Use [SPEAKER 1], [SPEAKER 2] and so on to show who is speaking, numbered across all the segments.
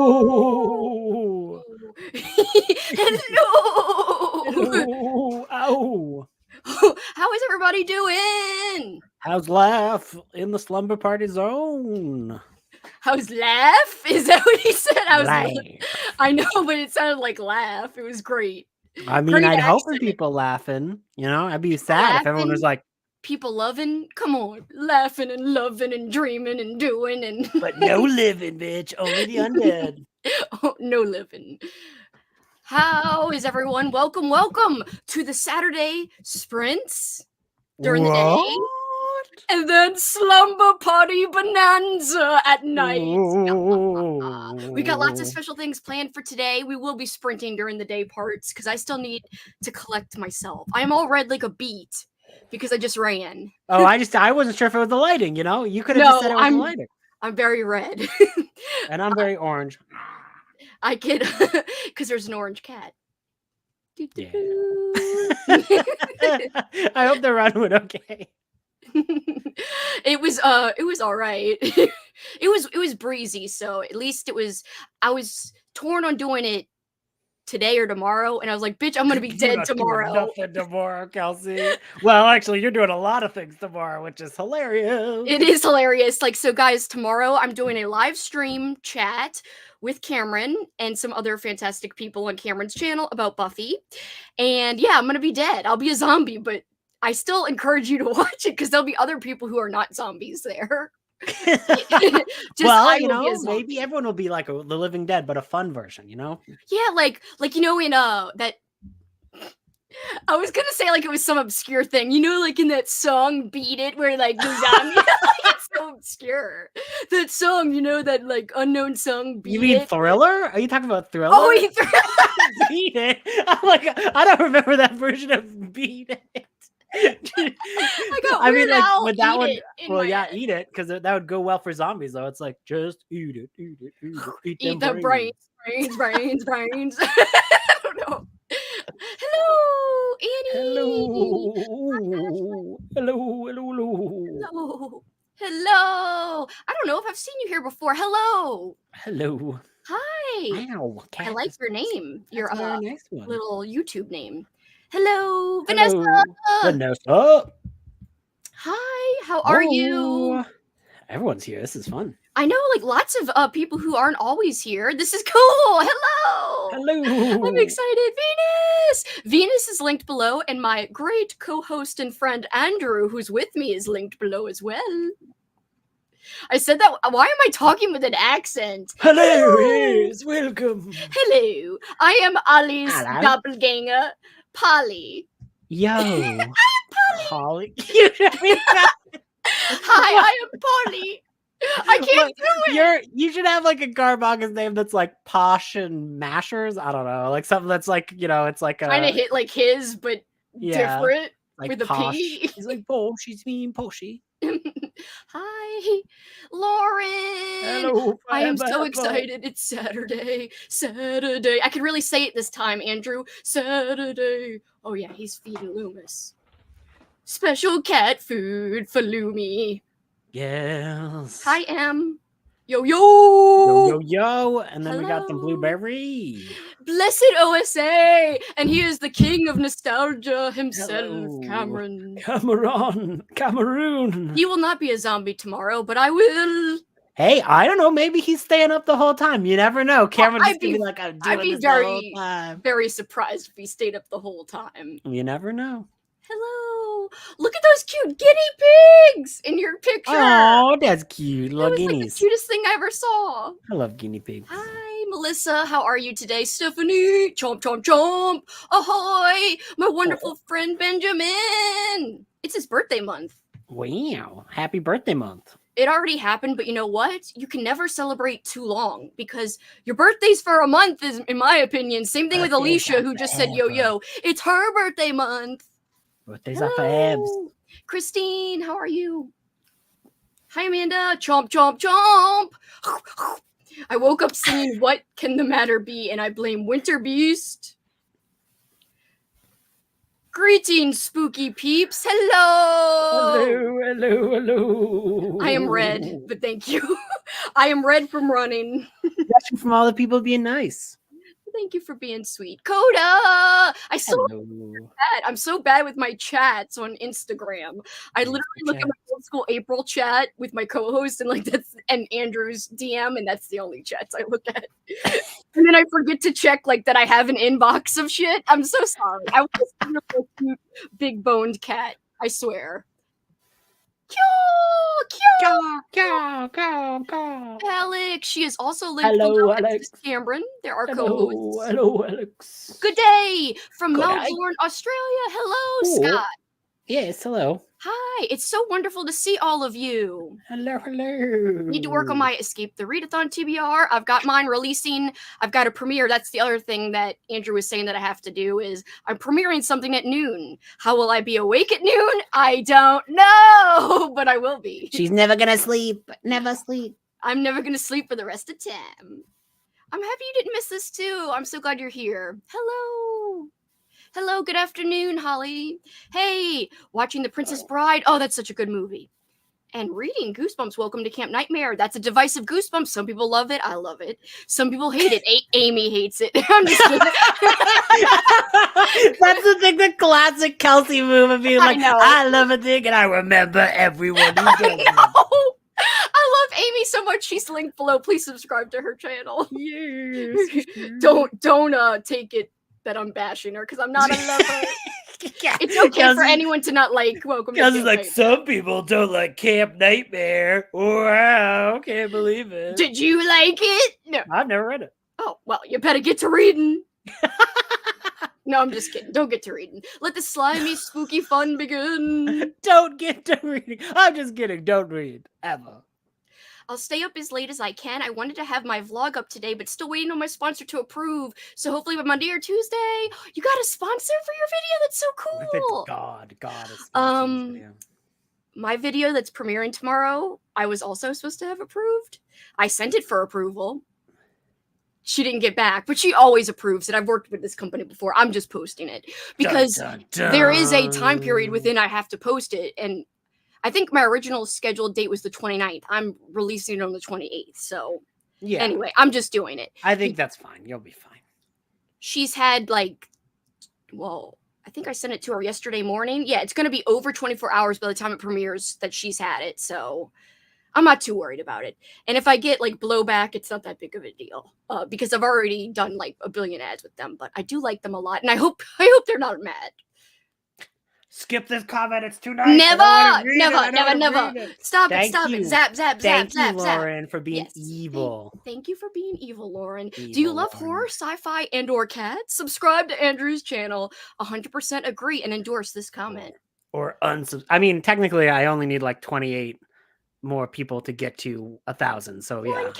[SPEAKER 1] Hello.
[SPEAKER 2] Hello.
[SPEAKER 1] Hello. Ow.
[SPEAKER 2] How is everybody doing?
[SPEAKER 1] How's laugh in the slumber party zone?
[SPEAKER 2] How's laugh? Is that what he said?
[SPEAKER 1] Laugh.
[SPEAKER 2] I know, but it sounded like laugh. It was great.
[SPEAKER 1] I mean,
[SPEAKER 2] Great
[SPEAKER 1] I'd hope for
[SPEAKER 2] accent.
[SPEAKER 1] people laughing. You know, I'd be sad if everyone was like,
[SPEAKER 2] people loving. Come on, laughing and loving and dreaming and doing and.
[SPEAKER 1] but no living, bitch. Only the undead.
[SPEAKER 2] Oh, no living. How is everyone? Welcome to the Saturday sprints during the day. And then slumber party bonanza at night. We got lots of special things planned for today. We will be sprinting during the day parts because I still need to collect myself. I am all red like a beet because I just ran.
[SPEAKER 1] Oh, I wasn't sure if it was the lighting, you know? You could have just said it was the lighting.
[SPEAKER 2] I'm very red.
[SPEAKER 1] And I'm very orange.
[SPEAKER 2] I could, because there's an orange cat.
[SPEAKER 1] Yeah. I hope the run went okay.
[SPEAKER 2] It was all right. it was breezy, so at least I was torn on doing it today or tomorrow, and I was like, bitch, I'm gonna be dead tomorrow.
[SPEAKER 1] Nothing tomorrow, Kelsey. Well, actually, you're doing a lot of things tomorrow, which is hilarious.
[SPEAKER 2] It is hilarious. Like, so guys, tomorrow I'm doing a live stream chat with Cameron and some other fantastic people on Cameron's channel about Buffy. And yeah, I'm gonna be dead. I'll be a zombie, but I still encourage you to watch it because there'll be other people who are not zombies there.
[SPEAKER 1] Well, you know, maybe everyone will be like The Living Dead, but a fun version, you know?
[SPEAKER 2] Yeah, like you know, in that I was gonna say like it was some obscure thing, you know, like in that song "Beat It," where like the zombie, like, it's so obscure. That song, you know, that like unknown song. Beat
[SPEAKER 1] You mean
[SPEAKER 2] It.
[SPEAKER 1] Thriller? Are you talking about Thriller?
[SPEAKER 2] Oh,
[SPEAKER 1] Beat It. I'm like, I don't remember that version of Beat It.
[SPEAKER 2] I mean, like with that one.
[SPEAKER 1] Well, yeah, head. Eat it because that would go well for zombies, though. It's like just eat it,
[SPEAKER 2] eat the brains. I don't know. Hello, Annie. Hello. I don't know if I've seen you here before. Hello. Hi.
[SPEAKER 1] Wow,
[SPEAKER 2] I like your name. Your
[SPEAKER 1] nice
[SPEAKER 2] little YouTube name. Hello, Vanessa.
[SPEAKER 1] Vanessa.
[SPEAKER 2] Hi, how are you?
[SPEAKER 1] Everyone's here. This is fun.
[SPEAKER 2] I know, like lots of people who aren't always here. This is cool. Hello. I'm excited. Venus is linked below, and my great co-host and friend Andrew, who's with me, is linked below as well. I said that. Why am I talking with an accent?
[SPEAKER 1] Hello. Yes, welcome.
[SPEAKER 2] Hello. I am Ali's doppelganger, Polly.
[SPEAKER 1] Yo.
[SPEAKER 2] I am Polly.
[SPEAKER 1] Hi,
[SPEAKER 2] I am Polly. I can't do it.
[SPEAKER 1] You should have like a Garboga's name that's like Posh and Mashers. I don't know, like something that's like, you know, it's like
[SPEAKER 2] kind of hit like his, but different,
[SPEAKER 1] like
[SPEAKER 2] with
[SPEAKER 1] Posh.
[SPEAKER 2] a P.
[SPEAKER 1] He's like Posh. He's mean Poshy.
[SPEAKER 2] Hi, Lauren.
[SPEAKER 1] Hello.
[SPEAKER 2] I am so excited. It's Saturday. I can really say it this time, Andrew. Saturday. Oh yeah, he's feeding Loomis. Special cat food for Loomy.
[SPEAKER 1] Yes.
[SPEAKER 2] Hi, Em. Yo.
[SPEAKER 1] And then we got some blueberry.
[SPEAKER 2] Blessed OSA. And he is the king of nostalgia himself. Hello. Cameroon. He will not be a zombie tomorrow, but I will.
[SPEAKER 1] Hey, I don't know. Maybe he's staying up the whole time. You never know. Cameron's gonna be like, I'd be
[SPEAKER 2] very surprised if he stayed up the whole time.
[SPEAKER 1] You never know.
[SPEAKER 2] Hello. Look at those cute guinea pigs in your picture.
[SPEAKER 1] Oh, that's cute. Little guineas.
[SPEAKER 2] Like the cutest thing I ever saw.
[SPEAKER 1] I love guinea pigs.
[SPEAKER 2] Hi, Melissa. How are you today? Stephanie. Chomp. Ahoy. My wonderful friend Benjamin. It's his birthday month.
[SPEAKER 1] Wow. Happy birthday month.
[SPEAKER 2] It already happened, but you know what? You can never celebrate too long because your birthday's for a month, is, in my opinion. Same thing with Alicia, who just said, yo. It's her birthday month.
[SPEAKER 1] Birthdays are for abs.
[SPEAKER 2] Christine, how are you? Hi, Amanda. Chomp. I woke up singing What Can the Matter Be, and I blame Winter Beast. Greetings, spooky peeps. Hello.
[SPEAKER 1] Hello.
[SPEAKER 2] I am red, but thank you. I am red from running.
[SPEAKER 1] protection from all the people being nice.
[SPEAKER 2] Thank you for being sweet. Coda! I still
[SPEAKER 1] Hello.
[SPEAKER 2] I'm so bad with my chats on Instagram. I literally look at my old school April chat with my co-host and Andrew's DM, and that's the only chats I look at. And then I forget to check that I have an inbox of shit. I'm so sorry. I was just a cute, big boned cat. I swear. Alex, she is also linked below.
[SPEAKER 1] Alex.
[SPEAKER 2] Cameron, there are co-hosts.
[SPEAKER 1] Hello, Alex.
[SPEAKER 2] Good day from Melbourne, Australia. Hello, Scott.
[SPEAKER 1] Yes, hello.
[SPEAKER 2] Hi, it's so wonderful to see all of you.
[SPEAKER 1] Hello.
[SPEAKER 2] Need to work on my Escape the Readathon TBR. I've got mine releasing. I've got a premiere. That's the other thing that Andrew was saying that I have to do is I'm premiering something at noon. How will I be awake at noon? I don't know, but I will be.
[SPEAKER 1] She's never gonna sleep. Never sleep.
[SPEAKER 2] I'm never gonna sleep for the rest of time. I'm happy you didn't miss this too. I'm so glad you're here. Hello. Hello, good afternoon, Holly. Hey, watching The Princess Bride. Oh, that's such a good movie. And reading Goosebumps, Welcome to Camp Nightmare. That's a divisive Goosebumps. Some people love it. I love it. Some people hate it. Amy hates it. I'm just kidding.
[SPEAKER 1] That's the classic Kelsey move of being like, I love a thing and I remember everyone who does it.
[SPEAKER 2] I love Amy so much. She's linked below. Please subscribe to her channel.
[SPEAKER 1] Yes.
[SPEAKER 2] Don't take it that I'm bashing her because I'm not in love her. Yeah. It's okay for anyone to not like Welcome to Camp Nightmare.
[SPEAKER 1] Like some people don't like Camp Nightmare. Wow, can't believe it.
[SPEAKER 2] Did you like it? No.
[SPEAKER 1] I've never read it.
[SPEAKER 2] Oh, well, you better get to reading. No, I'm just kidding. Don't get to reading. Let the slimy, spooky fun begin.
[SPEAKER 1] Don't get to reading. I'm just kidding. Don't read. Ever.
[SPEAKER 2] I'll stay up as late as I can. I wanted to have my vlog up today, but still waiting on my sponsor to approve. So hopefully by Monday or Tuesday, you got a sponsor for your video. That's so cool.
[SPEAKER 1] God is sponsoring this video.
[SPEAKER 2] My video that's premiering tomorrow, I was also supposed to have approved. I sent it for approval. She didn't get back, but she always approves it. I've worked with this company before. I'm just posting it because there is a time period within I have to post it, and I think my original scheduled date was the 29th. I'm releasing it on the 28th. So yeah. Anyway, I'm just doing it.
[SPEAKER 1] I think that's fine. You'll be fine.
[SPEAKER 2] She's had I think I sent it to her yesterday morning. Yeah, it's going to be over 24 hours by the time it premieres that she's had it. So I'm not too worried about it. And if I get blowback, it's not that big of a deal because I've already done a billion ads with them. But I do like them a lot. And I hope they're not mad.
[SPEAKER 1] Skip this comment. It's too nice.
[SPEAKER 2] Never. Stop it. Zap.
[SPEAKER 1] Thank you, Lauren, for being evil.
[SPEAKER 2] Thank you for being evil, Lauren. Do you love horror, sci-fi, and/or cats? Subscribe to Andrew's channel. 100% agree and endorse this comment.
[SPEAKER 1] Or I mean, technically, I only need 28 more people to get to 1,000. So yeah.
[SPEAKER 2] 1K.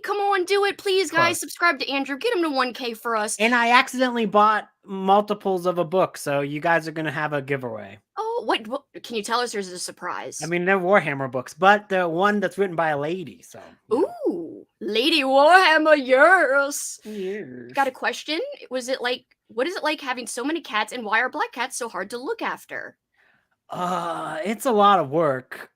[SPEAKER 2] Come on, do it, please, guys. Subscribe to Andrew. Get him to 1K for us.
[SPEAKER 1] And I accidentally bought multiples of a book, so you guys are gonna have a giveaway.
[SPEAKER 2] Oh, what can you tell us? There's a surprise.
[SPEAKER 1] I mean, they're Warhammer books, but the one that's written by a lady. So.
[SPEAKER 2] Ooh, Lady Warhammer, yes.
[SPEAKER 1] Yes.
[SPEAKER 2] Got a question? What is it like having so many cats, and why are black cats so hard to look after?
[SPEAKER 1] It's a lot of work.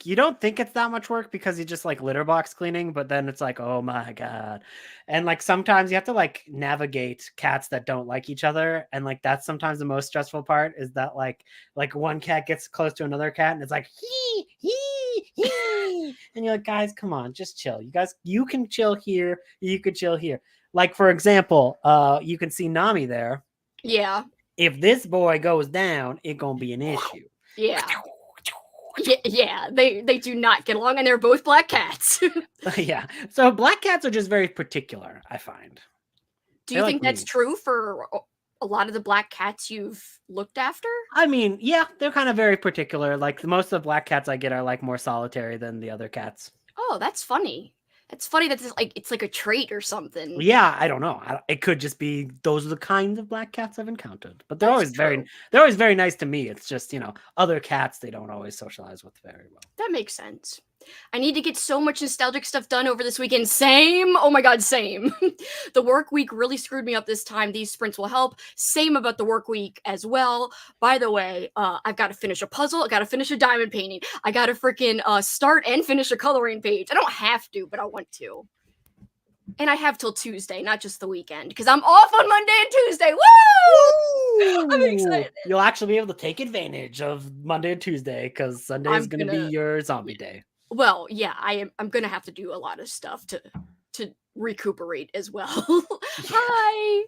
[SPEAKER 1] You don't think it's that much work because you just litter box cleaning, but then it's oh my God. And sometimes you have to navigate cats that don't like each other. And that's sometimes the most stressful part is that one cat gets close to another cat and it's he. And you're guys, come on, just chill. You can chill here. You could chill here. For example, you can see Nami there.
[SPEAKER 2] Yeah.
[SPEAKER 1] If this boy goes down, it's gonna be an issue.
[SPEAKER 2] Yeah. Yeah, they do not get along, and they're both black cats.
[SPEAKER 1] Yeah, so black cats are just very particular, I find.
[SPEAKER 2] Do you think that's true for a lot of the black cats you've looked after? I
[SPEAKER 1] mean, yeah, they're kind of very particular. Most of the black cats I get are more solitary than the other cats.
[SPEAKER 2] Oh, that's funny. It's funny that it's a trait or something.
[SPEAKER 1] Yeah, I don't know. It could just be those are the kinds of black cats I've encountered. But they're always very nice to me. It's just, other cats they don't always socialize with very well.
[SPEAKER 2] That makes sense. I need to get so much nostalgic stuff done over this weekend. Same. Oh my God, same. The work week really screwed me up this time. These sprints will help. Same about the work week as well. By the way, I've got to finish a puzzle. I got to finish a diamond painting. I got to freaking start and finish a coloring page. I don't have to, but I want to. And I have till Tuesday, not just the weekend, because I'm off on Monday and Tuesday. Woo! I'm excited.
[SPEAKER 1] You'll actually be able to take advantage of Monday and Tuesday because Sunday is going to be your zombie day.
[SPEAKER 2] Well, yeah, I'm gonna have to do a lot of stuff to recuperate as well. Hi.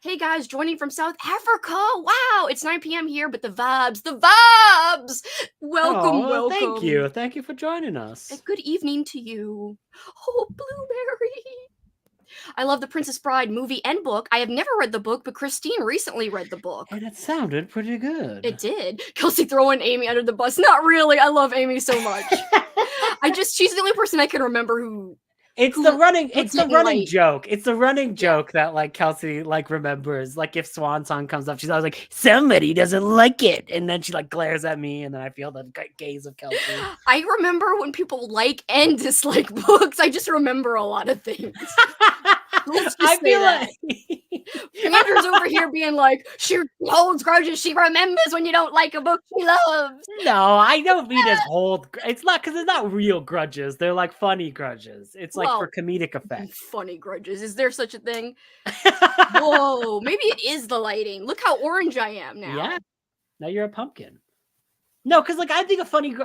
[SPEAKER 2] Hey guys, joining from South Africa. Wow, it's 9 p.m. here, but the vibes. Welcome.
[SPEAKER 1] Thank you for joining us.
[SPEAKER 2] And good evening to you. Oh, Blueberry. I love the Princess Bride movie and book. I have never read the book, but Christine recently read the book.
[SPEAKER 1] And it sounded pretty good.
[SPEAKER 2] It did. Kelsey throwing Amy under the bus. Not really. I love Amy so much. She's the only person I can remember who.
[SPEAKER 1] It's the running joke. It's the running joke that like Kelsey like remembers. Like if Swan Song comes up, she's always like, somebody doesn't like it. And then she like glares at me and then I feel the gaze of Kelsey.
[SPEAKER 2] I remember when people like and dislike books. I just remember a lot of things. I feel like Andrew's over here being like, she holds grudges. She remembers when you don't like a book she loves.
[SPEAKER 1] No, I don't mean as hold. It's not because it's not real grudges. They're like funny grudges. It's like for comedic effect.
[SPEAKER 2] Funny grudges. Is there such a thing? Whoa, maybe it is the lighting. Look how orange I am now.
[SPEAKER 1] Yeah. Now you're a pumpkin. No, because like I think a funny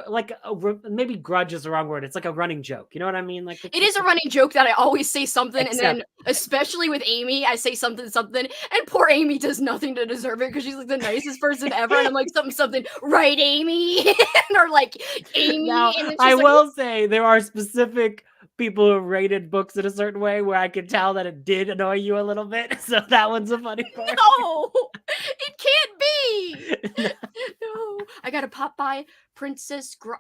[SPEAKER 1] maybe grudge is the wrong word. It's like a running joke. You know what I mean? Like
[SPEAKER 2] it is a running joke that I always say something, and then especially with Amy, I say something, and poor Amy does nothing to deserve it because she's like the nicest person ever, and I'm like something, right, Amy, or like Amy.
[SPEAKER 1] Now, I will say there are specific people who rated books in a certain way where I could tell that it did annoy you a little bit. So that one's a funny part.
[SPEAKER 2] No, it can't be. No, I gotta pop by Princess you've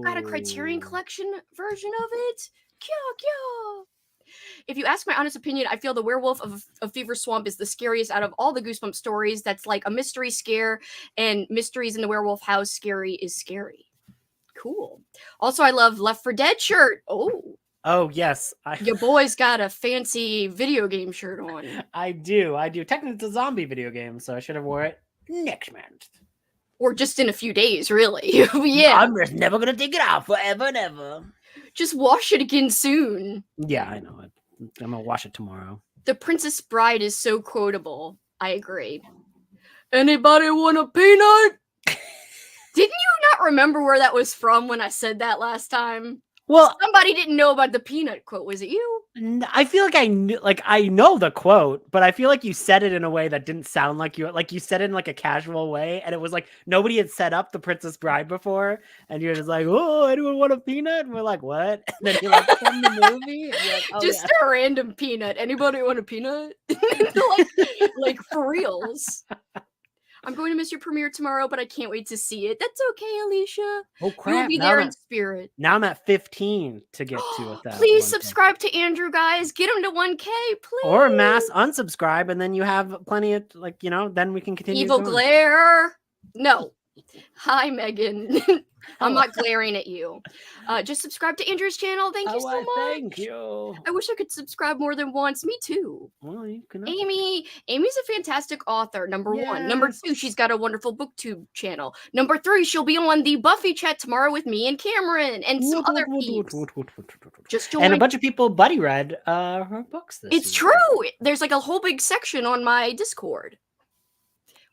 [SPEAKER 2] got a Criterion Collection version of it? Kya. If you ask my honest opinion, I feel the Werewolf of Fever Swamp is the scariest out of all the Goosebumps stories. That's like a mystery scare, and Mysteries in the Werewolf House scary is scary. Cool. Also, I love Left 4 Dead shirt. Oh,
[SPEAKER 1] yes.
[SPEAKER 2] Your boy's got a fancy video game shirt on.
[SPEAKER 1] I do. Technically, it's a zombie video game, so I should have wore it next month.
[SPEAKER 2] Or just in a few days, really. Yeah.
[SPEAKER 1] I'm just never going to take it out forever and ever.
[SPEAKER 2] Just wash it again soon.
[SPEAKER 1] Yeah, I know. I'm going to wash it tomorrow.
[SPEAKER 2] The Princess Bride is so quotable. I agree. Anybody want a peanut? Didn't you not remember where that was from when I said that last time?
[SPEAKER 1] Well,
[SPEAKER 2] somebody didn't know about the peanut quote. Was it you?
[SPEAKER 1] I feel like I know the quote, but I feel like you said it in a way that didn't sound like you. Like you said it in like a casual way, and it was like nobody had set up the Princess Bride before, and you're just like, "Oh, anyone want a peanut?" And we're like, "What?" And then you're like, "From the movie?" Like, oh,
[SPEAKER 2] just a random peanut. Anybody want a peanut? like for reals. I'm going to miss your premiere tomorrow, but I can't wait to see it. That's okay, Alicia.
[SPEAKER 1] Oh, crap.
[SPEAKER 2] You'll be there in spirit.
[SPEAKER 1] Now I'm at 15 to get to 1,000.
[SPEAKER 2] Please subscribe to Andrew, guys. Get him to 1K, please.
[SPEAKER 1] Or mass unsubscribe, and then you have plenty of, like, you know, then we can continue.
[SPEAKER 2] Evil glare. No. Hi, Megan. I'm not glaring at you. Just subscribe to Andrew's channel. Thank you so much.
[SPEAKER 1] Thank you.
[SPEAKER 2] I wish I could subscribe more than once. Me too.
[SPEAKER 1] Well, you can.
[SPEAKER 2] Amy's a fantastic author. Number one. Number two, she's got a wonderful booktube channel. Number three, she'll be on the Buffy chat tomorrow with me and Cameron and some other peeps. Just join.
[SPEAKER 1] And a bunch of people buddy read her books this
[SPEAKER 2] It's true. There's like a whole big section on my Discord.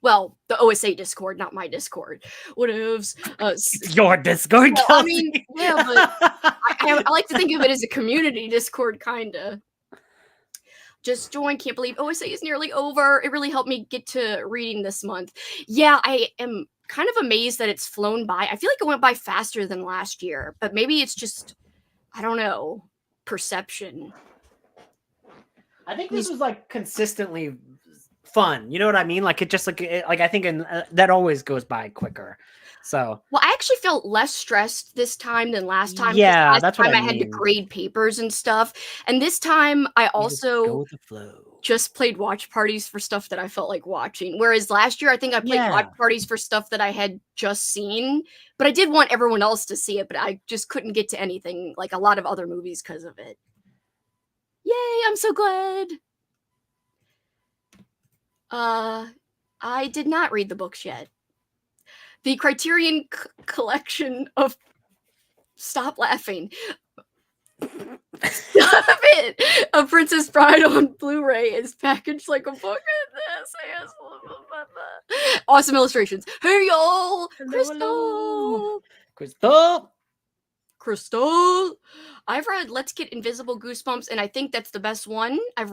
[SPEAKER 2] Well, the OSA Discord, not my Discord. Whatevs.
[SPEAKER 1] Your Discord,
[SPEAKER 2] well, I mean, yeah, but I like to think of it as a community Discord, kind of. Just join. Can't believe OSA is nearly over. It really helped me get to reading this month. Yeah, I am kind of amazed that it's flown by. I feel like it went by faster than last year, but maybe it's just, I don't know, perception.
[SPEAKER 1] I think this was like consistently fun, you know what I mean? Like it just like I think that always goes by quicker. So
[SPEAKER 2] well, I actually felt less stressed this time than last time.
[SPEAKER 1] Yeah, that's what I mean.
[SPEAKER 2] I had to grade papers and stuff, and this time I also
[SPEAKER 1] go with the flow.
[SPEAKER 2] Just played watch parties for stuff that I felt like watching. Whereas last year, I think I played watch parties for stuff that I had just seen, but I did want everyone else to see it, but I just couldn't get to anything like a lot of other movies because of it. Yay! I'm so glad. I did not read the books yet. The Criterion collection of... Stop laughing. Stop it! A Princess Bride on Blu-ray is packaged like a book. Awesome illustrations. Hey y'all,
[SPEAKER 1] Hello.
[SPEAKER 2] Crystal.
[SPEAKER 1] Crystal.
[SPEAKER 2] I've read Let's Get Invisible Goosebumps, and I think that's the best one I've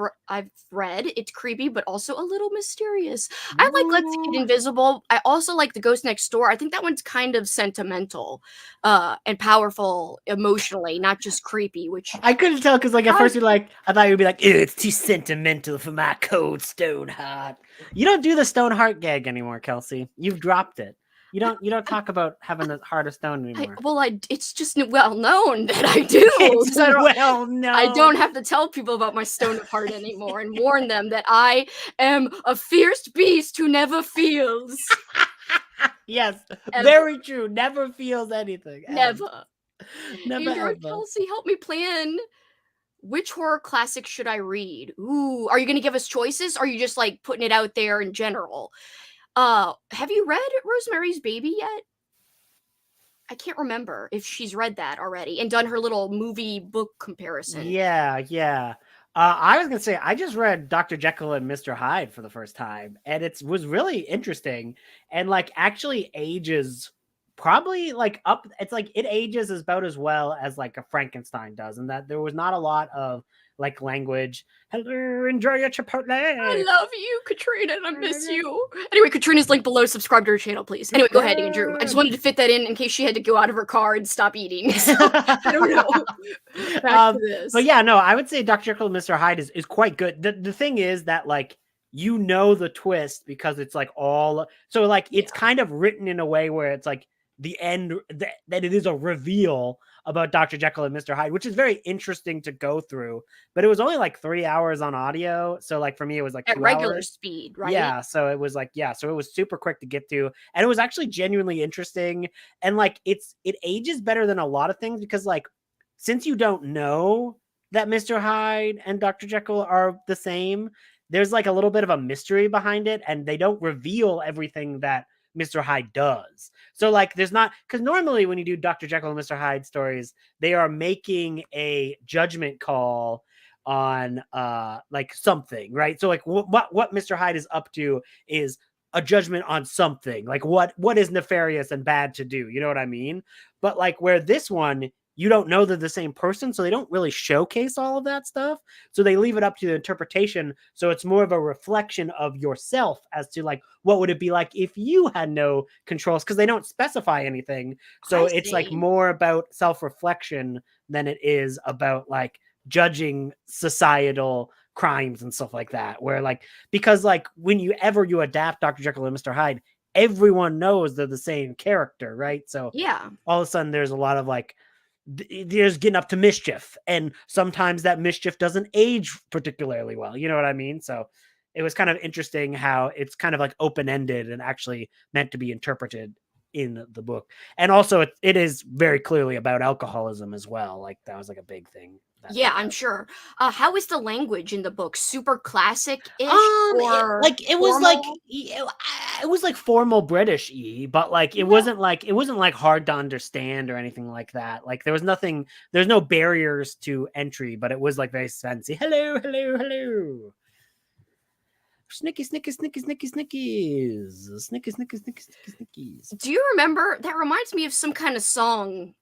[SPEAKER 2] read. It's creepy, but also a little mysterious. I like Let's Get
[SPEAKER 1] Ooh.
[SPEAKER 2] Invisible. I also like The Ghost Next Door. I think that one's kind of sentimental, and powerful emotionally, not just creepy. Which
[SPEAKER 1] I couldn't tell because, like, at first you're like, I thought you'd be like, ew, it's too sentimental for my cold stone heart. You don't do the stone heart gag anymore, Kelsey. You've dropped it. You don't talk about having a heart of stone anymore.
[SPEAKER 2] It's just well known that I do.
[SPEAKER 1] It's well known.
[SPEAKER 2] I don't have to tell people about my stone of heart anymore and warn them that I am a fierce beast who never feels.
[SPEAKER 1] Yes, very true. Never feels anything.
[SPEAKER 2] Never.
[SPEAKER 1] Never
[SPEAKER 2] Andrew and Kelsey, help me plan. Which horror classic should I read? Ooh, are you going to give us choices? Or are you just like putting it out there in general? Have you read Rosemary's Baby yet? I can't remember if she's read that already and done her little movie book comparison.
[SPEAKER 1] Yeah. I was gonna say I just read Dr. Jekyll and Mr. Hyde for the first time, and it was really interesting, and like actually ages probably like up. It's like it ages about as well as like a Frankenstein does, and that there was not a lot of like language. Hello, enjoy your Chipotle.
[SPEAKER 2] I love you, Katrina, and I miss you. Anyway, Katrina's link below. Subscribe to her channel, please. Anyway, go ahead, Andrew. I just wanted to fit that in case she had to go out of her car and stop eating. So, I don't know. Back to this.
[SPEAKER 1] But yeah, no, I would say Dr. Jekyll and Mr. Hyde is quite good. The thing is that like you know the twist because it's like all so like it's kind of written in a way where it's like the end that it is a reveal about Dr. Jekyll and Mr. Hyde, which is very interesting to go through. But it was only like 3 hours on audio, so like for me it was like
[SPEAKER 2] at
[SPEAKER 1] 2
[SPEAKER 2] regular
[SPEAKER 1] hours.
[SPEAKER 2] speed, right?
[SPEAKER 1] Yeah, so it was like so it was super quick to get through, and it was actually genuinely interesting. And like it ages better than a lot of things because like since you don't know that Mr. Hyde and Dr. Jekyll are the same, there's like a little bit of a mystery behind it, and they don't reveal everything that Mr. Hyde does. So like there's not, because normally when you do Dr. Jekyll and Mr. Hyde stories, they are making a judgment call on like something, right? So like what Mr. Hyde is up to is a judgment on something, like what is nefarious and bad to do, you know what I mean? But like where this one, you don't know they're the same person, so they don't really showcase all of that stuff. So they leave it up to the interpretation. So it's more of a reflection of yourself as to like, what would it be like if you had no controls? Because they don't specify anything. So it's like more about self-reflection than it is about like judging societal crimes and stuff like that. Where like, because like when you adapt Dr. Jekyll and Mr. Hyde, everyone knows they're the same character, right? So
[SPEAKER 2] yeah,
[SPEAKER 1] all of a sudden there's a lot of like, there's getting up to mischief, and sometimes that mischief doesn't age particularly well, you know what I mean? So it was kind of interesting how it's kind of like open-ended and actually meant to be interpreted in the book. And also it is very clearly about alcoholism as well. Like that was like a big thing.
[SPEAKER 2] Yeah, I'm sure. How is the language in the book? Super classic-ish?
[SPEAKER 1] It was like formal British-y, but like it wasn't like hard to understand or anything like that. Like there's no barriers to entry, but it was like very fancy. Hello. Snickies.
[SPEAKER 2] Do you remember? That reminds me of some kind of song.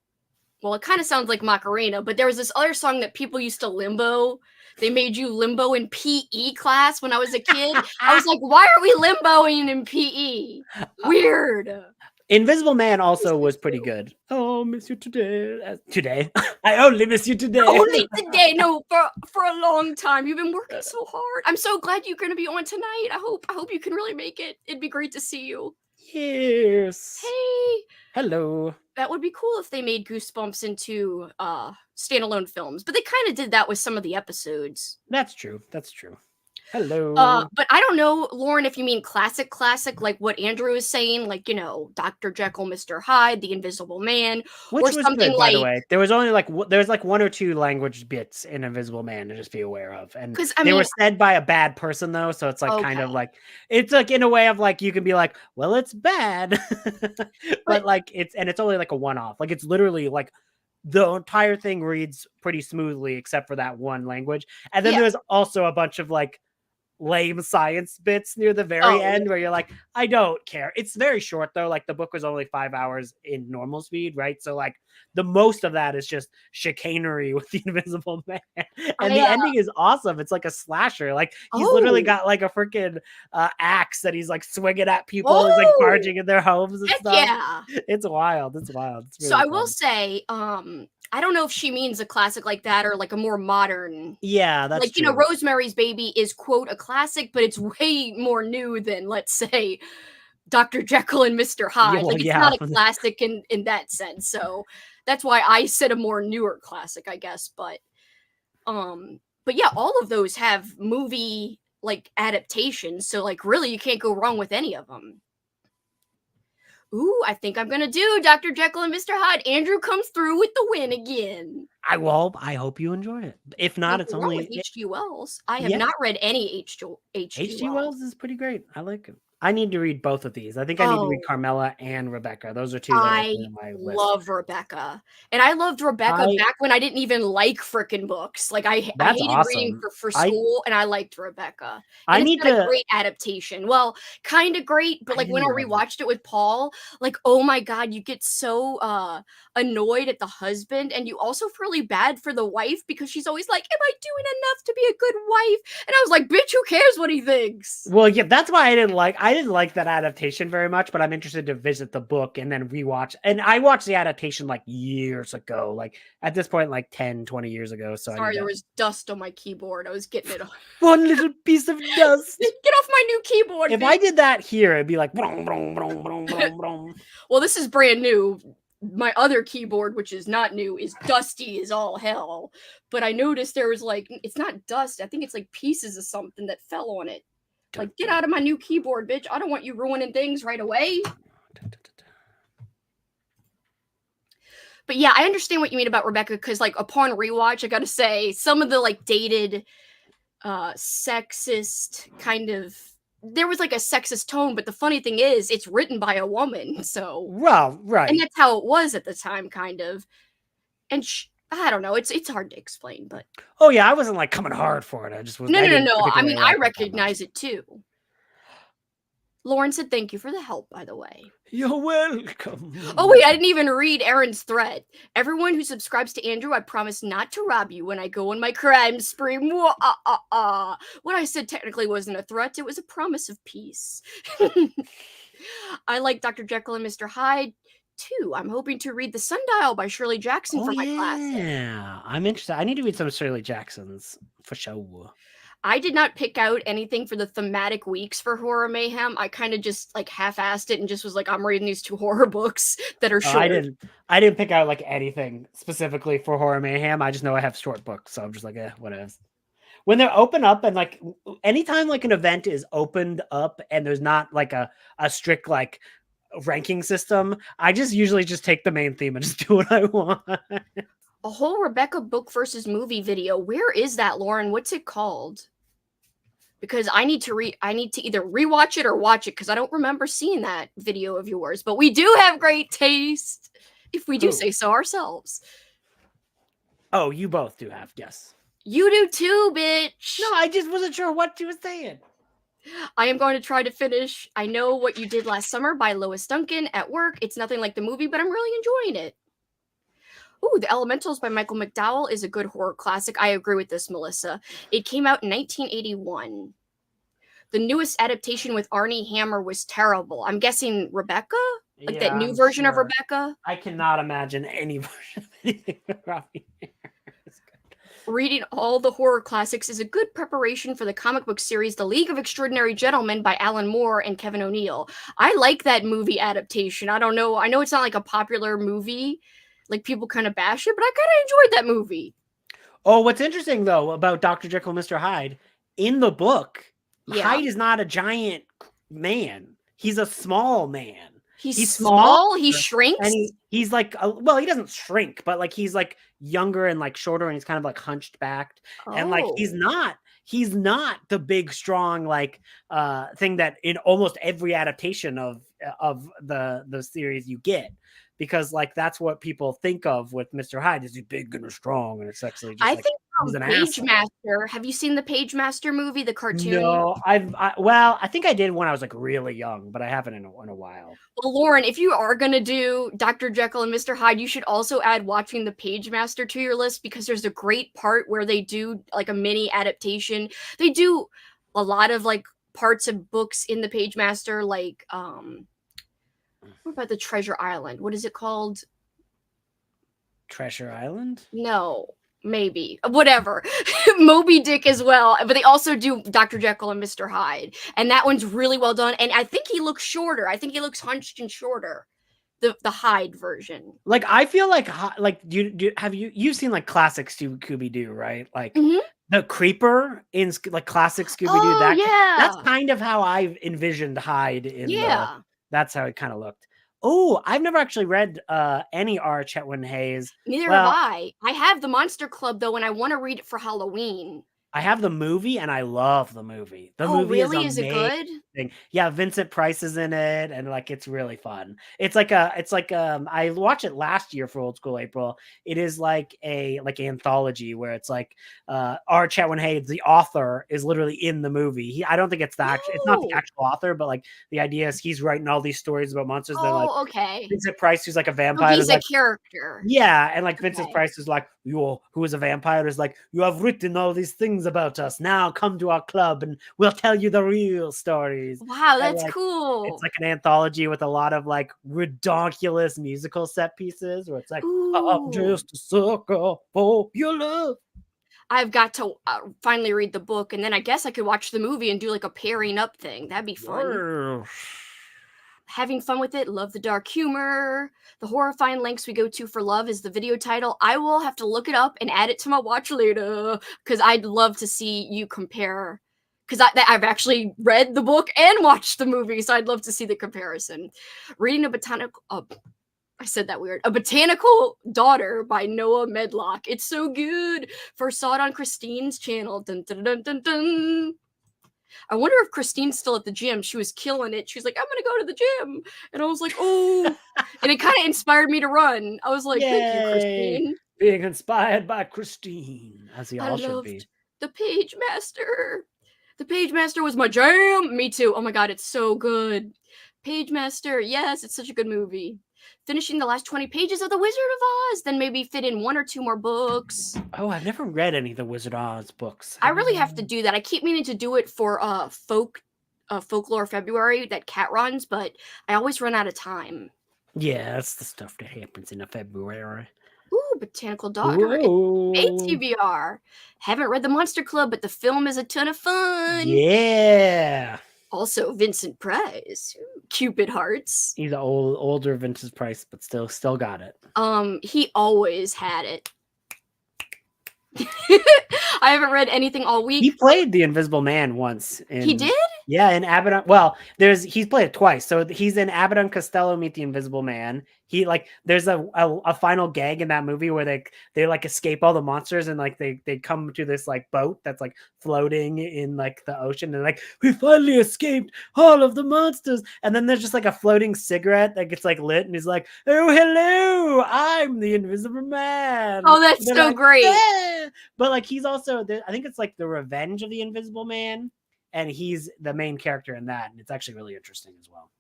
[SPEAKER 2] Well, it kind of sounds like Macarena, but there was this other song that people used to limbo. They made you limbo in PE class when I was a kid. I was like, why are we limboing in PE? Weird.
[SPEAKER 1] Invisible Man also was pretty good. Oh, miss you today. Today. I only miss you today.
[SPEAKER 2] Only today. No, for a long time. You've been working so hard. I'm so glad you're going to be on tonight. I hope you can really make it. It'd be great to see you.
[SPEAKER 1] Yes.
[SPEAKER 2] Hey.
[SPEAKER 1] Hello.
[SPEAKER 2] That would be cool if they made Goosebumps into standalone films, but they kind of did that with some of the episodes.
[SPEAKER 1] That's true. Hello.
[SPEAKER 2] But I don't know, Lauren, if you mean classic, like what Andrew is saying, like, you know, Dr. Jekyll, Mr. Hyde, The Invisible Man,
[SPEAKER 1] which
[SPEAKER 2] or
[SPEAKER 1] was
[SPEAKER 2] something
[SPEAKER 1] good,
[SPEAKER 2] like.
[SPEAKER 1] By the way, there was only like one or two language bits in Invisible Man to just be aware of, and they were said by a bad person though, so it's like kind of like it's like in a way of like you can be like, well, it's bad, but like it's only like a one-off. Like it's literally like the entire thing reads pretty smoothly, except for that one language. And then
[SPEAKER 2] Yeah.
[SPEAKER 1] there's also a bunch of like lame science bits near the very
[SPEAKER 2] Oh,
[SPEAKER 1] end where you're like, I don't care. It's very short though. Like the book was only 5 hours in normal speed, right? So like the most of that is just chicanery with the Invisible Man. And the ending is awesome. It's like a slasher. Like he's literally got like a freaking axe that he's like swinging at people. He's like barging in their homes and
[SPEAKER 2] heck
[SPEAKER 1] stuff.
[SPEAKER 2] yeah.
[SPEAKER 1] It's wild. It's wild. It's really
[SPEAKER 2] So I
[SPEAKER 1] fun.
[SPEAKER 2] will say, I don't know if she means a classic like that or like a more modern.
[SPEAKER 1] Yeah, that's
[SPEAKER 2] like,
[SPEAKER 1] true.
[SPEAKER 2] you know, Rosemary's Baby is, quote, a classic, but it's way more new than, let's say, Dr. Jekyll and Mr. Hyde.
[SPEAKER 1] Well,
[SPEAKER 2] Like, it's not a classic in that sense. So that's why I said a more newer classic, I guess. But yeah, all of those have movie like adaptations. So like, really, you can't go wrong with any of them. Ooh, I think I'm gonna do Dr. Jekyll and Mr. Hyde. Andrew comes through with the win again.
[SPEAKER 1] I hope you enjoy it. If not, it's only
[SPEAKER 2] H.G. Wells. I have not read any H.G.
[SPEAKER 1] Wells is pretty great. I like him. I need to read both of these. I think I need to read Carmela and Rebecca. Those are two that are on my list.
[SPEAKER 2] Love Rebecca. And I loved Rebecca back when I didn't even like frickin' books. Like I hated reading for school, and I liked Rebecca. And it's got a great adaptation. Well, kind of great, but like when I rewatched it with Paul, like, oh my God, you get so annoyed at the husband, and you also feel really bad for the wife because she's always like, am I doing enough to be a good wife? And I was like, bitch, who cares what he thinks?
[SPEAKER 1] Well, yeah, that's why I didn't like that adaptation very much, but I'm interested to visit the book and then rewatch. And I watched the adaptation like years ago, like at this point, like 10, 20 years ago. So
[SPEAKER 2] sorry, there was dust on my keyboard. I was getting it off.
[SPEAKER 1] One little piece of dust.
[SPEAKER 2] Get off my new keyboard.
[SPEAKER 1] If I did that here, it'd be like, brum, brum, brum, brum, brum, brum.
[SPEAKER 2] Well, this is brand new. My other keyboard, which is not new, is dusty as all hell. But I noticed there was like, it's not dust. I think it's like pieces of something that fell on it. Like, get out of my new keyboard, bitch. I don't want you ruining things right away. But yeah, I understand what you mean about Rebecca, because like upon rewatch, I gotta say, some of the like dated sexist kind of, there was like a sexist tone, but the funny thing is it's written by a woman. So
[SPEAKER 1] well, right.
[SPEAKER 2] And that's how it was at the time, kind of. And I don't know. It's hard to explain, but
[SPEAKER 1] oh yeah, I wasn't like coming hard for it. I just was.
[SPEAKER 2] No. I mean, I recognize it too. Lauren said, "Thank you for the help." By the way,
[SPEAKER 1] you're welcome.
[SPEAKER 2] Oh wait, I didn't even read Aaron's thread. Everyone who subscribes to Andrew, I promise not to rob you when I go on my crime spree. What I said technically wasn't a threat; it was a promise of peace. I like Dr. Jekyll and Mr. Hyde. Too. I'm hoping to read The Sundial by Shirley Jackson for my class.
[SPEAKER 1] Yeah, I'm interested. I need to read some Shirley Jacksons for sure.
[SPEAKER 2] I did not pick out anything for the thematic weeks for Horror Mayhem. I kind of just like half-assed it and just was like, I'm reading these 2 horror books that are short.
[SPEAKER 1] I didn't pick out like anything specifically for Horror Mayhem. I just know I have short books, so I'm just like, whatever. When they're open up and like anytime like an event is opened up and there's not like a strict like ranking system, I just usually just take the main theme and just do what I want.
[SPEAKER 2] A whole Rebecca book versus movie video. Where is that, Lauren? What's it called? Because I need to either rewatch it or watch it because I don't remember seeing that video of yours. But we do have great taste, if we do say so ourselves.
[SPEAKER 1] Oh, you both do have, yes.
[SPEAKER 2] You do too, bitch.
[SPEAKER 1] No, I just wasn't sure what you were saying.
[SPEAKER 2] I am going to try to finish I Know What You Did Last Summer by Lois Duncan at work. It's nothing like the movie, but I'm really enjoying it. Ooh, The Elementals by Michael McDowell is a good horror classic. I agree with this, Melissa. It came out in 1981. The newest adaptation with Armie Hammer was terrible. I'm guessing Rebecca? Like that new version of Rebecca?
[SPEAKER 1] I cannot imagine any version of anything with Armie Hammer.
[SPEAKER 2] Reading all the horror classics is a good preparation for the comic book series The League of Extraordinary Gentlemen by Alan Moore and Kevin O'Neill. I like that movie adaptation. I don't know. I know it's not like a popular movie. Like people kind of bash it, but I kind of enjoyed that movie.
[SPEAKER 1] Oh, what's interesting though about Dr. Jekyll and Mr. Hyde, in the book, Hyde is not a giant man. He's a small man.
[SPEAKER 2] He's small. He shrinks.
[SPEAKER 1] And he's like, well, he doesn't shrink, but like he's like younger and like shorter, and he's kind of like hunched backed. And like he's not the big, strong like thing that in almost every adaptation of the series you get. because like that's what people think of with Mr. Hyde, is he big and strong, and it's actually just
[SPEAKER 2] I
[SPEAKER 1] like
[SPEAKER 2] think
[SPEAKER 1] he's an
[SPEAKER 2] Page
[SPEAKER 1] asshole.
[SPEAKER 2] Master. Have you seen the Page Master movie, the cartoon?
[SPEAKER 1] No, I think I did when I was like really young, but I haven't in a while.
[SPEAKER 2] Well, Lauren, if you are gonna do Dr. Jekyll and Mr. Hyde, you should also add watching the Page Master to your list, because there's a great part where they do like a mini adaptation. They do a lot of like parts of books in the Page Master, like what about the Treasure Island? What is it called?
[SPEAKER 1] Treasure Island?
[SPEAKER 2] No, maybe. Whatever. Moby Dick as well. But they also do Dr. Jekyll and Mr. Hyde. And that one's really well done. And I think he looks shorter. I think he looks hunched and shorter. The Hyde version.
[SPEAKER 1] Like I feel like have you've seen like classic Scooby Doo, right? Like the creeper in like classic Scooby Doo. That's kind of how I've envisioned Hyde in that's how it kind of looked. Oh, I've never actually read any R. Chetwynd Hayes.
[SPEAKER 2] Neither have I. I have the Monster Club though, and I want to read it for Halloween.
[SPEAKER 1] I have the movie, and I love the movie. The movie
[SPEAKER 2] really? Is it good?
[SPEAKER 1] Yeah, Vincent Price is in it, and like it's really fun. It's like I watched it last year for Old School April. It is like an anthology where it's like R. Chetwynd Hayes, the author, is literally in the movie. I don't think it's it's not the actual author, but like the idea is he's writing all these stories about monsters. They're like,
[SPEAKER 2] okay.
[SPEAKER 1] Vincent Price, who's like a vampire,
[SPEAKER 2] he's a character.
[SPEAKER 1] Yeah, and like Vincent Price is like, you who is a vampire, is like, you have written all these things about us. Now come to our club and we'll tell you the real stories.
[SPEAKER 2] Wow, that's
[SPEAKER 1] like,
[SPEAKER 2] cool.
[SPEAKER 1] It's like an anthology with a lot of like redonkulous musical set pieces where it's like, I'm just a sucker for your love.
[SPEAKER 2] I've got to finally read the book, and then I guess I could watch the movie and do like a pairing up thing. That'd be fun. Having fun with it. Love the dark humor. The horrifying lengths we go to for love is the video title. I will have to look it up and add it to my watch later, because I'd love to see you compare, because I've actually read the book and watched the movie, so I'd love to see the comparison. Reading a botanical I said that weird. A Botanical Daughter by Noah Medlock. It's so good. First saw it on Christine's channel. Dun, dun, dun, dun, dun. I wonder if Christine's still at the gym. She was killing it. She was like, I'm going to go to the gym. And I was like, oh. And it kind of inspired me to run. I was like,
[SPEAKER 1] Yay.
[SPEAKER 2] Thank you, Christine.
[SPEAKER 1] Being inspired by Christine, as he all should be.
[SPEAKER 2] The Page Master. The Page Master was my jam. Me too. Oh my God, it's so good. Page Master. Yes, it's such a good movie. Finishing the last 20 pages of The Wizard of Oz, then maybe fit in 1 or 2 more books.
[SPEAKER 1] Oh, I've never read any of the Wizard of Oz books.
[SPEAKER 2] I really have to do that. I keep meaning to do it for Folklore February that Kat runs, but I always run out of time.
[SPEAKER 1] Yeah, that's the stuff that happens in February.
[SPEAKER 2] Ooh, Botanical Daughter. It's ATVR. Haven't read The Monster Club, but the film is a ton of fun.
[SPEAKER 1] Yeah.
[SPEAKER 2] Also, Vincent Price, Cupid Hearts.
[SPEAKER 1] He's an older Vincent Price, but still got it.
[SPEAKER 2] He always had it. I haven't read anything all week.
[SPEAKER 1] He played the Invisible Man once.
[SPEAKER 2] He did?
[SPEAKER 1] Yeah, in Abaddon. Well, he's played it twice. So he's in Abaddon Costello Meet the Invisible Man. He like there's a final gag in that movie where they like escape all the monsters, and like they come to this like boat that's like floating in like the ocean, and like, we finally escaped all of the monsters. And then there's just like a floating cigarette that gets like lit, and he's like, oh hello, I'm the Invisible Man.
[SPEAKER 2] Oh, that's so
[SPEAKER 1] like,
[SPEAKER 2] great.
[SPEAKER 1] yeah. But like he's also I think it's like The Revenge of the Invisible Man, and he's the main character in that, and it's actually really interesting as well.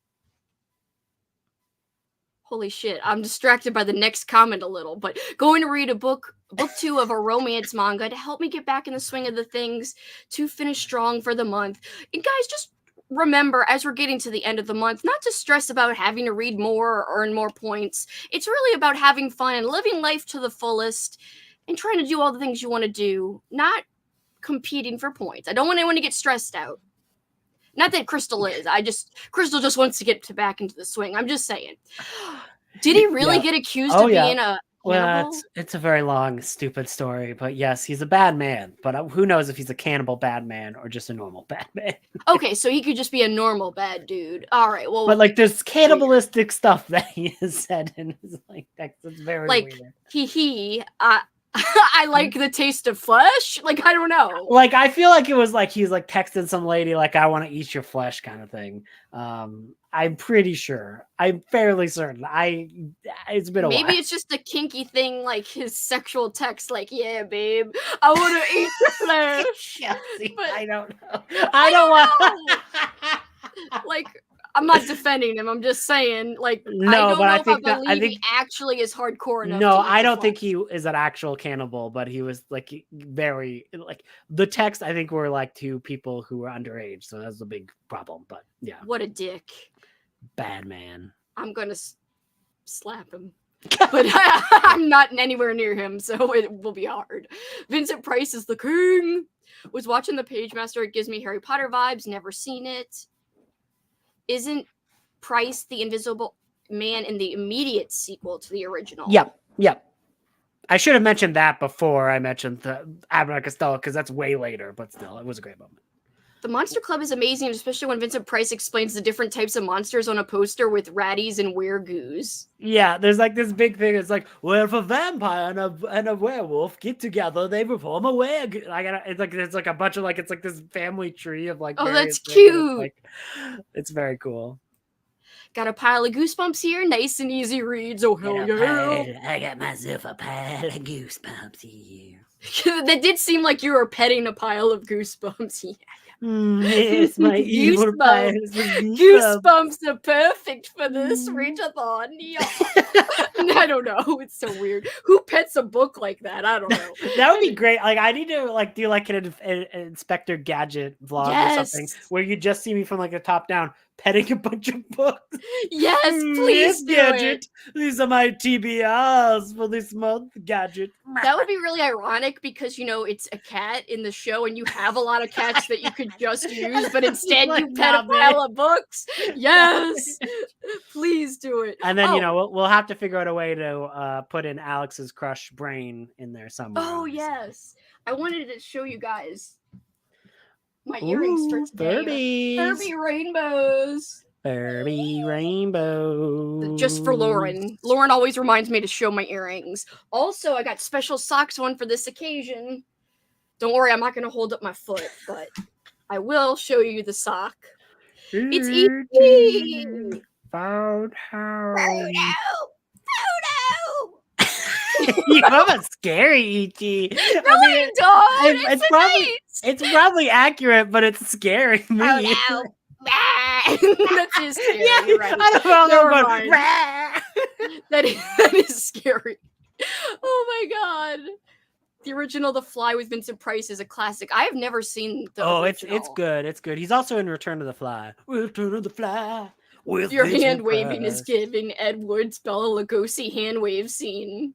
[SPEAKER 2] Holy shit, I'm distracted by the next comment a little, but going to read book 2 of a romance manga to help me get back in the swing of the things to finish strong for the month. And guys, just remember, as we're getting to the end of the month, not to stress about having to read more or earn more points. It's really about having fun and living life to the fullest and trying to do all the things you want to do, not competing for points. I don't want anyone to get stressed out. Not that Crystal is. Crystal just wants to get back into the swing. I'm just saying. Did he really get accused of being a cannibal?
[SPEAKER 1] Well, it's a very long, stupid story. But yes, he's a bad man. But who knows if he's a cannibal bad man or just a normal bad man.
[SPEAKER 2] Okay, so he could just be a normal bad dude. All right, well.
[SPEAKER 1] But like, there's cannibalistic stuff that he has said, and it's like that's very
[SPEAKER 2] like
[SPEAKER 1] weird.
[SPEAKER 2] I like the taste of flesh. Like, I don't know.
[SPEAKER 1] Like, I feel like it was like he's like texting some lady like, I want to eat your flesh kind of thing. I'm pretty sure. I'm fairly certain. It's been a while.
[SPEAKER 2] Maybe it's just a kinky thing, like his sexual text, like, yeah, babe, I want to eat your flesh.
[SPEAKER 1] Chelsea,
[SPEAKER 2] But
[SPEAKER 1] I don't know. I don't want.
[SPEAKER 2] like, I'm not defending him. I'm just saying, like,
[SPEAKER 1] No,
[SPEAKER 2] I don't
[SPEAKER 1] but
[SPEAKER 2] know
[SPEAKER 1] I
[SPEAKER 2] if
[SPEAKER 1] think
[SPEAKER 2] I
[SPEAKER 1] that
[SPEAKER 2] believe he actually is hardcore enough.
[SPEAKER 1] no,
[SPEAKER 2] to eat
[SPEAKER 1] I
[SPEAKER 2] the
[SPEAKER 1] don't think
[SPEAKER 2] flesh.
[SPEAKER 1] he is an actual cannibal, but he was like very like the text. I think were like to people who were underage, so that's a big problem. But yeah,
[SPEAKER 2] What a dick.
[SPEAKER 1] bad man.
[SPEAKER 2] I'm gonna slap him. But I'm not anywhere near him, so it will be hard. Vincent Price is the king. Was watching the Page Master. It gives me Harry Potter vibes. Never seen it. Isn't Price the Invisible Man in the immediate sequel to the original?
[SPEAKER 1] Yep. I should have mentioned that before I mentioned the Abbott Costello because that's way later, but still, it was a great moment.
[SPEAKER 2] The Monster Club is amazing, especially when Vincent Price explains the different types of monsters on a poster with ratties and weregoos.
[SPEAKER 1] Yeah, there's like this big thing. It's like, well, if a vampire and a werewolf get together, they perform a wereg. It's like a bunch of like it's like this family tree of like.
[SPEAKER 2] Oh, that's
[SPEAKER 1] things.
[SPEAKER 2] cute.
[SPEAKER 1] It's very cool.
[SPEAKER 2] Got a pile of goosebumps here. Nice and easy reads. Oh, hell yeah.
[SPEAKER 1] I got myself a pile of goosebumps here.
[SPEAKER 2] That did seem like you were petting a pile of goosebumps. Yeah.
[SPEAKER 1] It's my evil pile.
[SPEAKER 2] Goosebumps are perfect for this readathon. Yeah. I don't know. It's so weird. Who pets a book like that? I don't know.
[SPEAKER 1] That would be great. Like, I need to like do like an Inspector Gadget vlog or something where you just see me from like the top down petting a bunch of books.
[SPEAKER 2] Yes, please do
[SPEAKER 1] Gadget.
[SPEAKER 2] it.
[SPEAKER 1] These are my TBRs for this month, Gadget.
[SPEAKER 2] That would be really ironic because, you know, it's a cat in the show and you have a lot of cats that you could just use, but instead you pet a pile of books. Yes. Please do it.
[SPEAKER 1] And then, you know, we'll have to figure out a way to put in Alex's crush brain in there somewhere.
[SPEAKER 2] Oh, yes. I wanted to show you guys my earrings for today. Furby rainbows.
[SPEAKER 1] Furby rainbow.
[SPEAKER 2] Just for Lauren. Lauren always reminds me to show my earrings. Also, I got special socks on for this occasion. Don't worry, I'm not going to hold up my foot, but I will show you the sock. It's E.T.
[SPEAKER 1] Photo.
[SPEAKER 2] Photo.
[SPEAKER 1] You have a scary E.T.
[SPEAKER 2] No, I mean,
[SPEAKER 1] it's probably accurate, but it's scaring me.
[SPEAKER 2] Oh, no. That is scary.
[SPEAKER 1] Yeah,
[SPEAKER 2] you're right.
[SPEAKER 1] I don't know.
[SPEAKER 2] That is scary. Oh my god. The original The Fly with Vincent Price is a classic. I have never seen the original.
[SPEAKER 1] It's good. It's good. He's also in Return to the Fly. Return to the Fly. With
[SPEAKER 2] your
[SPEAKER 1] Vincent
[SPEAKER 2] hand waving
[SPEAKER 1] Price.
[SPEAKER 2] is giving Ed Wood's Bela Lugosi hand wave scene.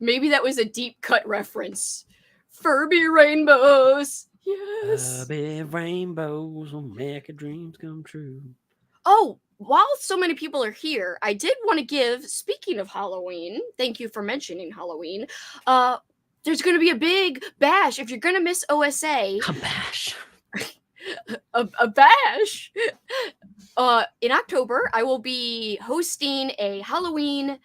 [SPEAKER 2] Maybe that was a deep cut reference. Furby rainbows. Yes.
[SPEAKER 1] Furby rainbows will make your dreams come true.
[SPEAKER 2] Oh, while so many people are here, I did want to give, speaking of Halloween, thank you for mentioning Halloween, there's going to be a big bash. If you're going to miss OSA...
[SPEAKER 1] A bash.
[SPEAKER 2] a bash. In October, I will be hosting a Halloween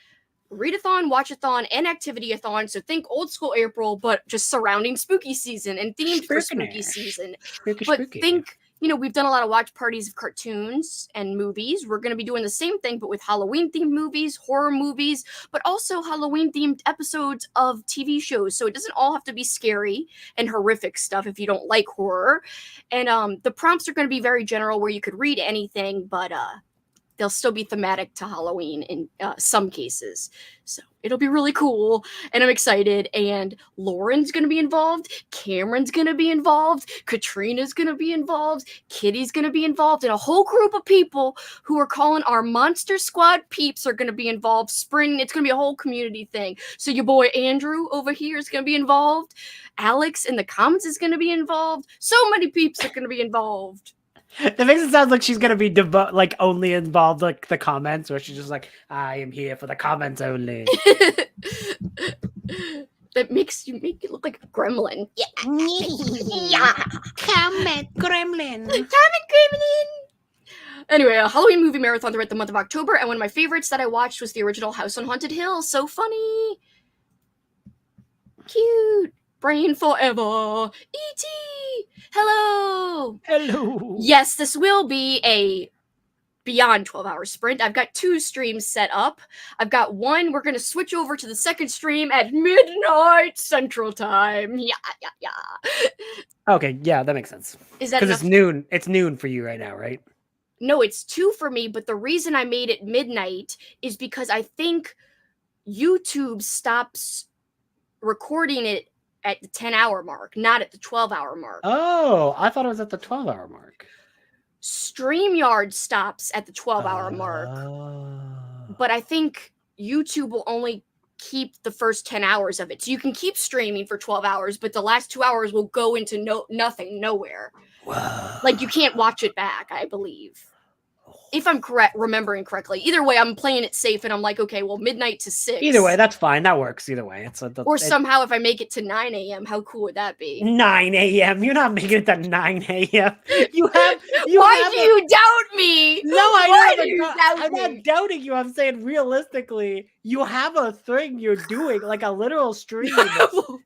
[SPEAKER 2] readathon, watchathon, and activity-a-thon. So think old school April, but just surrounding spooky season and themed for spooky season. Spooky. Think, you know, we've done a lot of watch parties of cartoons and movies. We're going to be doing the same thing, but with Halloween-themed movies, horror movies, but also Halloween-themed episodes of TV shows. So it doesn't all have to be scary and horrific stuff if you don't like horror. And the prompts are going to be very general where you could read anything, but they'll still be thematic to Halloween in some cases. So it'll be really cool. And I'm excited. And Lauren's going to be involved. Cameron's going to be involved. Katrina's going to be involved. Kitty's going to be involved. And a whole group of people who are calling our Monster Squad peeps are going to be involved. Spring, it's going to be a whole community thing. So your boy Andrew over here is going to be involved. Alex in the comments is going to be involved. So many peeps are going to be involved.
[SPEAKER 1] That makes it sound like she's gonna be like only involved like the comments, where she's just like, I am here for the comments only.
[SPEAKER 2] That make it look like a gremlin. Yeah. Yeah.
[SPEAKER 1] Comment gremlin.
[SPEAKER 2] Comment gremlin. Anyway, a Halloween movie marathon throughout the month of October, and one of my favorites that I watched was the original House on Haunted Hill. So funny. Cute. Brain forever. E.T. Hello.
[SPEAKER 1] Hello.
[SPEAKER 2] Yes, this will be a beyond 12-hour sprint. I've got 2 streams set up. I've got one. We're going to switch over to the second stream at midnight Central Time. Yeah.
[SPEAKER 1] Okay, yeah, that makes sense.
[SPEAKER 2] Is that
[SPEAKER 1] because
[SPEAKER 2] enough?
[SPEAKER 1] it's noon? It's noon for you right now, right?
[SPEAKER 2] No, it's 2 for me, but the reason I made it midnight is because I think YouTube stops recording it at the 10-hour mark, not at the 12-hour mark.
[SPEAKER 1] Oh, I thought it was at the 12-hour mark.
[SPEAKER 2] StreamYard stops at the 12-hour mark, but I think YouTube will only keep the first 10 hours of it. So you can keep streaming for 12 hours, but the last 2 hours will go into nothing, nowhere.
[SPEAKER 1] Wow.
[SPEAKER 2] Like, you can't watch it back, I believe. If I'm remembering correctly. Either way, I'm playing it safe, and I'm like, okay, well, midnight to 6.
[SPEAKER 1] Either way, that's fine. That works. Either way,
[SPEAKER 2] or somehow if I make it to 9 a.m., how cool would that be?
[SPEAKER 1] 9 a.m. You're not making it to 9 a.m. You have.
[SPEAKER 2] Why do you doubt me?
[SPEAKER 1] No, I'm not doubting you. I'm saying realistically, you have a thing you're doing, like a literal stream,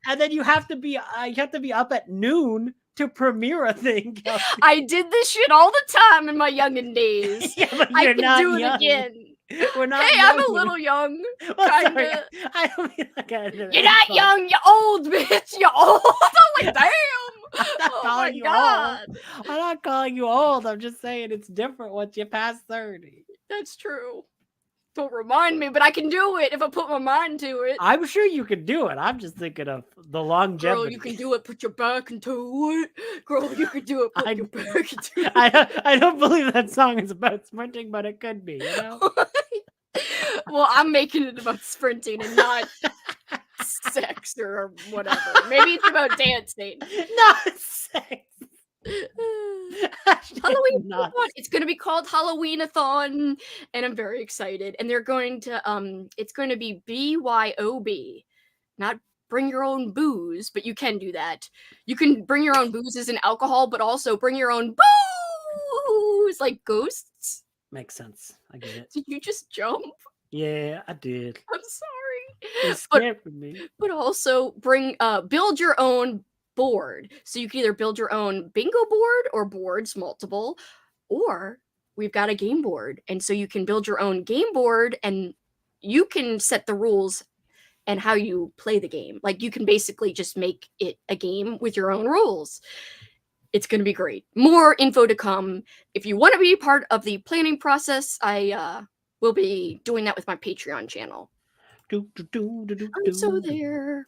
[SPEAKER 1] and then you have to be up at noon to premiere a thing. Kelsey.
[SPEAKER 2] I did this shit all the time in my youngin' days.
[SPEAKER 1] Yeah, but
[SPEAKER 2] I
[SPEAKER 1] you're
[SPEAKER 2] can
[SPEAKER 1] not
[SPEAKER 2] do
[SPEAKER 1] young.
[SPEAKER 2] it again.
[SPEAKER 1] We're not.
[SPEAKER 2] Hey,
[SPEAKER 1] young.
[SPEAKER 2] I'm a little young.
[SPEAKER 1] Well,
[SPEAKER 2] Kinda.
[SPEAKER 1] sorry, I don't mean like
[SPEAKER 2] You're not young. You're old, bitch. You're old. I'm like, damn.
[SPEAKER 1] I'm not
[SPEAKER 2] Oh
[SPEAKER 1] calling
[SPEAKER 2] my
[SPEAKER 1] you
[SPEAKER 2] god.
[SPEAKER 1] old. I'm not calling you old. I'm just saying it's different once you pass 30.
[SPEAKER 2] That's true. Don't remind me, but I can do it if I put my mind to it.
[SPEAKER 1] I'm sure you can do it. I'm just thinking of the longevity.
[SPEAKER 2] Girl, you can do it. Put your back into it. Girl, you can do it. Put your back into it.
[SPEAKER 1] I don't believe that song is about sprinting, but it could be, you know?
[SPEAKER 2] Well, I'm making it about sprinting and not sex or whatever. Maybe it's about dancing.
[SPEAKER 1] Not sex.
[SPEAKER 2] Halloween. It's going to be called Halloweenathon, and I'm very excited. And they're going to it's going to be BYOB, not bring your own booze, but you can do that. You can bring your own boozes and alcohol, but also bring your own booze, like ghosts.
[SPEAKER 1] Makes sense. I get it.
[SPEAKER 2] Did you just jump?
[SPEAKER 1] Yeah, I did.
[SPEAKER 2] I'm sorry.
[SPEAKER 1] You're scared for me.
[SPEAKER 2] But also build your own board. So you can either build your own bingo board or boards, multiple, or we've got a game board. And so you can build your own game board and you can set the rules and how you play the game. Like, you can basically just make it a game with your own rules. It's going to be great. More info to come. If you want to be part of the planning process, I will be doing that with my Patreon channel. I'm so there.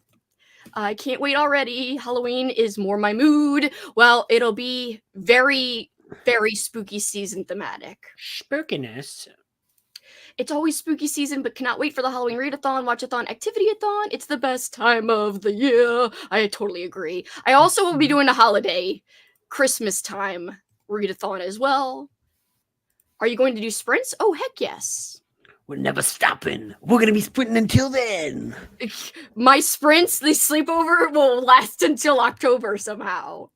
[SPEAKER 2] I can't wait already. Halloween is more my mood. Well, it'll be very, very spooky season thematic.
[SPEAKER 1] Spookiness.
[SPEAKER 2] It's always spooky season, but cannot wait for the Halloween Readathon, Watchathon, Activity-a-thon. It's the best time of the year. I totally agree. I also will be doing a holiday, Christmas time Readathon as well. Are you going to do sprints? Oh, heck yes.
[SPEAKER 1] We're never stopping. We're going to be sprinting until then.
[SPEAKER 2] My sprints, the sleepover, will last until October somehow.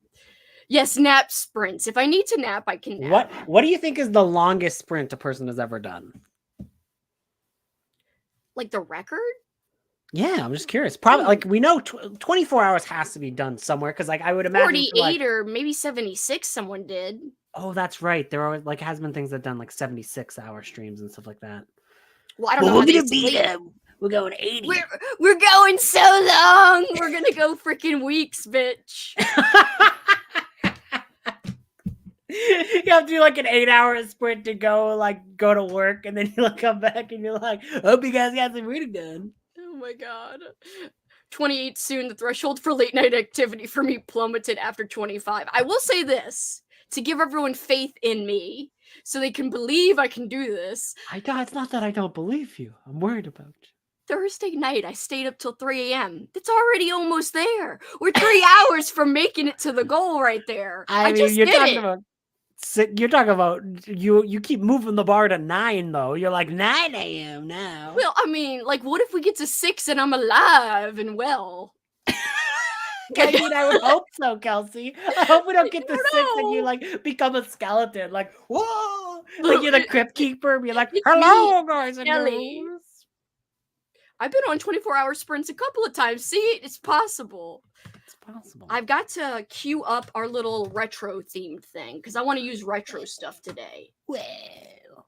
[SPEAKER 2] Yes, nap sprints. If I need to nap, I can nap.
[SPEAKER 1] What do you think is the longest sprint a person has ever done?
[SPEAKER 2] Like the record?
[SPEAKER 1] Yeah, I'm just curious. Probably, like, we know 24 hours has to be done somewhere, because, like, I would imagine
[SPEAKER 2] 48 or maybe 76 someone did.
[SPEAKER 1] Oh, that's right. There are, like, has been things that done, like, 76-hour streams and stuff like that.
[SPEAKER 2] Well, I don't know.
[SPEAKER 1] We're gonna beat them. We're going 80.
[SPEAKER 2] We're going so long. We're gonna go freaking weeks, bitch.
[SPEAKER 1] You have to do like an 8-hour sprint to go to work, and then you'll come back and you're like, hope you guys got some reading done.
[SPEAKER 2] Oh my god. 28 soon. The threshold for late night activity for me plummeted after 25. I will say this to give everyone faith in me, so they can believe I can do this.
[SPEAKER 1] It's not that I don't believe you. I'm worried about you.
[SPEAKER 2] Thursday night, I stayed up till 3 a.m. It's already almost there. We're 3 hours from making it to the goal right there. I mean, just
[SPEAKER 1] you're
[SPEAKER 2] did
[SPEAKER 1] talking
[SPEAKER 2] it.
[SPEAKER 1] about. You're talking about you keep moving the bar to 9 though. You're like 9 a.m. now.
[SPEAKER 2] Well, I mean, like, what if we get to 6 and I'm alive and well?
[SPEAKER 1] I mean, I would hope so, Kelsey. I hope we don't get to 6 and you like become a skeleton. Like, whoa! Like you're the crypt keeper. Be like, hello, guys and girls.
[SPEAKER 2] I've been on 24-hour sprints a couple of times. See, it's possible.
[SPEAKER 1] It's possible.
[SPEAKER 2] I've got to queue up our little retro themed thing because I want to use retro stuff today.
[SPEAKER 1] Well,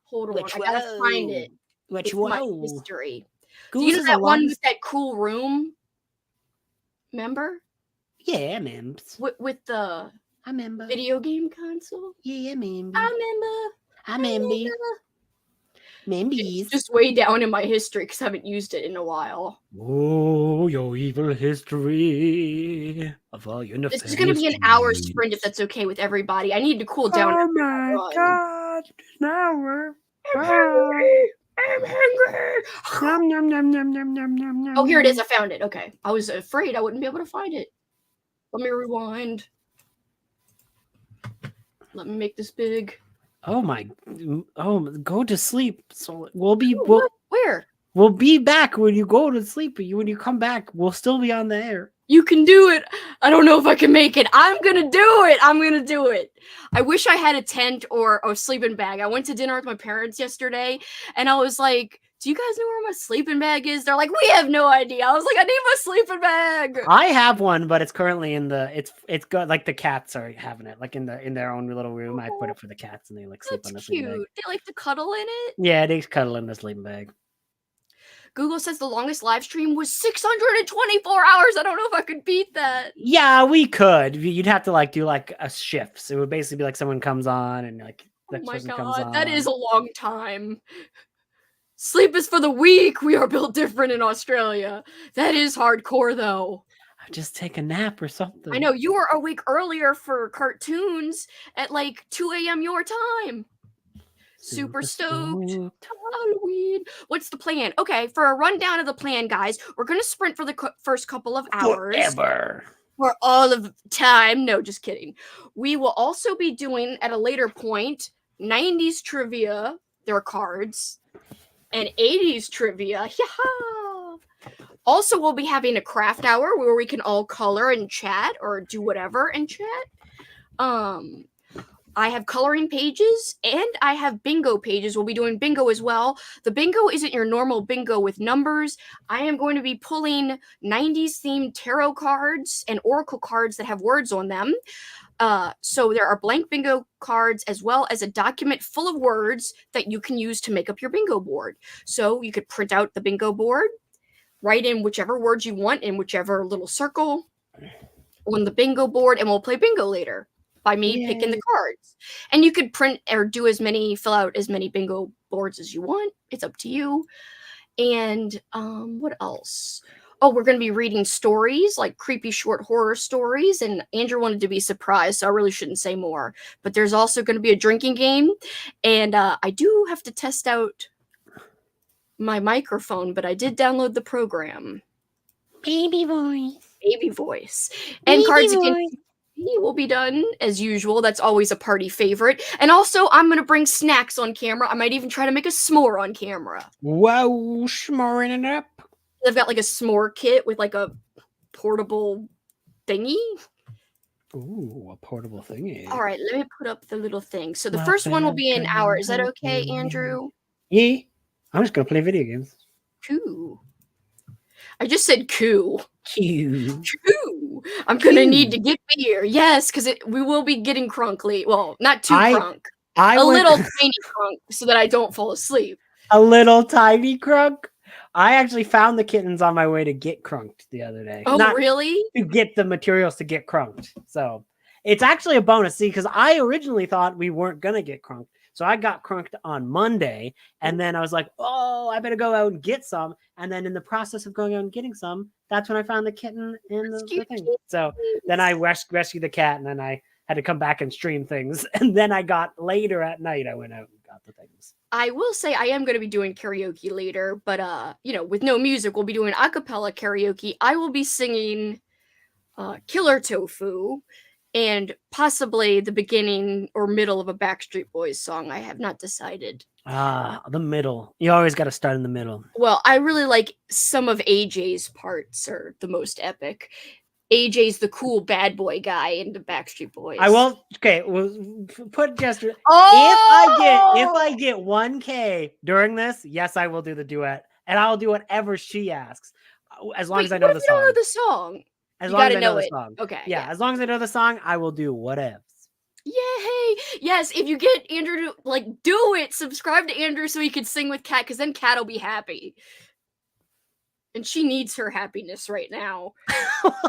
[SPEAKER 2] hold on, I gotta find it. It's my history. Do you know that one with that cool room? Remember?
[SPEAKER 1] Yeah, I remember.
[SPEAKER 2] With the
[SPEAKER 1] I remember
[SPEAKER 2] video game console.
[SPEAKER 1] Yeah, I remember.
[SPEAKER 2] I remember.
[SPEAKER 1] Membies.
[SPEAKER 2] Just way down in my history because I haven't used it in a while.
[SPEAKER 1] Oh, your evil history of all your nefarious.
[SPEAKER 2] This is going to be an hour sprint if that's okay with everybody. I need to cool down.
[SPEAKER 1] Oh my god, an hour.
[SPEAKER 2] I'm hungry. I'm hungry.
[SPEAKER 1] Nom, nom, nom, nom, nom, nom, nom, nom.
[SPEAKER 2] Oh, here it is. I found it. Okay. I was afraid I wouldn't be able to find it. Let me rewind. Let me make this big.
[SPEAKER 1] Oh my! Oh, go to sleep. So we'll
[SPEAKER 2] where?
[SPEAKER 1] We'll be back when you go to sleep. When you come back, we'll still be on the air.
[SPEAKER 2] You can do it. I don't know if I can make it. I'm gonna do it. I'm gonna do it. I wish I had a tent or a sleeping bag. I went to dinner with my parents yesterday, and I was like, "Do you guys know where my sleeping bag is?" They're like, "We have no idea." I was like, "I need my sleeping bag."
[SPEAKER 1] I have one, but it's currently in the. It's got like the cats are having it, like in their own little room. I put it for the cats, and they like sleep on the sleeping bag.
[SPEAKER 2] They like to cuddle in it.
[SPEAKER 1] Yeah, they cuddle in the sleeping bag.
[SPEAKER 2] Google says the longest live stream was 624 hours. I don't know if I could beat that.
[SPEAKER 1] Yeah, we could. You'd have to like do like a shifts. It would basically be like someone comes on and like the person comes on.
[SPEAKER 2] That is a long time. Sleep is for the weak. We are built different in Australia. That is hardcore though.
[SPEAKER 1] Just take a nap or something.
[SPEAKER 2] I know you were awake earlier for cartoons at like 2 a.m. your time. Super stoked. Halloween. What's the plan? Okay, for a rundown of the plan, guys, we're going to sprint for the first couple of hours.
[SPEAKER 1] Forever.
[SPEAKER 2] For all of time. No, just kidding. We will also be doing, at a later point, 90s trivia, their cards, and 80s trivia. Yeah. Also, we'll be having a craft hour where we can all color and chat or do whatever and chat. I have coloring pages and I have bingo pages. We'll be doing bingo as well. The bingo isn't your normal bingo with numbers. I am going to be pulling 90s themed tarot cards and oracle cards that have words on them. So there are blank bingo cards as well as a document full of words that you can use to make up your bingo board. So you could print out the bingo board, write in whichever words you want in whichever little circle on the bingo board, and we'll play bingo later by me picking the cards. And you could print or fill out as many bingo boards as you want. It's up to you. And what else? Oh, we're going to be reading stories, like creepy short horror stories. And Andrew wanted to be surprised, so I really shouldn't say more. But there's also going to be a drinking game. And I do have to test out my microphone, but I did download the program.
[SPEAKER 1] Baby voice.
[SPEAKER 2] And Cards Against will be done as usual. That's always a party favorite. And also, I'm going to bring snacks on camera. I might even try to make a s'more on camera.
[SPEAKER 1] Whoa, s'moring it up.
[SPEAKER 2] I've got like a s'more kit with like a portable thingy.
[SPEAKER 1] Ooh, a portable thingy.
[SPEAKER 2] All right, let me put up the little thing. So the first one will be an hour. Is that okay, Andrew?
[SPEAKER 1] Yeah. I'm just going to play video games.
[SPEAKER 2] Cool. I just said cool.
[SPEAKER 1] Cool.
[SPEAKER 2] I'm going to need to get beer. Yes, because we will be getting crunkly. Well, not too crunk. A little tiny crunk so that I don't fall asleep.
[SPEAKER 1] A little tiny crunk? I actually found the kittens on my way to get crunked the other day.
[SPEAKER 2] Oh, really?
[SPEAKER 1] To get the materials to get crunked. So it's actually a bonus. See, because I originally thought we weren't going to get crunked. So I got crunked on Monday, and then I was like, oh, I better go out and get some. And then in the process of going out and getting some, that's when I found the kitten in the thing. So then I rescued the cat, and then I had to come back and stream things. And then I got later at night, I went out and got the things.
[SPEAKER 2] I will say I am going to be doing karaoke later, but, with no music, we'll be doing a cappella karaoke. I will be singing Killer Tofu. And possibly the beginning or middle of a Backstreet Boys song. I have not decided.
[SPEAKER 1] The middle. You always got to start in the middle.
[SPEAKER 2] Well, I really like some of AJ's parts are the most epic. AJ's the cool bad boy guy in the Backstreet Boys.
[SPEAKER 1] I will. Okay, we'll put just.
[SPEAKER 2] Oh!
[SPEAKER 1] If I get 1K during this, yes, I will do the duet and I'll do whatever she asks, as long
[SPEAKER 2] Wait,
[SPEAKER 1] as I
[SPEAKER 2] what
[SPEAKER 1] know
[SPEAKER 2] if
[SPEAKER 1] the
[SPEAKER 2] you don't
[SPEAKER 1] song.
[SPEAKER 2] know the song?
[SPEAKER 1] As
[SPEAKER 2] You
[SPEAKER 1] long
[SPEAKER 2] got
[SPEAKER 1] as
[SPEAKER 2] to
[SPEAKER 1] I know
[SPEAKER 2] know
[SPEAKER 1] the
[SPEAKER 2] it.
[SPEAKER 1] song.
[SPEAKER 2] Okay.
[SPEAKER 1] Yeah, as long as I know the song, I will do whatever.
[SPEAKER 2] Yay! Yes, if you get Andrew to like do it, subscribe to Andrew so he can sing with Kat, because then Kat will be happy. And she needs her happiness right now.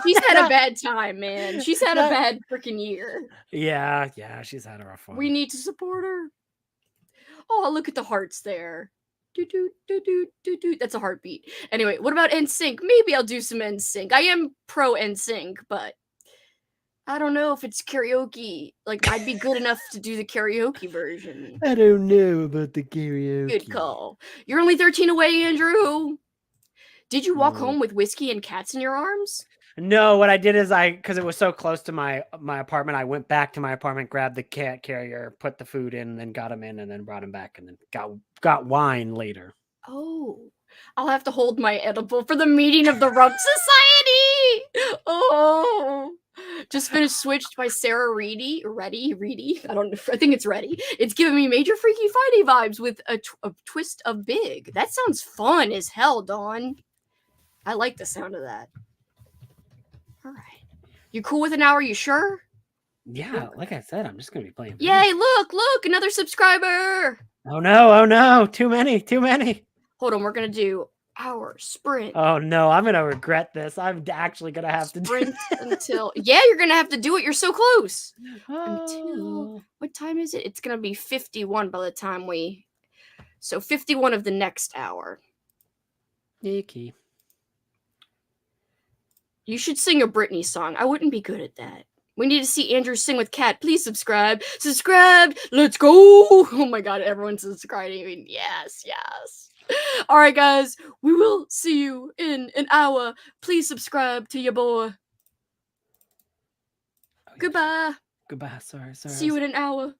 [SPEAKER 2] She's had a bad time, man. She's had a bad freaking year.
[SPEAKER 1] Yeah, she's had a rough one.
[SPEAKER 2] We need to support her. Oh, look at the hearts there. Do do do do do do. That's a heartbeat. Anyway, what about NSYNC? Maybe I'll do some NSYNC. I am pro NSYNC, but I don't know if it's karaoke. Like, I'd be good enough to do the karaoke version.
[SPEAKER 1] I don't know about the karaoke.
[SPEAKER 2] Good call. You're only 13 away, Andrew. Did you walk home with whiskey and cats in your arms?
[SPEAKER 1] No, what I did is because it was so close to my apartment, I went back to my apartment, grabbed the cat carrier, put the food in, and then got him in, and then brought him back, and then got wine later.
[SPEAKER 2] Oh, I'll have to hold my edible for the meeting of the Rump Society. Oh, just finished Switched by Sarah Reedy. Reedy. I don't know. I think it's Ready. It's giving me major Freaky Friday vibes with a twist of big. That sounds fun as hell, Dawn. I like the sound of that. All right. You cool with an hour? You sure?
[SPEAKER 1] Yeah, like I said, I'm just gonna be playing.
[SPEAKER 2] Yay! Look, another subscriber.
[SPEAKER 1] Oh no! Too many.
[SPEAKER 2] Hold on, we're gonna do our sprint.
[SPEAKER 1] Oh no, I'm gonna regret this. I'm actually gonna have to
[SPEAKER 2] sprint until. Yeah, you're gonna have to do it. You're so close. Until what time is it? It's gonna be 51 by the time we. So 51 of the next hour.
[SPEAKER 1] Icky.
[SPEAKER 2] You should sing a Britney song. I wouldn't be good at that. We need to see Andrew sing with Kat. Please subscribe. Subscribe. Let's go. Oh my god, everyone's subscribing. Yes. All right, guys. We will see you in an hour. Please subscribe to your boy. Goodbye.
[SPEAKER 1] Sorry.
[SPEAKER 2] See you in an hour.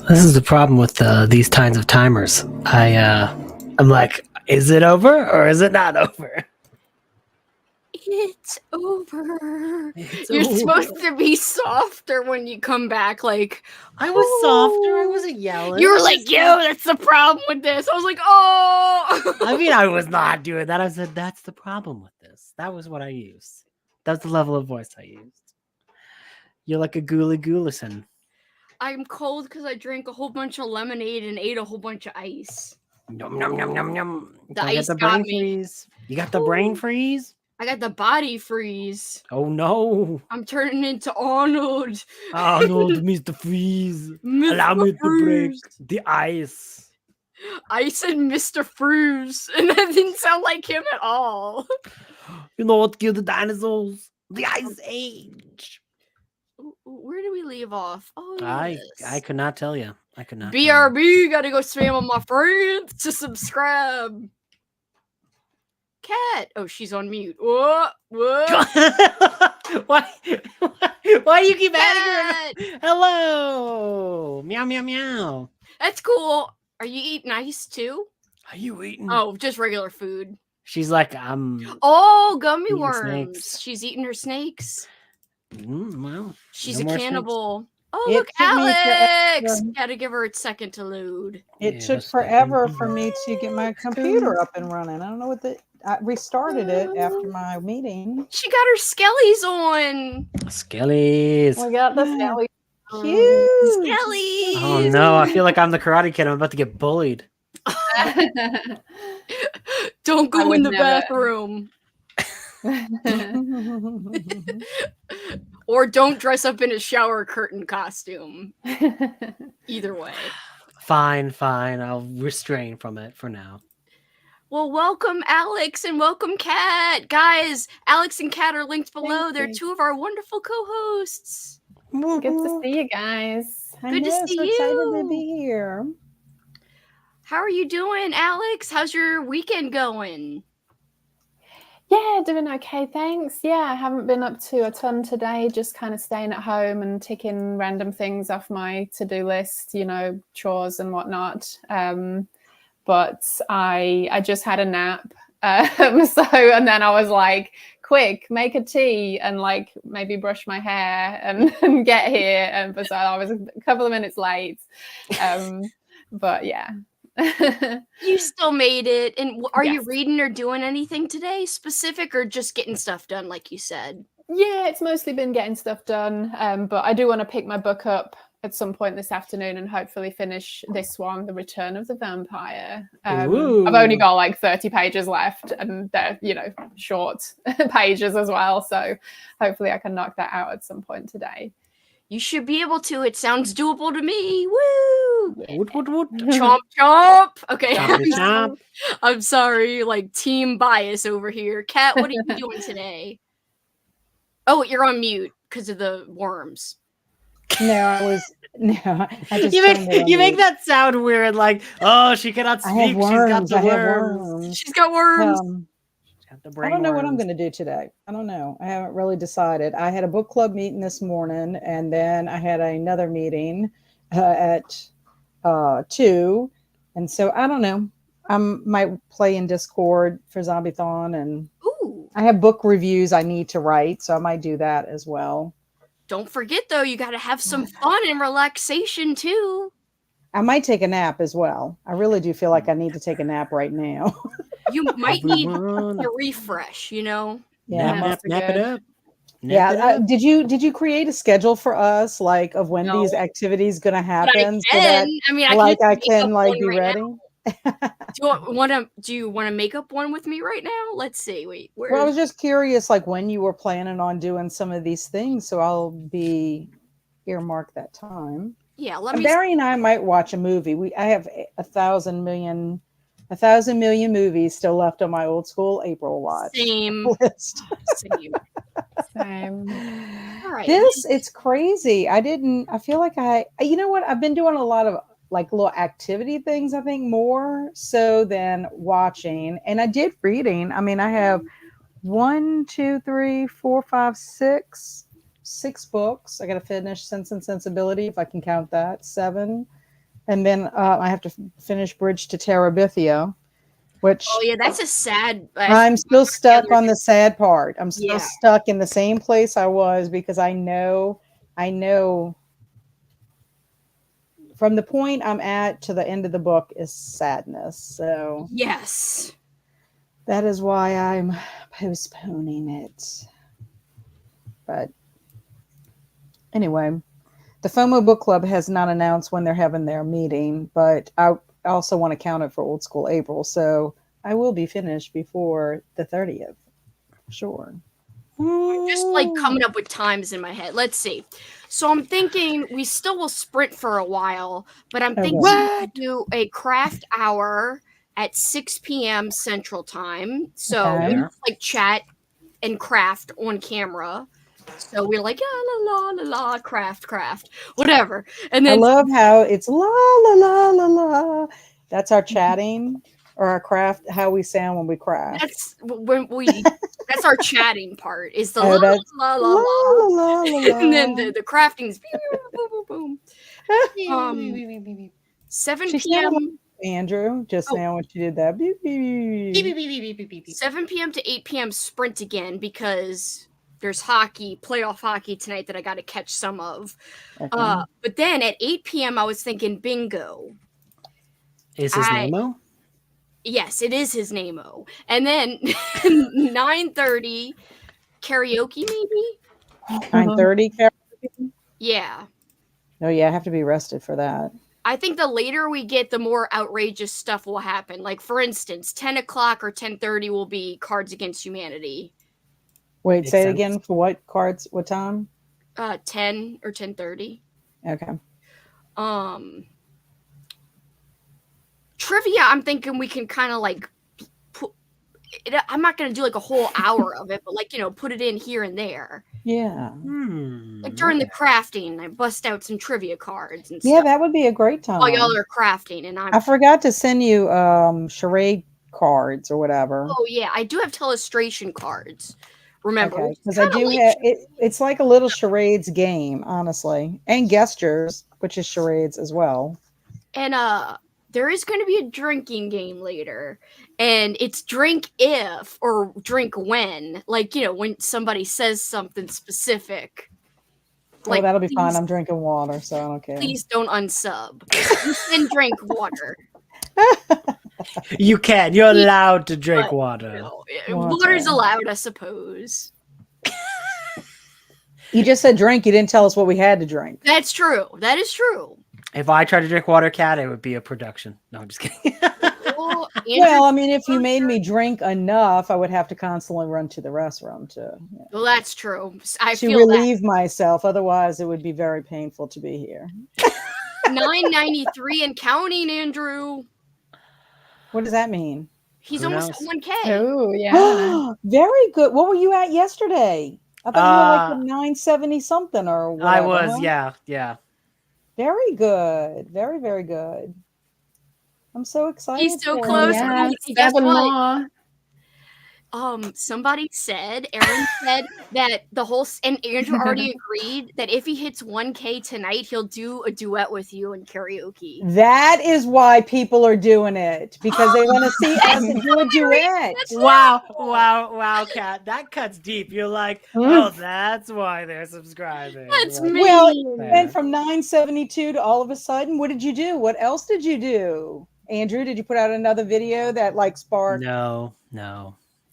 [SPEAKER 1] This is the problem with these kinds of timers. I'm like, is it over or is it not over?
[SPEAKER 2] It's over.
[SPEAKER 1] It's
[SPEAKER 2] You're
[SPEAKER 1] over.
[SPEAKER 2] supposed to be softer when you come back. Like,
[SPEAKER 1] I was softer. I wasn't yelling.
[SPEAKER 2] You were like, yo, that's the problem with this. I was like, oh.
[SPEAKER 1] I mean, I was not doing that. I said, that's the problem with this. That was what I used. That's the level of voice I used. You're like a ghoulie ghoulison.
[SPEAKER 2] I'm cold because I drank a whole bunch of lemonade and ate a whole bunch of ice.
[SPEAKER 1] Yum, yum, yum, yum, yum.
[SPEAKER 2] The
[SPEAKER 1] I
[SPEAKER 2] ice
[SPEAKER 1] got the
[SPEAKER 2] got
[SPEAKER 1] brain
[SPEAKER 2] me.
[SPEAKER 1] freeze. You got the brain freeze?
[SPEAKER 2] I got the body freeze.
[SPEAKER 1] Oh, no.
[SPEAKER 2] I'm turning into Arnold.
[SPEAKER 1] Arnold, Mr. Freeze. Allow me to break the ice.
[SPEAKER 2] I said Mr. Freeze, and that didn't sound like him at all.
[SPEAKER 1] You know what killed the dinosaurs? The Ice Age.
[SPEAKER 2] Where do we leave off? Oh,
[SPEAKER 1] I could not tell you. I could not.
[SPEAKER 2] BRB, gotta go spam on my friends to subscribe. Cat. Oh, she's on mute. Whoa.
[SPEAKER 1] Why do you keep
[SPEAKER 2] Cat.
[SPEAKER 1] adding her? Hello. Meow, meow, meow.
[SPEAKER 2] That's cool. Are you eating ice too?
[SPEAKER 1] Are you eating?
[SPEAKER 2] Oh, just regular food.
[SPEAKER 1] She's like,
[SPEAKER 2] Oh, gummy
[SPEAKER 1] eating
[SPEAKER 2] worms.
[SPEAKER 1] snakes.
[SPEAKER 2] She's eating her snakes.
[SPEAKER 1] Well,
[SPEAKER 2] She's
[SPEAKER 1] no
[SPEAKER 2] a
[SPEAKER 1] more
[SPEAKER 2] cannibal. Oh,
[SPEAKER 3] It
[SPEAKER 2] look,
[SPEAKER 3] took me
[SPEAKER 2] Alex!
[SPEAKER 3] forever.
[SPEAKER 2] Gotta give her a second to load.
[SPEAKER 3] It
[SPEAKER 1] Yeah,
[SPEAKER 3] took
[SPEAKER 1] that's
[SPEAKER 3] forever
[SPEAKER 1] good.
[SPEAKER 3] for me to get my computer up and running. I don't know what I restarted it after my meeting.
[SPEAKER 2] She got her skellies on.
[SPEAKER 1] Skellies.
[SPEAKER 4] We got the
[SPEAKER 3] Yeah.
[SPEAKER 4] skelly.
[SPEAKER 3] Cute.
[SPEAKER 2] Skellies.
[SPEAKER 1] Oh no, I feel like I'm the Karate Kid. I'm about to get bullied.
[SPEAKER 2] Don't
[SPEAKER 4] I
[SPEAKER 2] go
[SPEAKER 4] would
[SPEAKER 2] in the
[SPEAKER 4] never.
[SPEAKER 2] bathroom. Or don't dress up in a shower curtain costume. Either way.
[SPEAKER 1] Fine. I'll restrain from it for now.
[SPEAKER 2] Well, welcome, Alex, and welcome, Kat. Guys, Alex and Kat are linked below.
[SPEAKER 4] Thank
[SPEAKER 2] They're
[SPEAKER 4] you.
[SPEAKER 2] two of our wonderful co-hosts.
[SPEAKER 4] Good to see you guys.
[SPEAKER 3] I
[SPEAKER 2] Good to
[SPEAKER 3] know,
[SPEAKER 2] see
[SPEAKER 3] so excited to
[SPEAKER 2] you.
[SPEAKER 3] be here.
[SPEAKER 2] How are you doing, Alex? How's your weekend going?
[SPEAKER 4] Yeah, doing okay, thanks. Yeah, I haven't been up to a ton today, just kind of staying at home and ticking random things off my to-do list, chores and whatnot. But I just had a nap. And then I was like, quick, make a tea and like maybe brush my hair and get here. And so I was a couple of minutes late. But yeah.
[SPEAKER 2] You still made it. And are you
[SPEAKER 4] Yes.
[SPEAKER 2] reading or doing anything today specific, or just getting stuff done like you said?
[SPEAKER 4] Yeah, it's mostly been getting stuff done. But I do want to pick my book up at some point this afternoon and hopefully finish this one, The Return of the Vampire. I've only got like 30 pages left, and they're, short pages as well. So hopefully I can knock that out at some point today.
[SPEAKER 2] You should be able to. It sounds doable to me. Woo!
[SPEAKER 1] Woot.
[SPEAKER 2] Chomp chomp. Okay.
[SPEAKER 1] Chompy chomp.
[SPEAKER 2] I'm sorry, like team bias over here. Kat, what are you doing today? Oh, you're on mute because of the worms.
[SPEAKER 3] I just
[SPEAKER 1] You make that sound weird, like, oh, she cannot speak.
[SPEAKER 3] I have worms.
[SPEAKER 1] She's got the worms.
[SPEAKER 2] She's got worms.
[SPEAKER 1] She's got the brain
[SPEAKER 3] I don't know what I'm
[SPEAKER 1] worms.
[SPEAKER 3] going to do today. I don't know. I haven't really decided. I had a book club meeting this morning, and then I had another meeting at 2. And so I don't know. I might play in Discord for Zombie-thon, and
[SPEAKER 2] Ooh.
[SPEAKER 3] I have book reviews I need to write, so I might do that as well.
[SPEAKER 2] Don't forget, though, you got to have some fun and relaxation, too.
[SPEAKER 3] I might take a nap as well. I really do feel like I need to take a nap right now.
[SPEAKER 2] You might need
[SPEAKER 1] Everyone.
[SPEAKER 2] a refresh,
[SPEAKER 3] Yeah.
[SPEAKER 1] Nap it up.
[SPEAKER 3] Yeah. Did you create a schedule for us, like of when these activities going to happen, so that I can like be ready?
[SPEAKER 2] Do you want to make up one with me right now? Let's see. Wait.
[SPEAKER 3] Well, I was just curious, like when you were planning on doing some of these things, so I'll be earmark that time.
[SPEAKER 2] Yeah,
[SPEAKER 3] Barry and I might watch a movie. I have 1,000 million movies still left on my old school April watch
[SPEAKER 2] Same.
[SPEAKER 3] list.
[SPEAKER 2] Same. All right.
[SPEAKER 3] It's crazy. I feel like you know what? I've been doing a lot of like little activity things, I think, more so than watching. And I did reading. I mean, I have 1, 2, 3, 4, 5, 6 6 books. I got to finish Sense and Sensibility, if I can count that, 7. And then I have to finish Bridge to Terabithia, which
[SPEAKER 2] Oh yeah, that's a sad.
[SPEAKER 3] I'm still stuck on the sad part. I'm still
[SPEAKER 2] Yeah.
[SPEAKER 3] stuck in the same place I was because I know from the point I'm at to the end of the book is sadness. So
[SPEAKER 2] Yes.
[SPEAKER 3] that is why I'm postponing it. But anyway, the FOMO Book Club has not announced when they're having their meeting, but I also want to count it for Old School April. So I will be finished before the 30th. Sure.
[SPEAKER 2] I'm just like coming up with times in my head. Let's see. So I'm thinking we still will sprint for a while, but I'm thinking we'll do a craft hour at 6 p.m. Central Time. So
[SPEAKER 3] Okay.
[SPEAKER 2] we just, like chat and craft on camera. So we're like, la la la la, craft, whatever. And
[SPEAKER 3] I
[SPEAKER 2] then
[SPEAKER 3] love how it's la la la la la. That's our chatting or our craft, how we sound when we craft.
[SPEAKER 2] that's when we that's our chatting part is the
[SPEAKER 3] Oh,
[SPEAKER 2] la
[SPEAKER 3] that's
[SPEAKER 2] la la la la.
[SPEAKER 3] la la.
[SPEAKER 2] And then the crafting is boom, boom, boom. 7
[SPEAKER 3] She sounded like
[SPEAKER 2] p.m.
[SPEAKER 3] Andrew just now when she did that. Beep, beep, beep.
[SPEAKER 2] 7 p.m. to 8 p.m. sprint again because there's hockey, playoff hockey tonight that I got to catch some of.
[SPEAKER 3] Okay.
[SPEAKER 2] But then at 8 p.m. I was thinking bingo.
[SPEAKER 1] Is his name-o?
[SPEAKER 2] Yes, it is his name-o. And then 9:30 karaoke maybe?
[SPEAKER 3] 9:30 karaoke?
[SPEAKER 2] Yeah.
[SPEAKER 3] Oh yeah, I have to be rested for that.
[SPEAKER 2] I think the later we get, the more outrageous stuff will happen. Like, for instance, 10 o'clock or 10:30 will be Cards Against Humanity.
[SPEAKER 3] Wait,
[SPEAKER 1] Makes
[SPEAKER 3] say it
[SPEAKER 1] sense.
[SPEAKER 3] again for what cards, what time?
[SPEAKER 2] 10 or 10:30.
[SPEAKER 3] Okay.
[SPEAKER 2] Trivia, I'm thinking we can kind of like put it, I'm not going to do like a whole hour of it, but like, put it in here and there.
[SPEAKER 3] Yeah.
[SPEAKER 2] Like during the crafting, I bust out some trivia cards and
[SPEAKER 3] Yeah,
[SPEAKER 2] stuff.
[SPEAKER 3] that would be a great time.
[SPEAKER 2] While y'all are crafting, and
[SPEAKER 3] I forgot to send you charade cards or whatever.
[SPEAKER 2] Oh yeah, I do have telestration cards. Remember,
[SPEAKER 3] Okay, because I do have it. It's like a little charades game, honestly, and gestures, which is charades as well.
[SPEAKER 2] And there is going to be a drinking game later, and it's drink if or drink when, like when somebody says something specific.
[SPEAKER 3] Like, that'll be fine. I'm drinking water, so I don't care.
[SPEAKER 2] Please don't unsub. You can drink water.
[SPEAKER 1] You can. You're allowed to drink water.
[SPEAKER 2] Water's allowed, I suppose.
[SPEAKER 3] You just said drink. You didn't tell us what we had to drink.
[SPEAKER 2] That's true. That is true.
[SPEAKER 1] If I tried to drink water, Cat, it would be a production. No, I'm just kidding.
[SPEAKER 3] Well, I mean, if you made me drink enough, I would have to constantly run to the restroom to.
[SPEAKER 2] Well, that's true. I
[SPEAKER 3] to
[SPEAKER 2] feel
[SPEAKER 3] relieve myself. Otherwise, it would be very painful to be here.
[SPEAKER 2] 993 and counting, Andrew.
[SPEAKER 3] What does that mean?
[SPEAKER 2] He's almost at 1K.
[SPEAKER 4] Oh, yeah.
[SPEAKER 3] Very good. What were you at yesterday? I thought you were like at 970 something or whatever.
[SPEAKER 1] I was, yeah.
[SPEAKER 3] Very good. Very, very good. I'm so excited.
[SPEAKER 2] He's so
[SPEAKER 3] for
[SPEAKER 2] close.
[SPEAKER 3] you.
[SPEAKER 4] Yeah,
[SPEAKER 2] Guess
[SPEAKER 4] 7
[SPEAKER 2] what?
[SPEAKER 4] more.
[SPEAKER 2] Somebody said, Aaron said that the whole, and Andrew already agreed that if he hits 1K tonight, he'll do a duet with you in karaoke.
[SPEAKER 3] That is why people are doing it, because they want to see us do a duet.
[SPEAKER 1] Wow, Cat. That cuts deep. You're like, oh, that's why they're subscribing.
[SPEAKER 2] That's
[SPEAKER 1] Like,
[SPEAKER 2] me.
[SPEAKER 3] Well, and from 972 to all of a sudden, what did you do? What else did you do? Andrew, did you put out another video that like sparked?
[SPEAKER 1] No.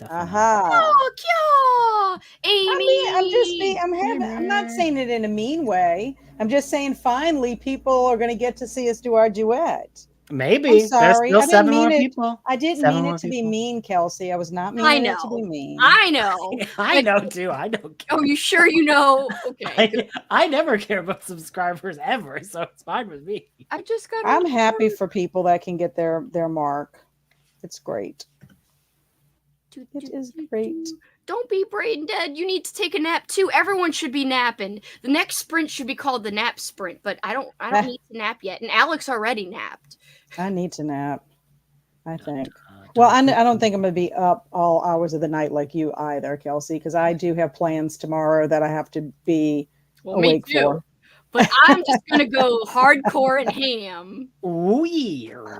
[SPEAKER 3] Aha.
[SPEAKER 2] Oh, Amy.
[SPEAKER 3] I mean, I'm not saying it in a mean way. I'm just saying finally people are going to get to see us do our duet.
[SPEAKER 1] Maybe.
[SPEAKER 3] I'm sorry.
[SPEAKER 1] There's still 7 more people.
[SPEAKER 3] I didn't mean it to be mean, Kelsey. I was not meaning it to be mean.
[SPEAKER 2] I know.
[SPEAKER 1] I know too. I don't care.
[SPEAKER 2] Oh, you sure you know? Okay.
[SPEAKER 1] I never care about subscribers ever, so it's fine with me.
[SPEAKER 2] I just got.
[SPEAKER 3] I'm happy for people that can get their mark. It's great. It is great.
[SPEAKER 2] Don't be brain dead. You need to take a nap too. Everyone should be napping. The next sprint should be called the nap sprint, but I don't need to nap yet. And Alex already napped.
[SPEAKER 3] I need to nap, I think. Well, I don't think I'm going to be up all hours of the night like you either, Kelsey, because I do have plans tomorrow that I have to be awake
[SPEAKER 2] me too.
[SPEAKER 3] for.
[SPEAKER 2] But I'm just gonna go hardcore and ham.
[SPEAKER 1] Ooh, yeah.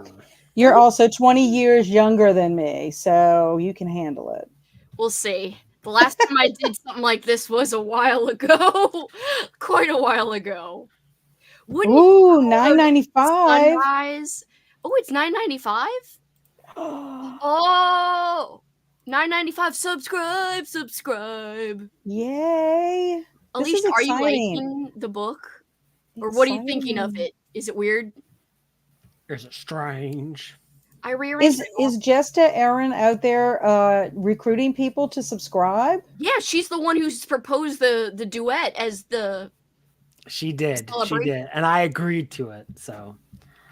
[SPEAKER 3] You're also 20 years younger than me, so you can handle it.
[SPEAKER 2] We'll see. The last time I did something like this was a while ago. Quite a while ago. Wouldn't
[SPEAKER 3] Ooh, $9.95.
[SPEAKER 2] sunrise? Oh, it's $9.95? Oh, $9.95. Subscribe.
[SPEAKER 3] Yay. This
[SPEAKER 2] Alicia,
[SPEAKER 3] is
[SPEAKER 2] are you
[SPEAKER 3] exciting.
[SPEAKER 2] liking the book? Or what are you thinking of it? Is it weird?
[SPEAKER 1] Is it strange?
[SPEAKER 2] I rearranged
[SPEAKER 3] Is Jesta Aaron out there recruiting people to subscribe?
[SPEAKER 2] Yeah, she's the one who's proposed the duet as the
[SPEAKER 1] She did. She
[SPEAKER 2] celebration.
[SPEAKER 1] did. And I agreed to it. So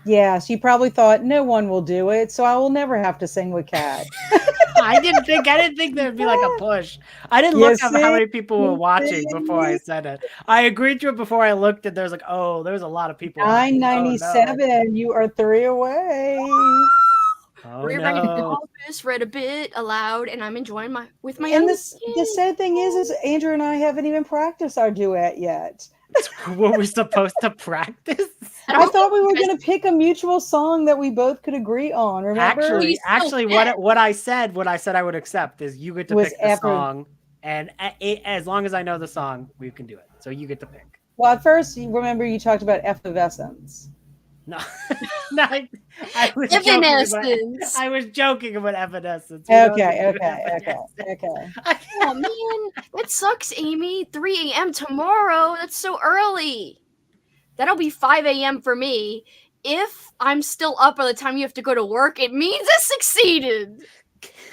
[SPEAKER 3] Yeah, she probably thought no one will do it, so I will never have to sing with Kat.
[SPEAKER 1] I didn't think there'd be like a push. I didn't look up how many people were watching before I said it. I agreed to it before I looked at. There's like, oh, there's a lot of people. watching.
[SPEAKER 3] $9.97.
[SPEAKER 1] Oh, no.
[SPEAKER 3] You are 3 away.
[SPEAKER 1] Oh,
[SPEAKER 2] Rearranged the
[SPEAKER 1] no.
[SPEAKER 2] office, read a bit aloud, and I'm enjoying my
[SPEAKER 3] And
[SPEAKER 2] own
[SPEAKER 3] the
[SPEAKER 2] kid.
[SPEAKER 3] sad thing is Andrew and I haven't even practiced our duet yet.
[SPEAKER 1] Were we supposed to practice?
[SPEAKER 3] I thought we were going to pick a mutual song that we both could agree on. Remember?
[SPEAKER 1] Actually, what I said I would accept is you get to
[SPEAKER 3] Was
[SPEAKER 1] pick the
[SPEAKER 3] after-
[SPEAKER 1] song, and as long as I know the song, we can do it. So you get to pick.
[SPEAKER 3] Well, at first, you remember you talked about effervescence.
[SPEAKER 1] No, no, I was
[SPEAKER 2] Evanescence.
[SPEAKER 1] I was joking about Evanescence.
[SPEAKER 3] Okay.
[SPEAKER 2] Oh man, that sucks, Amy. 3 a.m. tomorrow. That's so early. That'll be 5 a.m. for me. If I'm still up by the time you have to go to work, it means I succeeded.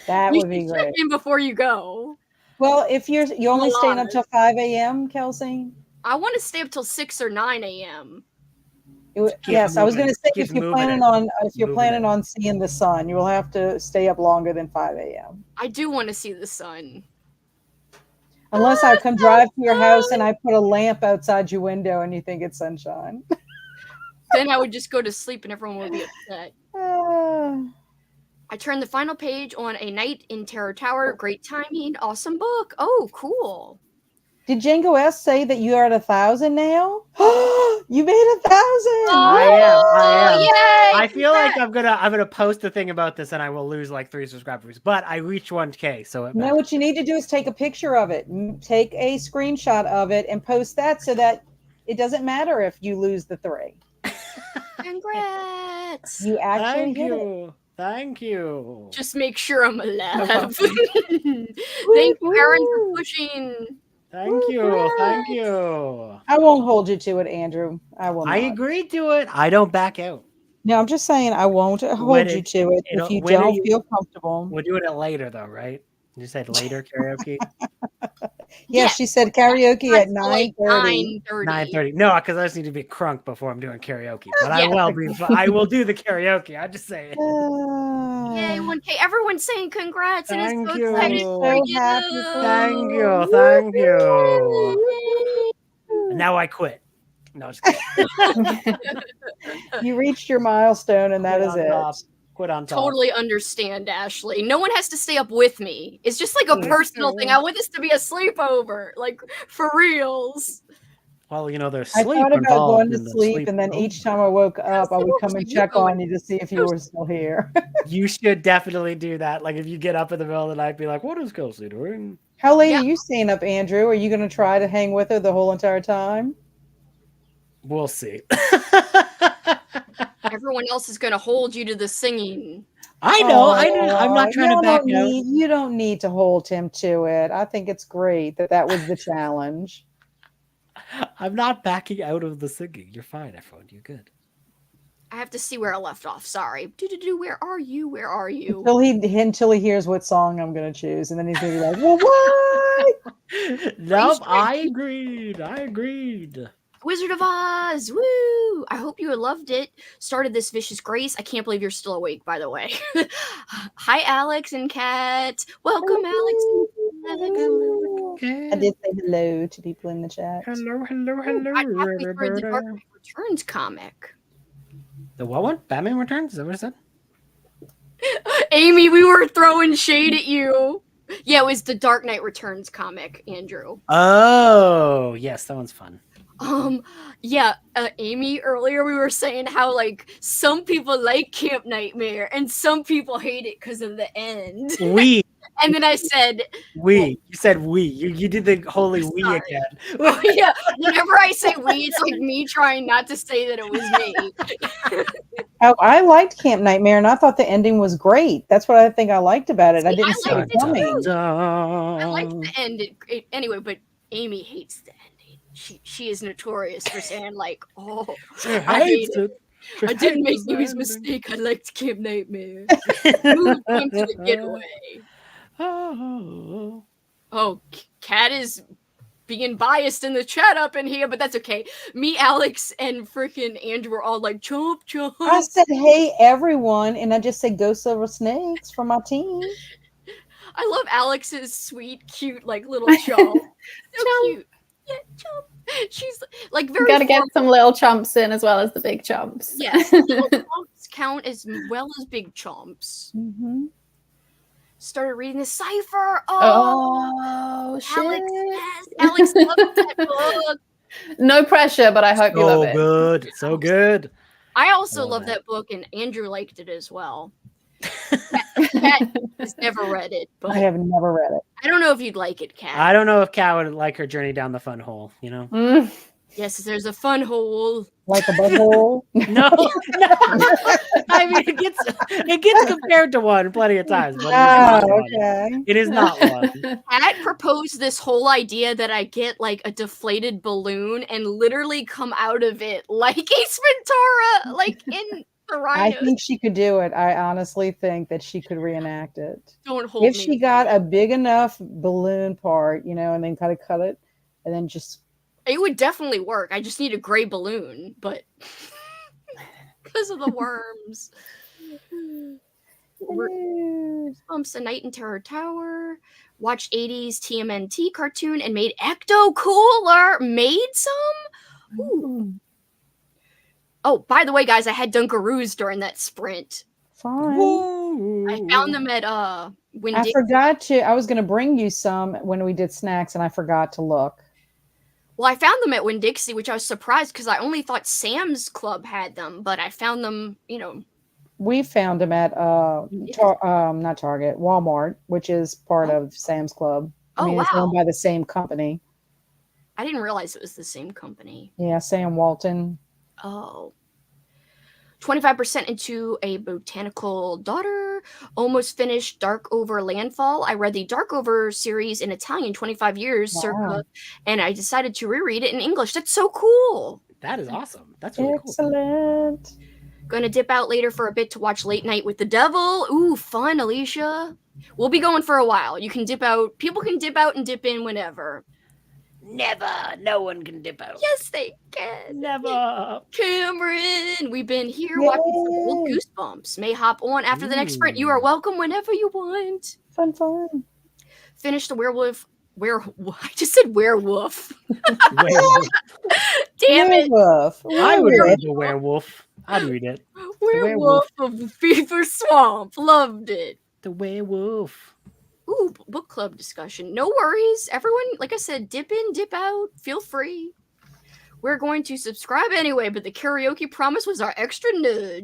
[SPEAKER 3] That
[SPEAKER 2] You
[SPEAKER 3] would be
[SPEAKER 2] should
[SPEAKER 3] great.
[SPEAKER 2] check in before you go.
[SPEAKER 3] Well, if you're only staying up
[SPEAKER 2] honest.
[SPEAKER 3] till 5 a.m., Kelsey?
[SPEAKER 2] I want to stay up till 6 or 9 a.m.
[SPEAKER 3] Yes, I was going to say
[SPEAKER 1] Keep
[SPEAKER 3] if you're
[SPEAKER 1] moving
[SPEAKER 3] planning on seeing the sun, you will have to stay up longer than 5 a.m.
[SPEAKER 2] I do want to see the sun.
[SPEAKER 3] Unless I come drive to your house and I put a lamp outside your window and you think it's sunshine.
[SPEAKER 2] Then I would just go to sleep and everyone would be upset. I turned the final page on A Night in Terror Tower. Great timing. Awesome book. Oh, cool.
[SPEAKER 3] Did Django S say that you are at 1,000 now? You made 1,000.
[SPEAKER 1] I am.
[SPEAKER 2] Yay!
[SPEAKER 1] I feel like I'm gonna post a thing about this and I will lose like 3 subscribers. But I reached 1K, so it
[SPEAKER 3] No, what you need to do is take a picture of it. Take a screenshot of it and post that so that it doesn't matter if you lose the 3.
[SPEAKER 2] Congrats.
[SPEAKER 3] You actually
[SPEAKER 1] Thank
[SPEAKER 3] hit it.
[SPEAKER 1] you. Thank you.
[SPEAKER 2] Just make sure I'm alive.
[SPEAKER 3] problem.
[SPEAKER 2] Thank you, Aaron, for pushing.
[SPEAKER 1] Thank you. Thank you.
[SPEAKER 3] I won't hold you to it, Andrew. I will not.
[SPEAKER 1] I agreed to it. I don't back out.
[SPEAKER 3] No, I'm just saying I won't hold you to it if you
[SPEAKER 1] when are
[SPEAKER 3] don't
[SPEAKER 1] you-
[SPEAKER 3] feel comfortable.
[SPEAKER 1] We're doing it later though, right? You said later karaoke?
[SPEAKER 3] Yeah, she said karaoke at
[SPEAKER 2] Like
[SPEAKER 3] 9:30.
[SPEAKER 2] 9:30.
[SPEAKER 1] 9:30. No, because I just need to be crunk before I'm doing karaoke. But
[SPEAKER 2] Yeah.
[SPEAKER 1] I will do the karaoke. I just say it.
[SPEAKER 2] Yay, 1K. Everyone's saying congrats and
[SPEAKER 1] Thank
[SPEAKER 2] it's so
[SPEAKER 1] you.
[SPEAKER 2] exciting
[SPEAKER 3] So
[SPEAKER 2] for you.
[SPEAKER 3] happy for
[SPEAKER 1] Thank you. Thank you. And now I quit. No, just kidding.
[SPEAKER 3] You reached your milestone, and that
[SPEAKER 1] Quit
[SPEAKER 3] is
[SPEAKER 1] on
[SPEAKER 3] it.
[SPEAKER 1] top. Quit on top.
[SPEAKER 2] Totally understand, Ashley. No one has to stay up with me. It's just like a personal thing. I want this to be a sleepover, like for reals.
[SPEAKER 1] Well, there's
[SPEAKER 3] I
[SPEAKER 1] sleep
[SPEAKER 3] thought about
[SPEAKER 1] involved
[SPEAKER 3] going to
[SPEAKER 1] in the
[SPEAKER 3] sleep, and then
[SPEAKER 1] over.
[SPEAKER 3] each time I woke up, I would
[SPEAKER 2] what
[SPEAKER 3] come
[SPEAKER 2] was
[SPEAKER 3] and
[SPEAKER 2] you
[SPEAKER 3] check
[SPEAKER 2] going?
[SPEAKER 3] on you to see if you were still here.
[SPEAKER 1] You should definitely do that. Like if you get up in the middle of the night, be like, "What is Kelsey doing?"
[SPEAKER 3] How late
[SPEAKER 2] Yeah.
[SPEAKER 3] are you staying up, Andrew? Are you going to try to hang with her the whole entire time?
[SPEAKER 1] We'll see.
[SPEAKER 2] Everyone else is going to hold you to the singing.
[SPEAKER 1] I know. I'm not trying to back out.
[SPEAKER 3] You don't need to hold him to it. I think it's great that was the challenge.
[SPEAKER 1] I'm not backing out of the singing. You're fine, everyone. You're good.
[SPEAKER 2] I have to see where I left off. Sorry. Where are you? Where are you?
[SPEAKER 3] Until he hears what song I'm going to choose, and then he's going to be like, "Well, what?"
[SPEAKER 1] Nope. I agreed.
[SPEAKER 2] Wizard of Oz! Woo! I hope you loved it. Started this vicious grace. I can't believe you're still awake, by the way. Hi, Alex and Kat. Welcome, Alex and Kat.
[SPEAKER 3] I did say hello to people in the chat.
[SPEAKER 1] Hello.
[SPEAKER 2] I'm halfway through the Dark Knight Returns comic.
[SPEAKER 1] The what one? Batman Returns? Is that what it said?
[SPEAKER 2] Amy, we were throwing shade at you. Yeah, it was the Dark Knight Returns comic, Andrew.
[SPEAKER 1] Oh, yes, that one's fun.
[SPEAKER 2] Yeah, Amy, earlier we were saying how, like, some people like Camp Nightmare and some people hate it because of the end.
[SPEAKER 1] We.
[SPEAKER 2] And then I said,
[SPEAKER 1] You said we. You did the holy we
[SPEAKER 2] sorry.
[SPEAKER 1] again.
[SPEAKER 2] Oh, yeah, whenever I say we, it's like me trying not to say that it was me.
[SPEAKER 3] Oh, I liked Camp Nightmare, and I thought the ending was great. That's what I think I liked about it. I
[SPEAKER 2] See,
[SPEAKER 3] didn't
[SPEAKER 2] I
[SPEAKER 3] see
[SPEAKER 2] liked
[SPEAKER 3] it
[SPEAKER 2] it
[SPEAKER 3] coming.
[SPEAKER 2] too. I liked the end. Anyway, but Amy hates the ending. She is notorious for saying, like, oh, I hate it. I didn't make Amy's mistake. I liked Camp Nightmare. Moved on to the getaway. Oh, Kat is being biased in the chat up in here, but that's okay. Me, Alex, and freaking Andrew were all like, chomp, chomp.
[SPEAKER 3] I said, hey, everyone, and I just said, go Silver Snakes for my team.
[SPEAKER 2] I love Alex's sweet, cute, like, little chomp. So cute. Yeah, chomp. She's, like, very
[SPEAKER 4] Gotta get some little chomps in as well as the big chomps.
[SPEAKER 2] Yes, little chomps count as well as big chomps.
[SPEAKER 3] Mm-hmm.
[SPEAKER 2] Started reading the cipher.
[SPEAKER 4] Oh, shit.
[SPEAKER 2] Alex, yes. Alex loves that book.
[SPEAKER 4] No pressure, but I hope you love it.
[SPEAKER 1] Good. So good.
[SPEAKER 2] I also
[SPEAKER 1] love
[SPEAKER 2] love
[SPEAKER 1] that.
[SPEAKER 2] that book, and Andrew liked it as well. Kat has never read it, but
[SPEAKER 3] I have never read it.
[SPEAKER 2] I don't know if you'd like it, Kat.
[SPEAKER 1] I don't know if Kat would like her journey down the fun hole, you know?
[SPEAKER 4] Mm.
[SPEAKER 2] Yes, there's a fun hole.
[SPEAKER 3] Like a butthole.
[SPEAKER 1] No. I mean, it gets compared to one plenty of times, but it is not one.
[SPEAKER 3] Okay.
[SPEAKER 1] It is not one.
[SPEAKER 2] Kat proposed this whole idea that I get like a deflated balloon and literally come out of it like Ace Ventura, like in the
[SPEAKER 3] I
[SPEAKER 2] Rhinos.
[SPEAKER 3] think she could do it. I honestly think that she could reenact it.
[SPEAKER 2] Don't hold
[SPEAKER 3] If
[SPEAKER 2] me.
[SPEAKER 3] she got a big enough balloon part, you know, and then kind of cut it, and then just
[SPEAKER 2] It would definitely work. I just need a gray balloon, but because of the worms. Bumps A Night in Terror Tower. Watched 80s TMNT cartoon and made Ecto Cooler. Made some? Ooh. Oh, by the way, guys, I had Dunkaroos during that sprint.
[SPEAKER 3] fine.
[SPEAKER 2] I found them at
[SPEAKER 3] I forgot to. I was going to bring you some when we did snacks, and I forgot to look.
[SPEAKER 2] Well, I found them at Winn-Dixie, which I was surprised because I only thought Sam's Club had them, but I found them, you know.
[SPEAKER 3] We found them at not Target, Walmart, which is part of Sam's Club. I mean, it's owned by the same company.
[SPEAKER 2] I didn't realize it was the same company.
[SPEAKER 3] Yeah, Sam Walton.
[SPEAKER 2] Oh. 25% into A Botanical Daughter. Almost finished Dark Over Landfall. I read the Dark Over series in Italian 25 years circa, and I decided to reread it in English. That's so cool.
[SPEAKER 1] That is awesome. That's really
[SPEAKER 3] Excellent.
[SPEAKER 1] Cool.
[SPEAKER 2] Gonna dip out later for a bit to watch Late Night with the Devil. Ooh, fun, Alicia. We'll be going for a while. You can dip out. People can dip out and dip in whenever.
[SPEAKER 1] Never. No one can dip out.
[SPEAKER 2] Yes, they can.
[SPEAKER 1] Never.
[SPEAKER 2] Cameron, we've been here watching some old Goosebumps. May hop on after the next sprint. You are welcome whenever you want.
[SPEAKER 3] Fun.
[SPEAKER 2] Finish the werewolf. I just said werewolf.
[SPEAKER 1] Werewolf.
[SPEAKER 2] Damn it.
[SPEAKER 3] Werewolf.
[SPEAKER 1] I would read the werewolf. I'd read it.
[SPEAKER 2] Werewolf of the Fever Swamp. Loved it.
[SPEAKER 1] The werewolf.
[SPEAKER 2] Ooh, book club discussion. No worries. Everyone, like I said, dip in, dip out. Feel free. We're going to subscribe anyway, but the karaoke promise was our extra nudge.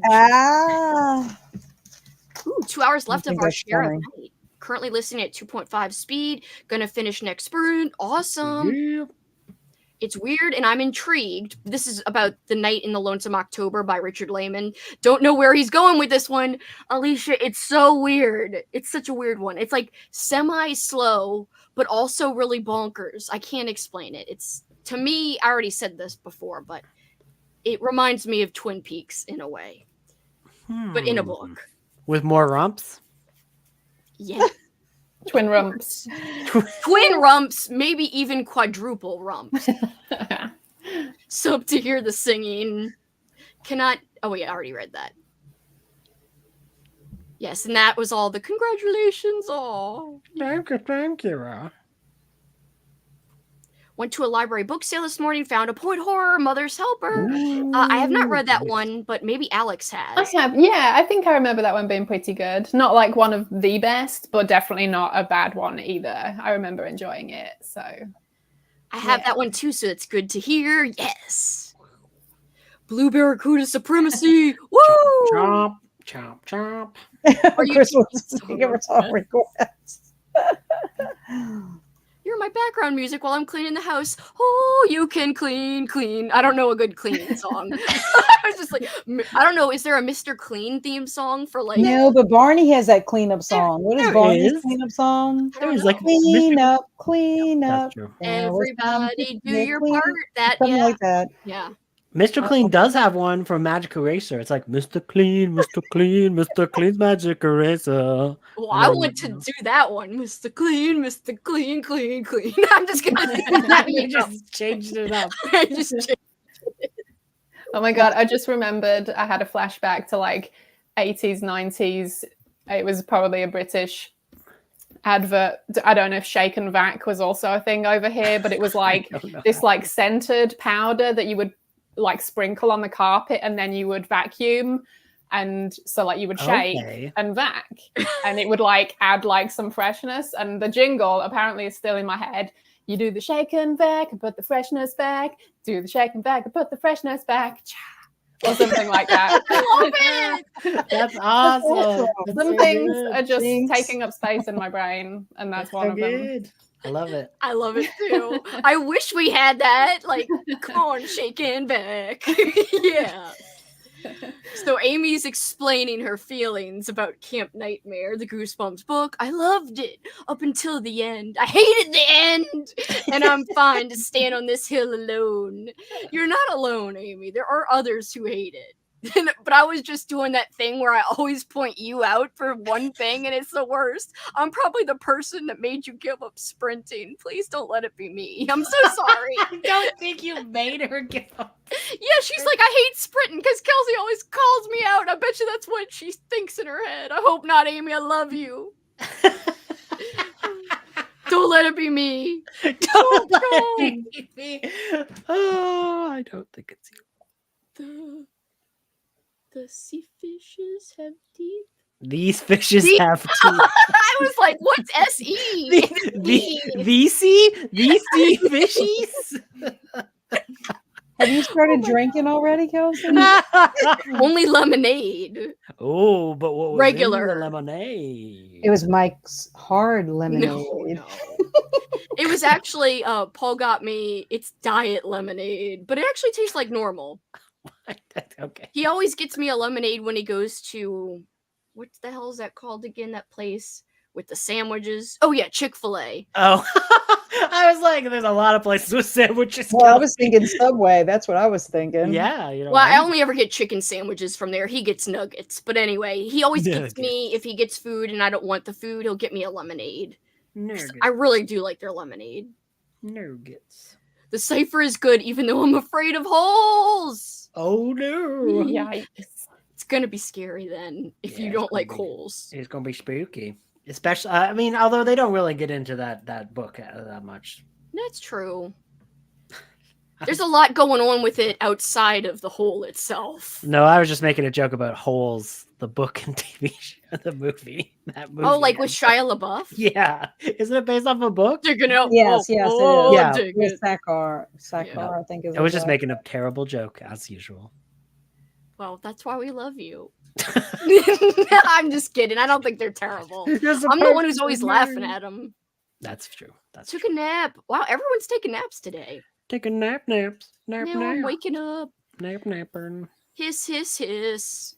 [SPEAKER 2] Ooh, 2 hours left of our share of night. Currently listening at 2.5 speed. Gonna finish next sprint. Awesome.
[SPEAKER 1] Yeah.
[SPEAKER 2] It's weird and I'm intrigued. This is about The Night in the Lonesome October by Richard Lehman. Don't know where he's going with this one. Alicia, it's so weird. It's such a weird one. It's like semi-slow, but also really bonkers. I can't explain it. It's, to me, I already said this before, but it reminds me of Twin Peaks in a way. But in a book.
[SPEAKER 1] With more rumps?
[SPEAKER 2] Yeah.
[SPEAKER 4] Twin rumps.
[SPEAKER 2] Twin rumps, maybe even quadruple rumps. So to hear the singing. Oh wait, I already read that. Yes, and that was all the congratulations. Oh,
[SPEAKER 1] Thank you.
[SPEAKER 2] Went to a library book sale this morning, found a point horror, Mother's Helper. I have not read that one, but maybe Alex
[SPEAKER 4] I
[SPEAKER 2] has.
[SPEAKER 4] have, yeah, I think I remember that one being pretty good. Not like one of the best, but definitely not a bad one either. I remember enjoying it, so.
[SPEAKER 2] I have that one too, so it's good to hear. Yes. Blue Barracuda Supremacy. Woo!
[SPEAKER 1] Chomp, chomp, chomp.
[SPEAKER 3] Chris wants to give us all requests.
[SPEAKER 2] You're my background music while I'm cleaning the house. Oh, you can clean, clean. I don't know a good clean song. I was just like, I don't know. Is there a Mr. Clean theme song for like?
[SPEAKER 3] No, but Barney has that cleanup song. What is
[SPEAKER 1] there
[SPEAKER 3] Barney's
[SPEAKER 1] is.
[SPEAKER 3] cleanup song?
[SPEAKER 1] There's like
[SPEAKER 3] Clean up, clean
[SPEAKER 1] That's
[SPEAKER 3] up.
[SPEAKER 1] true.
[SPEAKER 3] Now it's time to
[SPEAKER 2] Everybody do
[SPEAKER 3] get
[SPEAKER 2] your
[SPEAKER 3] clean.
[SPEAKER 2] part. That
[SPEAKER 3] Something
[SPEAKER 2] yeah,
[SPEAKER 3] like that.
[SPEAKER 2] yeah.
[SPEAKER 1] Mr. Clean does have one from Magic Eraser. It's like Mr. Clean, Mr. Clean, Mr. Clean's Magic Eraser.
[SPEAKER 2] Well,
[SPEAKER 1] And
[SPEAKER 2] I
[SPEAKER 1] then,
[SPEAKER 2] want to
[SPEAKER 1] you know.
[SPEAKER 2] do that one, Mr. Clean, Mr. Clean, clean, clean. I'm just gonna do that.
[SPEAKER 1] You just changed it up.
[SPEAKER 2] I just changed.
[SPEAKER 4] Oh my God, I just remembered I had a flashback to like 80s, 90s. It was probably a British advert. I don't know if Shake and Vac was also a thing over here, but it was like this like scented powder that you would like sprinkle on the carpet and then you would vacuum. And so like you would shake and vac and it would like add like some freshness. And the jingle apparently is still in my head. You do the shake and vac and put the freshness back. Do the shake and vac and put the freshness back. Or something like that.
[SPEAKER 2] I love it.
[SPEAKER 1] That's awesome.
[SPEAKER 4] Some things are just taking up space in my brain, and that's one of them.
[SPEAKER 1] I love it.
[SPEAKER 2] I love it too. I wish we had that. Like, come on, shaking back. Yeah. So Amy's explaining her feelings about Camp Nightmare, the Goosebumps book. I loved it up until the end. I hated the end, and I'm fine to stand on this hill alone. You're not alone, Amy. There are others who hate it. But I was just doing that thing where I always point you out for one thing, and it's the worst. I'm probably the person that made you give up sprinting. Please don't let it be me. I'm so sorry.
[SPEAKER 1] I don't think you made her give up.
[SPEAKER 2] Yeah, she's like, I hate sprinting because Kelsey always calls me out. I bet you that's what she thinks in her head. I hope not, Amy. I love you. Don't let it be me.
[SPEAKER 1] Don't let it be me. Oh, I don't think it's you.
[SPEAKER 2] The sea fishes have teeth.
[SPEAKER 1] These fishes
[SPEAKER 2] Teeth?
[SPEAKER 1] have teeth.
[SPEAKER 2] I was like, what's S-E?
[SPEAKER 1] These sea fishies?
[SPEAKER 3] Have you started drinking already, Kelsey?
[SPEAKER 2] Only lemonade.
[SPEAKER 1] Oh, but what was
[SPEAKER 2] Regular.
[SPEAKER 1] in the lemonade?
[SPEAKER 3] It was Mike's hard lemonade.
[SPEAKER 2] No. It was actually, Paul got me, it's diet lemonade, but it actually tastes like normal.
[SPEAKER 1] Okay.
[SPEAKER 2] He always gets me a lemonade when he goes to, what the hell is that called again? That place with the sandwiches. Oh yeah, Chick-fil-A.
[SPEAKER 1] Oh, I was like, there's a lot of places with sandwiches.
[SPEAKER 3] Well, I was thinking Subway. That's what I was thinking.
[SPEAKER 1] Yeah, you know.
[SPEAKER 2] Well, I only ever get chicken sandwiches from there. He gets nuggets. But anyway, he always gets
[SPEAKER 1] Nuggets.
[SPEAKER 2] me, if he gets food and I don't want the food, he'll get me a lemonade.
[SPEAKER 1] Nuggets.
[SPEAKER 2] I really do like their lemonade.
[SPEAKER 1] Nuggets.
[SPEAKER 2] The cipher is good, even though I'm afraid of holes.
[SPEAKER 1] Oh no!
[SPEAKER 4] Yikes.
[SPEAKER 2] It's gonna be scary then if
[SPEAKER 1] Yeah,
[SPEAKER 2] you
[SPEAKER 1] it's
[SPEAKER 2] don't
[SPEAKER 1] gonna
[SPEAKER 2] like
[SPEAKER 1] be-
[SPEAKER 2] holes.
[SPEAKER 1] It's gonna be spooky, especially. I mean, although they don't really get into that book that much.
[SPEAKER 2] That's true. There's a lot going on with it outside of the hole itself.
[SPEAKER 1] No, I was just making a joke about Holes, the book and TV show, the movie. That movie.
[SPEAKER 2] Oh, like with Shia LaBeouf?
[SPEAKER 1] Yeah, isn't it based off a book?
[SPEAKER 2] Digging out.
[SPEAKER 3] Yes, yes, it
[SPEAKER 2] oh,
[SPEAKER 3] is.
[SPEAKER 1] Yeah.
[SPEAKER 2] dig
[SPEAKER 3] With
[SPEAKER 2] it.
[SPEAKER 3] Sakar,
[SPEAKER 1] Yeah.
[SPEAKER 3] I think is.
[SPEAKER 1] I was just
[SPEAKER 3] what-
[SPEAKER 1] making a terrible joke as usual.
[SPEAKER 2] Well, that's why we love you. I'm just kidding. I don't think they're terrible. I'm the one who's always laughing at them.
[SPEAKER 1] That's true. That's
[SPEAKER 2] Took
[SPEAKER 1] true.
[SPEAKER 2] a nap. Wow, everyone's taking naps today.
[SPEAKER 1] Take a nap, nap,
[SPEAKER 2] Now I'm waking up.
[SPEAKER 1] napper.
[SPEAKER 2] Hiss, hiss, hiss.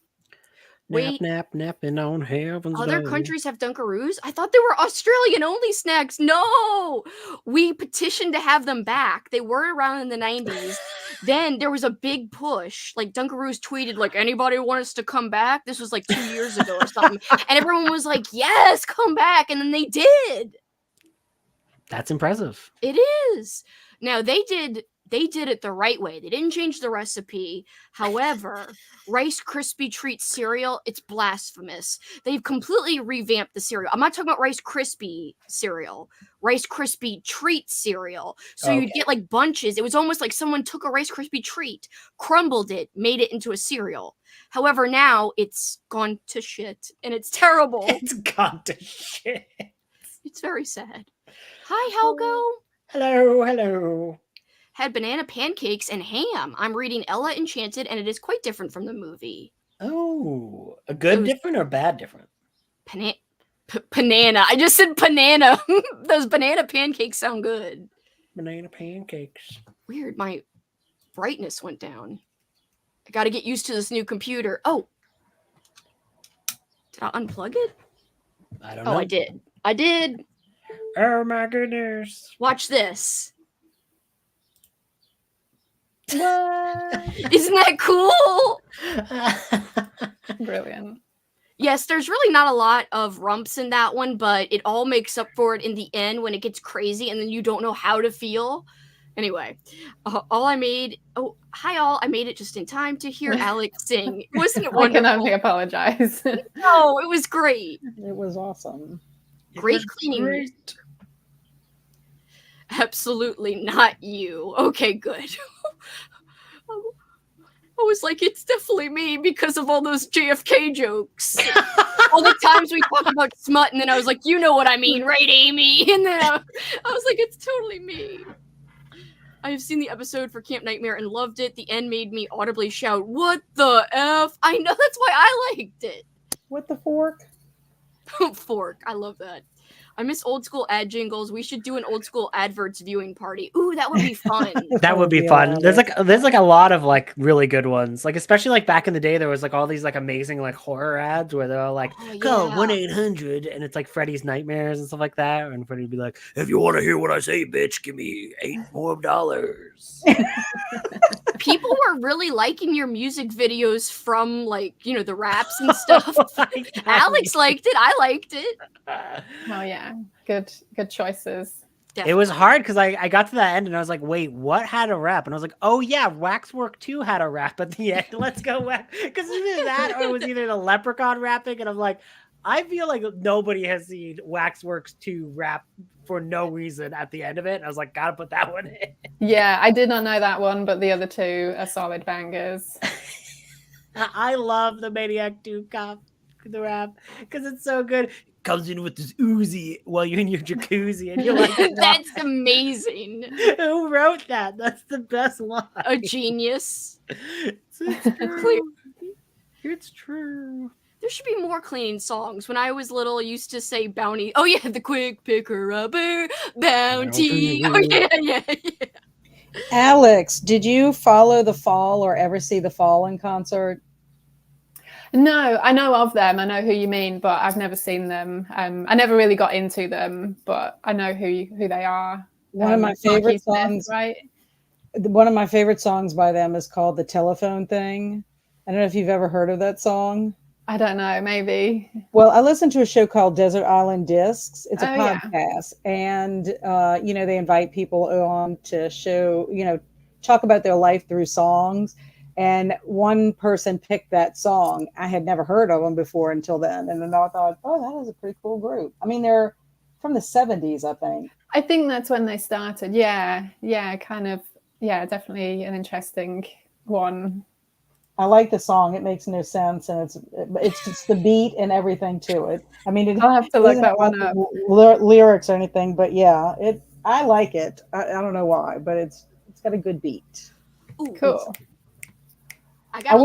[SPEAKER 1] Nap,
[SPEAKER 2] Wait.
[SPEAKER 1] napping on heaven's
[SPEAKER 2] Other
[SPEAKER 1] door.
[SPEAKER 2] countries have Dunkaroos? I thought they were Australian-only snacks. No! We petitioned to have them back. They were around in the 90s. Then there was a big push. Like, Dunkaroos tweeted, like, anybody want us to come back? This was like 2 years ago or something. And everyone was like, yes, come back. And then they did.
[SPEAKER 1] That's impressive.
[SPEAKER 2] It is. Now, they they did it the right way. They didn't change the recipe. However, Rice Krispie Treat cereal, it's blasphemous. They've completely revamped the cereal. I'm not talking about Rice Krispie cereal. Rice Krispie Treat cereal. So you'd get like bunches. It was almost like someone took a Rice Krispie Treat, crumbled it, made it into a cereal. However, now it's gone to shit and it's terrible.
[SPEAKER 1] It's gone to shit.
[SPEAKER 2] It's very sad. Hi, Helgo.
[SPEAKER 1] Hello.
[SPEAKER 2] Had banana pancakes and ham. I'm reading Ella Enchanted, and it is quite different from the movie.
[SPEAKER 1] Oh, a good different or bad different?
[SPEAKER 2] Banana. I just said banana. Those banana pancakes sound good.
[SPEAKER 1] Banana pancakes.
[SPEAKER 2] Weird. My brightness went down. I got to get used to this new computer. Oh. Did I unplug it?
[SPEAKER 1] I don't know.
[SPEAKER 2] Oh, I did.
[SPEAKER 1] Oh my goodness.
[SPEAKER 2] Watch this.
[SPEAKER 3] What?
[SPEAKER 2] Isn't that cool?
[SPEAKER 4] Brilliant.
[SPEAKER 2] Yes, there's really not a lot of rumps in that one, but it all makes up for it in the end when it gets crazy and then you don't know how to feel. Anyway, all I made... Oh, hi all. I made it just in time to hear Alex sing. Wasn't it wonderful?
[SPEAKER 4] I can only apologize.
[SPEAKER 2] No, it was great.
[SPEAKER 3] It was awesome.
[SPEAKER 2] Great cleaning.
[SPEAKER 1] Great.
[SPEAKER 2] Absolutely not you. Okay, good. I was like, it's definitely me because of all those JFK jokes. All the times we talk about smut, and then I was like, you know what I mean, right, Amy? And then I was like, it's totally me. I have seen the episode for Camp Nightmare and loved it. The end made me audibly shout, what the F? I know, that's why I liked it.
[SPEAKER 3] What the fork?
[SPEAKER 2] Fork. I love that. I miss old school ad jingles. We should do an old school adverts viewing party. Ooh, that would be fun.
[SPEAKER 1] That would be fun. There's like a lot of like really good ones. Like especially like back in the day, there was like all these like amazing like horror ads where they're all like, call 1-800, and it's like Freddy's Nightmares and stuff like that. And Freddy'd be like, if you want to hear what I say, bitch, give me $8 more.
[SPEAKER 2] People were really liking your music videos from like, you know, the raps and stuff. Alex liked it. I liked it.
[SPEAKER 4] Oh yeah, good choices.
[SPEAKER 2] Definitely.
[SPEAKER 1] It was hard because I got to that end and I was like, wait, what had a rap? And I was like, oh yeah, Waxwork 2 had a rap at the end. Let's go because either that or it was either the Leprechaun rapping, and I'm like, I feel like nobody has seen Waxworks 2 rap for no reason at the end of it. And I was like, gotta put that one in.
[SPEAKER 4] Yeah, I did not know that one, but the other two are solid bangers.
[SPEAKER 1] I love the Maniac 2 cop, the rap, because it's so good. Comes in with this Uzi while you're in your jacuzzi and you're like,
[SPEAKER 2] that's amazing.
[SPEAKER 1] Who wrote that? That's the best line.
[SPEAKER 2] A genius.
[SPEAKER 1] It's true. It's true.
[SPEAKER 2] There should be more cleaning songs. When I was little, I used to say bounty. Oh yeah, the quick picker rubber bounty. Oh yeah.
[SPEAKER 3] Alex, did you follow The Fall or ever see The Fall in concert?
[SPEAKER 4] No, I know of them. I know who you mean, but I've never seen them. I never really got into them, but I know who they are.
[SPEAKER 3] One of my favorite songs,
[SPEAKER 4] right?
[SPEAKER 3] One of my favorite songs by them is called "The Telephone Thing." I don't know if you've ever heard of that song.
[SPEAKER 4] I don't know, maybe.
[SPEAKER 3] Well, I listened to a show called Desert Island Discs. It's a podcast, and they invite people on to show, talk about their life through songs. And one person picked that song. I had never heard of them before until then. And then I thought, oh, that is a pretty cool group. I mean, they're from the 70s, I think.
[SPEAKER 4] I think that's when they started. Yeah, kind of. Yeah, definitely an interesting one.
[SPEAKER 3] I like the song. It makes no sense. And it's just the beat and everything to it. I mean,
[SPEAKER 4] I'll have to look that one up.
[SPEAKER 3] Lyrics or anything, but yeah, I like it. I don't know why, but it's got a good beat.
[SPEAKER 2] Ooh,
[SPEAKER 4] cool.
[SPEAKER 3] I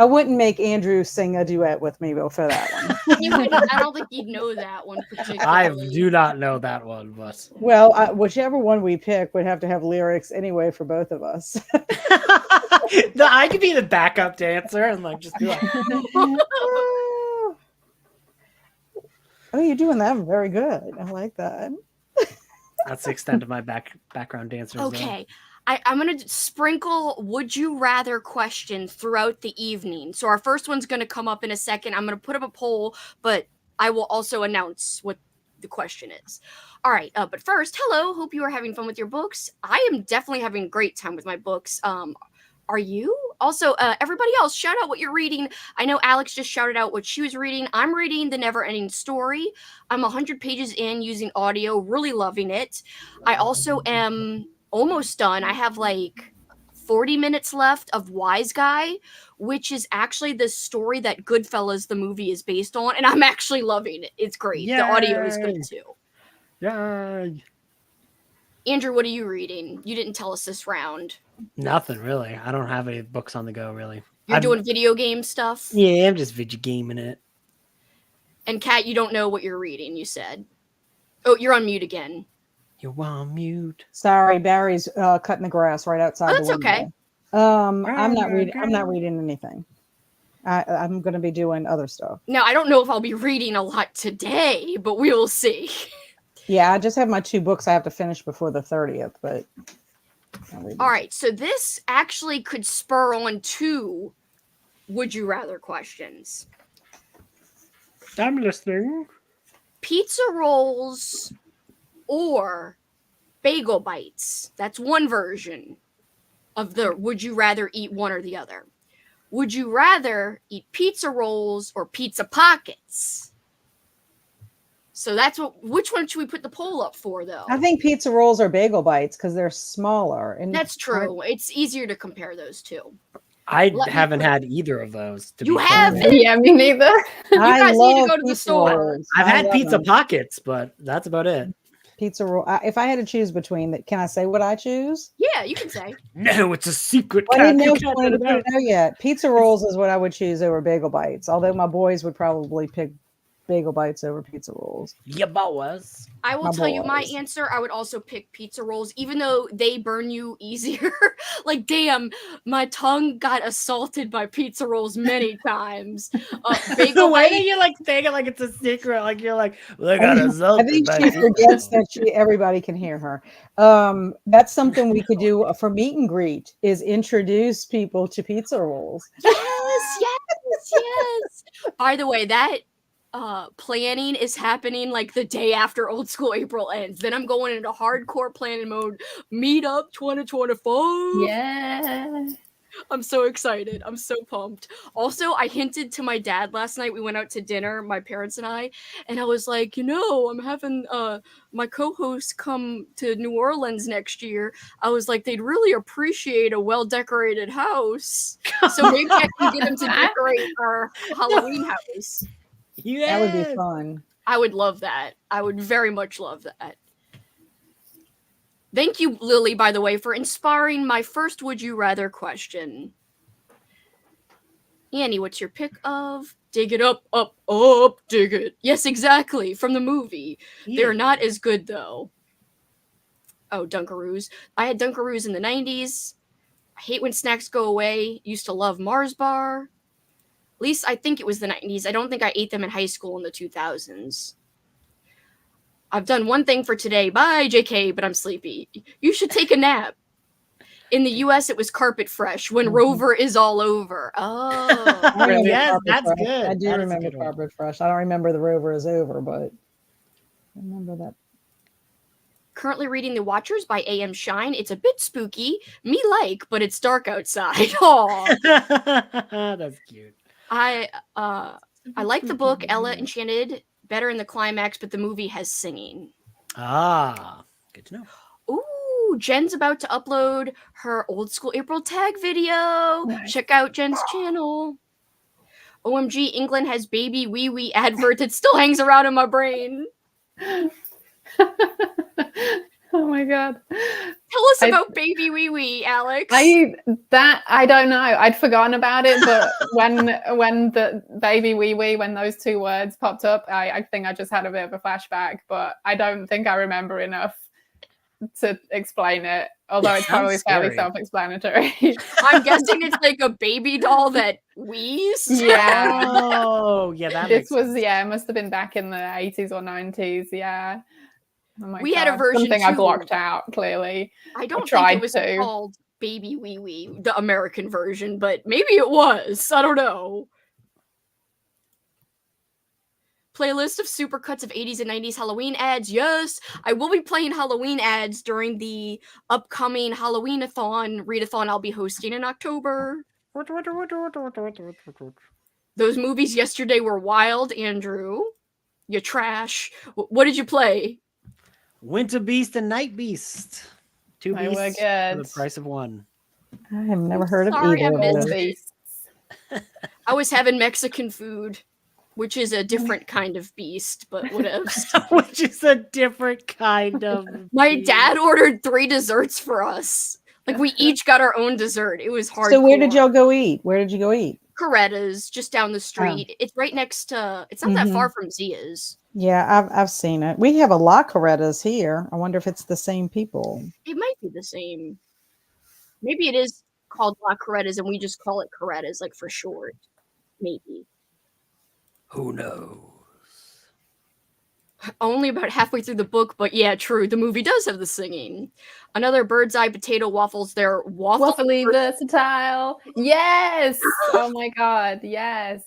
[SPEAKER 3] wouldn't make Andrew sing a duet with me for that one.
[SPEAKER 2] I don't think you'd know that one particularly.
[SPEAKER 1] I do not know that one, but
[SPEAKER 3] well, whichever one we pick would have to have lyrics anyway for both of us.
[SPEAKER 1] I could be the backup dancer and like just be like,
[SPEAKER 3] oh, you're doing that very good. I like that.
[SPEAKER 1] That's the extent of my background dancers.
[SPEAKER 2] Okay. I'm going to sprinkle would you rather questions throughout the evening. So our first one's going to come up in a second. I'm going to put up a poll, but I will also announce what the question is. All right, but first, hello. Hope you are having fun with your books. I am definitely having a great time with my books. Are you? Also, everybody else, shout out what you're reading. I know Alex just shouted out what she was reading. I'm reading The Never-Ending Story. I'm 100 pages in using audio, really loving it. I also am almost done. I have like 40 minutes left of Wise Guy, which is actually the story that Goodfellas, the movie, is based on, and I'm actually loving it. It's great. The audio is good too.
[SPEAKER 1] Yay!
[SPEAKER 2] Andrew, what are you reading? You didn't tell us this round.
[SPEAKER 1] Nothing really. I don't have any books on the go really.
[SPEAKER 2] You're doing video game stuff?
[SPEAKER 1] Yeah, I'm just video gaming it.
[SPEAKER 2] And Kat, you don't know what you're reading, you said. Oh, you're on mute again.
[SPEAKER 1] You're on mute.
[SPEAKER 3] Sorry, Barry's cutting the grass right outside.
[SPEAKER 2] Oh, that's okay.
[SPEAKER 3] I'm not reading anything. I'm going to be doing other stuff.
[SPEAKER 2] Now, I don't know if I'll be reading a lot today, but we will see.
[SPEAKER 3] Yeah, I just have my 2 books I have to finish before the 30th, but
[SPEAKER 2] all right, so this actually could spur on 2 would you rather questions.
[SPEAKER 1] I'm listening.
[SPEAKER 2] Pizza rolls or bagel bites. That's one version of the would you rather eat one or the other. Would you rather eat pizza rolls or pizza pockets? So that's which one should we put the poll up for, though?
[SPEAKER 3] I think pizza rolls are bagel bites because they're smaller. And
[SPEAKER 2] that's true. It's easier to compare those two.
[SPEAKER 1] I haven't had either of those.
[SPEAKER 2] You haven't?
[SPEAKER 4] Yeah, me neither.
[SPEAKER 2] You guys need to go to the store.
[SPEAKER 1] I've had pizza pockets, but that's about it.
[SPEAKER 3] Pizza roll. If I had to choose between that, can I say what I choose?
[SPEAKER 2] Yeah, you can say.
[SPEAKER 1] No, it's a secret.
[SPEAKER 3] I didn't know if you wanted to put it out yet. Pizza rolls is what I would choose over bagel bites. Although my boys would probably pick bagel bites over pizza rolls.
[SPEAKER 1] Yeah, boys.
[SPEAKER 2] I will tell you my answer. I would also pick pizza rolls, even though they burn you easier. Like, damn, my tongue got assaulted by pizza rolls many times.
[SPEAKER 1] The way that you like saying it like it's a secret, like you're like, they got assaulted.
[SPEAKER 3] I think she forgets that everybody can hear her. That's something we could do for meet and greet, is introduce people to pizza rolls.
[SPEAKER 2] Yes. By the way, that planning is happening like the day after Old School April ends. Then I'm going into hardcore planning mode. Meetup 2024.
[SPEAKER 4] Yeah.
[SPEAKER 2] I'm so excited. I'm so pumped. Also, I hinted to my dad last night. We went out to dinner, my parents and I was like, I'm having my co-hosts come to New Orleans next year. I was like, they'd really appreciate a well-decorated house. So maybe I can get them to decorate our Halloween house.
[SPEAKER 1] Yes.
[SPEAKER 3] That would be fun.
[SPEAKER 2] I would love that. I would very much love that. Thank you, Lily, by the way, for inspiring my first Would You Rather question. Annie, what's your pick of? Dig it up, dig it. Yes, exactly, from the movie. Yeah. They're not as good, though. Oh, Dunkaroos. I had Dunkaroos in the 90s. I hate when snacks go away. Used to love Mars Bar. At least I think it was the 90s. I don't think I ate them in high school in the 2000s. I've done one thing for today. Bye, JK, but I'm sleepy. You should take a nap. In the US, it was Carpet Fresh when Rover is all over. Oh.
[SPEAKER 1] Yes, that's
[SPEAKER 3] Fresh.
[SPEAKER 1] good.
[SPEAKER 3] I do remember Carpet Fresh. I don't remember the Rover is over, but I remember that.
[SPEAKER 2] Currently reading The Watchers by A.M. Shine. It's a bit spooky. Me like, but it's dark outside. Aw.
[SPEAKER 1] That's cute.
[SPEAKER 2] I like the book Ella Enchanted better in the climax, but the movie has singing.
[SPEAKER 1] Ah, good to know.
[SPEAKER 2] Ooh, Jen's about to upload her Old School April tag video. Nice. Check out Jen's channel. OMG, England has baby wee wee advert that still hangs around in my brain.
[SPEAKER 4] Oh my god.
[SPEAKER 2] Tell us about baby wee wee, Alex.
[SPEAKER 4] I don't know. I'd forgotten about it, but when the baby wee wee, when those 2 words popped up, I think I just had a bit of a flashback, but I don't think I remember enough to explain it. Although it's probably fairly self-explanatory.
[SPEAKER 2] I'm guessing it's like a baby doll that wheezes.
[SPEAKER 4] Yeah.
[SPEAKER 1] Oh, yeah. That
[SPEAKER 4] this was it must have been back in the 80s or 90s. Yeah. Oh my
[SPEAKER 2] we
[SPEAKER 4] God.
[SPEAKER 2] had a version
[SPEAKER 4] something
[SPEAKER 2] too.
[SPEAKER 4] I blocked out. Clearly,
[SPEAKER 2] I don't think it was called Baby Wee Wee, the American version, but maybe it was. I don't know. Playlist of supercuts of 80s and 90s Halloween ads. Yes, I will be playing Halloween ads during the upcoming Halloween-a-thon, Readathon I'll be hosting in October. Those movies yesterday were wild, Andrew. You trash. What did you play?
[SPEAKER 1] Winter Beast and Night Beast. 2
[SPEAKER 4] They were
[SPEAKER 1] beasts for the
[SPEAKER 4] good.
[SPEAKER 1] price of 1.
[SPEAKER 3] I have never heard of
[SPEAKER 2] Sorry, I
[SPEAKER 3] either of
[SPEAKER 2] missed
[SPEAKER 3] those.
[SPEAKER 2] it.
[SPEAKER 4] Beasts.
[SPEAKER 2] I was having Mexican food, which is a different kind of beast, but whatever.
[SPEAKER 1] Which is a different kind of
[SPEAKER 2] My
[SPEAKER 1] beast.
[SPEAKER 2] dad ordered 3 desserts for us. Like, we each got our own dessert. It was hard.
[SPEAKER 3] So where did y'all go eat? Where did you go eat?
[SPEAKER 2] Coretta's, just down the street. It's right next to, it's not that far from Zia's.
[SPEAKER 3] Yeah, I've seen it. We have a La Corettas here. I wonder if it's the same people.
[SPEAKER 2] It might be the same. Maybe it is called La Coretta's and we just call it Coretta's, like, for short. Maybe.
[SPEAKER 1] Who knows?
[SPEAKER 2] Only about halfway through the book, but yeah, true. The movie does have the singing. Another bird's eye potato waffles. They're
[SPEAKER 4] Waffly versatile. Yes. Oh my god. Yes.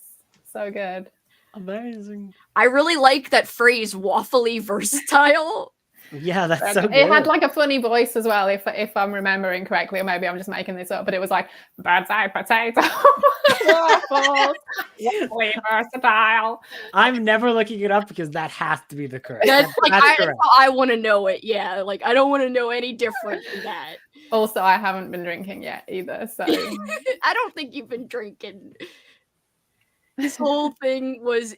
[SPEAKER 4] So good.
[SPEAKER 1] Amazing.
[SPEAKER 2] I really like that phrase, waffly versatile.
[SPEAKER 1] Yeah, that's so good.
[SPEAKER 4] It had like a funny voice as well, if I'm remembering correctly, or maybe I'm just making this up. But it was like bird's eye potato waffles, waffly versatile.
[SPEAKER 1] I'm never looking it up because that has to be the correct.
[SPEAKER 2] That's like
[SPEAKER 1] That's
[SPEAKER 2] that's
[SPEAKER 1] correct.
[SPEAKER 2] how I want to know it. Yeah, like I don't want to know any different than that.
[SPEAKER 4] Also, I haven't been drinking yet either, so
[SPEAKER 2] I don't think you've been drinking. This whole thing was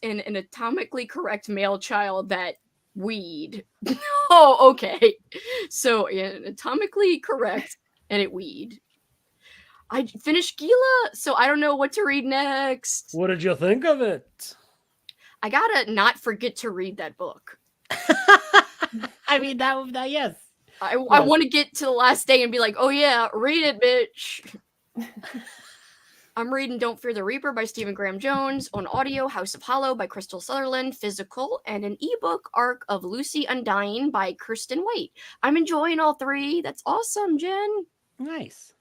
[SPEAKER 2] an anatomically correct male child that weed. Oh, okay. So yeah, anatomically correct and it weed. I finished Gila, so I don't know what to read next.
[SPEAKER 1] What did you think of it?
[SPEAKER 2] I gotta not forget to read that book.
[SPEAKER 1] I mean, that yes.
[SPEAKER 2] I want to get to the last day and be like, oh yeah, read it, bitch. I'm reading Don't Fear the Reaper by Stephen Graham Jones, on audio House of Hollow by Crystal Sutherland, physical, and an ebook Arc of Lucy Undying by Kirsten Waite. I'm enjoying all 3. That's awesome, Jen.
[SPEAKER 1] Nice.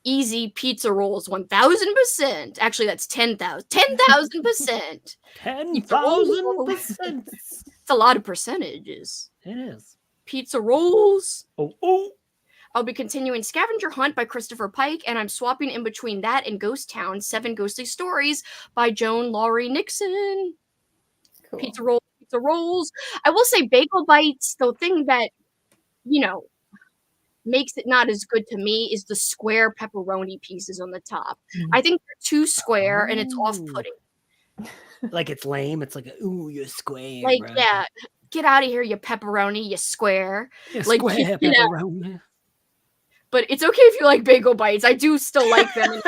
[SPEAKER 2] Easy pizza rolls, 1,000%. Actually, that's 10,000. 10,000%.
[SPEAKER 1] 10,000%.
[SPEAKER 2] It's a lot of percentages.
[SPEAKER 1] It is.
[SPEAKER 2] Pizza rolls.
[SPEAKER 1] Oh.
[SPEAKER 2] I'll be continuing Scavenger Hunt by Christopher Pike, and I'm swapping in between that and Ghost Town, 7 Ghostly Stories by Joan Laurie Nixon.
[SPEAKER 4] cool.
[SPEAKER 2] Pizza rolls. I will say bagel bites, the thing that, makes it not as good to me is the square pepperoni pieces on the top. I think they're too square and it's off-putting.
[SPEAKER 1] Like it's lame. It's like, ooh, you're square.
[SPEAKER 2] Like,
[SPEAKER 1] bro.
[SPEAKER 2] yeah, get out of here, you pepperoni, you square.
[SPEAKER 1] You're
[SPEAKER 2] like,
[SPEAKER 1] square
[SPEAKER 2] yeah.
[SPEAKER 1] pepperoni.
[SPEAKER 2] But it's okay if you like bagel bites. I do still like them.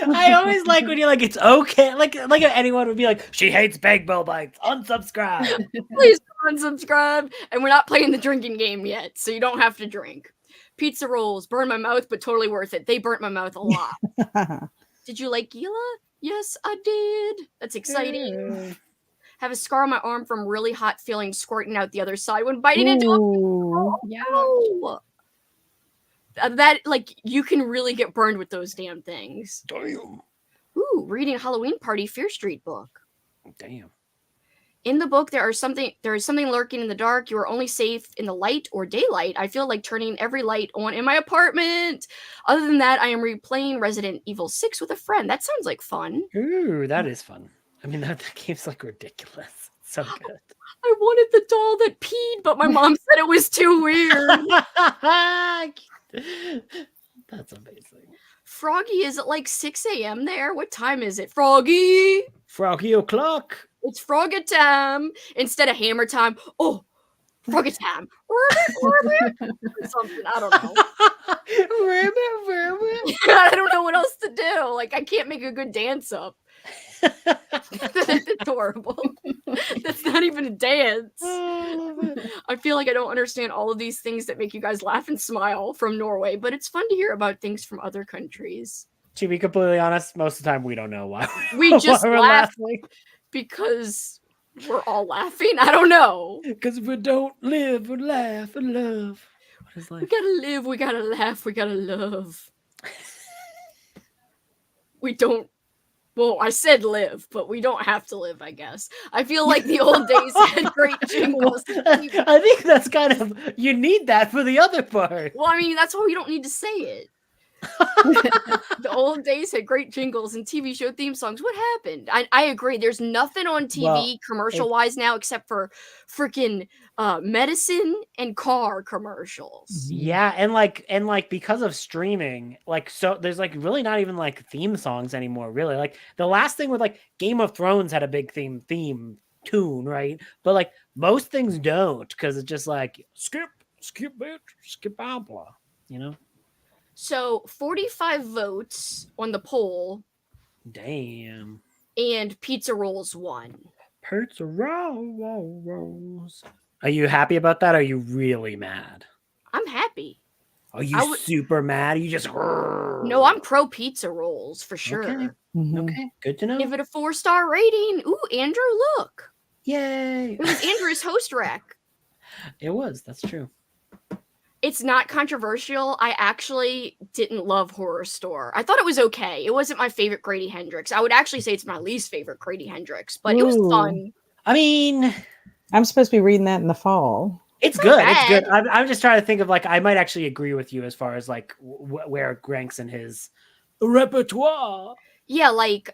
[SPEAKER 1] I always like when you're like, it's okay. Like anyone would be like, she hates bagel bites. Unsubscribe.
[SPEAKER 2] Please unsubscribe. And we're not playing the drinking game yet, so you don't have to drink. Pizza rolls burn my mouth, but totally worth it. They burnt my mouth a lot. Did you like Gila? Yes, I did. That's exciting. Have a scar on my arm from really hot feelings squirting out the other side when biting into a
[SPEAKER 4] Yeah.
[SPEAKER 2] that, like, you can really get burned with those damn things.
[SPEAKER 1] Damn.
[SPEAKER 2] Ooh, reading Halloween Party Fear Street book.
[SPEAKER 1] Damn.
[SPEAKER 2] In the book, there is something lurking in the dark. You are only safe in the light or daylight. I feel like turning every light on in my apartment. Other than that, I am replaying Resident Evil 6 with a friend. That sounds like fun.
[SPEAKER 1] Ooh, that is fun. I mean, that game's like ridiculous. It's so good.
[SPEAKER 2] I wanted the doll that peed, but my mom said it was too weird.
[SPEAKER 1] That's amazing.
[SPEAKER 2] Froggy, is it like 6 a.m. there? What time is it? Froggy!
[SPEAKER 1] Froggy o'clock.
[SPEAKER 2] It's Froggy time instead of hammer time. Oh, Froggy time. Something, I don't know. I don't know what else to do. Like, I can't make a good dance up. It's horrible. That's not even a dance. I feel like I don't understand all of these things that make you guys laugh and smile from Norway, but it's fun to hear about things from other countries.
[SPEAKER 1] To be completely honest, most of the time we don't know why.
[SPEAKER 2] We just
[SPEAKER 1] why we're
[SPEAKER 2] laugh
[SPEAKER 1] laughing.
[SPEAKER 2] Because we're all laughing. I don't know.
[SPEAKER 1] Because if we don't live and laugh and love. What is life?
[SPEAKER 2] We gotta live, we gotta laugh, we gotta love. We don't Well, I said live, but we don't have to live, I guess. I feel like the old days had great jingles.
[SPEAKER 1] I think that's kind of, you need that for the other part.
[SPEAKER 2] Well, I mean, that's why we don't need to say it. The old days had great jingles and TV show theme songs. What happened? I agree. There's nothing on TV
[SPEAKER 1] Well,
[SPEAKER 2] commercial-wise now except for freaking medicine and car commercials.
[SPEAKER 1] Yeah, and like because of streaming, like, so there's like really not even like theme songs anymore, really. Like the last thing with like Game of Thrones had a big theme tune, right? But like most things don't, because it's just like skip it, skip blah, you know?
[SPEAKER 2] So 45 votes on the poll,
[SPEAKER 1] Damn.
[SPEAKER 2] and pizza rolls won.
[SPEAKER 1] Pizza rolls. Are you happy about that? Or are you really mad?
[SPEAKER 2] I'm happy.
[SPEAKER 1] Are you super mad? Are you just
[SPEAKER 2] No, I'm pro pizza rolls for sure.
[SPEAKER 1] Okay.
[SPEAKER 3] Mhm.
[SPEAKER 1] Okay, good to know.
[SPEAKER 2] Give it a 4-star rating. Ooh, Andrew, look.
[SPEAKER 1] Yay.
[SPEAKER 2] It was Andrew's host rec.
[SPEAKER 1] It was, that's true.
[SPEAKER 2] It's not controversial. I actually didn't love Horror Store. I thought it was okay. It wasn't my favorite Grady Hendrix. I would actually say it's my least favorite Grady Hendrix, but it was
[SPEAKER 3] Ooh.
[SPEAKER 2] fun.
[SPEAKER 1] I mean,
[SPEAKER 3] I'm supposed to be reading that in the fall.
[SPEAKER 1] it's
[SPEAKER 2] not
[SPEAKER 1] good.
[SPEAKER 2] bad.
[SPEAKER 1] It's good. I'm just trying to think of like, I might actually agree with you as far as like where it ranks in his repertoire.
[SPEAKER 2] Yeah, like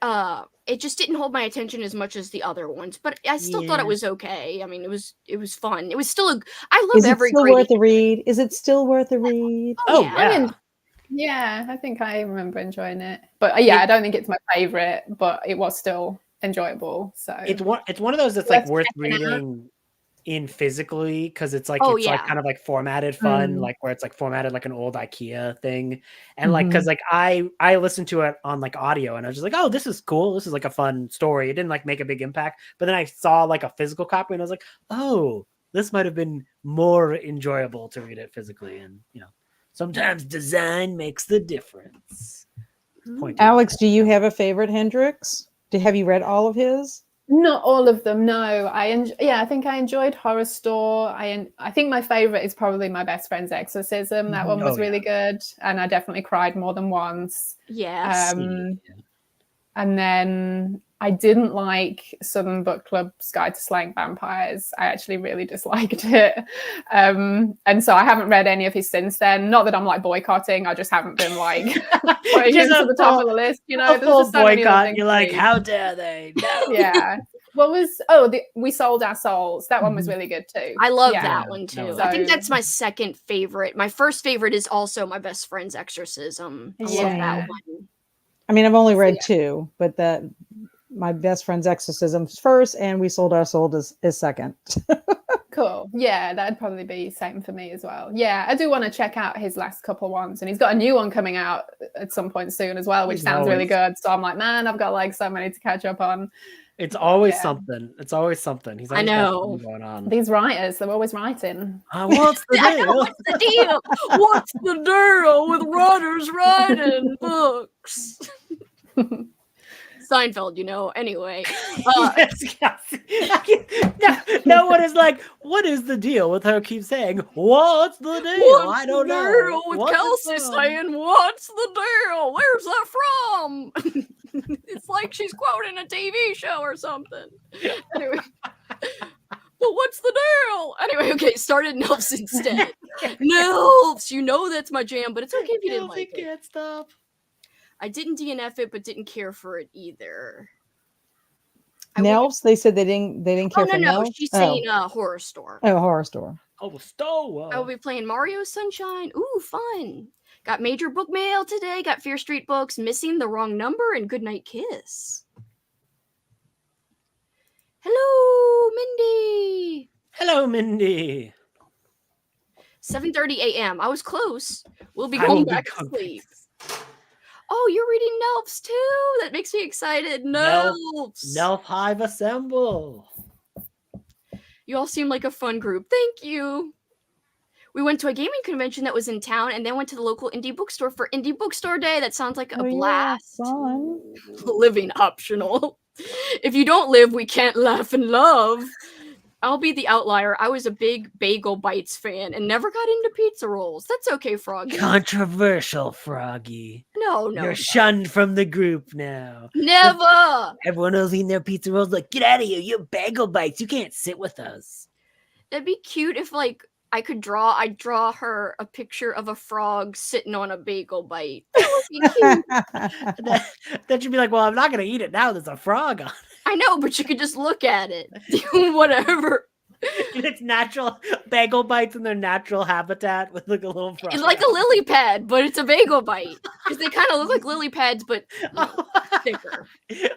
[SPEAKER 2] it just didn't hold my attention as much as the other ones, but I still thought
[SPEAKER 1] Yeah.
[SPEAKER 2] it was okay. I mean, it was fun. It was still I love
[SPEAKER 3] Is it
[SPEAKER 2] every
[SPEAKER 3] still
[SPEAKER 2] Grady.
[SPEAKER 3] worth a read? Is it still worth a read?
[SPEAKER 1] Oh,
[SPEAKER 2] yeah.
[SPEAKER 1] yeah.
[SPEAKER 4] I mean, yeah, I think I remember enjoying it. But yeah, I don't think it's my favorite, but it was still enjoyable. So
[SPEAKER 1] It's one of those that's
[SPEAKER 2] Let's
[SPEAKER 1] like worth
[SPEAKER 2] check it out.
[SPEAKER 1] reading in physically, because it's like
[SPEAKER 2] Oh,
[SPEAKER 1] it's like
[SPEAKER 2] yeah.
[SPEAKER 1] kind of like formatted fun,
[SPEAKER 3] Mm.
[SPEAKER 1] like where it's like formatted like an old IKEA thing. And like, because like I listened to it on like audio and I was just like, oh, this is cool. This is like a fun story. It didn't like make a big impact. But then I saw like a physical copy and I was like, oh, this might have been more enjoyable to read it physically. And you know, sometimes design makes the difference. Point taken.
[SPEAKER 3] Alex, do you have a favorite Hendrix? Have you read all of his?
[SPEAKER 4] not all of them. No, I think I enjoyed Horror Store. I think my favorite is probably My Best Friend's Exorcism. That one was really good, and I definitely cried more than once.
[SPEAKER 2] Yes.
[SPEAKER 4] And then I didn't like Southern Book Club's Guide to Slaying Vampires. I actually really disliked it. And so I haven't read any of his since then. Not that I'm like boycotting. I just haven't been like putting him to the top of the list. You know,
[SPEAKER 1] a full
[SPEAKER 4] just so many other
[SPEAKER 1] boycott.
[SPEAKER 4] things
[SPEAKER 1] You're
[SPEAKER 4] to
[SPEAKER 1] like,
[SPEAKER 4] read.
[SPEAKER 1] how dare they? No.
[SPEAKER 4] Yeah. What was We Sold Our Souls. That one was really good too.
[SPEAKER 2] I love
[SPEAKER 4] Yeah.
[SPEAKER 2] that one too.
[SPEAKER 1] So-
[SPEAKER 2] I think that's my second favorite. My first favorite is also My Best Friend's Exorcism. I love
[SPEAKER 4] Yeah.
[SPEAKER 2] that one.
[SPEAKER 3] I mean, I've only read two, but My Best Friend's Exorcism's first, and We Sold Our Soul is second.
[SPEAKER 4] Cool. Yeah, that'd probably be same for me as well. Yeah, I do want to check out his last couple ones, and he's got a new one coming out at some point soon as well, which
[SPEAKER 1] He's
[SPEAKER 4] sounds really
[SPEAKER 1] always-
[SPEAKER 4] good. So I'm like, man, I've got like so many to catch up on.
[SPEAKER 1] It's always
[SPEAKER 4] Yeah.
[SPEAKER 1] something. It's always something. He's
[SPEAKER 2] I
[SPEAKER 1] always got
[SPEAKER 2] know.
[SPEAKER 1] something going on.
[SPEAKER 4] These writers, they're always writing.
[SPEAKER 1] What's the
[SPEAKER 2] I know,
[SPEAKER 1] deal?
[SPEAKER 2] what's the deal? What's the deal with writers writing books? Seinfeld, you know. Anyway,
[SPEAKER 1] Yes, no one is like, what is the deal with her keep saying, what's the deal?
[SPEAKER 2] what's
[SPEAKER 1] I don't
[SPEAKER 2] the
[SPEAKER 1] know.
[SPEAKER 2] deal with
[SPEAKER 1] What's it
[SPEAKER 2] Kelsey
[SPEAKER 1] from?
[SPEAKER 2] saying, "What's the deal? Where's that from?" It's like she's quoting a TV show or something. Anyway. But what's the deal? Anyway, okay, started Nelfs instead. Nelfs, you know that's my jam, but it's okay if you didn't like it.
[SPEAKER 1] Can't stop.
[SPEAKER 2] I didn't DNF it, but didn't care for it either. I
[SPEAKER 3] Nelfs, they said they didn't care
[SPEAKER 2] Oh,
[SPEAKER 3] for
[SPEAKER 2] no,
[SPEAKER 3] Nelfs?
[SPEAKER 2] she's saying Horror Store.
[SPEAKER 3] Oh, Horror Store.
[SPEAKER 1] Oh, Stowe.
[SPEAKER 2] I will be playing Mario Sunshine. Ooh, fun. Got major book mail today. Got Fear Street books, Missing the Wrong Number, and Goodnight Kiss. Hello, Mindy.
[SPEAKER 1] Hello, Mindy.
[SPEAKER 2] 7:30 a.m. I was close. We'll be
[SPEAKER 1] I
[SPEAKER 2] going
[SPEAKER 1] will be
[SPEAKER 2] back to
[SPEAKER 1] going
[SPEAKER 2] sleep. Oh, you're reading Nelfs too? That makes me excited. Nelfs.
[SPEAKER 1] Nelf Hive Assemble.
[SPEAKER 2] You all seem like a fun group. Thank you. We went to a gaming convention that was in town and then went to the local indie bookstore for Indie Bookstore Day. That sounds like a blast.
[SPEAKER 3] Fun.
[SPEAKER 2] Living optional. If you don't live, we can't laugh and love. I'll be the outlier. I was a big Bagel Bites fan and never got into pizza rolls. That's okay, Froggy.
[SPEAKER 1] Controversial, Froggy.
[SPEAKER 2] No.
[SPEAKER 1] You're shunned from the group now.
[SPEAKER 2] Never.
[SPEAKER 1] Everyone else eating their pizza rolls like, get out of here. You're Bagel Bites. You can't sit with us.
[SPEAKER 2] It'd be cute if, like, I'd draw her a picture of a frog sitting on a bagel bite. That would be cute.
[SPEAKER 1] Then she'd be like, well, I'm not going to eat it now. There's a frog on it.
[SPEAKER 2] I know, but you could just look at it. Whatever.
[SPEAKER 1] In its natural bagel bites in their natural habitat with like a little frog.
[SPEAKER 2] It's like a lily pad, but it's a bagel bite. Because they kind of look like lily pads, but thicker.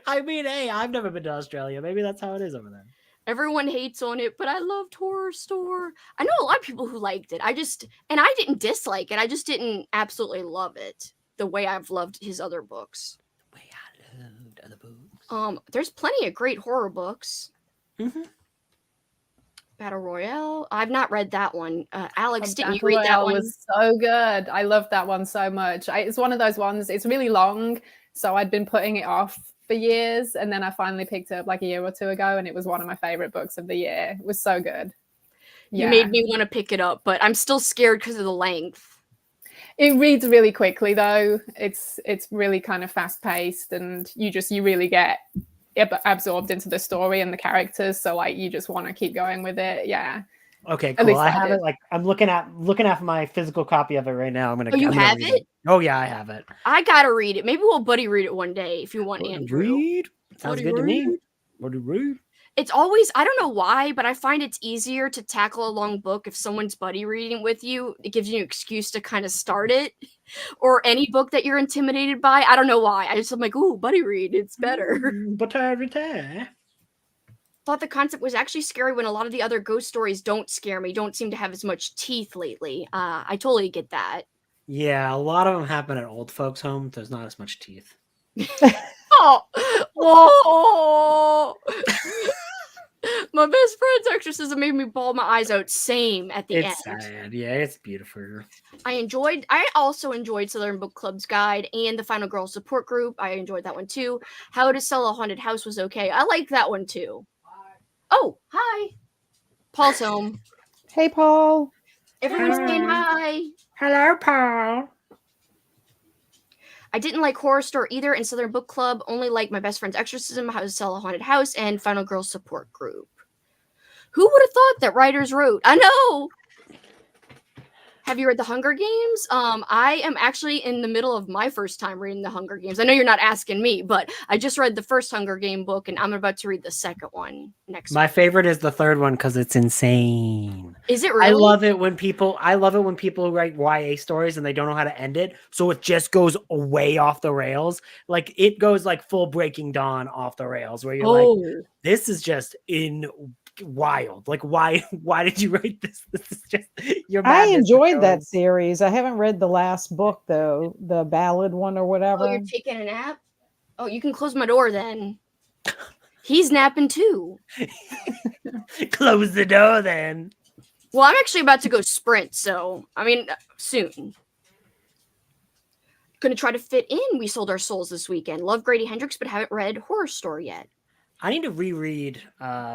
[SPEAKER 1] I mean, hey, I've never been to Australia. Maybe that's how it is over there.
[SPEAKER 2] Everyone hates on it, but I loved Horror Store. I know a lot of people who liked it. I didn't dislike it. I just didn't absolutely love it the way I've loved his other books.
[SPEAKER 1] The way I loved other books.
[SPEAKER 2] There's plenty of great horror books.
[SPEAKER 1] Mm-hmm.
[SPEAKER 2] Battle Royale. I've not read that one. Alex, didn't you
[SPEAKER 4] Battle
[SPEAKER 2] read that
[SPEAKER 4] Royale
[SPEAKER 2] one?
[SPEAKER 4] Was so good. I loved that one so much. It's one of those ones. It's really long, so I'd been putting it off for years, and then I finally picked it up like a year or two ago, and it was one of my favorite books of the year. It was so good.
[SPEAKER 2] You made me want to pick it up, but I'm still scared because of the length.
[SPEAKER 4] It reads really quickly though. It's really kind of fast paced, and you really get absorbed into the story and the characters. So like you just want to keep going with it. Yeah.
[SPEAKER 1] Okay, cool. I have it. Like I'm looking at my physical copy of it right now. I'm gonna.
[SPEAKER 2] Oh, you have it?
[SPEAKER 1] Oh yeah, I have it.
[SPEAKER 2] I gotta read it. Maybe we'll buddy read it one day if you want, Andrew.
[SPEAKER 1] Read sounds good to me. Buddy read.
[SPEAKER 2] It's always, I don't know why, but I find it's easier to tackle a long book if someone's buddy reading with you. It gives you an excuse to kind of start it, or any book that you're intimidated by. I don't know why. I'm like, ooh, buddy read. It's better.
[SPEAKER 1] But I retire.
[SPEAKER 2] Thought the concept was actually scary when a lot of the other ghost stories don't scare me, don't seem to have as much teeth lately. I totally get that.
[SPEAKER 1] Yeah, a lot of them happen at old folks' home. There's not as much teeth.
[SPEAKER 2] Oh, whoa! My best friend's exorcism made me bawl my eyes out. Same at the end.
[SPEAKER 1] It's sad. Yeah, it's beautiful.
[SPEAKER 2] I also enjoyed Southern Book Club's guide and the Final Girl support group. I enjoyed that one too. How to Sell a Haunted House was okay. I liked that one too. Oh, hi. Paul's home.
[SPEAKER 3] Hey, Paul.
[SPEAKER 2] Everyone's saying hi.
[SPEAKER 1] Hello, Paul.
[SPEAKER 2] I didn't like Horror Store either, and Southern Book Club. Only like My Best Friend's Exorcism, How to Sell a Haunted House, and Final Girl support group. Who would have thought that writers wrote? I know. Have you read The Hunger Games? I am actually in the middle of my first time reading The Hunger Games. I know you're not asking me, but I just read the first Hunger Game book, and I'm about to read the second one next
[SPEAKER 1] My
[SPEAKER 2] week.
[SPEAKER 1] favorite is the third one because it's insane.
[SPEAKER 2] Is it really?
[SPEAKER 1] I love it when people write YA stories and they don't know how to end it, so it just goes way off the rails. Like it goes like full Breaking Dawn off the rails, where you're like, this is just wild. Like why did you write this? This is just your
[SPEAKER 3] I
[SPEAKER 1] madness
[SPEAKER 3] enjoyed that
[SPEAKER 1] goes.
[SPEAKER 3] series. I haven't read the last book though, the ballad one or whatever.
[SPEAKER 2] Oh, you're taking a nap? Oh, you can close my door then. He's napping too.
[SPEAKER 1] Close the door then.
[SPEAKER 2] Well, I'm actually about to go sprint, so I mean soon. Gonna try to fit in We Sold Our Souls this weekend. Love Grady Hendrix, but haven't read Horror Store yet.
[SPEAKER 1] I need to reread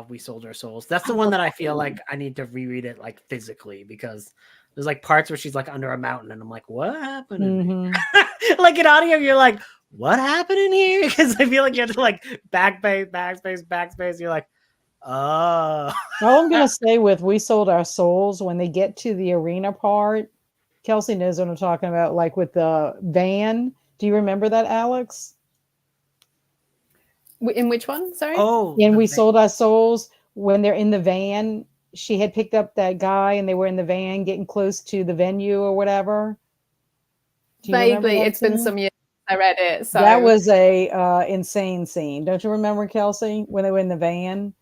[SPEAKER 1] We Sold Our Souls. That's the one that I feel like I need to reread it like physically, because there's like parts where she's like under a mountain and I'm like, what happened?
[SPEAKER 3] Mhm.
[SPEAKER 1] Like in audio, you're like, what happened in here? Because I feel like you have to like backspace. You're like, oh.
[SPEAKER 3] All I'm going to say with We Sold Our Souls, when they get to the arena part, Kelsey knows what I'm talking about, like with the van. Do you remember that, Alex?
[SPEAKER 4] In which one? Sorry.
[SPEAKER 1] Oh,
[SPEAKER 3] And We Sold Our Souls, when they're in the van, she had picked up that guy and they were in the van getting close to the venue or whatever. Do you remember
[SPEAKER 4] Vaguely,
[SPEAKER 3] that
[SPEAKER 4] it's been
[SPEAKER 3] scene?
[SPEAKER 4] some years since I read it. So
[SPEAKER 3] That was a insane scene. Don't you remember, Kelsey, when they were in the van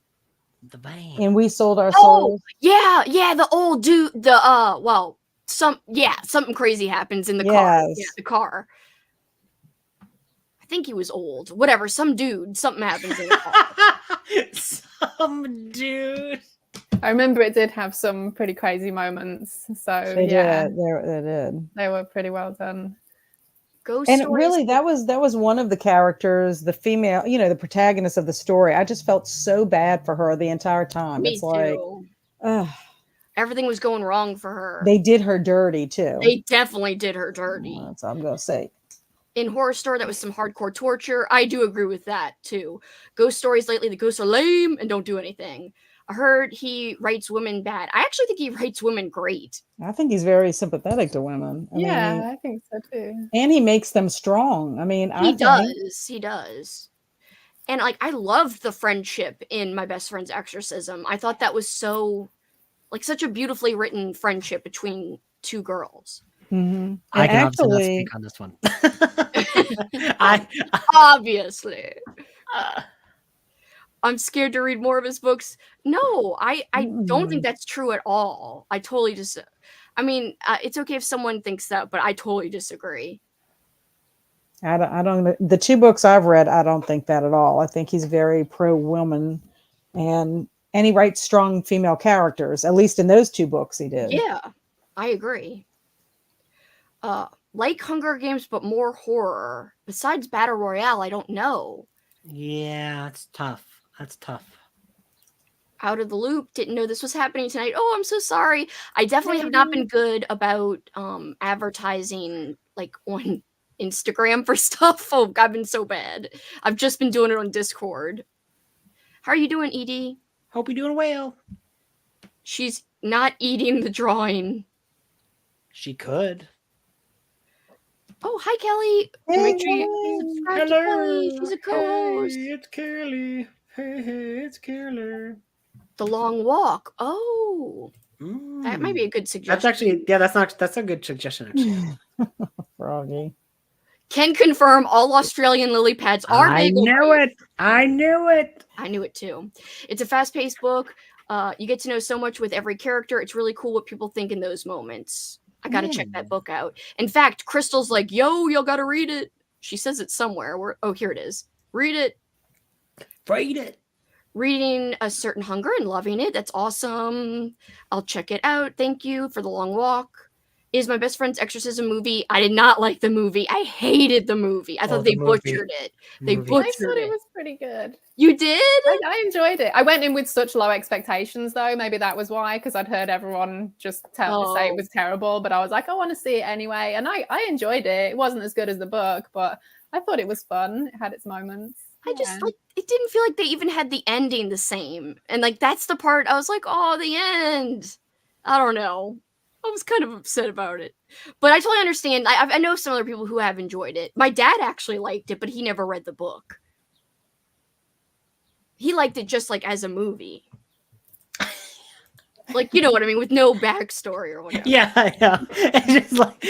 [SPEAKER 1] the van.
[SPEAKER 3] and We Sold Our
[SPEAKER 2] Oh,
[SPEAKER 3] Souls?
[SPEAKER 2] yeah, the old dude, something crazy happens in the car.
[SPEAKER 3] Yes.
[SPEAKER 2] Yeah, the car. I think he was old. Whatever, some dude, something happens in the car.
[SPEAKER 1] Some dude.
[SPEAKER 4] I remember it did have some pretty crazy moments. So
[SPEAKER 3] They
[SPEAKER 4] yeah,
[SPEAKER 3] did. They did.
[SPEAKER 4] they were pretty well done.
[SPEAKER 2] Ghost
[SPEAKER 3] And
[SPEAKER 2] stories.
[SPEAKER 3] really, that was one of the characters, the female, the protagonist of the story. I just felt so bad for her the entire time.
[SPEAKER 2] Me
[SPEAKER 3] It's like,
[SPEAKER 2] too.
[SPEAKER 3] ugh,
[SPEAKER 2] Everything was going wrong for her.
[SPEAKER 3] they did her dirty too.
[SPEAKER 2] They definitely did her dirty.
[SPEAKER 3] That's all I'm gonna say.
[SPEAKER 2] In Horror Story, that was some hardcore torture. I do agree with that too. Ghost stories lately, the ghosts are lame and don't do anything. I heard he writes women bad. I actually think he writes women great.
[SPEAKER 3] I think he's very sympathetic to women. I mean,
[SPEAKER 4] I think so too.
[SPEAKER 3] and he makes them strong. I mean,
[SPEAKER 2] He does. And like, I loved the friendship in My Best Friend's Exorcism. I thought that was such a beautifully written friendship between two girls.
[SPEAKER 3] Mm-hmm.
[SPEAKER 1] I can obviously not speak on this one.
[SPEAKER 2] Obviously. I'm scared to read more of his books. No, I don't think that's true at all. I totally just, it's okay if someone thinks that, but I totally disagree.
[SPEAKER 3] I don't. The two books I've read, I don't think that at all. I think he's very pro woman, and he writes strong female characters. At least in those two books, he did.
[SPEAKER 2] Yeah, I agree. Like Hunger Games, but more horror. Besides Battle Royale, I don't know.
[SPEAKER 1] Yeah, it's tough. That's tough.
[SPEAKER 2] Out of the loop, didn't know this was happening tonight. Oh, I'm so sorry. I definitely have not been good about advertising like on Instagram for stuff. Oh, I've been so bad. I've just been doing it on Discord. How are you doing, Edie?
[SPEAKER 1] Hope you're doing well.
[SPEAKER 2] She's not eating the drawing.
[SPEAKER 1] She could.
[SPEAKER 2] Oh, hi, Kelly.
[SPEAKER 3] Hey,
[SPEAKER 2] Make sure you subscribe to Kelly. She's a co-host.
[SPEAKER 1] Hey, it's Kelly. Hey, it's Kelly.
[SPEAKER 2] The Long Walk. Oh, that might be a good suggestion.
[SPEAKER 1] That's actually, that's a good suggestion, actually.
[SPEAKER 3] Froggy.
[SPEAKER 2] Can confirm all Australian lily pads are bagel.
[SPEAKER 1] I knew it.
[SPEAKER 2] I knew it too. It's a fast-paced book. You get to know so much with every character. It's really cool what people think in those moments. I gotta check that book out. In fact, Crystal's like, yo, y'all gotta read it. She says it somewhere. Here it is. Read it.
[SPEAKER 1] Read it.
[SPEAKER 2] Reading A Certain Hunger and loving it. That's awesome. I'll check it out. Thank you for The Long Walk. Is My Best Friend's Exorcism movie. I did not like the movie. I hated the movie. I thought they butchered it.
[SPEAKER 4] I thought it was pretty good.
[SPEAKER 2] You did?
[SPEAKER 4] I enjoyed it. I went in with such low expectations, though. Maybe that was why, because I'd heard everyone just say it was terrible. But I was like, I want to see it anyway. And I enjoyed it. It wasn't as good as the book, but I thought it was fun. It had its moments.
[SPEAKER 2] I just it didn't feel like they even had the ending the same. And like, that's the part I was like, oh, the end. I don't know. I was kind of upset about it. But I totally understand. I know some other people who have enjoyed it. My dad actually liked it, but he never read the book. He liked it just like as a movie. Like, you know what I mean? With no backstory or whatever.
[SPEAKER 1] Yeah, I know. It's just like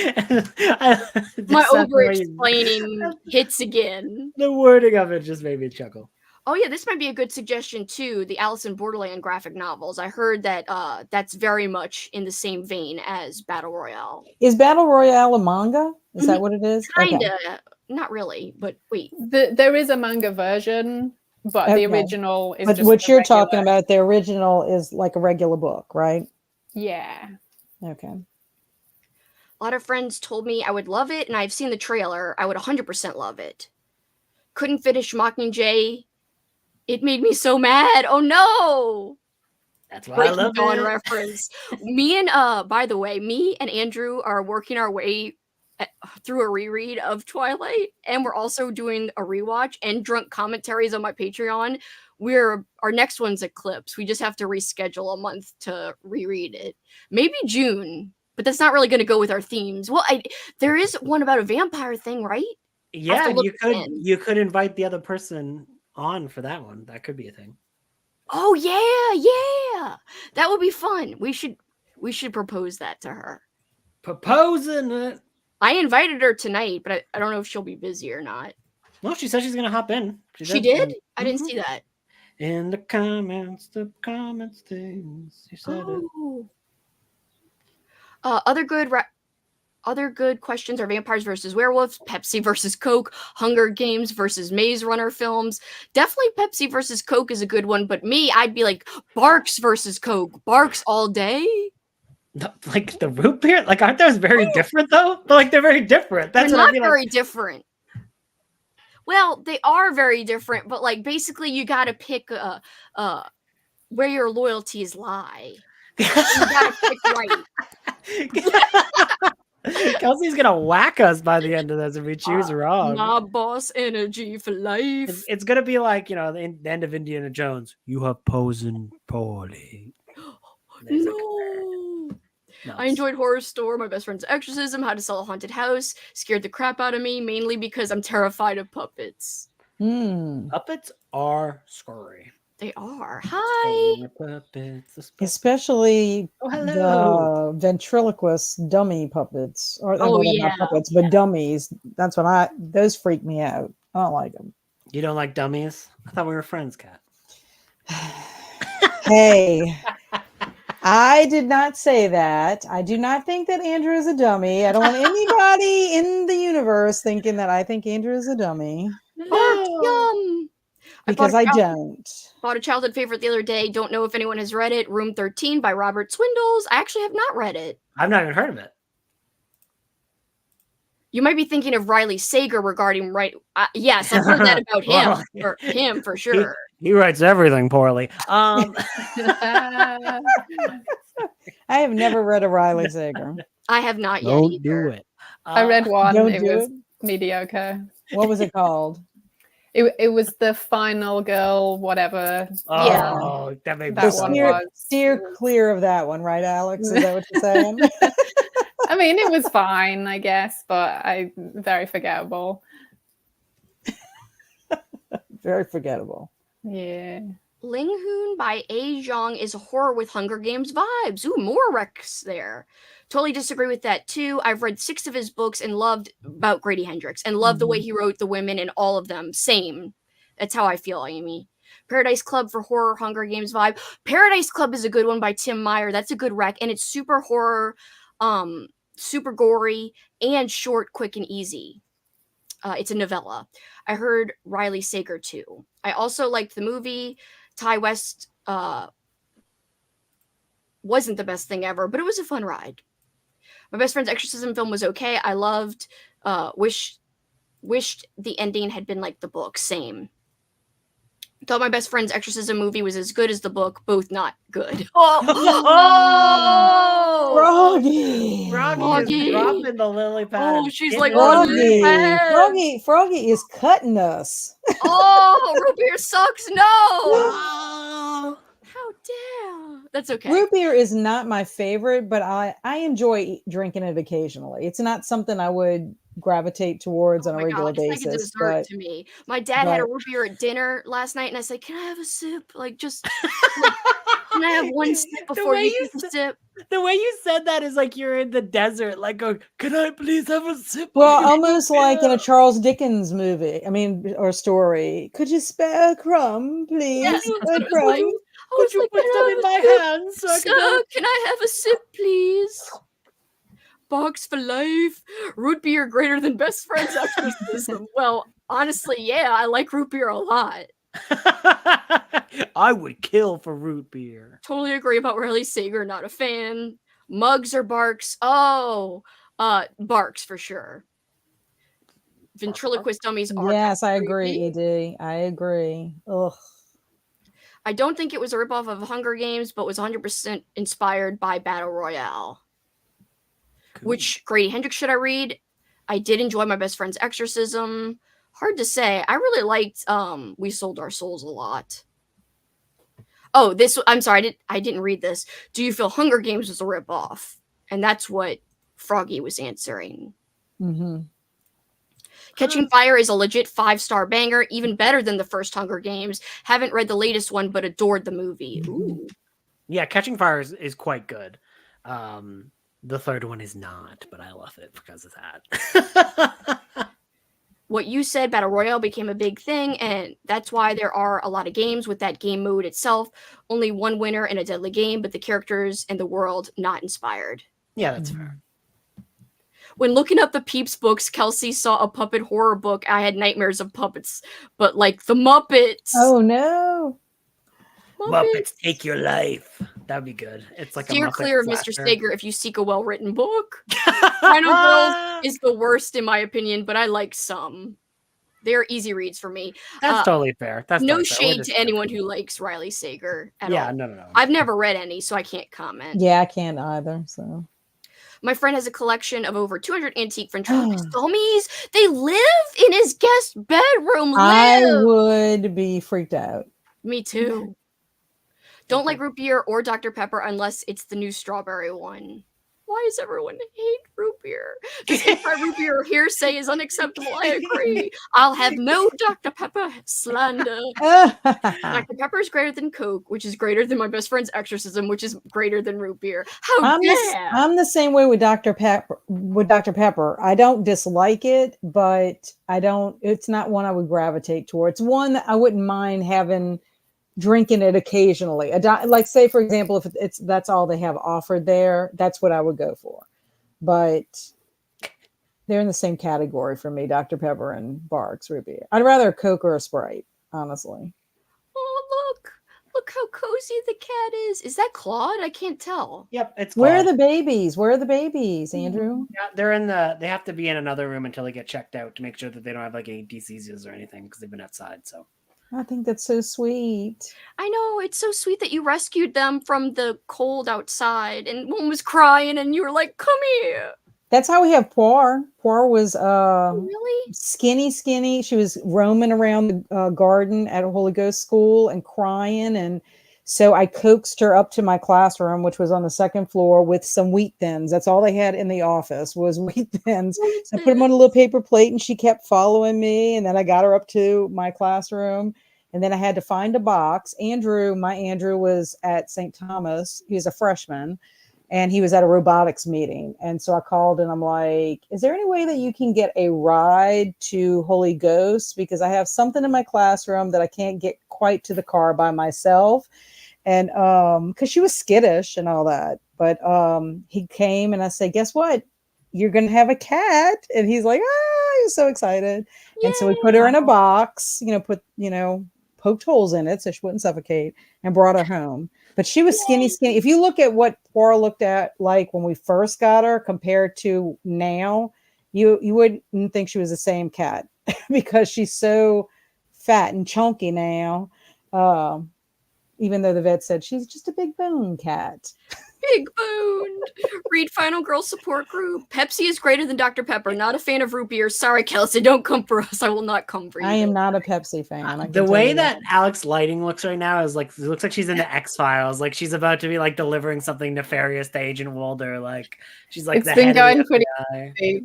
[SPEAKER 2] my over-explaining hits again.
[SPEAKER 1] The wording of it just made me chuckle.
[SPEAKER 2] Oh yeah, this might be a good suggestion too. The Alice in Borderland graphic novels. I heard that that's very much in the same vein as Battle Royale.
[SPEAKER 3] Is Battle Royale a manga? Is that what it is?
[SPEAKER 2] Kinda, not really. But wait,
[SPEAKER 4] there is a manga version, but the original is.
[SPEAKER 3] But
[SPEAKER 4] just
[SPEAKER 3] what you're talking about, the original is like a regular book, right?
[SPEAKER 4] Yeah.
[SPEAKER 3] Okay.
[SPEAKER 2] A lot of friends told me I would love it, and I've seen the trailer. I would 100% love it. Couldn't finish Mockingjay. It made me so mad. Oh no!
[SPEAKER 1] That's why I love
[SPEAKER 2] Dawn
[SPEAKER 1] it.
[SPEAKER 2] reference. Me and by the way, me and Andrew are working our way through a reread of Twilight, and we're also doing a rewatch and drunk commentaries on my Patreon. Our next one's Eclipse. We just have to reschedule a month to reread it. Maybe June, but that's not really going to go with our themes. Well, there is one about a vampire thing, right?
[SPEAKER 1] Yeah, you could invite the other person on for that one. That could be a thing.
[SPEAKER 2] Oh yeah. That would be fun. We should propose that to her.
[SPEAKER 1] Proposing it.
[SPEAKER 2] I invited her tonight, but I don't know if she'll be busy or not.
[SPEAKER 1] Well, she said she's gonna hop in.
[SPEAKER 2] She did? I didn't see that.
[SPEAKER 1] In the comments things. She said it.
[SPEAKER 2] Other good questions are vampires versus werewolves, Pepsi versus Coke, Hunger Games versus Maze Runner films. Definitely Pepsi versus Coke is a good one, but I'd be like Barks versus Coke. Barks all day.
[SPEAKER 1] Like the root beer? Like, aren't those very different though? But like they're very different. That's
[SPEAKER 2] They're
[SPEAKER 1] what I
[SPEAKER 2] not
[SPEAKER 1] mean.
[SPEAKER 2] very different. Well, they are very different, but like basically you gotta pick where your loyalties lie. You gotta pick right.
[SPEAKER 1] Kelsey's gonna whack us by the end of this if we choose wrong.
[SPEAKER 2] My boss energy for life.
[SPEAKER 1] It's gonna be like, the end of Indiana Jones. You have poisoned poorly.
[SPEAKER 2] No.
[SPEAKER 1] Nuts.
[SPEAKER 2] I enjoyed Horror Store, My Best Friend's Exorcism, How to Sell a Haunted House. Scared the crap out of me, mainly because I'm terrified of puppets.
[SPEAKER 1] Puppets are scary.
[SPEAKER 2] They are. Hi.
[SPEAKER 1] Puppets.
[SPEAKER 3] Especially
[SPEAKER 1] hello.
[SPEAKER 3] the ventriloquist dummy puppets. Or
[SPEAKER 2] Oh,
[SPEAKER 3] well, they're
[SPEAKER 2] yeah.
[SPEAKER 3] not puppets, but dummies. That's what those freak me out. I don't like them.
[SPEAKER 1] You don't like dummies? I thought we were friends, Kat.
[SPEAKER 3] Hey, I did not say that. I do not think that Andrew is a dummy. I don't want anybody in the universe thinking that I think Andrew is a dummy.
[SPEAKER 2] Yum.
[SPEAKER 3] Because I don't.
[SPEAKER 2] Bought a childhood favorite the other day. Don't know if anyone has read it. Room 13 by Robert Swindells. I actually have not read it.
[SPEAKER 1] I've not even heard of it.
[SPEAKER 2] You might be thinking of Riley Sager regarding yes, I've heard that about him. Or him for sure.
[SPEAKER 1] He writes everything poorly.
[SPEAKER 3] I have never read a Riley Sager.
[SPEAKER 2] I have not yet
[SPEAKER 1] Don't
[SPEAKER 2] either.
[SPEAKER 1] do it.
[SPEAKER 4] I read one.
[SPEAKER 3] Don't
[SPEAKER 4] It
[SPEAKER 3] do
[SPEAKER 4] was
[SPEAKER 3] it?
[SPEAKER 4] mediocre.
[SPEAKER 3] What was it called?
[SPEAKER 4] It was the final girl, whatever.
[SPEAKER 1] Oh, that made me
[SPEAKER 4] That
[SPEAKER 1] so
[SPEAKER 4] one
[SPEAKER 1] mad.
[SPEAKER 4] was.
[SPEAKER 3] Steer clear of that one, right, Alex? Is that what you're saying?
[SPEAKER 4] I mean, it was fine, I guess, but very forgettable.
[SPEAKER 3] Very forgettable.
[SPEAKER 4] Yeah.
[SPEAKER 2] Ling Hoon by A. Zhang is a horror with Hunger Games vibes. Ooh, more Rex there. Totally disagree with that too. I've read 6 of his books and loved about Grady Hendrix and loved the way he wrote the women in all of them. Same. That's how I feel, Amy. Paradise Club for horror Hunger Games vibe. Paradise Club is a good one by Tim Meyer. That's a good rec, and it's super horror, super gory, and short, quick, and easy. It's a novella. I heard Riley Sager too. I also liked the movie. Ty West wasn't the best thing ever, but it was a fun ride. My best friend's exorcism film was okay. I loved, wished the ending had been like the book. Same. Thought my best friend's exorcism movie was as good as the book. Both not good.
[SPEAKER 3] Froggy.
[SPEAKER 1] Froggy is dropping the lily pad.
[SPEAKER 2] Oh, she's like, oh, lily pad.
[SPEAKER 3] Froggy is cutting us.
[SPEAKER 2] Oh, root beer sucks. No.
[SPEAKER 1] Oh.
[SPEAKER 2] How dare. That's okay.
[SPEAKER 3] Root beer is not my favorite, but I enjoy drinking it occasionally. It's not something I would gravitate towards on a regular basis.
[SPEAKER 2] It's like a dessert to me. My dad had a root beer at dinner last night, and I said, "Can I have a sip? Like, just can I have one sip before you take a sip?"
[SPEAKER 1] The way you said that is like you're in the desert, like, "Can I please have a sip?"
[SPEAKER 3] Well, almost like in a Charles Dickens movie. I mean, or story. Could you spare a crumb, please?
[SPEAKER 2] Yes,
[SPEAKER 3] a crumb.
[SPEAKER 1] Could you put them in my hands? So
[SPEAKER 2] Sir, can I have a sip, please? Box for life. Root beer greater than best friend's exorcism. Well, honestly, yeah, I like root beer a lot.
[SPEAKER 1] I would kill for root beer.
[SPEAKER 2] Totally agree about Riley Sager, not a fan. Mugs or barks? Oh, barks for sure. Ventriloquist dummies are.
[SPEAKER 3] Yes, I agree, ED. I agree. Ugh.
[SPEAKER 2] I don't think it was a ripoff of Hunger Games, but was 100% inspired by Battle Royale. Cool. Which Grady Hendrix should I read? I did enjoy my best friend's exorcism. Hard to say. I really liked We Sold Our Souls a lot. Oh, I'm sorry, I didn't read this. Do you feel Hunger Games was a ripoff? And that's what Froggy was answering.
[SPEAKER 3] Mm-hmm.
[SPEAKER 2] Catching Fire is a legit 5-star banger, even better than the first Hunger Games. Haven't read the latest one, but adored the movie. Ooh.
[SPEAKER 1] Yeah, Catching Fire is quite good. The third one is not, but I love it because of that.
[SPEAKER 2] What you said, Battle Royale became a big thing, and that's why there are a lot of games with that game mode itself. Only one winner in a deadly game, but the characters and the world not inspired.
[SPEAKER 1] Yeah, that's fair.
[SPEAKER 2] When looking up the Peeps books, Kelsey saw a puppet horror book. I had nightmares of puppets, but like the Muppets.
[SPEAKER 3] Oh, no.
[SPEAKER 1] Muppets Take Your Life. That'd be good. It's like
[SPEAKER 2] Steer
[SPEAKER 1] a Muppet
[SPEAKER 2] clear of Mr.
[SPEAKER 1] slasher.
[SPEAKER 2] Sager if you seek a well-written book. Final Girls is the worst in my opinion, but I like some. They're easy reads for me.
[SPEAKER 1] That's totally fair. That's
[SPEAKER 2] no
[SPEAKER 1] totally fair.
[SPEAKER 2] shade to anyone who likes Riley Sager at all.
[SPEAKER 1] No.
[SPEAKER 2] I've never read any, so I can't comment.
[SPEAKER 3] Yeah, I can't either. So
[SPEAKER 2] my friend has a collection of over 200 antique ventriloquist dummies. They live in his guest bedroom.
[SPEAKER 3] I would be freaked out.
[SPEAKER 2] Me too. Don't like root beer or Dr. Pepper unless it's the new strawberry one. Why does everyone hate root beer? This anti-root beer hearsay is unacceptable. I agree. I'll have no Dr. Pepper slander. Dr. Pepper is greater than Coke, which is greater than my best friend's exorcism, which is greater than root beer. How dare!
[SPEAKER 3] I'm the same way with Dr. Pepper. I don't dislike it, but I don't. It's not one I would gravitate towards. One that I wouldn't mind having. Drinking it occasionally, like say for example, if that's all they have offered there, that's what I would go for. But they're in the same category for me, Dr. Pepper and Barks root beer. I'd rather a Coke or a Sprite, honestly.
[SPEAKER 2] Oh look how cozy the cat is. Is that Claude? I can't tell.
[SPEAKER 1] Yep, it's Claude.
[SPEAKER 3] Where are the babies, Andrew?
[SPEAKER 1] Yeah, they have to be in another room until they get checked out to make sure that they don't have like any diseases or anything because they've been outside. So
[SPEAKER 3] I think that's so sweet.
[SPEAKER 2] I know, it's so sweet that you rescued them from the cold outside and one was crying and you were like, come here.
[SPEAKER 3] That's how we have Poir. Poir was
[SPEAKER 2] really
[SPEAKER 3] skinny. She was roaming around the garden at a Holy Ghost school and crying. And so I coaxed her up to my classroom, which was on the second floor, with some wheat thins. That's all they had in the office was wheat thins. So I put them on a little paper plate and she kept following me. And then I got her up to my classroom. And then I had to find a box. My Andrew was at St. Thomas. He was a freshman. And he was at a robotics meeting. And so I called and I'm like, is there any way that you can get a ride to Holy Ghost? Because I have something in my classroom that I can't get quite to the car by myself. And because she was skittish and all that. But he came and I said, guess what? You're going to have a cat. And he's like, he was so excited. Yay! And so we put her in a box, poked holes in it so she wouldn't suffocate and brought her home. But she was skinny. If you look at what Poir looked at like when we first got her compared to now, you wouldn't think she was the same cat because she's so fat and chunky now. Even though the vet said she's just a big bone cat.
[SPEAKER 2] Big boned. Read Final Girl support group. Pepsi is greater than Dr. Pepper. Not a fan of root beer. Sorry, Kelsey. Don't come for us. I will not come for you.
[SPEAKER 3] I am not a Pepsi fan.
[SPEAKER 1] The way that Alex Lighting looks right now is like, it looks like she's in the X-Files. Like she's about to be like delivering something nefarious to Agent Walder. Like she's like,
[SPEAKER 4] it's been going pretty.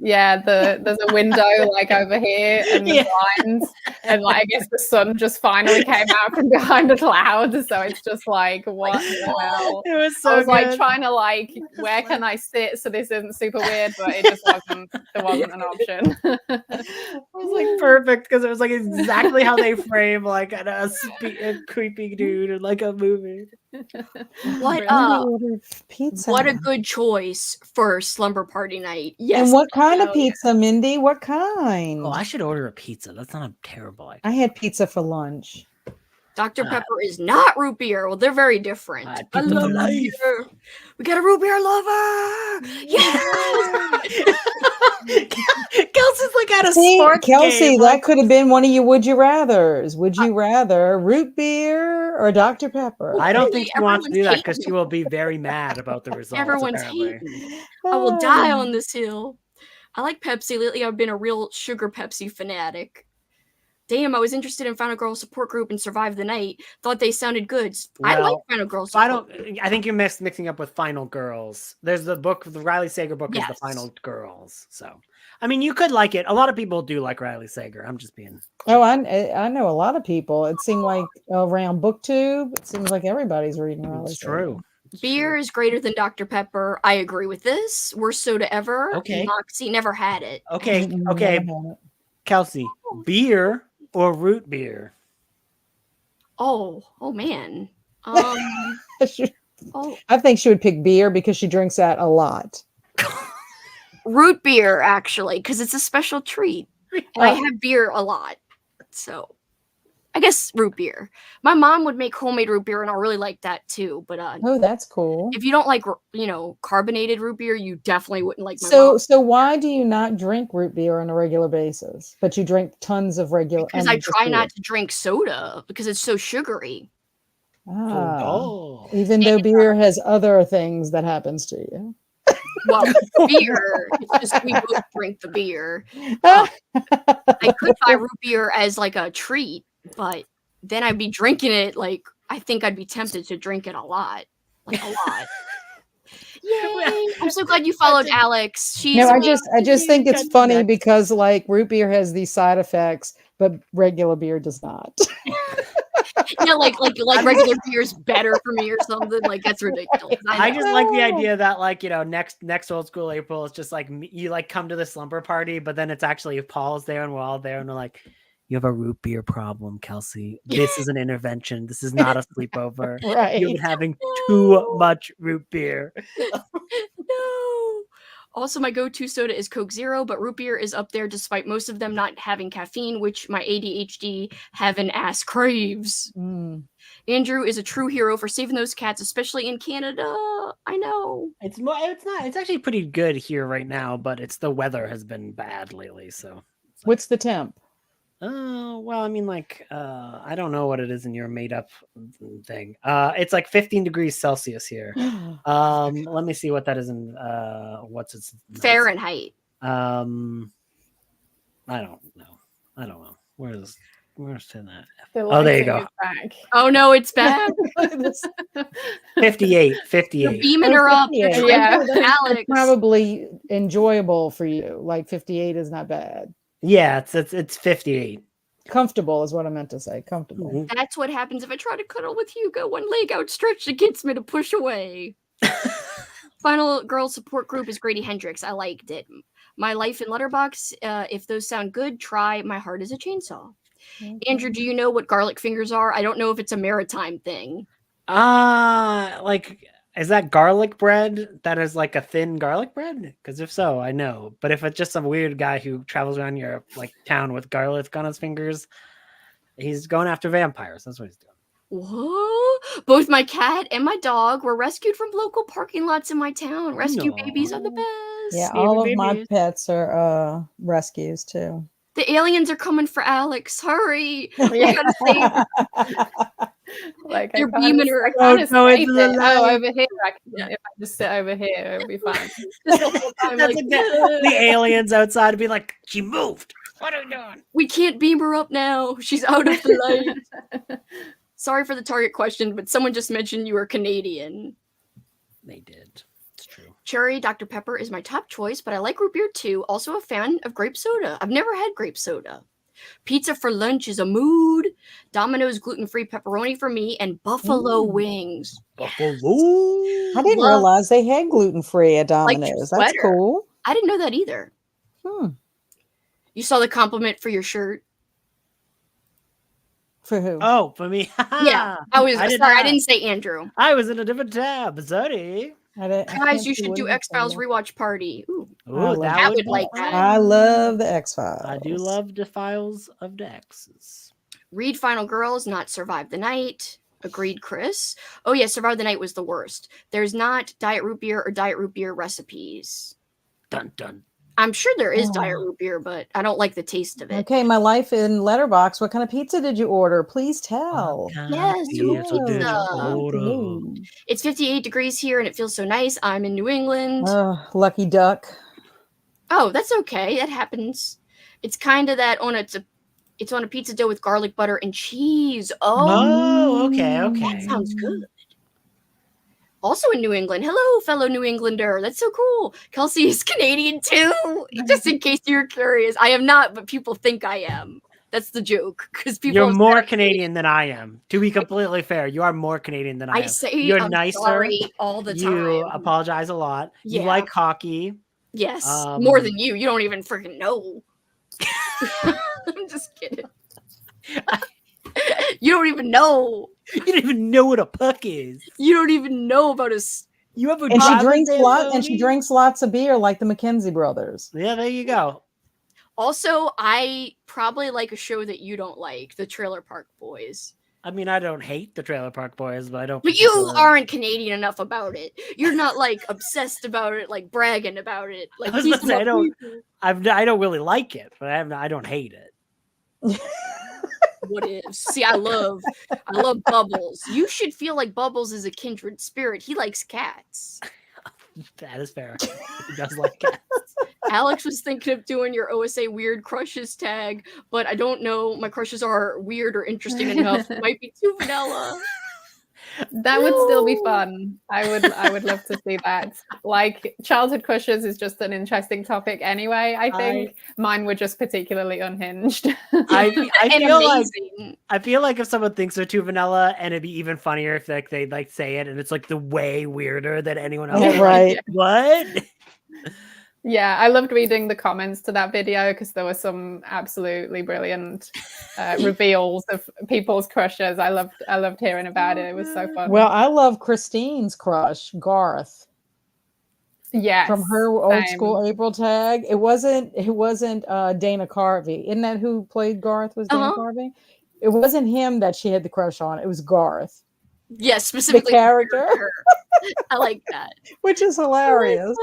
[SPEAKER 4] Yeah, there's a window like over here and the blinds, and like I guess the sun just finally came out from behind the clouds. So it's just like, what the hell?
[SPEAKER 1] It was so
[SPEAKER 4] I was
[SPEAKER 1] good.
[SPEAKER 4] like trying to like, where can I sit so this isn't super weird, but it just wasn't. There wasn't an option.
[SPEAKER 1] It was like perfect because it was like exactly how they frame like a creepy dude in like a movie.
[SPEAKER 2] What a good choice for slumber party night. Yes.
[SPEAKER 3] And what kind of pizza, Mindy? What kind?
[SPEAKER 1] Oh, I should order a pizza. That's not a terrible idea.
[SPEAKER 3] I had pizza for lunch.
[SPEAKER 2] Dr. Pepper is not root beer. Well, they're very different. I love root beer. We got a root beer lover. Yeah. Kelsey's like at a sports
[SPEAKER 3] Kelsey,
[SPEAKER 2] game.
[SPEAKER 3] that could have been one of your would you rathers. Would you rather root beer or Dr. Pepper?
[SPEAKER 1] I don't think she wants to do that because she will be very mad about the results.
[SPEAKER 2] Everyone's hating. I will die on this hill. I like Pepsi. Lately, I've been a real sugar Pepsi fanatic. Damn, I was interested in Final Girl support group and Survive the Night. Thought they sounded good. I like Final Girl support group.
[SPEAKER 1] I think you're mixing up with Final Girls. There's the book, the Riley Sager book is the Final Girls. So, I mean, you could like it. A lot of people do like Riley Sager. I'm just being.
[SPEAKER 3] Oh, I know a lot of people. It seemed like around BookTube, it seems like everybody's reading Riley Sager.
[SPEAKER 1] True.
[SPEAKER 2] Beer is greater than Dr. Pepper. I agree with this. Worst soda ever.
[SPEAKER 1] Okay.
[SPEAKER 2] Moxie never had it.
[SPEAKER 1] Okay. Kelsey, beer or root beer?
[SPEAKER 2] Oh man.
[SPEAKER 3] I think she would pick beer because she drinks that a lot.
[SPEAKER 2] Root beer, actually, because it's a special treat. And I have beer a lot. So I guess root beer. My mom would make homemade root beer, and I really like that too. But
[SPEAKER 3] Oh, that's cool.
[SPEAKER 2] if you don't like, carbonated root beer, you definitely wouldn't like my
[SPEAKER 3] So,
[SPEAKER 2] mom.
[SPEAKER 3] so why do you not drink root beer on a regular basis, but you drink tons of regular?
[SPEAKER 2] Because I try not to drink soda because it's so sugary.
[SPEAKER 3] Even though beer has other things that happens to you.
[SPEAKER 2] Well, beer, it's just we both drink the beer. I could buy root beer as like a treat, but then I'd be drinking it like I think I'd be tempted to drink it a lot. Like a lot. Yay! I'm so glad you followed Alex. She's
[SPEAKER 3] I just think it's funny because like root beer has these side effects, but regular beer does not.
[SPEAKER 2] Yeah, like regular beer is better for me or something. Like that's ridiculous.
[SPEAKER 1] I just like the idea that like next old school April is just like you like come to the slumber party, but then it's actually Paul's there and we're all there and we're like, you have a root beer problem, Kelsey. This is an intervention. This is not a sleepover.
[SPEAKER 3] Right.
[SPEAKER 1] You've been having too much root beer.
[SPEAKER 2] No. Also, my go-to soda is Coke Zero, but root beer is up there despite most of them not having caffeine, which my ADHD heaven ass craves. Andrew is a true hero for saving those cats, especially in Canada. I know.
[SPEAKER 1] It's not. It's actually pretty good here right now, but it's the weather has been bad lately. So,
[SPEAKER 3] what's the temp?
[SPEAKER 1] Well, I mean, like, I don't know what it is in your made up thing. It's like 15 degrees Celsius here. Let me see what that is in, what's its
[SPEAKER 2] Fahrenheit.
[SPEAKER 1] I don't know. Where's that? Oh, there you go.
[SPEAKER 2] Oh no, it's bad.
[SPEAKER 1] 58.
[SPEAKER 2] You're beaming her up.
[SPEAKER 3] Yeah,
[SPEAKER 2] Alex.
[SPEAKER 3] Probably enjoyable for you. Like 58 is not bad.
[SPEAKER 1] Yeah, it's 58.
[SPEAKER 3] Comfortable is what I meant to say. Comfortable.
[SPEAKER 2] That's what happens if I try to cuddle with Hugo. One leg outstretched against me to push away. Final girl support group is Grady Hendrix. I liked it. My life in Letterbox. If those sound good, try My Heart is a Chainsaw. Okay. Andrew, do you know what garlic fingers are? I don't know if it's a maritime thing.
[SPEAKER 1] Like, is that garlic bread? That is like a thin garlic bread? Because if so, I know. But if it's just some weird guy who travels around your like town with garlic on his fingers, he's going after vampires. That's what he's doing.
[SPEAKER 2] Whoa! Both my cat and my dog were rescued from local parking lots in my town. Rescue babies are the best.
[SPEAKER 3] Yeah, all of my pets are rescues too.
[SPEAKER 2] The aliens are coming for Alex. Hurry! We gotta save her.
[SPEAKER 4] Like
[SPEAKER 2] you're beaming her.
[SPEAKER 4] Oh, over here. If I just sit over here, it'll be fine.
[SPEAKER 1] The aliens outside would be like, she moved. What are we doing?
[SPEAKER 2] We can't beam her up now. She's out of the light. Sorry for the target question, but someone just mentioned you were Canadian.
[SPEAKER 1] They did. It's true.
[SPEAKER 2] Cherry Dr. Pepper is my top choice, but I like root beer too. Also a fan of grape soda. I've never had grape soda. Pizza for lunch is a mood. Domino's gluten-free pepperoni for me, and buffalo wings.
[SPEAKER 1] Buffalo.
[SPEAKER 3] I didn't realize they had gluten-free at Domino's. That's cool.
[SPEAKER 2] I didn't know that either. You saw the compliment for your shirt?
[SPEAKER 3] For who?
[SPEAKER 1] Oh, for me.
[SPEAKER 2] Yeah. I didn't say Andrew.
[SPEAKER 1] I was in a different tab. Sorry.
[SPEAKER 2] Guys, you should do X-Files rewatch party. Ooh,
[SPEAKER 1] I
[SPEAKER 2] would like that.
[SPEAKER 3] I love the X-Files.
[SPEAKER 1] I do love the Files of the X's.
[SPEAKER 2] Read Final Girls, not Survive the Night. Agreed, Chris. Oh yeah, Survive the Night was the worst. There's not Diet Root Beer or Diet Root Beer recipes.
[SPEAKER 1] Dun dun.
[SPEAKER 2] I'm sure there is Diet Root Beer, but I don't like the taste of it.
[SPEAKER 3] Okay, my life in Letterbox. What kind of pizza did you order? Please tell.
[SPEAKER 2] Yes, it's 58 degrees here and it feels so nice. I'm in New England.
[SPEAKER 3] Lucky duck.
[SPEAKER 2] Oh, that's okay. That happens. It's kind of that it's on a pizza dough with garlic butter and cheese.
[SPEAKER 1] Oh, okay.
[SPEAKER 2] That sounds good. Also in New England. Hello, fellow New Englander. That's so cool. Kelsey is Canadian too. Just in case you're curious. I am not, but people think I am. That's the joke. Because people
[SPEAKER 1] You're more Canadian than I am. To be completely fair, you are more Canadian than I am. You're nicer
[SPEAKER 2] sorry all the time.
[SPEAKER 1] You apologize a lot.
[SPEAKER 2] Yeah.
[SPEAKER 1] You like hockey.
[SPEAKER 2] Yes. More than you. You don't even freaking know. I'm just kidding. You don't even know.
[SPEAKER 1] You don't even know what a puck is.
[SPEAKER 2] You don't even know about us.
[SPEAKER 1] You ever?
[SPEAKER 3] And she drinks lots of beer like the McKenzie brothers.
[SPEAKER 1] Yeah, there you go.
[SPEAKER 2] Also, I probably like a show that you don't like, the Trailer Park Boys.
[SPEAKER 1] I mean, I don't hate the Trailer Park Boys, but I don't.
[SPEAKER 2] But you aren't Canadian enough about it. You're not like obsessed about it, like bragging about it. Like
[SPEAKER 1] I was about to say, I don't really like it, but I don't hate it.
[SPEAKER 2] What is? See, I love Bubbles. You should feel like Bubbles is a kindred spirit. He likes cats.
[SPEAKER 1] That is fair. He does like cats.
[SPEAKER 2] Alex was thinking of doing your OSA weird crushes tag, but I don't know. My crushes are weird or interesting enough. It might be too vanilla.
[SPEAKER 4] That would still be fun. I would love to see that. Like, childhood crushes is just an interesting topic anyway. I think mine were just particularly unhinged.
[SPEAKER 1] I feel like if someone thinks they're too vanilla, and it'd be even funnier if like they like say it and it's like the way weirder than anyone else.
[SPEAKER 3] Yeah, right.
[SPEAKER 1] Like, what?
[SPEAKER 4] Yeah, I loved reading the comments to that video because there were some absolutely brilliant reveals of people's crushes. I loved hearing about it. It was so fun.
[SPEAKER 3] Well, I love Christine's crush, Garth.
[SPEAKER 4] Yeah,
[SPEAKER 3] from her old school April tag. It wasn't Dana Carvey. Isn't that who played Garth? Was Dana Carvey? It wasn't him that she had the crush on. It was Garth.
[SPEAKER 2] Yes, specifically
[SPEAKER 3] the character.
[SPEAKER 2] I like that.
[SPEAKER 3] Which is hilarious.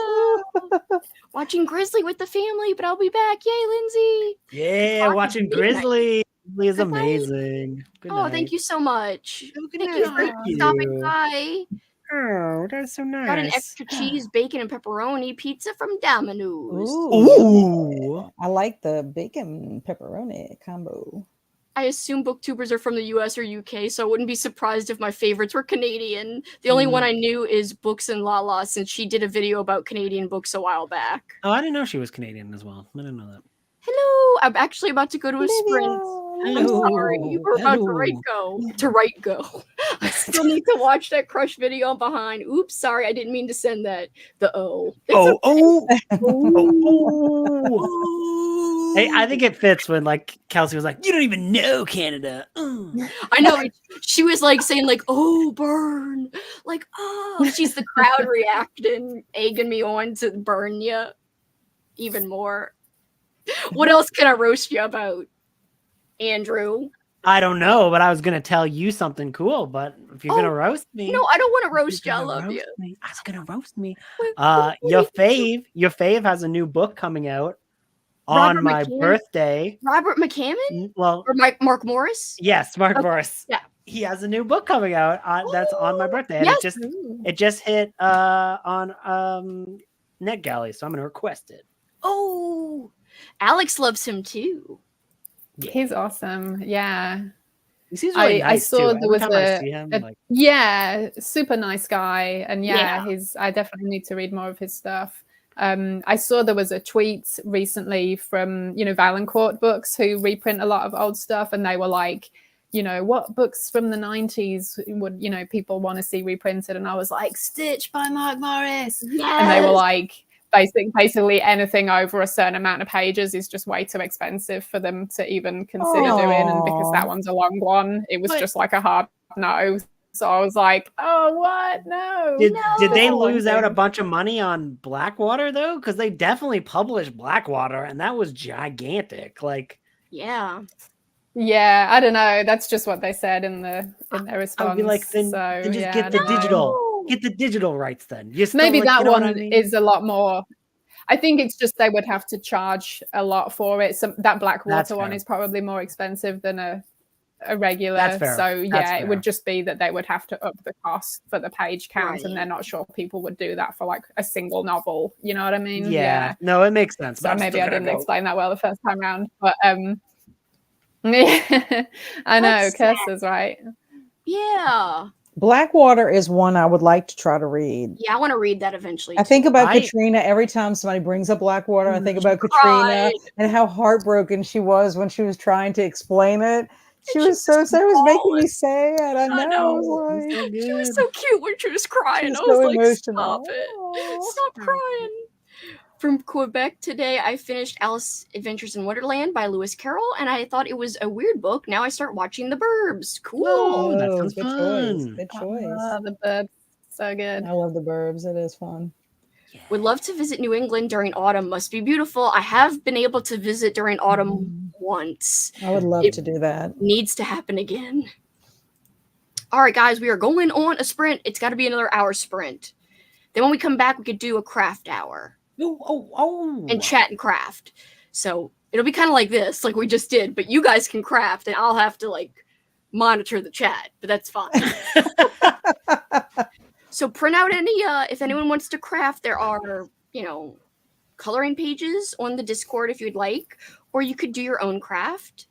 [SPEAKER 2] Watching Grizzly with the family, but I'll be back. Yay, Lindsay.
[SPEAKER 1] Yeah, watching Grizzly. Grizzly is amazing.
[SPEAKER 2] Good night. Thank you so much. Thank you for stopping by.
[SPEAKER 1] Oh, that's so nice.
[SPEAKER 2] Got an extra cheese, bacon, and pepperoni pizza from Domino's.
[SPEAKER 3] Ooh. I like the bacon pepperoni combo.
[SPEAKER 2] I assume booktubers are from the US or UK, so I wouldn't be surprised if my favorites were Canadian. The only one I knew is Books and Lala, since she did a video about Canadian books a while back.
[SPEAKER 1] Oh, I didn't know she was Canadian as well. I didn't know that.
[SPEAKER 2] Hello! I'm actually about to go to a sprint.
[SPEAKER 1] Hello.
[SPEAKER 2] I'm sorry, you were about to right go. I still need to watch that crush video I'm behind. Oops, sorry, I didn't mean to send that. The O.
[SPEAKER 1] Hey, I think it fits when like Kelsey was like, "You don't even know Canada."
[SPEAKER 2] I know. She was like saying like, "Oh, burn!" Like, "Oh," she's the crowd reacting, egging me on to burn you even more. What else can I roast you about, Andrew?
[SPEAKER 1] I don't know, but I was gonna tell you something cool. But if you're gonna roast me,
[SPEAKER 2] no, I don't want to roast you. I love you.
[SPEAKER 1] I was gonna roast me. Your fave has a new book coming out on my birthday.
[SPEAKER 2] Robert McCammon?
[SPEAKER 1] Well,
[SPEAKER 2] or Mark Morris?
[SPEAKER 1] Yes, Mark Morris.
[SPEAKER 2] Yeah,
[SPEAKER 1] he has a new book coming out that's on my birthday, and it just hit on NetGalley, so I'm gonna request it.
[SPEAKER 2] Oh, Alex loves him too.
[SPEAKER 4] Yeah. He's awesome. Yeah.
[SPEAKER 1] He seems really nice.
[SPEAKER 4] I saw
[SPEAKER 1] too.
[SPEAKER 4] there was
[SPEAKER 1] a
[SPEAKER 4] super nice guy, and I definitely need to read more of his stuff. I saw there was a tweet recently from Valancourt Books, who reprint a lot of old stuff, and they were like, what books from the 90s would people want to see reprinted, and I was like, Stitch by Mark Morris.
[SPEAKER 2] Yes.
[SPEAKER 4] And they were like, basically anything over a certain amount of pages is just way too expensive for them to even consider doing, and because that one's a long one, it was just like a hard no. So I was like, oh, what? No.
[SPEAKER 1] Did they lose out a bunch of money on Blackwater though? Because they definitely published Blackwater, and that was gigantic. Like,
[SPEAKER 2] yeah,
[SPEAKER 4] I don't know. That's just what they said in their response.
[SPEAKER 1] I'd be like, then just get the digital. Get the digital rights then.
[SPEAKER 4] Maybe that one is a lot more. I think it's just they would have to charge a lot for it. So that Blackwater one is probably more expensive than a regular.
[SPEAKER 1] That's fair.
[SPEAKER 4] So it would just be that they would have to up the cost for the page count, and they're not sure people would do that for like a single novel. You know what I mean?
[SPEAKER 1] Yeah. No, it makes sense.
[SPEAKER 4] So maybe I didn't explain that well the first time around, but yeah, I know. Kirsty's right.
[SPEAKER 2] Yeah.
[SPEAKER 3] Blackwater is one I would like to try to read.
[SPEAKER 2] Yeah, I want to read that eventually.
[SPEAKER 3] I think about Katrina every time somebody brings up Blackwater. I think about Katrina and how heartbroken she was when she was trying to explain it. She was so sad. It was making me sad. I know.
[SPEAKER 2] She was so cute when she was crying. I was like, stop it. Stop crying. From Quebec today, I finished Alice Adventures in Wonderland by Lewis Carroll, and I thought it was a weird book. Now I start watching The Burbs. Cool.
[SPEAKER 1] Oh, that sounds
[SPEAKER 3] good
[SPEAKER 1] fun.
[SPEAKER 3] choice. Good choice.
[SPEAKER 4] The Burbs. So good.
[SPEAKER 3] I love The Burbs. It is fun.
[SPEAKER 2] Would love to visit New England during autumn. Must be beautiful. I have been able to visit during autumn once.
[SPEAKER 3] I would love to do that.
[SPEAKER 2] Needs to happen again. All right, guys, we are going on a sprint. It's got to be another hour sprint. Then when we come back, we could do a craft hour. And chat and craft. So it'll be kind of like this, like we just did, but you guys can craft and I'll have to like monitor the chat, but that's fine. So print out any, if anyone wants to craft, there are, coloring pages on the Discord if you'd like, or you could do your own craft.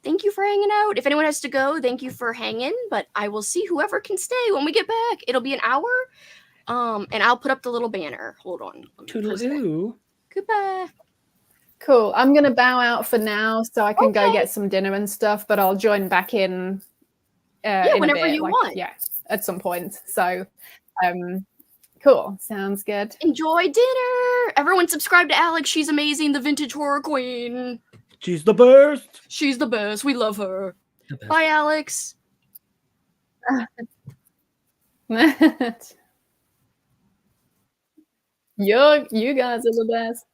[SPEAKER 2] Thank you for hanging out. If anyone has to go, thank you for hanging, but I will see whoever can stay when we get back. It'll be an hour. And I'll put up the little banner. Hold on.
[SPEAKER 1] Toodaloo.
[SPEAKER 2] Goodbye.
[SPEAKER 4] Cool. I'm going to bow out for now so I can go get some dinner and stuff, but I'll join back in
[SPEAKER 2] whenever you want.
[SPEAKER 4] Yeah, at some point. So, cool. Sounds good.
[SPEAKER 2] Enjoy dinner. Everyone subscribe to Alex. She's amazing. The vintage horror queen.
[SPEAKER 1] She's the best.
[SPEAKER 2] She's the best. We love her. Bye, Alex.
[SPEAKER 4] You guys are the best.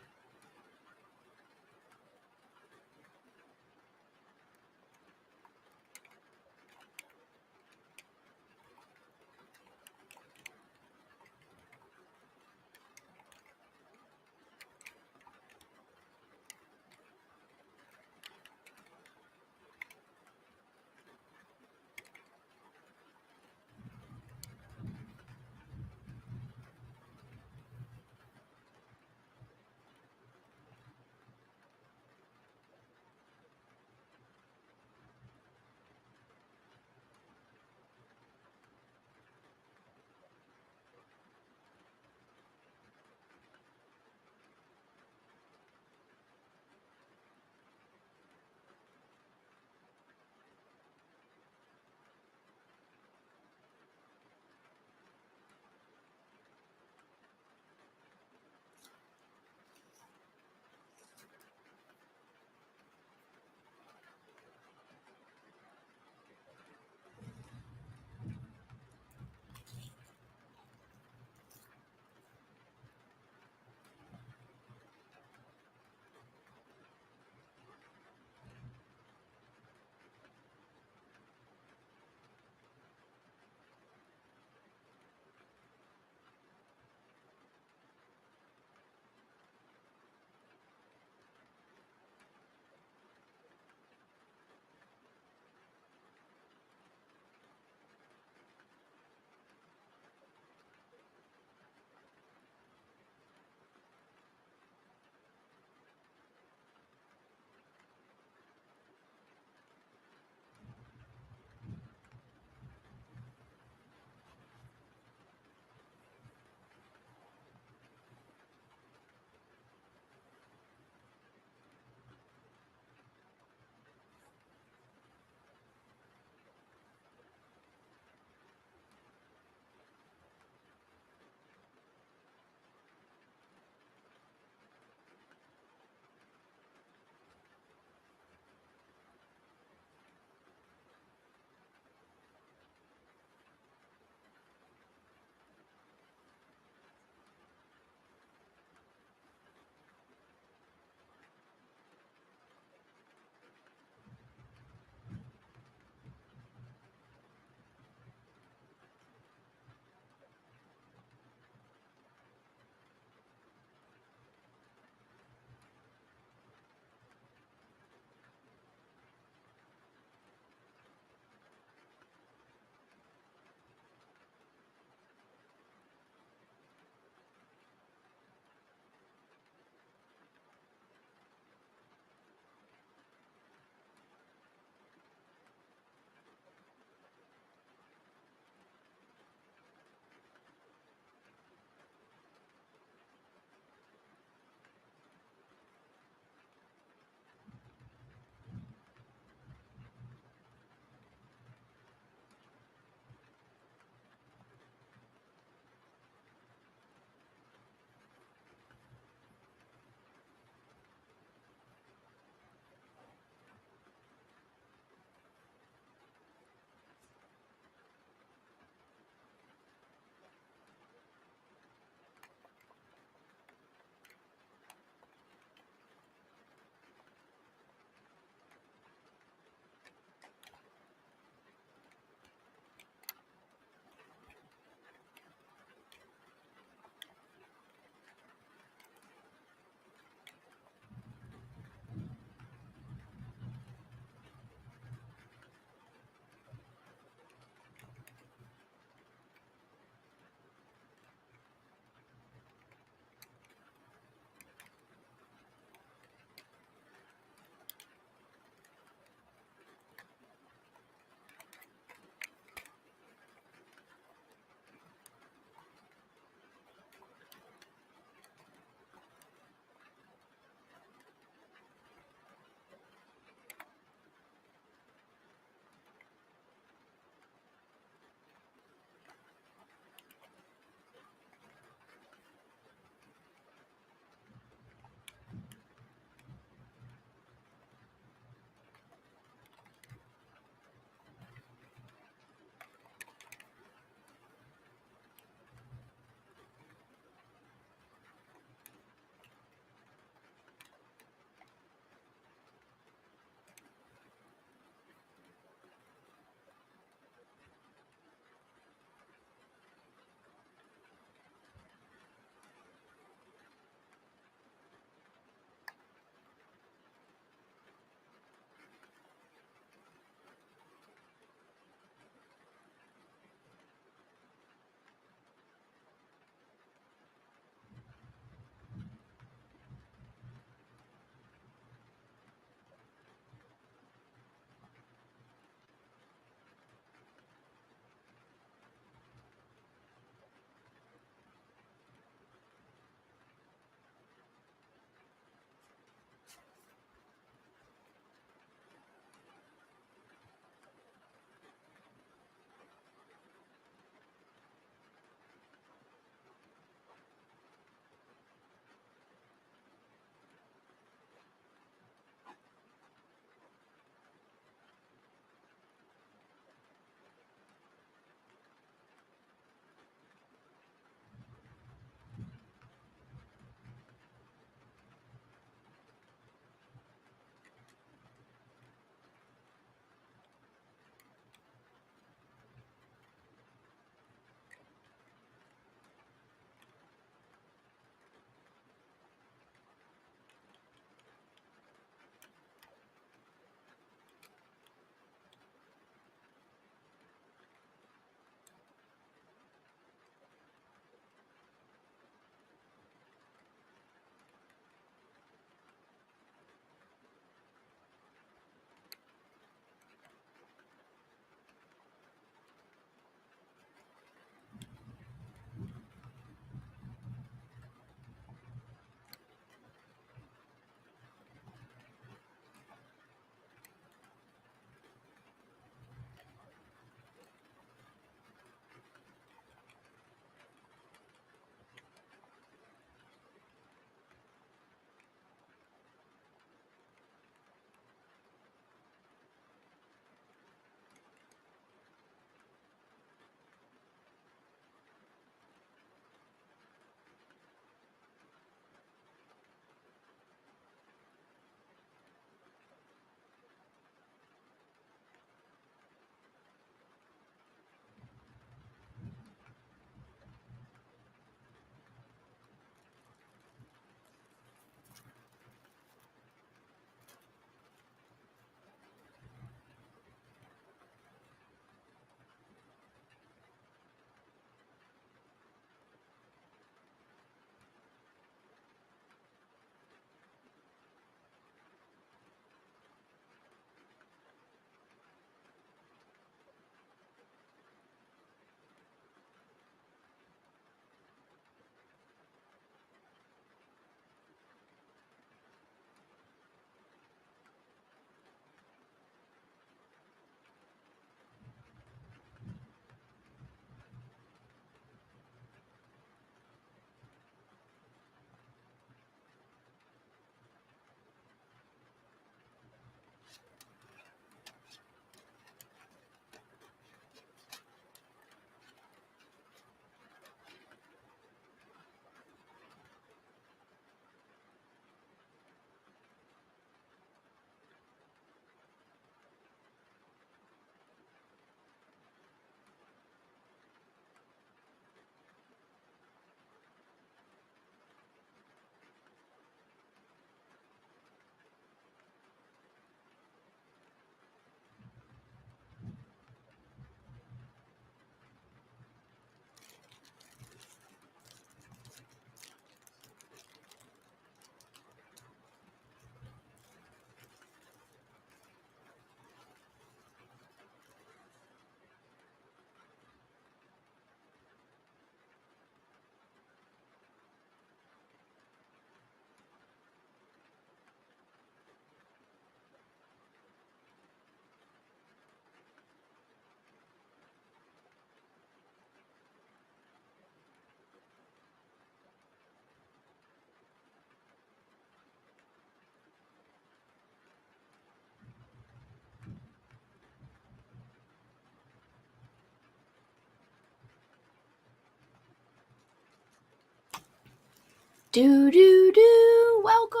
[SPEAKER 2] Welcome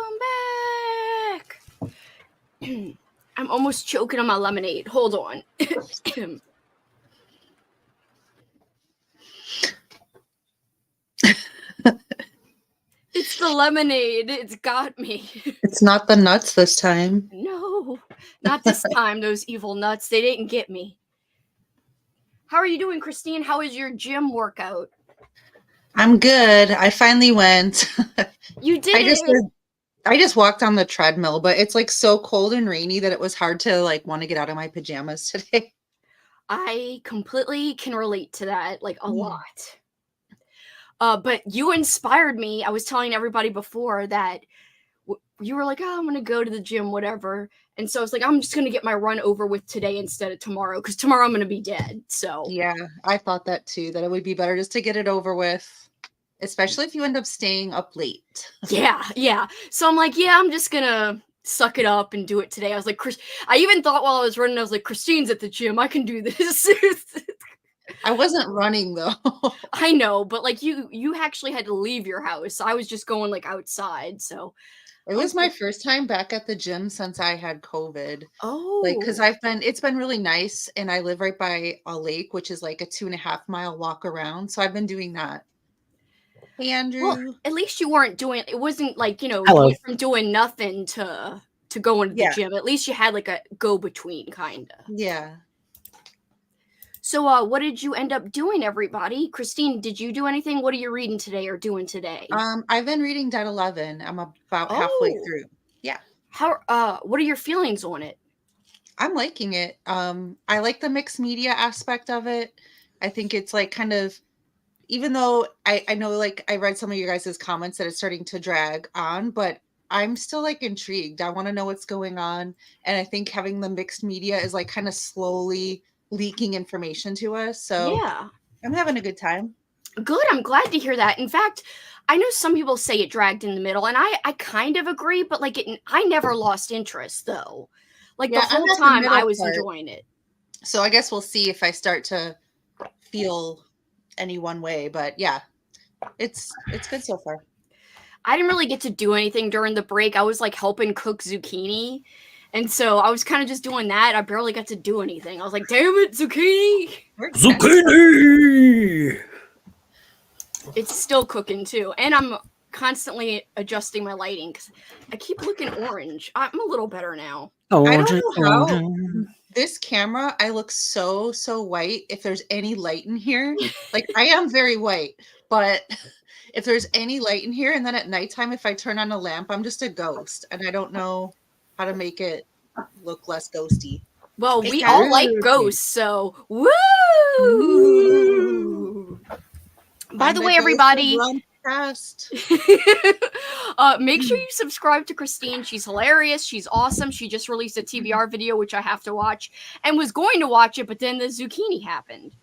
[SPEAKER 2] back. I'm almost choking on my lemonade. Hold on. It's the lemonade. It's got me.
[SPEAKER 5] It's not the nuts this time.
[SPEAKER 2] No, not this time. Those evil nuts. They didn't get me. How are you doing, Christine? How is your gym workout?
[SPEAKER 5] I'm good. I finally went.
[SPEAKER 2] You did it.
[SPEAKER 5] I just walked on the treadmill, but it's like so cold and rainy that it was hard to like want to get out of my pajamas today.
[SPEAKER 2] I completely can relate to that, like a lot. But you inspired me. I was telling everybody before that you were like, oh, I'm going to go to the gym, whatever. And so I was like, I'm just going to get my run over with today instead of tomorrow, because tomorrow I'm going to be dead. So
[SPEAKER 5] yeah, I thought that too, that it would be better just to get it over with, especially if you end up staying up late.
[SPEAKER 2] Yeah. So I'm like, yeah, I'm just going to suck it up and do it today. I was like, I even thought while I was running, I was like, Christine's at the gym. I can do this.
[SPEAKER 5] I wasn't running though.
[SPEAKER 2] I know, but like you actually had to leave your house. I was just going like outside. So
[SPEAKER 5] it was my first time back at the gym since I had COVID.
[SPEAKER 2] Oh,
[SPEAKER 5] like, because it's been really nice, and I live right by a lake, which is like a 2.5 mile walk around. So I've been doing that. Hey, Andrew.
[SPEAKER 2] Well, at least you weren't doing. It wasn't like
[SPEAKER 1] Hello.
[SPEAKER 2] going from doing nothing to going to the gym. At least you had like a go between, kind of.
[SPEAKER 5] Yeah.
[SPEAKER 2] So, what did you end up doing, everybody? Christine, did you do anything? What are you reading today or doing today?
[SPEAKER 5] I've been reading Dead 11. I'm about halfway through. Yeah.
[SPEAKER 2] What are your feelings on it?
[SPEAKER 5] I'm liking it. I like the mixed media aspect of it. I think it's like kind of, even though I know, like, I read some of your guys' comments that it's starting to drag on, but I'm still like intrigued. I want to know what's going on. And I think having the mixed media is like kind of slowly leaking information to us. So
[SPEAKER 2] yeah,
[SPEAKER 5] I'm having a good time.
[SPEAKER 2] Good. I'm glad to hear that. In fact, I know some people say it dragged in the middle, and I kind of agree, but like I never lost interest though. Like the whole time I was enjoying it.
[SPEAKER 5] So I guess we'll see if I start to feel any one way, but yeah, it's good so far.
[SPEAKER 2] I didn't really get to do anything during the break. I was like helping cook zucchini. And so I was kind of just doing that. I barely got to do anything. I was like, damn it, zucchini!
[SPEAKER 1] Zucchini!
[SPEAKER 2] It's still cooking too. And I'm constantly adjusting my lighting because I keep looking orange. I'm a little better now.
[SPEAKER 5] I don't know how this camera, I look so white. If there's any light in here, like I am very white, but if there's any light in here, and then at nighttime, if I turn on a lamp, I'm just a ghost. And I don't know how to make it look less ghosty.
[SPEAKER 2] Well, we all like ghosts, so woo! By the way, everybody, make sure you subscribe to Christine. She's hilarious. She's awesome. She just released a TBR video, which I have to watch, and was going to watch it, but then the zucchini happened.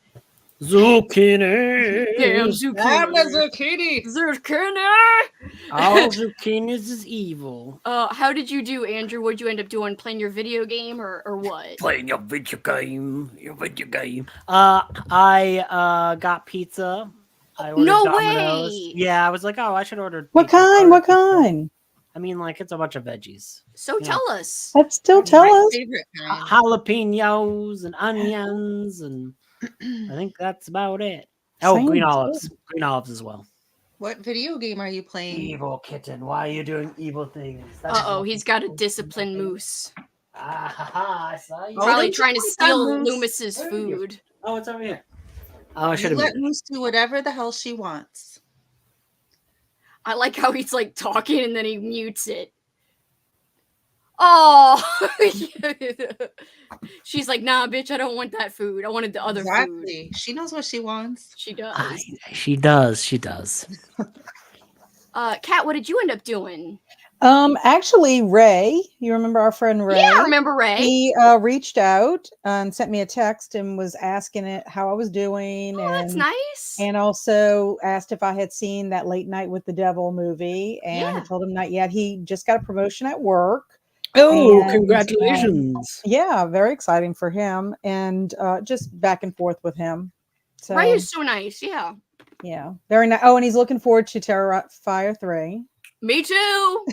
[SPEAKER 1] Zucchini.
[SPEAKER 2] Damn zucchini.
[SPEAKER 5] I'm a zucchini.
[SPEAKER 2] Zucchini.
[SPEAKER 1] All zucchinis is evil.
[SPEAKER 2] How did you do, Andrew? What'd you end up doing? Playing your video game or what?
[SPEAKER 1] Playing your video game. I got pizza. I ordered Domino's.
[SPEAKER 2] Way.
[SPEAKER 1] Yeah, I was like, oh, I should order.
[SPEAKER 3] What kind?
[SPEAKER 1] I mean, like, it's a bunch of veggies.
[SPEAKER 2] So tell us.
[SPEAKER 3] Let's still tell us.
[SPEAKER 5] Favorite kind.
[SPEAKER 1] Jalapenos and onions, and I think that's about it. Oh, green olives. Green olives as well.
[SPEAKER 5] What video game are you playing?
[SPEAKER 1] Evil kitten. Why are you doing evil things?
[SPEAKER 2] He's got a disciplined moose.
[SPEAKER 1] I saw you.
[SPEAKER 2] Probably trying to steal Loomis's food.
[SPEAKER 1] Oh, it's over here. Oh, I should have
[SPEAKER 5] let Moose do whatever the hell she wants.
[SPEAKER 2] I like how he's like talking and then he mutes it. Oh, she's like, nah, bitch, I don't want that food. I wanted the other food.
[SPEAKER 5] She knows what she wants.
[SPEAKER 2] She does.
[SPEAKER 1] She does.
[SPEAKER 2] Kat, what did you end up doing?
[SPEAKER 3] Actually, Ray, you remember our friend Ray?
[SPEAKER 2] Yeah, I remember Ray.
[SPEAKER 3] He reached out and sent me a text and was asking it how I was doing.
[SPEAKER 2] Oh, that's nice.
[SPEAKER 3] And also asked if I had seen that Late Night with the Devil movie. And I told him not yet. He just got a promotion at work.
[SPEAKER 1] Oh, congratulations.
[SPEAKER 3] Yeah, very exciting for him. And just back and forth with him. So
[SPEAKER 2] Ray is so nice. Yeah.
[SPEAKER 3] Yeah, very nice. Oh, and he's looking forward to Terrifier 3.
[SPEAKER 2] Me too.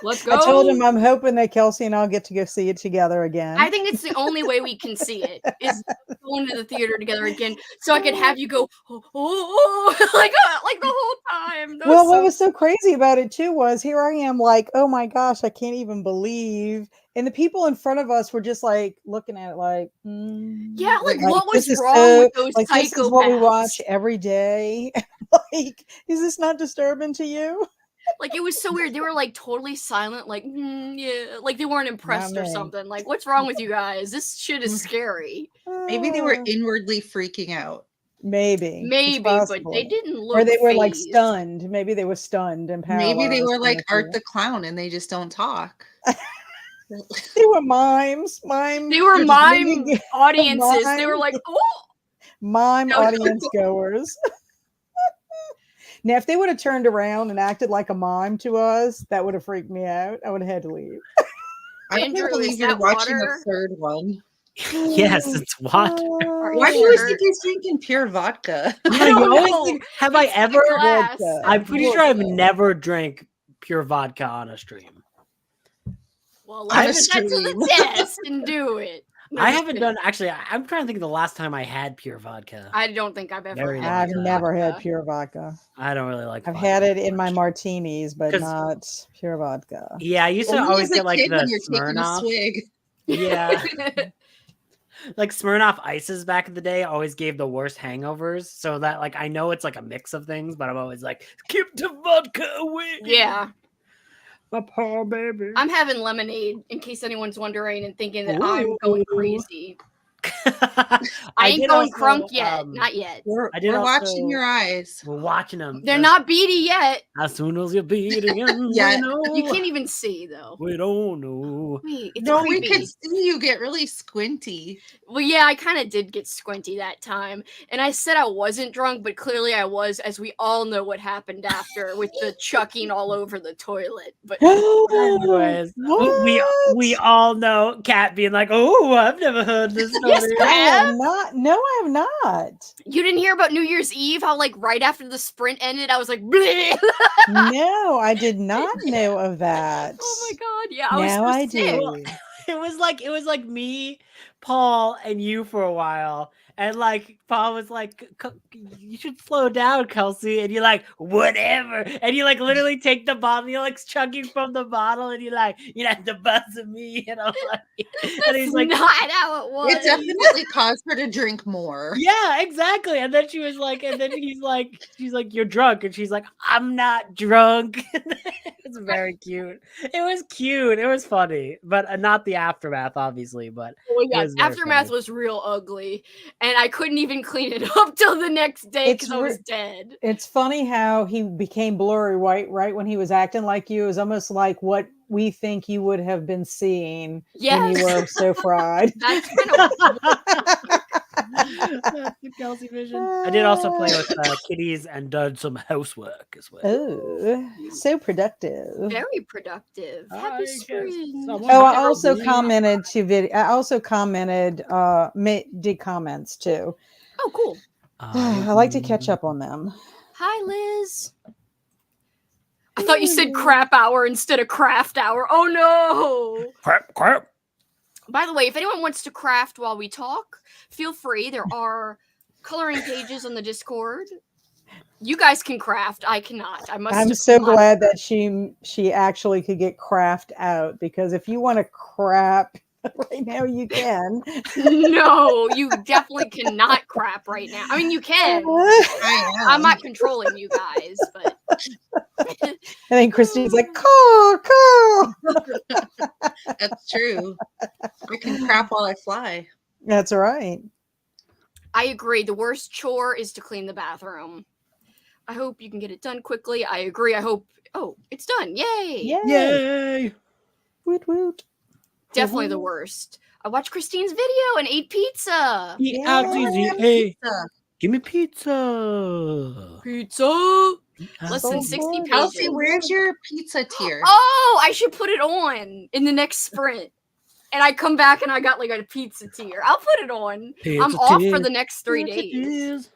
[SPEAKER 2] Let's go.
[SPEAKER 3] I told him I'm hoping that Kelsey and I'll get to go see it together again.
[SPEAKER 2] I think it's the only way we can see it is going to the theater together again, so I could have you go like the whole time.
[SPEAKER 3] Well, what was so crazy about it too was here I am like, oh my gosh, I can't even believe. And the people in front of us were just like looking at it like,
[SPEAKER 2] yeah, like what was
[SPEAKER 3] this is
[SPEAKER 2] wrong with those psychopaths?
[SPEAKER 3] This is what we watch every day. Like, is this not disturbing to you?
[SPEAKER 2] Like, it was so weird. They were like totally silent, like, yeah, like they weren't impressed or
[SPEAKER 3] me.
[SPEAKER 2] something. Like, what's wrong with you guys? This shit is scary.
[SPEAKER 5] Maybe they were inwardly freaking out.
[SPEAKER 3] Maybe,
[SPEAKER 2] but they didn't look.
[SPEAKER 3] Or they were like
[SPEAKER 2] phased.
[SPEAKER 3] stunned. Maybe they were stunned and paralyzed.
[SPEAKER 5] Maybe they were like Art the Clown and they just don't talk.
[SPEAKER 3] They were mimes.
[SPEAKER 2] They were mime audiences. They were like, oh,
[SPEAKER 3] mime audience goers. Now, if they would have turned around and acted like a mime to us, that would have freaked me out. I would have had to leave.
[SPEAKER 5] I can't believe you're watching a third one.
[SPEAKER 1] Yes, it's water.
[SPEAKER 5] Why do you always think he's drinking pure vodka?
[SPEAKER 1] Have I ever?
[SPEAKER 2] Glass.
[SPEAKER 1] I'm pretty sure I've never drank pure vodka on a stream.
[SPEAKER 2] Well, let's put that to the test and do it. No,
[SPEAKER 1] I haven't done actually. I'm trying to think of the last time I had pure vodka.
[SPEAKER 2] I don't think I've ever had.
[SPEAKER 3] I've never had pure vodka.
[SPEAKER 1] I don't really like.
[SPEAKER 3] I've had it in my martinis, but not pure vodka.
[SPEAKER 1] Yeah, I used to always get like the Smirnoff. Yeah. Like Smirnoff Ices back in the day always gave the worst hangovers. So that like I know it's like a mix of things, but I'm always like, keep the vodka away.
[SPEAKER 2] Yeah.
[SPEAKER 1] My poor baby.
[SPEAKER 2] I'm having lemonade in case anyone's wondering and thinking that I'm going crazy. I ain't going crunk yet. Not yet.
[SPEAKER 5] We're watching your eyes.
[SPEAKER 1] We're watching them.
[SPEAKER 2] They're not beady yet.
[SPEAKER 1] As soon as you beat again,
[SPEAKER 5] yeah.
[SPEAKER 2] You can't even see though.
[SPEAKER 1] We don't know.
[SPEAKER 2] Wait, it's
[SPEAKER 5] no,
[SPEAKER 2] creepy.
[SPEAKER 5] We could see you get really squinty.
[SPEAKER 2] Well, yeah, I kind of did get squinty that time. And I said I wasn't drunk, but clearly I was, as we all know what happened after with the chucking all over the toilet. But
[SPEAKER 1] anyways, we all know Kat being like, oh, I've never heard this story.
[SPEAKER 2] Yes, I have.
[SPEAKER 3] No, I have not.
[SPEAKER 2] You didn't hear about New Year's Eve? How like right after the sprint ended, I was like, bleh.
[SPEAKER 3] No, I did not know of that.
[SPEAKER 2] Oh my god, yeah.
[SPEAKER 3] Now I
[SPEAKER 2] sick.
[SPEAKER 3] do.
[SPEAKER 1] It was like me, Paul, and you for a while. And like Paul was like, you should slow down, Kelsey. And you're like, whatever. And you like literally take the bottle, you're like chugging from the bottle, and you're like, you have to buzz at me. And I'm like, and he's like,
[SPEAKER 2] not how it was.
[SPEAKER 5] It definitely caused her to drink more.
[SPEAKER 1] Yeah, exactly. And then she was like, and then she's like, you're drunk. And she's like, I'm not drunk. It's very cute. It was cute. It was funny, but not the aftermath, obviously. But
[SPEAKER 2] yeah, aftermath was real ugly. And I couldn't even clean it up till the next day because I was dead.
[SPEAKER 3] It's funny how he became blurry white right when he was acting like you. It was almost like what we think you would have been seeing when you were so fried.
[SPEAKER 2] That's kind of
[SPEAKER 1] that's the Kelsey vision. I did also play with kitties and done some housework as well.
[SPEAKER 3] Oh, so productive.
[SPEAKER 2] Very productive. Happy spring.
[SPEAKER 3] Oh, I also commented to video. I also commented, did comments too.
[SPEAKER 2] Oh, cool.
[SPEAKER 3] I like to catch up on them.
[SPEAKER 2] Hi, Liz. I thought you said crap hour instead of craft hour. Oh no.
[SPEAKER 1] Crap.
[SPEAKER 2] By the way, if anyone wants to craft while we talk, feel free. There are coloring pages on the Discord. You guys can craft. I cannot.
[SPEAKER 3] I'm so glad that she actually could get craft out, because if you want to crap right now, you can.
[SPEAKER 2] No, you definitely cannot crap right now. I mean, you can. I'm not controlling you guys, but.
[SPEAKER 3] I think Christine's like, call.
[SPEAKER 5] That's true. I can crap while I fly.
[SPEAKER 3] That's right.
[SPEAKER 2] I agree. The worst chore is to clean the bathroom. I hope you can get it done quickly. I agree. I hope. Oh, it's done. Yay.
[SPEAKER 1] Yay.
[SPEAKER 3] Woot woot.
[SPEAKER 2] Definitely the worst. I watched Christine's video and ate pizza.
[SPEAKER 1] Eat out easy. Hey, give me pizza.
[SPEAKER 2] Pizza. Listen, 60 pages.
[SPEAKER 5] Kelsey, where's your pizza tier?
[SPEAKER 2] Oh, I should put it on in the next sprint. And I come back and I got like a pizza tier. I'll put it on. I'm off for the next 3 days.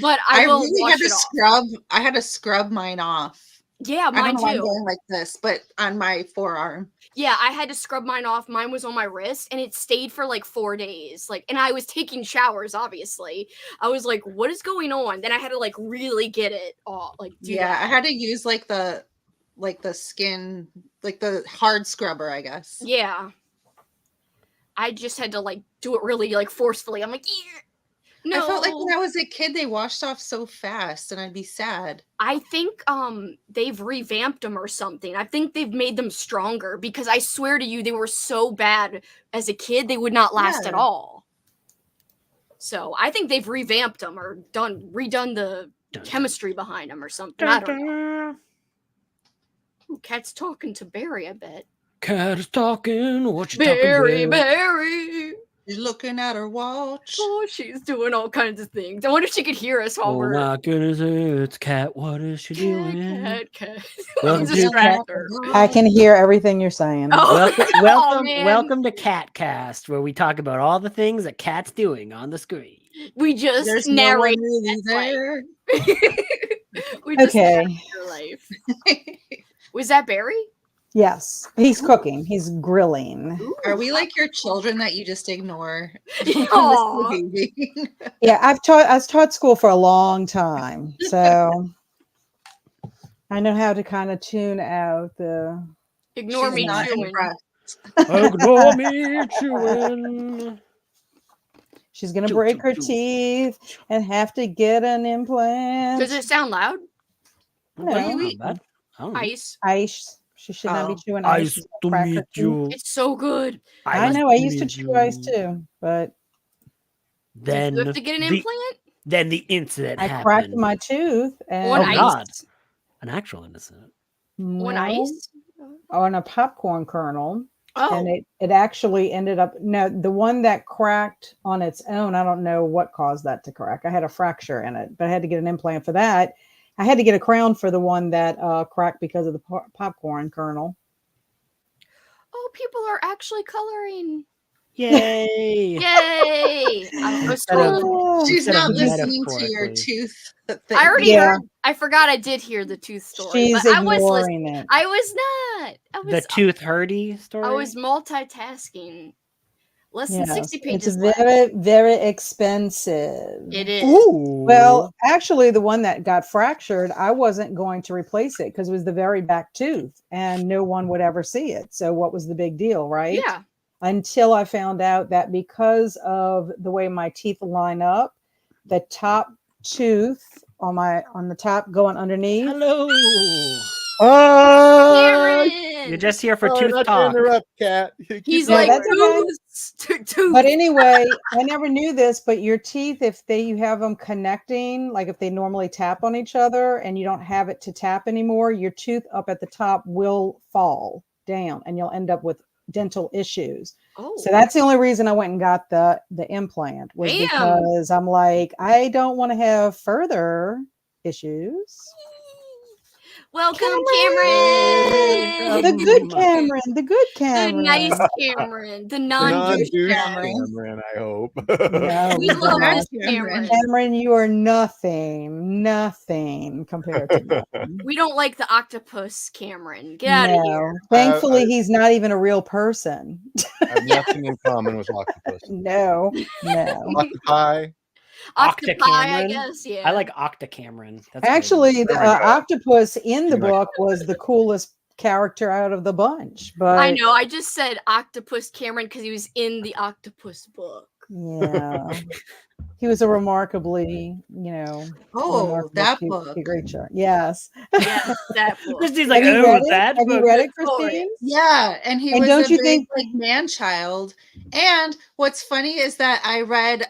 [SPEAKER 2] But I will
[SPEAKER 5] really
[SPEAKER 2] wash
[SPEAKER 5] had to
[SPEAKER 2] it off.
[SPEAKER 5] scrub. I had to scrub mine off.
[SPEAKER 2] Yeah,
[SPEAKER 5] I don't
[SPEAKER 2] mine
[SPEAKER 5] know why I'm
[SPEAKER 2] too.
[SPEAKER 5] going like this, but on my forearm.
[SPEAKER 2] Yeah, I had to scrub mine off. Mine was on my wrist and it stayed for like 4 days. Like, and I was taking showers, obviously. I was like, what is going on? Then I had to like really get it off. Like, do
[SPEAKER 5] Yeah,
[SPEAKER 2] that.
[SPEAKER 5] I had to use like the skin, like the hard scrubber, I guess.
[SPEAKER 2] Yeah. I just had to like do it really like forcefully. I'm like, no.
[SPEAKER 5] I felt like when I was a kid, they washed off so fast, and I'd be sad.
[SPEAKER 2] I think they've revamped them or something. I think they've made them stronger because I swear to you, they were so bad as a kid they would not last at
[SPEAKER 5] Yeah.
[SPEAKER 2] all. So I think they've revamped them or redone the chemistry behind them or something. I don't know. Ooh, Cat's talking to Barry, I bet.
[SPEAKER 1] Cat is talking. What you
[SPEAKER 2] Barry,
[SPEAKER 1] talking about?
[SPEAKER 2] Barry.
[SPEAKER 5] She's looking at her watch.
[SPEAKER 2] Oh, she's doing all kinds of things. I wonder if she could hear us while
[SPEAKER 1] Oh
[SPEAKER 2] we're
[SPEAKER 1] my goodness, it's Cat. What is she doing?
[SPEAKER 2] cat.
[SPEAKER 1] Welcome
[SPEAKER 2] Let's
[SPEAKER 1] to
[SPEAKER 2] distract her.
[SPEAKER 3] I can hear everything you're saying.
[SPEAKER 2] Oh,
[SPEAKER 1] Welcome,
[SPEAKER 2] man.
[SPEAKER 1] welcome to Catcast, where we talk about all the things that Cat's doing on the screen.
[SPEAKER 2] We just
[SPEAKER 5] There's no one
[SPEAKER 2] narrate
[SPEAKER 5] really
[SPEAKER 2] Cat's life.
[SPEAKER 5] there.
[SPEAKER 2] We just
[SPEAKER 3] Okay.
[SPEAKER 2] narrate your life. Was that Barry?
[SPEAKER 3] Yes, he's cooking. He's grilling.
[SPEAKER 5] Are we like your children that you just ignore?
[SPEAKER 2] Aw.
[SPEAKER 3] Yeah, I was taught school for a long time, so I know how to kind of tune out the.
[SPEAKER 2] Ignore
[SPEAKER 5] She's
[SPEAKER 2] me
[SPEAKER 5] not
[SPEAKER 2] chewing.
[SPEAKER 5] impressed.
[SPEAKER 1] Ignore me chewing.
[SPEAKER 3] She's gonna
[SPEAKER 1] Choo,
[SPEAKER 3] break
[SPEAKER 1] choo,
[SPEAKER 3] her
[SPEAKER 1] choo.
[SPEAKER 3] teeth and have to get an implant.
[SPEAKER 2] Does it sound loud?
[SPEAKER 3] No.
[SPEAKER 5] What do you
[SPEAKER 1] Not
[SPEAKER 5] eat?
[SPEAKER 1] bad. I don't know.
[SPEAKER 2] Ice.
[SPEAKER 3] Ice. She should not be
[SPEAKER 5] Oh.
[SPEAKER 3] chewing ice.
[SPEAKER 1] Ice
[SPEAKER 3] She's
[SPEAKER 1] to
[SPEAKER 3] gonna crack
[SPEAKER 1] meet
[SPEAKER 3] her teeth.
[SPEAKER 1] you.
[SPEAKER 2] It's so good.
[SPEAKER 3] I know. I used to chew ice too, but
[SPEAKER 1] Then
[SPEAKER 2] Do you have to get an
[SPEAKER 1] the,
[SPEAKER 2] implant?
[SPEAKER 1] Then the incident
[SPEAKER 3] I
[SPEAKER 1] happened.
[SPEAKER 3] cracked my tooth and
[SPEAKER 2] On
[SPEAKER 1] Oh,
[SPEAKER 2] ice?
[SPEAKER 1] God. An actual incident.
[SPEAKER 2] On
[SPEAKER 3] No,
[SPEAKER 2] ice?
[SPEAKER 3] on a popcorn kernel.
[SPEAKER 2] Oh.
[SPEAKER 3] And it actually ended up the one that cracked on its own. I don't know what caused that to crack. I had a fracture in it, but I had to get an implant for that. I had to get a crown for the one that cracked because of the popcorn kernel.
[SPEAKER 2] Oh, people are actually coloring.
[SPEAKER 1] Yay!
[SPEAKER 2] Yay! I was
[SPEAKER 1] Instead of-
[SPEAKER 2] told.
[SPEAKER 5] She's
[SPEAKER 1] Instead
[SPEAKER 5] not
[SPEAKER 1] of
[SPEAKER 5] listening to your
[SPEAKER 1] metaphorically.
[SPEAKER 5] tooth thing.
[SPEAKER 2] I already
[SPEAKER 3] Yeah.
[SPEAKER 2] heard. I forgot I did hear the tooth story.
[SPEAKER 3] She's
[SPEAKER 2] but I was listening.
[SPEAKER 3] ignoring it.
[SPEAKER 2] I was not.
[SPEAKER 1] The tooth hurdy story.
[SPEAKER 2] I was multitasking. Less than
[SPEAKER 3] Yes,
[SPEAKER 2] 60
[SPEAKER 3] it's
[SPEAKER 2] pages left.
[SPEAKER 3] very, very expensive.
[SPEAKER 2] It is.
[SPEAKER 1] Ooh.
[SPEAKER 3] Well, actually, the one that got fractured, I wasn't going to replace it because it was the very back tooth and no one would ever see it. So what was the big deal, right?
[SPEAKER 2] Yeah.
[SPEAKER 3] Until I found out that because of the way my teeth line up, the top tooth on the top going underneath.
[SPEAKER 1] Hello. You're
[SPEAKER 2] Karen!
[SPEAKER 1] just here for
[SPEAKER 6] Sorry
[SPEAKER 1] tooth
[SPEAKER 6] not to
[SPEAKER 1] talk.
[SPEAKER 6] interrupt, Kat.
[SPEAKER 2] He's
[SPEAKER 3] Yeah,
[SPEAKER 2] like,
[SPEAKER 3] that's okay.
[SPEAKER 2] tooth.
[SPEAKER 3] But anyway, I never knew this, but your teeth, if you have them connecting, like if they normally tap on each other and you don't have it to tap anymore, your tooth up at the top will fall down and you'll end up with dental issues.
[SPEAKER 2] Oh.
[SPEAKER 3] So that's the only reason I went and got the implant was
[SPEAKER 2] Damn.
[SPEAKER 3] because I'm like, I don't want to have further issues.
[SPEAKER 2] Welcome,
[SPEAKER 3] The
[SPEAKER 2] Cameron!
[SPEAKER 3] good Cameron, the good
[SPEAKER 2] The
[SPEAKER 3] Cameron.
[SPEAKER 2] nice Cameron. The
[SPEAKER 6] Non-douche
[SPEAKER 2] non-douche Cameron.
[SPEAKER 6] Cameron, I hope.
[SPEAKER 3] No,
[SPEAKER 2] We
[SPEAKER 3] you
[SPEAKER 2] love
[SPEAKER 3] don't.
[SPEAKER 2] this Cameron.
[SPEAKER 3] Cameron, you are nothing compared to that.
[SPEAKER 2] We don't like the octopus Cameron. Get out of here.
[SPEAKER 3] Thankfully, he's not even a real person.
[SPEAKER 6] I have nothing in common with octopus.
[SPEAKER 3] No.
[SPEAKER 6] Octopi.
[SPEAKER 2] Octopi, I
[SPEAKER 1] Cameron?
[SPEAKER 2] guess. Yeah.
[SPEAKER 1] I like Octa Cameron. That's
[SPEAKER 3] Actually, the
[SPEAKER 6] Oh my God.
[SPEAKER 3] octopus in the
[SPEAKER 6] Oh my
[SPEAKER 3] book was the coolest character out of the bunch. But
[SPEAKER 2] I know. I just said octopus Cameron because he was in the octopus book.
[SPEAKER 3] yeah, he was a remarkably,
[SPEAKER 5] Oh, that
[SPEAKER 3] cute
[SPEAKER 5] book.
[SPEAKER 3] creature. Yes.
[SPEAKER 2] Yes, that book.
[SPEAKER 1] Christy's like,
[SPEAKER 3] Have you
[SPEAKER 1] oh,
[SPEAKER 3] read it?
[SPEAKER 1] that
[SPEAKER 3] Have you
[SPEAKER 1] book.
[SPEAKER 3] read it,
[SPEAKER 2] Good story.
[SPEAKER 3] Christine?
[SPEAKER 5] Yeah, and he
[SPEAKER 3] And
[SPEAKER 5] was
[SPEAKER 3] don't
[SPEAKER 5] a
[SPEAKER 3] you
[SPEAKER 5] big
[SPEAKER 3] think-
[SPEAKER 5] like man-child. And what's funny is that I read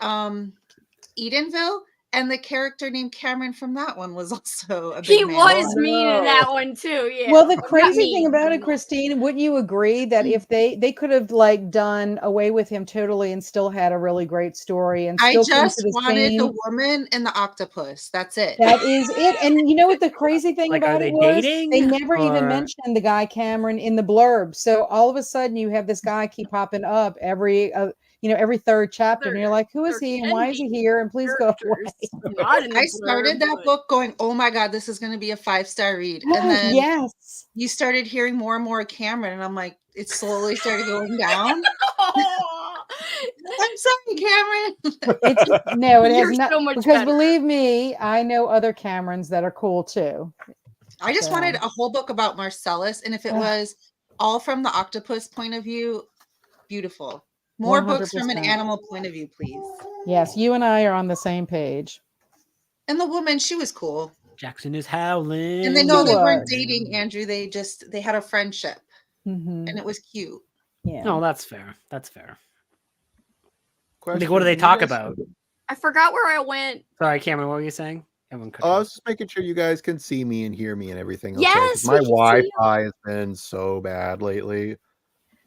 [SPEAKER 5] Edenville, and the character named Cameron from that one was also a big
[SPEAKER 2] He
[SPEAKER 5] man.
[SPEAKER 2] was
[SPEAKER 6] Oh,
[SPEAKER 2] mean in
[SPEAKER 6] no.
[SPEAKER 2] that one too. Yeah.
[SPEAKER 3] Well, the
[SPEAKER 2] Not
[SPEAKER 3] crazy thing
[SPEAKER 2] mean,
[SPEAKER 3] about it,
[SPEAKER 2] but-
[SPEAKER 3] Christine, wouldn't you agree that if they could have like done away with him totally and still had a really great story and
[SPEAKER 5] I
[SPEAKER 3] still come
[SPEAKER 5] just
[SPEAKER 3] to the
[SPEAKER 5] wanted
[SPEAKER 3] same,
[SPEAKER 5] the woman and the octopus. That's it.
[SPEAKER 3] that is it. And you know what the crazy thing
[SPEAKER 1] Like, are
[SPEAKER 3] about
[SPEAKER 1] they
[SPEAKER 3] it was?
[SPEAKER 1] dating,
[SPEAKER 3] They never even
[SPEAKER 1] or-
[SPEAKER 3] mentioned the guy Cameron in the blurb. So all of a sudden you have this guy keep popping up every every third chapter, and you're like, who is
[SPEAKER 2] There
[SPEAKER 3] he and
[SPEAKER 2] can
[SPEAKER 3] why is he
[SPEAKER 2] be
[SPEAKER 3] here? And please go away.
[SPEAKER 2] characters, not in the
[SPEAKER 5] I started
[SPEAKER 2] blurb,
[SPEAKER 5] that
[SPEAKER 2] but-
[SPEAKER 5] book going, oh my God, this is going to be a 5-star read. And then
[SPEAKER 3] Yes.
[SPEAKER 5] you started hearing more and more of Cameron, and I'm like, it slowly started going down. I'm sorry, Cameron.
[SPEAKER 3] No, it has
[SPEAKER 2] You're
[SPEAKER 3] not,
[SPEAKER 2] so much
[SPEAKER 3] because
[SPEAKER 2] better.
[SPEAKER 3] believe me, I know other Camerons that are cool too.
[SPEAKER 5] I just
[SPEAKER 3] So-
[SPEAKER 5] wanted a whole book about Marcellus, and if it
[SPEAKER 3] Ugh.
[SPEAKER 5] was all from the octopus point of view, beautiful. More books from an
[SPEAKER 3] 100%.
[SPEAKER 5] animal point of view, please.
[SPEAKER 3] Yes, you and I are on the same page.
[SPEAKER 5] And the woman, she was cool.
[SPEAKER 1] Jackson is howling.
[SPEAKER 5] And they know they weren't
[SPEAKER 3] was.
[SPEAKER 5] dating, Andrew. They had a friendship,
[SPEAKER 3] Mhm.
[SPEAKER 5] and it was cute.
[SPEAKER 3] Yeah.
[SPEAKER 1] No, that's fair. That's fair.
[SPEAKER 6] Question,
[SPEAKER 1] What do they
[SPEAKER 6] you
[SPEAKER 1] talk
[SPEAKER 6] guys-
[SPEAKER 1] about?
[SPEAKER 2] I forgot where I went.
[SPEAKER 1] Sorry, Cameron, what were you saying? Everyone cut
[SPEAKER 6] Oh, I
[SPEAKER 1] you
[SPEAKER 6] was just making sure you guys can see me and hear me and everything. Okay? 'Cause
[SPEAKER 2] Yes,
[SPEAKER 6] my
[SPEAKER 2] we can see you.
[SPEAKER 6] Wi-Fi has been so bad lately.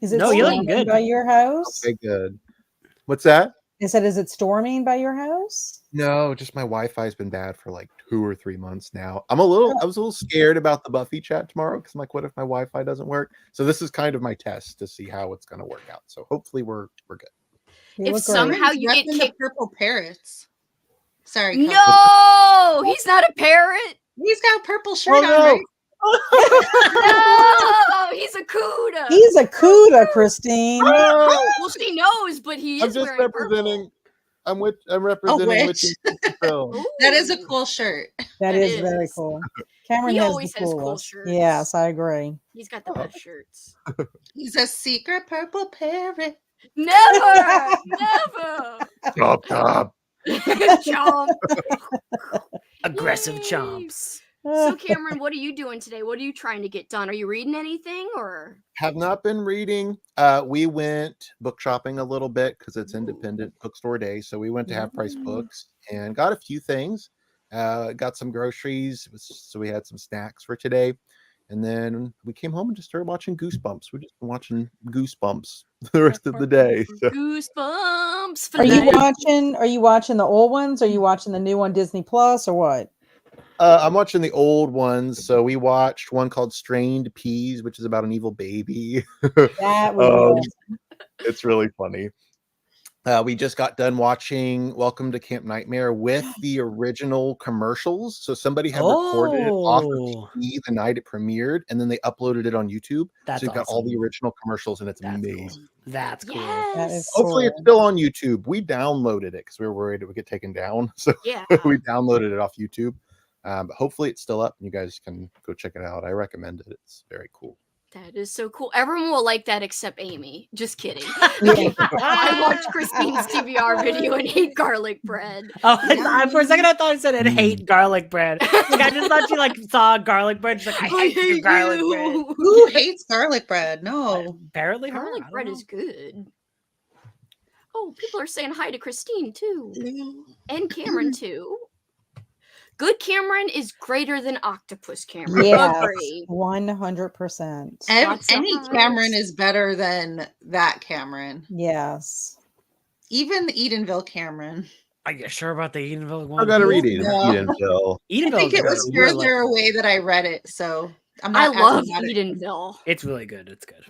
[SPEAKER 3] Is it
[SPEAKER 1] No, you're looking
[SPEAKER 3] storming
[SPEAKER 1] good.
[SPEAKER 3] by your house?
[SPEAKER 6] Okay, good. What's that?
[SPEAKER 3] I said, is it storming by your house?
[SPEAKER 6] No, just my Wi-Fi has been bad for like 2 or 3 months now. I was a little scared about the Buffy chat tomorrow because I'm like, what if my Wi-Fi doesn't work? So this is kind of my test to see how it's going to work out. So hopefully we're good.
[SPEAKER 3] You
[SPEAKER 2] If
[SPEAKER 3] look great.
[SPEAKER 2] somehow you get
[SPEAKER 5] Repping the
[SPEAKER 2] kicked.
[SPEAKER 5] purple parrots. Sorry, Kelsey.
[SPEAKER 2] No, he's not a parrot.
[SPEAKER 5] He's got a purple shirt
[SPEAKER 6] Oh,
[SPEAKER 5] on,
[SPEAKER 6] no.
[SPEAKER 5] right?
[SPEAKER 2] No, he's a cuda.
[SPEAKER 3] He's a CUDA, Christine.
[SPEAKER 6] Oh,
[SPEAKER 2] Well, she knows, but he
[SPEAKER 6] I'm
[SPEAKER 2] is
[SPEAKER 6] just
[SPEAKER 2] wearing
[SPEAKER 6] representing. I'm representing
[SPEAKER 5] witch.
[SPEAKER 6] Witch and Phil.
[SPEAKER 2] purple.
[SPEAKER 5] That is a
[SPEAKER 2] Ooh.
[SPEAKER 5] cool shirt.
[SPEAKER 3] That
[SPEAKER 2] That
[SPEAKER 3] is very
[SPEAKER 2] is.
[SPEAKER 3] cool. Cameron
[SPEAKER 2] He
[SPEAKER 3] has
[SPEAKER 2] always
[SPEAKER 3] the
[SPEAKER 2] has cool
[SPEAKER 3] coolest.
[SPEAKER 2] shirts.
[SPEAKER 3] Yes, I agree.
[SPEAKER 2] He's got the best shirts.
[SPEAKER 5] He's a secret purple parrot.
[SPEAKER 2] Never, never.
[SPEAKER 6] Chop, chop.
[SPEAKER 2] Chomp.
[SPEAKER 1] Aggressive
[SPEAKER 2] Yay.
[SPEAKER 1] chomps.
[SPEAKER 2] So, Cameron, what are you doing today? What are you trying to get done? Are you reading anything or?
[SPEAKER 6] Have not been reading. We went book shopping a little bit because it's independent bookstore day. So we went to Half Price Books and got a few things. Got some groceries. So we had some snacks for today. And then we came home and just started watching Goosebumps. We've just been watching Goosebumps the rest of the day. So.
[SPEAKER 2] Goosebumps. For
[SPEAKER 3] Are you
[SPEAKER 2] life.
[SPEAKER 3] watching? Are you watching the old ones? Are you watching the new on Disney Plus or what?
[SPEAKER 6] I'm watching the old ones. So we watched one called Strained Peas, which is about an evil baby.
[SPEAKER 3] That would be awesome.
[SPEAKER 6] It's really funny. We just got done watching Welcome to Camp Nightmare with the original commercials. So somebody had recorded it off of
[SPEAKER 1] Oh,
[SPEAKER 6] TV the night it premiered, and then they uploaded it on YouTube.
[SPEAKER 1] that's
[SPEAKER 6] So you've got all the
[SPEAKER 1] awesome.
[SPEAKER 6] original commercials, and it's
[SPEAKER 1] That's
[SPEAKER 6] amazing.
[SPEAKER 1] cool. That's cool.
[SPEAKER 3] That
[SPEAKER 2] Yes.
[SPEAKER 3] is
[SPEAKER 6] Hopefully, it's
[SPEAKER 3] cool.
[SPEAKER 6] still on YouTube. We downloaded it because we were worried it would get taken down. So
[SPEAKER 2] Yeah.
[SPEAKER 6] we downloaded it off YouTube. But hopefully, it's still up, and you guys can go check it out. I recommend it. It's very cool.
[SPEAKER 2] That is so cool. Everyone will like that except Amy. Just kidding.
[SPEAKER 3] Yeah.
[SPEAKER 2] I watched Christine's TBR video and ate garlic bread.
[SPEAKER 1] Oh, for a second I thought I said I hate garlic bread. Like I just thought she like saw garlic bread. She's like, I hate your garlic bread.
[SPEAKER 5] Who hates garlic bread? No.
[SPEAKER 1] Apparently, her.
[SPEAKER 2] Garlic
[SPEAKER 1] I don't
[SPEAKER 2] bread
[SPEAKER 1] know.
[SPEAKER 2] is good. Oh, people are saying hi to Christine too. And Cameron too. Good Cameron is greater than octopus Cameron.
[SPEAKER 3] Yes,
[SPEAKER 2] Agree.
[SPEAKER 3] 100%.
[SPEAKER 2] Lots of
[SPEAKER 5] Any
[SPEAKER 2] hearts.
[SPEAKER 5] Cameron is better than that Cameron.
[SPEAKER 3] Yes.
[SPEAKER 5] Even the Edenville Cameron.
[SPEAKER 1] Are you sure about the Edenville one?
[SPEAKER 6] I gotta read it.
[SPEAKER 5] No.
[SPEAKER 6] Edenville.
[SPEAKER 5] I
[SPEAKER 1] Edenville.
[SPEAKER 5] think it was
[SPEAKER 1] really like
[SPEAKER 5] further
[SPEAKER 1] it.
[SPEAKER 5] away that I read it, so I'm
[SPEAKER 2] I
[SPEAKER 5] not. as
[SPEAKER 2] love
[SPEAKER 5] mad at-
[SPEAKER 2] Edenville.
[SPEAKER 1] It's really good. It's good.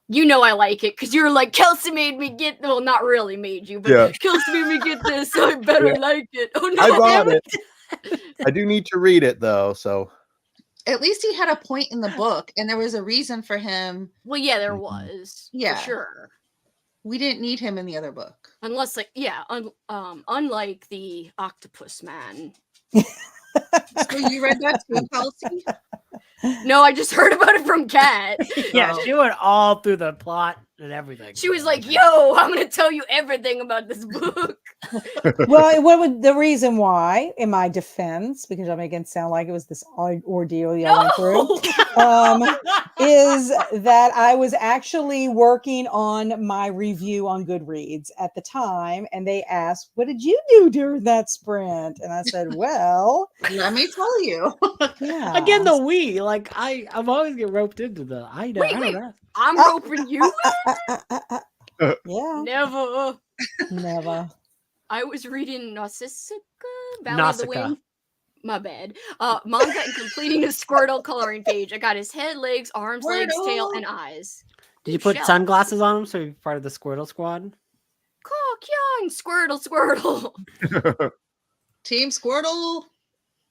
[SPEAKER 2] You know I like it because you're like, Kelsey made me get, well, not really made you, but
[SPEAKER 6] Yeah.
[SPEAKER 2] Kelsey made me get this, so I better
[SPEAKER 6] Yeah.
[SPEAKER 2] like it. Oh no.
[SPEAKER 6] I bought it. I do need to read it though. So
[SPEAKER 5] At least he had a point in the book, and there was a reason for him.
[SPEAKER 2] Well, yeah, there
[SPEAKER 6] Mhm.
[SPEAKER 2] was.
[SPEAKER 5] Yeah.
[SPEAKER 2] For sure.
[SPEAKER 5] We didn't need him in the other book.
[SPEAKER 2] Unless, like, yeah, unlike the octopus man.
[SPEAKER 5] So you read that too, Kelsey?
[SPEAKER 2] No, I just heard about it from Kat.
[SPEAKER 1] Yeah,
[SPEAKER 5] Oh.
[SPEAKER 1] she went all through the plot and everything.
[SPEAKER 2] She was like, "Yo, I'm gonna tell you everything about this book."
[SPEAKER 3] Well, what would the reason why, in my defense, because I'm making it sound like it was this ordeal y'all went through, is that I was actually working on my review on Goodreads at the time, and they asked, "What did you do during that sprint?" And I said, "Well,
[SPEAKER 5] Let me tell you.
[SPEAKER 3] yeah."
[SPEAKER 1] Again, the we like I'm always get roped into the I know.
[SPEAKER 2] Wait,
[SPEAKER 1] I
[SPEAKER 2] wait.
[SPEAKER 1] don't know.
[SPEAKER 2] I'm hoping you
[SPEAKER 3] Yeah,
[SPEAKER 2] never.
[SPEAKER 3] never.
[SPEAKER 2] I was reading Nausicaa, Valley of the
[SPEAKER 1] Nausicaa.
[SPEAKER 2] Wind. My bad. Manga and completing a Squirtle coloring page. I got his head, legs, arms, legs, tail,
[SPEAKER 5] Squirtle.
[SPEAKER 2] and eyes.
[SPEAKER 1] Did you put
[SPEAKER 2] Shell.
[SPEAKER 1] sunglasses on him so you're part of the Squirtle squad?
[SPEAKER 2] Caw, Kyung, Squirtle.
[SPEAKER 5] Team Squirtle.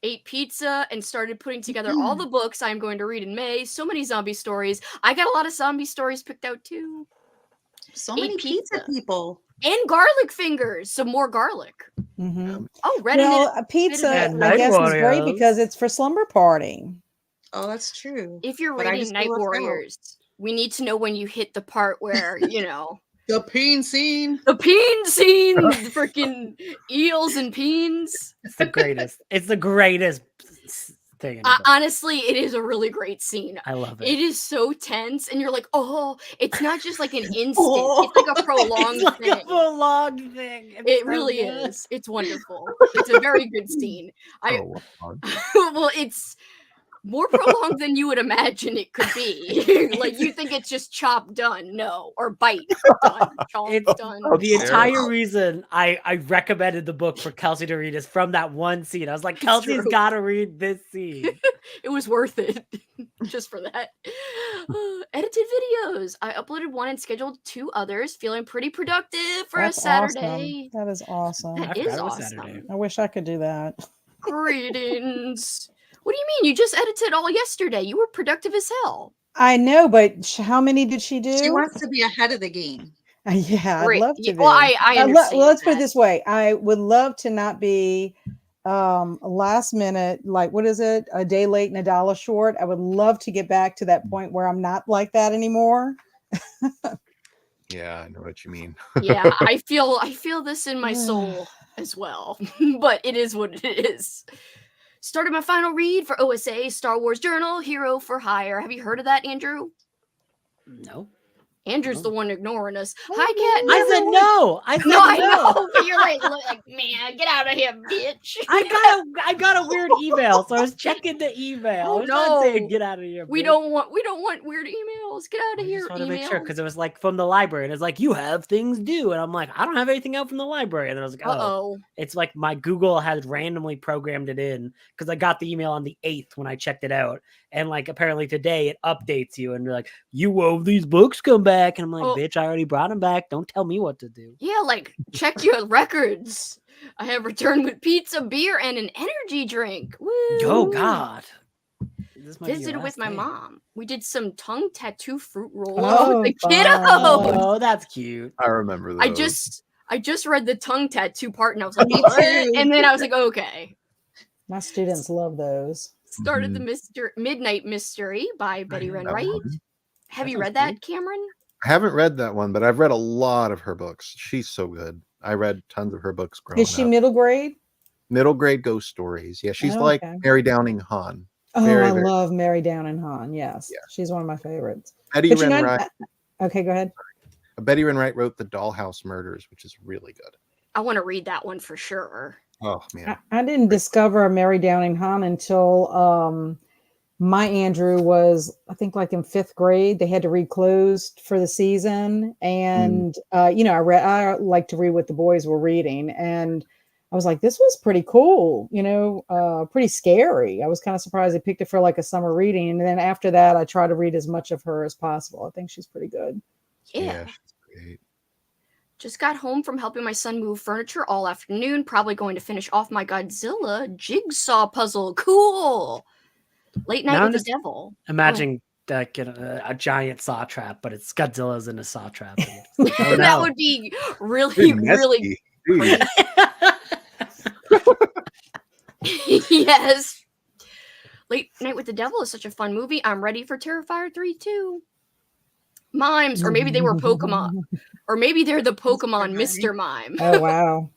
[SPEAKER 2] Ate pizza and started putting together all the books I'm going to read in May. So many zombie stories. I got a lot of zombie stories picked out too.
[SPEAKER 5] So many pizza people.
[SPEAKER 2] And garlic fingers. Some more garlic.
[SPEAKER 3] Mm-hmm.
[SPEAKER 2] Oh, ready.
[SPEAKER 3] Well, a pizza,
[SPEAKER 1] And
[SPEAKER 3] I
[SPEAKER 1] Night
[SPEAKER 3] guess, is great
[SPEAKER 1] Warriors.
[SPEAKER 3] because it's for slumber party.
[SPEAKER 5] Oh, that's true.
[SPEAKER 2] If you're
[SPEAKER 5] But I
[SPEAKER 2] reading
[SPEAKER 5] just
[SPEAKER 2] Night
[SPEAKER 5] feel left out.
[SPEAKER 2] Warriors, we need to know when you hit the part where,
[SPEAKER 5] The peen scene.
[SPEAKER 2] the peen scene, freaking eels and peens.
[SPEAKER 1] It's the greatest. It's the greatest thing. In the book.
[SPEAKER 2] Honestly, it is a really great scene.
[SPEAKER 1] I love it.
[SPEAKER 2] It is so tense, and you're like, oh, it's not just like an instant.
[SPEAKER 5] Oh.
[SPEAKER 2] It's like a prolonged
[SPEAKER 1] It's like
[SPEAKER 2] thing.
[SPEAKER 1] a prolonged thing. It's
[SPEAKER 2] It
[SPEAKER 1] so
[SPEAKER 2] really
[SPEAKER 1] good.
[SPEAKER 2] is. It's wonderful. It's a very good scene. Well, it's more prolonged than you would imagine it could be. Like you think it's just chop done, no, or bite done, chop
[SPEAKER 1] It's
[SPEAKER 2] done.
[SPEAKER 1] the entire reason I recommended the book for Kelsey to read is from that one scene. I was like, Kelsey's
[SPEAKER 2] true.
[SPEAKER 1] got to read this scene.
[SPEAKER 2] It was worth it just for that. Edited videos. I uploaded one and scheduled 2 others. Feeling pretty productive for
[SPEAKER 3] That's
[SPEAKER 2] a Saturday.
[SPEAKER 3] Awesome. That is awesome.
[SPEAKER 2] That
[SPEAKER 1] I
[SPEAKER 2] is
[SPEAKER 1] forgot it was
[SPEAKER 2] awesome.
[SPEAKER 1] Saturday.
[SPEAKER 3] I wish I could do that.
[SPEAKER 2] Greetings. What do you mean? You just edited all yesterday. You were productive as hell.
[SPEAKER 3] I know, but how many did she do?
[SPEAKER 5] She wants to be ahead of the game.
[SPEAKER 3] Yeah, I'd
[SPEAKER 2] Great.
[SPEAKER 3] love to
[SPEAKER 2] Yeah,
[SPEAKER 3] be.
[SPEAKER 2] well, I understand.
[SPEAKER 3] Well, let's put it
[SPEAKER 2] that.
[SPEAKER 3] this way. I would love to not be last minute, like what is it? A day late and a dollar short. I would love to get back to that point where I'm not like that anymore.
[SPEAKER 6] Yeah, I know what you mean.
[SPEAKER 2] Yeah, I feel this in my soul as well. But it is what it is. Started my final read for OSA Star Wars Journal, Hero for Hire. Have you heard of that, Andrew?
[SPEAKER 1] No.
[SPEAKER 2] Andrew's
[SPEAKER 1] No.
[SPEAKER 2] the one ignoring us. Hi, Kat.
[SPEAKER 1] I said no. I said
[SPEAKER 2] No, I
[SPEAKER 1] no.
[SPEAKER 2] know. But you're like, man, get out of here, bitch.
[SPEAKER 1] I got a weird email, so I was checking the email.
[SPEAKER 2] Oh,
[SPEAKER 1] I was not saying
[SPEAKER 2] no.
[SPEAKER 1] get out of here.
[SPEAKER 2] We
[SPEAKER 1] bitch.
[SPEAKER 2] don't want weird emails. Get out
[SPEAKER 1] I
[SPEAKER 2] of here,
[SPEAKER 1] just want to
[SPEAKER 2] email.
[SPEAKER 1] make sure because it was like from the library, and it's like you have things due, and I'm like I don't have anything out from the library, and then I was like, oh, it's like my Google had randomly programmed it in because I got the email on the 8th when I checked it out, and like apparently today it updates you and you're like you owe these books, come back, and I'm like,
[SPEAKER 2] Oh.
[SPEAKER 1] bitch, I already brought them back. Don't tell me what to do.
[SPEAKER 2] Yeah, like check your records. I have returned with pizza, beer, and an energy drink. Woo!
[SPEAKER 1] Oh God. This might be your
[SPEAKER 2] Visited with
[SPEAKER 1] last
[SPEAKER 2] my
[SPEAKER 1] day.
[SPEAKER 2] mom. We did some tongue tattoo fruit roll
[SPEAKER 3] Oh,
[SPEAKER 2] with the
[SPEAKER 3] fun.
[SPEAKER 2] kiddos.
[SPEAKER 1] Oh, that's cute.
[SPEAKER 6] I remember those.
[SPEAKER 2] I just read the tongue tattoo part and I was like,
[SPEAKER 5] Me
[SPEAKER 2] what?
[SPEAKER 5] too.
[SPEAKER 2] And then I was like, okay.
[SPEAKER 3] My students love those.
[SPEAKER 2] Started the Midnight Mystery by Betty
[SPEAKER 6] read
[SPEAKER 2] Wren
[SPEAKER 6] that
[SPEAKER 2] Wright.
[SPEAKER 6] one.
[SPEAKER 2] Have
[SPEAKER 6] That
[SPEAKER 2] you
[SPEAKER 6] sounds
[SPEAKER 2] read that,
[SPEAKER 6] good.
[SPEAKER 2] Cameron?
[SPEAKER 6] I haven't read that one, but I've read a lot of her books. She's so good. I read tons of her books growing
[SPEAKER 3] Is she
[SPEAKER 6] up.
[SPEAKER 3] middle grade?
[SPEAKER 6] Middle grade ghost stories. Yeah, she's
[SPEAKER 3] Oh,
[SPEAKER 6] like
[SPEAKER 3] okay.
[SPEAKER 6] Mary Downing Hahn.
[SPEAKER 3] Oh,
[SPEAKER 6] Very,
[SPEAKER 3] I
[SPEAKER 6] very-
[SPEAKER 3] love Mary Down and Han. Yes,
[SPEAKER 6] Yeah.
[SPEAKER 3] she's one of my favorites.
[SPEAKER 6] Betty
[SPEAKER 3] But you
[SPEAKER 6] Wren
[SPEAKER 3] know,
[SPEAKER 6] Wright.
[SPEAKER 3] okay, go ahead.
[SPEAKER 6] Betty Wren Wright wrote The Dollhouse Murders, which is really good.
[SPEAKER 2] I want to read that one for sure.
[SPEAKER 6] Oh man,
[SPEAKER 3] I didn't discover Mary Downing Han until my Andrew was, I think, like in 5th grade. They had to read closed for the season, and I like to read what the boys were reading, and I was like, this was pretty cool, pretty scary. I was kind of surprised they picked it for like a summer reading, and then after that, I try to read as much of her as possible. I think she's pretty good.
[SPEAKER 2] Yeah.
[SPEAKER 6] she's great.
[SPEAKER 2] Just got home from helping my son move furniture all afternoon. Probably going to finish off my Godzilla jigsaw puzzle. Cool. Late night
[SPEAKER 1] Now
[SPEAKER 2] with
[SPEAKER 1] I'm
[SPEAKER 2] the devil.
[SPEAKER 1] Imagine like a giant saw trap, but it's Godzilla's in a saw trap. Oh,
[SPEAKER 2] That
[SPEAKER 1] no.
[SPEAKER 2] would be really,
[SPEAKER 6] Dude,
[SPEAKER 2] really
[SPEAKER 6] Dude,
[SPEAKER 2] yes. Late Night with the Devil is such a fun movie. I'm ready for Terrifier 3 too. Mimes, or maybe they were Pokemon, or maybe they're the Pokemon Mr. Mime.
[SPEAKER 3] Oh wow.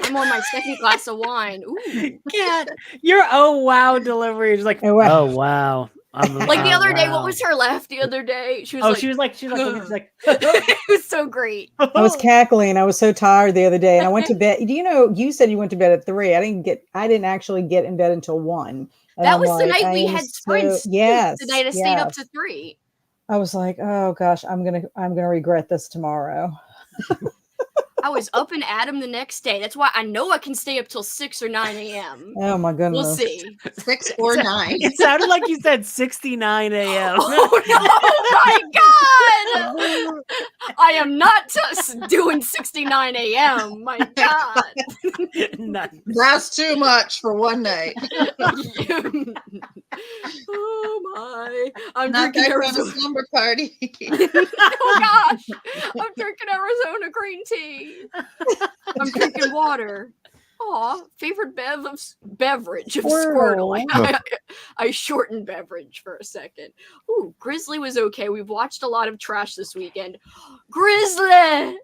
[SPEAKER 2] I'm on my 2nd glass of wine. Ooh.
[SPEAKER 1] Cat, your oh wow delivery is like
[SPEAKER 3] Oh, wow.
[SPEAKER 1] oh wow.
[SPEAKER 2] Like the
[SPEAKER 1] Oh,
[SPEAKER 2] other day, what
[SPEAKER 1] wow.
[SPEAKER 2] was her laugh the other day? She was
[SPEAKER 1] Oh,
[SPEAKER 2] like,
[SPEAKER 1] she was like
[SPEAKER 2] it was so great.
[SPEAKER 3] I was cackling. I was so tired the other day, and I went to bed. You said you went to bed at 3. I didn't actually get in bed until 1. And
[SPEAKER 2] That
[SPEAKER 3] I'm
[SPEAKER 2] was the
[SPEAKER 3] like,
[SPEAKER 2] night we
[SPEAKER 3] I am
[SPEAKER 2] had sprints.
[SPEAKER 3] so- yes,
[SPEAKER 2] The night I stayed up
[SPEAKER 3] yes.
[SPEAKER 2] to 3.
[SPEAKER 3] I was like, oh gosh, I'm gonna regret this tomorrow.
[SPEAKER 2] I was up and at 'em the next day. That's why I know I can stay up till 6 or 9 a.m.
[SPEAKER 3] Oh my goodness.
[SPEAKER 2] We'll see.
[SPEAKER 5] 6 or 9.
[SPEAKER 1] It sounded like you said 69 a.m.
[SPEAKER 2] Oh no! My God! I am not doing 69 a.m. My God.
[SPEAKER 5] That's too much for one night.
[SPEAKER 2] Oh my. I'm
[SPEAKER 5] Not
[SPEAKER 2] drinking
[SPEAKER 5] that kind of
[SPEAKER 2] Arizona.
[SPEAKER 5] slumber party.
[SPEAKER 2] Oh gosh. I'm drinking Arizona green tea. I'm drinking water. Aw, favorite beverage of Squirtle. I shortened beverage for a second. Ooh, Grizzly was okay. We've watched a lot of trash this weekend. Grizzly!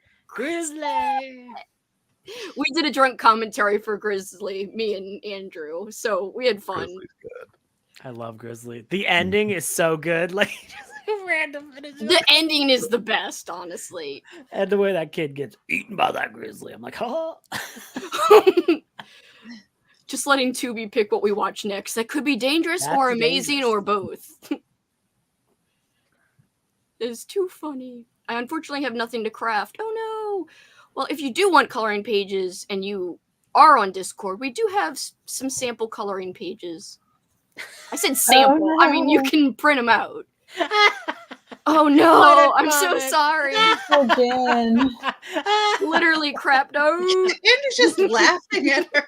[SPEAKER 2] We did a drunk commentary for Grizzly, me and Andrew, so we had fun.
[SPEAKER 6] Grizzly's good.
[SPEAKER 1] I love Grizzly. The ending is so good. Like just random finish.
[SPEAKER 2] The ending is the best, honestly.
[SPEAKER 1] And the way that kid gets eaten by that grizzly. I'm like, oh.
[SPEAKER 2] Just letting Tubi pick what we watch next. That could be dangerous
[SPEAKER 1] That's
[SPEAKER 2] or amazing
[SPEAKER 1] dangerous.
[SPEAKER 2] or both. It's too funny. I unfortunately have nothing to craft. Oh no. Well, if you do want coloring pages and you are on Discord, we do have some sample coloring pages. I said sample.
[SPEAKER 3] Oh,
[SPEAKER 2] I mean, you
[SPEAKER 3] no.
[SPEAKER 2] can print them out. Oh no, I'm so
[SPEAKER 1] comment.
[SPEAKER 2] sorry.
[SPEAKER 3] Oh, Jen.
[SPEAKER 2] Literally crapped out.
[SPEAKER 5] Andrew's just laughing at her.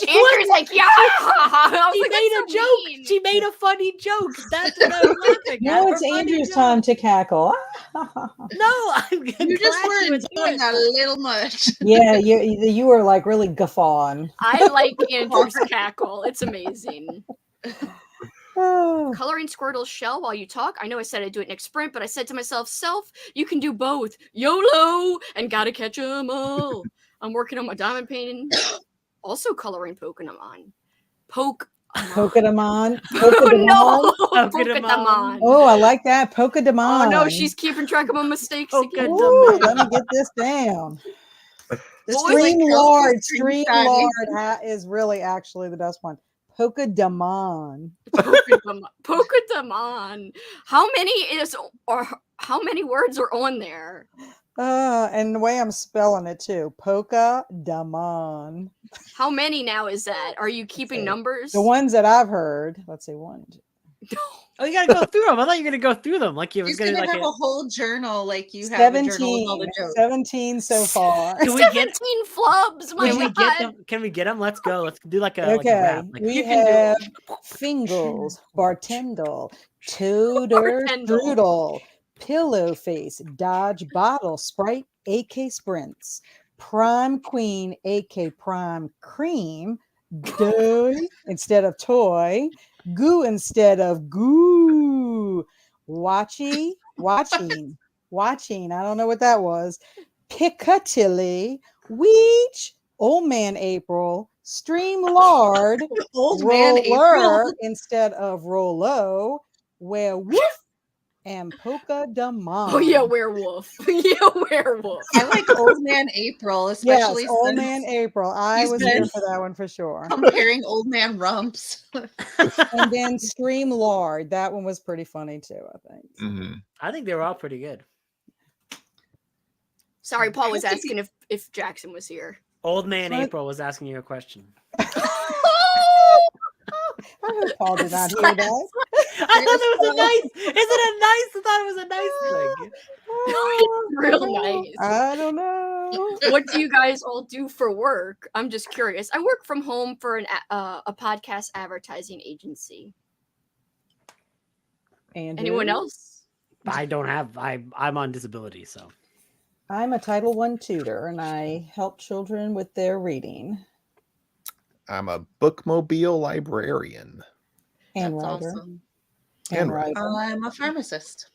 [SPEAKER 2] Andrew's like, yeah. I was
[SPEAKER 1] She
[SPEAKER 2] like,
[SPEAKER 1] made a
[SPEAKER 2] "That's so
[SPEAKER 1] joke.
[SPEAKER 2] mean."
[SPEAKER 1] She made a funny joke. That's what I'm laughing
[SPEAKER 3] Now
[SPEAKER 1] at.
[SPEAKER 3] it's
[SPEAKER 1] Her funny
[SPEAKER 3] Andrew's
[SPEAKER 1] joke.
[SPEAKER 3] time to cackle.
[SPEAKER 1] No, I'm
[SPEAKER 5] You just
[SPEAKER 1] glad
[SPEAKER 5] were
[SPEAKER 1] you enjoyed
[SPEAKER 5] enjoying
[SPEAKER 1] it.
[SPEAKER 5] that a little much.
[SPEAKER 3] Yeah, you were like really guffawing.
[SPEAKER 2] I like Andrew's cackle. It's amazing.
[SPEAKER 3] Oh.
[SPEAKER 2] Coloring Squirtle's shell while you talk. I know I said I'd do it next sprint, but I said to myself, self, you can do both. YOLO! And gotta catch 'em all. I'm working on my diamond painting. Also coloring Pokemon.
[SPEAKER 3] Pokemon.
[SPEAKER 2] Oh no!
[SPEAKER 1] Pokemon.
[SPEAKER 2] Pokemon.
[SPEAKER 3] Oh, I like that. Pokemon.
[SPEAKER 2] Oh no, she's keeping track of my mistakes again.
[SPEAKER 1] Pokemon.
[SPEAKER 3] Ooh, let me get this down.
[SPEAKER 5] This was like
[SPEAKER 3] Streamlord.
[SPEAKER 5] Stream Shiny.
[SPEAKER 3] Streamlord is really actually the best one. Pokemon.
[SPEAKER 2] Pokemon. How many words are on there?
[SPEAKER 3] And the way I'm spelling it too. Pokemon.
[SPEAKER 2] How many now is that? Are you keeping
[SPEAKER 3] see.
[SPEAKER 2] numbers?
[SPEAKER 3] The ones that I've heard. Let's see, one.
[SPEAKER 1] Oh, you gotta go through them. I thought you were gonna go through them. Like you was
[SPEAKER 5] He's
[SPEAKER 1] gonna
[SPEAKER 5] gonna
[SPEAKER 1] like
[SPEAKER 5] have
[SPEAKER 1] a-
[SPEAKER 5] a whole journal like you have a journal with all
[SPEAKER 3] 17.
[SPEAKER 5] the jokes.
[SPEAKER 3] 17 so far.
[SPEAKER 1] Can we
[SPEAKER 2] 17
[SPEAKER 1] get-
[SPEAKER 2] flubs. My
[SPEAKER 1] Can we
[SPEAKER 2] God.
[SPEAKER 1] get them? Can we get them? Let's go. Let's do like a
[SPEAKER 3] Okay,
[SPEAKER 1] rap. Like,
[SPEAKER 3] we
[SPEAKER 2] you can do
[SPEAKER 3] have Fingles, Bartendle, Toader,
[SPEAKER 2] Bartendle.
[SPEAKER 3] Strudel, Pillowface, Dodge Bottle, Sprite, AK Sprints, Prime Queen, AK Prime Cream, Doy instead of Toy, Goo instead of Goo, watching, I don't know what that was, Piccadilly, Weech, Old Man April, Streamlord,
[SPEAKER 5] Old man
[SPEAKER 3] Roller
[SPEAKER 5] April.
[SPEAKER 3] instead of Rollo, Werewolf, and Polka Damon.
[SPEAKER 2] Oh yeah, werewolf. Yeah, werewolf.
[SPEAKER 5] I like Old Man April, especially
[SPEAKER 3] Yes, Old
[SPEAKER 5] since
[SPEAKER 3] Man April. I
[SPEAKER 5] he's
[SPEAKER 3] was here
[SPEAKER 5] been
[SPEAKER 3] for that one for sure.
[SPEAKER 5] comparing Old Man Rumps.
[SPEAKER 3] And then Streamlord. That one was pretty funny too, I think.
[SPEAKER 6] Mhm.
[SPEAKER 1] I think they were all pretty good.
[SPEAKER 2] Sorry, Paul was asking if Jackson was here.
[SPEAKER 1] Old Man
[SPEAKER 3] What?
[SPEAKER 1] April was asking you a question.
[SPEAKER 3] I hope Paul did not hear that.
[SPEAKER 1] I thought it was a nice. Is it a nice? I thought it was a nice thing.
[SPEAKER 2] Real nice.
[SPEAKER 3] I don't know.
[SPEAKER 2] What do you guys all do for work? I'm just curious. I work from home for a podcast advertising agency.
[SPEAKER 3] Andrew?
[SPEAKER 2] Anyone else?
[SPEAKER 1] I don't have. I'm on disability, so.
[SPEAKER 3] I'm a Title I tutor and I help children with their reading
[SPEAKER 6] I'm a bookmobile librarian.
[SPEAKER 3] and
[SPEAKER 5] That's
[SPEAKER 3] writer.
[SPEAKER 5] awesome.
[SPEAKER 3] And
[SPEAKER 6] writer.
[SPEAKER 3] writer.
[SPEAKER 5] I'm a pharmacist.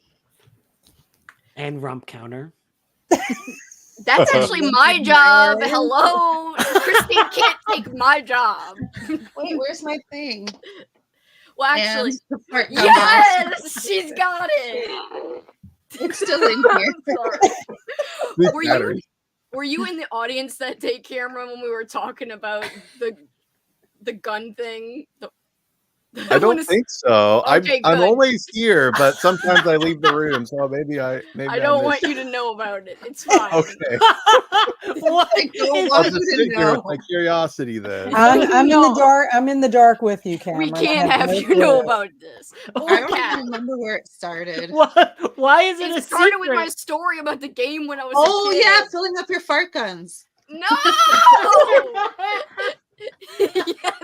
[SPEAKER 1] And rump counter.
[SPEAKER 2] That's actually my job. Hello. Christine can't take my job.
[SPEAKER 5] Wait, where's my thing?
[SPEAKER 2] Well, actually,
[SPEAKER 5] And the part number.
[SPEAKER 2] yes, she's got it.
[SPEAKER 5] It's still in here.
[SPEAKER 2] Sorry.
[SPEAKER 6] Big
[SPEAKER 2] Were
[SPEAKER 6] battery.
[SPEAKER 2] you in the audience that day, Cameron, when we were talking about the gun thing?
[SPEAKER 6] I don't think so.
[SPEAKER 2] Okay,
[SPEAKER 6] I'm
[SPEAKER 2] good.
[SPEAKER 6] always here, but sometimes I leave the room, so maybe I
[SPEAKER 2] don't want
[SPEAKER 6] missed
[SPEAKER 2] you to know about it. It's fine.
[SPEAKER 6] Okay.
[SPEAKER 1] What
[SPEAKER 5] I don't
[SPEAKER 1] is-
[SPEAKER 6] I'll
[SPEAKER 5] want
[SPEAKER 6] just
[SPEAKER 5] you
[SPEAKER 6] sit
[SPEAKER 5] to
[SPEAKER 6] here with
[SPEAKER 5] know.
[SPEAKER 6] my curiosity then.
[SPEAKER 3] I'm in the
[SPEAKER 2] No.
[SPEAKER 3] dark. I'm in the dark with you, Cameron.
[SPEAKER 2] We
[SPEAKER 3] I
[SPEAKER 2] can't have
[SPEAKER 3] no
[SPEAKER 2] you know
[SPEAKER 3] clue.
[SPEAKER 2] about this.
[SPEAKER 5] I
[SPEAKER 2] Or
[SPEAKER 5] don't
[SPEAKER 2] Cat.
[SPEAKER 5] even remember where it started.
[SPEAKER 1] What? Why is it a
[SPEAKER 2] It started
[SPEAKER 1] secret?
[SPEAKER 2] with my story about the game when I was
[SPEAKER 5] Oh
[SPEAKER 2] a kid.
[SPEAKER 5] yeah, filling up your fart guns.
[SPEAKER 2] No!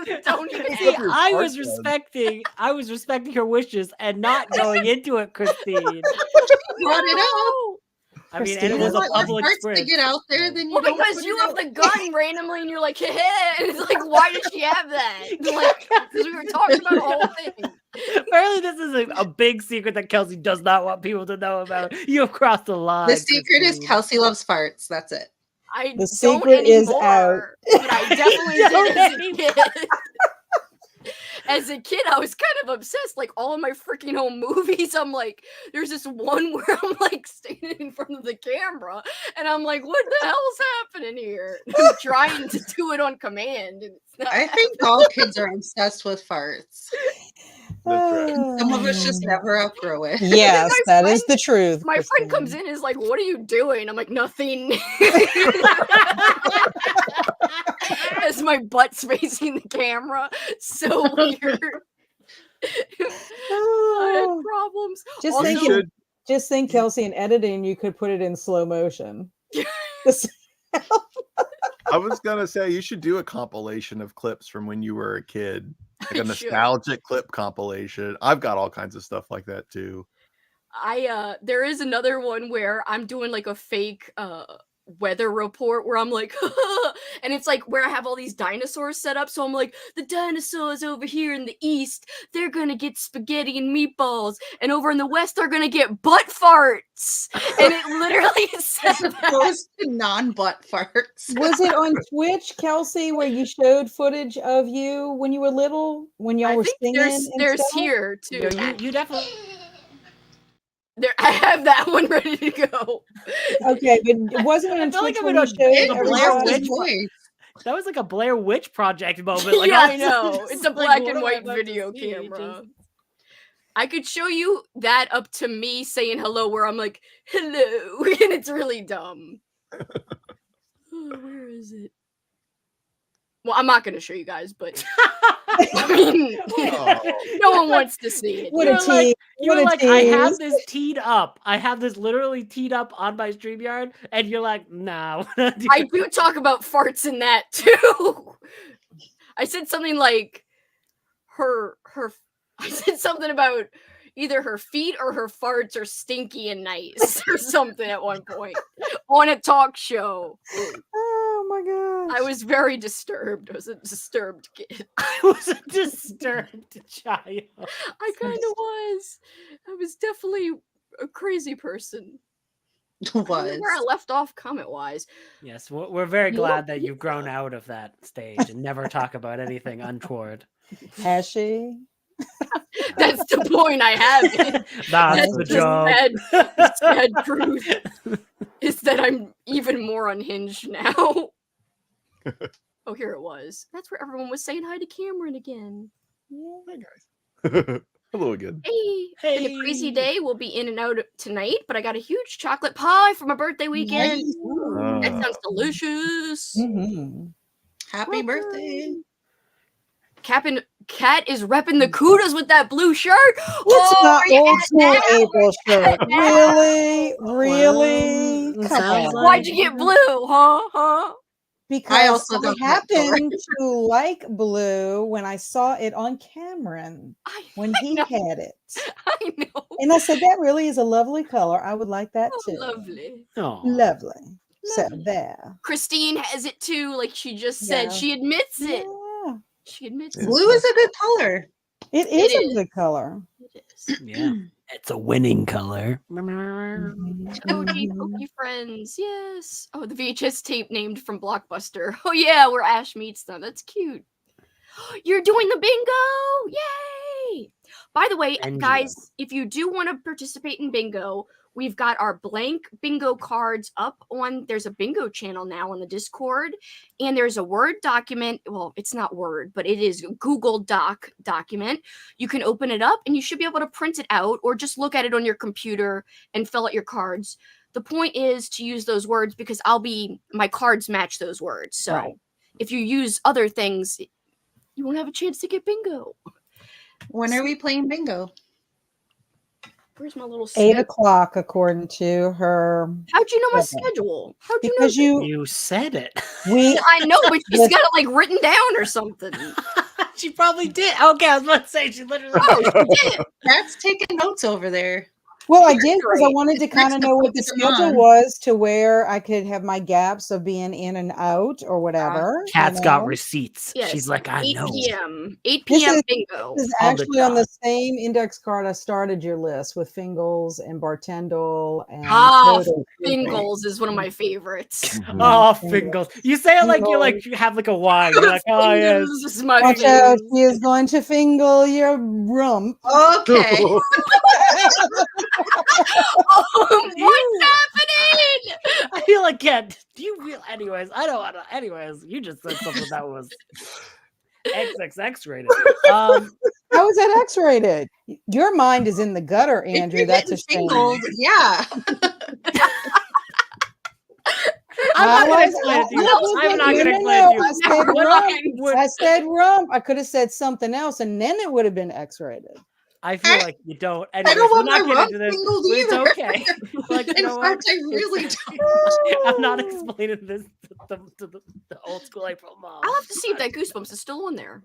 [SPEAKER 2] Yeah, don't even
[SPEAKER 1] See,
[SPEAKER 2] ask.
[SPEAKER 1] I
[SPEAKER 6] Fart
[SPEAKER 1] was
[SPEAKER 6] guns.
[SPEAKER 1] respecting her wishes and not going into it, Christine.
[SPEAKER 5] Brought it up.
[SPEAKER 2] No!
[SPEAKER 1] I mean, and
[SPEAKER 3] Christine.
[SPEAKER 1] it
[SPEAKER 5] You
[SPEAKER 1] was
[SPEAKER 5] don't
[SPEAKER 1] a
[SPEAKER 5] want your
[SPEAKER 1] public
[SPEAKER 5] farts to
[SPEAKER 1] sprint.
[SPEAKER 5] get out there, then you
[SPEAKER 2] Well,
[SPEAKER 5] don't
[SPEAKER 2] because
[SPEAKER 5] put
[SPEAKER 2] you
[SPEAKER 5] it
[SPEAKER 2] have
[SPEAKER 5] out.
[SPEAKER 2] the gun randomly and you're like, hey, and it's like, why did she have that? Like, because we were talking about the whole thing.
[SPEAKER 1] Apparently, this is a big secret that Kelsey does not want people to know about. You have crossed the line.
[SPEAKER 5] The secret is
[SPEAKER 1] Christine.
[SPEAKER 5] Kelsey loves farts. That's it.
[SPEAKER 2] I
[SPEAKER 3] The
[SPEAKER 2] don't
[SPEAKER 3] secret is out.
[SPEAKER 2] anymore, but I definitely
[SPEAKER 1] Don't
[SPEAKER 2] did as a
[SPEAKER 1] anymore.
[SPEAKER 2] kid. As a kid, I was kind of obsessed. Like all of my freaking home movies, I'm like, there's this one where I'm like standing in front of the camera, and I'm like, what the hell's happening here? I'm trying to do it on command, and it's not.
[SPEAKER 5] I think all kids are obsessed with farts.
[SPEAKER 6] That's right.
[SPEAKER 5] Some of us just never outgrow it.
[SPEAKER 3] Yes,
[SPEAKER 2] My
[SPEAKER 3] that is
[SPEAKER 2] friend-
[SPEAKER 3] the truth.
[SPEAKER 2] My friend
[SPEAKER 3] Christine.
[SPEAKER 2] comes in and is like, what are you doing? I'm like, nothing. As my butt's facing the camera. So weird. I had
[SPEAKER 3] Oh,
[SPEAKER 2] problems.
[SPEAKER 3] just
[SPEAKER 2] Also-
[SPEAKER 3] think,
[SPEAKER 6] You should
[SPEAKER 3] just think, Kelsey, in editing, you could put it in slow motion. This-
[SPEAKER 6] I was gonna say you should do a compilation of clips from when you were a kid, like a
[SPEAKER 2] I should.
[SPEAKER 6] nostalgic clip compilation. I've got all kinds of stuff like that too.
[SPEAKER 2] There is another one where I'm doing like a fake weather report where I'm like and it's like where I have all these dinosaurs set up, so I'm like, the dinosaurs over here in the east, they're gonna get spaghetti and meatballs, and over in the west they're gonna get butt farts, and it literally said
[SPEAKER 5] As
[SPEAKER 2] that.
[SPEAKER 5] opposed to non-butt farts.
[SPEAKER 3] Was it on Twitch, Kelsey, where you showed footage of you when you were little, when y'all
[SPEAKER 2] I
[SPEAKER 3] were
[SPEAKER 2] think
[SPEAKER 3] singing?
[SPEAKER 2] there's
[SPEAKER 3] and stuff?
[SPEAKER 2] here too.
[SPEAKER 1] You definitely.
[SPEAKER 2] There, I have that one ready to go.
[SPEAKER 3] Okay, but wasn't it
[SPEAKER 1] I
[SPEAKER 3] on
[SPEAKER 1] feel like
[SPEAKER 3] Twitch
[SPEAKER 1] I'm
[SPEAKER 3] when
[SPEAKER 1] in
[SPEAKER 3] you
[SPEAKER 1] a-
[SPEAKER 3] showed
[SPEAKER 1] in a Blair
[SPEAKER 3] everybody?
[SPEAKER 1] Witch
[SPEAKER 5] His voice.
[SPEAKER 1] That was like a Blair Witch Project moment. Like,
[SPEAKER 2] Yeah,
[SPEAKER 1] I
[SPEAKER 2] I
[SPEAKER 1] was
[SPEAKER 2] know.
[SPEAKER 1] just
[SPEAKER 2] It's a
[SPEAKER 1] like,
[SPEAKER 2] black
[SPEAKER 1] what
[SPEAKER 2] and
[SPEAKER 1] am I
[SPEAKER 2] white
[SPEAKER 1] about to
[SPEAKER 2] video
[SPEAKER 1] see?
[SPEAKER 2] camera. I could show you that up to me saying hello, where I'm like, hello, and it's really dumb. Oh, where is it? Well, I'm not going to show you guys, but I mean,
[SPEAKER 6] Oh.
[SPEAKER 2] no one wants to see it.
[SPEAKER 3] What
[SPEAKER 1] You're
[SPEAKER 3] a
[SPEAKER 1] like-
[SPEAKER 3] tease!
[SPEAKER 1] You
[SPEAKER 3] What
[SPEAKER 1] were
[SPEAKER 3] a
[SPEAKER 1] like, I have
[SPEAKER 3] tease.
[SPEAKER 1] this teed up. I have this literally teed up on my StreamYard, and you're like, nah.
[SPEAKER 2] I do talk about farts in that too. I said something like I said something about either her feet or her farts are stinky and nice or something at one point on a talk show.
[SPEAKER 3] Oh my gosh!
[SPEAKER 2] I was very disturbed. I was a disturbed kid.
[SPEAKER 1] I was a disturbed child.
[SPEAKER 2] I kind of was. I was definitely a crazy person. I don't know
[SPEAKER 5] Was.
[SPEAKER 2] where I left off comment wise.
[SPEAKER 1] Yes, we're very
[SPEAKER 2] You
[SPEAKER 1] glad
[SPEAKER 2] don't
[SPEAKER 1] that you've grown out of that stage and never talk about anything untoward.
[SPEAKER 3] Has she?
[SPEAKER 2] That's the point I have. It.
[SPEAKER 1] That's the
[SPEAKER 2] just
[SPEAKER 1] joke.
[SPEAKER 2] sad truth is that I'm even more unhinged now. Oh, here it was. That's where everyone was saying hi to Cameron again.
[SPEAKER 6] Hey guys. Hello again.
[SPEAKER 2] Hey, been a crazy
[SPEAKER 1] Hey.
[SPEAKER 2] day. We'll be in and out tonight, but I got a huge chocolate pie for my birthday weekend.
[SPEAKER 5] Nice.
[SPEAKER 2] That
[SPEAKER 6] Oh.
[SPEAKER 2] sounds delicious.
[SPEAKER 3] Mm-hmm.
[SPEAKER 5] Happy birthday.
[SPEAKER 2] Cat is repping the kudos with that blue shirt.
[SPEAKER 3] It's not
[SPEAKER 2] yeah,
[SPEAKER 3] old school
[SPEAKER 2] now.
[SPEAKER 3] April shirt. Really? Really?
[SPEAKER 1] Well,
[SPEAKER 3] Come
[SPEAKER 1] sounds
[SPEAKER 3] on.
[SPEAKER 1] like-
[SPEAKER 2] Why'd you get blue, huh?
[SPEAKER 3] Because
[SPEAKER 5] also
[SPEAKER 3] I
[SPEAKER 5] got that
[SPEAKER 3] happened to like blue when I saw it on Cameron when he
[SPEAKER 2] know.
[SPEAKER 3] had it.
[SPEAKER 2] I know.
[SPEAKER 3] And I said, that really is a lovely color. I would like that
[SPEAKER 2] Oh,
[SPEAKER 3] too.
[SPEAKER 2] lovely.
[SPEAKER 1] Oh.
[SPEAKER 3] Lovely. So
[SPEAKER 2] Lovely.
[SPEAKER 3] there.
[SPEAKER 2] Christine has it too, like she just said.
[SPEAKER 3] Yeah.
[SPEAKER 2] She admits it.
[SPEAKER 3] Yeah.
[SPEAKER 2] She admits
[SPEAKER 6] Yeah.
[SPEAKER 2] it.
[SPEAKER 5] Blue is a good color.
[SPEAKER 3] It is
[SPEAKER 2] It
[SPEAKER 3] a good color.
[SPEAKER 2] It is.
[SPEAKER 1] Yeah. It's a winning color.
[SPEAKER 3] Mhm.
[SPEAKER 2] OG
[SPEAKER 3] Mhm.
[SPEAKER 2] Pokey friends, yes. Oh, the VHS tape named from Blockbuster. Oh yeah, where Ash meets them. That's cute. You're doing the bingo! Yay! By the way,
[SPEAKER 1] NGO.
[SPEAKER 2] guys, if you do want to participate in bingo, we've got our blank bingo cards up on, there's a bingo channel now on the Discord, and there's a Word document. Well, it's not Word, but it is a Google Doc document. You can open it up and you should be able to print it out or just look at it on your computer and fill out your cards. The point is to use those words because my cards match those words. So
[SPEAKER 3] Right.
[SPEAKER 2] if you use other things, you won't have a chance to get bingo.
[SPEAKER 5] When are we playing bingo?
[SPEAKER 2] Where's my little
[SPEAKER 3] 8
[SPEAKER 2] schedule?
[SPEAKER 3] o'clock, according to her.
[SPEAKER 2] How'd you know my
[SPEAKER 3] schedule.
[SPEAKER 2] schedule? How'd you
[SPEAKER 3] Because
[SPEAKER 2] know?
[SPEAKER 1] You said it.
[SPEAKER 3] we
[SPEAKER 2] I know, but she's
[SPEAKER 3] Yes.
[SPEAKER 2] got it like written down or something.
[SPEAKER 1] She probably did. Okay, I was about to say she literally.
[SPEAKER 2] Oh, she did.
[SPEAKER 5] That's taking notes over there.
[SPEAKER 3] Well, I did because I
[SPEAKER 2] Great.
[SPEAKER 3] wanted to
[SPEAKER 5] It's
[SPEAKER 3] kind of
[SPEAKER 5] next to
[SPEAKER 3] know what the
[SPEAKER 5] focus them
[SPEAKER 3] schedule
[SPEAKER 5] on.
[SPEAKER 3] was to where I could have my gaps of being in and out or whatever. you
[SPEAKER 1] Cat's got
[SPEAKER 3] know?
[SPEAKER 1] receipts.
[SPEAKER 2] Yes,
[SPEAKER 1] She's like, I
[SPEAKER 2] 8
[SPEAKER 1] know.
[SPEAKER 2] p.m. 8
[SPEAKER 3] This
[SPEAKER 2] p.m.
[SPEAKER 3] is-
[SPEAKER 2] bingo.
[SPEAKER 3] This is
[SPEAKER 1] All the
[SPEAKER 3] actually on the
[SPEAKER 1] time.
[SPEAKER 3] same index card I started your list with Fingles and Bartendal and
[SPEAKER 2] Ah,
[SPEAKER 3] Total.
[SPEAKER 2] Fingles is one of my favorites.
[SPEAKER 6] Mhm.
[SPEAKER 1] Oh,
[SPEAKER 3] Fingles.
[SPEAKER 1] Fingles. You say it like you
[SPEAKER 3] Fingles.
[SPEAKER 1] like have like a wine. You're like, oh yes.
[SPEAKER 2] Fingles is my
[SPEAKER 3] Watch out,
[SPEAKER 2] favorite.
[SPEAKER 3] he is going to fingle your rump.
[SPEAKER 5] Okay.
[SPEAKER 2] What's happening?
[SPEAKER 1] I feel like, yeah. Do you feel? Anyways, I don't want to. Anyways, you just said something that was XXX rated.
[SPEAKER 3] How is that X-rated? Your mind is in the gutter,
[SPEAKER 5] If
[SPEAKER 3] Andrew.
[SPEAKER 5] you're
[SPEAKER 3] That's a
[SPEAKER 5] getting
[SPEAKER 3] shame.
[SPEAKER 5] fingled, yeah.
[SPEAKER 1] I'm not gonna
[SPEAKER 3] I
[SPEAKER 1] explain it to you.
[SPEAKER 2] No,
[SPEAKER 1] I'm not gonna
[SPEAKER 3] no,
[SPEAKER 1] explain it to you.
[SPEAKER 3] I said
[SPEAKER 2] Never
[SPEAKER 3] rump.
[SPEAKER 2] mind.
[SPEAKER 3] I said rump. I could have said something else, and then it would have been X-rated.
[SPEAKER 1] I feel like you don't.
[SPEAKER 5] I
[SPEAKER 1] Anyways,
[SPEAKER 5] don't
[SPEAKER 1] we're
[SPEAKER 5] want
[SPEAKER 1] not
[SPEAKER 5] my
[SPEAKER 1] getting
[SPEAKER 5] rump
[SPEAKER 1] into this.
[SPEAKER 5] fingled
[SPEAKER 1] But it's
[SPEAKER 5] either.
[SPEAKER 1] okay. Like, you
[SPEAKER 5] In
[SPEAKER 1] know
[SPEAKER 5] fact,
[SPEAKER 1] what?
[SPEAKER 5] I really
[SPEAKER 1] It's-
[SPEAKER 5] don't.
[SPEAKER 1] I'm not explaining this to the old school April mom.
[SPEAKER 2] I'll have to see if that Goosebumps is still on there.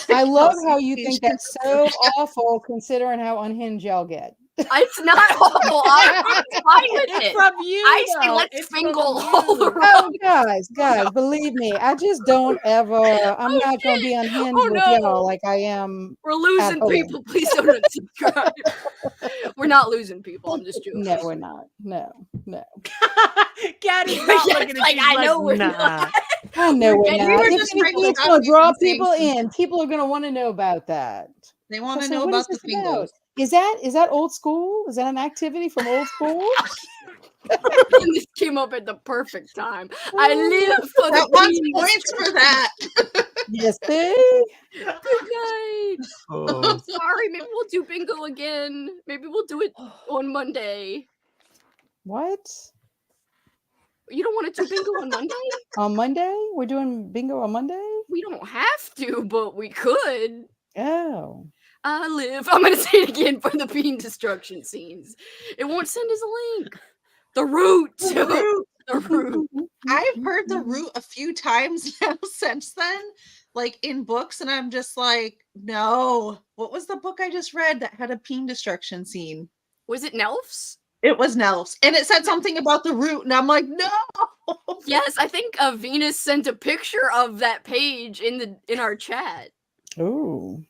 [SPEAKER 3] I love how you
[SPEAKER 5] Patient.
[SPEAKER 3] think that's so awful, considering how unhinged y'all get.
[SPEAKER 2] It's not awful. I'm fine with
[SPEAKER 1] It's
[SPEAKER 2] it.
[SPEAKER 1] from you.
[SPEAKER 2] I say
[SPEAKER 1] though.
[SPEAKER 2] let's
[SPEAKER 1] It's from
[SPEAKER 2] fingle
[SPEAKER 1] you.
[SPEAKER 2] all the
[SPEAKER 3] Oh, guys, believe me, I just don't ever. I'm
[SPEAKER 2] Oh,
[SPEAKER 3] not going to
[SPEAKER 2] shit.
[SPEAKER 3] be unhinged
[SPEAKER 2] Oh,
[SPEAKER 3] with
[SPEAKER 2] no.
[SPEAKER 3] y'all like I am.
[SPEAKER 2] We're losing
[SPEAKER 3] home.
[SPEAKER 2] people. Please don't unsubscribe. We're not losing people. I'm just joking.
[SPEAKER 3] No, we're not. No.
[SPEAKER 1] Caddy's not
[SPEAKER 2] Yes,
[SPEAKER 1] looking at
[SPEAKER 2] like,
[SPEAKER 1] you.
[SPEAKER 2] I
[SPEAKER 1] Like,
[SPEAKER 2] know we're
[SPEAKER 1] nah.
[SPEAKER 2] not.
[SPEAKER 3] I know we're
[SPEAKER 2] getting-
[SPEAKER 3] not.
[SPEAKER 5] we were
[SPEAKER 3] If
[SPEAKER 5] just
[SPEAKER 3] anything,
[SPEAKER 5] trying
[SPEAKER 3] it's
[SPEAKER 5] to
[SPEAKER 3] going to draw
[SPEAKER 5] stop these
[SPEAKER 3] people
[SPEAKER 5] things.
[SPEAKER 3] in. People are going to want to know about that.
[SPEAKER 5] They want to
[SPEAKER 3] So
[SPEAKER 5] know
[SPEAKER 3] what
[SPEAKER 5] about
[SPEAKER 3] is
[SPEAKER 5] the
[SPEAKER 3] this about?
[SPEAKER 5] fingles.
[SPEAKER 3] Is that old school? Is that an activity from old school?
[SPEAKER 2] And this came up at the perfect time. I live for
[SPEAKER 5] That
[SPEAKER 2] the
[SPEAKER 5] wants
[SPEAKER 2] penis.
[SPEAKER 5] points for that.
[SPEAKER 3] Yes, they.
[SPEAKER 2] Good night.
[SPEAKER 6] Oh,
[SPEAKER 2] Sorry, maybe we'll do bingo again. Maybe we'll do it on Monday.
[SPEAKER 3] What?
[SPEAKER 2] You don't want to do bingo on Monday?
[SPEAKER 3] On Monday? We're doing bingo on Monday?
[SPEAKER 2] We don't have to, but we could.
[SPEAKER 3] Oh.
[SPEAKER 2] I live. I'm gonna say it again for the bean destruction scenes. It won't send us a link. The root. The root.
[SPEAKER 5] I've heard the root a few times now since then, like in books, and I'm just like, no. What was the book I just read that had a peen destruction scene?
[SPEAKER 2] Was it Nelfs?
[SPEAKER 5] It was Nelf's, and it said something about the root, and I'm like, no.
[SPEAKER 2] Yes, I think Venus sent a picture of that page in our chat.
[SPEAKER 3] Ooh.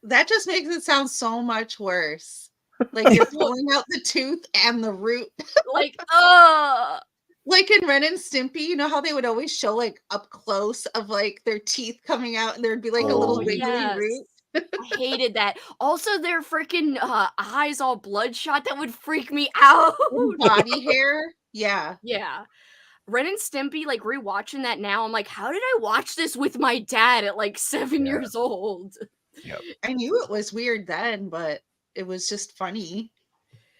[SPEAKER 5] That just makes it sound so much worse. Like you're pulling out the tooth and the root.
[SPEAKER 2] Like,
[SPEAKER 5] Like in Ren and Stimpy, you know how they would always show like up close of like their teeth coming out, and there'd be like a little
[SPEAKER 6] Oh,
[SPEAKER 5] wiggly
[SPEAKER 2] yes.
[SPEAKER 5] root.
[SPEAKER 2] I hated that. Also, their freaking eyes all bloodshot. That would freak me out.
[SPEAKER 5] Body hair. Yeah.
[SPEAKER 2] Yeah. Ren and Stimpy, like rewatching that now, I'm like, how did I watch this with my dad at like 7
[SPEAKER 6] Yeah.
[SPEAKER 2] years old?
[SPEAKER 5] I knew it was weird then, but it was just funny.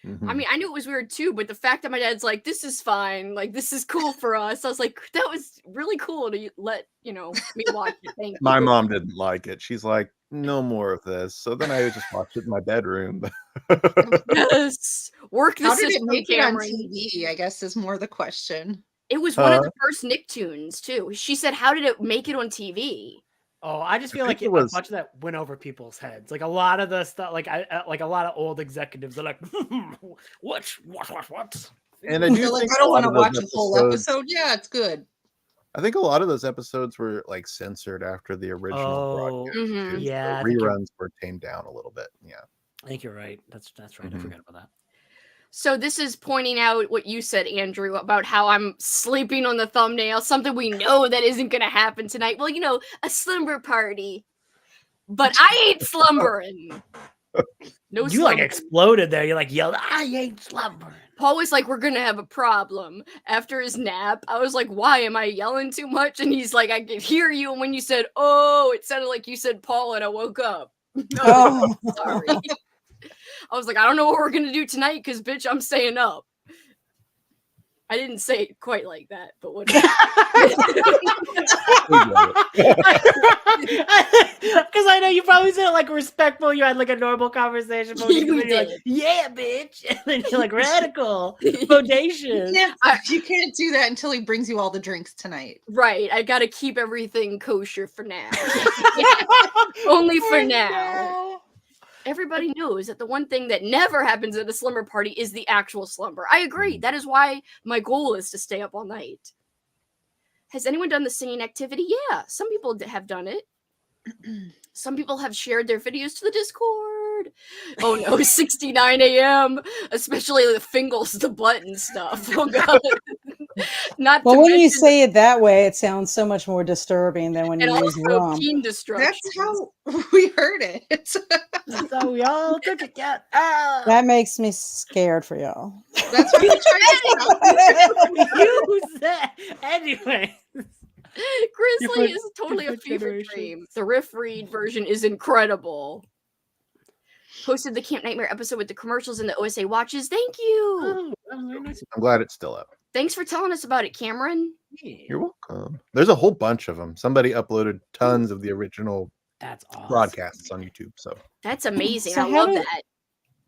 [SPEAKER 6] mhm.
[SPEAKER 2] I mean, I knew it was weird too, but the fact that my dad's like, this is fine, like this is cool for us. I was like, that was really cool to let me watch it. Thank
[SPEAKER 6] My
[SPEAKER 2] you.
[SPEAKER 6] mom didn't like it. She's like, no more of this. So then I would just watch it in my bedroom.
[SPEAKER 2] Yes. Work the
[SPEAKER 5] How did it
[SPEAKER 2] system,
[SPEAKER 5] make it on
[SPEAKER 2] Cameron.
[SPEAKER 5] TV? I guess is more the question.
[SPEAKER 2] It was one of
[SPEAKER 6] Huh?
[SPEAKER 2] the first Nicktoons too. She said, how did it make it on TV?
[SPEAKER 1] Oh, I just
[SPEAKER 6] I
[SPEAKER 1] feel like
[SPEAKER 6] think
[SPEAKER 1] a
[SPEAKER 6] it was-
[SPEAKER 1] bunch of that went over people's heads. Like a lot of the stuff, like like a lot of old executives are like, what?
[SPEAKER 6] And I do
[SPEAKER 5] They're like,
[SPEAKER 6] think
[SPEAKER 5] I don't
[SPEAKER 6] a lot
[SPEAKER 5] want to
[SPEAKER 6] of those
[SPEAKER 5] watch a full
[SPEAKER 6] episodes-
[SPEAKER 5] episode. Yeah, it's good.
[SPEAKER 6] I think a lot of those episodes were like censored after the original
[SPEAKER 1] Oh,
[SPEAKER 6] broadcast.
[SPEAKER 2] Mhm.
[SPEAKER 6] too.
[SPEAKER 1] yeah,
[SPEAKER 6] The
[SPEAKER 1] I think you're-
[SPEAKER 6] reruns were tamed down a little bit. Yeah.
[SPEAKER 1] I think you're right. That's right. I
[SPEAKER 6] Mhm.
[SPEAKER 1] forgot about that.
[SPEAKER 2] So this is pointing out what you said, Andrew, about how I'm sleeping on the thumbnail, something we know that isn't going to happen tonight. Well, a slumber party. but I ain't slumbering. No,
[SPEAKER 1] You like
[SPEAKER 2] slumbering.
[SPEAKER 1] exploded there. You like yelled, I ain't slumbering.
[SPEAKER 2] Paul was like, we're gonna have a problem. After his nap, I was like, why am I yelling too much? And he's like, I could hear you. And when you said, oh, it sounded like you said Paul, and I woke up.
[SPEAKER 3] Oh.
[SPEAKER 2] Sorry. I was like, I don't know what we're gonna do tonight, because bitch, I'm staying up. I didn't say it quite like that, but whatever.
[SPEAKER 1] Because I know you probably said it like respectful. You had like a normal conversation, but
[SPEAKER 2] We
[SPEAKER 1] you're
[SPEAKER 2] did.
[SPEAKER 1] like, yeah, bitch. And then you're like, radical, bodacious.
[SPEAKER 5] You can't do that until he brings you all the drinks tonight.
[SPEAKER 2] Right, I gotta keep everything kosher for now. Only for now. Everybody knows that the one thing that never happens at a slumber party is the actual slumber. I agree. That is why my goal is to stay up all night. Has anyone done the singing activity? Yeah, some people have done it. Some people have shared their videos to the Discord. Oh no, 69 a.m. Especially the fingers, the button stuff. Oh god. Not
[SPEAKER 3] Well,
[SPEAKER 2] to
[SPEAKER 3] when you
[SPEAKER 2] mention
[SPEAKER 3] say it that way, it sounds so much more disturbing than when
[SPEAKER 2] and
[SPEAKER 3] you use
[SPEAKER 2] also
[SPEAKER 3] rump.
[SPEAKER 2] teen destruction.
[SPEAKER 5] That's how we heard it.
[SPEAKER 1] So we all took it. Yeah.
[SPEAKER 3] That makes me scared for y'all.
[SPEAKER 5] That's what we tried to
[SPEAKER 1] Use that. Anyway.
[SPEAKER 2] Grizzly is totally a
[SPEAKER 1] different
[SPEAKER 2] fever
[SPEAKER 1] generations.
[SPEAKER 2] dream. The Riff Read version is incredible. Posted the Camp Nightmare episode with the commercials and the OSA watches. Thank you.
[SPEAKER 1] Oh, that was very nice.
[SPEAKER 6] I'm glad it's still up.
[SPEAKER 2] Thanks for telling us about it, Cameron.
[SPEAKER 6] You're welcome. There's a whole bunch of them. Somebody uploaded tons of the original
[SPEAKER 1] That's awesome.
[SPEAKER 6] broadcasts on YouTube. So
[SPEAKER 2] That's amazing.
[SPEAKER 3] So
[SPEAKER 2] I
[SPEAKER 3] how
[SPEAKER 2] love
[SPEAKER 3] do-
[SPEAKER 2] that.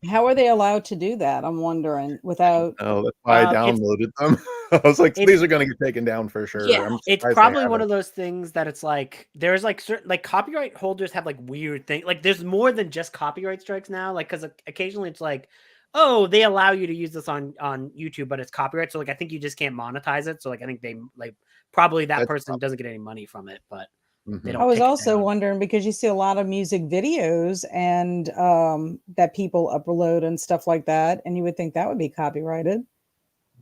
[SPEAKER 3] How are they allowed to do that? I'm wondering without.
[SPEAKER 6] oh, that's why I
[SPEAKER 1] It's-
[SPEAKER 6] downloaded them. I was like,
[SPEAKER 1] it's-
[SPEAKER 6] these are going to get taken down for sure.
[SPEAKER 2] Yeah,
[SPEAKER 6] I'm
[SPEAKER 1] It's
[SPEAKER 6] surprised they
[SPEAKER 1] probably one
[SPEAKER 6] haven't.
[SPEAKER 1] of those things that it's like there's like certain like copyright holders have like weird things. Like there's more than just copyright strikes now. Like because occasionally it's like, oh, they allow you to use this on YouTube, but it's copyright. So like I think you just can't monetize it. So like I think they like probably that
[SPEAKER 6] That's
[SPEAKER 1] person
[SPEAKER 6] probably-
[SPEAKER 1] doesn't get any money from it, but
[SPEAKER 6] Mhm.
[SPEAKER 1] they don't.
[SPEAKER 3] I was
[SPEAKER 1] take it
[SPEAKER 3] also
[SPEAKER 1] down.
[SPEAKER 3] wondering because you see a lot of music videos and that people upload and stuff like that, and you would think that would be copyrighted.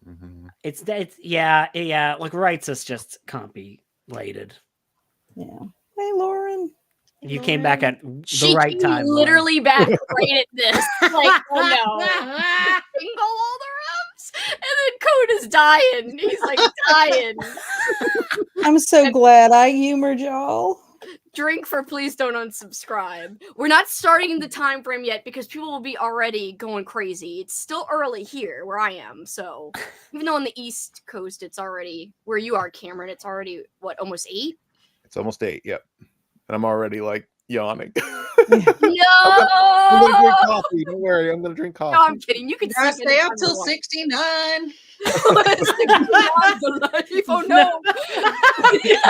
[SPEAKER 6] Mhm.
[SPEAKER 1] It's yeah. Like rights is just copyrighted.
[SPEAKER 3] Yeah. Hey, Lauren.
[SPEAKER 1] You came back at the
[SPEAKER 2] She
[SPEAKER 1] right
[SPEAKER 2] came
[SPEAKER 1] time. Lauren.
[SPEAKER 2] literally back right at this. Like, oh no. Single all the reps. And then Code is dying. He's like dying.
[SPEAKER 3] I'm so glad I humored y'all.
[SPEAKER 2] Drink for please don't unsubscribe. We're not starting the time frame yet because people will be already going crazy. It's still early here where I am. So even though on the East Coast it's already where you are, Cameron, it's already what, almost 8?
[SPEAKER 6] It's almost 8. Yep. And I'm already like yawning.
[SPEAKER 2] No,
[SPEAKER 6] I'm going to drink coffee. Don't worry. I'm going to drink coffee.
[SPEAKER 2] no, I'm kidding. You can
[SPEAKER 5] Gotta
[SPEAKER 2] sleep
[SPEAKER 5] stay up
[SPEAKER 2] anytime you
[SPEAKER 5] till
[SPEAKER 2] want.
[SPEAKER 5] 69.
[SPEAKER 2] Oh no.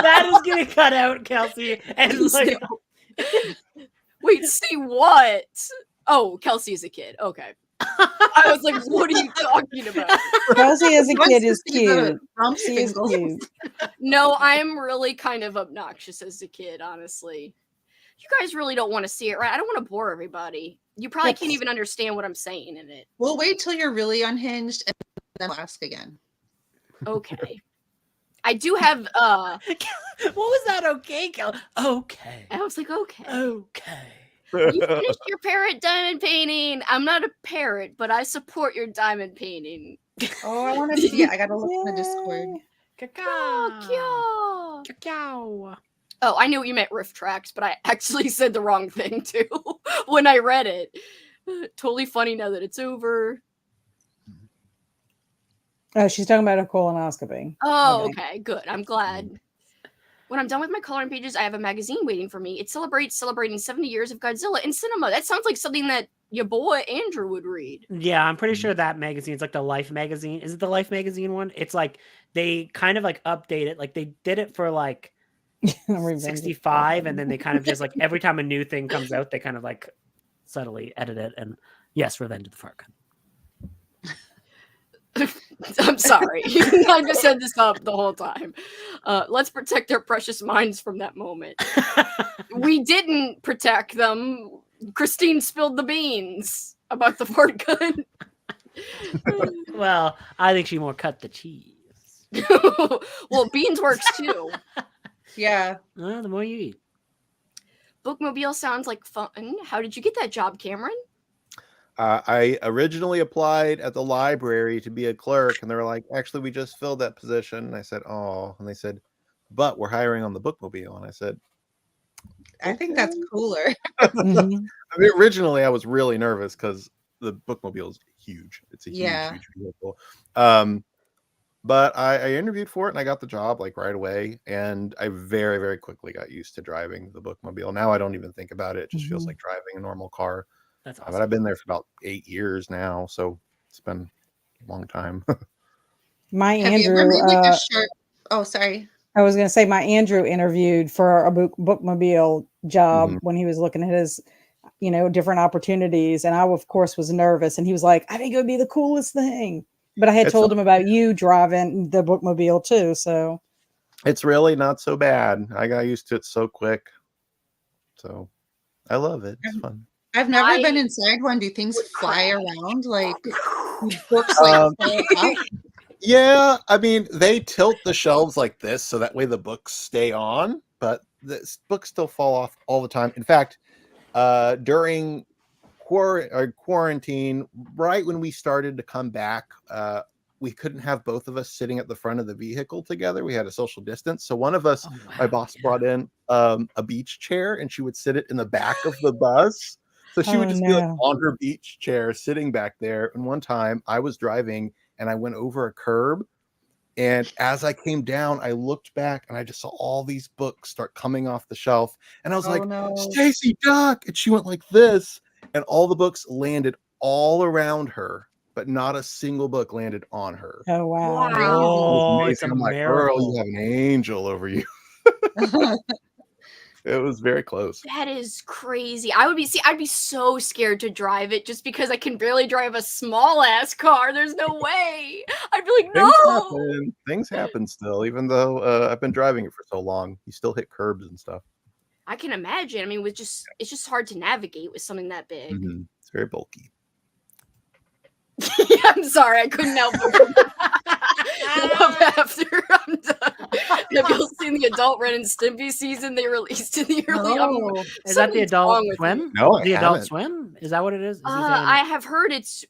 [SPEAKER 1] That is getting cut out, Kelsey. And like,
[SPEAKER 2] Wait, see what? Oh, Kelsey is a kid. Okay. I was like, what are you talking about?
[SPEAKER 3] Kelsey as a
[SPEAKER 5] Wants
[SPEAKER 3] kid
[SPEAKER 5] to
[SPEAKER 3] is
[SPEAKER 5] see the
[SPEAKER 3] cute.
[SPEAKER 5] rump
[SPEAKER 3] She is
[SPEAKER 5] singles.
[SPEAKER 3] cute.
[SPEAKER 2] No, I'm really kind of obnoxious as a kid, honestly. You guys really don't want to see it, right? I don't want to bore everybody. You probably can't even understand what I'm saying in it.
[SPEAKER 5] We'll wait till you're really unhinged and then we'll ask again.
[SPEAKER 2] Okay. I do have
[SPEAKER 1] what was that? Okay, Kel? Okay.
[SPEAKER 2] I was like, okay.
[SPEAKER 1] Okay.
[SPEAKER 2] You finished your parrot diamond painting. I'm not a parrot, but I support your diamond painting.
[SPEAKER 5] Oh, I want to see it. I gotta look in the Discord.
[SPEAKER 1] Cacao.
[SPEAKER 2] Oh, cute.
[SPEAKER 1] Cacao.
[SPEAKER 2] Oh, I knew you meant riff tracks, but I actually said the wrong thing too when I read it. Totally funny now that it's over.
[SPEAKER 3] Oh, she's talking about a colonoscopy.
[SPEAKER 2] Oh,
[SPEAKER 3] Okay.
[SPEAKER 2] okay, good. I'm glad. When I'm done with my coloring pages, I have a magazine waiting for me. It celebrating 70 years of Godzilla in cinema. That sounds like something that your boy Andrew would read.
[SPEAKER 1] Yeah, I'm pretty sure that magazine is like the Life magazine. Is it the Life magazine one? It's like they kind of like update it. Like they did it for like
[SPEAKER 3] Revenge of
[SPEAKER 1] 65, and
[SPEAKER 3] Falcon.
[SPEAKER 1] then they kind of just like every time a new thing comes out, they kind of like subtly edit it. And yes, Revenge of the Falcon.
[SPEAKER 2] I'm sorry. I just said this up the whole time. Let's protect their precious minds from that moment. We didn't protect them. Christine spilled the beans about the fart gun.
[SPEAKER 1] Well, I think she more cut the cheese.
[SPEAKER 2] Well, beans works too.
[SPEAKER 5] Yeah.
[SPEAKER 1] The more you eat.
[SPEAKER 2] bookmobile sounds like fun. How did you get that job, Cameron?
[SPEAKER 6] I originally applied at the library to be a clerk, and they were like, "Actually, we just filled that position." And I said, "Oh," and they said, "But we're hiring on the bookmobile." And I said,
[SPEAKER 5] I think that's cooler.
[SPEAKER 3] Mhm.
[SPEAKER 6] I mean, originally I was really nervous because the bookmobile is huge. It's a
[SPEAKER 5] Yeah.
[SPEAKER 6] huge vehicle. But I interviewed for it and I got the job like right away. And I very, very quickly got used to driving the bookmobile. Now I don't even think about it. It just feels
[SPEAKER 3] Mhm.
[SPEAKER 6] like driving a normal car.
[SPEAKER 1] That's
[SPEAKER 6] But I've
[SPEAKER 1] awesome.
[SPEAKER 6] been there for about 8 years now. So it's been a long time.
[SPEAKER 3] My
[SPEAKER 5] Have you ever
[SPEAKER 3] Andrew,
[SPEAKER 5] made like a sharp? Oh, sorry.
[SPEAKER 3] I was going to say my Andrew interviewed for a bookmobile job
[SPEAKER 6] Mhm.
[SPEAKER 3] when he was looking at his, different opportunities. And I, of course, was nervous. And he was like, I think it would be the coolest thing. But I had
[SPEAKER 6] It's
[SPEAKER 3] told him about you driving the bookmobile too. So,
[SPEAKER 6] It's really not so bad. I got used to it so quick. So I love it. It's fun.
[SPEAKER 5] I've never
[SPEAKER 2] I
[SPEAKER 5] been inside one. Do things
[SPEAKER 2] would
[SPEAKER 5] fly
[SPEAKER 2] crash.
[SPEAKER 5] around? Like do books like
[SPEAKER 6] Um,
[SPEAKER 5] fall out?
[SPEAKER 6] Yeah, I mean, they tilt the shelves like this so that way the books stay on, but the books still fall off all the time. In fact, during quarantine, right when we started to come back, we couldn't have both of us sitting at the front of the vehicle together. We had a social distance. So one of us,
[SPEAKER 1] Oh,
[SPEAKER 6] my
[SPEAKER 1] wow,
[SPEAKER 6] boss
[SPEAKER 1] yeah.
[SPEAKER 6] brought in a beach chair and she would sit it in the back of the bus. So she would
[SPEAKER 3] oh
[SPEAKER 6] just be like
[SPEAKER 3] no.
[SPEAKER 6] on her beach chair sitting back there. And one time I was driving and I went over a curb. And as I came down, I looked back and I just saw all these books start coming off the shelf. And I was
[SPEAKER 5] Oh
[SPEAKER 6] like,
[SPEAKER 5] no.
[SPEAKER 6] Stacy, duck. And she went like this. And all the books landed all around her, but not a single book landed on her.
[SPEAKER 3] Oh, wow.
[SPEAKER 6] It was
[SPEAKER 2] Wow.
[SPEAKER 1] Oh, it's
[SPEAKER 6] amazing.
[SPEAKER 1] a
[SPEAKER 6] I'm like, girl,
[SPEAKER 1] miracle.
[SPEAKER 6] you have an angel over you. It was very close.
[SPEAKER 2] That is crazy. I'd be so scared to drive it just because I can barely drive a small ass car. There's no way. I'd be like,
[SPEAKER 6] Things
[SPEAKER 2] no.
[SPEAKER 6] happen. Things happen still, even though I've been driving it for so long. You still hit curbs and stuff.
[SPEAKER 2] I can imagine. I mean, it's just hard to navigate with something that big.
[SPEAKER 6] Mhm. It's very bulky.
[SPEAKER 2] I'm sorry, I couldn't help it. After I'm done. Have you seen the adult Ren and Stimpy season they released in the early?
[SPEAKER 5] No.
[SPEAKER 1] Is that the
[SPEAKER 2] something's wrong
[SPEAKER 1] Adult
[SPEAKER 2] with
[SPEAKER 1] Swim?
[SPEAKER 2] me.
[SPEAKER 6] No, I
[SPEAKER 1] The Adult
[SPEAKER 6] haven't.
[SPEAKER 1] Swim? Is that what it is? Is he saying
[SPEAKER 2] I have heard it's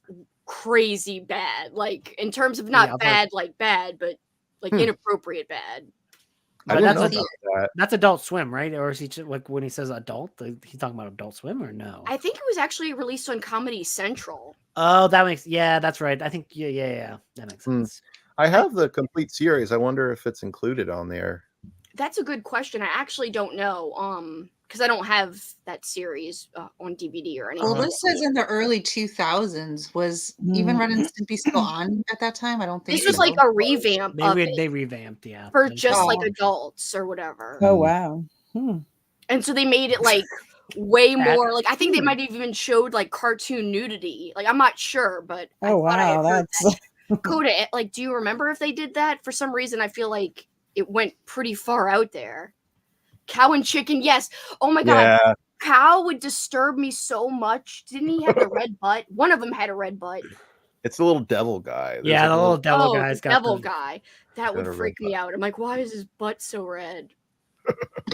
[SPEAKER 2] crazy bad, like in terms of
[SPEAKER 1] Yeah,
[SPEAKER 2] not
[SPEAKER 1] I've heard-
[SPEAKER 2] bad like bad, but like inappropriate bad.
[SPEAKER 6] I
[SPEAKER 1] But
[SPEAKER 6] didn't
[SPEAKER 1] that's
[SPEAKER 6] know
[SPEAKER 1] a-
[SPEAKER 6] about that.
[SPEAKER 1] that's Adult Swim, right? Or is he just, like when he says adult, he's talking about Adult Swim or no?
[SPEAKER 2] I think it was actually released on Comedy Central.
[SPEAKER 1] Oh, that's right. I think yeah, that makes
[SPEAKER 6] Hmm.
[SPEAKER 1] sense.
[SPEAKER 6] I have the complete series. I wonder if it's included on there.
[SPEAKER 2] That's a good question. I actually don't know. Because I don't have that series on DVD or anything.
[SPEAKER 5] Well, this says in the early 2000s. Was even Ren and Stimpy still on at that time? I don't think
[SPEAKER 2] This was
[SPEAKER 5] so.
[SPEAKER 2] like a revamp of
[SPEAKER 1] They
[SPEAKER 2] it
[SPEAKER 1] revamped, yeah.
[SPEAKER 2] for just like
[SPEAKER 5] Oh.
[SPEAKER 2] adults or whatever.
[SPEAKER 3] Oh, wow.
[SPEAKER 2] And so they made it like way
[SPEAKER 1] That-
[SPEAKER 2] more like I think they might have even showed like cartoon nudity. Like I'm not sure, but I
[SPEAKER 3] Oh,
[SPEAKER 2] thought I had
[SPEAKER 3] wow.
[SPEAKER 2] heard
[SPEAKER 3] That's
[SPEAKER 2] that. Coda, like, do you remember if they did that? For some reason, I feel like it went pretty far out there. Cow and chicken, yes. Oh my god,
[SPEAKER 6] Yeah,
[SPEAKER 2] Cow would disturb me so much. Didn't he have the red butt? One of them had a red butt.
[SPEAKER 6] it's the little devil guy. There's
[SPEAKER 1] Yeah,
[SPEAKER 6] like
[SPEAKER 1] the
[SPEAKER 6] a
[SPEAKER 1] little devil
[SPEAKER 2] Oh,
[SPEAKER 1] guy's
[SPEAKER 2] the
[SPEAKER 1] got
[SPEAKER 2] devil
[SPEAKER 1] the.
[SPEAKER 2] guy. That would
[SPEAKER 6] got a red
[SPEAKER 2] freak me
[SPEAKER 6] butt.
[SPEAKER 2] out. I'm like, why is his butt so red?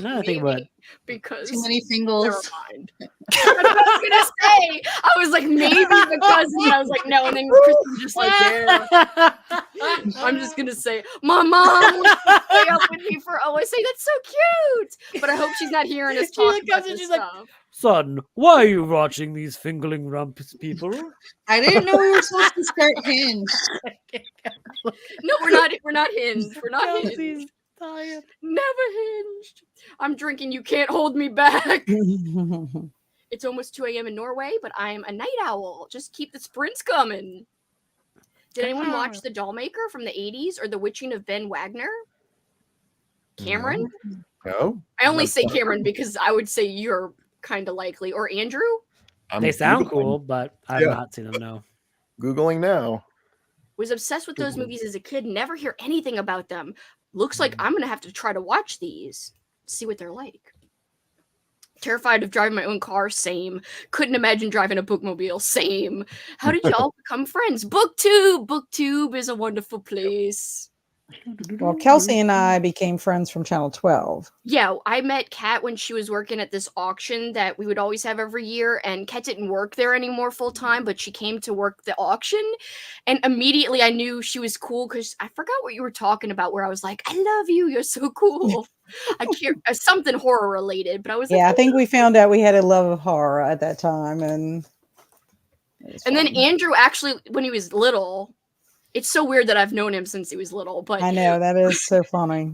[SPEAKER 1] Now I think about it.
[SPEAKER 2] Because
[SPEAKER 5] Too many
[SPEAKER 2] never
[SPEAKER 5] fingers.
[SPEAKER 2] mind. That's what I was gonna say. I was like, maybe because, and I was like, no. And then Chris was just like, yeah. I'm just gonna say, my mom would stay up with me for OSA. That's so cute. But I hope she's not hearing us
[SPEAKER 1] She
[SPEAKER 2] talk
[SPEAKER 1] like
[SPEAKER 2] about
[SPEAKER 1] comes and
[SPEAKER 2] this
[SPEAKER 1] she's like,
[SPEAKER 2] stuff.
[SPEAKER 1] Son, why are you watching these fingering rumps people?
[SPEAKER 5] I didn't know we were supposed to start Hinge.
[SPEAKER 2] No, we're not. We're not hinged. We're not
[SPEAKER 1] Kelsey's
[SPEAKER 2] hinged.
[SPEAKER 1] tired.
[SPEAKER 2] Never hinged. I'm drinking. You can't hold me back. It's almost 2 a.m. in Norway, but I'm a night owl. Just keep the sprints coming. Did anyone watch The Dollmaker from the 80s or The Witching of Ben Wagner? Cameron?
[SPEAKER 6] No,
[SPEAKER 2] I only
[SPEAKER 6] I've
[SPEAKER 2] say
[SPEAKER 6] never-
[SPEAKER 2] Cameron because I would say you're kind of likely. Or Andrew?
[SPEAKER 6] I'm
[SPEAKER 1] They sound
[SPEAKER 6] Googling-
[SPEAKER 1] cool, but I've
[SPEAKER 6] Yeah.
[SPEAKER 1] not seen them. No.
[SPEAKER 6] Googling now.
[SPEAKER 2] Was obsessed with those movies as a kid. Never hear anything about them. Looks like I'm going to have to try to watch these. See what they're like. Terrified of driving my own car, same. Couldn't imagine driving a bookmobile, same. How did y'all become friends? Booktube! Booktube is a wonderful place.
[SPEAKER 3] Well, Kelsey and I became friends from Channel 12.
[SPEAKER 2] Yeah, I met Kat when she was working at this auction that we would always have every year, and Kat didn't work there anymore full time, but she came to work the auction, and immediately I knew she was cool because I forgot what you were talking about. Where I was like, "I love you, you're so cool." I can't something horror related, but I was like,
[SPEAKER 3] Yeah, I think we found out we had a love of horror at that time, and
[SPEAKER 2] then
[SPEAKER 3] fun.
[SPEAKER 2] Andrew actually, when he was little, it's so weird that I've known him since he was little, but
[SPEAKER 3] I know that is so funny.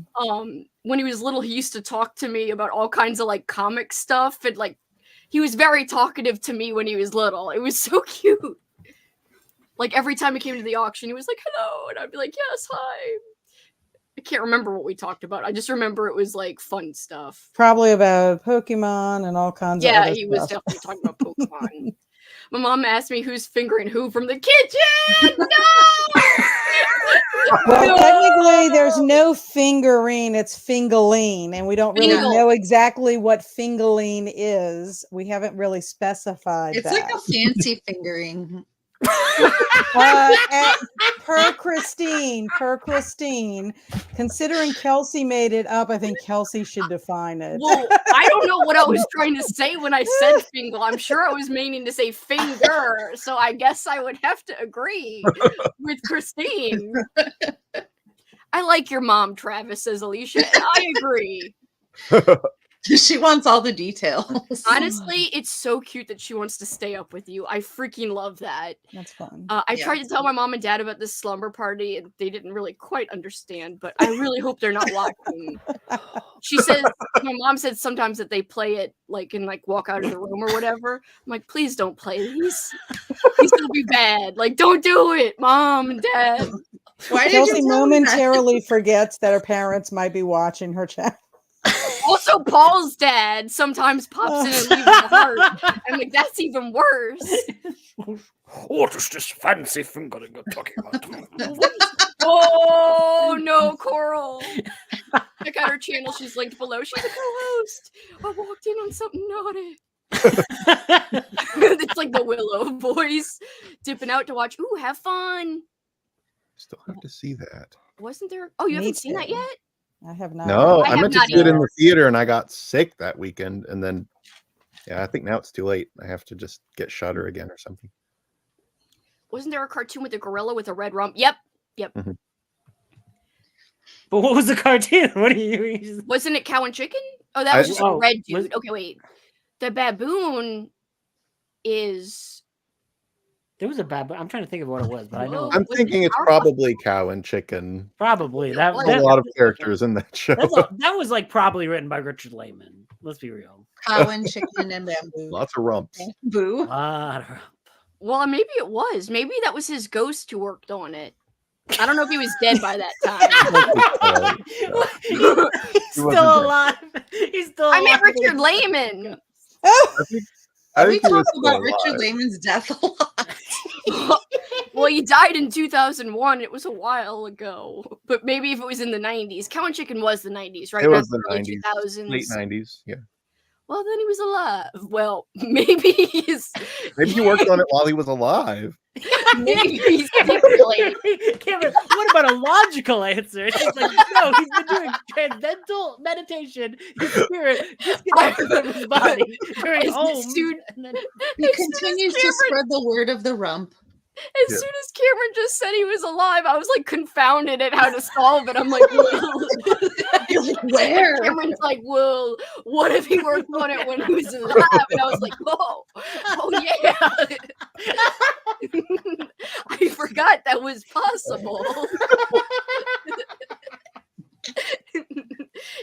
[SPEAKER 2] when he was little, he used to talk to me about all kinds of like comic stuff, and like he was very talkative to me when he was little. It was so cute. Like every time he came to the auction, he was like, "Hello," and I'd be like, "Yes, hi." I can't remember what we talked about. I just remember it was like fun stuff.
[SPEAKER 3] Probably about Pokemon and all kinds of
[SPEAKER 2] Yeah,
[SPEAKER 3] other
[SPEAKER 2] he was
[SPEAKER 3] stuff.
[SPEAKER 2] definitely talking about Pokemon. My mom asked me who's fingering who from the kitchen. No!
[SPEAKER 3] Well, technically, there's no fingering; it's fingerling, and we don't really
[SPEAKER 2] Fingal.
[SPEAKER 3] know exactly what fingerling is. We haven't really specified
[SPEAKER 5] It's
[SPEAKER 3] that.
[SPEAKER 5] like a fancy fingering.
[SPEAKER 3] Per Christine, considering Kelsey made it up, I think Kelsey should define it.
[SPEAKER 2] Well, I don't know what I was trying to say when I said fingal. I'm sure I was meaning to say finger, so I guess I would have to agree with Christine. I like your mom, Travis, says Alicia, and I agree.
[SPEAKER 5] She wants all the details.
[SPEAKER 2] Honestly, it's so cute that she wants to stay up with you. I freaking love that.
[SPEAKER 3] That's fun.
[SPEAKER 2] I tried to tell my mom and dad about this slumber party, and they didn't really quite understand, but I really hope they're not watching. She says, my mom said sometimes that they play it like and like walk out of the room or whatever. I'm like, please don't play these. These will be bad. Like, don't do it, mom and dad.
[SPEAKER 5] Why did
[SPEAKER 3] Kelsey
[SPEAKER 5] you tell me that?
[SPEAKER 3] momentarily forgets that her parents might be watching her chat.
[SPEAKER 2] Also, Paul's dad sometimes pops in and leaves a heart. I'm like, that's even worse.
[SPEAKER 1] What is this fancy fingering you're talking about?
[SPEAKER 2] Oh no, Coral. Check out her channel. She's linked below. She's a co-host. I walked in on something naughty. It's like the Willow voice. Dipping out to watch. Ooh, have fun.
[SPEAKER 6] Still have to see that.
[SPEAKER 2] Wasn't there? Oh, you
[SPEAKER 3] Me
[SPEAKER 2] haven't seen that
[SPEAKER 3] too.
[SPEAKER 2] yet?
[SPEAKER 3] I have not.
[SPEAKER 6] No,
[SPEAKER 2] I
[SPEAKER 6] I
[SPEAKER 2] have
[SPEAKER 6] meant to
[SPEAKER 2] not
[SPEAKER 6] see it in
[SPEAKER 2] either.
[SPEAKER 6] the theater and I got sick that weekend. And then, yeah, I think now it's too late. I have to just get Shudder again or something.
[SPEAKER 2] Wasn't there a cartoon with a gorilla with a red rump? Yep.
[SPEAKER 6] Mhm.
[SPEAKER 1] But what was the cartoon? What are you?
[SPEAKER 2] Wasn't it Cow and Chicken? Oh, that was just a
[SPEAKER 1] Oh,
[SPEAKER 2] red
[SPEAKER 1] was-
[SPEAKER 2] dude. Okay, wait. The baboon is.
[SPEAKER 1] There was a bad. I'm trying to think of what it was, but I know
[SPEAKER 2] Whoa.
[SPEAKER 6] I'm
[SPEAKER 2] Was
[SPEAKER 6] thinking
[SPEAKER 2] it
[SPEAKER 6] it's
[SPEAKER 2] Powerpuff?
[SPEAKER 6] probably Cow and Chicken.
[SPEAKER 1] probably that.
[SPEAKER 2] There's
[SPEAKER 6] There's a lot of characters in that show.
[SPEAKER 1] That was like probably written by Richard Lehman. Let's be real.
[SPEAKER 5] Cow and chicken and bamboo.
[SPEAKER 6] Lots of rumps.
[SPEAKER 5] Boo.
[SPEAKER 2] Well, maybe it was. Maybe that was his ghost who worked on it. I don't know if he was dead by that time.
[SPEAKER 1] He's still
[SPEAKER 6] wasn't dead.
[SPEAKER 1] alive. He's still alive.
[SPEAKER 2] I meant Richard Lehman.
[SPEAKER 6] I
[SPEAKER 5] We
[SPEAKER 6] think he
[SPEAKER 5] talk
[SPEAKER 6] was still
[SPEAKER 5] about
[SPEAKER 6] alive.
[SPEAKER 5] Richard Lehman's death a lot.
[SPEAKER 2] Well, he died in 2001. It was a while ago. But maybe if it was in the 90s. Cow and Chicken was the 90s, right?
[SPEAKER 6] It was
[SPEAKER 2] Not
[SPEAKER 6] the
[SPEAKER 2] early
[SPEAKER 6] 90s,
[SPEAKER 2] 2000s.
[SPEAKER 6] late 90s. Yeah.
[SPEAKER 2] Well, then he was alive. Well, maybe he's
[SPEAKER 6] Maybe he worked on it while he was alive.
[SPEAKER 2] maybe he's secretly.
[SPEAKER 1] Cameron, what about a logical answer? It's just like, no, he's been doing transcendental meditation. His spirit disconnected from his body during
[SPEAKER 2] As
[SPEAKER 1] home.
[SPEAKER 2] soon-
[SPEAKER 1] and then-
[SPEAKER 5] He
[SPEAKER 2] As soon as
[SPEAKER 5] continues to
[SPEAKER 2] Cameron-
[SPEAKER 5] spread the word of the rump.
[SPEAKER 2] As
[SPEAKER 6] Yeah.
[SPEAKER 2] soon as Cameron just said he was alive, I was like confounded at how to solve it. I'm like, well,
[SPEAKER 5] You're like, where?
[SPEAKER 2] Cameron's like, well, what if he worked on it when he was alive? And I was like, oh yeah. I forgot that was possible.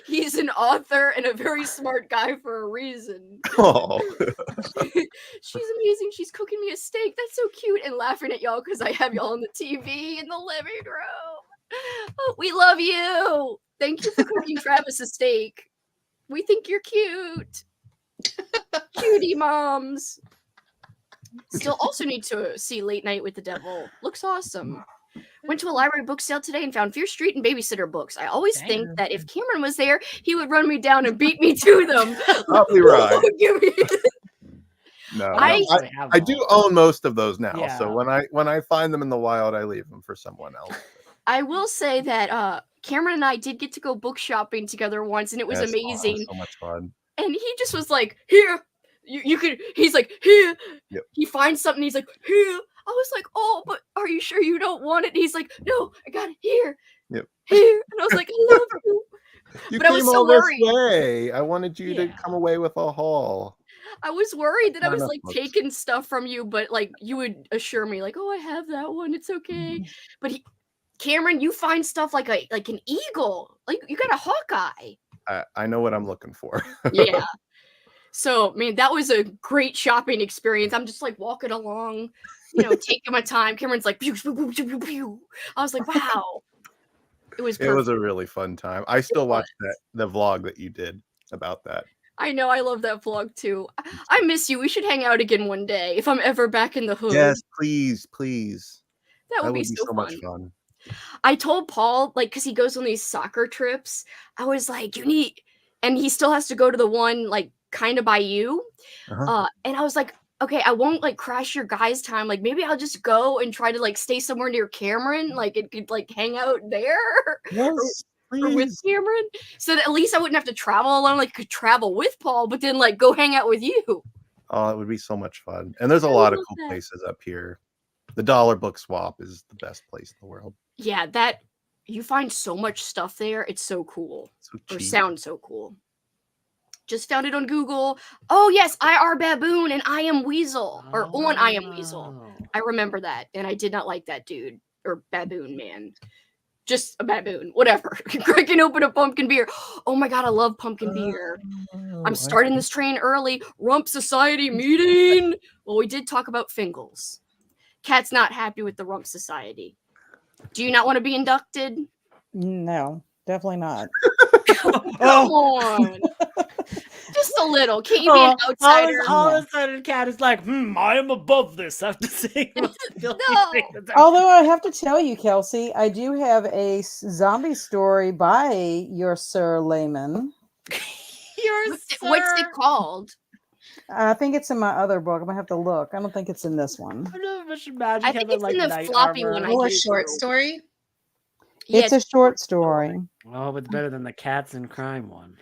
[SPEAKER 2] He's an author and a very smart guy for a reason.
[SPEAKER 6] Oh,
[SPEAKER 2] She's amazing. She's cooking me a steak. That's so cute. And laughing at y'all because I have y'all on the TV in the living room. Oh, we love you. Thank you for cooking Travis a steak. We think you're cute. Cutie moms. Still also need to see Late Night with the Devil. Looks awesome. Went to a library book sale today and found Fear Street and Babysitter books. I always think that if Cameron was there, he would run me down and beat me to them.
[SPEAKER 6] probably right.
[SPEAKER 2] Give me-
[SPEAKER 6] No,
[SPEAKER 2] I-
[SPEAKER 6] I do own most of those now.
[SPEAKER 1] Yeah.
[SPEAKER 6] So when I find them in the wild, I leave them for someone else.
[SPEAKER 2] I will say that Cameron and I did get to go book shopping together once, and it was
[SPEAKER 6] Yes, oh,
[SPEAKER 2] amazing.
[SPEAKER 6] it was so much fun.
[SPEAKER 2] And he just was like, "Here, you could." He's like, "Here."
[SPEAKER 6] Yep.
[SPEAKER 2] He finds something. He's like, "Here." I was like, "Oh, but are you sure you don't want it?" And he's like, "No, I got it here."
[SPEAKER 6] Yep.
[SPEAKER 2] Here, and I was like, "I love you."
[SPEAKER 6] You
[SPEAKER 2] But I was
[SPEAKER 6] came
[SPEAKER 2] so
[SPEAKER 6] all this
[SPEAKER 2] worried.
[SPEAKER 6] way. I wanted you to
[SPEAKER 1] Yeah.
[SPEAKER 6] come away with a haul.
[SPEAKER 2] I was worried that I
[SPEAKER 6] Not
[SPEAKER 2] was
[SPEAKER 6] enough
[SPEAKER 2] like
[SPEAKER 6] books.
[SPEAKER 2] taking stuff from you, but like you would assure me, like, "Oh, I have that one. It's okay." But Cameron, you find stuff like an eagle. Like you got a Hawkeye.
[SPEAKER 6] I know what I'm looking for.
[SPEAKER 2] Yeah. So, man, that was a great shopping experience. I'm just like walking along, taking my time. Cameron's like, pew, pew, pew, pew, pew, pew. I was like, wow. It was
[SPEAKER 6] It
[SPEAKER 2] perfect.
[SPEAKER 6] was a really fun time. I still watch the vlog that you did about that.
[SPEAKER 2] I know. I love that vlog too. I miss you. We should hang out again one day if I'm ever back in the hood.
[SPEAKER 6] Yes, please, please.
[SPEAKER 2] That would be
[SPEAKER 6] be
[SPEAKER 2] so
[SPEAKER 6] much
[SPEAKER 2] fun.
[SPEAKER 6] fun.
[SPEAKER 2] I told Paul, like, because he goes on these soccer trips, I was like, you need, and he still has to go to the one, like, kind of by you. And I was like, okay, I won't, like, crash your guys' time. Like, maybe I'll just go and try to, like, stay somewhere near Cameron. Like, it could, like, hang out there.
[SPEAKER 6] Yes,
[SPEAKER 2] or with
[SPEAKER 6] please.
[SPEAKER 2] Cameron. So that at least I wouldn't have to travel alone. Like, could travel with Paul, but then, like, go hang out with you.
[SPEAKER 6] Oh, it would be so much fun. And there's a lot of cool places up here. The Dollar Book Swap is the best place in the world.
[SPEAKER 2] Yeah, that you find so much stuff there. It's so cool.
[SPEAKER 6] So
[SPEAKER 2] Or
[SPEAKER 6] cheap.
[SPEAKER 2] sounds so cool. Just found it on Google. Oh yes, IR Baboon and I Am Weasel. Or on I Am Weasel. I remember that. And I did not like that dude. Or baboon man. Just a baboon. Whatever. Cracking open a pumpkin beer. Oh my god, I love pumpkin beer. I'm starting this train early. Rump Society meeting. Well, we did talk about Fingles. Cat's not happy with the Rump Society. Do you not want to be inducted?
[SPEAKER 3] No, definitely not.
[SPEAKER 2] Come on. Just a little. Can't you be an outsider?
[SPEAKER 1] All of a sudden, Cat is like, I am above this. I have to say.
[SPEAKER 2] No.
[SPEAKER 3] Although I have to tell you, Kelsey, I do have a zombie story by your Sir Layman.
[SPEAKER 2] What's it called?
[SPEAKER 3] I think it's in my other book. I'm gonna have to look. I don't think it's in this one.
[SPEAKER 2] I think it's in the floppy one.
[SPEAKER 5] Oh, a short story?
[SPEAKER 3] It's a short story.
[SPEAKER 1] Oh, it's better than the Cats in Crime one.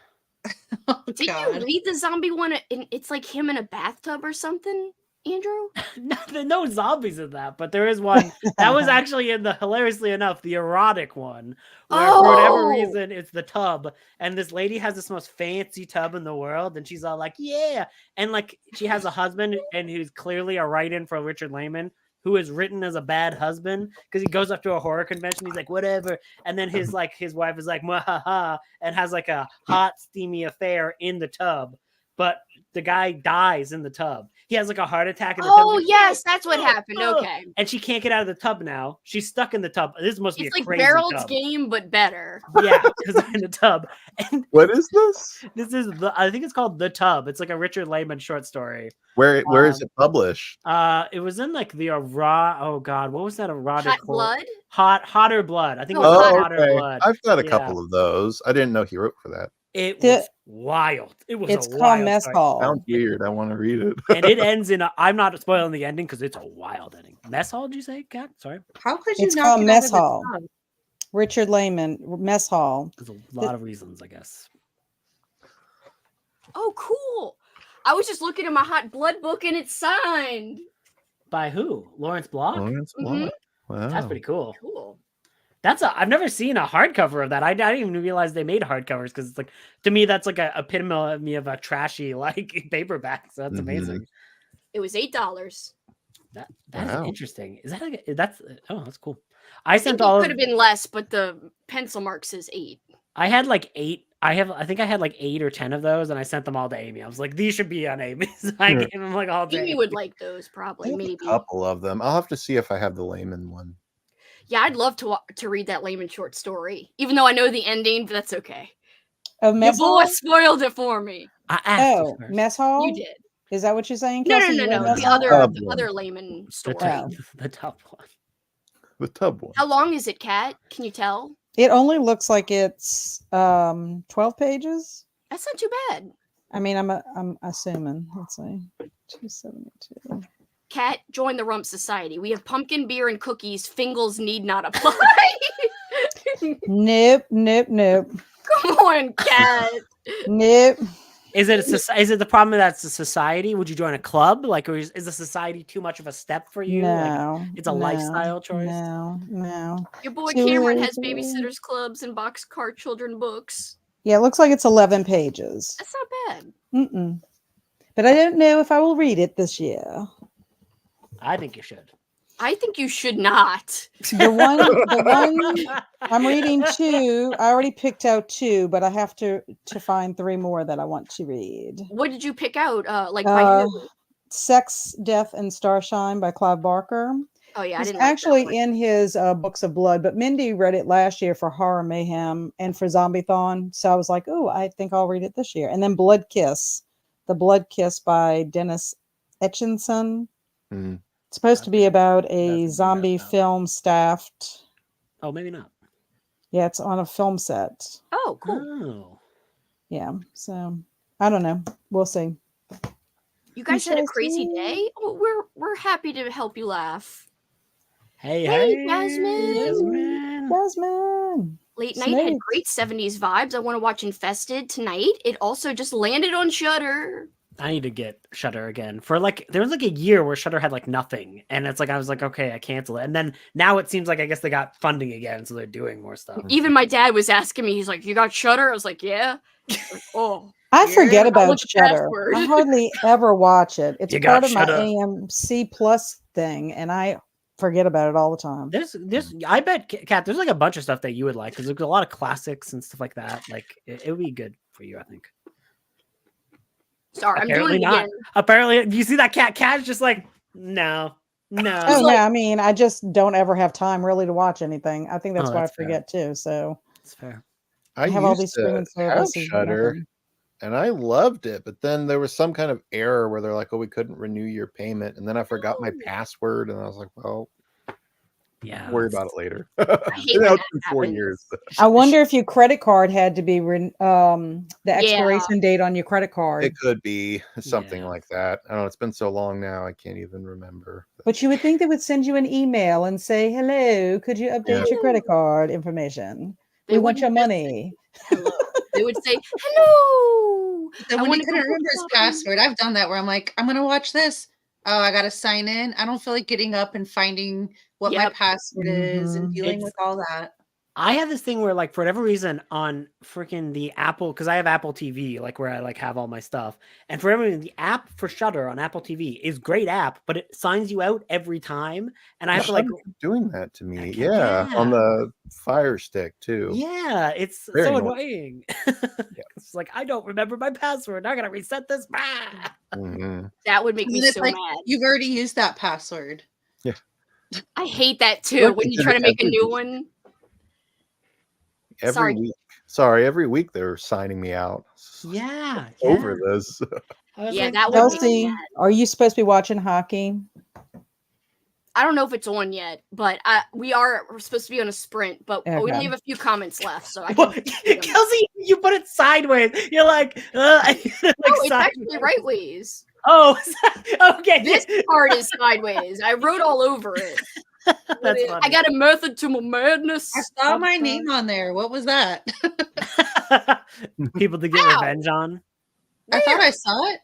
[SPEAKER 5] Oh,
[SPEAKER 2] Did you read the zombie one? It's like him in a bathtub or something, Andrew?
[SPEAKER 1] No zombies in that, but there is one that was actually in the, hilariously enough, the erotic one, where for whatever reason it's the tub, and this lady has this most fancy tub in the world, and she's all like, yeah, and like she has a husband, and who's clearly a write-in for Richard Layman, who is written as a bad husband because he goes up to a horror convention. He's like, whatever. And then his wife is like, mwahaha, and has like a hot, steamy affair in the tub. But the guy dies in the tub. He has like a heart attack in the tub.
[SPEAKER 2] Oh, yes, that's what happened. Okay.
[SPEAKER 1] And she can't get out of the tub now. She's stuck in the tub. This must be a
[SPEAKER 2] like
[SPEAKER 1] crazy
[SPEAKER 2] Barreld's
[SPEAKER 1] tub.
[SPEAKER 2] Game, but better.
[SPEAKER 1] Yeah, because they're in the tub. And
[SPEAKER 6] what is this?
[SPEAKER 1] This is I think it's called The Tub. It's like a Richard Layman short story.
[SPEAKER 6] Where is it published?
[SPEAKER 1] It was in like the oh god, what was that erotic?
[SPEAKER 2] Hot Blood?
[SPEAKER 1] Hotter Blood. I think it was Hotter Blood.
[SPEAKER 6] I've got a couple of those. I didn't know he wrote for that.
[SPEAKER 1] It was wild. It was
[SPEAKER 3] It's
[SPEAKER 1] a
[SPEAKER 3] called
[SPEAKER 1] wild
[SPEAKER 3] Mess
[SPEAKER 1] story.
[SPEAKER 3] Hall.
[SPEAKER 6] Sounds weird. I want to read it.
[SPEAKER 1] And it ends in I'm not spoiling the ending because it's a wild ending. Mess Hall, did you say, Kat? Sorry.
[SPEAKER 5] How could you
[SPEAKER 3] It's
[SPEAKER 5] not
[SPEAKER 3] called
[SPEAKER 5] get
[SPEAKER 3] Mess
[SPEAKER 5] over the
[SPEAKER 3] Hall.
[SPEAKER 5] tub?
[SPEAKER 3] Richard Layman, Mess Hall.
[SPEAKER 1] There's a lot of reasons, I guess.
[SPEAKER 2] Oh, cool. I was just looking at my Hot Blood book and it's signed.
[SPEAKER 1] By who? Lawrence Block?
[SPEAKER 6] Lawrence Block. Wow.
[SPEAKER 1] That's pretty cool.
[SPEAKER 2] Cool.
[SPEAKER 1] I've never seen a hardcover of that. I didn't even realize they made hardcovers because it's like, to me, that's like a epitome of a trashy like paperback. So that's amazing.
[SPEAKER 2] It was $8.
[SPEAKER 1] That's
[SPEAKER 6] Wow.
[SPEAKER 1] interesting. Is that that's cool. I
[SPEAKER 2] think
[SPEAKER 1] sent all
[SPEAKER 2] could have been less, but the pencil mark says 8.
[SPEAKER 1] I had like 8. I think I had like 8 or 10 of those, and I sent them all to Amy. I was like, these should be on Amy. So I gave them like all day.
[SPEAKER 2] Amy would like those probably,
[SPEAKER 6] I have
[SPEAKER 2] maybe.
[SPEAKER 6] a couple of them. I'll have to see if I have the Layman one.
[SPEAKER 2] Yeah, I'd love to read that Layman short story, even though I know the ending, but that's okay.
[SPEAKER 3] Of Mess
[SPEAKER 2] Your
[SPEAKER 3] Hall?
[SPEAKER 2] boy spoiled it for me.
[SPEAKER 1] I asked you first.
[SPEAKER 3] Mess Hall?
[SPEAKER 2] You did.
[SPEAKER 3] Is that what you're saying,
[SPEAKER 2] No,
[SPEAKER 3] Kelsey?
[SPEAKER 2] no,
[SPEAKER 3] You
[SPEAKER 2] no,
[SPEAKER 3] read
[SPEAKER 2] no.
[SPEAKER 3] Mess
[SPEAKER 2] The
[SPEAKER 3] Hall?
[SPEAKER 2] other Layman story.
[SPEAKER 1] The top one.
[SPEAKER 6] The tub one.
[SPEAKER 2] How long is it, Kat? Can you tell?
[SPEAKER 3] It only looks like it's 12 pages.
[SPEAKER 2] That's not too bad.
[SPEAKER 3] I mean, I'm assuming. Let's see. 272.
[SPEAKER 2] Kat, join the Rump Society. We have pumpkin beer and cookies. Fingles need not apply.
[SPEAKER 3] Nope, nope, nope,
[SPEAKER 2] Come on, Cat.
[SPEAKER 3] nope.
[SPEAKER 1] Is it the problem that it's a society? Would you join a club? Like, or is the society too much of a step for you? Like,
[SPEAKER 3] No,
[SPEAKER 1] it's a
[SPEAKER 3] no,
[SPEAKER 1] lifestyle choice.
[SPEAKER 3] No.
[SPEAKER 2] Your boy
[SPEAKER 3] Too
[SPEAKER 2] Cameron has
[SPEAKER 3] lazy.
[SPEAKER 2] babysitters clubs and boxcar children books.
[SPEAKER 3] Yeah, it looks like it's 11 pages.
[SPEAKER 2] That's not bad.
[SPEAKER 3] Mm-mm. But I don't know if I will read it this year.
[SPEAKER 1] I think you should.
[SPEAKER 2] I think you should not.
[SPEAKER 3] The one I'm reading 2. I already picked out 2, but I have to find 3 more that I want to read.
[SPEAKER 2] What did you pick out? Like by who?
[SPEAKER 3] Sex, Death, and Starshine by Clive Barker.
[SPEAKER 2] Oh yeah, I
[SPEAKER 3] It's
[SPEAKER 2] didn't like that
[SPEAKER 3] actually
[SPEAKER 2] one.
[SPEAKER 3] in his Books of Blood, but Mindy read it last year for Horror Mayhem and for Zombie-thon. So I was like, oh, I think I'll read it this year. And then Blood Kiss, The Blood Kiss by Dennis Etchinson.
[SPEAKER 6] Mhm.
[SPEAKER 3] It's supposed to be about a
[SPEAKER 1] Doesn't ring a
[SPEAKER 3] zombie
[SPEAKER 1] bell.
[SPEAKER 3] film staffed.
[SPEAKER 1] Oh, maybe not.
[SPEAKER 3] Yeah, it's on a film set.
[SPEAKER 2] Oh, cool.
[SPEAKER 1] Oh,
[SPEAKER 3] Yeah, so I don't know. We'll see.
[SPEAKER 2] You guys had a crazy
[SPEAKER 3] Interesting.
[SPEAKER 2] day. Oh, we're happy to help you laugh.
[SPEAKER 1] hey,
[SPEAKER 2] Hey, Jasmine.
[SPEAKER 3] Jasmine.
[SPEAKER 2] Late night had
[SPEAKER 3] Snakes.
[SPEAKER 2] great 70s vibes. I want to watch Infested tonight. It also just landed on Shudder.
[SPEAKER 1] I need to get Shudder again. For like, there was like a year where Shudder had like nothing, and it's like I was like, okay, I cancel it. And then now it seems like I guess they got funding again, so they're doing more stuff.
[SPEAKER 2] Even my dad was asking me. He's like, "You got Shudder?" I was like, "Yeah." Like, oh,
[SPEAKER 3] I forget
[SPEAKER 2] Yeah,
[SPEAKER 3] about
[SPEAKER 2] what's the
[SPEAKER 3] Shudder.
[SPEAKER 2] password?
[SPEAKER 3] I hardly ever watch it. It's
[SPEAKER 1] You got
[SPEAKER 3] part of my
[SPEAKER 1] Shudder.
[SPEAKER 3] AMC Plus thing, and I forget about it all the time.
[SPEAKER 1] There's, I bet, Kat, there's like a bunch of stuff that you would like because there's a lot of classics and stuff like that. Like, it would be good for you, I think.
[SPEAKER 2] sorry, I'm
[SPEAKER 1] Apparently
[SPEAKER 2] doing it
[SPEAKER 1] not.
[SPEAKER 2] again.
[SPEAKER 1] Apparently, do you see that cat? Cat's just like, no.
[SPEAKER 3] Oh
[SPEAKER 2] like-
[SPEAKER 3] no, I mean, I just don't ever have time really to watch anything. I think that's
[SPEAKER 1] Oh,
[SPEAKER 3] why I
[SPEAKER 1] that's fair.
[SPEAKER 3] forget too. So
[SPEAKER 1] It's fair.
[SPEAKER 3] I have all
[SPEAKER 6] used
[SPEAKER 3] these
[SPEAKER 6] to
[SPEAKER 3] streaming
[SPEAKER 6] have
[SPEAKER 3] services. but
[SPEAKER 6] Shudder,
[SPEAKER 3] nothing.
[SPEAKER 6] and I loved it, but then there was some kind of error where they're like, "Oh, we couldn't renew your payment," and then I forgot my
[SPEAKER 2] Oh.
[SPEAKER 6] password, and I was like, "Well,
[SPEAKER 1] Yeah.
[SPEAKER 6] worry about it later."
[SPEAKER 2] hate
[SPEAKER 6] You know,
[SPEAKER 2] when
[SPEAKER 6] it's been
[SPEAKER 2] that
[SPEAKER 6] 4
[SPEAKER 2] happens.
[SPEAKER 6] years.
[SPEAKER 3] I wonder if your credit card had to be the expiration date on your credit card.
[SPEAKER 6] It could be something
[SPEAKER 1] Yeah.
[SPEAKER 6] like that. I don't know. It's been so long now, I can't even remember.
[SPEAKER 3] But you would think they would send you an email and say, "Hello, could you update your credit card information?
[SPEAKER 2] They
[SPEAKER 3] We want your
[SPEAKER 2] wouldn't just say
[SPEAKER 3] money."
[SPEAKER 2] hello. They would say hello.
[SPEAKER 5] Then
[SPEAKER 2] I
[SPEAKER 5] when he
[SPEAKER 2] wanna go
[SPEAKER 5] couldn't remember his
[SPEAKER 2] shopping.
[SPEAKER 5] password, I've done that where I'm like, I'm gonna watch this. Oh, I gotta sign in. I don't feel like getting up and finding what my
[SPEAKER 2] Yep.
[SPEAKER 5] password is and
[SPEAKER 3] Mhm.
[SPEAKER 5] dealing
[SPEAKER 1] It's-
[SPEAKER 5] with all that.
[SPEAKER 1] I have this thing where, like, for whatever reason, on freaking the Apple, because I have Apple TV, like where I like have all my stuff, and for whatever reason, the app for Shudder on Apple TV is great app, but it signs you out every time, and I have to like,
[SPEAKER 6] Shudder kept doing that to me.
[SPEAKER 1] Okay,
[SPEAKER 6] Yeah, on
[SPEAKER 1] yeah.
[SPEAKER 6] the Fire Stick too.
[SPEAKER 1] yeah, it's
[SPEAKER 6] Very
[SPEAKER 1] so
[SPEAKER 6] annoying.
[SPEAKER 1] annoying. It's like I don't remember my password. I gotta reset this. Ah!
[SPEAKER 6] Mhm.
[SPEAKER 2] That would make
[SPEAKER 5] And
[SPEAKER 2] me
[SPEAKER 5] then it's
[SPEAKER 2] so
[SPEAKER 5] like
[SPEAKER 2] mad.
[SPEAKER 5] you've already used that password.
[SPEAKER 2] I hate that too.
[SPEAKER 6] Like
[SPEAKER 2] When
[SPEAKER 6] they
[SPEAKER 2] you
[SPEAKER 6] did
[SPEAKER 2] try
[SPEAKER 6] it
[SPEAKER 2] to make a
[SPEAKER 6] every
[SPEAKER 2] new
[SPEAKER 6] week.
[SPEAKER 2] one.
[SPEAKER 6] Every
[SPEAKER 2] Sorry.
[SPEAKER 6] week. Sorry, every week they're signing me out.
[SPEAKER 1] Yeah,
[SPEAKER 6] Over
[SPEAKER 1] yeah.
[SPEAKER 6] this.
[SPEAKER 1] I was
[SPEAKER 2] Yeah,
[SPEAKER 1] like,
[SPEAKER 2] that would make me
[SPEAKER 3] Kelsey,
[SPEAKER 2] mad.
[SPEAKER 3] are you supposed to be watching hockey?
[SPEAKER 2] I don't know if it's on yet, but we're supposed to be on a sprint, but we
[SPEAKER 3] Okay.
[SPEAKER 2] only have a few comments left, so I
[SPEAKER 1] Well,
[SPEAKER 2] can see them.
[SPEAKER 1] Kelsey, you put it sideways. You're like, like
[SPEAKER 2] No, it's actually
[SPEAKER 1] sideways.
[SPEAKER 2] right ways.
[SPEAKER 1] Oh, okay.
[SPEAKER 2] This part is sideways. I wrote all over it.
[SPEAKER 1] That's
[SPEAKER 2] I
[SPEAKER 1] funny.
[SPEAKER 2] got a method to my madness.
[SPEAKER 5] I saw my name on there. What was that?
[SPEAKER 1] People to get
[SPEAKER 2] Ow.
[SPEAKER 1] revenge on.
[SPEAKER 5] I thought
[SPEAKER 2] Where?
[SPEAKER 5] I saw it.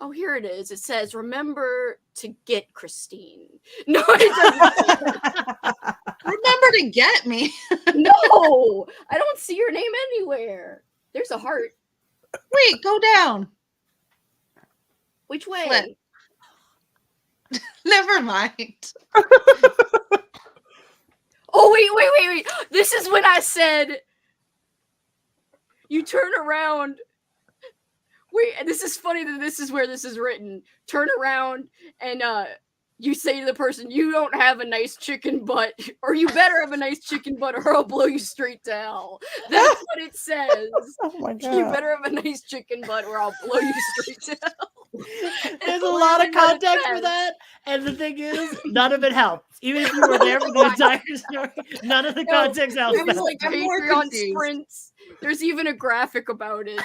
[SPEAKER 2] Oh, here it is. It says, "Remember to get Christine." No, it doesn't.
[SPEAKER 5] Remember to get me.
[SPEAKER 2] No, I don't see your name anywhere. There's a heart.
[SPEAKER 5] Wait, go down.
[SPEAKER 2] Which way?
[SPEAKER 5] Flip. Never mind.
[SPEAKER 2] Oh, wait. This is when I said, you turn around. Wait, and this is funny that this is where this is written. Turn around and you say to the person, "You don't have a nice chicken butt, or you better have a nice chicken butt, or I'll blow you straight to hell." That's what it says.
[SPEAKER 3] Oh my god!
[SPEAKER 2] You better have a nice chicken butt, or I'll blow you straight to hell.
[SPEAKER 1] There's a lot of
[SPEAKER 2] literally what it
[SPEAKER 1] context for
[SPEAKER 2] says.
[SPEAKER 1] that, and the thing is, none of it helps. Even if you were there for the entire story, none of the
[SPEAKER 2] No,
[SPEAKER 1] context helps.
[SPEAKER 2] It was
[SPEAKER 5] I'm
[SPEAKER 2] like
[SPEAKER 5] I'm more
[SPEAKER 2] Patreon
[SPEAKER 5] confused.
[SPEAKER 2] sprints. There's even a graphic about it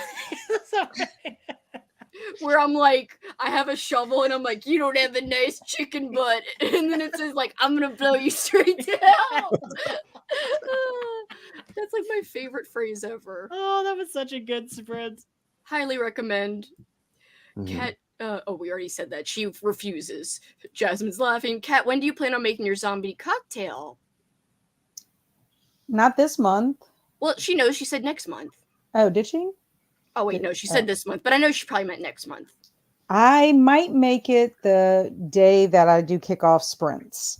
[SPEAKER 1] It's okay.
[SPEAKER 2] where I'm like, I have a shovel and I'm like, "You don't have a nice chicken butt," and then it says like, "I'm gonna blow you straight to hell." That's like my favorite phrase ever.
[SPEAKER 1] Oh, that was such a good sprint.
[SPEAKER 2] Highly recommend.
[SPEAKER 6] Mhm.
[SPEAKER 2] Kat, we already said that. She refuses. Jasmine's laughing. Kat, when do you plan on making your zombie cocktail?
[SPEAKER 3] Not this month.
[SPEAKER 2] Well, she knows. She said next month.
[SPEAKER 3] Oh, did she?
[SPEAKER 2] Oh, wait, no, she said this month, but I know she probably meant next month.
[SPEAKER 3] I might make it the day that I do kickoff sprints.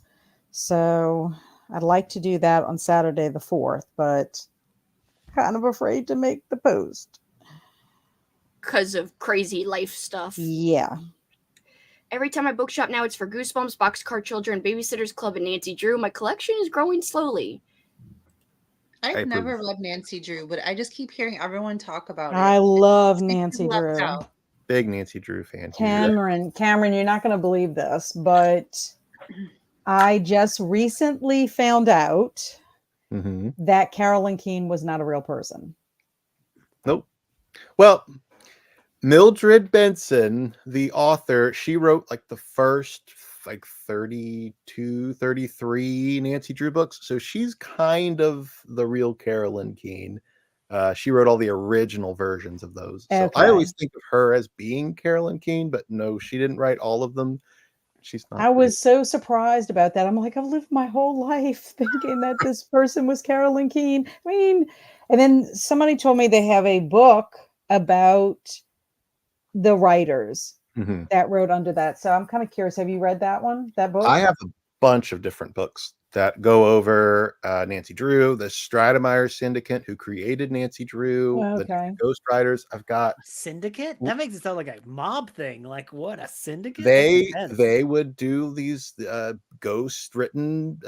[SPEAKER 3] So I'd like to do that on Saturday the 4th, but kind of afraid to make the post.
[SPEAKER 2] Because of crazy life stuff.
[SPEAKER 3] Yeah.
[SPEAKER 2] Every time I bookshop now, it's for Goosebumps, Boxcar Children, Babysitter's Club, and Nancy Drew. My collection is growing slowly.
[SPEAKER 5] I've never read Nancy Drew, but I just keep hearing everyone talk about it.
[SPEAKER 3] I love Nancy Drew.
[SPEAKER 6] Big Nancy Drew fan.
[SPEAKER 3] Cameron, you're not going to believe this, but I just recently found out that Carolyn Keene was not a real person.
[SPEAKER 6] Nope. Well, Mildred Benson, the author, she wrote like the first 32, 33 Nancy Drew books. So she's kind of the real Carolyn Keene. She wrote all the original versions of those. So I always think of her as being Carolyn Keene, but no, she didn't write all of them. She's not.
[SPEAKER 3] I was so surprised about that. I'm like, I've lived my whole life thinking that this person was Carolyn Keene. I mean, and then somebody told me they have a book about the writers that wrote under that. So I'm kind of curious. Have you read that one? That book?
[SPEAKER 6] I have a bunch of different books that go over Nancy Drew, the Stratemeyer Syndicate, who created Nancy Drew, the Ghost Riders. I've got
[SPEAKER 1] Syndicate. That makes it sound like a mob thing. Like what, a syndicate?
[SPEAKER 6] They would do these ghost written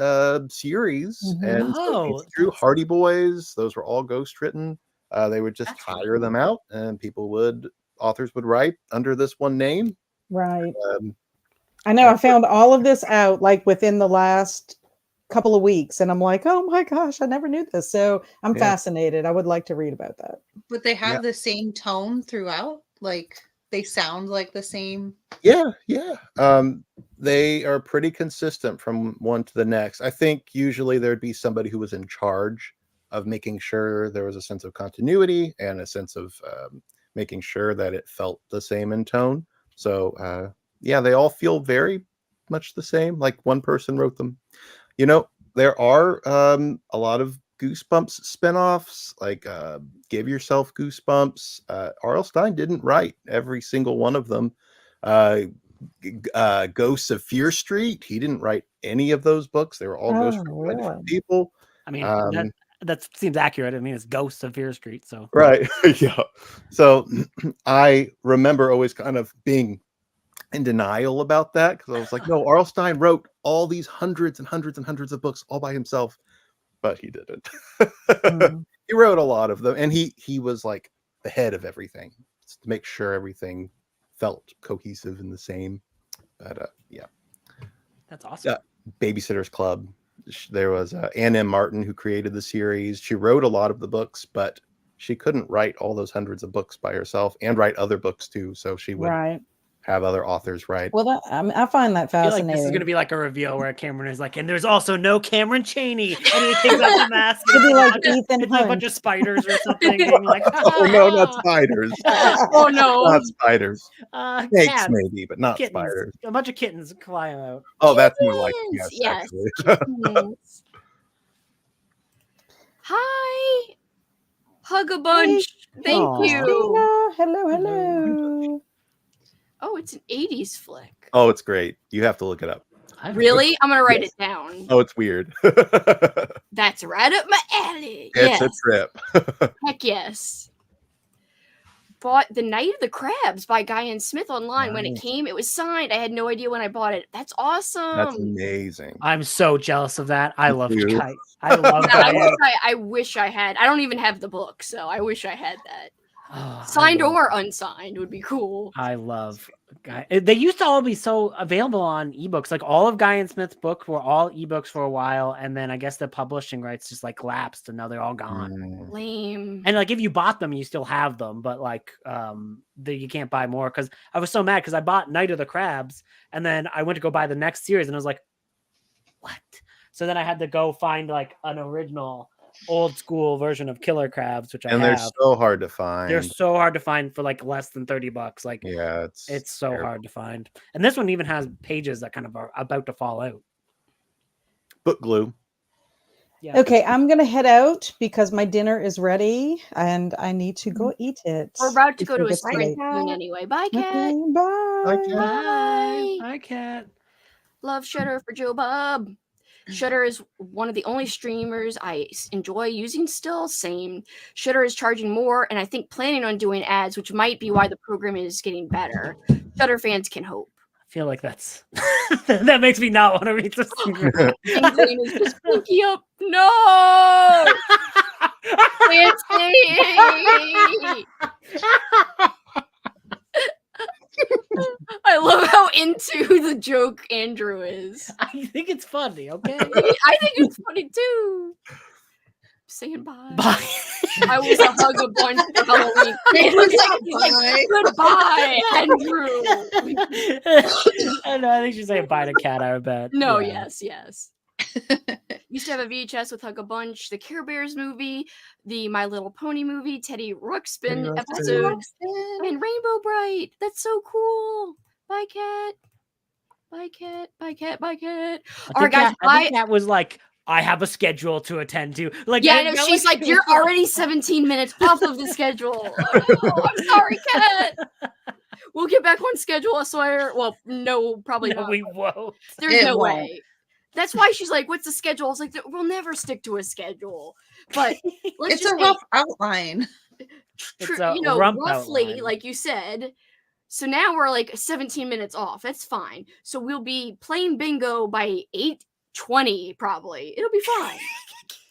[SPEAKER 6] series, and so Nancy Drew, Hardy Boys, those were all ghost written. They would just hire them out, and authors would write under this one name.
[SPEAKER 3] Right. I know. I found all of this out like within the last couple of weeks, and I'm like, oh my gosh, I never knew this. So I'm fascinated. I would like to read about that.
[SPEAKER 5] But they have the same tone throughout. Like they sound like the same.
[SPEAKER 6] Yeah. They are pretty consistent from one to the next. I think usually there'd be somebody who was in charge of making sure there was a sense of continuity and a sense of making sure that it felt the same in tone. So they all feel very much the same. Like one person wrote them. You know, there are a lot of Goosebumps spinoffs, like Give Yourself Goosebumps. R.L. Stine didn't write every single one of them. Ghosts of Fear Street, he didn't write any of those books. They were all ghosts by different people.
[SPEAKER 1] I mean, that seems accurate. I mean, it's Ghosts of Fear Street, so
[SPEAKER 6] right. Yeah. So I remember always kind of being in denial about that, because I was like, no, R.L. Stine wrote all these hundreds and hundreds and hundreds of books all by himself, but he didn't. He wrote a lot of them, and he was like the head of everything to make sure everything felt cohesive and the same. But
[SPEAKER 1] that's awesome.
[SPEAKER 6] Babysitter's Club. There was Ann M. Martin who created the series. She wrote a lot of the books, but she couldn't write all those hundreds of books by herself and write other books too. So she would have other authors write.
[SPEAKER 3] Well, I find that fascinating.
[SPEAKER 1] Like this is going to be like a reveal where Cameron is like, and there's also no Cameron Chaney, and he takes out the mask.
[SPEAKER 3] It'd be like Ethan
[SPEAKER 1] Hunt. A bunch of spiders or something. Being like,
[SPEAKER 6] oh no, not spiders.
[SPEAKER 2] Oh no,
[SPEAKER 6] not spiders. Snakes
[SPEAKER 1] cats,
[SPEAKER 6] maybe, but not
[SPEAKER 1] kittens.
[SPEAKER 6] spiders.
[SPEAKER 1] A bunch of kittens flying out.
[SPEAKER 6] Oh, that's more like
[SPEAKER 2] yes. Hi, hug a bunch. Thank you.
[SPEAKER 3] Tina. Hello.
[SPEAKER 2] Oh, it's an 80s flick.
[SPEAKER 6] Oh, it's great. You have to look it up.
[SPEAKER 2] Really? I'm gonna write it down.
[SPEAKER 6] Oh, it's weird.
[SPEAKER 2] That's right up my alley.
[SPEAKER 6] It's a trip.
[SPEAKER 2] Heck yes. Bought The Night of the Crabs by Guy Smith online. When it came, it was signed. I had no idea when I bought it. That's awesome.
[SPEAKER 6] That's amazing.
[SPEAKER 1] I'm so jealous of that. I love Guy. I love Guy.
[SPEAKER 2] I wish I had. I don't even have the book, so I wish I had that.
[SPEAKER 1] Oh,
[SPEAKER 2] signed or unsigned would be cool.
[SPEAKER 1] I love Guy. They used to all be so available on ebooks. Like all of Guy and Smith's books were all ebooks for a while, and then I guess the publishing rights just like lapsed, and now they're all gone.
[SPEAKER 2] Lame.
[SPEAKER 1] And like if you bought them, you still have them, but like you can't buy more. Because I was so mad because I bought Night of the Crabs, and then I went to go buy the next series, and I was like, what? So then I had to go find like an original old school version of killer crabs, which I
[SPEAKER 6] And they're
[SPEAKER 1] have.
[SPEAKER 6] so hard to find.
[SPEAKER 1] They're so hard to find for like less than $30. Like,
[SPEAKER 6] yeah,
[SPEAKER 1] it's so
[SPEAKER 6] terrible.
[SPEAKER 1] hard to find. And this one even has pages that kind of are about to fall out.
[SPEAKER 6] Book glue.
[SPEAKER 1] Yeah.
[SPEAKER 3] Okay, I'm gonna head out because my dinner is ready and I need to go eat it.
[SPEAKER 2] We're about to go to
[SPEAKER 3] before it
[SPEAKER 2] a
[SPEAKER 3] gets
[SPEAKER 2] sprint
[SPEAKER 3] late.
[SPEAKER 2] soon anyway. Bye, Cat.
[SPEAKER 3] Okay, bye.
[SPEAKER 6] Bye, Kat.
[SPEAKER 1] Bye. Hi, Cat.
[SPEAKER 2] Love Shutter for Joe Bob. Shutter is one of the only streamers I enjoy using still. Same. Shutter is charging more, and I think planning on doing ads, which might be why the program is getting better. Shutter fans can hope.
[SPEAKER 1] I feel like that's that makes me not want to read this.
[SPEAKER 2] Inkling is just pinky up. No! Fancy! I love how into the joke Andrew is.
[SPEAKER 1] I think it's funny, okay?
[SPEAKER 2] I think it's funny too. Saying bye.
[SPEAKER 1] Bye.
[SPEAKER 2] I was a hug a bunch for Halloween. It was like goodbye, Andrew.
[SPEAKER 1] I know. I think she's saying bye to Cat. I bet.
[SPEAKER 2] No,
[SPEAKER 1] Yeah.
[SPEAKER 2] yes. Used to have a VHS with Hug a Bunch, the Care Bears movie, the My Little Pony movie, Teddy Ruxpin
[SPEAKER 6] Ruxpin.
[SPEAKER 2] episode, and Rainbow Bright. That's so cool. Bye, Cat. Bye, Cat. Bye, Cat. Bye, Cat. All right, guys.
[SPEAKER 1] I think Cat was like, I have a schedule to attend to. Like,
[SPEAKER 2] Yeah,
[SPEAKER 1] I
[SPEAKER 2] no,
[SPEAKER 1] know
[SPEAKER 2] she's like, you're already 17 minutes off of the schedule. Oh, I'm sorry, Cat. We'll get back on schedule, I swear. Well, no, probably
[SPEAKER 1] No,
[SPEAKER 2] not.
[SPEAKER 1] we won't.
[SPEAKER 2] There's
[SPEAKER 5] It
[SPEAKER 2] no
[SPEAKER 5] won't.
[SPEAKER 2] way. That's why she's like, what's the schedule? I was like, we'll never stick to a schedule. But let's
[SPEAKER 5] It's
[SPEAKER 2] just
[SPEAKER 5] a
[SPEAKER 2] say,
[SPEAKER 5] rough outline.
[SPEAKER 1] It's a
[SPEAKER 2] you know,
[SPEAKER 1] rump
[SPEAKER 2] roughly,
[SPEAKER 1] outline.
[SPEAKER 2] like you said. So now we're like 17 minutes off. That's fine. So we'll be playing bingo by 8:20 probably. It'll be fine.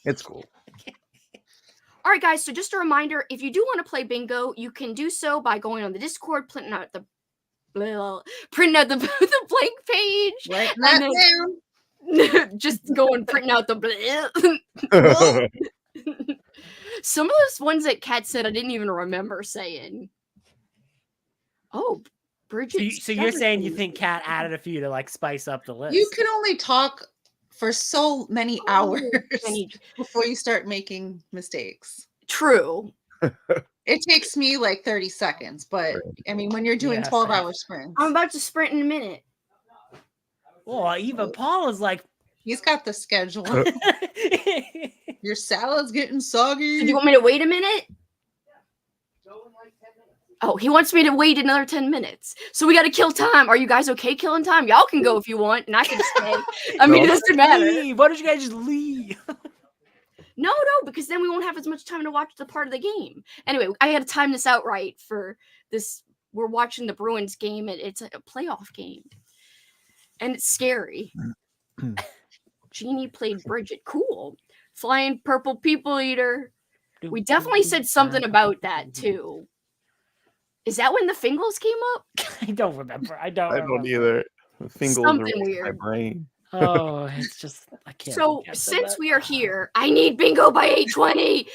[SPEAKER 6] It's cool.
[SPEAKER 2] All right, guys. So just a reminder, if you do want to play bingo, you can do so by going on the Discord, printing out the the blank page.
[SPEAKER 5] Writing that
[SPEAKER 2] then-
[SPEAKER 5] down.
[SPEAKER 2] Just going printing out the some of those ones that Kat said I didn't even remember saying. Oh, Bridget.
[SPEAKER 1] So you're saying you think Cat added a few to like spice up the list?
[SPEAKER 5] You can only talk for so many hours
[SPEAKER 2] Many-
[SPEAKER 5] before you start making mistakes.
[SPEAKER 2] True.
[SPEAKER 5] It takes me like 30 seconds, but I mean, when you're doing
[SPEAKER 1] Yeah,
[SPEAKER 5] 12-hour sprints,
[SPEAKER 2] I'm about to sprint in a minute.
[SPEAKER 1] Well, even Paul is like.
[SPEAKER 5] he's got the schedule. Your salad's getting soggy.
[SPEAKER 2] Do you want me to wait a minute? Oh, he wants me to wait another 10 minutes. So we got to kill time. Are you guys okay killing time? Y'all can go if you want, and I can stay. I mean, it doesn't matter.
[SPEAKER 1] Leave. Why don't you guys just leave?
[SPEAKER 2] No, because then we won't have as much time to watch the part of the game. Anyway, I had to time this out right for this. We're watching the Bruins game, and it's a playoff game. And it's scary. Jeannie played Bridget. Cool. Flying purple people eater. We definitely said something about that, too. Is that when the Fingles came up?
[SPEAKER 1] I don't remember. I don't remember.
[SPEAKER 6] either. Fingles
[SPEAKER 2] Something
[SPEAKER 6] are
[SPEAKER 2] weird.
[SPEAKER 6] my brain.
[SPEAKER 1] Oh, it's just I can't.
[SPEAKER 2] So,
[SPEAKER 1] get to
[SPEAKER 2] since
[SPEAKER 1] that.
[SPEAKER 2] we are here, I need bingo by 8:20.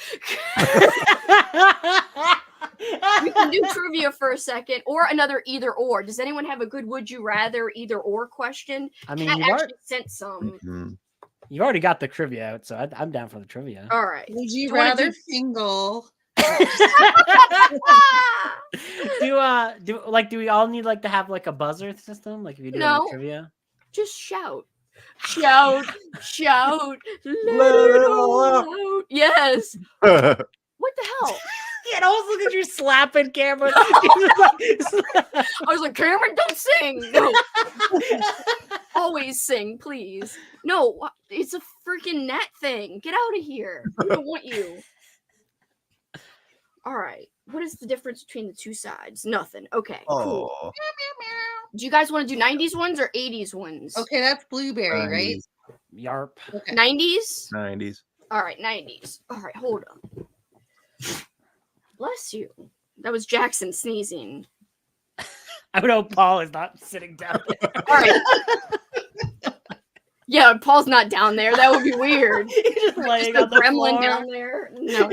[SPEAKER 2] We can do trivia for a second, or another either or. Does anyone have a good would you rather either or question?
[SPEAKER 1] I mean,
[SPEAKER 2] Kat
[SPEAKER 1] you've
[SPEAKER 2] actually sent some.
[SPEAKER 6] Mhm.
[SPEAKER 1] you already got the trivia out, so I'm down for the trivia.
[SPEAKER 2] All right.
[SPEAKER 5] Would you
[SPEAKER 2] Do you wanna
[SPEAKER 5] rather
[SPEAKER 2] do-
[SPEAKER 5] single?
[SPEAKER 1] Do we all need like to have like a buzzer system, like if you do
[SPEAKER 2] No.
[SPEAKER 1] the trivia?
[SPEAKER 2] Just shout. Shout. Let it all out. Yes. What the hell?
[SPEAKER 1] Yeah, always look at you slapping Cameron.
[SPEAKER 2] I was like, Cameron, don't sing. No. Always sing, please. No, it's a freaking net thing. Get out of here. We don't want you. All right. What is the difference between the two sides? Nothing. Okay. Cool.
[SPEAKER 6] Oh,
[SPEAKER 2] Do you guys want to do 90s ones or 80s ones?
[SPEAKER 5] Okay, that's blueberry, right?
[SPEAKER 1] Yarp.
[SPEAKER 5] Okay.
[SPEAKER 2] 90s?
[SPEAKER 6] 90s.
[SPEAKER 2] All right, 90s. All right, hold on. Bless you. That was Jackson sneezing.
[SPEAKER 1] I would hope Paul is not sitting down there.
[SPEAKER 2] All right. Yeah, Paul's not down there. That would be weird.
[SPEAKER 1] He's just laying
[SPEAKER 2] Just a
[SPEAKER 1] on the
[SPEAKER 2] gremlin
[SPEAKER 1] floor.
[SPEAKER 2] down there. No.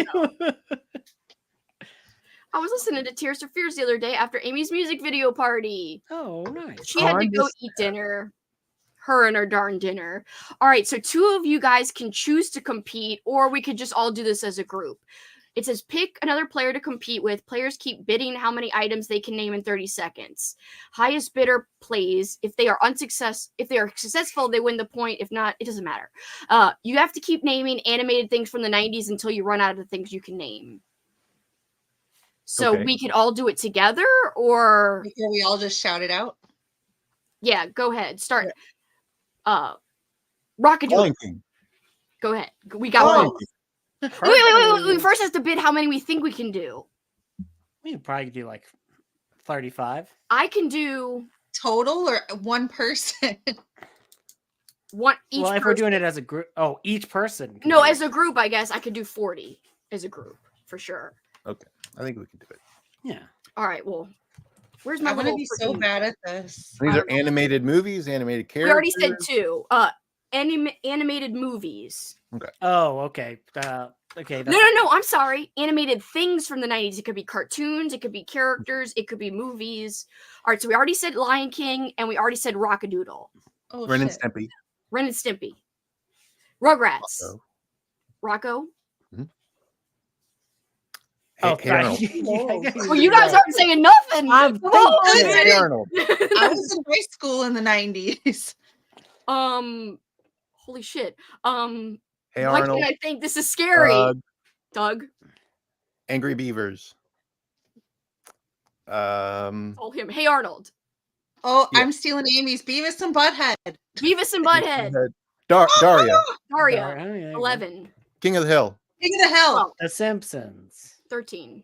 [SPEAKER 2] I was listening to Tears for Fears the other day after Amy's music video party.
[SPEAKER 1] Oh, nice.
[SPEAKER 2] She had to
[SPEAKER 6] I'm
[SPEAKER 2] go
[SPEAKER 6] just-
[SPEAKER 2] eat dinner. her and her darn dinner. All right, so 2 of you guys can choose to compete, or we could just all do this as a group. It says pick another player to compete with. Players keep bidding how many items they can name in 30 seconds. Highest bidder plays. If they are successful, they win the point. If not, it doesn't matter. You have to keep naming animated things from the 90s until you run out of the things you can name. So we could all do it together, or
[SPEAKER 5] Before we all just shout it out.
[SPEAKER 2] yeah, go ahead. Start. Rockadoodle. Go ahead. We got one. Wait. We first have to bid how many we think we can do.
[SPEAKER 1] We could probably do like 35.
[SPEAKER 2] I can do
[SPEAKER 5] Total or one person?
[SPEAKER 2] one each.
[SPEAKER 1] Well, if
[SPEAKER 2] person.
[SPEAKER 1] we're doing it as a group, each person.
[SPEAKER 2] No, as a group, I guess I could do 40 as a group for sure.
[SPEAKER 6] Okay, I think we can do it.
[SPEAKER 1] Yeah.
[SPEAKER 2] All right. Well, where's my
[SPEAKER 5] I'm gonna
[SPEAKER 2] little
[SPEAKER 5] be so
[SPEAKER 2] freaking-
[SPEAKER 5] bad at this.
[SPEAKER 6] These are animated movies, animated characters.
[SPEAKER 2] We already said 2. Animated movies.
[SPEAKER 1] Oh, okay. Okay. That's,
[SPEAKER 2] No. I'm sorry. Animated things from the 90s. It could be cartoons. It could be characters. It could be movies. All right. So we already said Lion King, and we already said Rockadoodle.
[SPEAKER 5] Oh,
[SPEAKER 6] Ren and
[SPEAKER 5] shit.
[SPEAKER 6] Stimpy.
[SPEAKER 2] Ren and Stimpy. Rugrats.
[SPEAKER 6] Also.
[SPEAKER 2] Rocco.
[SPEAKER 1] Oh,
[SPEAKER 6] Hey
[SPEAKER 1] sorry.
[SPEAKER 6] Arnold.
[SPEAKER 2] Well, you guys aren't saying nothing.
[SPEAKER 1] I'm
[SPEAKER 2] Come on.
[SPEAKER 5] thinking.
[SPEAKER 6] Hey Arnold.
[SPEAKER 5] I was in high school in the 90s.
[SPEAKER 2] Holy shit.
[SPEAKER 6] Hey
[SPEAKER 2] Why
[SPEAKER 6] Arnold.
[SPEAKER 2] can't I think this is scary? Doug.
[SPEAKER 6] Angry Beavers.
[SPEAKER 2] Told him. Hey Arnold.
[SPEAKER 5] Oh,
[SPEAKER 6] Yeah.
[SPEAKER 5] I'm stealing Amy's. Beavis and Butthead.
[SPEAKER 2] Beavis and Butthead.
[SPEAKER 6] Daria.
[SPEAKER 2] Daria.
[SPEAKER 1] Oh, yeah,
[SPEAKER 2] 11.
[SPEAKER 6] King of the Hill.
[SPEAKER 5] King of the Hill.
[SPEAKER 2] 12.
[SPEAKER 1] The Simpsons.
[SPEAKER 2] 13.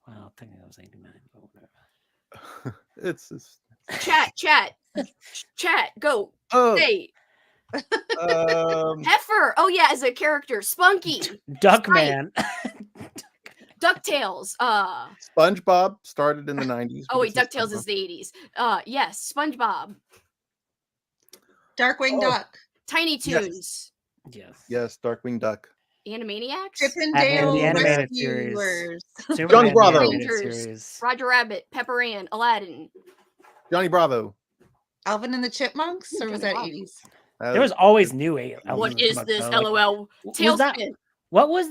[SPEAKER 1] Well, I think that was 89. But whatever.
[SPEAKER 6] It's
[SPEAKER 2] Chat. Go.
[SPEAKER 6] oh
[SPEAKER 2] Hey. Heifer. Oh yeah, as a character. Spunky.
[SPEAKER 1] Duckman.
[SPEAKER 2] DuckTales.
[SPEAKER 6] SpongeBob started in the 90s.
[SPEAKER 2] Oh wait,
[SPEAKER 6] but it's
[SPEAKER 2] DuckTales is the 80s. Yes, SpongeBob.
[SPEAKER 5] Darkwing
[SPEAKER 6] Oh.
[SPEAKER 5] Duck.
[SPEAKER 2] Tiny Toons.
[SPEAKER 1] Yes.
[SPEAKER 6] Yes, Darkwing Duck.
[SPEAKER 2] Animaniacs.
[SPEAKER 5] Chip and
[SPEAKER 1] The
[SPEAKER 5] Dale
[SPEAKER 1] animated series.
[SPEAKER 5] Rescuers.
[SPEAKER 1] Superman,
[SPEAKER 6] Johnny
[SPEAKER 1] the
[SPEAKER 6] Bravo.
[SPEAKER 1] animated
[SPEAKER 2] Rangers.
[SPEAKER 1] series.
[SPEAKER 2] Roger Rabbit. Pepper Ann. Aladdin.
[SPEAKER 6] Johnny Bravo.
[SPEAKER 5] Alvin and the Chipmunks, or was that
[SPEAKER 2] Johnny
[SPEAKER 5] 80s?
[SPEAKER 1] There was always new
[SPEAKER 2] What is this? LOL.
[SPEAKER 1] Was that-
[SPEAKER 2] Tailspin.
[SPEAKER 1] What was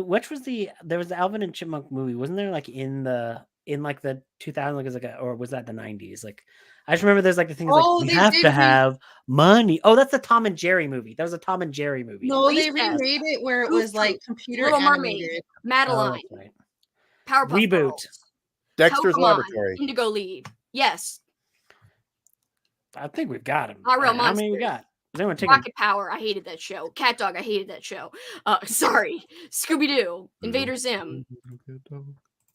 [SPEAKER 1] which was there was the Alvin and Chipmunk movie? Wasn't there like in the 2000s, like, it was like or was that the 90s? Like I just remember there's like the things
[SPEAKER 5] Oh,
[SPEAKER 1] like we
[SPEAKER 5] they
[SPEAKER 1] have
[SPEAKER 5] did
[SPEAKER 1] to have money. Oh, that's the Tom and Jerry movie. That was a Tom and Jerry movie.
[SPEAKER 5] No, they
[SPEAKER 2] Recess.
[SPEAKER 5] remade it where it
[SPEAKER 2] Goof
[SPEAKER 5] was like
[SPEAKER 2] Troop.
[SPEAKER 5] computer
[SPEAKER 2] Little Mermaid.
[SPEAKER 5] animated.
[SPEAKER 1] Oh,
[SPEAKER 2] Madeline.
[SPEAKER 1] that's right.
[SPEAKER 2] Powerpuff
[SPEAKER 1] Reboot.
[SPEAKER 2] Girls.
[SPEAKER 6] Dexter's
[SPEAKER 2] Pokemon,
[SPEAKER 6] Laboratory.
[SPEAKER 2] Indigo League. Yes.
[SPEAKER 1] I think we've got him.
[SPEAKER 2] Our Real
[SPEAKER 1] How many we
[SPEAKER 2] Monsters.
[SPEAKER 1] got? Is anyone taking?
[SPEAKER 2] Rocket Power. I hated that show. Cat Dog. I hated that show. Sorry. Scooby Doo. Invader Zim.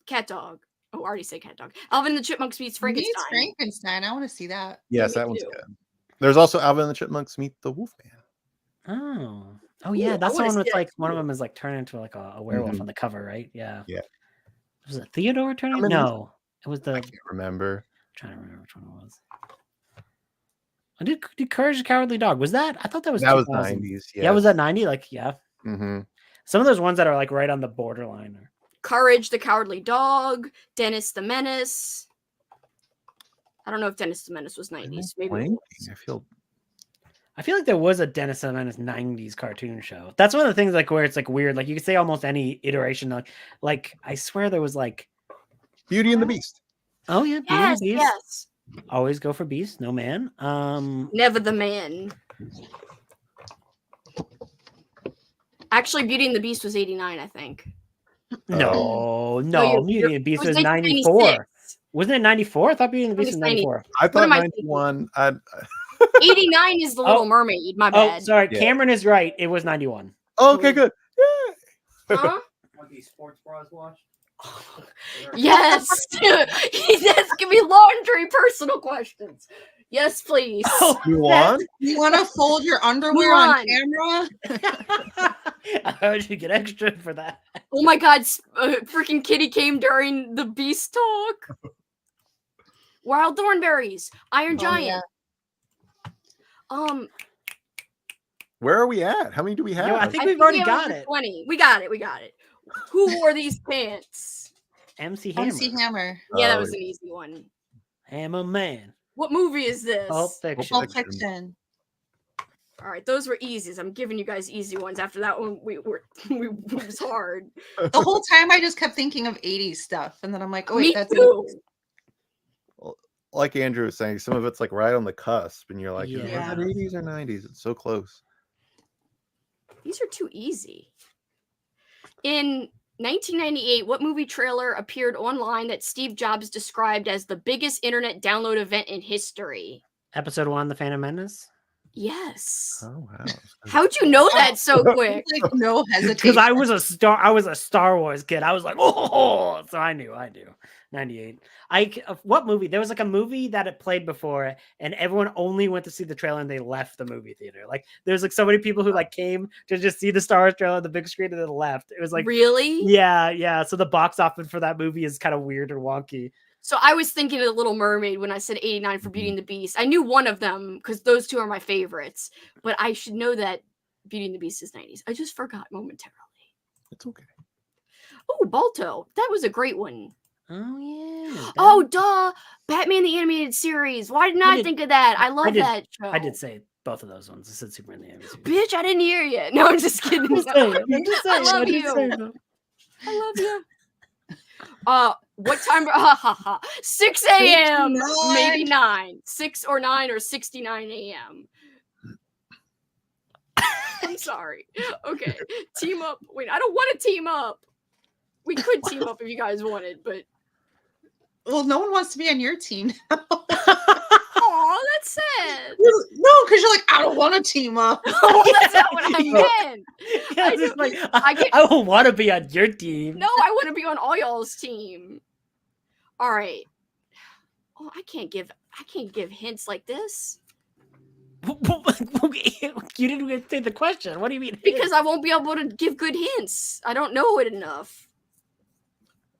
[SPEAKER 2] Cat Dog. Oh, I already said Cat Dog. Alvin and the Chipmunks meets Frankenstein.
[SPEAKER 5] Meets Frankenstein. I want to see that.
[SPEAKER 6] Yes,
[SPEAKER 2] Me
[SPEAKER 6] that one's
[SPEAKER 2] too.
[SPEAKER 6] good. There's also Alvin and the Chipmunks Meet the Wolfman.
[SPEAKER 1] Oh yeah,
[SPEAKER 2] Ooh,
[SPEAKER 1] that's
[SPEAKER 2] I
[SPEAKER 1] the
[SPEAKER 2] wanna
[SPEAKER 1] one
[SPEAKER 2] see
[SPEAKER 1] with
[SPEAKER 2] that
[SPEAKER 1] like one of
[SPEAKER 2] too.
[SPEAKER 1] them is like turned into like a werewolf
[SPEAKER 6] Mhm.
[SPEAKER 1] on the cover, right? Yeah.
[SPEAKER 6] Yeah.
[SPEAKER 1] Was it Theodore turning?
[SPEAKER 6] many-
[SPEAKER 1] No, it was
[SPEAKER 6] I
[SPEAKER 1] the.
[SPEAKER 6] can't remember.
[SPEAKER 1] Trying to remember which one it was. I did Courage the Cowardly Dog. Was that? I thought that was
[SPEAKER 6] That was
[SPEAKER 1] 2000.
[SPEAKER 6] 90s.
[SPEAKER 1] Yeah, was that 90? Like, yeah.
[SPEAKER 6] Mm-hmm.
[SPEAKER 1] Some of those ones that are like right on the borderline.
[SPEAKER 2] Courage the Cowardly Dog. Dennis the Menace. I don't know if Dennis the Menace was 90s. Maybe. it was.
[SPEAKER 1] I feel like there was a Dennis the Menace 90s cartoon show. That's one of the things like where it's like weird. Like you could say almost any iteration. Like I swear there was like.
[SPEAKER 6] Beauty and the Beast.
[SPEAKER 1] Oh yeah, Beauty and
[SPEAKER 2] Yes,
[SPEAKER 1] the Beast.
[SPEAKER 2] yes.
[SPEAKER 1] Always go for Beast. No man.
[SPEAKER 2] Never the Man. Actually, Beauty and the Beast was 89, I think.
[SPEAKER 1] No,
[SPEAKER 2] you're-
[SPEAKER 1] Beauty and the Beast
[SPEAKER 2] it was
[SPEAKER 1] was 94.
[SPEAKER 2] 1996.
[SPEAKER 1] Wasn't it 94? I thought Beauty and the Beast was 94.
[SPEAKER 6] I
[SPEAKER 2] What
[SPEAKER 6] thought
[SPEAKER 2] am I thinking?
[SPEAKER 6] 91.
[SPEAKER 2] 89 is the Little Mermaid. My
[SPEAKER 1] Oh,
[SPEAKER 2] bad.
[SPEAKER 1] sorry.
[SPEAKER 6] Yeah.
[SPEAKER 1] Cameron is right. It was 91.
[SPEAKER 6] Oh, okay, good.
[SPEAKER 2] Huh?
[SPEAKER 7] One of these sports bras watch.
[SPEAKER 2] Yes. He's asking me laundry personal questions. Yes, please.
[SPEAKER 6] You want?
[SPEAKER 5] You want to fold your underwear on camera?
[SPEAKER 1] I heard you get extra for that.
[SPEAKER 2] Oh my god, freaking Kitty came during the Beast talk. Wild Thornberries, Iron
[SPEAKER 5] Oh,
[SPEAKER 2] Giant.
[SPEAKER 6] Where are we at? How many do we have?
[SPEAKER 1] Yo, I think we've already got it.
[SPEAKER 2] 20. We got it. Who wore these pants?
[SPEAKER 1] MC Hammer.
[SPEAKER 5] MC Hammer.
[SPEAKER 2] Yeah, that
[SPEAKER 6] Oh,
[SPEAKER 2] was an easy one.
[SPEAKER 1] I'm a man.
[SPEAKER 2] What movie is this?
[SPEAKER 1] Pulp Fiction.
[SPEAKER 5] Pulp Fiction.
[SPEAKER 2] All right, those were easies. I'm giving you guys easy ones. After that one, it was hard.
[SPEAKER 5] The whole time I just kept thinking of 80s stuff. And then I'm like, oh,
[SPEAKER 2] Me
[SPEAKER 5] wait, that's
[SPEAKER 2] too.
[SPEAKER 6] Like Andrew was saying, some of it's like right on the cusp, and you're like, is
[SPEAKER 2] Yeah.
[SPEAKER 6] it 80s or 90s? It's so close.
[SPEAKER 2] These are too easy. In 1998, what movie trailer appeared online that Steve Jobs described as the biggest internet download event in history?
[SPEAKER 1] Episode 1, The Phantom Menace.
[SPEAKER 2] Yes.
[SPEAKER 6] Oh wow.
[SPEAKER 2] How'd you know that so quick?
[SPEAKER 5] like no hesitation.
[SPEAKER 1] Because I was a Star Wars kid. I was like, oh, so I knew. 98. What movie? There was like a movie that it played before, and everyone only went to see the trailer and they left the movie theater. Like there's like so many people who like came to just see the Star Wars trailer on the big screen and then left. It was like
[SPEAKER 2] Really?
[SPEAKER 1] Yeah. So the box office for that movie is kind of weird or wonky.
[SPEAKER 2] So I was thinking of The Little Mermaid when I said 89 for Beauty and the Beast. I knew one of them because those two are my favorites, but I should know that Beauty and the Beast is 90s. I just forgot momentarily.
[SPEAKER 6] It's okay.
[SPEAKER 2] Oh, Balto. That was a great one.
[SPEAKER 1] Oh yeah.
[SPEAKER 2] Oh, duh. Batman the Animated Series. Why didn't I think of that? I love that show.
[SPEAKER 1] I did say both of those ones. I said Superman the Animated Series.
[SPEAKER 2] Bitch, I didn't hear you. No, I'm just kidding.
[SPEAKER 1] I'm just saying.
[SPEAKER 2] I love you. I love you. What time? 6 a.m. Maybe 9. 6 or 9 or 69 a.m. I'm sorry. Okay. Team up. Wait, I don't want to team up. We could team up if you guys wanted, but.
[SPEAKER 5] Well, no one wants to be on your team.
[SPEAKER 2] Aw, that's sad.
[SPEAKER 5] No, because you're like, I don't want to team up.
[SPEAKER 2] Oh, that's not what I meant.
[SPEAKER 1] I don't want to be on your team.
[SPEAKER 2] No, I want to be on all y'all's team. All right. Oh, I can't give hints like this.
[SPEAKER 1] You didn't even say the question. What do you mean?
[SPEAKER 2] Because I won't be able to give good hints. I don't know it enough.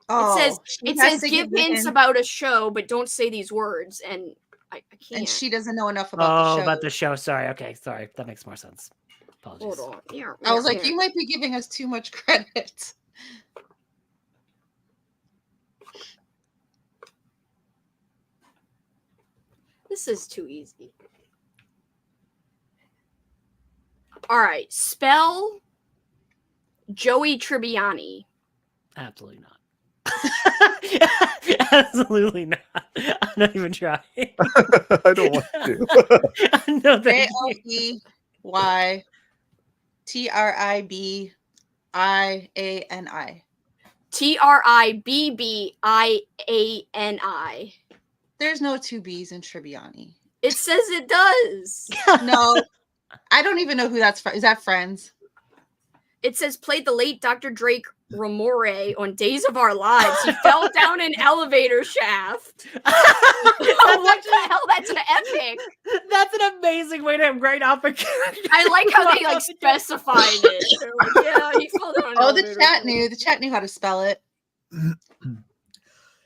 [SPEAKER 2] It says give hints about a show, but don't say these words, and I can't.
[SPEAKER 5] And she doesn't know enough about the show.
[SPEAKER 1] About the show. Sorry. Okay. Sorry. That makes more sense. Apologies.
[SPEAKER 2] Hold on. Yeah,
[SPEAKER 5] I was like, you might be giving us too much credit.
[SPEAKER 2] This is too easy. All right. Spell Joey Tribbiani.
[SPEAKER 1] Absolutely not. Absolutely not. I'm not even trying.
[SPEAKER 6] I don't want to.
[SPEAKER 1] No, thank
[SPEAKER 5] you. Tribbiani.
[SPEAKER 2] Tribbiani.
[SPEAKER 5] There's no 2 B's in Tribbiani.
[SPEAKER 2] It says it does.
[SPEAKER 5] No, I don't even know who that's from. Is that Friends?
[SPEAKER 2] It says played the late Dr. Drake Ramore on Days of Our Lives. He fell down an elevator shaft. What the hell? That's an epic.
[SPEAKER 1] That's an amazing way to write off a character.
[SPEAKER 2] I like how they like specified it. They're like, yeah, he fell down an elevator.
[SPEAKER 5] The chat knew. The chat knew how to spell it.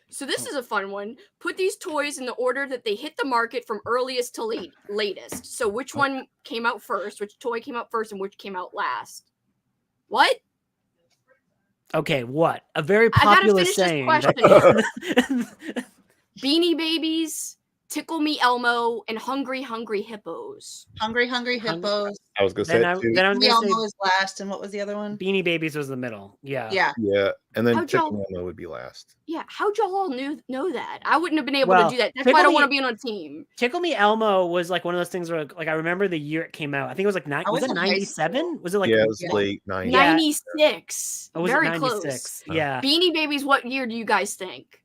[SPEAKER 2] So this is a fun one. Put these toys in the order that they hit the market from earliest to latest. So which one came out first? Which toy came out first and which came out last? What?
[SPEAKER 1] Okay, what? A very popular saying.
[SPEAKER 2] Beanie Babies, Tickle Me Elmo, and Hungry Hungry Hippos.
[SPEAKER 5] Hungry Hungry Hippos.
[SPEAKER 6] I was gonna say
[SPEAKER 5] Then I was gonna say Elmo was last, and what was the other one?
[SPEAKER 1] Beanie Babies was the middle. Yeah.
[SPEAKER 6] And then Tickle Elmo would be last.
[SPEAKER 2] Yeah, how'd y'all all know that? I wouldn't have been able to do that. That's why I don't want to be on a team.
[SPEAKER 1] Tickle Me Elmo was like one of those things where like I remember the year it came out. I think it was like was it 97? Was it like
[SPEAKER 6] it was late 90s.
[SPEAKER 2] 96.
[SPEAKER 1] Oh, was
[SPEAKER 2] very
[SPEAKER 1] it 96?
[SPEAKER 2] Close.
[SPEAKER 1] Yeah.
[SPEAKER 2] Beanie Babies, what year do you guys think?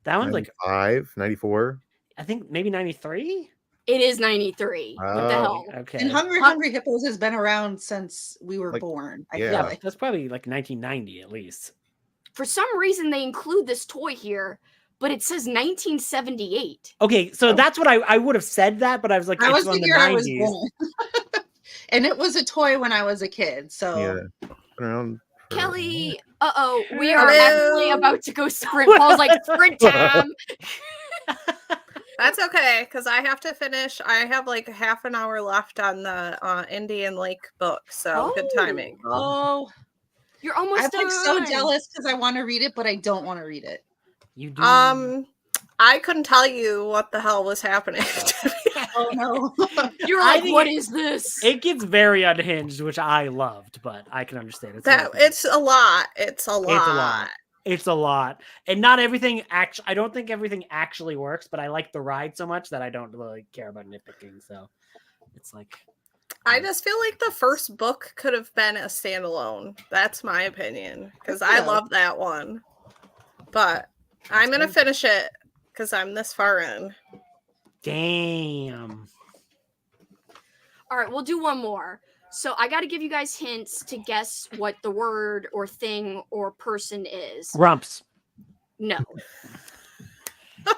[SPEAKER 1] That one's like
[SPEAKER 6] 94.
[SPEAKER 1] I think maybe 93.
[SPEAKER 2] It is 93. What the hell?
[SPEAKER 1] Okay.
[SPEAKER 5] And Hungry Hippos has been around since we were born. I feel like.
[SPEAKER 1] That's probably like 1990 at least.
[SPEAKER 2] For some reason, they include this toy here, but it says 1978.
[SPEAKER 1] Okay, so that's what I would have said that, but I was like,
[SPEAKER 5] I was
[SPEAKER 1] on the
[SPEAKER 5] thinking I was
[SPEAKER 1] 90s.
[SPEAKER 5] born. And it was a toy when I was a kid. So
[SPEAKER 6] around.
[SPEAKER 2] Kelly, we are actually about to go sprint. Paul's like, sprint time.
[SPEAKER 8] That's okay, because I have to finish. I have like half an hour left on the Indian Lake book, so good timing.
[SPEAKER 5] Oh,
[SPEAKER 2] you're almost
[SPEAKER 5] I'm
[SPEAKER 2] done.
[SPEAKER 5] like so jealous because I want to read it, but I don't want to read it.
[SPEAKER 1] You do.
[SPEAKER 8] I I couldn't tell you what the hell was happening.
[SPEAKER 5] Oh no.
[SPEAKER 2] You're
[SPEAKER 1] I
[SPEAKER 2] like,
[SPEAKER 1] think
[SPEAKER 2] what is this?
[SPEAKER 1] It gets very unhinged, which I loved, but I can understand it's
[SPEAKER 8] That
[SPEAKER 1] very
[SPEAKER 8] it's a lot. It's a lot.
[SPEAKER 1] It's a lot. It's a lot, and not everything actually. I don't think everything actually works, but I like the ride so much that I don't really care about nitpicking. So it's like
[SPEAKER 8] I just feel like the first book could have been a standalone. That's my opinion because I
[SPEAKER 5] Yeah.
[SPEAKER 8] love that one. But I'm gonna finish it because I'm this far in.
[SPEAKER 1] damn.
[SPEAKER 2] All right, we'll do one more. So I got to give you guys hints to guess what the word or thing or person is.
[SPEAKER 1] Rumps.
[SPEAKER 2] No.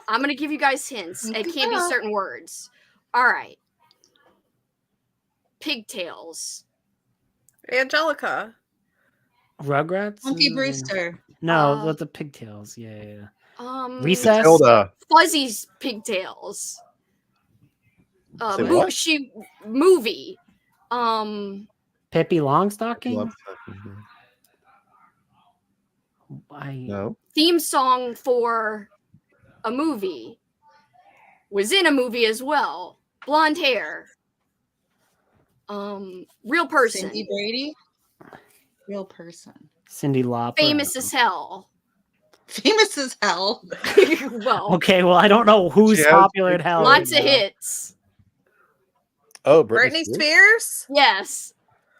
[SPEAKER 2] I'm going to give you guys hints. It can't be certain words. All right. Pigtails.
[SPEAKER 8] Angelica.
[SPEAKER 1] Rugrats.
[SPEAKER 5] Monkey Brewster.
[SPEAKER 1] No, with the pigtails. Yeah. Recess.
[SPEAKER 6] Matilda.
[SPEAKER 2] Fuzzy's pigtails.
[SPEAKER 6] Say what?
[SPEAKER 2] Movie.
[SPEAKER 1] Pippi Longstocking.
[SPEAKER 6] Love talking. No.
[SPEAKER 2] Theme song for a movie. Was in a movie as well. Blonde hair. Real person.
[SPEAKER 5] Cindy Brady. Real person.
[SPEAKER 1] Cyndi Lauper.
[SPEAKER 2] Famous as hell.
[SPEAKER 5] Famous as hell.
[SPEAKER 2] Well,
[SPEAKER 1] Okay, well, I don't know who's
[SPEAKER 6] She has
[SPEAKER 1] popular at hell.
[SPEAKER 2] lots
[SPEAKER 1] right
[SPEAKER 2] of
[SPEAKER 1] now.
[SPEAKER 2] hits.
[SPEAKER 6] Oh,
[SPEAKER 8] Britney Spears.
[SPEAKER 2] Yes.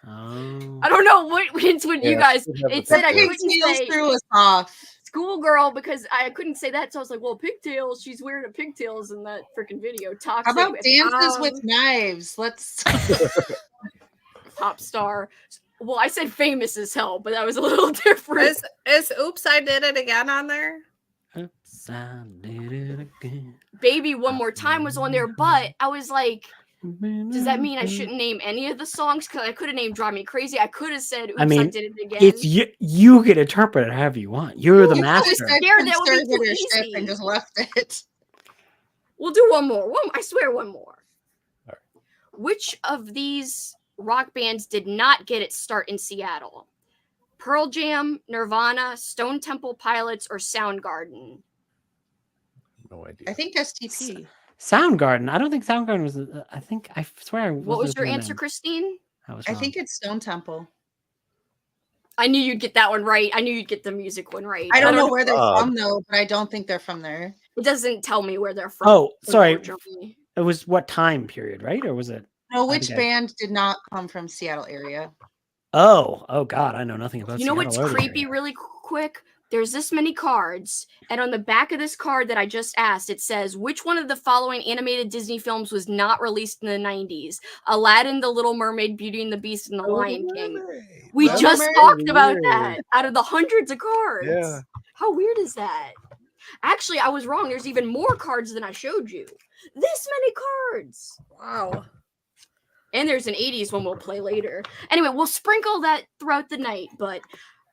[SPEAKER 1] Oh.
[SPEAKER 2] I don't know what hints would you
[SPEAKER 6] Yeah,
[SPEAKER 2] guys.
[SPEAKER 6] she have the
[SPEAKER 2] It said I
[SPEAKER 6] pigtails.
[SPEAKER 2] couldn't
[SPEAKER 5] Pigtails
[SPEAKER 2] say
[SPEAKER 5] threw us off.
[SPEAKER 2] schoolgirl because I couldn't say that. So I was like, well, pigtails. She's wearing a pigtails in that freaking video. Toxic.
[SPEAKER 5] How about dances with
[SPEAKER 2] um,
[SPEAKER 5] knives? Let's.
[SPEAKER 2] pop star. Well, I said famous as hell, but that was a little different.
[SPEAKER 8] Is Oops, I Did It Again on there?
[SPEAKER 1] Oops, I did it again.
[SPEAKER 2] Baby One More Time was on there, but I was like, does that mean I shouldn't name any of the songs? Because I could have named Drive Me Crazy. I could have said Oops, I
[SPEAKER 1] mean,
[SPEAKER 2] Did It Again.
[SPEAKER 1] It's you. You can interpret it however you want. You're the
[SPEAKER 5] You could've
[SPEAKER 1] master.
[SPEAKER 5] said
[SPEAKER 2] Scared that would be too
[SPEAKER 5] conservatorship
[SPEAKER 2] easy.
[SPEAKER 5] and just left it.
[SPEAKER 2] We'll do one more. I swear one more.
[SPEAKER 6] All right.
[SPEAKER 2] Which of these rock bands did not get its start in Seattle? Pearl Jam, Nirvana, Stone Temple Pilots, or Soundgarden?
[SPEAKER 6] No idea.
[SPEAKER 5] I think STP.
[SPEAKER 1] Soundgarden. I don't think Soundgarden was. I think I swear.
[SPEAKER 2] What was your answer, Christine?
[SPEAKER 5] I think it's Stone Temple.
[SPEAKER 2] I knew you'd get that one right. I knew you'd get the music one right.
[SPEAKER 5] I don't know where they're from though, but I don't think they're from there.
[SPEAKER 2] It doesn't tell me where they're from.
[SPEAKER 1] Oh, sorry.
[SPEAKER 2] unfortunately.
[SPEAKER 1] It was what time period, right? Or was it?
[SPEAKER 5] No,
[SPEAKER 1] I
[SPEAKER 5] which
[SPEAKER 1] think I-
[SPEAKER 5] band did not come from Seattle area?
[SPEAKER 1] Oh God, I know nothing about.
[SPEAKER 2] You know
[SPEAKER 1] Seattle
[SPEAKER 2] what's
[SPEAKER 1] or the
[SPEAKER 2] creepy
[SPEAKER 1] area.
[SPEAKER 2] really quick? There's this many cards, and on the back of this card that I just asked, it says, which one of the following animated Disney films was not released in the 90s? Aladdin, The Little Mermaid, Beauty and the Beast, and The Lion King. We
[SPEAKER 5] Little
[SPEAKER 2] just
[SPEAKER 5] Mermaid?
[SPEAKER 2] talked about
[SPEAKER 6] Weird.
[SPEAKER 2] that out of the hundreds of cards.
[SPEAKER 6] Yeah.
[SPEAKER 2] How weird is that? Actually, I was wrong. There's even more cards than I showed you. This many cards.
[SPEAKER 8] Wow.
[SPEAKER 2] And there's an 80s one we'll play later. Anyway, we'll sprinkle that throughout the night, but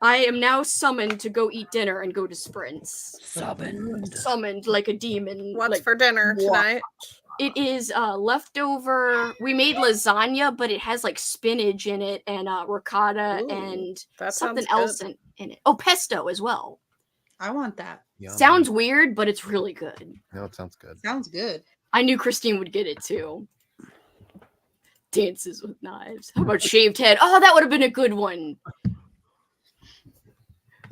[SPEAKER 2] I am now summoned to go eat dinner and go to sprints. Summoned like a demon.
[SPEAKER 8] What's
[SPEAKER 2] like,
[SPEAKER 8] for dinner
[SPEAKER 2] what?
[SPEAKER 8] tonight?
[SPEAKER 2] It is leftover. We made lasagna, but it has like spinach in it and ricotta
[SPEAKER 8] Ooh,
[SPEAKER 2] and
[SPEAKER 8] that
[SPEAKER 2] something
[SPEAKER 8] sounds
[SPEAKER 2] else in it. Oh, pesto as well.
[SPEAKER 5] I want that.
[SPEAKER 6] Yum.
[SPEAKER 2] Sounds weird, but it's really good.
[SPEAKER 6] No, it sounds good.
[SPEAKER 5] Sounds good.
[SPEAKER 2] I knew Christine would get it too. Dances with knives. How about shaved head? Oh, that would have been a good one.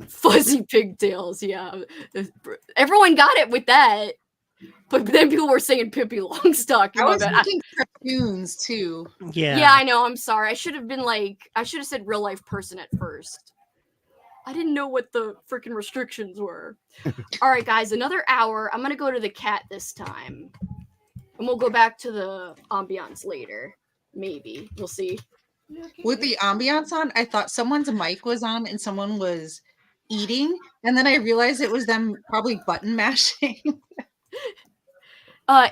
[SPEAKER 2] Fuzzy pigtails, yeah. Everyone got it with that. But then people were saying Pippi Longstocking.
[SPEAKER 5] I
[SPEAKER 2] My
[SPEAKER 5] was
[SPEAKER 2] bad.
[SPEAKER 5] thinking cartoons too.
[SPEAKER 1] Yeah.
[SPEAKER 2] Yeah, I know. I'm sorry. I should have said real life person at first. I didn't know what the freaking restrictions were. All right, guys, another hour. I'm going to go to the cat this time. And we'll go back to the ambiance later. Maybe. We'll see.
[SPEAKER 5] With the ambiance on, I thought someone's mic was on and someone was eating. And then I realized it was them probably button mashing.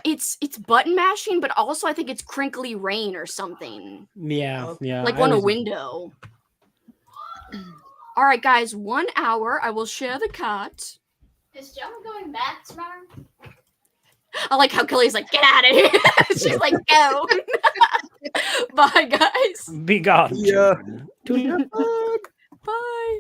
[SPEAKER 2] It's button mashing, but also I think it's crinkly rain or something.
[SPEAKER 1] Yeah.
[SPEAKER 2] Like
[SPEAKER 1] I
[SPEAKER 2] on a
[SPEAKER 1] was-
[SPEAKER 2] window. All right, guys, 1 hour. I will share the cat.
[SPEAKER 9] Is Gemma going back tomorrow?
[SPEAKER 2] I like how Kelly's like, get out of here. She's like, go. Bye, guys.
[SPEAKER 1] Be gone.
[SPEAKER 6] Yeah.
[SPEAKER 1] children.
[SPEAKER 2] Bye.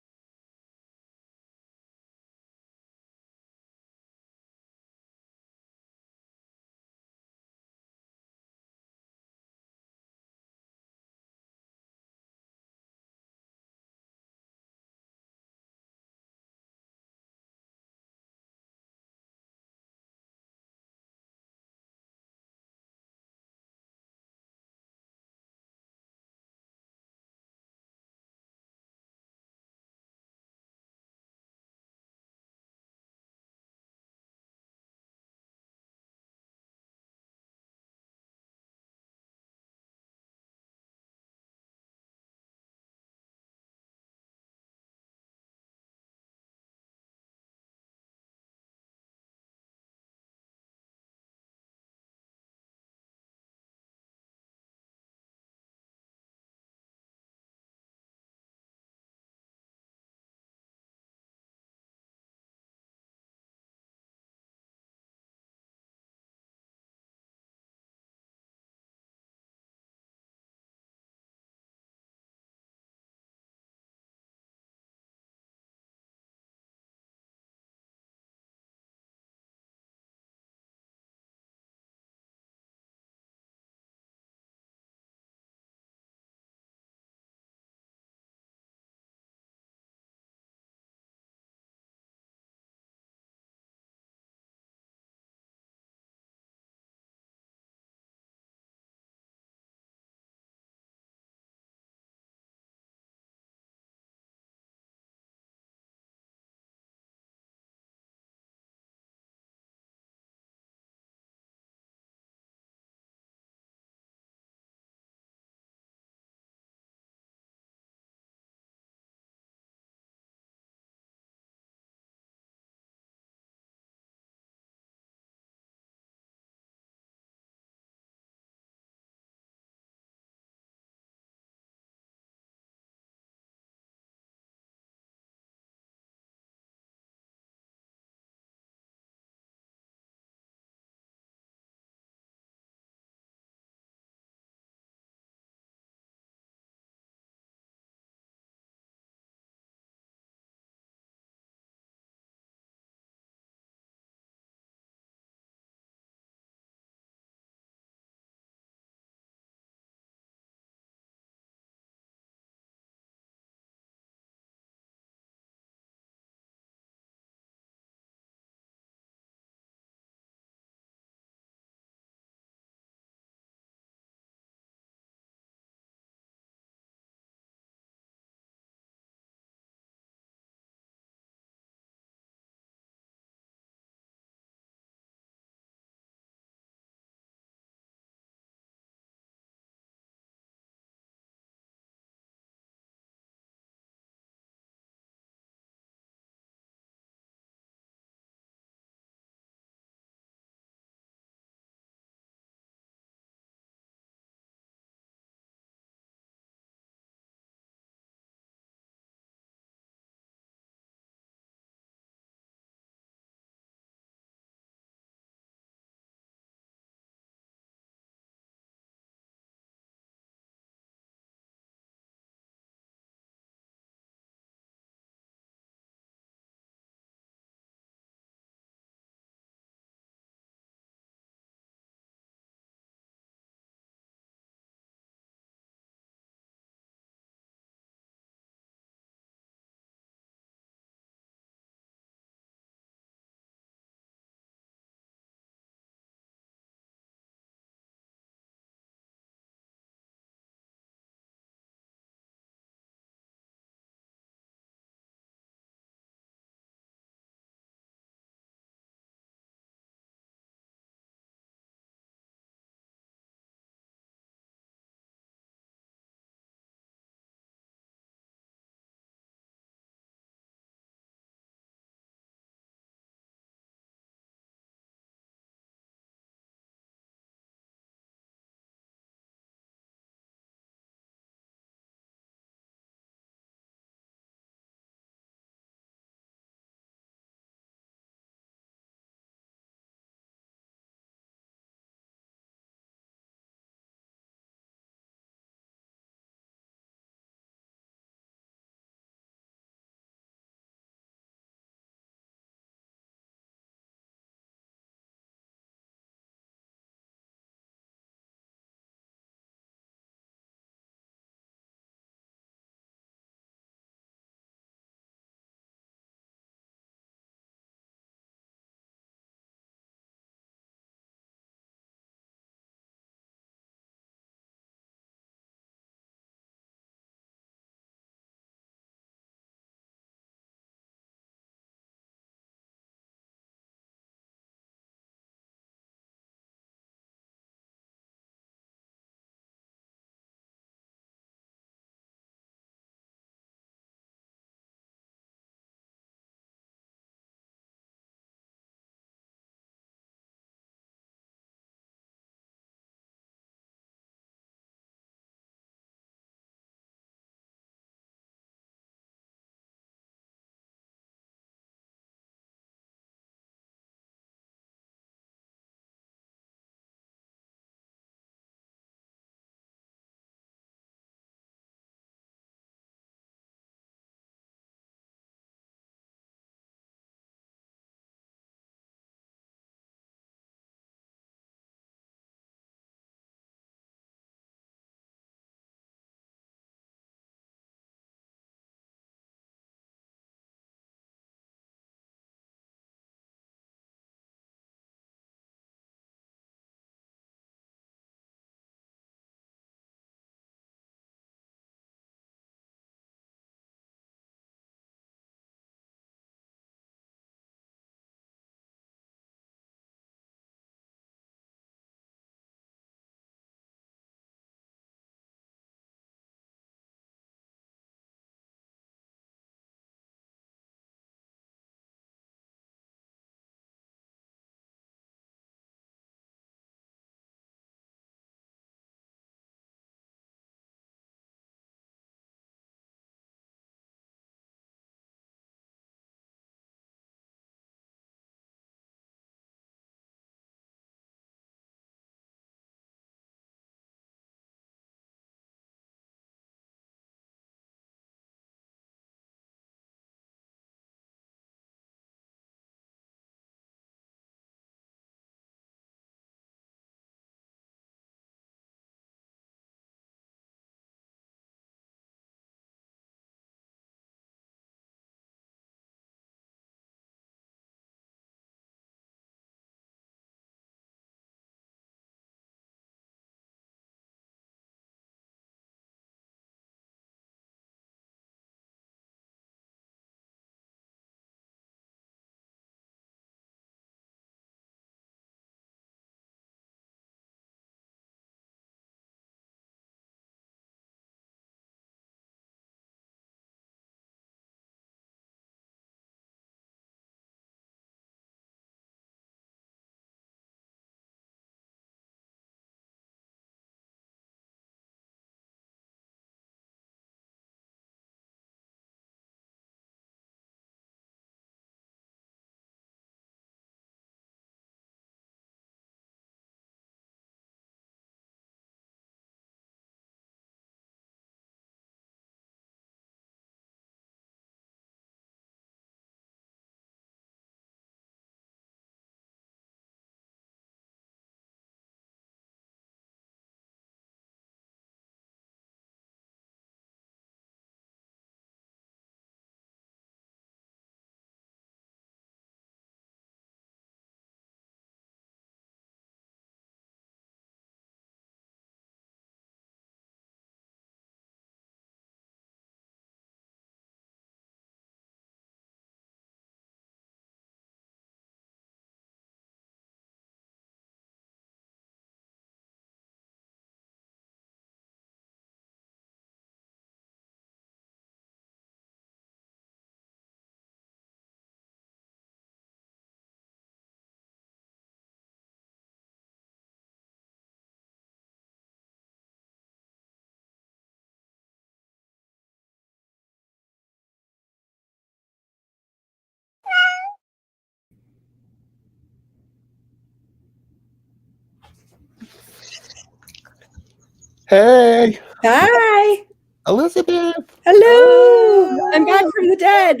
[SPEAKER 6] Hey,
[SPEAKER 10] Hi.
[SPEAKER 6] Elizabeth.
[SPEAKER 10] Hello. I'm back from the dead.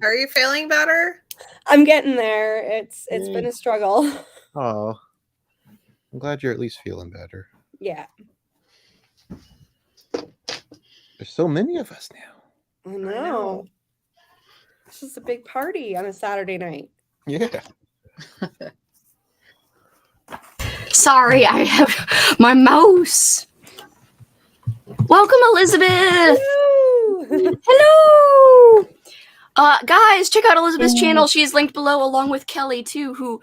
[SPEAKER 8] Are you feeling better?
[SPEAKER 10] I'm getting there. It's been a struggle.
[SPEAKER 6] Oh, I'm glad you're at least feeling better.
[SPEAKER 10] Yeah.
[SPEAKER 6] There's so many of us now.
[SPEAKER 10] I know. This is a big party on a Saturday night.
[SPEAKER 6] Yeah.
[SPEAKER 2] Sorry, I have my mouse. Welcome, Elizabeth.
[SPEAKER 10] Woo!
[SPEAKER 2] Hello. Guys, check out Elizabeth's channel. She is linked below, along with Kelly too, who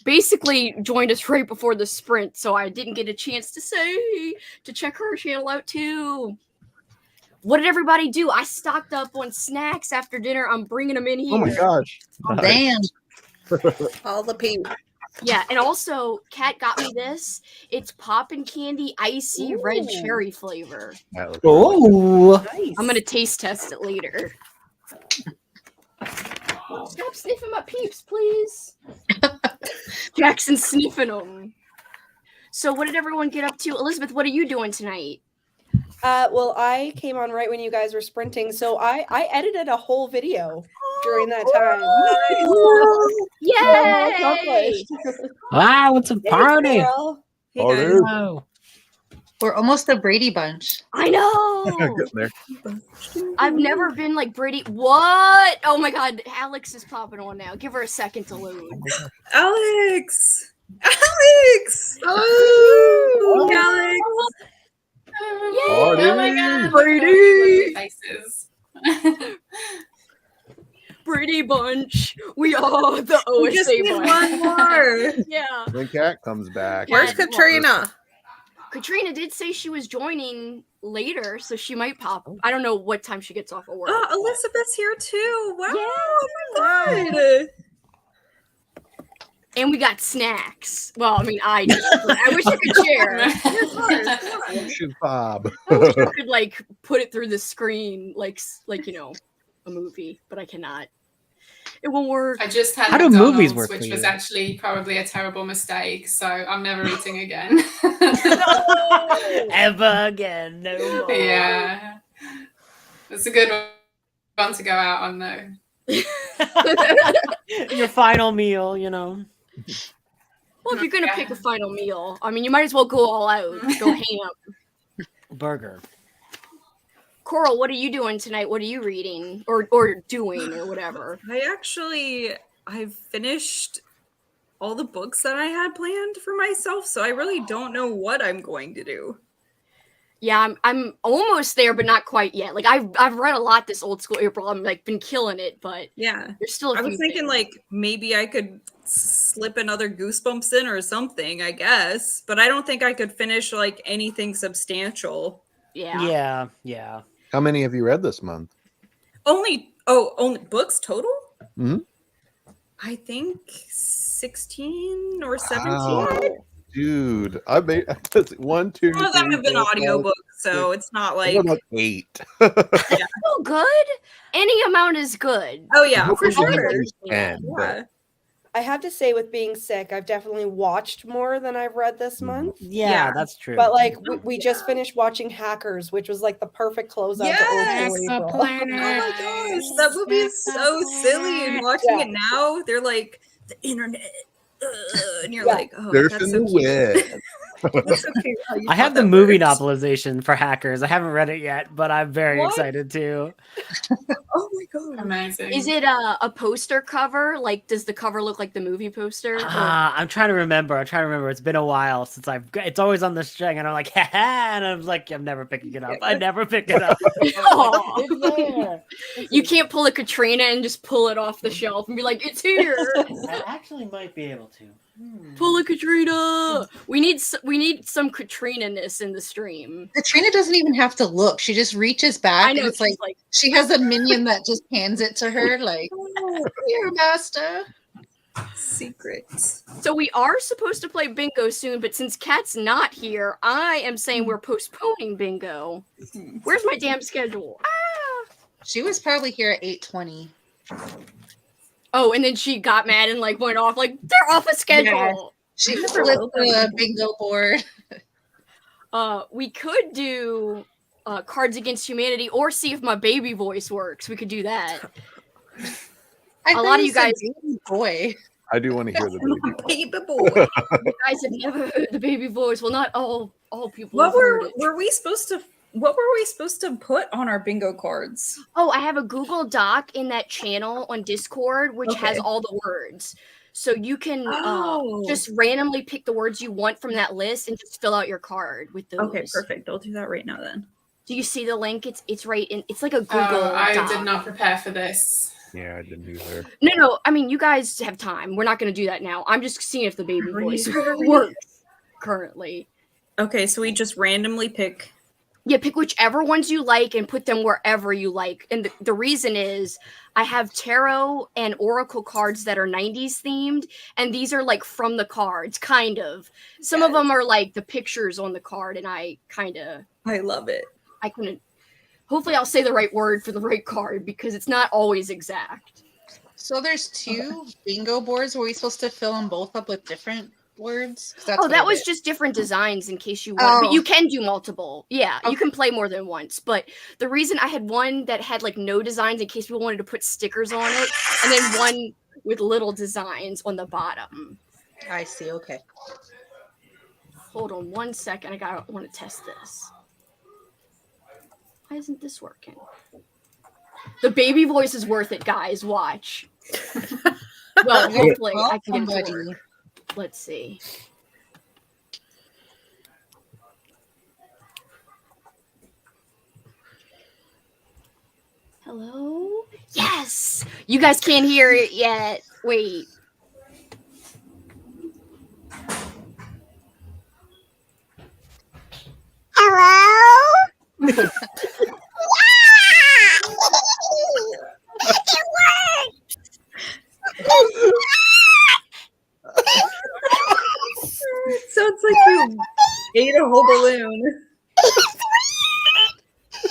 [SPEAKER 2] basically joined us right before the sprint, so I didn't get a chance to check her channel out too. What did everybody do? I stocked up on snacks after dinner. I'm bringing them in here.
[SPEAKER 6] Oh my gosh.
[SPEAKER 5] Damn.
[SPEAKER 8] All the people.
[SPEAKER 2] Yeah, and also, Kat got me this. It's poppin' candy, icy red
[SPEAKER 10] Ooh.
[SPEAKER 2] cherry flavor.
[SPEAKER 6] That looks
[SPEAKER 1] Oh,
[SPEAKER 10] Nice.
[SPEAKER 2] I'm gonna taste test it later. Stop sniffing my peeps, please. Jackson's sniffing them. So, what did everyone get up to? Elizabeth, what are you doing tonight?
[SPEAKER 10] Well, I came on right when you guys were sprinting, so I edited a whole video during that time.
[SPEAKER 2] Yay!
[SPEAKER 10] Accomplished.
[SPEAKER 1] wow, it's a
[SPEAKER 10] Hey,
[SPEAKER 1] party.
[SPEAKER 10] girl.
[SPEAKER 8] Hey
[SPEAKER 6] Oh,
[SPEAKER 8] guys.
[SPEAKER 6] dude.
[SPEAKER 1] Oh.
[SPEAKER 5] We're almost a Brady bunch.
[SPEAKER 2] I know.
[SPEAKER 6] Getting there.
[SPEAKER 2] I've never been like Brady. What? Oh my God, Alex is popping on now. Give her a second to load.
[SPEAKER 8] Alex! Alex! Oh, Alex!
[SPEAKER 6] Oh,
[SPEAKER 2] Yay!
[SPEAKER 6] dude.
[SPEAKER 4] my God.
[SPEAKER 2] Brady!
[SPEAKER 4] Faces.
[SPEAKER 2] Brady bunch. We are the
[SPEAKER 8] We just
[SPEAKER 2] OSA
[SPEAKER 8] need
[SPEAKER 2] bunch.
[SPEAKER 8] one more.
[SPEAKER 2] Yeah.
[SPEAKER 6] When Cat comes back.
[SPEAKER 8] Where's
[SPEAKER 2] Yeah.
[SPEAKER 8] Katrina?
[SPEAKER 2] Katrina did say she was joining later, so she might pop. I don't know what time she gets off of work.
[SPEAKER 8] Oh, Elizabeth's here too. Wow.
[SPEAKER 2] Yeah.
[SPEAKER 8] Oh my god.
[SPEAKER 2] And we got snacks. Well, I mean, I do. But I wish I could share.
[SPEAKER 6] Shoot Bob.
[SPEAKER 2] I wish I could like put it through the screen, like you know, a movie, but I cannot. It won't work.
[SPEAKER 4] I just had
[SPEAKER 1] How do
[SPEAKER 4] McDonald's,
[SPEAKER 1] movies work
[SPEAKER 4] which
[SPEAKER 1] for
[SPEAKER 4] was
[SPEAKER 1] you?
[SPEAKER 4] actually probably a terrible mistake. So I'm never eating again.
[SPEAKER 1] Ever again, no more.
[SPEAKER 4] Yeah, it's a good one to go out on though.
[SPEAKER 1] Your final meal, you know.
[SPEAKER 2] Well, if you're gonna pick a final meal, I mean, you might as well go all out, go ham.
[SPEAKER 1] Burger.
[SPEAKER 2] Coral, what are you doing tonight? What are you reading or doing or whatever?
[SPEAKER 11] I've finished all the books that I had planned for myself, so I really don't know what I'm going to do.
[SPEAKER 2] Yeah, I'm almost there, but not quite yet. Like I've read a lot this old school April. I'm like been killing it, but
[SPEAKER 11] Yeah.
[SPEAKER 2] there's still a
[SPEAKER 11] I
[SPEAKER 2] few
[SPEAKER 11] was thinking
[SPEAKER 2] things.
[SPEAKER 11] like maybe I could slip another Goosebumps in or something, I guess, but I don't think I could finish like anything substantial.
[SPEAKER 2] Yeah.
[SPEAKER 1] Yeah.
[SPEAKER 6] How many have you read this month?
[SPEAKER 11] Only books total?
[SPEAKER 6] Mhm.
[SPEAKER 11] I think 16 or 17.
[SPEAKER 6] Wow. Dude, I made 1, 2.
[SPEAKER 11] Some of them
[SPEAKER 6] 3,
[SPEAKER 11] have been
[SPEAKER 6] 4, 5,
[SPEAKER 11] audiobooks, so it's not like
[SPEAKER 6] I'm like 8.
[SPEAKER 2] Oh, good. Any amount is good.
[SPEAKER 11] oh yeah, for
[SPEAKER 6] Hopefully we
[SPEAKER 11] sure.
[SPEAKER 6] can use 10, but-
[SPEAKER 11] Yeah.
[SPEAKER 10] I have to say, with being sick, I've definitely watched more than I've read this month.
[SPEAKER 1] Yeah,
[SPEAKER 11] Yeah.
[SPEAKER 1] that's true.
[SPEAKER 10] But like, we just finished watching Hackers, which was like the perfect closeout to
[SPEAKER 11] Yes!
[SPEAKER 10] Old School April.
[SPEAKER 11] Oh my gosh, that movie is so silly. And watching it now, they're like the internet, and you're like, oh,
[SPEAKER 6] There's
[SPEAKER 11] that's
[SPEAKER 6] a
[SPEAKER 11] so
[SPEAKER 6] new
[SPEAKER 11] cute.
[SPEAKER 6] web.
[SPEAKER 11] That's so cute how you
[SPEAKER 1] I have
[SPEAKER 11] thought
[SPEAKER 1] the
[SPEAKER 11] that
[SPEAKER 1] movie
[SPEAKER 11] worked.
[SPEAKER 1] novelization for Hackers. I haven't read it yet, but I'm very
[SPEAKER 11] What?
[SPEAKER 1] excited too.
[SPEAKER 11] Oh my god.
[SPEAKER 4] Amazing.
[SPEAKER 2] Is it a poster cover? Like, does the cover look like the movie poster? Or-
[SPEAKER 1] I'm trying to remember. It's been a while since it's always on the string, and I'm like, ha ha, and I'm like, I'm never picking it up. I never pick it up.
[SPEAKER 2] Aw.
[SPEAKER 1] It's there.
[SPEAKER 2] You can't pull a Katrina and just pull it off the shelf and be like, it's here.
[SPEAKER 1] I actually might be able to.
[SPEAKER 2] Pull a Katrina. We need some Katrina-ness in the stream.
[SPEAKER 5] Katrina doesn't even have to look. She just reaches back
[SPEAKER 2] I know.
[SPEAKER 5] and it's
[SPEAKER 2] she's
[SPEAKER 5] like she has a minion that just hands it to her, like, oh, here, master.
[SPEAKER 11] Secrets.
[SPEAKER 2] So we are supposed to play bingo soon, but since Kat's not here, I am saying we're postponing bingo. Where's my damn schedule? Ah!
[SPEAKER 5] She was probably here at 8:20.
[SPEAKER 2] Oh, and then she got mad and like went off like they're off a schedule.
[SPEAKER 5] She
[SPEAKER 11] I never
[SPEAKER 5] flipped
[SPEAKER 11] built that
[SPEAKER 5] the bingo board.
[SPEAKER 2] We could do Cards Against Humanity or see if my baby voice works. We could do that.
[SPEAKER 5] I
[SPEAKER 2] A
[SPEAKER 5] thought
[SPEAKER 2] lot of
[SPEAKER 5] you
[SPEAKER 2] you
[SPEAKER 5] said
[SPEAKER 2] guys,
[SPEAKER 5] baby boy.
[SPEAKER 6] I do want to hear the baby.
[SPEAKER 11] baby boy.
[SPEAKER 2] you guys have never heard the baby voice. Well, not all people
[SPEAKER 11] What
[SPEAKER 2] have heard it.
[SPEAKER 11] were we supposed to put on our bingo cards?
[SPEAKER 2] Oh, I have a Google Doc in that channel on Discord, which has
[SPEAKER 11] Okay.
[SPEAKER 2] all the words. So you can
[SPEAKER 11] Oh.
[SPEAKER 2] just randomly pick the words you want from that list and just fill out your card with those.
[SPEAKER 11] Okay, perfect. I'll do that right now then.
[SPEAKER 2] Do you see the link? It's right in. It's like a Google
[SPEAKER 4] I
[SPEAKER 2] Doc.
[SPEAKER 4] did not prepare for this.
[SPEAKER 6] Yeah, I didn't either.
[SPEAKER 2] No. I mean, you guys have time. We're not going to do that now. I'm just seeing if the baby voice
[SPEAKER 11] Really?
[SPEAKER 2] works currently.
[SPEAKER 11] Okay, so we just randomly pick.
[SPEAKER 2] Yeah, pick whichever ones you like and put them wherever you like. And the reason is I have tarot and oracle cards that are 90s themed, and these are like from the cards, kind of. Some of them are like the pictures on the card, and I
[SPEAKER 11] love it.
[SPEAKER 2] I couldn't. Hopefully, I'll say the right word for the right card because it's not always exact.
[SPEAKER 5] So there's two bingo boards. Were we supposed to fill them both up with different words?
[SPEAKER 2] That was just different designs in case you want. But you can do multiple. Yeah, you can play more than once. But the reason I had one that had like no designs in case people wanted to put stickers on it, and then one with little designs on the bottom.
[SPEAKER 5] I see. Okay.
[SPEAKER 2] Hold on 1 second. I want to test this. Why isn't this working? The baby voice is worth it, guys. Watch. Well, hopefully I can get it to work. Let's see. Hello? Yes! You guys can't hear it yet. Wait.
[SPEAKER 9] Hello? It
[SPEAKER 11] It sounds like you ate a whole balloon.
[SPEAKER 9] I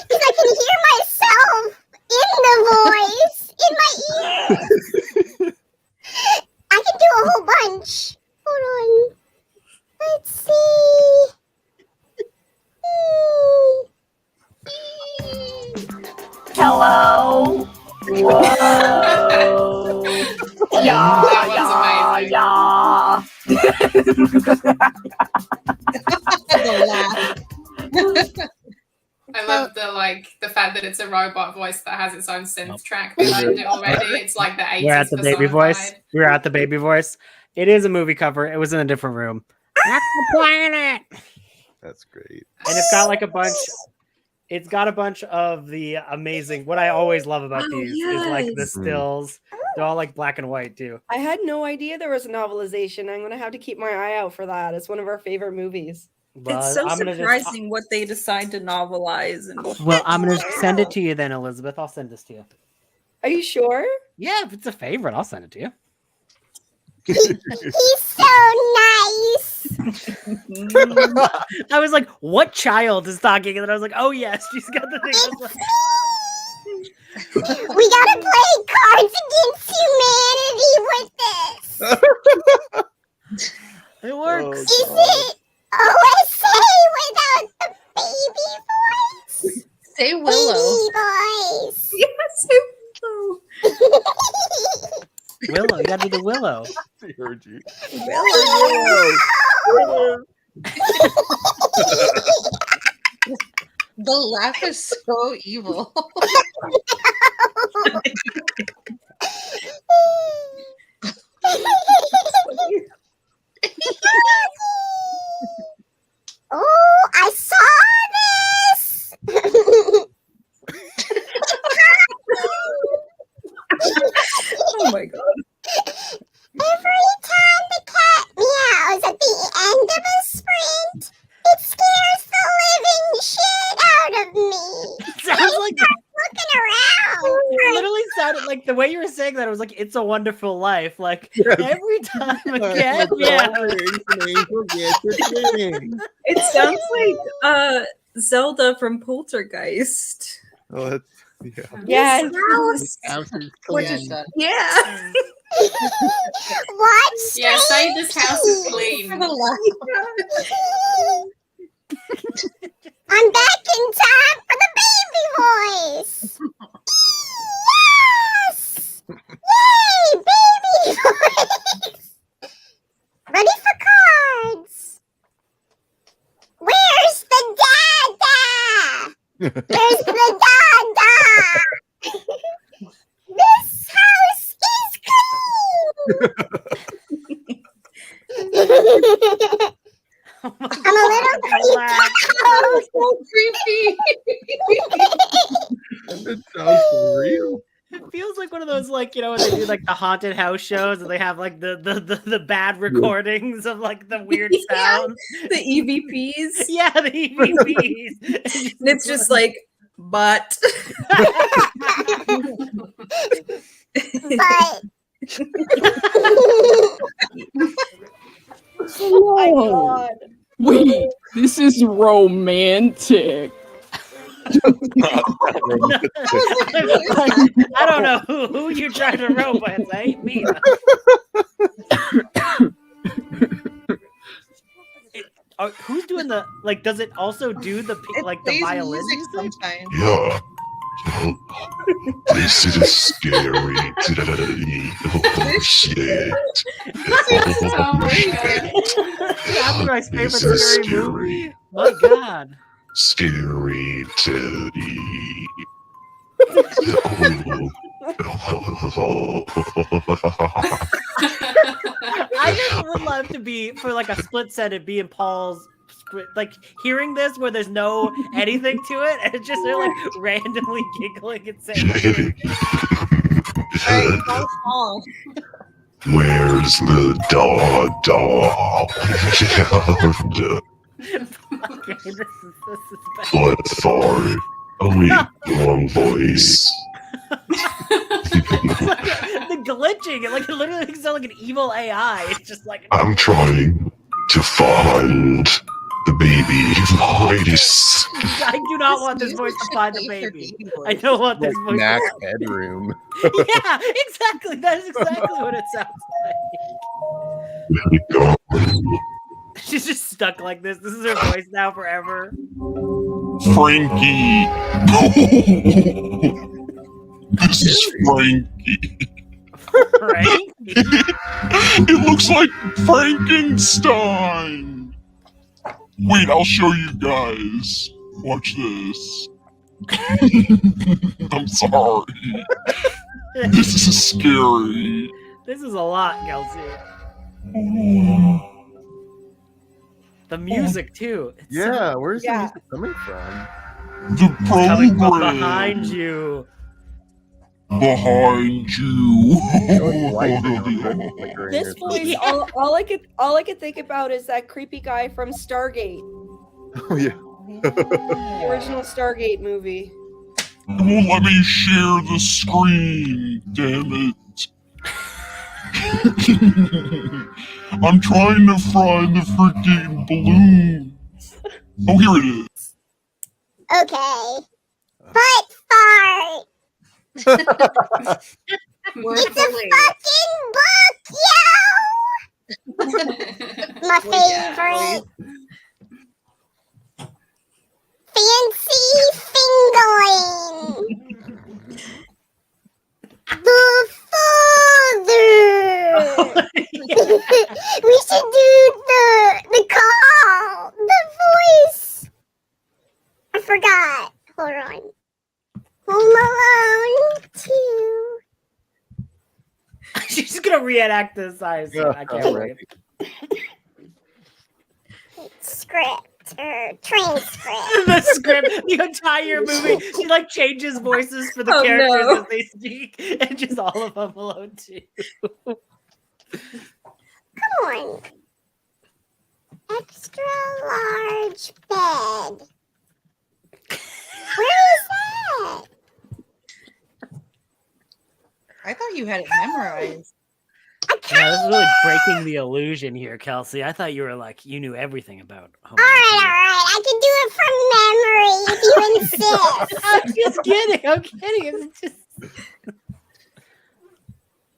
[SPEAKER 9] can hear myself in the voice in my ear. I can do a whole bunch. Hold on. Let's see. Hello.
[SPEAKER 1] Whoa.
[SPEAKER 4] That was amazing. I love the fact that it's a robot voice that has its own synth track behind it already. It's like the 80s.
[SPEAKER 1] We're at the baby voice. We're at the baby voice. It is a movie cover. It was in a different room. That's the planet.
[SPEAKER 6] That's great.
[SPEAKER 1] And it's got like a bunch. It's got a bunch of the amazing. What I always love about these is like the stills. They're all like black and white too.
[SPEAKER 10] I had no idea there was a novelization. I'm gonna have to keep my eye out for that. It's one of our favorite movies.
[SPEAKER 1] But
[SPEAKER 11] It's so
[SPEAKER 1] I'm gonna
[SPEAKER 11] surprising what they decide to novelize. And
[SPEAKER 1] Well, I'm gonna send it to you then, Elizabeth. I'll send this to you.
[SPEAKER 10] Are you sure?
[SPEAKER 1] Yeah, if it's a favorite, I'll send it to you.
[SPEAKER 9] He's so nice.
[SPEAKER 1] I was like, what child is talking? And then I was like, oh yes, she's got the thing.
[SPEAKER 9] We gotta play Cards Against Humanity with this.
[SPEAKER 1] It works.
[SPEAKER 9] Is it OSA without the baby voice?
[SPEAKER 5] Say Willow.
[SPEAKER 9] Baby voice.
[SPEAKER 11] Yes, Willow.
[SPEAKER 1] Willow, you gotta do the Willow.
[SPEAKER 6] I heard you.
[SPEAKER 5] The laugh is so evil.
[SPEAKER 9] Oh, I saw this.
[SPEAKER 11] Oh my god.
[SPEAKER 9] Every time the cat meows at the end of a sprint, it scares the living shit out of me.
[SPEAKER 1] Sounds like
[SPEAKER 9] Looking around.
[SPEAKER 1] it literally sounded like the way you were saying that. It was like "It's a Wonderful Life." Like every time a cat meows.
[SPEAKER 11] It sounds like Zelda from Poltergeist.
[SPEAKER 6] Oh,
[SPEAKER 10] Yes.
[SPEAKER 6] This house is clean.
[SPEAKER 11] Yeah.
[SPEAKER 9] Watch.
[SPEAKER 4] Yeah, say this house is clean.
[SPEAKER 9] I'm back in time for the baby voice. Yes! Yay, baby voice! Ready for cards. Where's the dada? Where's the dada? This house is clean. I'm a little creeped out.
[SPEAKER 5] So creepy.
[SPEAKER 6] It sounds real.
[SPEAKER 1] It feels like one of those, like, you know, when they do like the haunted house shows and they have like the bad recordings of like the weird
[SPEAKER 11] Yeah.
[SPEAKER 1] sounds.
[SPEAKER 11] The EVPs.
[SPEAKER 1] Yeah, the EVPs.
[SPEAKER 11] And it's just like, but.
[SPEAKER 9] But
[SPEAKER 10] Oh my god.
[SPEAKER 12] Wait, this is romantic.
[SPEAKER 1] I don't know who you're trying to romance. I ain't me. Who's doing the, like, does it also do the like the
[SPEAKER 5] plays
[SPEAKER 1] violin
[SPEAKER 5] music
[SPEAKER 1] music?
[SPEAKER 5] sometimes.
[SPEAKER 13] Yeah. This is scary today. Oh shit.
[SPEAKER 4] Oh my god.
[SPEAKER 1] That's my favorite
[SPEAKER 13] This is
[SPEAKER 1] scary movie. My God.
[SPEAKER 13] Scary Teddy.
[SPEAKER 1] I just would love to be, for like a split second, be in Paul's, like, hearing this where there's no anything to it, and it's just they're like randomly giggling and saying.
[SPEAKER 5] Alright, Paul.
[SPEAKER 13] Where's the dog?
[SPEAKER 1] Okay, this is bad.
[SPEAKER 13] But sorry, only one voice.
[SPEAKER 1] The glitching, it literally makes it sound like an evil AI. It's just like
[SPEAKER 13] I'm trying to find the baby voice.
[SPEAKER 1] I do not want this voice to find the baby. I don't want this voice.
[SPEAKER 6] Mac's bedroom.
[SPEAKER 1] Yeah, exactly. That is exactly what it sounds like. She's just stuck like this. This is her voice now forever.
[SPEAKER 13] Frankie. This is Frankie.
[SPEAKER 1] Frankie?
[SPEAKER 13] It looks like Frankenstein. Wait, I'll show you guys. Watch this. I'm sorry. This is scary.
[SPEAKER 1] This is a lot, Kelsey. The music too. It's
[SPEAKER 6] Yeah, where's the
[SPEAKER 10] Yeah.
[SPEAKER 6] music coming from?
[SPEAKER 13] The
[SPEAKER 1] coming from
[SPEAKER 13] program
[SPEAKER 1] behind you.
[SPEAKER 13] behind you.
[SPEAKER 10] This voice, all I could think about is that creepy guy from Stargate,
[SPEAKER 6] Oh yeah.
[SPEAKER 10] the original Stargate movie.
[SPEAKER 13] It won't let me share the screen. Damn it. I'm trying to find the freaking balloon. Oh, here it is.
[SPEAKER 9] okay. Butt fart.
[SPEAKER 5] Word
[SPEAKER 9] It's a
[SPEAKER 5] believe.
[SPEAKER 9] fucking book, yo. My favorite. Fancy fingering. The father. We should do the call. The voice. I forgot. Hold on. Home Alone 2.
[SPEAKER 1] She's gonna reenact this. I can't wait.
[SPEAKER 9] Script or transcript.
[SPEAKER 1] The script, the entire movie. She like changes voices for the
[SPEAKER 11] Oh,
[SPEAKER 1] characters
[SPEAKER 11] no.
[SPEAKER 1] as they speak, and just all of them alone too.
[SPEAKER 9] Come on. Extra large bed. Where is that?
[SPEAKER 5] I thought you had it memorized.
[SPEAKER 1] Yeah, this is really breaking the illusion here, Kelsey. I thought you were like you knew everything about home.
[SPEAKER 9] All right. I can do it it from memory if you insist.
[SPEAKER 1] I'm just kidding. I'm kidding. It's just...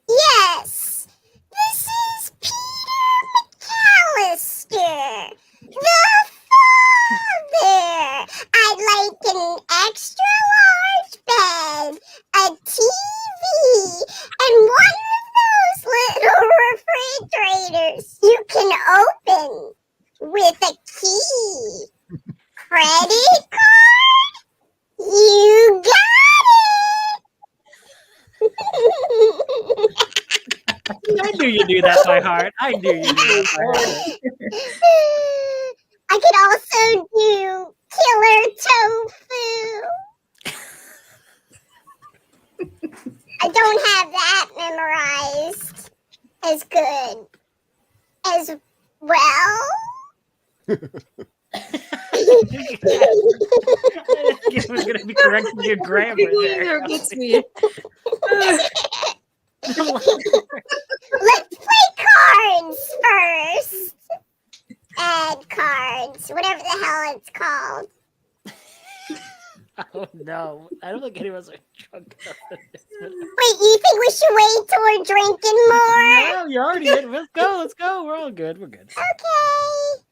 [SPEAKER 9] Yes. This is Peter McAllister, the father. I'd like an extra large bed, a TV, and one of those little refrigerators you can open with a key. Credit card? You got it!
[SPEAKER 1] I knew you knew that by heart. I knew you knew that by heart.
[SPEAKER 9] I could also do killer tofu. I don't have that memorized as good as well.
[SPEAKER 1] It was going to be correcting your grammar there.
[SPEAKER 11] Gets me.
[SPEAKER 9] Let's play cards first. Add cards, whatever the hell it's called.
[SPEAKER 1] Oh no, I don't think anyone's drunk enough.
[SPEAKER 9] Wait, you think we should wait till we're drinking more?
[SPEAKER 1] No, you're already in. Let's go. We're all good. We're good.
[SPEAKER 9] Okay.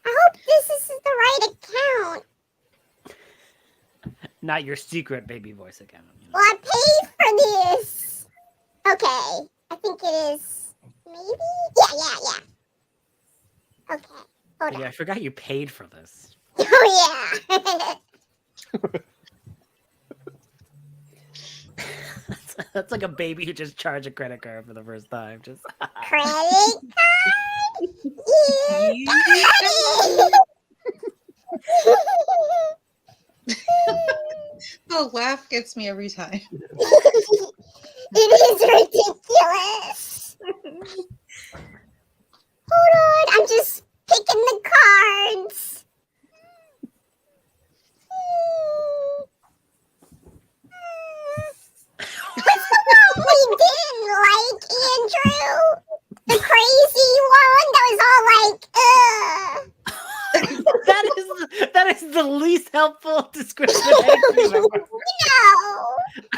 [SPEAKER 9] I hope this is the right account.
[SPEAKER 1] Not your secret baby voice account. You know?
[SPEAKER 9] Well, I paid for this. Okay, I think it is. Maybe? Yeah. Okay, hold on.
[SPEAKER 1] Yeah, I forgot you paid for this.
[SPEAKER 9] Oh, yeah.
[SPEAKER 1] That's like a baby who just charged a credit card for the first time. Just
[SPEAKER 9] Credit card? You got it.
[SPEAKER 5] The laugh gets me every time.
[SPEAKER 9] It is ridiculous. Hold on, I'm just picking the cards. What's the one we didn't like, Andrew? The crazy one that was all like,
[SPEAKER 1] that is the least helpful description I've ever.
[SPEAKER 9] No.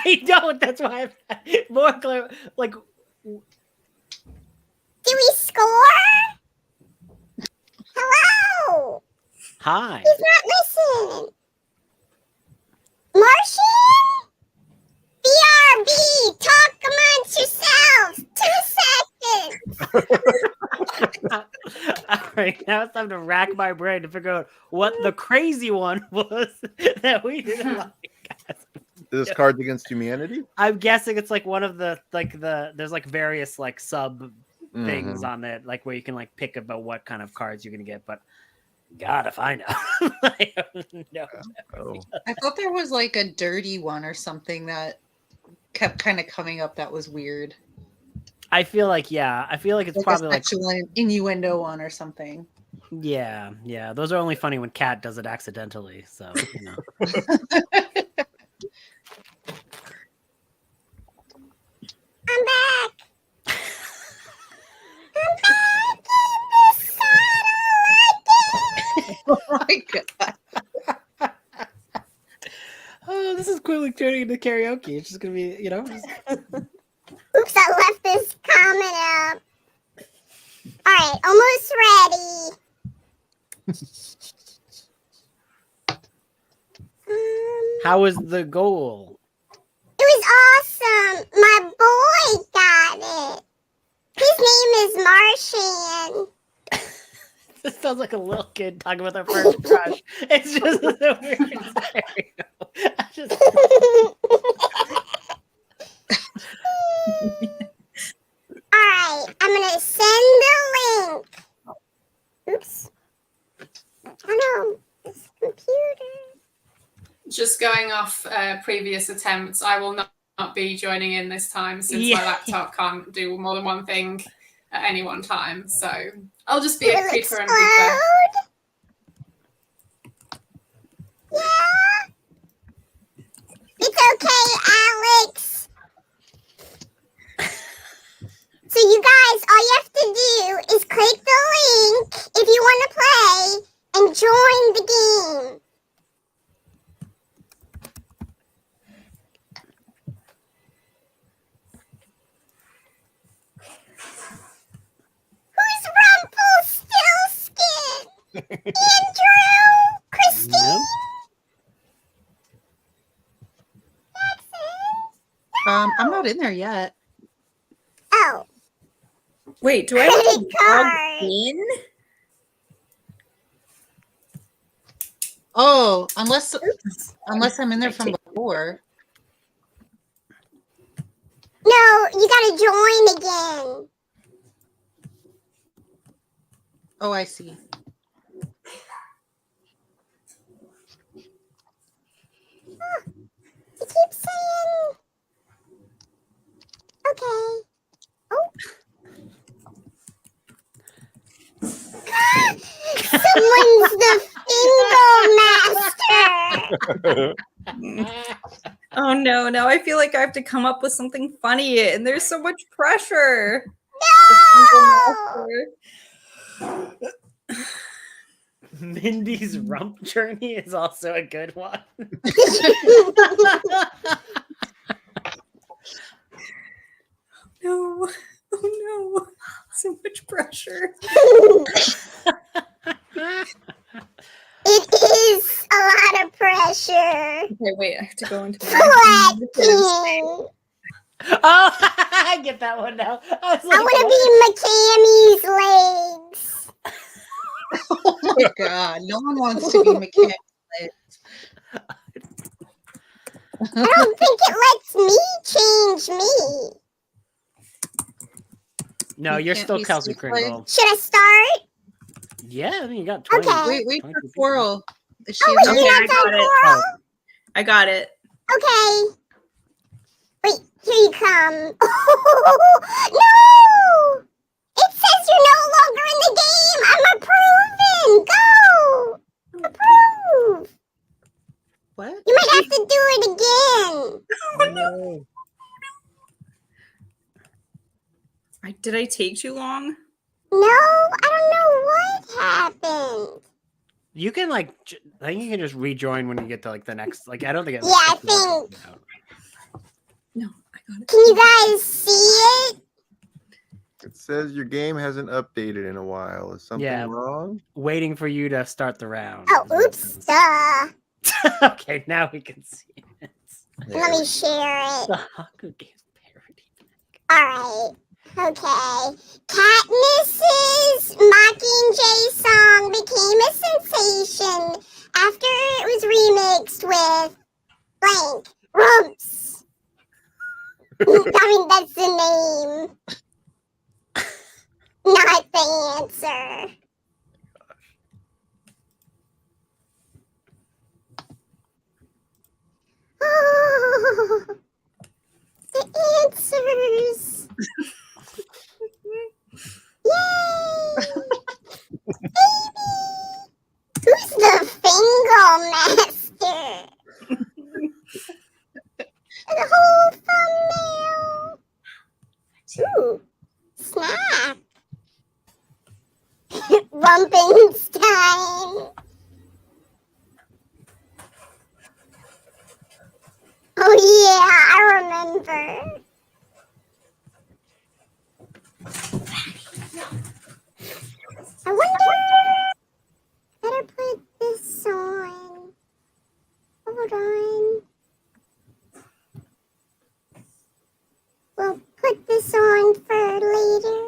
[SPEAKER 1] I don't. That's why I'm more clear. Like,
[SPEAKER 9] Do we score? Hello.
[SPEAKER 1] hi.
[SPEAKER 9] He's not listening. Martian? BRB, talk amongst yourselves. 2 seconds.
[SPEAKER 1] All right, now it's time to rack my brain to figure out what the crazy one was that we didn't like.
[SPEAKER 6] This Cards Against Humanity?
[SPEAKER 1] I'm guessing it's like one of the there's like various like sub things on it, like where you can like pick about what kind of cards you're gonna get, but God, if I know. I have no memory.
[SPEAKER 5] I thought there was like a dirty one or something that kept kind of coming up that was weird.
[SPEAKER 1] I feel like it's probably
[SPEAKER 5] a
[SPEAKER 1] like
[SPEAKER 5] sexual innuendo one or something.
[SPEAKER 1] yeah. Those are only funny when Kat does it accidentally. So you know.
[SPEAKER 9] I'm back. I'm back in the saddle again.
[SPEAKER 5] Oh my god.
[SPEAKER 1] Oh, this is quickly turning into karaoke. It's just gonna be, you know.
[SPEAKER 9] Oops, I left this comment up. All right, almost ready.
[SPEAKER 1] How is the goal?
[SPEAKER 9] It was awesome. My boy got it. His name is Martian.
[SPEAKER 1] This sounds like a little kid talking about their first crush. It's just a weird scenario.
[SPEAKER 9] Alright, I'm gonna send the link. Oops. Oh no, this computer.
[SPEAKER 4] Just going off previous attempts, I will not be joining in this time since my laptop can't do more than one thing at any one time. So I'll just be a creeper and peeper.
[SPEAKER 9] Yeah. It's okay, Alex. So you guys, all you have to do is click the link if you want to play and join Christine.
[SPEAKER 1] Yep.
[SPEAKER 5] I'm not in there yet.
[SPEAKER 9] Oh,
[SPEAKER 11] Wait, do I have to
[SPEAKER 9] credit
[SPEAKER 11] log
[SPEAKER 9] card.
[SPEAKER 11] in?
[SPEAKER 5] Oh, unless I'm in there from before.
[SPEAKER 9] No, you gotta join again.
[SPEAKER 5] Oh, I see.
[SPEAKER 9] You keep saying. Okay. Oh. Someone's the finger master.
[SPEAKER 11] Oh no, now I feel like I have to come up with something funny and there's so much pressure.
[SPEAKER 9] No!
[SPEAKER 1] Mindy's rump journey is also a good one.
[SPEAKER 11] No. Oh no. So much pressure.
[SPEAKER 9] It is a lot of pressure.
[SPEAKER 11] Okay, wait, I have to go into
[SPEAKER 9] Collecting.
[SPEAKER 1] Oh, I get that one now. I
[SPEAKER 9] want to be McCammy's legs.
[SPEAKER 5] Oh my god, no one wants to be mechanic.
[SPEAKER 9] I don't think it lets me change me.
[SPEAKER 1] No, you're
[SPEAKER 5] can't
[SPEAKER 1] still
[SPEAKER 5] be
[SPEAKER 1] Kelsey
[SPEAKER 5] Switchblade?
[SPEAKER 1] Kringle.
[SPEAKER 9] Should I start?
[SPEAKER 1] Yeah, I think you got 20.
[SPEAKER 9] Okay.
[SPEAKER 5] Wait
[SPEAKER 1] 20
[SPEAKER 5] for
[SPEAKER 1] people.
[SPEAKER 5] Coral. Is she
[SPEAKER 9] Oh, wait,
[SPEAKER 5] available?
[SPEAKER 9] you
[SPEAKER 11] I
[SPEAKER 9] don't
[SPEAKER 11] got
[SPEAKER 9] done
[SPEAKER 11] it.
[SPEAKER 9] Coral?
[SPEAKER 11] I got it.
[SPEAKER 9] Okay. Wait, here you come. No! It says you're no longer in the game. I'm approving. Go. Approve.
[SPEAKER 5] What?
[SPEAKER 9] You might have to do it again.
[SPEAKER 1] Oh, no.
[SPEAKER 11] Did I take too long?
[SPEAKER 9] No, I don't know what happened.
[SPEAKER 1] You can I think you can just rejoin when you get to the next. I don't think it.
[SPEAKER 9] Yeah, I
[SPEAKER 1] kicks you out.
[SPEAKER 9] think.
[SPEAKER 11] No, I got it.
[SPEAKER 9] Can you guys see it?
[SPEAKER 6] It says your game hasn't updated in a while. Is something wrong?
[SPEAKER 1] Waiting for you to start the round.
[SPEAKER 9] Oh, oops, duh.
[SPEAKER 1] Okay, now we can see it.
[SPEAKER 9] Let me share it.
[SPEAKER 1] The Hunger Games parody.
[SPEAKER 9] All right. Okay. Katniss's Mockingjay song became a sensation after it was remixed with blank rumps. I mean, that's the name, not the answer. Oh, the answers. Yay! Baby! Who's the Fingal Master? The whole thumbnail. Ooh, snap. Rumpenstein. Oh yeah, I remember. I wonder. Better put this on. Hold on. We'll put this on for later.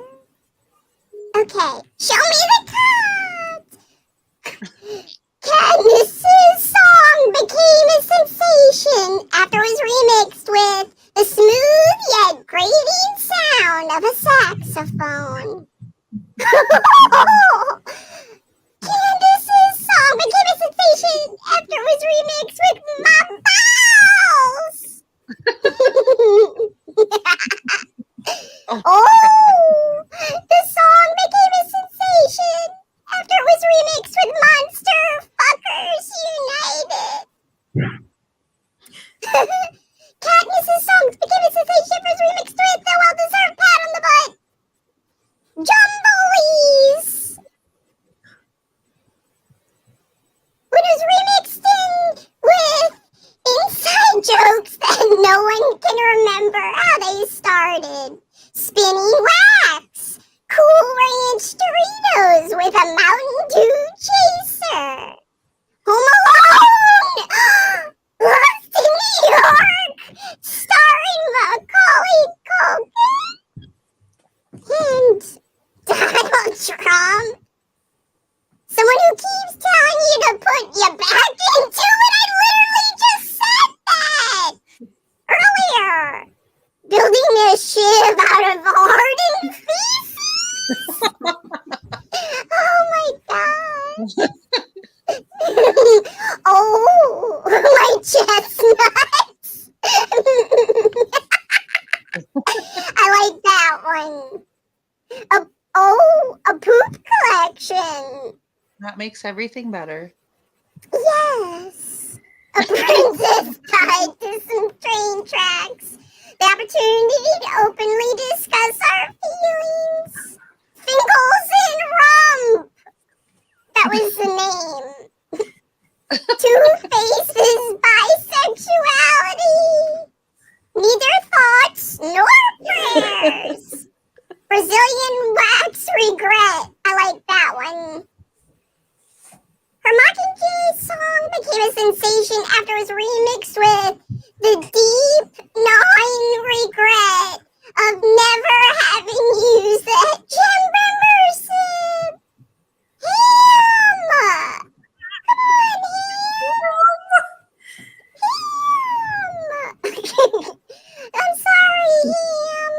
[SPEAKER 9] Okay, show me the cards. Katniss's song became a sensation after it was remixed with the smooth yet grating sound of a saxophone. Candace's song became a sensation after it was remixed with my balls. Oh, the song became a sensation after it was remixed with Monster Fuckers United. Katniss's songs became a sensation after it was remixed with the well-deserved pat on the butt. Jumblies. When it was remixed in with inside jokes that no one can remember how they started. Spinning wax, Cool Ranch Doritos with a Mountain Dew chaser. Home Alone! Lost in New York! Starring Macaulay Culkin and Donald Trump. Someone who keeps telling you to put your back into it. I literally just said that earlier. Building a ship out of hardened feces. Oh my god. Oh, my chestnuts. I like that one. A poop collection.
[SPEAKER 5] That makes everything better.
[SPEAKER 9] Yes. A princess tied to some train tracks. The opportunity to openly discuss our feelings. Finkles and Rump. That was the name. Two Faces bisexuality. Neither thoughts nor prayers. Brazilian wax regret. I like that one. Her Mockingjay song became a sensation after it was remixed with the deep gnawing regret of never having used that gem membership. Ham! Come on, Ham! I'm sorry, Ham.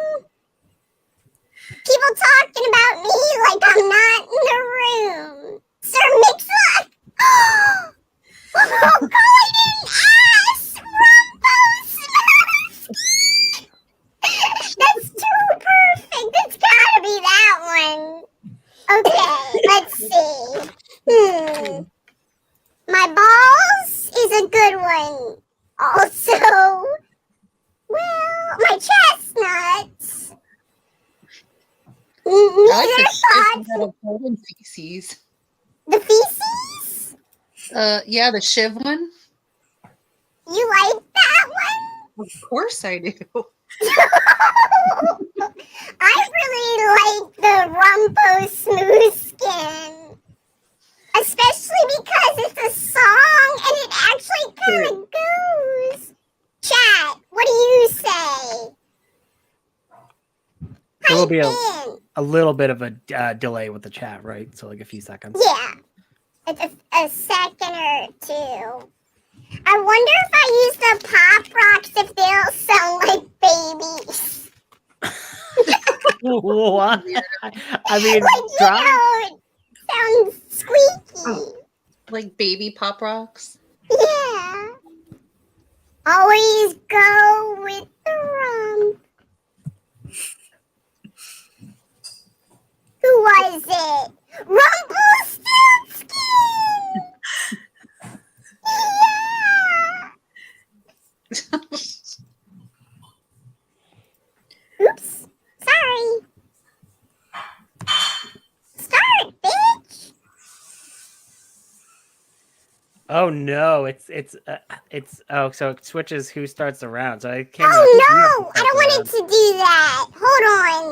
[SPEAKER 9] People talking about me like I'm not in the room. Sir Mix-a-Lot. Oh, call it an ass! That's too perfect. It's gotta be that one. Okay, let's see. My balls is a good one. Also, well, my chestnuts. Neither thoughts.
[SPEAKER 5] Golden feces.
[SPEAKER 9] The feces?
[SPEAKER 5] Yeah, the Shiv one.
[SPEAKER 9] You like that one?
[SPEAKER 5] Of course I do.
[SPEAKER 9] I really like the Rumpo Smooth Skin. Especially because it's a song and it actually kind of goes. Chat, what do you say?
[SPEAKER 1] There will be a little bit of a delay with the chat, right? So like a few seconds.
[SPEAKER 9] Yeah, it's a second or two. I wonder if I use the Pop Rocks if they'll sound like babies.
[SPEAKER 1] What? I mean,
[SPEAKER 9] like, it sounds squeaky.
[SPEAKER 5] Like baby Pop Rocks.
[SPEAKER 9] Yeah. Always go with the rump. Who was it? Rumpelstiltskin! Yeah! Oops. Sorry. Start, bitch!
[SPEAKER 1] oh no, it's so it switches who starts the round. So I can't.
[SPEAKER 9] Oh no! I don't want it to do that. Hold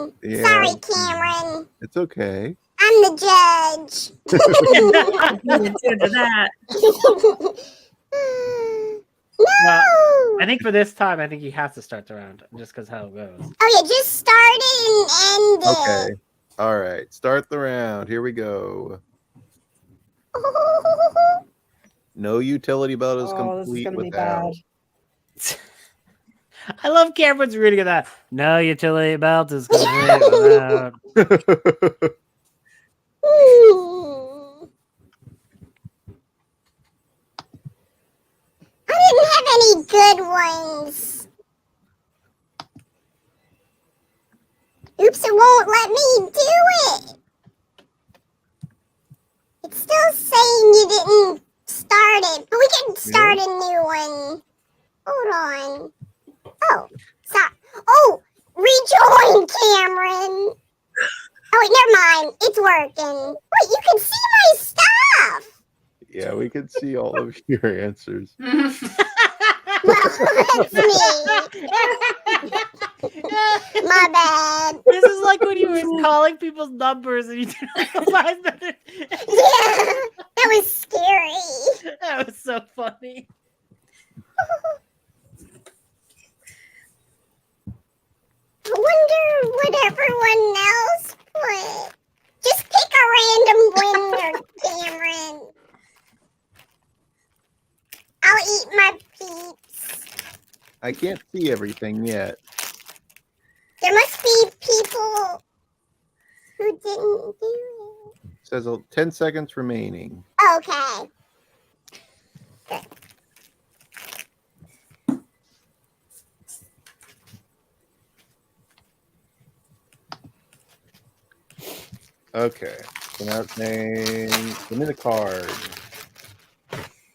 [SPEAKER 9] on.
[SPEAKER 6] Yeah.
[SPEAKER 9] Sorry, Cameron.
[SPEAKER 6] It's okay.
[SPEAKER 9] I'm the judge.
[SPEAKER 11] Into that.
[SPEAKER 9] No!
[SPEAKER 1] Well, I think for this time, I think he has to start the round just because how it goes.
[SPEAKER 9] Oh yeah, just start it and end it.
[SPEAKER 6] Okay. All right. Start the round. Here we go. No utility belt is
[SPEAKER 3] Oh, this is
[SPEAKER 6] complete
[SPEAKER 3] gonna be
[SPEAKER 6] without.
[SPEAKER 3] bad.
[SPEAKER 1] I love Cameron's reading of that. No utility belt is complete without.
[SPEAKER 9] I didn't have any good ones. Oops, it won't let me do it. It's still saying you didn't start it, but we can start a new one. Hold on. Oh, stop. Oh, rejoin, Cameron. Oh, wait, never mind. It's working. Wait, you can see my stuff.
[SPEAKER 6] Yeah, we can see all of your answers.
[SPEAKER 9] Well, that's me. My bad.
[SPEAKER 1] This is like when you were calling people's numbers and you didn't realize that.
[SPEAKER 9] Yeah, that was scary.
[SPEAKER 1] That was so funny.
[SPEAKER 9] I wonder what everyone else put. Just pick a random winner, Cameron. I'll eat my peeps.
[SPEAKER 6] I can't see everything yet.
[SPEAKER 9] There must be people who didn't do
[SPEAKER 6] It says 10 seconds remaining.
[SPEAKER 9] it. Okay.
[SPEAKER 6] Okay. So now it's saying, give me the card.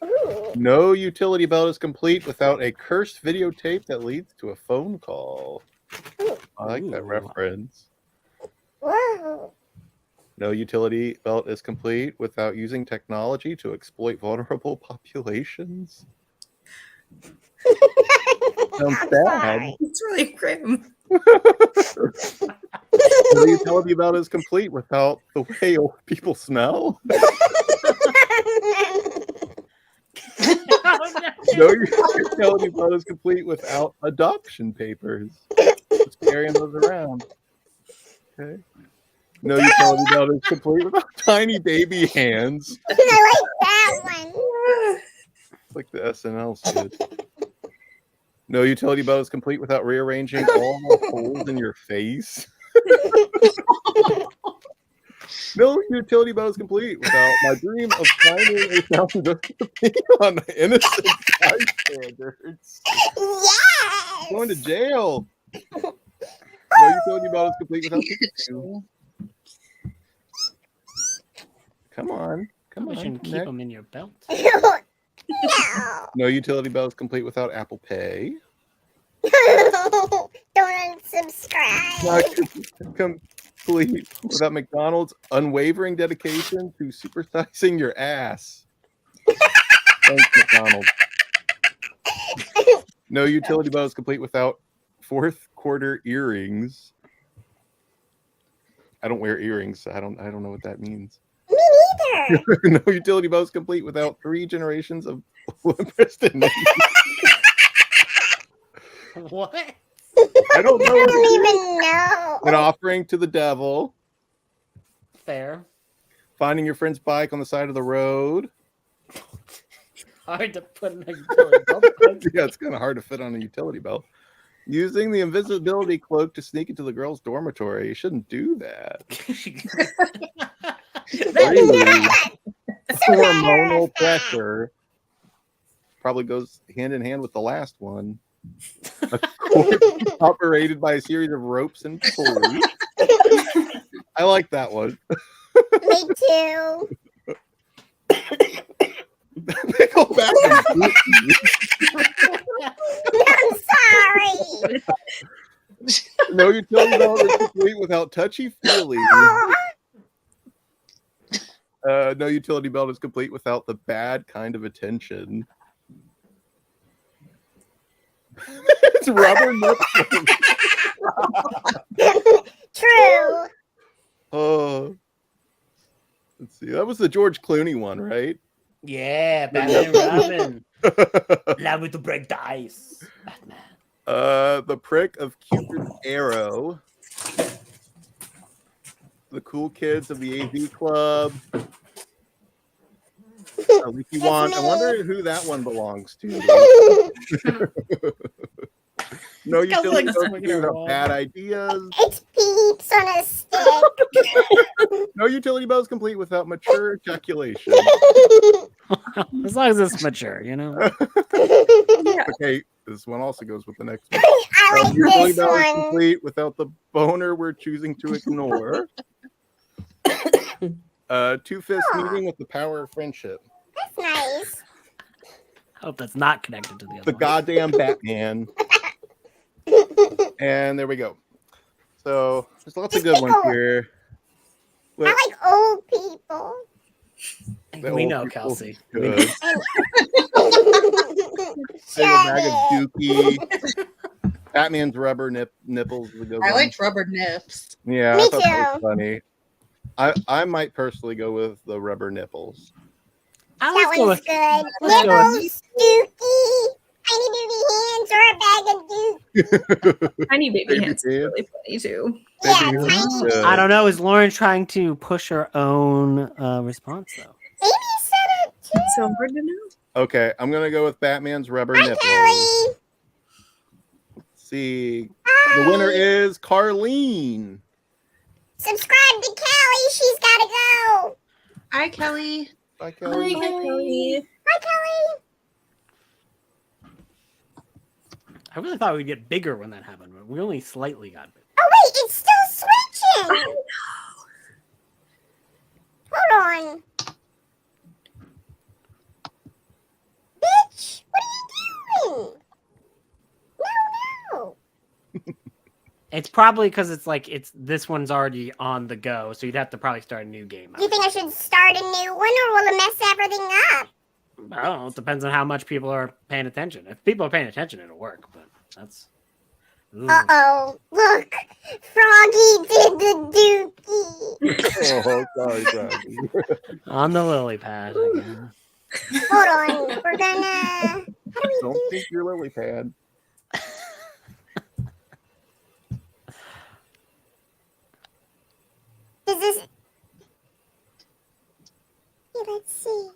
[SPEAKER 9] Ooh.
[SPEAKER 6] No utility belt is complete without a cursed videotape that leads to a phone call. I like that
[SPEAKER 1] Ooh.
[SPEAKER 6] reference.
[SPEAKER 9] Whoa.
[SPEAKER 6] No utility belt is complete without using technology to exploit vulnerable populations. Sounds
[SPEAKER 9] I'm
[SPEAKER 6] bad.
[SPEAKER 9] sorry.
[SPEAKER 11] It's really grim.
[SPEAKER 6] No utility belt is complete without the way old people smell. No utility belt is complete without adoption papers. Just carrying those around. Okay. No utility belt is complete without tiny baby hands.
[SPEAKER 9] I like that one.
[SPEAKER 6] Like the SNL skit. No utility belt is complete without rearranging all the holes in your face. No utility belt is complete without my dream of finding a fountain just to pee on innocent bystanders.
[SPEAKER 9] Yes.
[SPEAKER 6] Going to jail. No utility belt is complete without Pikachu. Come on. Come
[SPEAKER 1] You
[SPEAKER 6] on.
[SPEAKER 1] shouldn't keep
[SPEAKER 6] next.
[SPEAKER 1] them in your belt.
[SPEAKER 9] No.
[SPEAKER 6] No utility belt is complete without Apple Pay.
[SPEAKER 9] Don't unsubscribe.
[SPEAKER 6] Not complete without McDonald's unwavering dedication to supersizing your ass. Thanks, McDonald's. No utility belt is complete without fourth quarter earrings. I don't wear earrings. So I don't know what that means.
[SPEAKER 9] Me neither.
[SPEAKER 6] No utility belt is complete without 3 generations of Preston.
[SPEAKER 1] What?
[SPEAKER 6] I don't know.
[SPEAKER 9] I don't even know.
[SPEAKER 6] An offering to the devil.
[SPEAKER 1] Fair.
[SPEAKER 6] Finding your friend's bike on the side of the road.
[SPEAKER 1] Hard to put in a utility belt.
[SPEAKER 6] Yeah, it's kind of hard to fit on a utility belt. Using the invisibility cloak to sneak into the girls' dormitory. You shouldn't do that. Hormonal pressure probably goes hand in hand with the last one. A corpse operated by a series of ropes and pulleys. I like that one.
[SPEAKER 9] Me too.
[SPEAKER 6] Pickleback and
[SPEAKER 9] I'm sorry.
[SPEAKER 6] No utility belt is complete without touchy-feely. No utility belt is complete without the bad kind of attention. It's rubber nipple.
[SPEAKER 9] True.
[SPEAKER 6] Oh, let's see. That was the George Clooney one, right?
[SPEAKER 1] Yeah, Batman and Robin. Allow me to break the ice. Batman.
[SPEAKER 6] The prick of Cupid's arrow. The cool kids of the AV club. Leaky Wand. I wonder who that one belongs to. No utility belt bad ideas.
[SPEAKER 9] It's peeps on a stick.
[SPEAKER 6] No utility belt is complete without mature ejaculation.
[SPEAKER 1] As long as it's mature, you know.
[SPEAKER 6] Okay, this one also goes with the next one.
[SPEAKER 9] I like
[SPEAKER 6] Utility
[SPEAKER 9] this
[SPEAKER 6] belt is
[SPEAKER 9] one.
[SPEAKER 6] complete without the boner we're choosing to ignore. Two-fist meeting with the power of friendship.
[SPEAKER 9] That's nice.
[SPEAKER 1] Hope that's not connected to the other
[SPEAKER 6] The
[SPEAKER 1] one.
[SPEAKER 6] goddamn Batman. And there we go. So there's lots of good ones here.
[SPEAKER 9] I like old people.
[SPEAKER 6] The
[SPEAKER 1] We
[SPEAKER 6] old
[SPEAKER 1] know,
[SPEAKER 6] people
[SPEAKER 1] Kelsey.
[SPEAKER 6] is
[SPEAKER 1] We
[SPEAKER 6] Good. Big old bag of Dookie. Batman's rubber nipples is a good
[SPEAKER 5] I
[SPEAKER 6] one.
[SPEAKER 5] liked rubber nips.
[SPEAKER 6] Yeah,
[SPEAKER 9] Me
[SPEAKER 6] I thought that was
[SPEAKER 9] too.
[SPEAKER 6] funny. I might personally go with the rubber nipples.
[SPEAKER 9] That
[SPEAKER 1] go
[SPEAKER 9] one's
[SPEAKER 1] with-
[SPEAKER 9] good.
[SPEAKER 1] let's go with-
[SPEAKER 9] Nipples, Dookie, tiny baby hands, or a bag of Dookie.
[SPEAKER 11] Tiny baby
[SPEAKER 6] Baby
[SPEAKER 11] hands is
[SPEAKER 6] hands.
[SPEAKER 11] really funny too.
[SPEAKER 9] Yeah,
[SPEAKER 6] Baby
[SPEAKER 9] tiny
[SPEAKER 6] hands,
[SPEAKER 9] baby.
[SPEAKER 1] I don't know. Is Lauren trying to push her own response though?
[SPEAKER 9] Baby said it too.
[SPEAKER 11] So hard to know.
[SPEAKER 6] Okay, I'm gonna go with Batman's rubber
[SPEAKER 9] Hi,
[SPEAKER 6] nipples.
[SPEAKER 9] Kelly.
[SPEAKER 6] Let's see.
[SPEAKER 9] Hi.
[SPEAKER 6] The winner is Carlene.
[SPEAKER 9] Subscribe to Kelly. She's gotta go.
[SPEAKER 5] Hi, Kelly.
[SPEAKER 6] Bye, Kelly.
[SPEAKER 11] Hi, Kelly.
[SPEAKER 9] Hi, Kelly.
[SPEAKER 1] I really thought we'd get bigger when that happened, but we only slightly got bigger.
[SPEAKER 9] Oh wait, it's still switching. Hold on. Bitch, what are you doing? No.
[SPEAKER 1] It's probably because it's this one's already on the go, so you'd have to probably start a new game.
[SPEAKER 9] Do you think I should start a new one, or will it mess everything up?
[SPEAKER 1] I don't know. It depends on how much people are paying attention. If people are paying attention, it'll work. But that's. Ooh.
[SPEAKER 9] Uh-oh. Look. Froggy did the dookie.
[SPEAKER 6] Oh, sorry.
[SPEAKER 1] On the lily pad again.
[SPEAKER 9] Hold on. We're gonna... How do we
[SPEAKER 6] Don't
[SPEAKER 9] do
[SPEAKER 6] think your lily pad.
[SPEAKER 9] Does this... Yeah, let's see.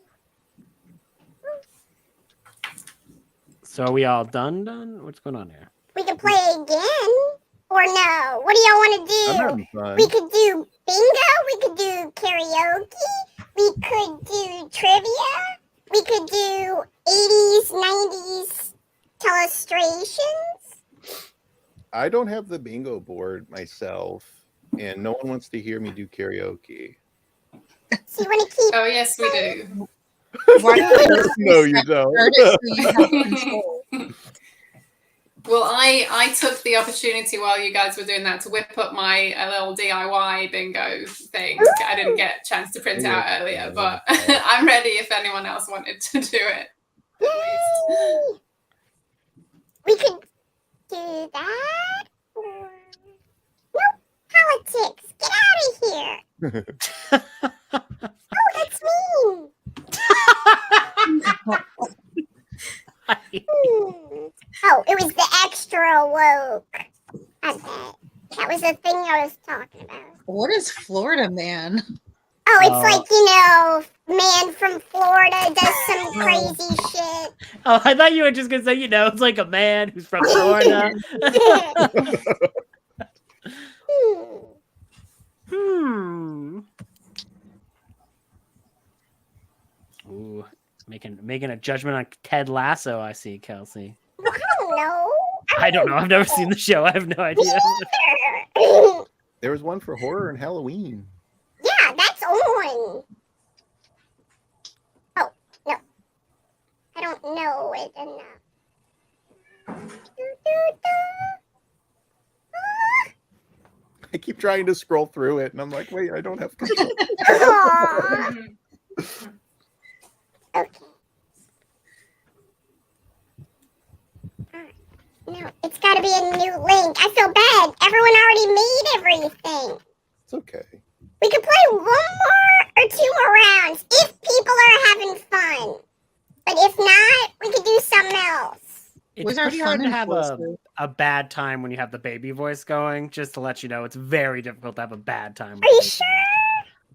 [SPEAKER 1] So are we all done? What's going on here?
[SPEAKER 9] We could play again. Or no. What do y'all want to
[SPEAKER 6] I'm
[SPEAKER 9] do?
[SPEAKER 6] having fun.
[SPEAKER 9] We could do bingo. We could do karaoke. We could do trivia. We could do 80s, 90s illustrations.
[SPEAKER 6] I don't have the bingo board myself, and no one wants to hear me do karaoke.
[SPEAKER 9] So you want to keep...
[SPEAKER 4] Oh, yes, we do.
[SPEAKER 5] Why don't we
[SPEAKER 6] No, you don't.
[SPEAKER 5] so you have control?
[SPEAKER 4] Well, I took the opportunity while you guys were doing that to whip up my little DIY bingo thing. I didn't get a chance to print out earlier, but I'm ready if anyone else wanted to do it.
[SPEAKER 9] Yay! We could do that. Or... Nope. Politics. Get out of here. Oh, that's mean. Oh, it was the extra woke. I bet. That was the thing I was talking about.
[SPEAKER 5] What is Florida man?
[SPEAKER 9] Oh, it's like, man from Florida does some crazy shit.
[SPEAKER 1] Oh, I thought you were just gonna say, it's like a man who's from Florida. Ooh, making a judgment on Ted Lasso. I see, Kelsey.
[SPEAKER 9] I don't know.
[SPEAKER 1] I don't know. I've never seen the show. I have no idea.
[SPEAKER 6] There was one for horror and Halloween.
[SPEAKER 9] Yeah, that's on. Oh, no. I don't know it enough.
[SPEAKER 6] I keep trying to scroll through it, and I'm like, wait, I don't have control.
[SPEAKER 9] Okay. No, it's got to be a new link. I feel bad. Everyone already made everything.
[SPEAKER 6] It's okay.
[SPEAKER 9] We could play one more or two more rounds if people are having fun. But if not, we could do something else.
[SPEAKER 1] It's pretty hard to have a bad time when you have the baby voice going. Just to let you know, it's very difficult to have a bad time.
[SPEAKER 9] Are you sure?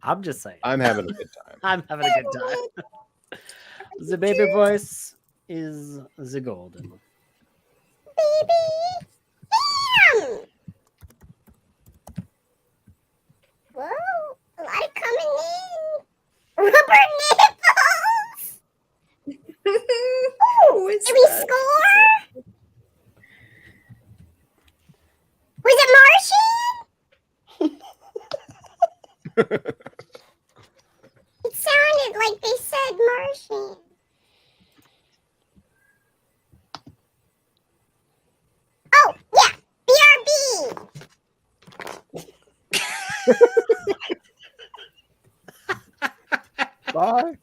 [SPEAKER 1] I'm just saying.
[SPEAKER 6] I'm having a good time.
[SPEAKER 1] I'm having a good time. The baby voice is the golden.
[SPEAKER 9] Baby. Bam! Whoa, a lot coming in. Rubber nipples. Ooh, did we score? Was it Martian? It sounded like they said Martian. Oh, yeah, BRB.
[SPEAKER 6] Bye.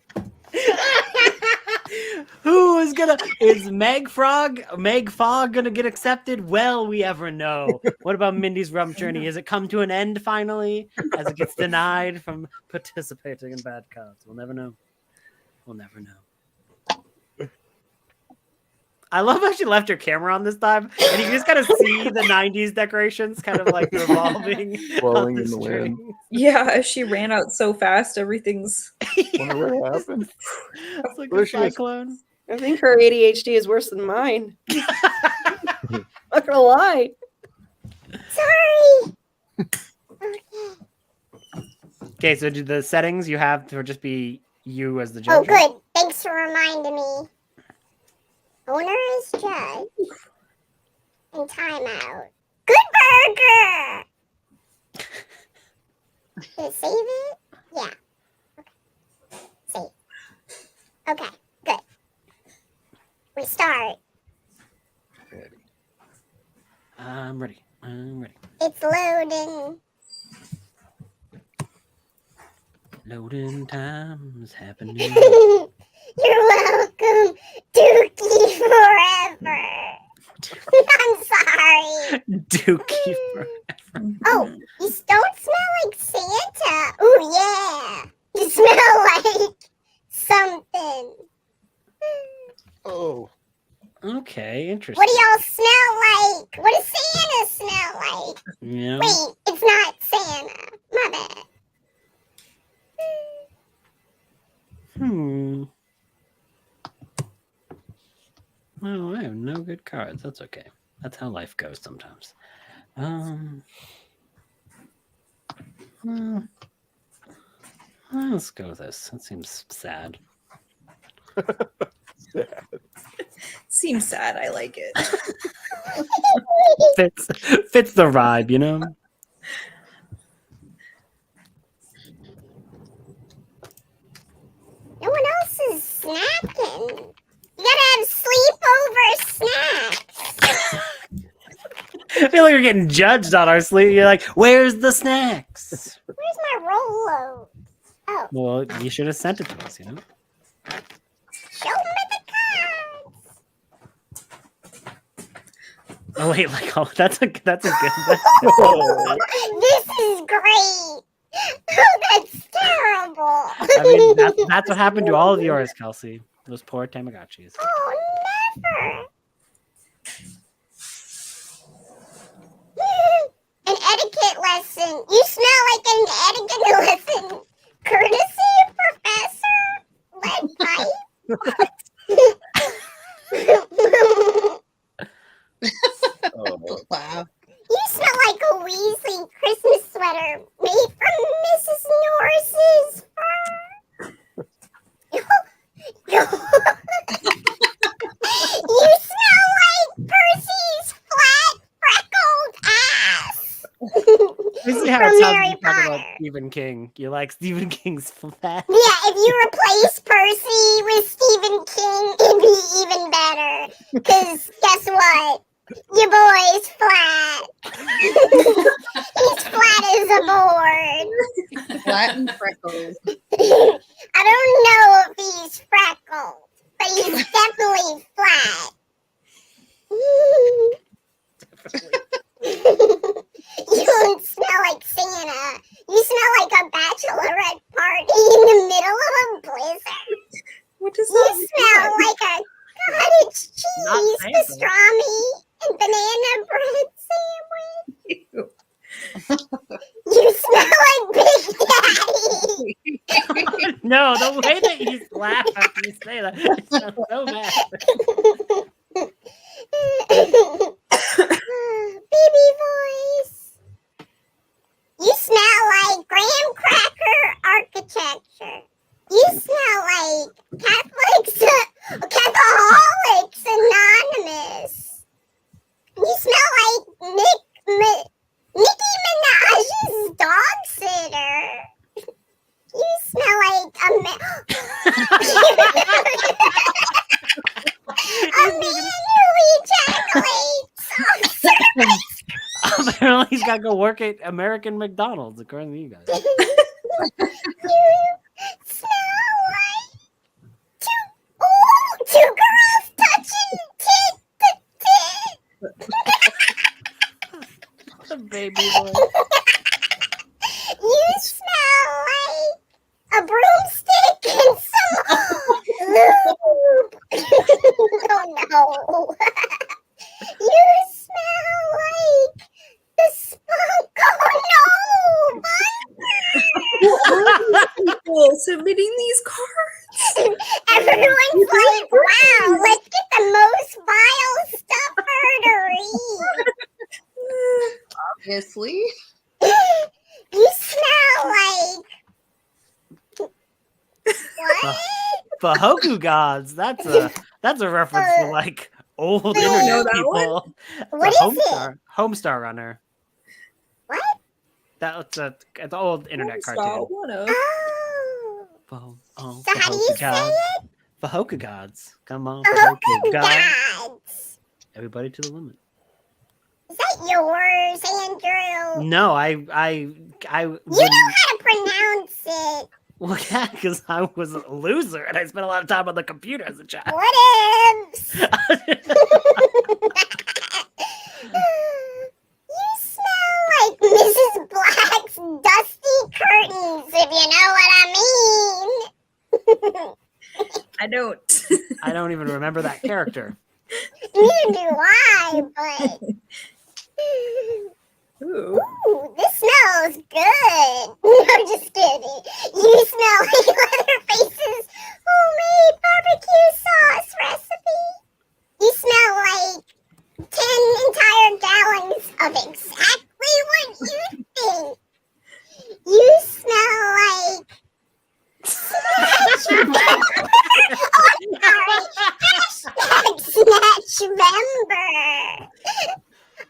[SPEAKER 1] Who is gonna Is Meg Fogg gonna get accepted? Well, we ever know. What about Mindy's rum journey? Has it come to an end finally as it gets denied from participating in bad cards? We'll never know. We'll never know. I love how she left her camera on this time, and you can just kind of see the 90s decorations kind of like revolving.
[SPEAKER 6] Blowing in the wind.
[SPEAKER 11] Yeah, she ran out so fast. Everything's.
[SPEAKER 6] Wonder what happened.
[SPEAKER 1] It's like
[SPEAKER 6] There
[SPEAKER 1] a
[SPEAKER 6] she is.
[SPEAKER 1] cyclone.
[SPEAKER 10] I think her ADHD is worse than mine. Not gonna lie.
[SPEAKER 9] Sorry.
[SPEAKER 1] Okay, so do the settings you have to just be you as the
[SPEAKER 9] Oh,
[SPEAKER 1] judge?
[SPEAKER 9] good. Thanks for reminding me. Owner is judge. And timeout. Good burger! Did it save it? Yeah. Okay. Save. Okay, good. Restart.
[SPEAKER 1] I'm ready.
[SPEAKER 9] It's loading.
[SPEAKER 1] Loading time is happening.
[SPEAKER 9] You're welcome, Dookie Forever. I'm sorry.
[SPEAKER 1] Dookie forever.
[SPEAKER 9] Oh, you don't smell like Santa. Oh, yeah. You smell like something.
[SPEAKER 6] Oh.
[SPEAKER 1] Okay, interesting.
[SPEAKER 9] What do y'all smell like? What does Santa smell like?
[SPEAKER 1] Yeah.
[SPEAKER 9] Wait, it's not Santa. My bad.
[SPEAKER 1] Oh, I have no good cards. That's okay. That's how life goes sometimes. Let's go with this. That seems sad.
[SPEAKER 11] Seems sad. I like it.
[SPEAKER 1] Fits the vibe, you know?
[SPEAKER 9] No one else is snacking. You gotta have sleepover snacks.
[SPEAKER 1] I feel like you're getting judged on our sleep. You're like, where's the snacks?
[SPEAKER 9] Where's my Rolo? Oh,
[SPEAKER 1] Well, you should have sent it to us, you know?
[SPEAKER 9] show me the cards.
[SPEAKER 1] Oh wait, like that's a good.
[SPEAKER 9] This is great. Oh, that's terrible.
[SPEAKER 1] I mean, that's what happened to all of yours, Kelsey. Those poor Tamagotchis.
[SPEAKER 9] Oh, never. An etiquette lesson. You smell like an etiquette lesson. Courtesy Professor Lead Pipe.
[SPEAKER 5] Wow.
[SPEAKER 9] You smell like a Weasley Christmas sweater made from Mrs. Norris's fur. You smell like Percy's flat, freckled ass.
[SPEAKER 1] You see how
[SPEAKER 9] From
[SPEAKER 1] it sounds
[SPEAKER 9] Harry
[SPEAKER 1] when you talk about
[SPEAKER 9] Potter.
[SPEAKER 1] Stephen King. You like Stephen King's flat.
[SPEAKER 9] Yeah, if you replace Percy with Stephen King, it'd be even better. Because guess what? Your boy's flat. He's flat as a board.
[SPEAKER 5] Flat and freckled.
[SPEAKER 9] I don't know if he's freckled, but he's definitely flat. You don't smell like Santa. You smell like a bachelorette party in the middle of a blizzard.
[SPEAKER 11] What does
[SPEAKER 9] You
[SPEAKER 11] that
[SPEAKER 9] smell
[SPEAKER 11] mean?
[SPEAKER 9] like a cottage
[SPEAKER 1] Not
[SPEAKER 9] cheese
[SPEAKER 1] Santa.
[SPEAKER 9] pastrami and banana bread sandwich. You smell like Big Daddy.
[SPEAKER 1] No, the way that you laugh after you say that, it sounds so bad.
[SPEAKER 9] Baby voice. You smell like graham cracker architecture. You smell like Catholics Anonymous. You smell like Nicki Minaj's dog sitter. You smell like a man who ejaculates on surface.
[SPEAKER 1] Apparently, he's got to go work at American McDonald's, according to you guys.
[SPEAKER 9] You smell like two girls
[SPEAKER 1] The baby voice.
[SPEAKER 9] You smell like a broomstick and some lube. Oh no. You smell like the spunk. Oh no.
[SPEAKER 11] People submitting these cards.
[SPEAKER 9] Everyone's like, wow, let's get the most vile stuff for her to read.
[SPEAKER 5] Obviously.
[SPEAKER 9] You smell like what?
[SPEAKER 1] Bahoku gods. That's a reference to like old
[SPEAKER 9] I don't
[SPEAKER 1] internet
[SPEAKER 11] know that
[SPEAKER 1] people.
[SPEAKER 9] What
[SPEAKER 1] It's
[SPEAKER 9] is
[SPEAKER 1] a
[SPEAKER 9] it?
[SPEAKER 1] Homestar Runner.
[SPEAKER 9] What?
[SPEAKER 1] That's it's an old internet cartoon.
[SPEAKER 9] Oh.
[SPEAKER 1] Oh,
[SPEAKER 9] So how do you
[SPEAKER 1] Bahoku
[SPEAKER 9] say
[SPEAKER 1] gods.
[SPEAKER 9] it?
[SPEAKER 1] Bahoku gods. Come on,
[SPEAKER 9] Bahoku
[SPEAKER 1] Bahoku gods.
[SPEAKER 9] gods.
[SPEAKER 1] Everybody to the limit.
[SPEAKER 9] Is that yours, Andrew?
[SPEAKER 1] No, I
[SPEAKER 9] You
[SPEAKER 1] wouldn't.
[SPEAKER 9] know how to pronounce it.
[SPEAKER 1] Well, yeah, because I was a loser and I spent a lot of time on the computer as a child.
[SPEAKER 9] Whatevs. You smell like Mrs. Black's dusty curtains, if you know what I mean.
[SPEAKER 11] I don't.
[SPEAKER 1] I don't even remember that character.
[SPEAKER 9] Neither do I, but...
[SPEAKER 11] Ooh.
[SPEAKER 9] Ooh, this smells good. No, just kidding. You smell like Leatherface's homemade barbecue sauce recipe. You smell like 10 entire gallons of exactly what you think. You smell like Snatch Member. Oh, sorry. Hashtag Snatch Member.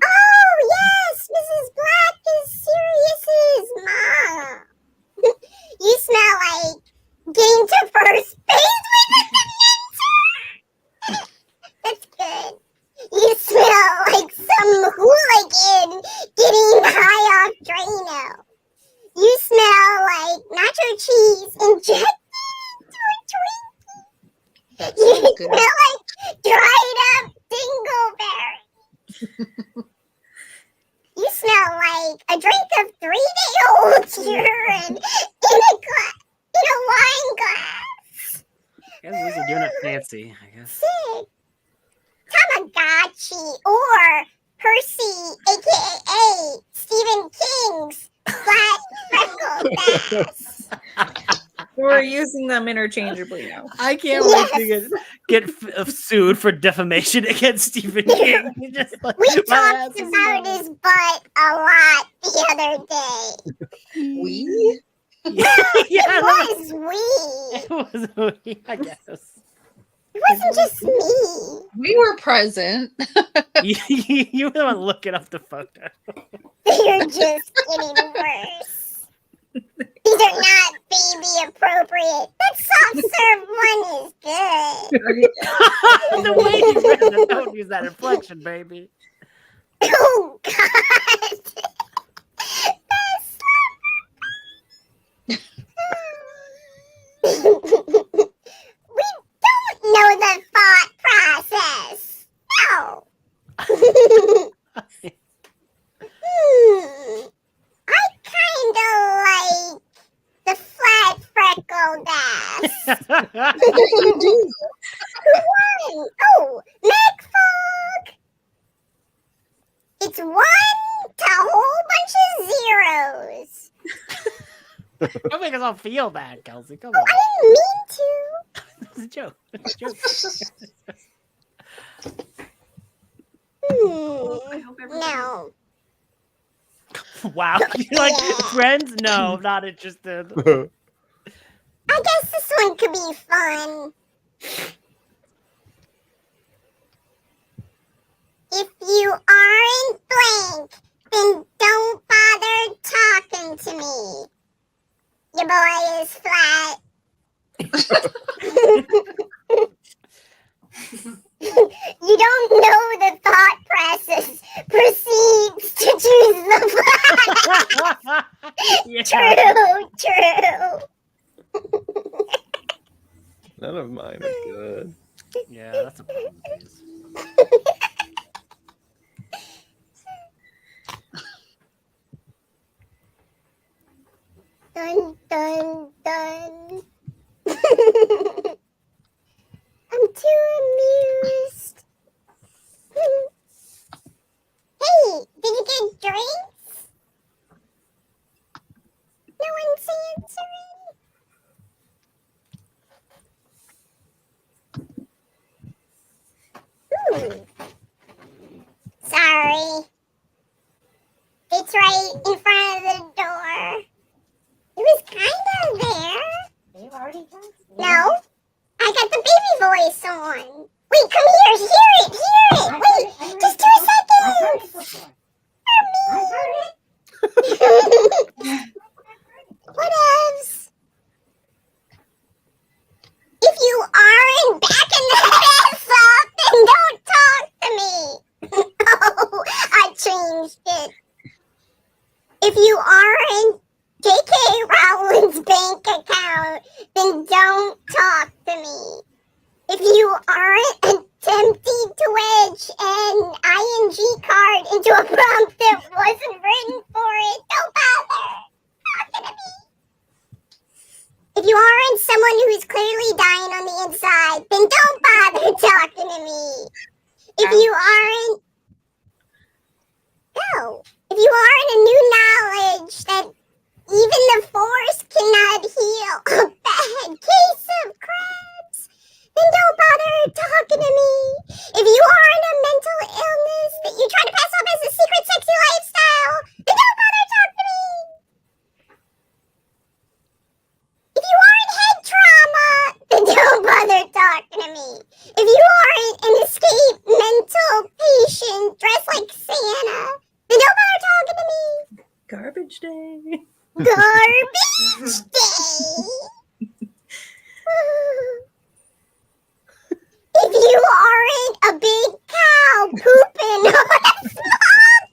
[SPEAKER 9] Oh, yes, Mrs. Black is Sirius's mom. You smell like getting to first base with the mentor. That's good. You smell like some hooligan getting high off Drano. You smell like nacho cheese injected into a Twinkie.
[SPEAKER 5] That
[SPEAKER 9] You
[SPEAKER 5] sounds good.
[SPEAKER 9] smell like dried up dingleberry. You smell like a drink of 3-day-old urine in a wine glass.
[SPEAKER 1] I guess at least you're doing it fancy, I guess.
[SPEAKER 9] Sick. Tamagotchi or Percy, aka Stephen King's flat freckled ass.
[SPEAKER 11] We're using them interchangeably now.
[SPEAKER 1] I can't wait to get sued for defamation against Stephen King. He just like,
[SPEAKER 9] We
[SPEAKER 1] my
[SPEAKER 9] talked
[SPEAKER 1] ass is
[SPEAKER 9] about
[SPEAKER 1] small.
[SPEAKER 9] his butt a lot the other day.
[SPEAKER 5] We?
[SPEAKER 1] Yeah,
[SPEAKER 9] It
[SPEAKER 1] I
[SPEAKER 9] was we.
[SPEAKER 1] It was me, I guess.
[SPEAKER 9] It wasn't just me.
[SPEAKER 5] We were present.
[SPEAKER 1] You were the one looking up the photo.
[SPEAKER 9] They're just getting worse. These are not baby appropriate. That soft serve one is good.
[SPEAKER 1] The way you read it, don't use that inflection, baby.
[SPEAKER 9] Oh God. We don't know the thought process. No. I kind of like the flat freckled ass.
[SPEAKER 5] You do.
[SPEAKER 9] Who won? Oh, McFog. It's 1 to a whole bunch of zeros.
[SPEAKER 1] Don't make us all feel bad, Kelsey. Come
[SPEAKER 9] Oh,
[SPEAKER 1] on.
[SPEAKER 9] I didn't mean to.
[SPEAKER 1] It's a joke. It's a joke.
[SPEAKER 9] No.
[SPEAKER 1] Wow. You're like,
[SPEAKER 9] Yeah.
[SPEAKER 1] friends? No, I'm not interested.
[SPEAKER 9] I guess this one could be fun. If you aren't blank, then don't bother talking to me. Your boy is flat. You don't know the thought process proceeds to choose the flat.
[SPEAKER 1] Yeah.
[SPEAKER 9] True.
[SPEAKER 14] None of mine are good.
[SPEAKER 1] Yeah, that's a problem.
[SPEAKER 9] Dun, dun, dun. I'm too amused. Hey, did you get drinks? No one's answering. Sorry. It's right in front of the door. It was kind of there. You already done? No. I got the baby voice on. Wait, come here. Hear it. Wait, just 2 seconds. Whatevs. If you aren't backing that ass up, then don't talk to me. Oh, I changed it. If you aren't J.K. Rowling's bank account, then don't talk to me. If you aren't attempting to wedge an ING card into a prompt that wasn't written for it, don't bother talking to me. If you aren't someone who's clearly dying on the inside, then don't bother talking to me. If you aren't... No. If you aren't a new knowledge that even the Force cannot heal a bad case of crabs, then don't bother talking to me. If you aren't a mental illness that you try to pass off as a secret sexy lifestyle, then don't bother talking to me. If you aren't head trauma, then don't bother talking to me. If you aren't an escaped mental patient dressed like Santa, then don't bother talking to me.
[SPEAKER 11] Garbage day.
[SPEAKER 9] Garbage day. If you aren't a big cow pooping on a small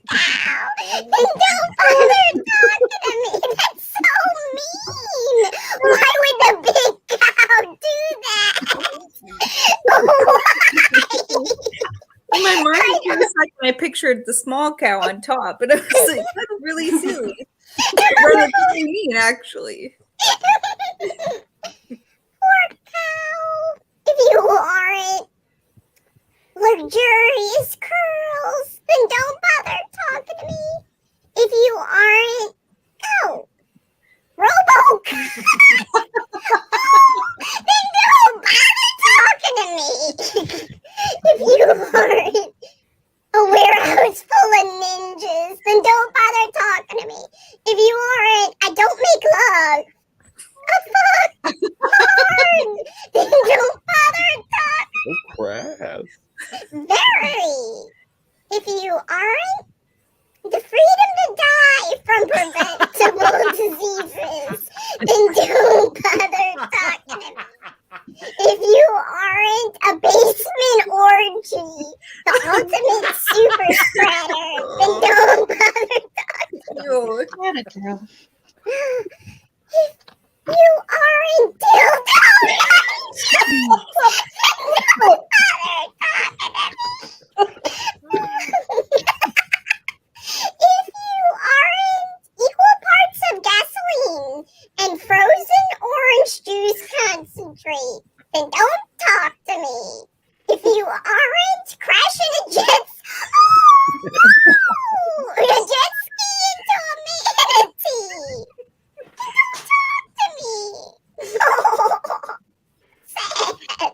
[SPEAKER 9] cow, then don't bother talking to me. That's so mean. Why would the big cow do that? Why?
[SPEAKER 11] My mind for a second, I pictured the small cow on top, and I was like, that's really silly. That's really mean, actually.
[SPEAKER 9] Poor cow. If you aren't luxurious curls, then don't bother talking to me. If you aren't, oh, Robo, then don't bother talking to me. If you aren't a warehouse full of ninjas, then don't bother talking to me. If you aren't, I don't make love. A fuck hard, then don't bother talking.
[SPEAKER 6] Oh, crap.
[SPEAKER 9] Very. If you aren't, the freedom to die from preventable diseases, then don't bother talking to me. If you aren't a basement orgy, the ultimate super spreader, then don't bother talking to me. If you aren't dildo, don't bother talking to me. If you aren't equal parts of gasoline and frozen orange juice concentrate, then don't talk to me. If you aren't crashing a jet or a jet ski into a manatee, then don't talk to me. Sad.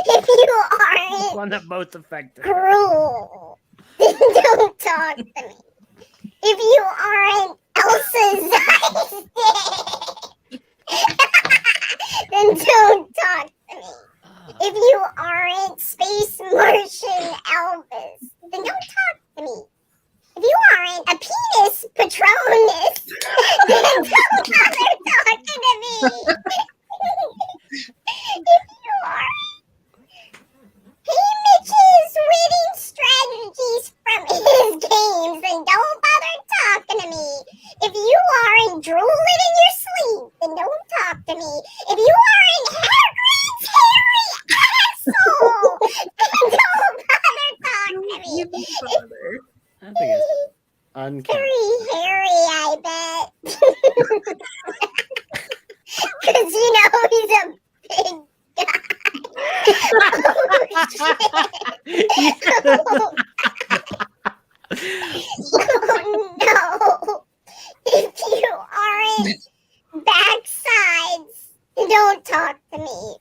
[SPEAKER 9] If you aren't
[SPEAKER 1] One that both affected.
[SPEAKER 9] cruel, then don't talk to me. If you aren't Elsa's ice then don't talk to me. If you aren't Space Martian Elvis, then don't talk to me. If you aren't a penis Patronus, then don't bother talking to me. If you aren't Mitch's winning strategies from his games, then don't bother talking to me. If you aren't drooling in your sleep, then don't talk to me. If you aren't Hagrid's hairy asshole, then don't bother talking to me.
[SPEAKER 1] I think it's uncountable.
[SPEAKER 9] Very hairy, I bet. Because you know he's a big guy. Oh no! If you aren't backsides, don't talk to me.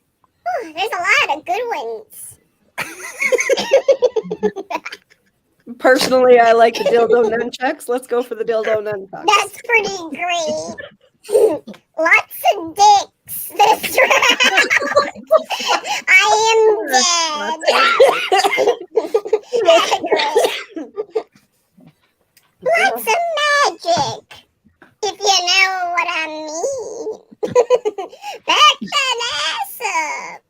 [SPEAKER 9] There's a lot of good ones.
[SPEAKER 10] Personally, I like the dildo nunchucks. Let's go for the dildo nunchucks.
[SPEAKER 9] That's pretty great. Lots of dicks this round. I am dead. Lots of magic, if you know what I mean. Back that ass up.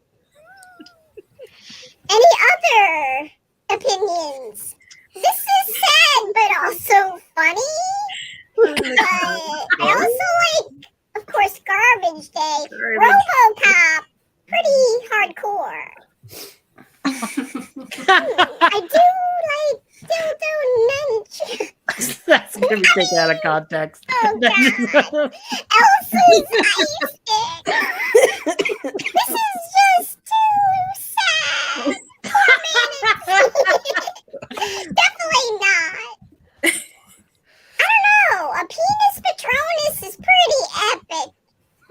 [SPEAKER 9] Any other opinions? This is sad, but also funny. But I also like, of course, Garbage Day. RoboCop, pretty hardcore. I do like dildo nunchucks.
[SPEAKER 1] That's gonna be taken out of context.
[SPEAKER 9] Oh God. Elsa's ice stick. This is just too sad. Definitely not. I don't know. A penis Patronus is pretty epic.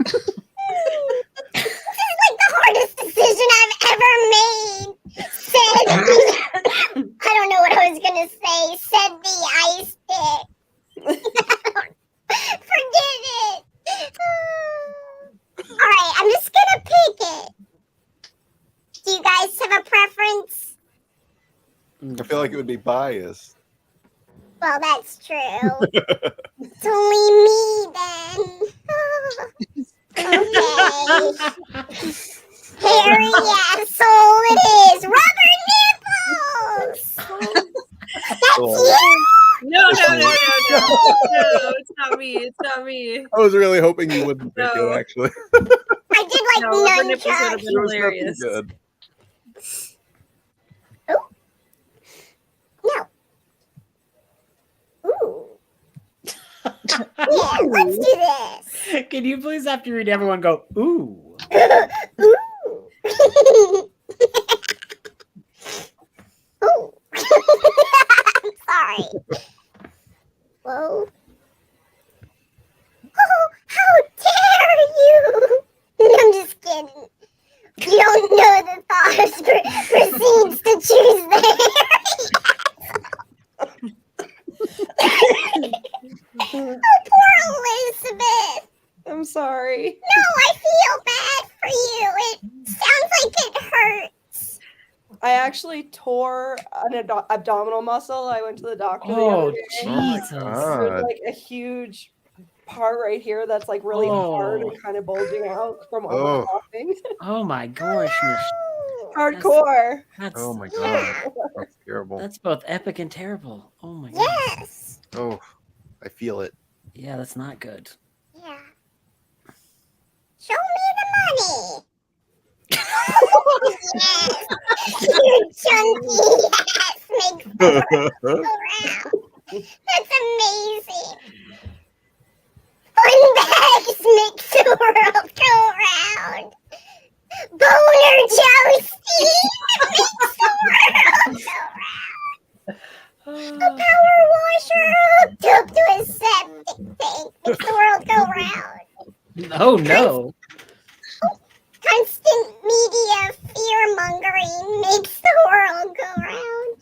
[SPEAKER 9] This is like the hardest decision I've ever made. Said I don't know what I was gonna say. Said the ice stick. Forget it. Alright, I'm just gonna pick it. Do you guys have a preference?
[SPEAKER 6] I feel like it would be biased.
[SPEAKER 9] Well, that's true. It's only me then. Okay. Hairy asshole it is. Rubber nipples. That's you.
[SPEAKER 11] No, it's not me. It's not me.
[SPEAKER 6] I was really hoping you wouldn't pick it, actually.
[SPEAKER 9] I did like
[SPEAKER 11] Rubber nipples would have
[SPEAKER 9] nunchucks.
[SPEAKER 11] been hilarious.
[SPEAKER 6] Good.
[SPEAKER 9] Yeah, let's do this.
[SPEAKER 1] Can you please, after you read, everyone go, ooh?
[SPEAKER 9] Ooh. Ooh. I'm sorry. Whoa. Oh, how dare you! I'm just kidding. You don't know the thought proceeds to choose the Oh, poor Elizabeth.
[SPEAKER 10] I'm sorry.
[SPEAKER 9] No, I feel bad for you. It sounds like it hurts.
[SPEAKER 10] I actually tore an abdominal muscle. I went to the doctor the
[SPEAKER 1] Oh,
[SPEAKER 10] other day.
[SPEAKER 1] Jesus.
[SPEAKER 10] There's like a huge part right here that's like really hard and kind of bulging out from overlapping.
[SPEAKER 1] Oh my gosh.
[SPEAKER 10] Hardcore.
[SPEAKER 1] That's,
[SPEAKER 6] Oh my god. That's terrible.
[SPEAKER 1] That's both epic and terrible. Oh my god.
[SPEAKER 9] Yes.
[SPEAKER 6] Oh, I feel it.
[SPEAKER 1] Yeah, that's not good.
[SPEAKER 9] Yeah. Show me the money. Yes. Your chunky ass makes the world go round. That's amazing. Fun bags makes the world go round. Boner Jousty makes the world go round. A power washer hooked up to a septic tank makes the world go round.
[SPEAKER 1] Oh no.
[SPEAKER 9] Constant media fear-mongering makes the world go round.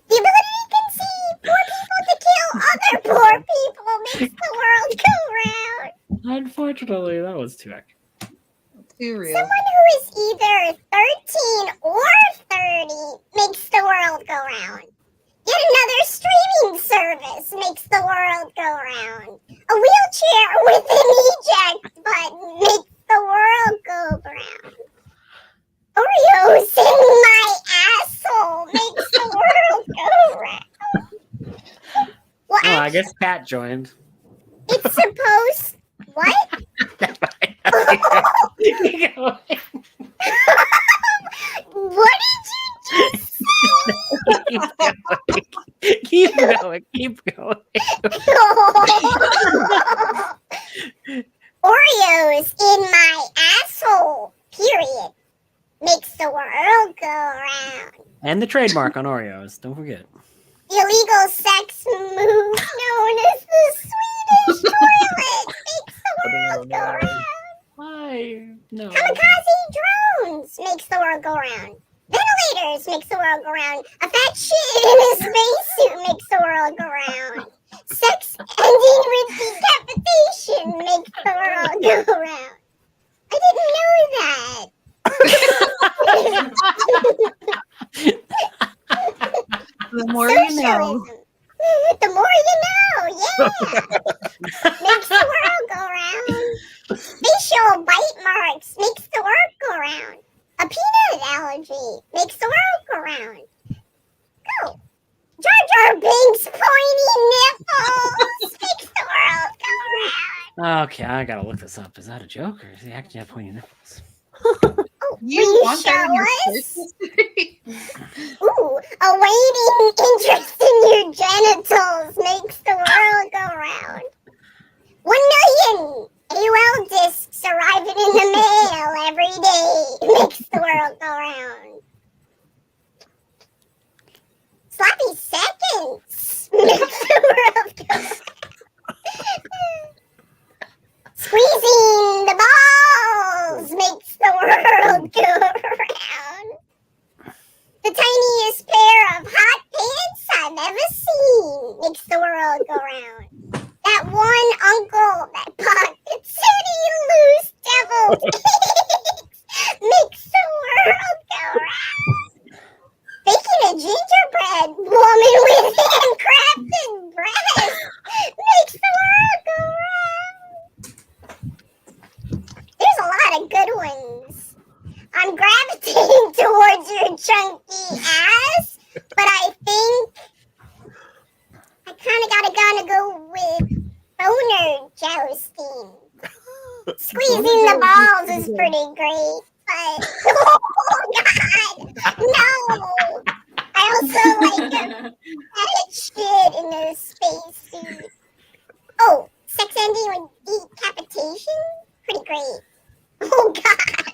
[SPEAKER 9] The ability to conceive poor people to kill other poor people makes the world go round.
[SPEAKER 1] Unfortunately, that was too accurate.
[SPEAKER 5] Too real.
[SPEAKER 9] Someone who is either 13 or 30 makes the world go round. Yet another streaming service makes the world go round. A wheelchair with an eject button makes the world go round. Oreos in my asshole makes the world go round. Well,
[SPEAKER 1] Oh, I guess Pat joined.
[SPEAKER 9] it's supposed... What? What did you just
[SPEAKER 1] Keep going. Keep going.
[SPEAKER 9] Oreos Oreos in my asshole, period. Makes the world go round.
[SPEAKER 1] And the trademark on Oreos. Don't forget.
[SPEAKER 9] The illegal sex move known as the Swedish toilet makes the world go round.
[SPEAKER 1] Why? No.
[SPEAKER 9] Kamikaze drones makes the world go round. Ventilators makes the world go round. A fat shit in a spacesuit makes the world go round. Sex ending with decapitation makes the world go round. I didn't know that.
[SPEAKER 5] The more you know.
[SPEAKER 9] Socialism. The more you know, yeah. Makes the world go round. Facial bite marks makes the world go round. A peanut allergy makes the world go round. Go. Jar Jar Binks' pointy nipples makes the world go round.
[SPEAKER 1] Okay, I gotta look this up. Is that a joke or is he actually have pointy nipples?
[SPEAKER 5] You want that in your
[SPEAKER 9] us? Ooh, awaiting interest in your genitals makes the world go round. 1 million AOL discs arriving in the mail every day makes the world go round. Sloppy seconds makes the world go round. Squeezing the balls makes the world go round. The tiniest pair of hot pants I've ever seen makes the world go round. That one uncle that pockets any loose deviled eggs makes the world go round. Baking a gingerbread woman with handcrafted breasts makes the world go round. There's a lot of good ones. I'm gravitating towards your chunky ass, but I think I kind of gotta go with boner jousting. Squeezing the balls is pretty great, but oh god, no! I also like a fat shit in a spacesuit. Oh, sex ending with decapitation? Pretty great. Oh god,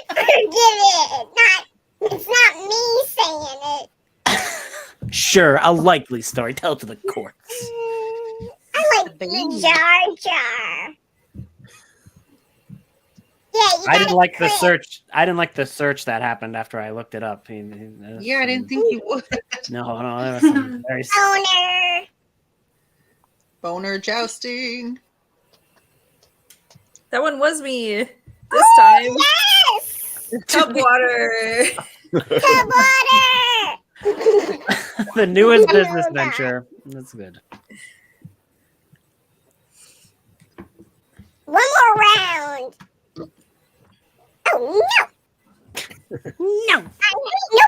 [SPEAKER 9] forgive it. It's not me saying it.
[SPEAKER 1] Sure, a likely story. Tell it to the courts.
[SPEAKER 9] I like the Jar Jar. Yeah, you
[SPEAKER 1] I didn't like the
[SPEAKER 9] quit.
[SPEAKER 1] search. I didn't like the search that happened after I looked it up.
[SPEAKER 5] Yeah, I didn't think you would.
[SPEAKER 1] No, that was some very.
[SPEAKER 9] Boner.
[SPEAKER 5] Boner jousting.
[SPEAKER 11] That one was me this time.
[SPEAKER 9] Yes!
[SPEAKER 11] Tub water.
[SPEAKER 9] Tub water!
[SPEAKER 1] The newest business venture. That's good.
[SPEAKER 9] One more round. Oh no!
[SPEAKER 1] No!
[SPEAKER 9] I hate no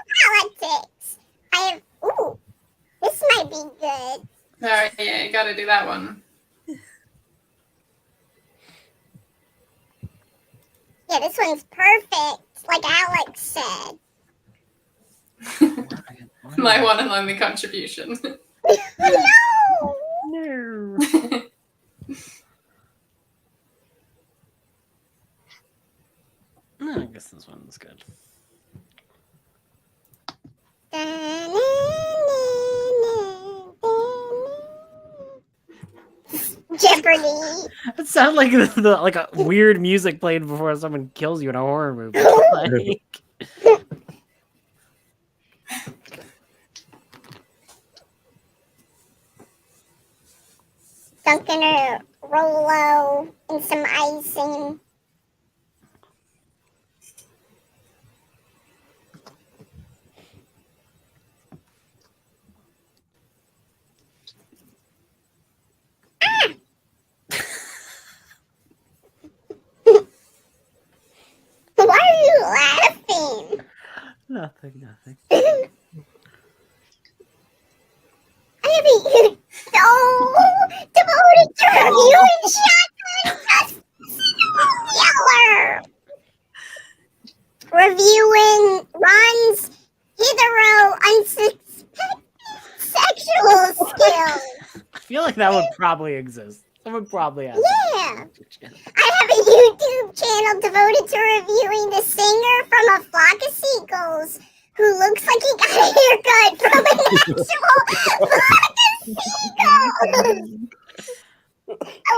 [SPEAKER 9] politics. I have. Ooh, this might be good.
[SPEAKER 4] Oh, yeah, you gotta do that one.
[SPEAKER 9] Yeah, this one's perfect, like Alex said.
[SPEAKER 4] My one and only contribution.
[SPEAKER 9] No!
[SPEAKER 1] I guess this one's good.
[SPEAKER 9] Jeopardy!
[SPEAKER 1] It sounds like like a weird music played before someone kills you in a horror movie. Like,
[SPEAKER 9] Dunking a Rolo and some icing. Why are you laughing?
[SPEAKER 1] nothing.
[SPEAKER 9] I have been so devoted to reviewing Shotgun Yeller. Reviewing Ron's hetero unsuspected sexual skills.
[SPEAKER 1] I feel like that would probably exist. Someone probably has.
[SPEAKER 9] Yeah. I have a YouTube channel devoted to reviewing the singer from A Flock of Seagulls who looks like he got a haircut from an actual flock of seagulls. I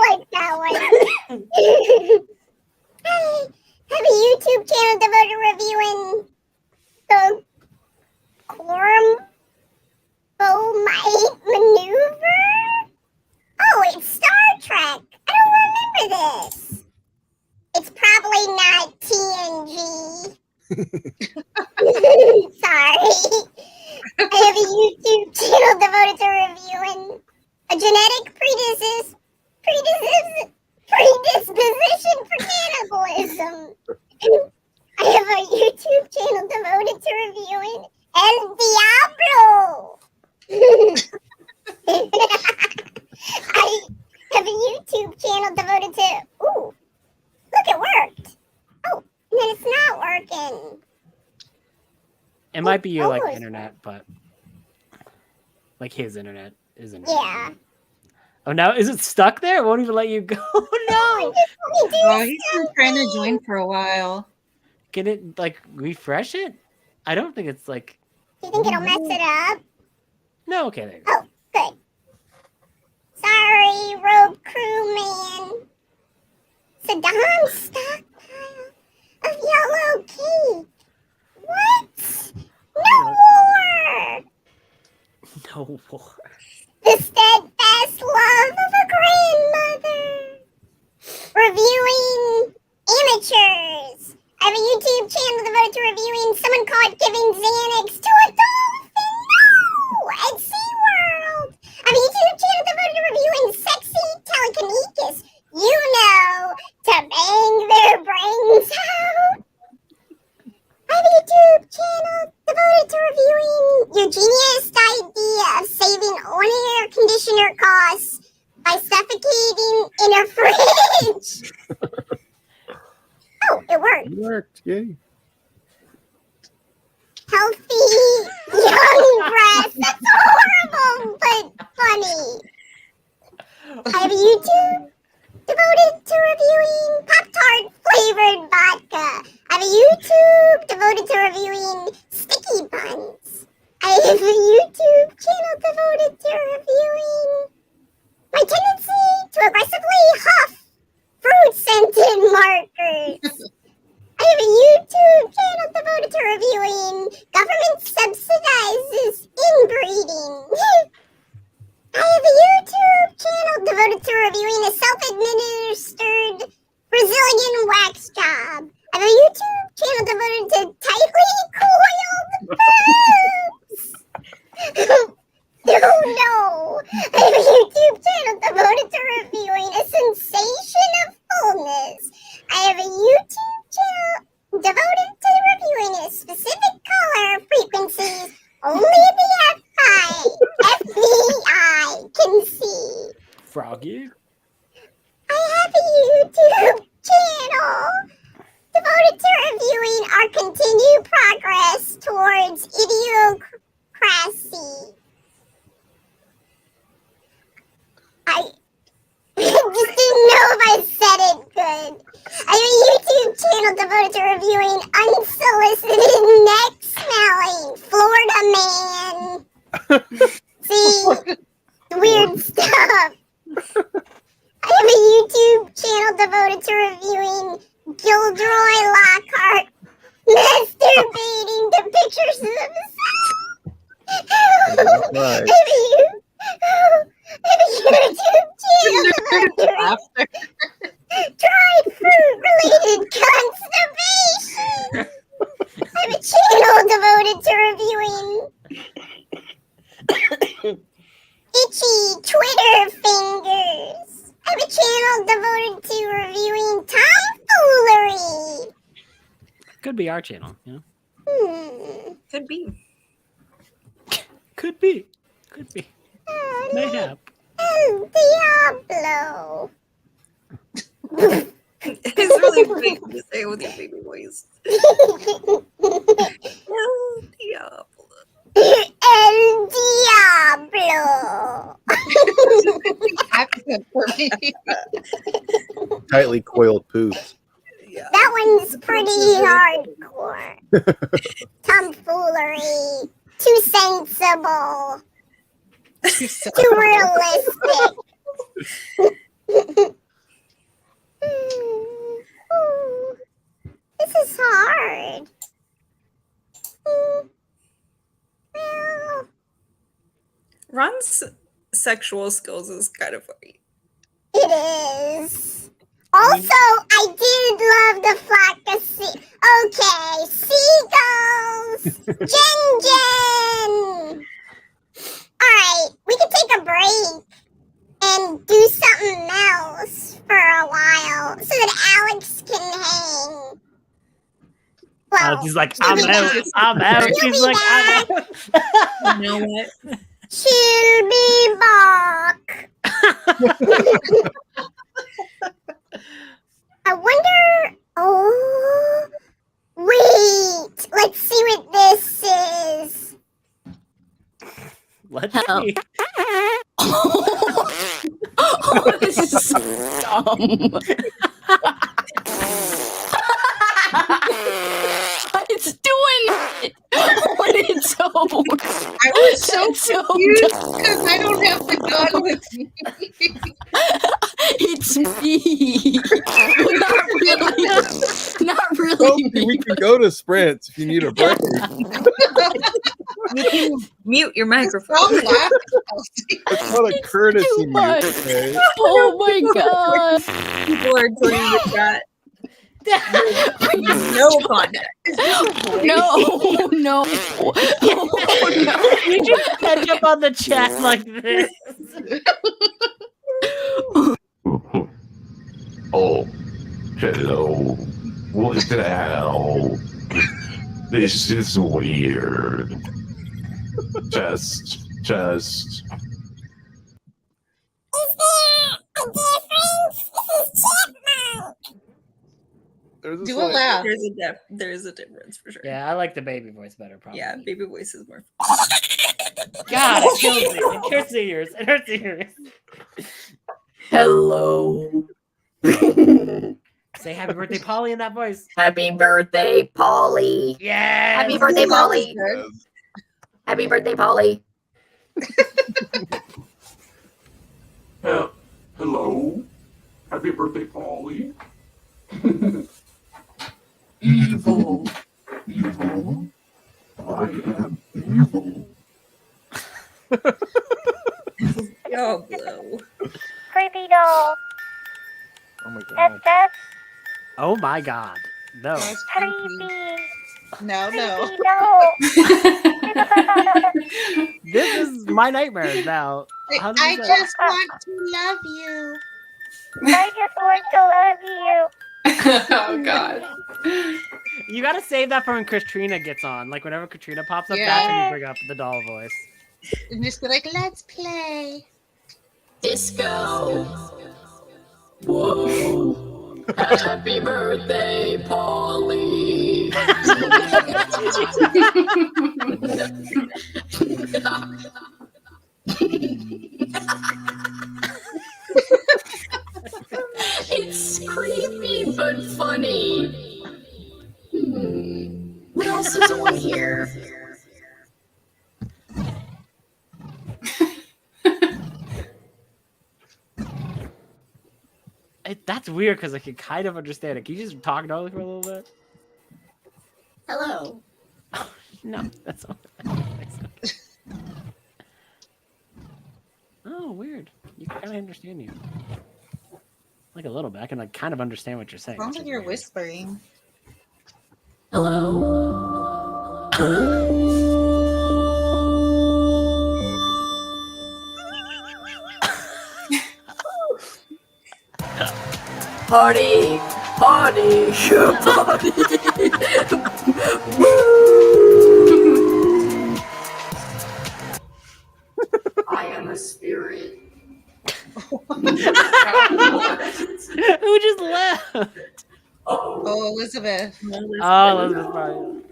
[SPEAKER 9] like that one. I have a YouTube channel devoted to reviewing the Quorum-Bomite maneuver. Oh, it's Star Trek. I don't remember this. It's probably not TNG. Sorry. I have a YouTube channel devoted to reviewing a genetic predisposition for cannibalism. I have a YouTube channel devoted to reviewing El Diablo. I have a YouTube channel devoted to. Ooh, look, it worked. Oh, and then it's not working.
[SPEAKER 1] It might be your like
[SPEAKER 9] almost
[SPEAKER 1] internet, but like his internet isn't.
[SPEAKER 9] Yeah.
[SPEAKER 1] Oh, now is it stuck there? It won't even let you go. No.
[SPEAKER 5] Oh, he's been trying to join for a while.
[SPEAKER 1] Can it like refresh it? I don't think it's like.
[SPEAKER 9] Do you think it'll mess it up?
[SPEAKER 1] No. Okay. There you
[SPEAKER 9] Oh,
[SPEAKER 1] go.
[SPEAKER 9] good. Sorry, Rogue Crewman. Saddam's stockpile of yellow cake. What? No more!
[SPEAKER 1] No more.
[SPEAKER 9] The steadfast love of a grandmother. Reviewing amateurs. I have a YouTube channel devoted to reviewing someone caught giving Xanax to a dolphin. No! At SeaWorld. I have a YouTube channel devoted to reviewing sexy telekinesis. You know, to bang their brains out. I have a YouTube channel devoted to reviewing your genius idea of saving on air conditioner costs by suffocating in a fridge. Oh, it worked.
[SPEAKER 6] It worked. Yay.
[SPEAKER 9] Healthy young breasts. That's horrible, but funny. I have a YouTube devoted to reviewing Pop-Tart flavored vodka. I have a YouTube devoted to reviewing sticky buns. I have a YouTube channel devoted to reviewing my tendency to aggressively huff fruit-scented markers. I have a YouTube channel devoted to reviewing government subsidizes inbreeding. I have a YouTube channel devoted to reviewing a self-administered Brazilian wax job. I have a YouTube channel devoted to tightly coiled boobs. No. I have a YouTube channel devoted to reviewing a sensation of fullness. I have a YouTube channel devoted to reviewing a specific color frequencies only the FBI can see.
[SPEAKER 1] Froggy.
[SPEAKER 9] I have a YouTube channel devoted to reviewing our continued progress towards idiocracy. I just didn't know if I said it good. I have a YouTube channel devoted to reviewing unsolicited neck smelling Florida man. See, weird stuff. I have a YouTube channel devoted to reviewing Gilderoy Lockhart masturbating to pictures of himself.
[SPEAKER 6] Right.
[SPEAKER 9] I have a YouTube channel devoted to dried fruit related constipation. I have a channel devoted to reviewing itchy Twitter fingers. I have a channel devoted to reviewing tomfoolery.
[SPEAKER 1] Could be our channel, you know?
[SPEAKER 11] Could be.
[SPEAKER 1] Could be. Could be. Mayhap.
[SPEAKER 9] El Diablo.
[SPEAKER 11] It's really big to say it with your baby voice. El Diablo.
[SPEAKER 9] El Diablo.
[SPEAKER 5] Accent for me.
[SPEAKER 6] tightly coiled poops.
[SPEAKER 9] That one's pretty hardcore. Tomfoolery. Too sensible. Too realistic. This is hard. Well,
[SPEAKER 11] Ron's sexual skills is kind of funny.
[SPEAKER 9] it is. Also, I did love the flock of okay, seagulls. Jen. Alright, we can take a break and do something else for a while so that Alex can hang.
[SPEAKER 1] Alex is like, I'm out. She's like, I'm out.
[SPEAKER 11] You know what?
[SPEAKER 9] She'll be back. I wonder. Oh, wait. Let's see what this is.
[SPEAKER 1] Let's see.
[SPEAKER 12] Oh, this is so dumb. It's doing it on its own.
[SPEAKER 5] I was so confused because I don't have the gun with me.
[SPEAKER 12] It's me. Not really me.
[SPEAKER 6] We can go to sprints if you need a break.
[SPEAKER 11] You can mute your microphone.
[SPEAKER 6] It's not a courtesy mute. Okay?
[SPEAKER 12] Oh my god.
[SPEAKER 11] People are joining the chat. No contact.
[SPEAKER 12] No.
[SPEAKER 1] You just catch up on the chat like this.
[SPEAKER 13] Oh, hello. Well, this is weird. Just.
[SPEAKER 9] Is there a difference? This is chipmunk.
[SPEAKER 5] Do a laugh.
[SPEAKER 11] There's a difference for sure.
[SPEAKER 1] Yeah, I like the baby voice better, probably.
[SPEAKER 11] Yeah, baby voice is more.
[SPEAKER 1] God, it kills me. It hurts the ears. It hurts the ears.
[SPEAKER 14] Hello.
[SPEAKER 1] Say happy birthday, Polly, in that voice.
[SPEAKER 14] Happy birthday, Polly.
[SPEAKER 1] Yeah.
[SPEAKER 14] Happy birthday, Polly. Happy birthday, Polly.
[SPEAKER 13] Hello. Happy birthday, Polly. Evil. I am evil.
[SPEAKER 11] Oh, blow.
[SPEAKER 9] Creepy doll.
[SPEAKER 6] Oh my god.
[SPEAKER 9] That's
[SPEAKER 1] Oh my god. No.
[SPEAKER 9] creepy.
[SPEAKER 5] No.
[SPEAKER 1] This is my nightmares now.
[SPEAKER 5] I just want to love you.
[SPEAKER 9] I just want to love you.
[SPEAKER 4] Oh god.
[SPEAKER 1] You gotta save that for when Katrina gets on. Like whenever Katrina pops up,
[SPEAKER 5] Yeah.
[SPEAKER 1] that's when you bring up the doll voice.
[SPEAKER 5] And just be like, let's play.
[SPEAKER 14] Disco. Whoa. Happy birthday, Polly. It's creepy but funny. What else is on here?
[SPEAKER 1] That's weird because I can kind of understand it. Can you just talk normally for a little bit?
[SPEAKER 14] Hello.
[SPEAKER 1] No, that's not. Oh, weird. You can kind of understand you. Like a little bit. I can like kind of understand what you're saying.
[SPEAKER 5] Sounds
[SPEAKER 1] which
[SPEAKER 5] like
[SPEAKER 1] is
[SPEAKER 5] you're
[SPEAKER 1] weird.
[SPEAKER 5] whispering.
[SPEAKER 14] Hello. Party, party, party. I am a spirit.
[SPEAKER 1] Who just left?
[SPEAKER 5] Oh, Elizabeth.
[SPEAKER 1] Oh, Elizabeth probably.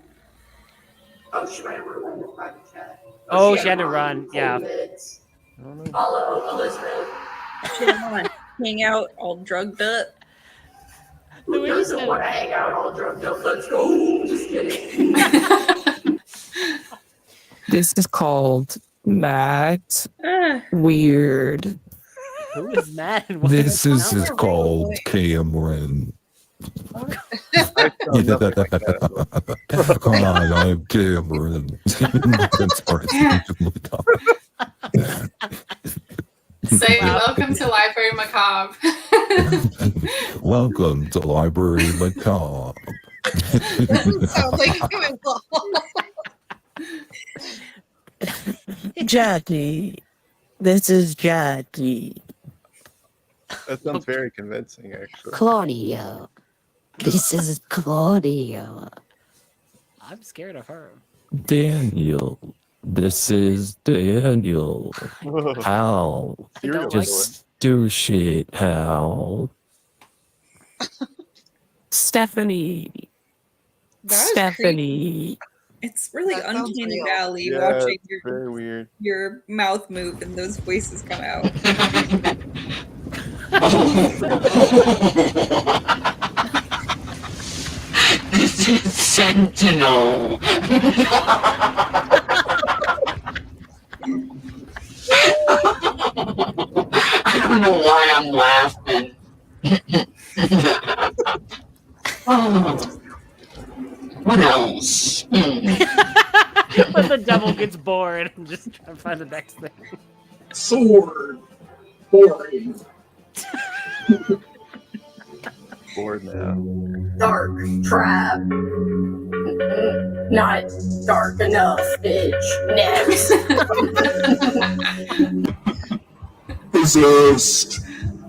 [SPEAKER 14] Oh, she ran over the private chat.
[SPEAKER 1] Oh, she had to run. Yeah.
[SPEAKER 14] Follow Elizabeth.
[SPEAKER 11] She didn't want to hang out all drugged up.
[SPEAKER 1] The way you said
[SPEAKER 14] Want to hang out all drugged up? Let's go. Just kidding.
[SPEAKER 15] This is called Matt Weird.
[SPEAKER 1] Who is Matt? And what
[SPEAKER 15] This
[SPEAKER 1] does it
[SPEAKER 15] is
[SPEAKER 1] sound like?
[SPEAKER 15] called Cameron. Hi, I'm Cameron. That's part
[SPEAKER 4] Say welcome to Library Macabre.
[SPEAKER 15] Welcome to Library Macabre.
[SPEAKER 5] Sounds like it was
[SPEAKER 15] Jackie. This is Jackie.
[SPEAKER 6] That sounds very convincing, actually.
[SPEAKER 14] Claudia. This is Claudia.
[SPEAKER 1] I'm scared of her.
[SPEAKER 15] Daniel. This is Daniel. Hal. Just do shit, Hal. Stephanie. Stephanie.
[SPEAKER 11] It's really
[SPEAKER 5] That sounds
[SPEAKER 11] uncanny
[SPEAKER 5] real.
[SPEAKER 11] valley
[SPEAKER 6] Yeah,
[SPEAKER 11] watching
[SPEAKER 6] it's very weird.
[SPEAKER 11] your mouth move and those voices come out.
[SPEAKER 14] This is Sentinel. I don't know why I'm laughing. What else?
[SPEAKER 1] But the devil gets bored and just try to find the next thing.
[SPEAKER 14] Sword. Boring.
[SPEAKER 6] Bored now.
[SPEAKER 12] Dark trap. Not dark enough, bitch. Next.
[SPEAKER 13] Possessed!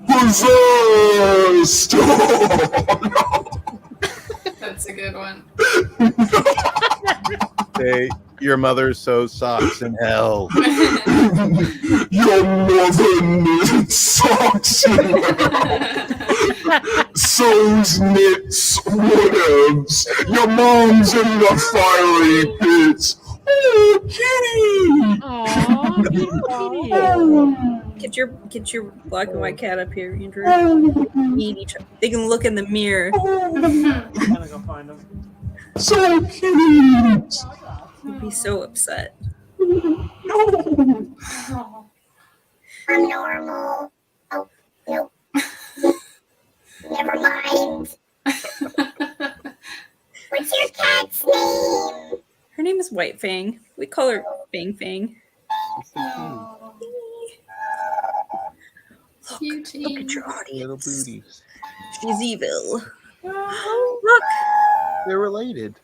[SPEAKER 13] Possessed!
[SPEAKER 4] That's a good one.
[SPEAKER 6] Hey, your mother sews socks in hell.
[SPEAKER 13] Your mother knits socks in hell. Sews, knits, whatevs. Your mom's in the fiery pits. Oh, kitty!
[SPEAKER 11] Get your black and white cat up here, Andrew. Meet each other. They can look in the mirror.
[SPEAKER 1] I'm gonna go find him.
[SPEAKER 13] So cute!
[SPEAKER 11] You'd be so upset.
[SPEAKER 13] No!
[SPEAKER 9] I'm normal. Oh, nope. Never mind. What's your cat's name?
[SPEAKER 11] Her name is White Fang. We call her Fang Fang. Look at your audience.
[SPEAKER 6] Little booties.
[SPEAKER 11] She's evil.
[SPEAKER 6] Look! They're related.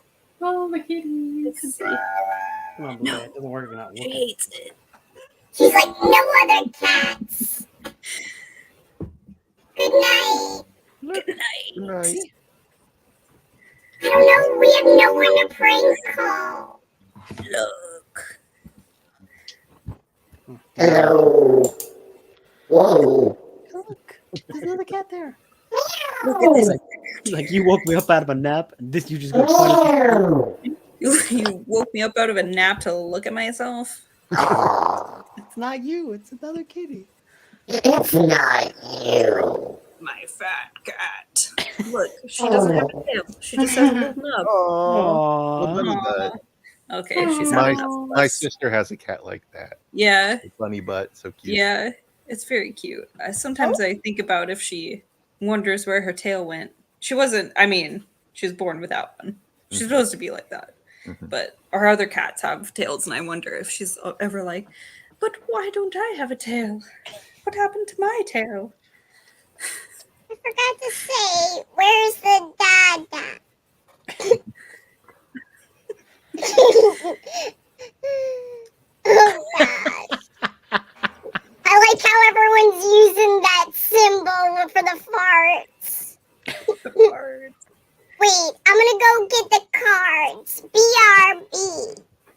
[SPEAKER 4] Oh, the kitties.
[SPEAKER 1] Come on, Blue. It doesn't work if you're not
[SPEAKER 11] She
[SPEAKER 1] looking.
[SPEAKER 11] hates it.
[SPEAKER 9] She's like no other cats. Good night.
[SPEAKER 11] Good night.
[SPEAKER 6] Right.
[SPEAKER 9] I don't know. We have no one to prank call.
[SPEAKER 11] Look.
[SPEAKER 14] Hello. Whoa.
[SPEAKER 1] Look, there's another cat there.
[SPEAKER 11] Look at this.
[SPEAKER 1] Like, you woke me up out of a nap, and this you just go funny.
[SPEAKER 11] You woke me up out of a nap to look at myself.
[SPEAKER 1] It's not you, it's another kitty.
[SPEAKER 14] It's not you.
[SPEAKER 11] My fat cat. Look, she doesn't have a tail. She just has a little nub.
[SPEAKER 6] Oh, bunny butt.
[SPEAKER 11] Okay, she's
[SPEAKER 6] My,
[SPEAKER 11] having enough.
[SPEAKER 6] my sister has a cat like that.
[SPEAKER 11] Yeah,
[SPEAKER 6] A bunny butt, so cute.
[SPEAKER 11] yeah, it's very cute. Sometimes I think about if she wonders where her tail went. She wasn't, I mean, she was born without one. She's supposed to be like that. But our other cats have tails, and I wonder if she's ever like, but why don't I have a tail? What happened to my tail?
[SPEAKER 9] I forgot to say, where's the dada? Oh gosh. I like how everyone's using that symbol for the farts. Wait, I'm gonna go get the cards. BRB.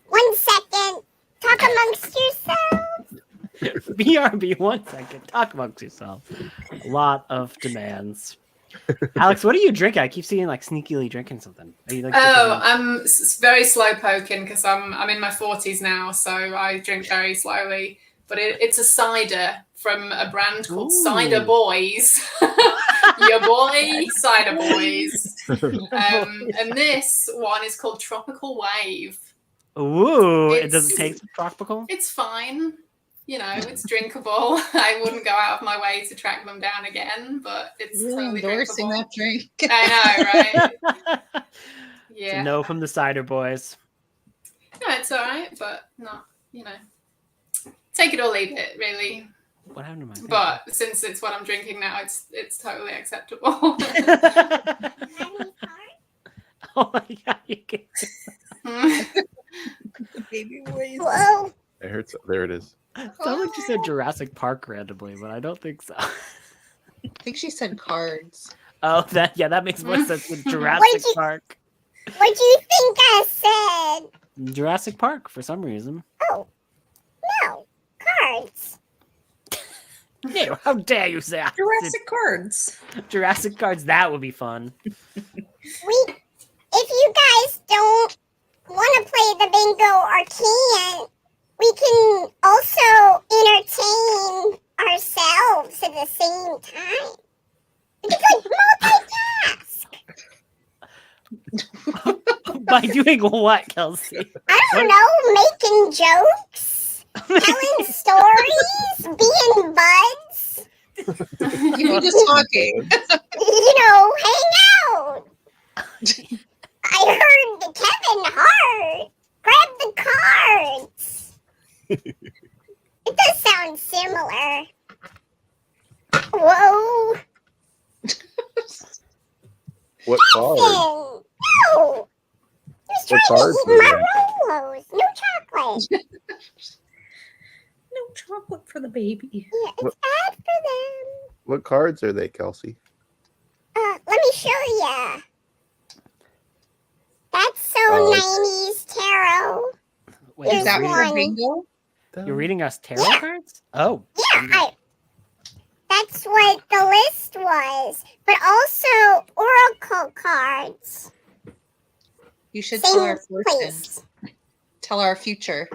[SPEAKER 9] 1 second. Talk amongst yourselves.
[SPEAKER 1] BRB, 1 second. Talk amongst yourself. A lot of demands. Alex, what are you drinking? I keep seeing like sneakily drinking something. Are you like?
[SPEAKER 4] I'm very slow poking because I'm in my 40s now, so I drink very slowly. But it's a cider from a brand called Cider Boys. Your boy, Cider Boys. And this one is called Tropical Wave.
[SPEAKER 1] Ooh, it doesn't taste tropical?
[SPEAKER 4] It's fine. You know, it's drinkable. I wouldn't go out of my way to track them down again, but it's totally
[SPEAKER 5] endorsing
[SPEAKER 4] drinkable.
[SPEAKER 5] that drink.
[SPEAKER 4] I know, right?
[SPEAKER 1] It's
[SPEAKER 4] Yeah.
[SPEAKER 1] a no from the Cider Boys.
[SPEAKER 4] No, it's all right, but not, you know, take it or leave it, really.
[SPEAKER 1] What happened to my face?
[SPEAKER 4] But since it's what I'm drinking now, it's totally acceptable.
[SPEAKER 1] Oh my god, you can
[SPEAKER 11] Baby voice.
[SPEAKER 9] Whoa.
[SPEAKER 6] It hurts. There it is.
[SPEAKER 1] Sounds like you said Jurassic Park randomly, but I don't think so.
[SPEAKER 5] I think she said cards.
[SPEAKER 1] Oh, that makes more sense with
[SPEAKER 9] What
[SPEAKER 1] Jurassic
[SPEAKER 9] did you-
[SPEAKER 1] Park.
[SPEAKER 9] What do you think I said?
[SPEAKER 1] Jurassic Park for some reason.
[SPEAKER 9] Oh, no. Cards.
[SPEAKER 1] Ew, how dare you say I
[SPEAKER 11] Jurassic cards.
[SPEAKER 1] said Jurassic Cards? That would be fun.
[SPEAKER 9] If you guys don't want to play the bingo or can't, we can also entertain ourselves at the same time. We can multitask.
[SPEAKER 1] By doing what, Kelsey?
[SPEAKER 9] I don't know, making jokes, telling stories, being buds.
[SPEAKER 5] You're just talking.
[SPEAKER 9] You know, hang out. I heard Kevin Hart. Grab the cards. It does sound similar. Whoa.
[SPEAKER 6] What card?
[SPEAKER 9] Kevin. No. He was
[SPEAKER 6] What
[SPEAKER 9] trying
[SPEAKER 6] cards
[SPEAKER 9] to eat
[SPEAKER 6] are
[SPEAKER 9] my Rolos. No chocolate.
[SPEAKER 11] No chocolate for the baby.
[SPEAKER 9] Yeah, it's bad for them.
[SPEAKER 6] What cards are they, Kelsey?
[SPEAKER 9] Let me show ya. That's so
[SPEAKER 6] Oh.
[SPEAKER 9] 90s tarot.
[SPEAKER 1] Wait,
[SPEAKER 9] Here's
[SPEAKER 5] Is that for
[SPEAKER 9] one.
[SPEAKER 5] bingo?
[SPEAKER 1] You're reading us tarot
[SPEAKER 9] Yeah.
[SPEAKER 1] cards? Oh.
[SPEAKER 9] Yeah, that's what the list was. But also oracle cards.
[SPEAKER 5] You should
[SPEAKER 9] Same
[SPEAKER 5] tell our fortune.
[SPEAKER 9] place.
[SPEAKER 5] Tell our future.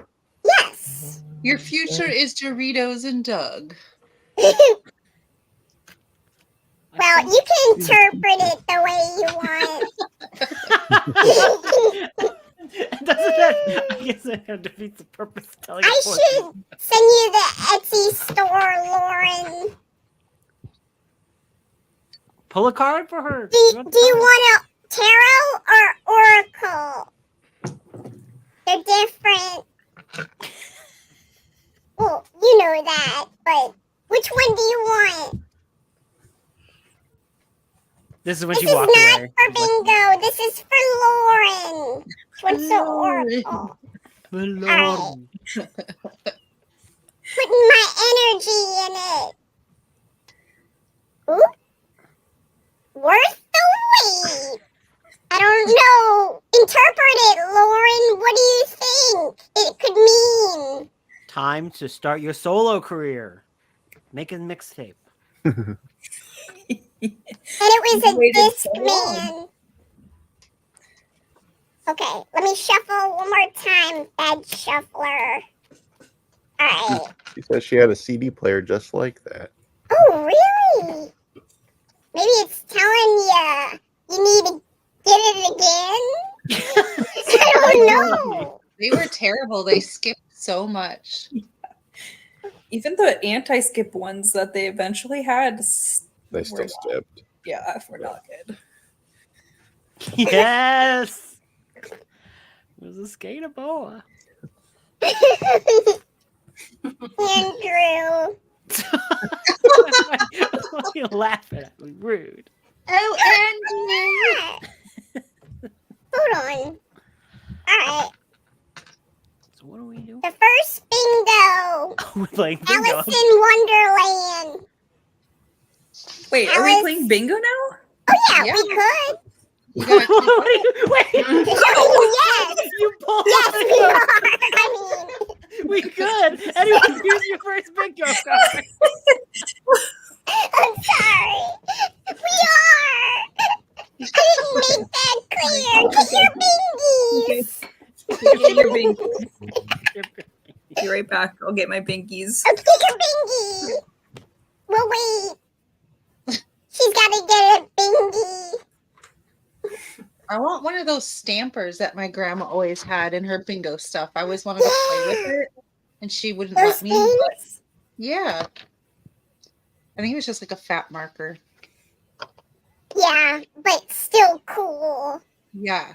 [SPEAKER 9] Yes.
[SPEAKER 5] Your future is Doritos and Doug.
[SPEAKER 9] Well, you can interpret it the way you want.
[SPEAKER 1] Doesn't that? I guess it defeats the purpose of telling.
[SPEAKER 9] I
[SPEAKER 1] a fortune.
[SPEAKER 9] should send you the Etsy store, Lauren.
[SPEAKER 1] Pull a card for her.
[SPEAKER 9] Do you want a tarot or oracle? They're different. Well, you know that, but which one do you want?
[SPEAKER 1] This is when
[SPEAKER 9] This
[SPEAKER 1] she
[SPEAKER 9] is
[SPEAKER 1] walked
[SPEAKER 9] not
[SPEAKER 1] away.
[SPEAKER 9] for bingo. This is for Lauren. She wants the oracle.
[SPEAKER 1] Lord.
[SPEAKER 9] Putting my energy in it. Ooh. Worth the wait. I don't know. Interpret it, Lauren. What do you think it could mean?
[SPEAKER 1] Time to start your solo career. Make a mixtape.
[SPEAKER 9] And it was a
[SPEAKER 11] Waited
[SPEAKER 9] disc
[SPEAKER 11] so long.
[SPEAKER 9] man. Okay, let me shuffle one more time, bed shuffler. Alright.
[SPEAKER 6] She said she had a CD player just like that.
[SPEAKER 9] Oh, really? Maybe it's telling you need to get it again? I don't know.
[SPEAKER 5] They were terrible. They skipped so much.
[SPEAKER 11] Even the anti-skip ones that they eventually had,
[SPEAKER 6] They
[SPEAKER 11] were
[SPEAKER 6] still
[SPEAKER 11] not-
[SPEAKER 6] skipped.
[SPEAKER 11] Yeah, we're not good.
[SPEAKER 1] Yes. It was a skater boy.
[SPEAKER 9] Andrew.
[SPEAKER 1] Why are you laughing at me? Rude.
[SPEAKER 5] Oh,
[SPEAKER 9] Andrew. Hold on. Alright.
[SPEAKER 1] So what do we do?
[SPEAKER 9] The first bingo.
[SPEAKER 1] We're playing bingo.
[SPEAKER 9] Alice in Wonderland.
[SPEAKER 11] Wait, are we
[SPEAKER 9] Alice-
[SPEAKER 11] playing bingo now?
[SPEAKER 9] Oh, yeah,
[SPEAKER 5] Yeah.
[SPEAKER 9] we could.
[SPEAKER 5] You gotta click
[SPEAKER 1] Wait.
[SPEAKER 9] Yes.
[SPEAKER 1] You pulled
[SPEAKER 9] Yes,
[SPEAKER 1] the
[SPEAKER 9] we
[SPEAKER 1] card.
[SPEAKER 9] are. I mean,
[SPEAKER 1] We could. Anyone, here's your first bingo card.
[SPEAKER 9] I'm sorry. We are. I didn't make that clear. Get your bingies.
[SPEAKER 11] Get your bingies. Be right back. I'll get my bingies.
[SPEAKER 9] Oh, get your bingy. We'll wait. She's got to get
[SPEAKER 5] I want one of those stampers that my grandma always had in her bingo stuff. I always wanted to play with it, and she wouldn't
[SPEAKER 9] Those
[SPEAKER 5] let me. But
[SPEAKER 9] things?
[SPEAKER 5] yeah, I think it was just like a fat marker.
[SPEAKER 9] Yeah, but still cool.
[SPEAKER 5] Yeah.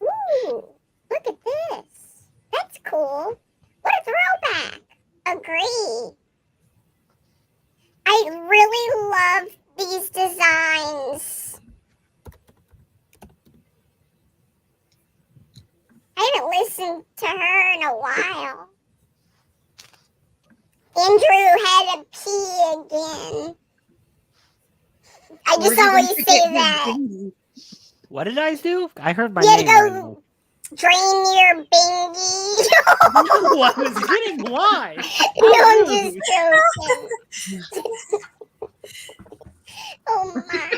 [SPEAKER 9] Ooh, look at this. That's cool. What a throwback. Agree. I really love these designs. I haven't listened to her in a while. Andrew had a pee again. I just always say that.
[SPEAKER 1] What did I do? I heard my
[SPEAKER 9] You
[SPEAKER 1] name.
[SPEAKER 9] had to go drain your bingy.
[SPEAKER 1] No, I was kidding. Why?
[SPEAKER 9] No, I'm just joking. Oh my.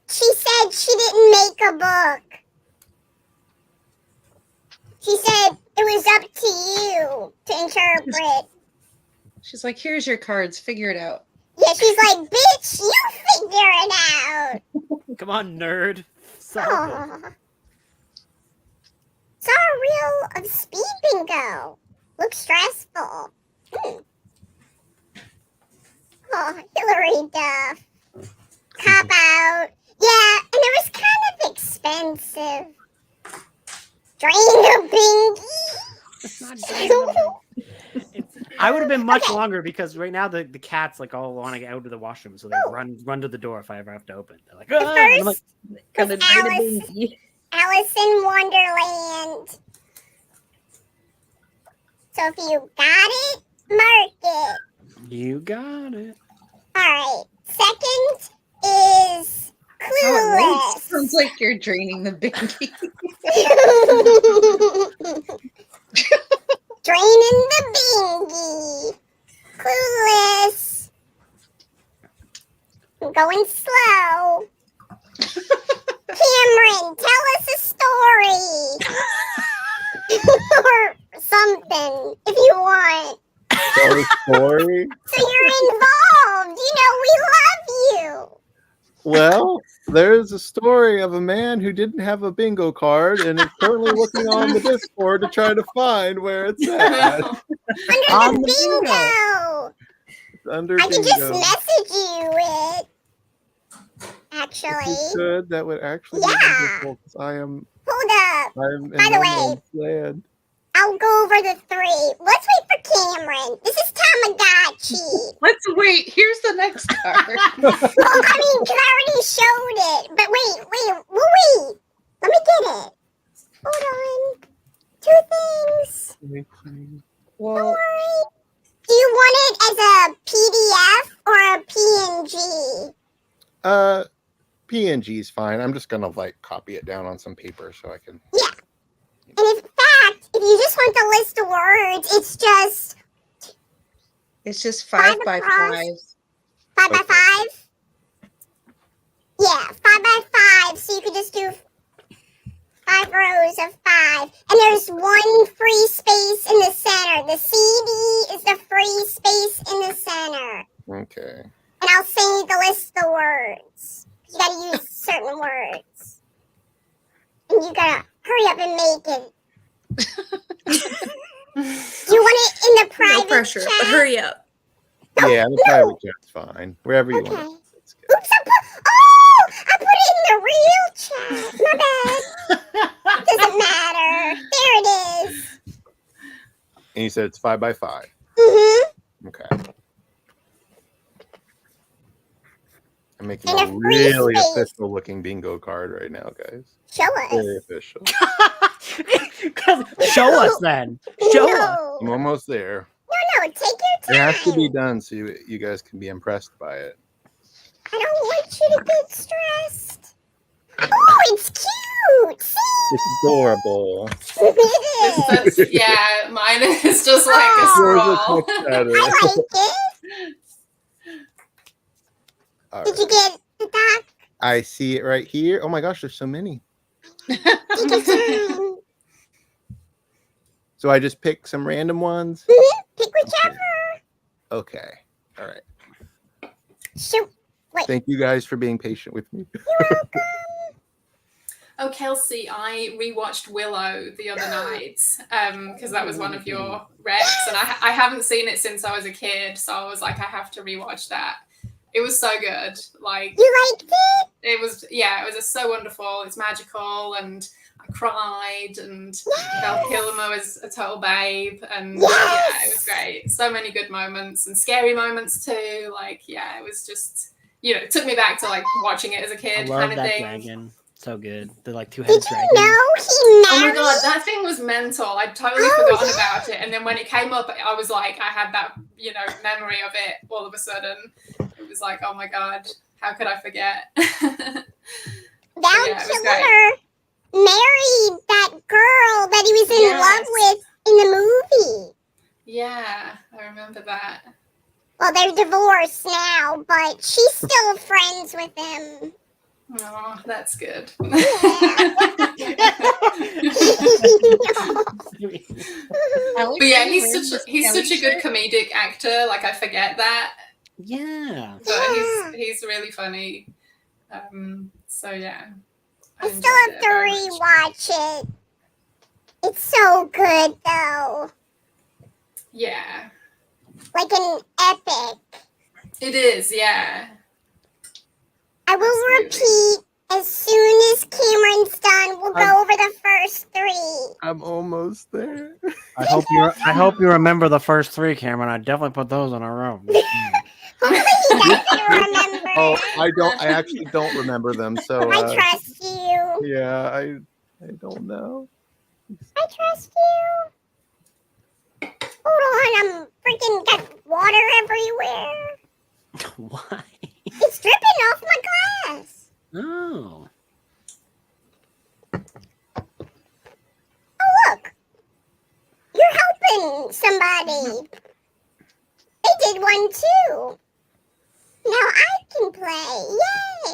[SPEAKER 9] She said she didn't make a book. She said it was up to you to interpret.
[SPEAKER 5] She's like, here's your cards, figure it out.
[SPEAKER 9] Yeah, she's like, bitch, you figure it out.
[SPEAKER 1] Come on, nerd.
[SPEAKER 9] Aw. Saw a reel of speed bingo. Looks stressful. Oh, Hillary Duff. Cop out. Yeah, and it was kind of expensive. Drain the bingy.
[SPEAKER 1] It's not I would have been much longer because right now the cats like all want to get out of the washroom, so they run to the door if I ever have to open. They're like, ah! And I'm like,
[SPEAKER 9] Alice in Wonderland. So if you got it, mark it.
[SPEAKER 1] you got it.
[SPEAKER 9] All right. Second is Clueless.
[SPEAKER 5] Sounds like you're draining the bingy.
[SPEAKER 9] Draining the bingy. Clueless. I'm going slow. Cameron, tell us a story. Or something, if you want.
[SPEAKER 6] Tell a story?
[SPEAKER 9] So you're involved. You know, we love you.
[SPEAKER 6] Well, there's a story of a man who didn't have a bingo card and is currently looking on the Discord to try to find where it's at.
[SPEAKER 9] Under the bingo.
[SPEAKER 6] It's under
[SPEAKER 9] I can
[SPEAKER 6] bingo.
[SPEAKER 9] just message you it. Actually.
[SPEAKER 6] If you could, that would actually be wonderful, 'cause I am.
[SPEAKER 9] Hold up.
[SPEAKER 6] I'm
[SPEAKER 9] By the way,
[SPEAKER 6] land.
[SPEAKER 9] I'll go over the three. Let's wait for Cameron. This is Tamagotchi.
[SPEAKER 5] Let's wait. Here's the next card.
[SPEAKER 9] Well, I mean, because I already showed it. But wait. We'll wait. Let me get it. Hold on. Two things.
[SPEAKER 10] Well,
[SPEAKER 9] don't worry. Do you want it as a PDF or a PNG?
[SPEAKER 6] PNG is fine. I'm just gonna like copy it down on some paper so I can.
[SPEAKER 9] Yeah. And in fact, if you just want the list of words,
[SPEAKER 5] it's just 5 by 5.
[SPEAKER 9] 5 by 5? Yeah, 5 by 5. So you could just do 5 rows of 5. And there's one free space in the center. The CD is the free space in the center.
[SPEAKER 6] Okay.
[SPEAKER 9] And I'll send you the list of words. You gotta use certain words. And you gotta hurry up and make it. Do you want it in the private
[SPEAKER 11] No pressure,
[SPEAKER 9] chat?
[SPEAKER 11] but hurry up.
[SPEAKER 6] Yeah, the private chat's fine. Wherever you want.
[SPEAKER 9] Oops, I put it in the real chat. My bad. Doesn't matter. There it is.
[SPEAKER 6] And you said it's 5 by 5.
[SPEAKER 9] Mm-hmm.
[SPEAKER 6] Okay. I'm making a really official looking bingo card right now, guys.
[SPEAKER 9] Show us.
[SPEAKER 6] Very official.
[SPEAKER 1] Show us then. Show us.
[SPEAKER 6] I'm almost there.
[SPEAKER 9] No, take your time.
[SPEAKER 6] It has to be done so you guys can be impressed by it.
[SPEAKER 9] I don't want you to get stressed. Oh, it's cute. See?
[SPEAKER 6] It's adorable.
[SPEAKER 9] It is.
[SPEAKER 4] Yeah, mine is just like a
[SPEAKER 6] Yours
[SPEAKER 4] scroll.
[SPEAKER 6] looks much better.
[SPEAKER 9] I like it.
[SPEAKER 6] All
[SPEAKER 9] Did you
[SPEAKER 6] right.
[SPEAKER 9] get the doc?
[SPEAKER 6] I see it right here. Oh my gosh, there's so many.
[SPEAKER 9] Take your time.
[SPEAKER 6] So I just pick some random ones.
[SPEAKER 9] Mhm. whichever.
[SPEAKER 6] Okay. All right.
[SPEAKER 9] Shoot. Wait.
[SPEAKER 6] Thank you guys for being patient with me.
[SPEAKER 4] Oh, Kelsey, I rewatched Willow the other night because that was one of your recs, and I haven't seen it since I was a kid, so I was like, I have to rewatch that. It was so good. Like,
[SPEAKER 9] you liked it?
[SPEAKER 4] It was, yeah, it was just so wonderful. It's magical, and I cried, and Val Kilmer was a total babe, and yeah, it was great. So many good moments and scary moments too. Like, yeah, it was just, it took me back to like watching it as a
[SPEAKER 1] I
[SPEAKER 4] kid
[SPEAKER 1] love
[SPEAKER 4] kind of
[SPEAKER 1] that
[SPEAKER 4] thing.
[SPEAKER 1] dragon. So good. The like two-headed dragon.
[SPEAKER 9] No, he married.
[SPEAKER 4] Oh my god, that thing was mental. I'd totally forgotten about it. And then when it came up, I was like, I had that, memory of it all of a sudden. It was like, oh my god, how could I forget?
[SPEAKER 9] Val Kilmer married that girl that he was in love with in the movie.
[SPEAKER 4] Yeah, I remember that.
[SPEAKER 9] Well, they're divorced now, but she's still friends with him.
[SPEAKER 4] Oh, that's good.
[SPEAKER 9] Yeah.
[SPEAKER 4] But yeah, he's such a good comedic actor. Like, I forget that.
[SPEAKER 1] Yeah.
[SPEAKER 4] But he's really funny. So yeah.
[SPEAKER 9] I still have to rewatch it. It's so good though.
[SPEAKER 4] Yeah.
[SPEAKER 9] Like an epic.
[SPEAKER 4] It is, yeah.
[SPEAKER 9] I will repeat as soon as Cameron's done. We'll go over the first 3.
[SPEAKER 6] I'm almost there.
[SPEAKER 1] I hope you remember the first 3, Cameron. I definitely put those on our own.
[SPEAKER 6] Oh, I actually don't remember them. So
[SPEAKER 9] I trust you.
[SPEAKER 6] Yeah, I don't know.
[SPEAKER 9] I trust you. Hold on, I'm freaking got water everywhere.
[SPEAKER 1] Why?
[SPEAKER 9] It's dripping off my glass.
[SPEAKER 1] Oh.
[SPEAKER 9] Oh, look. You're helping somebody. They did one too. Now I can play. Yay.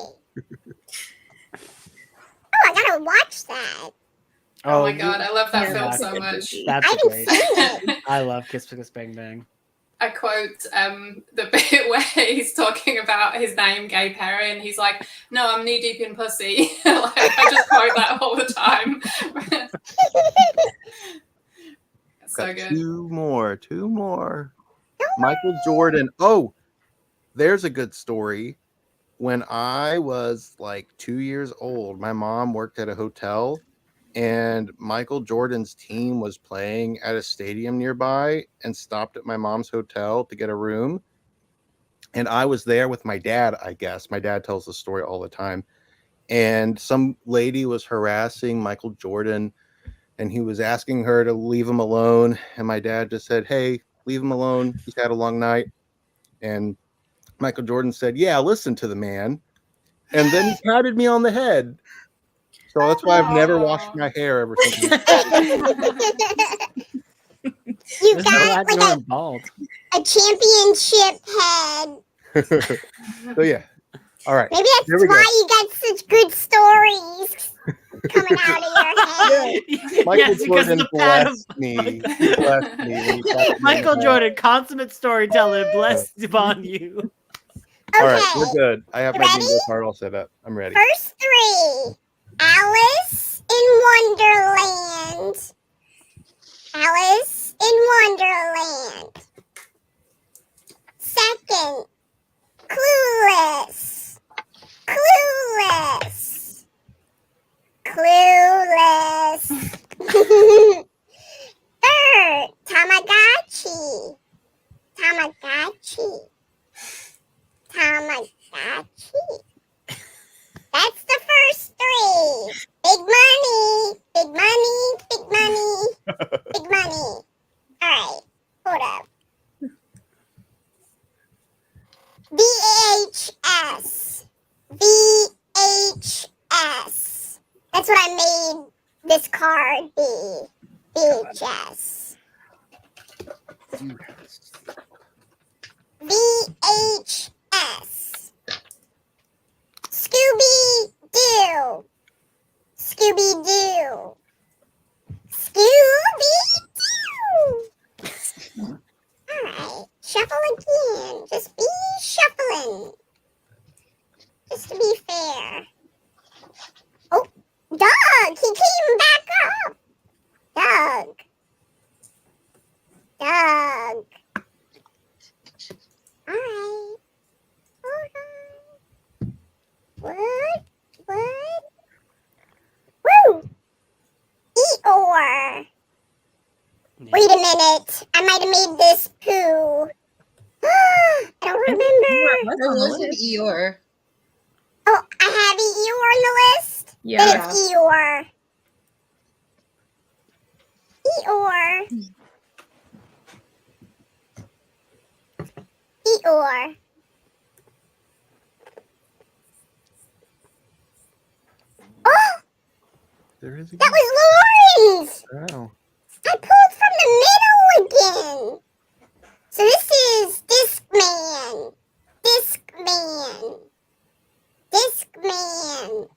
[SPEAKER 9] Oh, I gotta watch that.
[SPEAKER 4] Oh my god, I love that film so much.
[SPEAKER 1] That's
[SPEAKER 9] I haven't
[SPEAKER 1] great.
[SPEAKER 9] seen it.
[SPEAKER 1] I love Kiss Kiss Bang Bang.
[SPEAKER 4] I quote the bit where he's talking about his name, Gay Perry, and he's like, "No, I'm knee deep in pussy." Like, I just quote that all the time. So
[SPEAKER 6] Got
[SPEAKER 4] good.
[SPEAKER 6] Two more. Michael Jordan. Oh, there's a good story. When I was like 2 years old, my mom worked at a hotel, and Michael Jordan's team was playing at a stadium nearby and stopped at my mom's hotel to get a room. And I was there with my dad, I guess. My dad tells the story all the time. And some lady was harassing Michael Jordan, and he was asking her to leave him alone. And my dad just said, "Hey, leave him alone. He's had a long night." And Michael Jordan said, "Yeah, listen to the man." And then he patted me on the head. So that's why I've never washed my hair ever since.
[SPEAKER 9] You got like
[SPEAKER 1] bald.
[SPEAKER 9] a championship head.
[SPEAKER 6] So yeah. All right.
[SPEAKER 9] Maybe that's why you got such good stories coming out of your head.
[SPEAKER 6] Michael Jordan blessed me. He blessed me. when he patted me on
[SPEAKER 1] Michael
[SPEAKER 6] the head.
[SPEAKER 1] Jordan, consummate storyteller, blessed upon you.
[SPEAKER 6] All right, we're good. I have my bingo card all set up. I'm ready.
[SPEAKER 9] First 3. Alice in Wonderland. Alice in Wonderland. Second, Clueless. Clueless. Clueless. Third, Tamagotchi. Tamagotchi. Tamagotchi. That's the first 3. Big money. Big money. Big money. Big money. All right. Hold up. VHS. VHS. That's what I made this card be. VHS. VHS. Scooby-Doo. Scooby-Doo. Scooby-Doo. All Alright. Shuffle again. Just be shuffling. Just to be fair. Oh, Doug! He came back up! Doug. Alright. Hold on. What? Woo! Eeyore. Wait a minute. I might have made this poo. I don't remember.
[SPEAKER 5] There was an Eeyore.
[SPEAKER 9] Oh, I have Eeyore on the list?
[SPEAKER 5] Yeah.
[SPEAKER 9] Then it's Eeyore. Eeyore. Eeyore. Oh!
[SPEAKER 6] There is
[SPEAKER 9] That was Lauren's!
[SPEAKER 6] Oh.
[SPEAKER 9] I pulled from the middle again. So this is Discman. Discman. Discman.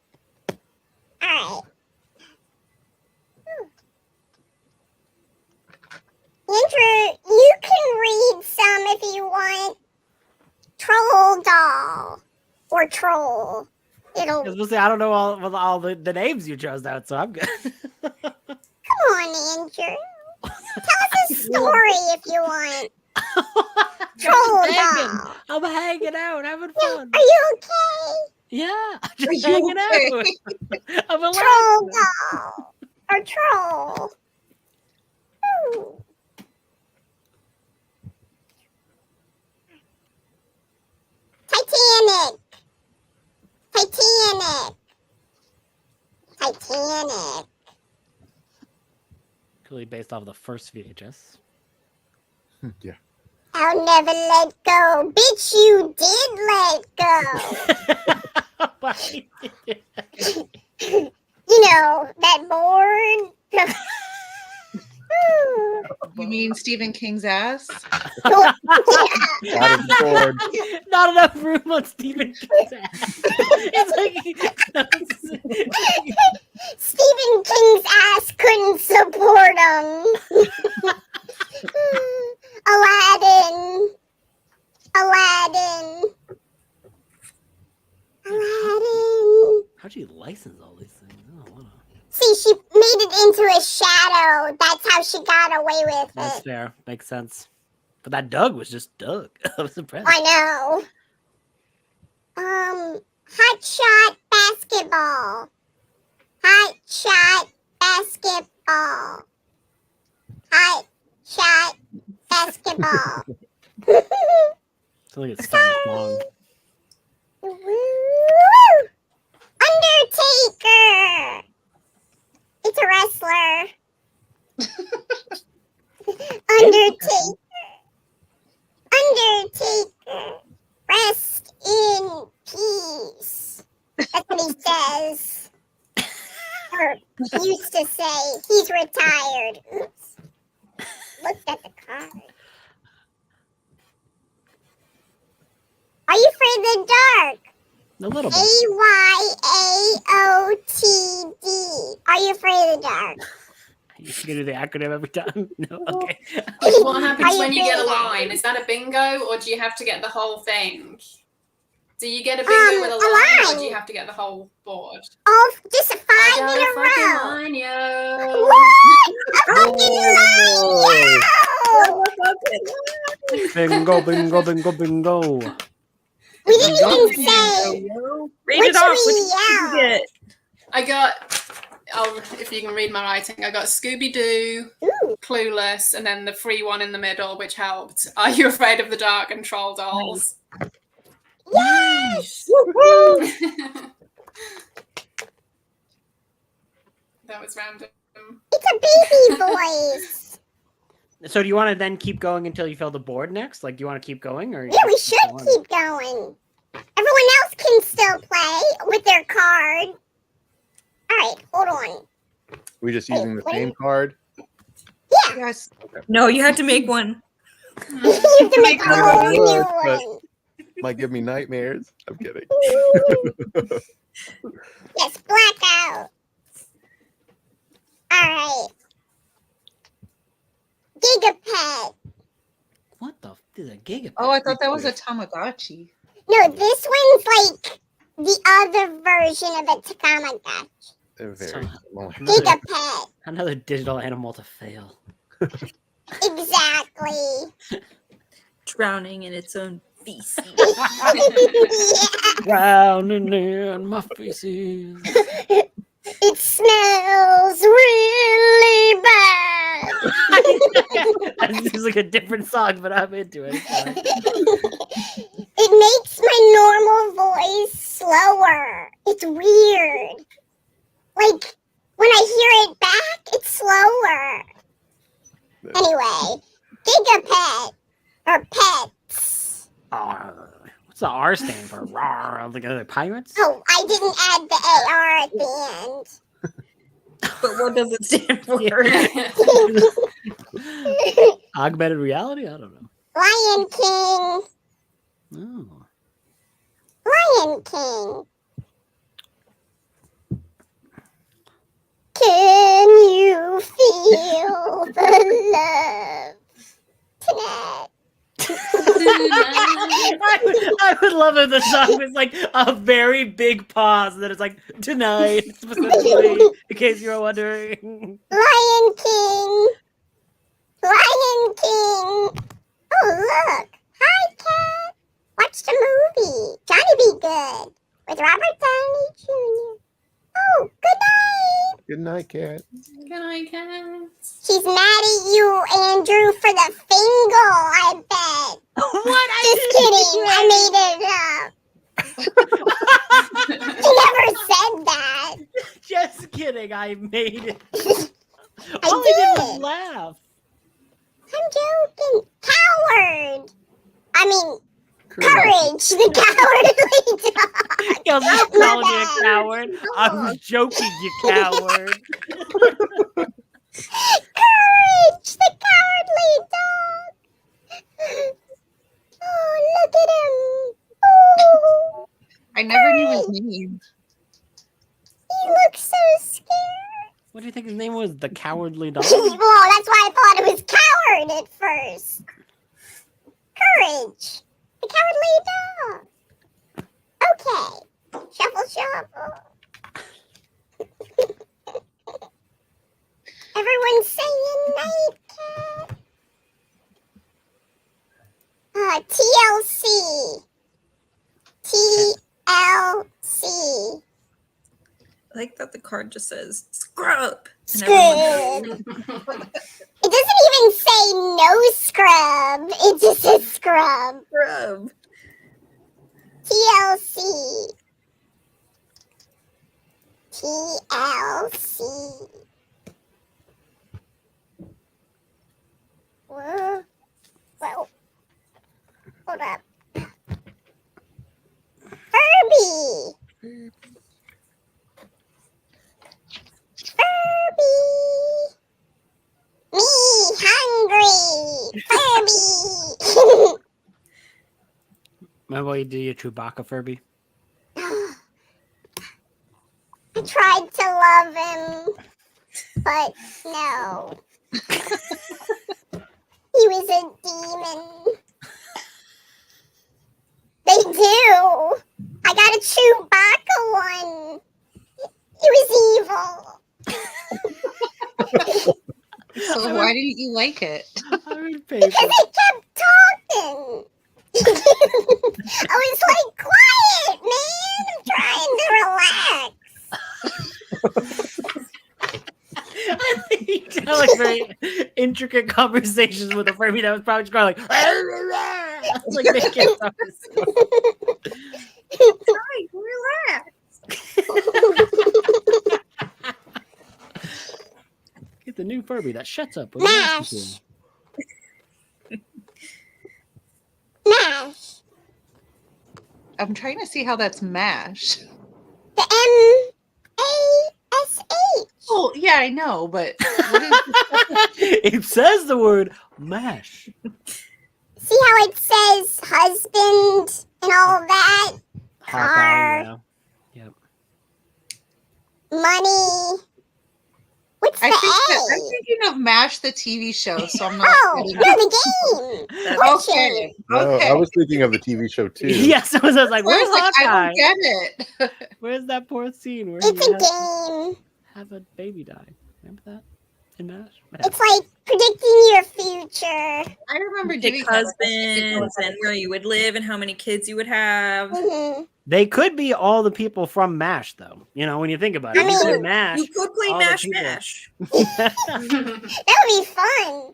[SPEAKER 9] Alright. Andrew, you can read some if you want. Troll doll. Or troll. It'll...
[SPEAKER 1] I was gonna say, I don't know all the names you chose out, so I'm good.
[SPEAKER 9] Come on, Andrew. Tell us a story if you want. Troll doll.
[SPEAKER 1] I'm hanging out, having fun.
[SPEAKER 9] Are you okay?
[SPEAKER 1] Yeah, I'm just hanging out. I'm alive.
[SPEAKER 9] Troll doll. Or troll. Ooh. Titanic. Titanic. Titanic.
[SPEAKER 1] Clearly based off of the first VHS.
[SPEAKER 6] Yeah.
[SPEAKER 9] I'll never let go. Bitch, you did let go. You know, that board.
[SPEAKER 5] You mean Stephen King's ass?
[SPEAKER 6] Not on the board.
[SPEAKER 1] Not enough room on Stephen King's ass. It's like
[SPEAKER 9] Stephen King's ass couldn't support him. Aladdin. Aladdin. Aladdin.
[SPEAKER 1] how'd you license all these things? Oh, wow.
[SPEAKER 9] See, she made it into a shadow. That's how she got away with
[SPEAKER 1] That's
[SPEAKER 9] it.
[SPEAKER 1] fair. Makes sense. But that Doug was just Doug. I was impressed.
[SPEAKER 9] I know. Hot shot basketball. Hot shot basketball. Hot shot basketball.
[SPEAKER 1] I feel like it's starting long.
[SPEAKER 9] Woo! Undertaker. It's a wrestler. Undertaker. Undertaker. Rest in peace. That's what he says. Or he used to say. He's retired. Oops. Looked at the card. Are you afraid of the dark?
[SPEAKER 1] A little bit.
[SPEAKER 9] AYAOTD. Are you afraid of the dark?
[SPEAKER 1] You gonna do the acronym every time? No? Okay.
[SPEAKER 4] What happens when you get a line? Is that a bingo, or do you have to get the whole thing? Do you get a bingo with a line, or do you have to get the whole board?
[SPEAKER 9] Oh, just 5 in a
[SPEAKER 4] fucking
[SPEAKER 9] row.
[SPEAKER 4] line, yo.
[SPEAKER 9] What? A fucking
[SPEAKER 1] Bingo, bingo, bingo, bingo.
[SPEAKER 9] We didn't even say.
[SPEAKER 11] Read it off. What did you get?
[SPEAKER 4] I got, if you can read my writing, I got Scooby-Doo, Clueless, and then the free one in the middle, which helped. Are You Afraid of the Dark and Troll Dolls?
[SPEAKER 9] Yes!
[SPEAKER 4] That was random.
[SPEAKER 9] It's a baby voice.
[SPEAKER 1] So do you want to then keep going until you fill the board next? Like, do you want to keep going? Or
[SPEAKER 9] Yeah, we should keep going. Everyone else can still play with their card. All right, hold on.
[SPEAKER 6] We just using the same card?
[SPEAKER 9] Yeah.
[SPEAKER 5] Yes.
[SPEAKER 11] No, you have to make one.
[SPEAKER 9] You have to make a whole new
[SPEAKER 6] But
[SPEAKER 9] one.
[SPEAKER 6] might give me nightmares. I'm kidding.
[SPEAKER 9] Yes, blackout. All right. Gigapet.
[SPEAKER 1] What? gigapet.
[SPEAKER 5] Oh, I thought that was a Tamagotchi.
[SPEAKER 9] No, this one's like the other version of a Tamagotchi.
[SPEAKER 6] They're very similar.
[SPEAKER 9] Gigapet.
[SPEAKER 1] Another digital animal to fail.
[SPEAKER 9] Exactly.
[SPEAKER 11] Drowning in its own feces.
[SPEAKER 1] Drowning in my feces.
[SPEAKER 9] It smells really bad.
[SPEAKER 1] That seems like a different song, but I'm into it.
[SPEAKER 9] It makes my normal voice slower. It's weird. Like, when I hear it back, it's slower. Anyway, Gigapet, or pets.
[SPEAKER 1] What's the R stand for? Rawr, like other pirates?
[SPEAKER 9] Oh, I didn't add the AR at the end.
[SPEAKER 11] But what does it stand for?
[SPEAKER 1] Augmented reality? I don't know.
[SPEAKER 9] Lion King.
[SPEAKER 1] Oh.
[SPEAKER 9] Lion King. Can you feel the love tonight?
[SPEAKER 1] I would love if the song was like a very big pause, and then it's like tonight, specifically, in case you were wondering.
[SPEAKER 9] Lion King. Lion King. Oh, look. Hi, Cat. Watch the movie. Johnny Be Good with Robert Downey Jr. Oh, good night.
[SPEAKER 6] Good night, Cat.
[SPEAKER 4] Good night, Cat.
[SPEAKER 9] She's mad at you, Andrew, for the fingal, I bet.
[SPEAKER 1] What?
[SPEAKER 9] Just kidding. I made it up. He never said that.
[SPEAKER 1] Just kidding. I made it.
[SPEAKER 9] I
[SPEAKER 1] All I did was
[SPEAKER 9] did.
[SPEAKER 1] laugh.
[SPEAKER 9] I'm joking. Coward. I mean, courage, the cowardly dog.
[SPEAKER 1] I was not calling you a coward. I was joking, you coward.
[SPEAKER 9] Courage, the cowardly dog. Oh, look at him. Oh,
[SPEAKER 5] I never knew his name.
[SPEAKER 9] he looks so scared.
[SPEAKER 1] What do you think his name was? The Cowardly Dog?
[SPEAKER 9] Well, that's why I thought it was coward at first. Courage, the cowardly dog. Okay, shuffle, shuffle. Everyone's saying night, cat. TLC. TLC.
[SPEAKER 11] I like that the card just says scrub. And
[SPEAKER 9] Scrub. It doesn't even say no scrub. It just says scrub.
[SPEAKER 11] Scrub.
[SPEAKER 9] TLC. TLC. Whoa. Whoa. Hold up. Furby. Furby. Me hungry. Furby.
[SPEAKER 1] Remember when you did your Chewbacca Furby?
[SPEAKER 9] I tried to love him, but no. He was a demon. They do. I got a Chewbacca one. He was evil.
[SPEAKER 5] So why didn't you like it?
[SPEAKER 9] Because it kept talking. I was like, quiet, man. I'm trying to relax.
[SPEAKER 1] I think you had like very intricate conversations with a Furby that was probably just going like, like making
[SPEAKER 9] Right, relax.
[SPEAKER 1] Get the new Furby that shuts up. When
[SPEAKER 9] Mash. Mash.
[SPEAKER 5] I'm trying to see how that's mash.
[SPEAKER 9] The M-A-S-H.
[SPEAKER 5] Oh, yeah, I know, but what is
[SPEAKER 1] It says the word mash.
[SPEAKER 9] See how it says husband and all that? Car,
[SPEAKER 1] Yeah. Yep.
[SPEAKER 9] money. What's
[SPEAKER 5] I'm
[SPEAKER 9] A?
[SPEAKER 5] thinking of MASH, the TV show, so I'm not.
[SPEAKER 9] Oh, no, the game.
[SPEAKER 5] Okay.
[SPEAKER 6] No,
[SPEAKER 5] Okay.
[SPEAKER 6] I was thinking of the TV show too.
[SPEAKER 1] Yes, I was like,
[SPEAKER 5] I
[SPEAKER 1] where's
[SPEAKER 5] was like, I
[SPEAKER 1] Hawkeye?
[SPEAKER 5] don't get it.
[SPEAKER 1] Where's that poor scene where
[SPEAKER 9] It's
[SPEAKER 1] he
[SPEAKER 9] a game.
[SPEAKER 1] have a baby die? Remember that in MASH?
[SPEAKER 9] It's like predicting your future.
[SPEAKER 5] I remember
[SPEAKER 11] Pick
[SPEAKER 5] doing that.
[SPEAKER 11] husbands and where you would live and how many kids you would have.
[SPEAKER 9] Mm-hmm.
[SPEAKER 1] They could be all the people from MASH, though. You know, when you think about it,
[SPEAKER 9] I
[SPEAKER 1] you
[SPEAKER 9] mean,
[SPEAKER 1] could MASH.
[SPEAKER 11] You could play
[SPEAKER 1] all the
[SPEAKER 11] MASH
[SPEAKER 1] people.
[SPEAKER 11] MASH.
[SPEAKER 9] That would be fun.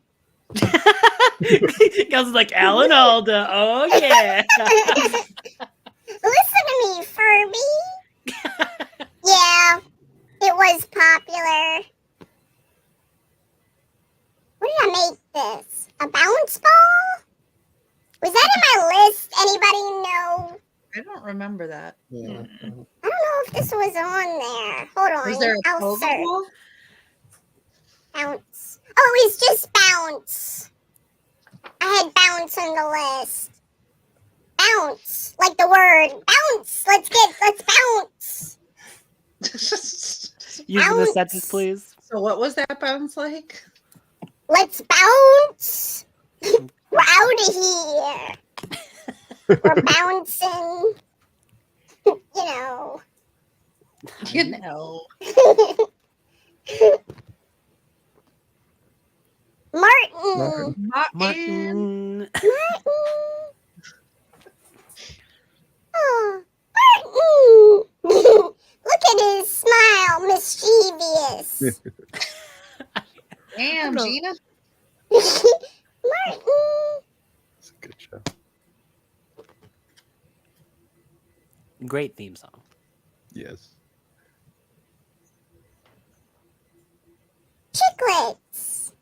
[SPEAKER 1] Guys like Alan Alda. Oh yeah.
[SPEAKER 9] Listen to me, Furby. Yeah, it was popular. What did I make this? A bounce ball? Was that in my list? Anybody know?
[SPEAKER 5] I don't remember that.
[SPEAKER 6] Yeah.
[SPEAKER 9] I don't know if this was on there. Hold on.
[SPEAKER 5] Was there a
[SPEAKER 9] I'll
[SPEAKER 5] pogo
[SPEAKER 9] search.
[SPEAKER 5] ball?
[SPEAKER 9] Bounce. Oh, it's just bounce. I had bounce on the list. Bounce. Like the word. Bounce. Let's bounce.
[SPEAKER 1] Using the sentence, please.
[SPEAKER 5] So what was that bounce like?
[SPEAKER 9] Let's bounce. We're out of here. We're bouncing. You know.
[SPEAKER 5] You know.
[SPEAKER 9] Martin.
[SPEAKER 1] Martin.
[SPEAKER 9] Oh, Martin. Look at his smile, mischievous.
[SPEAKER 5] Damn, Gina.
[SPEAKER 9] Martin.
[SPEAKER 6] It's a good show.
[SPEAKER 1] Great theme song.
[SPEAKER 6] Yes.
[SPEAKER 9] Chiclets.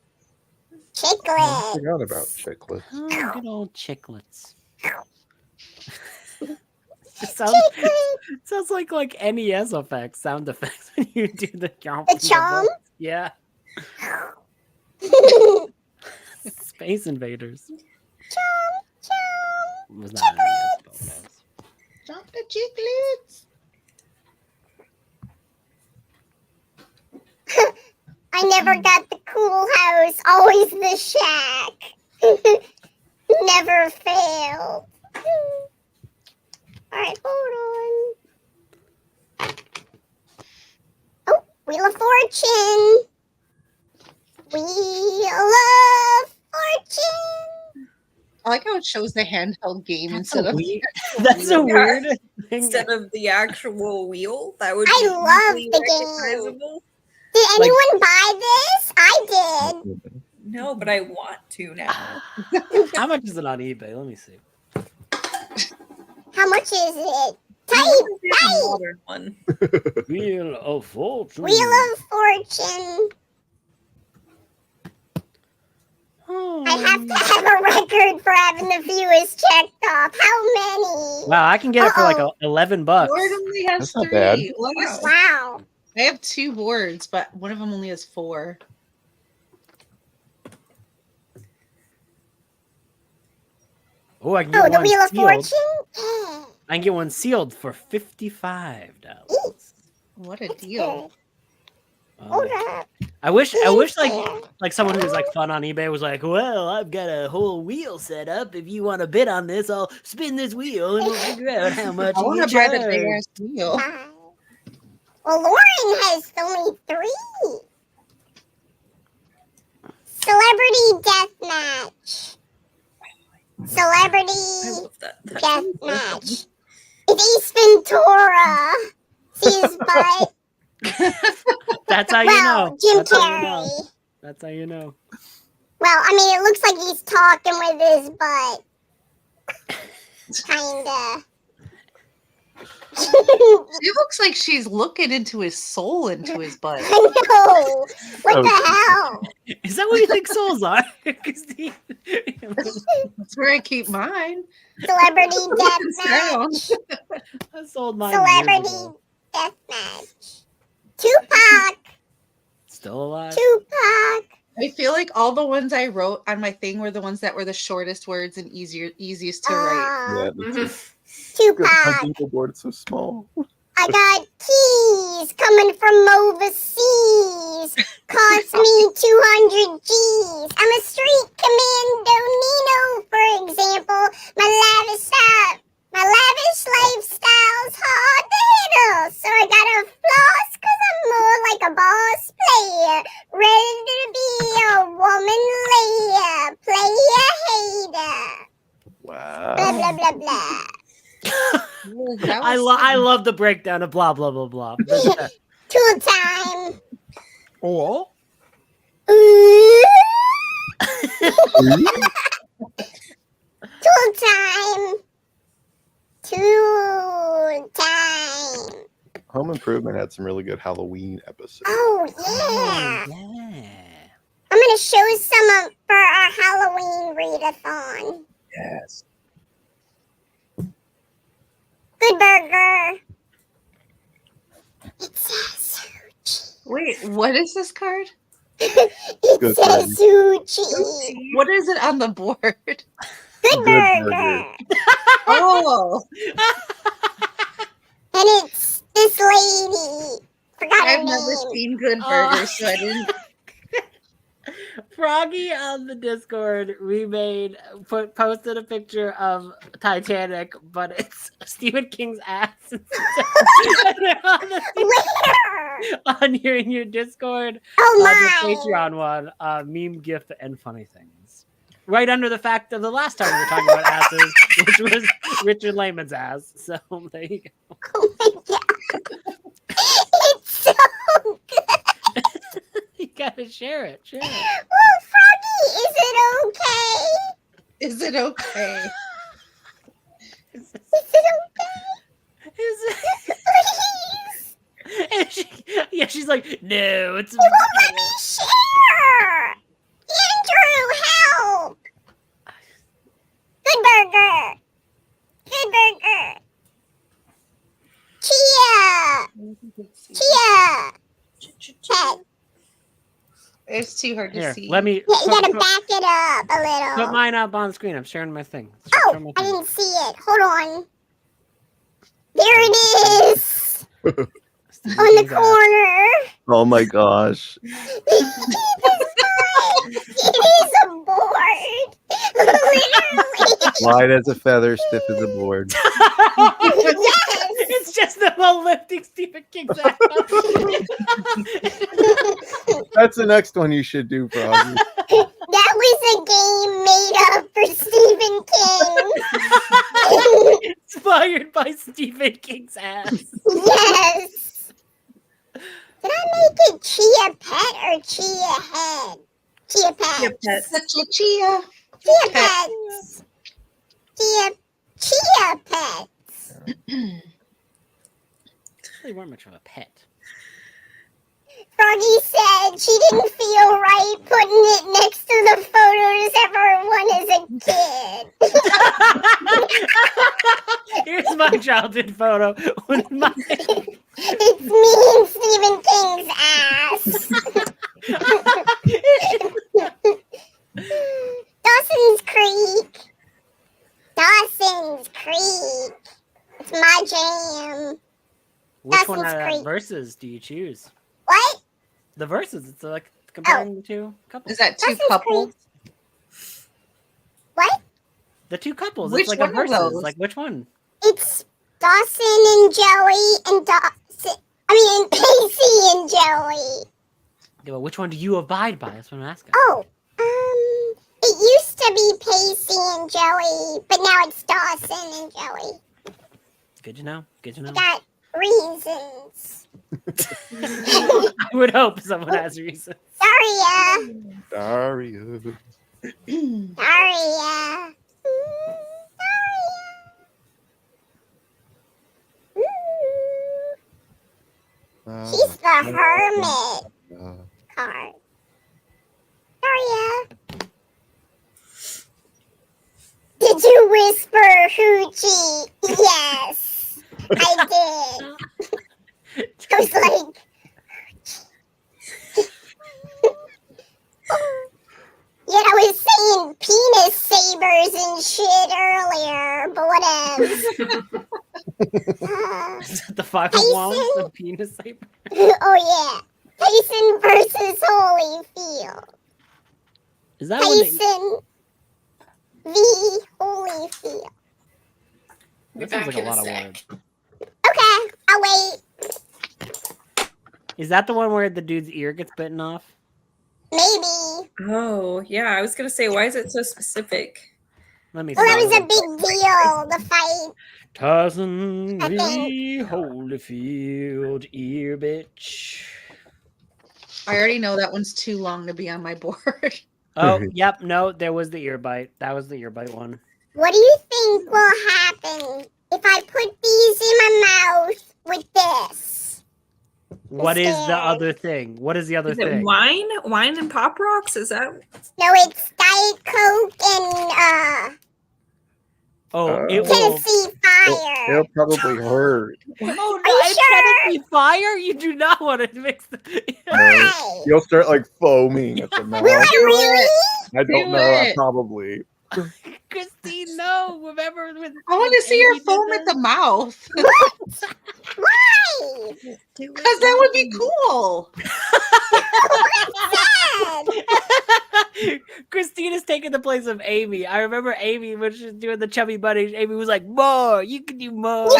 [SPEAKER 6] I
[SPEAKER 9] Chiclets.
[SPEAKER 6] forgot about chiclets.
[SPEAKER 1] Oh, good old chiclets. It sounds like NES effects, sound effects when you do the chomp.
[SPEAKER 9] The chomp?
[SPEAKER 1] Yeah. Space Invaders.
[SPEAKER 9] Chomp, chomp.
[SPEAKER 1] Was not NES, but what else?
[SPEAKER 5] Jump the chiclets.
[SPEAKER 9] I never got the cool house, always the shack. Never failed. Alright, hold on. Oh, Wheel of Fortune. Wheel of Fortune.
[SPEAKER 5] I like how it shows the handheld game instead of.
[SPEAKER 1] That's a weird thing.
[SPEAKER 11] Instead of the actual wheel. That would be
[SPEAKER 9] I love
[SPEAKER 11] easily
[SPEAKER 9] the game.
[SPEAKER 11] recognizable.
[SPEAKER 9] Did anyone buy this? I did.
[SPEAKER 11] No, but I want to now.
[SPEAKER 1] How much is it on eBay? Let me see.
[SPEAKER 9] How much is it? Type.
[SPEAKER 11] Modern one.
[SPEAKER 1] Wheel of Fortune.
[SPEAKER 9] Wheel of Fortune. I have to have a record for having the viewers checked off. How many?
[SPEAKER 1] Wow, I can get it for like $11.
[SPEAKER 5] Lord only has
[SPEAKER 6] That's not
[SPEAKER 5] 3.
[SPEAKER 6] bad.
[SPEAKER 9] Wow.
[SPEAKER 5] I have 2 boards, but one of them only has 4.
[SPEAKER 1] Oh, I can
[SPEAKER 9] Oh,
[SPEAKER 1] get
[SPEAKER 9] the
[SPEAKER 1] one
[SPEAKER 9] Wheel of
[SPEAKER 1] sealed.
[SPEAKER 9] Fortune?
[SPEAKER 1] I can get one sealed for $55.
[SPEAKER 5] What a deal.
[SPEAKER 9] Hold up.
[SPEAKER 1] I wish like someone who's like fun on eBay was like, well, I've got a whole wheel set up. If you want to bid on this, I'll spin this wheel and we'll figure out how much
[SPEAKER 5] I
[SPEAKER 1] you
[SPEAKER 5] want
[SPEAKER 1] can
[SPEAKER 5] to buy the big
[SPEAKER 1] charge."
[SPEAKER 5] ass wheel.
[SPEAKER 9] Well, Lauren has only 3. Celebrity Deathmatch. Celebrity Deathmatch. It's Ace Ventura. See his butt?
[SPEAKER 1] That's how you
[SPEAKER 9] Well,
[SPEAKER 1] know.
[SPEAKER 9] Jim
[SPEAKER 1] That's how you know.
[SPEAKER 9] Carrey.
[SPEAKER 1] That's how you know.
[SPEAKER 9] Well, I mean, it looks like he's talking with his butt. Kinda.
[SPEAKER 5] It looks like she's looking into his soul, into his butt.
[SPEAKER 9] I know. What the hell?
[SPEAKER 1] Is that what you think souls are?
[SPEAKER 5] That's where I keep mine.
[SPEAKER 9] Celebrity Deathmatch.
[SPEAKER 1] I sold mine. years
[SPEAKER 9] Celebrity
[SPEAKER 1] ago.
[SPEAKER 9] Deathmatch. Tupac.
[SPEAKER 1] Still alive.
[SPEAKER 9] Tupac.
[SPEAKER 5] I feel like all the ones I wrote on my thing were the ones that were the shortest words and easiest to write.
[SPEAKER 6] Yeah, that's
[SPEAKER 9] Tupac.
[SPEAKER 6] my Google board is so small.
[SPEAKER 9] I got keys coming from overseas. Cost 100 G's. I'm a street commando Nino, for example. My lavish lifestyle's hard to handle. So I gotta floss because I'm more like a boss player. Ready to be a woman layer. Player hater.
[SPEAKER 6] Wow.
[SPEAKER 9] Blah, blah, blah, blah.
[SPEAKER 1] I love the breakdown of blah blah blah blah.
[SPEAKER 9] Tool time.
[SPEAKER 1] Oh.
[SPEAKER 9] Tool time. Tool time.
[SPEAKER 6] Home Improvement had some really good Halloween episodes.
[SPEAKER 9] Oh yeah. I'm gonna show some for our Halloween readathon.
[SPEAKER 6] Yes.
[SPEAKER 9] Good burger. It says Suchi.
[SPEAKER 5] Wait, what is this card?
[SPEAKER 9] It
[SPEAKER 6] Good
[SPEAKER 9] says Suchi.
[SPEAKER 5] What is it on the board?
[SPEAKER 9] Good burger.
[SPEAKER 5] Oh,
[SPEAKER 9] And it's this lady. Forgot her
[SPEAKER 5] I've
[SPEAKER 9] name.
[SPEAKER 5] never seen Good Burger, so I didn't.
[SPEAKER 1] Froggy on the Discord posted a picture of Titanic, but it's Stephen King's ass on your Discord.
[SPEAKER 9] Oh
[SPEAKER 1] The
[SPEAKER 9] my.
[SPEAKER 1] Patreon one, meme, gift, and funny things. Right under the fact of the last time we were talking about asses, which was Richard Lehman's ass. So there you go.
[SPEAKER 9] Oh my god. It's so good.
[SPEAKER 1] You gotta share it. Share it.
[SPEAKER 9] Well, Froggy, is it okay?
[SPEAKER 5] Is it okay?
[SPEAKER 9] Is it okay?
[SPEAKER 1] Is it?
[SPEAKER 9] Please.
[SPEAKER 1] And she's like, no, it's.
[SPEAKER 9] It won't let me share. Andrew, help. Good burger. Good burger. Chia. Pet.
[SPEAKER 5] It's too hard to
[SPEAKER 1] Here,
[SPEAKER 5] see.
[SPEAKER 1] let me.
[SPEAKER 9] Yeah, you gotta back it up a little.
[SPEAKER 1] Put mine up on the screen. I'm sharing my thing.
[SPEAKER 9] Oh, I didn't see it. Hold on. There it is. On the corner.
[SPEAKER 6] Oh my gosh.
[SPEAKER 9] It is a board. Literally.
[SPEAKER 6] Light as a feather, stiff as a board.
[SPEAKER 9] Yes.
[SPEAKER 1] It's just the whole lifting Stephen King's ass.
[SPEAKER 6] That's the next one you should do, Froggy.
[SPEAKER 9] That was a game made up for Stephen King.
[SPEAKER 1] Inspired by Stephen King's ass.
[SPEAKER 9] Yes. Did I make it Chia Pet or Chia Head? Chia Pet.
[SPEAKER 5] Such a chia.
[SPEAKER 9] Chia Pets. Chia Pets.
[SPEAKER 1] They weren't much of a pet.
[SPEAKER 9] Froggy said she didn't feel right putting it next to the photos of her one as a kid.
[SPEAKER 1] Here's my childhood photo with my.
[SPEAKER 9] It's me and Stephen King's ass. Dawson's Creek. Dawson's Creek. It's my jam.
[SPEAKER 1] Which one
[SPEAKER 9] Dawson's
[SPEAKER 1] out of
[SPEAKER 9] Creek.
[SPEAKER 1] verses do you choose?
[SPEAKER 9] What?
[SPEAKER 1] The verses. It's like comparing the two couples.
[SPEAKER 5] Is that two
[SPEAKER 9] Dawson's
[SPEAKER 5] couples?
[SPEAKER 9] What?
[SPEAKER 1] The two couples.
[SPEAKER 5] Which
[SPEAKER 1] it's like
[SPEAKER 5] one
[SPEAKER 1] a
[SPEAKER 5] are
[SPEAKER 1] verses.
[SPEAKER 5] those?
[SPEAKER 1] Like which one?
[SPEAKER 9] It's Dawson and Joey and Pacey and Joey.
[SPEAKER 1] Yeah, well, which one do you abide by? That's what I'm asking.
[SPEAKER 9] Oh, it used to be Pacey and Joey, but now it's Dawson and Joey.
[SPEAKER 1] Good to know. Good to know.
[SPEAKER 9] I got reasons.
[SPEAKER 1] I would hope someone has reason.
[SPEAKER 9] Daria.
[SPEAKER 6] Dario.
[SPEAKER 9] Daria. She's the hermit card. Daria. Did you whisper hoochie? Yes, I did. I was like, yet I was saying penis sabers and shit earlier, but whatever.
[SPEAKER 1] Is that the 5 of Wands? The penis saber?
[SPEAKER 9] Oh yeah, Tyson versus Holyfield.
[SPEAKER 1] Is that when they,
[SPEAKER 9] Tyson v. Holyfield.
[SPEAKER 1] that sounds like a lot of words.
[SPEAKER 9] Okay, I'll wait.
[SPEAKER 1] Is that the one where the dude's ear gets bitten off?
[SPEAKER 9] Maybe.
[SPEAKER 11] Oh, yeah. I was gonna say, why is it so specific?
[SPEAKER 1] Let me see.
[SPEAKER 9] Well, that was a big deal, the fight.
[SPEAKER 1] Tyson
[SPEAKER 9] I
[SPEAKER 1] v.
[SPEAKER 9] think.
[SPEAKER 1] Holyfield, ear bitch.
[SPEAKER 5] I already know that one's too long to be on my board.
[SPEAKER 1] Oh, yep. No, there was the ear bite. That was the ear bite one.
[SPEAKER 9] What do you think will happen if I put these in my mouth with this?
[SPEAKER 1] What is the
[SPEAKER 9] scared.
[SPEAKER 1] other thing? What is the other
[SPEAKER 11] Is it
[SPEAKER 1] thing?
[SPEAKER 11] wine? Wine and Pop Rocks? Is that?
[SPEAKER 9] No, it's Diet Coke and
[SPEAKER 1] Oh, it will.
[SPEAKER 9] Tennessee Fire.
[SPEAKER 6] It'll probably hurt.
[SPEAKER 1] Oh
[SPEAKER 9] Are
[SPEAKER 1] no!
[SPEAKER 9] you
[SPEAKER 1] It's
[SPEAKER 9] sure?
[SPEAKER 1] Tennessee Fire. You do not want to mix the.
[SPEAKER 9] Why?
[SPEAKER 6] You'll start like foaming at the mouth.
[SPEAKER 9] Will I really?
[SPEAKER 6] I don't
[SPEAKER 5] Do
[SPEAKER 6] know. I
[SPEAKER 5] it.
[SPEAKER 6] probably.
[SPEAKER 1] Christine, no. Remember when
[SPEAKER 5] I want to see your foam at the mouth.
[SPEAKER 9] Why?
[SPEAKER 5] Because that would be cool.
[SPEAKER 1] Christine is taking the place of Amy. I remember Amy when she was doing the chubby bunny. Amy was like, "More, you can do more."
[SPEAKER 9] More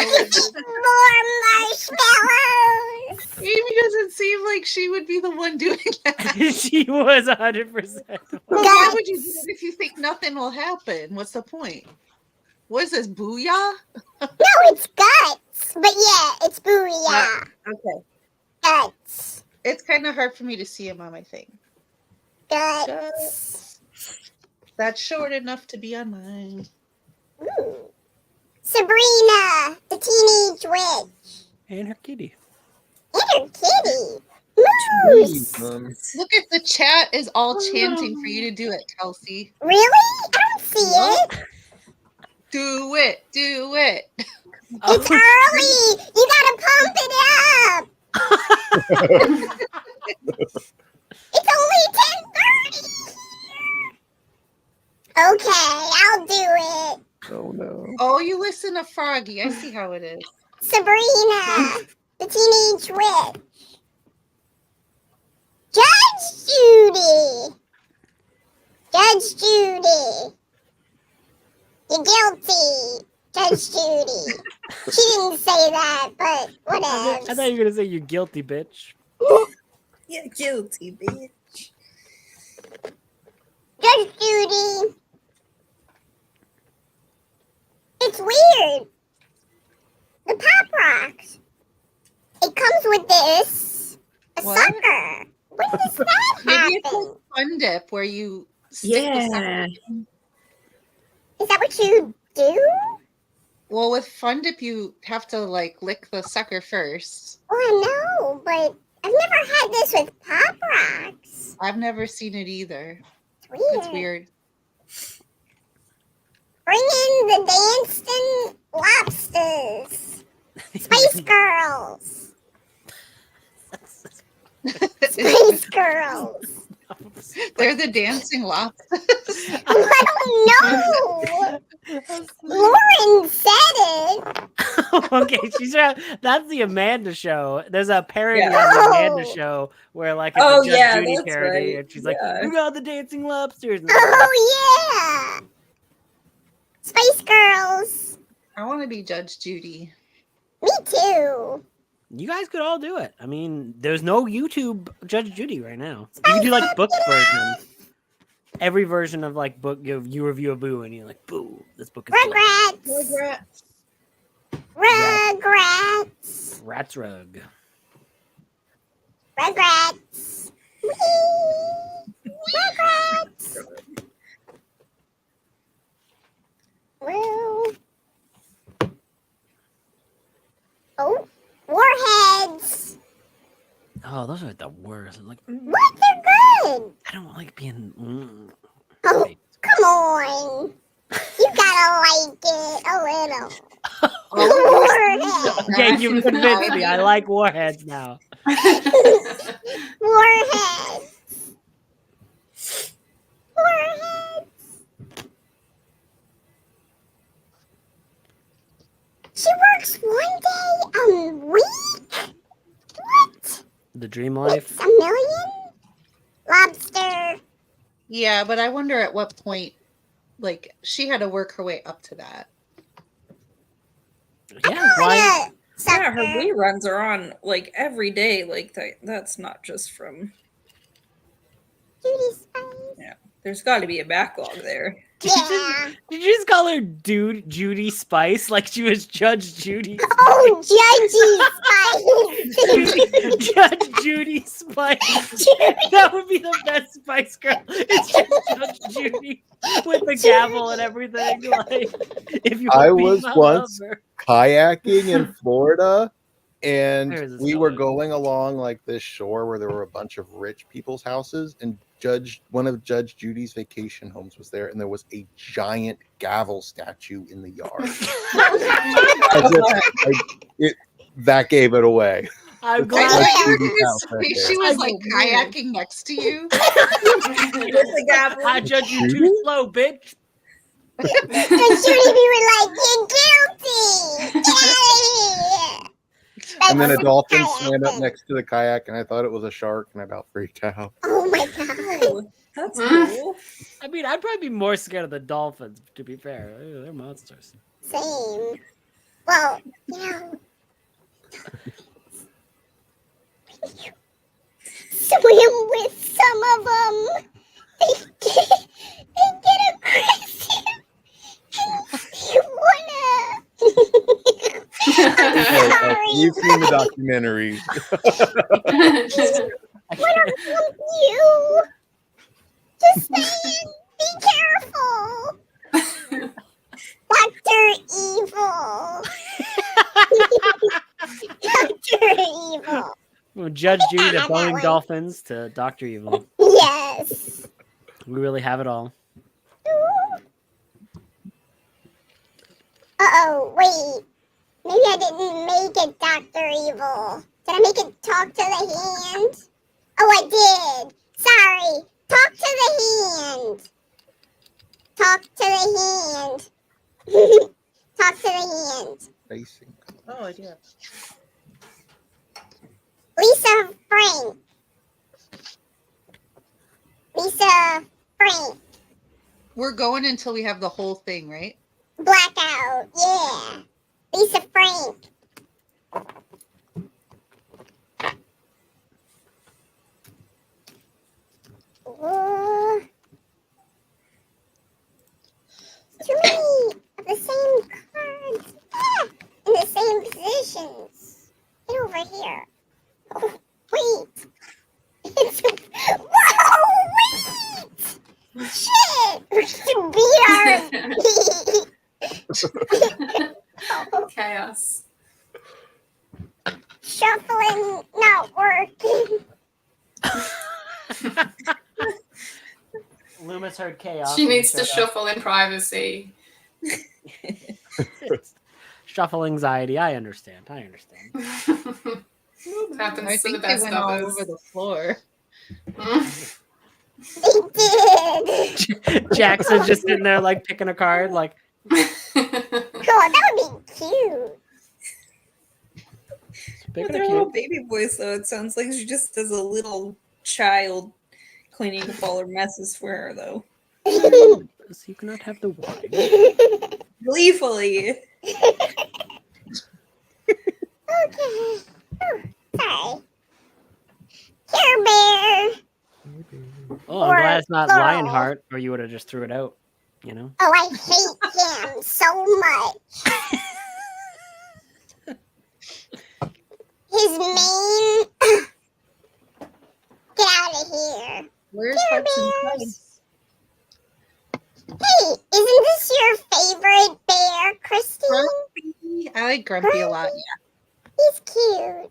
[SPEAKER 9] marshmallows.
[SPEAKER 5] Amy doesn't seem like she would be the one doing that.
[SPEAKER 1] She was 100%.
[SPEAKER 5] Well, why would you do it if you think nothing will happen? What's the point? What is this, booyah?
[SPEAKER 9] No, it's guts. But yeah, it's booyah.
[SPEAKER 5] Okay.
[SPEAKER 9] Guts.
[SPEAKER 5] It's kind of hard for me to see him on my thing.
[SPEAKER 9] Guts.
[SPEAKER 5] That's short enough to be on mine.
[SPEAKER 9] Ooh. Sabrina, the teenage witch.
[SPEAKER 1] And her kitty.
[SPEAKER 9] And her kitty. Moose.
[SPEAKER 5] Look at the chat is all chanting for you to do it, Kelsey.
[SPEAKER 9] Really? I don't see it.
[SPEAKER 5] Do it. Do it.
[SPEAKER 9] It's early. You gotta pump it up. It's only 10:30. Okay, I'll do it.
[SPEAKER 6] Oh no.
[SPEAKER 5] Oh, you listen to Froggy. I see how it is.
[SPEAKER 9] Sabrina, the teenage witch. Judge Judy. Judge Judy. You're guilty, Judge Judy. She didn't say that, but
[SPEAKER 1] I
[SPEAKER 9] whatever.
[SPEAKER 1] thought you were gonna say you guilty bitch.
[SPEAKER 11] Yeah, guilty, bitch.
[SPEAKER 9] Judge Judy. It's weird. The Pop Rocks. It comes with this. A
[SPEAKER 5] What?
[SPEAKER 9] sucker. When does that
[SPEAKER 5] Maybe it's
[SPEAKER 9] happen?
[SPEAKER 5] like Fun Dip where you stick the sucker.
[SPEAKER 9] Is that what you do?
[SPEAKER 5] Well, with Fun Dip, you have to like lick the sucker first.
[SPEAKER 9] Oh, I know, but I've never had this with Pop Rocks.
[SPEAKER 5] I've never seen it either.
[SPEAKER 9] It's weird.
[SPEAKER 5] It's weird.
[SPEAKER 9] Bring in the dancing lobsters. Space Girls. Space Girls.
[SPEAKER 5] They're the dancing lobsters.
[SPEAKER 9] I don't know. Lauren said it.
[SPEAKER 1] Okay, she's that's the Amanda show. There's a parody
[SPEAKER 11] Yeah.
[SPEAKER 1] on the
[SPEAKER 9] Oh.
[SPEAKER 1] Amanda show where like it's
[SPEAKER 11] Oh,
[SPEAKER 1] a Judge
[SPEAKER 11] yeah,
[SPEAKER 1] Judy
[SPEAKER 11] that's
[SPEAKER 1] parody,
[SPEAKER 11] right.
[SPEAKER 1] and she's like,
[SPEAKER 11] Yeah.
[SPEAKER 1] "We got the dancing lobsters." And
[SPEAKER 9] Oh, yeah. Space Girls.
[SPEAKER 5] I want to be Judge Judy.
[SPEAKER 9] Me too.
[SPEAKER 1] you guys could all do it. I mean, there's no YouTube Judge Judy right now. You can do like book versions. Every version of like book, you review a boo, and you're like, "Boo, this book is good."
[SPEAKER 9] Rugrats. Rugrats.
[SPEAKER 1] Rat's Rug.
[SPEAKER 9] Rugrats. Whee! Rugrats. Woo. Oh, Warheads.
[SPEAKER 1] Oh, those are the worst. Like,
[SPEAKER 9] What? They're good.
[SPEAKER 1] I don't like being.
[SPEAKER 9] Oh, come on. You gotta like it a little. Warheads.
[SPEAKER 1] Okay, you convinced me. I like warheads now.
[SPEAKER 9] Warheads. Warheads. She works one day a week? What?
[SPEAKER 1] The Dream Life.
[SPEAKER 9] A million? Lobster.
[SPEAKER 5] Yeah, but I wonder at what point, like, she had to work her way up to that.
[SPEAKER 1] Yeah, why?
[SPEAKER 11] Yeah, her reruns are on like every day. Like that's not just from. Yeah, there's got to be a backlog there.
[SPEAKER 1] Did you just call her Judy Spice like she was Judge Judy?
[SPEAKER 9] Oh, Judgy Spice!
[SPEAKER 1] Judge Judy Spice. That would be the best Spice Girl. It's just Judge Judy with the gavel and everything. Like, if you
[SPEAKER 6] I
[SPEAKER 1] would be
[SPEAKER 6] was
[SPEAKER 1] my
[SPEAKER 6] once
[SPEAKER 1] lover.
[SPEAKER 6] kayaking in Florida, and
[SPEAKER 1] Where is this
[SPEAKER 6] we were
[SPEAKER 1] going?
[SPEAKER 6] going along like this shore where there were a bunch of rich people's houses, and one of Judge Judy's vacation homes was there, and there was a giant gavel statue in the yard. That gave it away.
[SPEAKER 1] I'm
[SPEAKER 6] It's
[SPEAKER 1] glad
[SPEAKER 6] Judge Judy's house right
[SPEAKER 5] She
[SPEAKER 6] there.
[SPEAKER 5] was like kayaking next to you.
[SPEAKER 11] With the gavel.
[SPEAKER 1] I judge you too slow, bitch.
[SPEAKER 9] And Judy be like, "You're guilty! Get out of here!"
[SPEAKER 6] And then a
[SPEAKER 9] That's
[SPEAKER 6] dolphin
[SPEAKER 9] kayaking.
[SPEAKER 6] swam up next to the kayak, and I thought it was a shark, and I about freaked out.
[SPEAKER 9] Oh my god.
[SPEAKER 11] That's cool.
[SPEAKER 1] I mean, I'd probably be more scared of the dolphins, to be fair. They're monsters.
[SPEAKER 9] Same. Well, you know. Swim with some of them. They get aggressive. You wanna.
[SPEAKER 6] You've seen the documentary.
[SPEAKER 9] What are you? Just saying, be careful. Dr. Evil. Dr. Evil.
[SPEAKER 1] Well, Judge Judy to
[SPEAKER 9] that
[SPEAKER 1] Boeing
[SPEAKER 9] way.
[SPEAKER 1] Dolphins to Dr. Evil.
[SPEAKER 9] Yes.
[SPEAKER 1] We really have it all.
[SPEAKER 9] Uh-oh, wait. Maybe I didn't make it Dr. Evil. Did I make it talk to the hand? Oh, I did. Sorry. Talk to the hand. Talk to the hand. Talk to the hand.
[SPEAKER 6] Facing.
[SPEAKER 5] Oh, I do.
[SPEAKER 9] Lisa Frank. Lisa Frank.
[SPEAKER 5] We're going until we have the whole thing, right?
[SPEAKER 9] Blackout. Yeah. Lisa Frank. Too many of the same cards. In the same positions. Get over here. Oh, wait. It's... Whoa, wait! Shit! We should beat our...
[SPEAKER 4] Chaos.
[SPEAKER 9] Shuffling not working.
[SPEAKER 1] Loomis heard chaos.
[SPEAKER 4] She
[SPEAKER 1] and
[SPEAKER 4] needs to
[SPEAKER 1] showed up.
[SPEAKER 4] shuffle in privacy.
[SPEAKER 1] Shuffle anxiety. I understand.
[SPEAKER 4] It happens
[SPEAKER 5] I
[SPEAKER 4] to the
[SPEAKER 5] think they
[SPEAKER 4] best
[SPEAKER 5] went
[SPEAKER 4] of
[SPEAKER 5] all
[SPEAKER 4] us.
[SPEAKER 5] over the floor.
[SPEAKER 9] They did.
[SPEAKER 1] Jackson's just sitting there like picking a card, like
[SPEAKER 9] God, that would be cute.
[SPEAKER 11] With
[SPEAKER 1] picking
[SPEAKER 11] her
[SPEAKER 1] a
[SPEAKER 11] little
[SPEAKER 1] cute.
[SPEAKER 11] baby voice, though, it sounds like she just does a little child cleaning up all her messes for her, though.
[SPEAKER 1] So you cannot have the wine.
[SPEAKER 11] Gleefully.
[SPEAKER 9] Okay. Oh, sorry. Care Bear.
[SPEAKER 1] Oh, I'm glad it's not Lionheart, or you would have just threw it out. You know.
[SPEAKER 9] Oh, I hate him so much. His mane. Get out of here.
[SPEAKER 5] Where's
[SPEAKER 9] Care
[SPEAKER 5] Hudson
[SPEAKER 9] Bears.
[SPEAKER 5] Price?
[SPEAKER 9] Hey, isn't this your favorite bear, Christine?
[SPEAKER 5] Grumpy? I like Grumpy a lot. Yeah.
[SPEAKER 9] He's cute.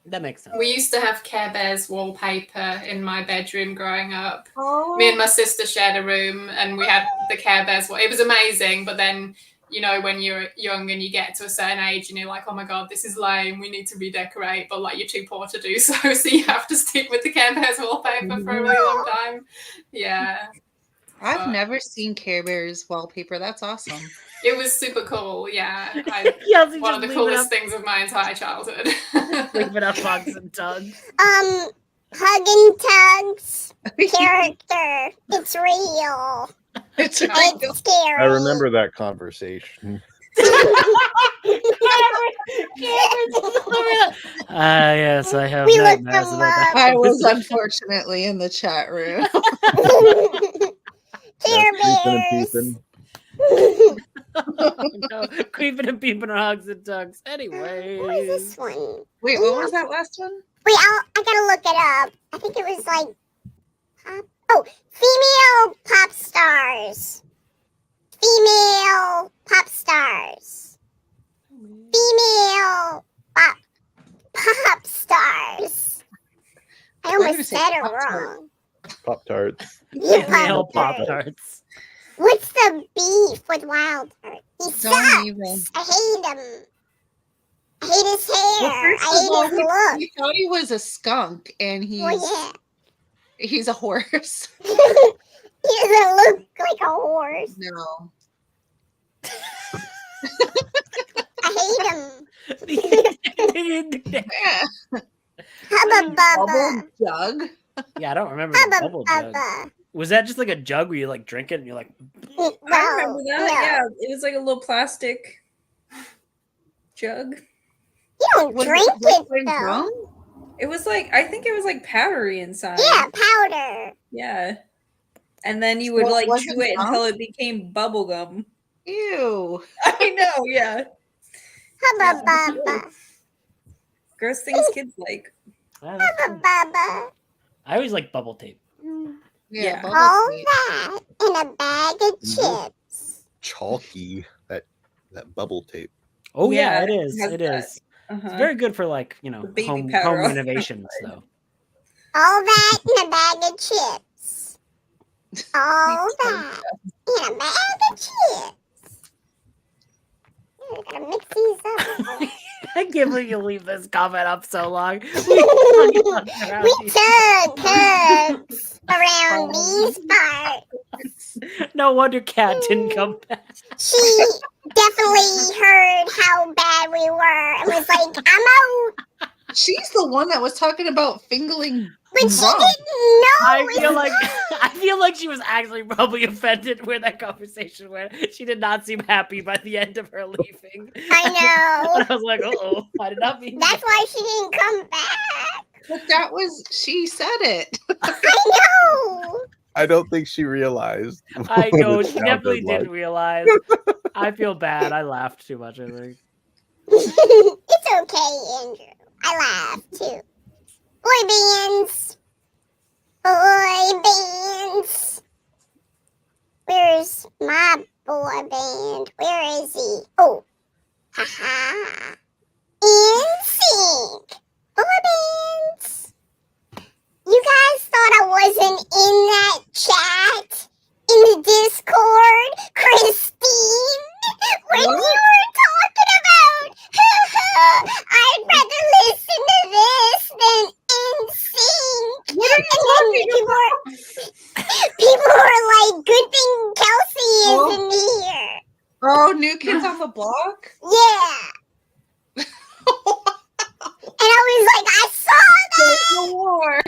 [SPEAKER 1] That makes sense.
[SPEAKER 4] We used to have Care Bears wallpaper in my bedroom growing up.
[SPEAKER 5] Oh.
[SPEAKER 4] Me and my sister shared a room and we had the Care Bears. It was amazing, but then, you know, when you're young and you get to a certain age and you're like, oh my God, this is lame, we need to redecorate, but like you're too poor to do so, so you have to stick with the Care Bears wallpaper for a really long time. Yeah.
[SPEAKER 5] I've never seen Care Bears wallpaper. That's awesome.
[SPEAKER 4] It was super cool, yeah.
[SPEAKER 1] Yes,
[SPEAKER 4] One of the coolest things of my entire childhood.
[SPEAKER 1] Leave it up, Hugs and Tugs.
[SPEAKER 9] Hug and Tugs. character. It's real.
[SPEAKER 5] It's
[SPEAKER 9] scary.
[SPEAKER 6] I remember that conversation.
[SPEAKER 1] Yes, I have
[SPEAKER 9] We looked
[SPEAKER 1] nightmares
[SPEAKER 9] them
[SPEAKER 1] about that.
[SPEAKER 5] I was
[SPEAKER 1] conversation.
[SPEAKER 5] unfortunately in the chat room.
[SPEAKER 9] Care
[SPEAKER 6] Creeping
[SPEAKER 9] Bears.
[SPEAKER 1] No, creeping and peeping and hugs and tugs. Anyway.
[SPEAKER 9] What is this one?
[SPEAKER 5] Wait, what was that last one?
[SPEAKER 9] Wait, I gotta look it up. I think it was like female pop stars. Female pop stars. Female pop stars. I almost said it wrong.
[SPEAKER 6] Pop-Tarts.
[SPEAKER 1] Female Pop-Tarts.
[SPEAKER 9] What's the beef with Wild Heart? He sucks.
[SPEAKER 5] Even.
[SPEAKER 9] I hate him. I hate his hair.
[SPEAKER 5] Well, first of
[SPEAKER 9] I
[SPEAKER 5] all,
[SPEAKER 9] hate his look.
[SPEAKER 5] we thought he was a skunk, and he's a horse.
[SPEAKER 9] He doesn't look like a horse.
[SPEAKER 5] No.
[SPEAKER 9] I hate him. Hubba bubba.
[SPEAKER 5] Jug.
[SPEAKER 1] Yeah, I don't remember the
[SPEAKER 9] Hubba
[SPEAKER 1] bubble jug.
[SPEAKER 9] bubba.
[SPEAKER 1] Was that just like a jug where you like drink it and you're like,
[SPEAKER 11] I remember that. Yeah, it was like a little plastic jug.
[SPEAKER 9] You don't drink it though.
[SPEAKER 11] It was like, I think it was like powdery inside.
[SPEAKER 9] Yeah, powder.
[SPEAKER 11] Yeah. And then you would
[SPEAKER 5] Well,
[SPEAKER 11] like
[SPEAKER 5] was
[SPEAKER 11] chew
[SPEAKER 5] it
[SPEAKER 11] it until it became bubble gum.
[SPEAKER 5] Ew.
[SPEAKER 11] I know, yeah.
[SPEAKER 9] Hubba bubba.
[SPEAKER 11] Gross things kids like.
[SPEAKER 9] Hubba bubba.
[SPEAKER 1] I always like bubble tape.
[SPEAKER 11] Yeah.
[SPEAKER 5] bubble
[SPEAKER 9] All
[SPEAKER 5] tape.
[SPEAKER 9] that in a bag of chips.
[SPEAKER 6] Chalky, that bubble tape.
[SPEAKER 1] Oh yeah,
[SPEAKER 11] Yeah,
[SPEAKER 1] it is.
[SPEAKER 11] has
[SPEAKER 1] It
[SPEAKER 11] that.
[SPEAKER 1] is.
[SPEAKER 11] Uh-huh.
[SPEAKER 1] It's very good for like, you know,
[SPEAKER 11] baby
[SPEAKER 1] home
[SPEAKER 11] powder on the
[SPEAKER 1] renovations though.
[SPEAKER 9] All that in a bag of chips. All that in a bag of chips. I gotta mix these up.
[SPEAKER 1] I can't believe you leave this comment up so long.
[SPEAKER 9] We tugs around these parts.
[SPEAKER 1] No wonder Kat didn't come back.
[SPEAKER 9] She definitely heard how bad we were and was like, I'm out.
[SPEAKER 5] She's the one that was talking about fingering.
[SPEAKER 9] But she
[SPEAKER 5] rump.
[SPEAKER 9] didn't know.
[SPEAKER 1] I feel like she was actually probably offended where that conversation went. She did not seem happy by the end of her leaving.
[SPEAKER 9] I know.
[SPEAKER 1] And I was like, oh, I did not mean
[SPEAKER 9] That's why she didn't come back.
[SPEAKER 5] But that was, she said it.
[SPEAKER 9] I know.
[SPEAKER 6] I don't think she realized.
[SPEAKER 1] I
[SPEAKER 6] what
[SPEAKER 1] know
[SPEAKER 6] it
[SPEAKER 1] she
[SPEAKER 6] sounded
[SPEAKER 1] definitely
[SPEAKER 6] like.
[SPEAKER 1] didn't realize. I feel bad. I laughed too much, I think.
[SPEAKER 9] It's okay, Andrew. I laughed too. Boy bands. Boy bands. Where's my boy band? Where is he? Oh. Haha. In sync. Boy bands. You guys thought I wasn't in that chat? In the Discord? Christine? When you were talking about I'd rather listen to this than NSYNC.
[SPEAKER 5] What are you talking
[SPEAKER 9] about? People were like, good thing Kelsey isn't here.
[SPEAKER 5] Oh, New Kids on the Block?
[SPEAKER 9] Yeah. And I was like, I saw that.
[SPEAKER 5] No war.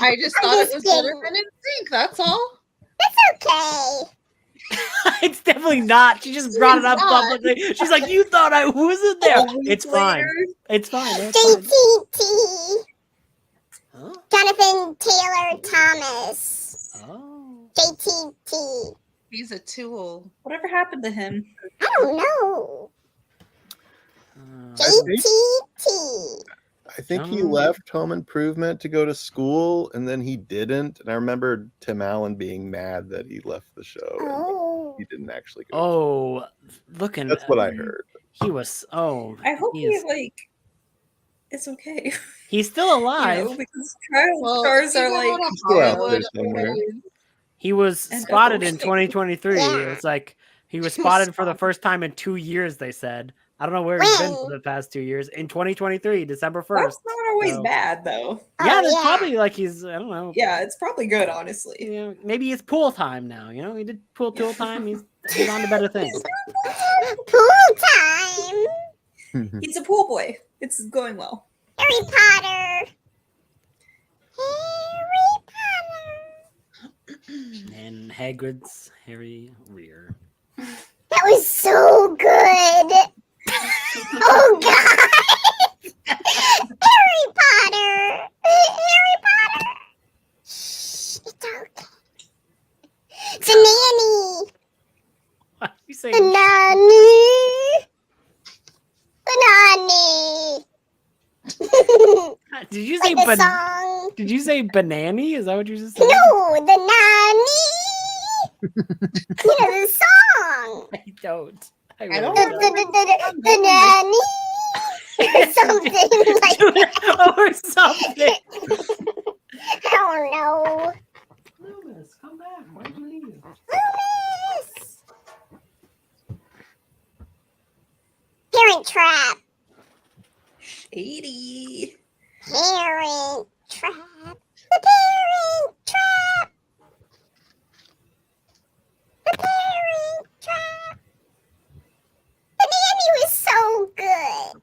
[SPEAKER 5] I just
[SPEAKER 9] I'm
[SPEAKER 5] thought
[SPEAKER 9] just
[SPEAKER 5] it was better
[SPEAKER 9] kidding.
[SPEAKER 5] than NSYNC, that's all.
[SPEAKER 9] That's okay.
[SPEAKER 1] It's definitely not. She just brought it up
[SPEAKER 5] not.
[SPEAKER 1] publicly. She's like, you thought I wasn't there. It's fine. It's fine. It's fine.
[SPEAKER 9] JTT.
[SPEAKER 1] Huh?
[SPEAKER 9] Jonathan Taylor Thomas.
[SPEAKER 1] Oh.
[SPEAKER 9] JTT.
[SPEAKER 5] He's a tool.
[SPEAKER 11] Whatever happened to him?
[SPEAKER 9] I don't know.
[SPEAKER 6] I think-
[SPEAKER 9] JTT.
[SPEAKER 6] I think he left Home Improvement to go to school, and then he didn't. And I remember Tim Allen being mad that he left the show.
[SPEAKER 9] Oh.
[SPEAKER 6] And he didn't actually go.
[SPEAKER 1] Oh, looking.
[SPEAKER 6] That's what I heard.
[SPEAKER 1] He was. Oh,
[SPEAKER 11] I hope
[SPEAKER 1] he
[SPEAKER 11] he's
[SPEAKER 1] is-
[SPEAKER 11] like, it's okay.
[SPEAKER 1] he's still alive.
[SPEAKER 11] You know, because child
[SPEAKER 5] Well,
[SPEAKER 11] stars are
[SPEAKER 5] he's
[SPEAKER 11] like,
[SPEAKER 5] out of
[SPEAKER 6] still out
[SPEAKER 5] Hollywood.
[SPEAKER 6] there somewhere.
[SPEAKER 1] He was
[SPEAKER 11] And
[SPEAKER 1] spotted in
[SPEAKER 11] others.
[SPEAKER 1] 2023.
[SPEAKER 9] Yeah.
[SPEAKER 1] It's like he was
[SPEAKER 5] He was
[SPEAKER 1] spotted for the
[SPEAKER 5] spotted.
[SPEAKER 1] first time in 2 years. They said. I don't know where he's been
[SPEAKER 9] When?
[SPEAKER 1] for the past 2 years. In 2023, December 1st.
[SPEAKER 11] that's not always
[SPEAKER 1] So-
[SPEAKER 11] bad though.
[SPEAKER 1] Yeah,
[SPEAKER 9] Oh,
[SPEAKER 1] that's
[SPEAKER 9] yeah.
[SPEAKER 1] probably like he's. I don't know.
[SPEAKER 11] Yeah, it's probably good, honestly.
[SPEAKER 1] You know, maybe it's pool time now. You know, he did pool time. He's on to better things.
[SPEAKER 9] Pool time.
[SPEAKER 11] He's a pool boy. It's going well.
[SPEAKER 9] Harry Potter. Harry Potter.
[SPEAKER 1] Hagrid's hairy rear.
[SPEAKER 9] That was so good. Oh God. Harry Potter. Harry Potter. Shh, it's okay. The nanny.
[SPEAKER 1] Why are you
[SPEAKER 9] The
[SPEAKER 1] saying
[SPEAKER 9] nanny. The nanny.
[SPEAKER 1] Did you say
[SPEAKER 9] Like the song?
[SPEAKER 1] Did you say banani? Is that what you just said?
[SPEAKER 9] No, the nanny. You know the song.
[SPEAKER 1] I don't. I
[SPEAKER 5] I don't
[SPEAKER 9] The nanny. Something like that.
[SPEAKER 1] Or something.
[SPEAKER 9] I don't know.
[SPEAKER 1] Loomis, come back. Why'd you leave?
[SPEAKER 9] Loomis. Parent Trap.
[SPEAKER 11] Shady.
[SPEAKER 9] Parent Trap. The Parent Trap. The Parent Trap. The nanny was so good.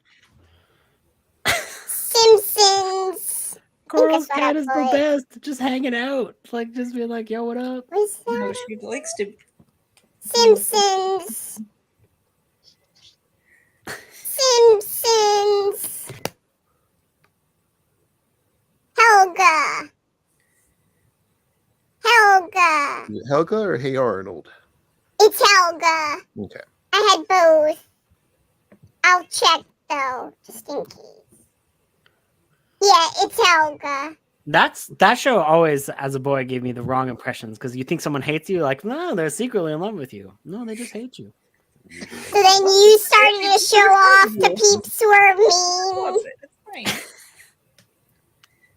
[SPEAKER 9] Simpsons.
[SPEAKER 1] Carl's
[SPEAKER 9] what
[SPEAKER 1] cat
[SPEAKER 9] I
[SPEAKER 1] is the
[SPEAKER 9] put.
[SPEAKER 1] best. Just hanging out. Like, just being like, yo, what up?
[SPEAKER 9] What's
[SPEAKER 11] No,
[SPEAKER 9] that?
[SPEAKER 11] she likes to.
[SPEAKER 9] Simpsons. Simpsons. Helga. Helga.
[SPEAKER 6] Helga or Hey Arnold?
[SPEAKER 9] It's Helga.
[SPEAKER 6] Okay.
[SPEAKER 9] I had both. I'll check though, just in case. Yeah, it's Helga.
[SPEAKER 1] That show always, as a boy, gave me the wrong impressions because you think someone hates you, like, no, they're secretly in love with you. No, they just hate you.
[SPEAKER 9] So then you started to show off the peeps were mean.
[SPEAKER 11] It's fine.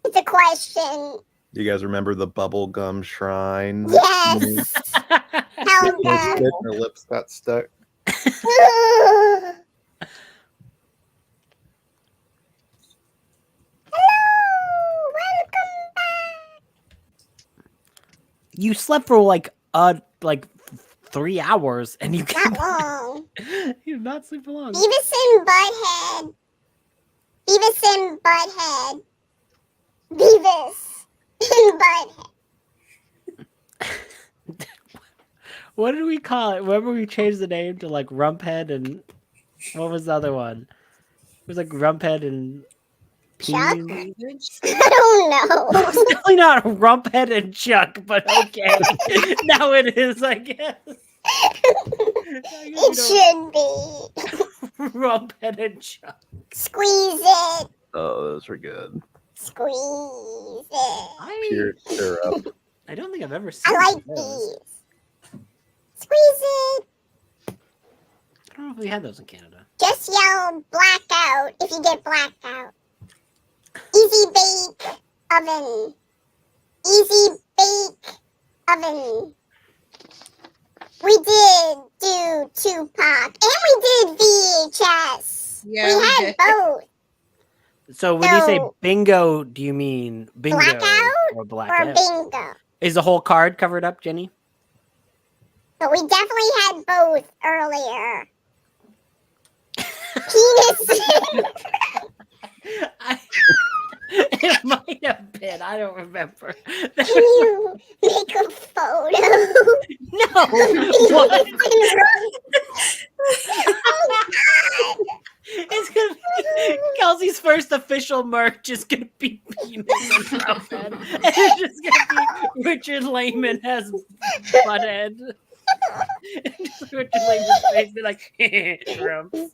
[SPEAKER 9] It's a question.
[SPEAKER 6] Do you guys remember the bubblegum shrine?
[SPEAKER 9] Yes. Helga.
[SPEAKER 6] Her lips got stuck.
[SPEAKER 9] Hello, welcome back.
[SPEAKER 1] You slept for like 3 hours and you
[SPEAKER 9] Not long.
[SPEAKER 1] You did not sleep for long.
[SPEAKER 9] Beavis and Butthead. Beavis and Butthead. Beavis and Butthead.
[SPEAKER 1] What did we call it? Remember we changed the name to like Rumphead and what was the other one? It was like Rumphead and
[SPEAKER 9] Chuck?
[SPEAKER 1] Peas.
[SPEAKER 9] I don't know.
[SPEAKER 1] It's definitely not Rumphead and Chuck, but okay. Now it is, I guess.
[SPEAKER 9] It should be.
[SPEAKER 1] Rumphead and Chuck.
[SPEAKER 9] Squeeze it.
[SPEAKER 6] Oh, those were good.
[SPEAKER 9] Squeeze it.
[SPEAKER 6] Pure syrup.
[SPEAKER 1] I don't think I've ever seen
[SPEAKER 9] I like
[SPEAKER 1] those.
[SPEAKER 9] these. Squeeze it.
[SPEAKER 1] I don't know if we had those in Canada.
[SPEAKER 9] Just yell blackout if you get blacked out. Easy bake oven. Easy bake oven. We did do Tupac and we did VHS.
[SPEAKER 5] Yeah,
[SPEAKER 9] we
[SPEAKER 5] we
[SPEAKER 9] had
[SPEAKER 5] did.
[SPEAKER 9] both.
[SPEAKER 1] So when you say
[SPEAKER 9] So-
[SPEAKER 1] bingo, do you mean bingo
[SPEAKER 9] Blackout
[SPEAKER 1] or
[SPEAKER 9] Or
[SPEAKER 1] blackout?
[SPEAKER 9] bingo.
[SPEAKER 1] Is the whole card covered up, Jenny?
[SPEAKER 9] But we definitely had both earlier. Penis.
[SPEAKER 1] It might have been. I don't remember.
[SPEAKER 9] Can you make a photo?
[SPEAKER 1] No. What?
[SPEAKER 9] Oh, God.
[SPEAKER 1] It's gonna be Kelsey's first official merch is gonna be penis and Rumphead. And it's just gonna be Richard Lehman as butthead. And just Richard Lehman's face be like Rump.
[SPEAKER 9] Easy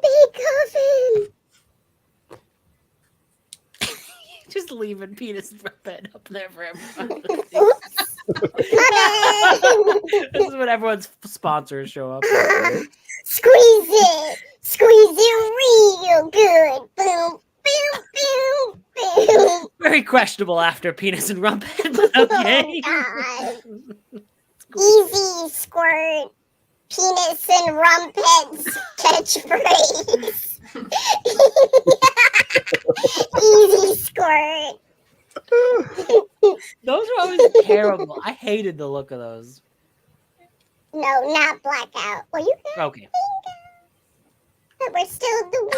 [SPEAKER 9] bake oven.
[SPEAKER 1] Just leaving penis and Rumphead up there for everyone to see. This is when everyone's sponsors show up.
[SPEAKER 9] Squeeze it. Squeeze it real good. Boom, boom, boom, boom.
[SPEAKER 1] Very questionable after penis and Rumphead, but okay.
[SPEAKER 9] Oh, God. Easy squirt. Penis and Rumphead's catchphrase. Easy squirt.
[SPEAKER 1] Those were always terrible. I hated the look of those.
[SPEAKER 9] No, not blackout. Well, you can.
[SPEAKER 1] Okay.
[SPEAKER 9] But we're still doing.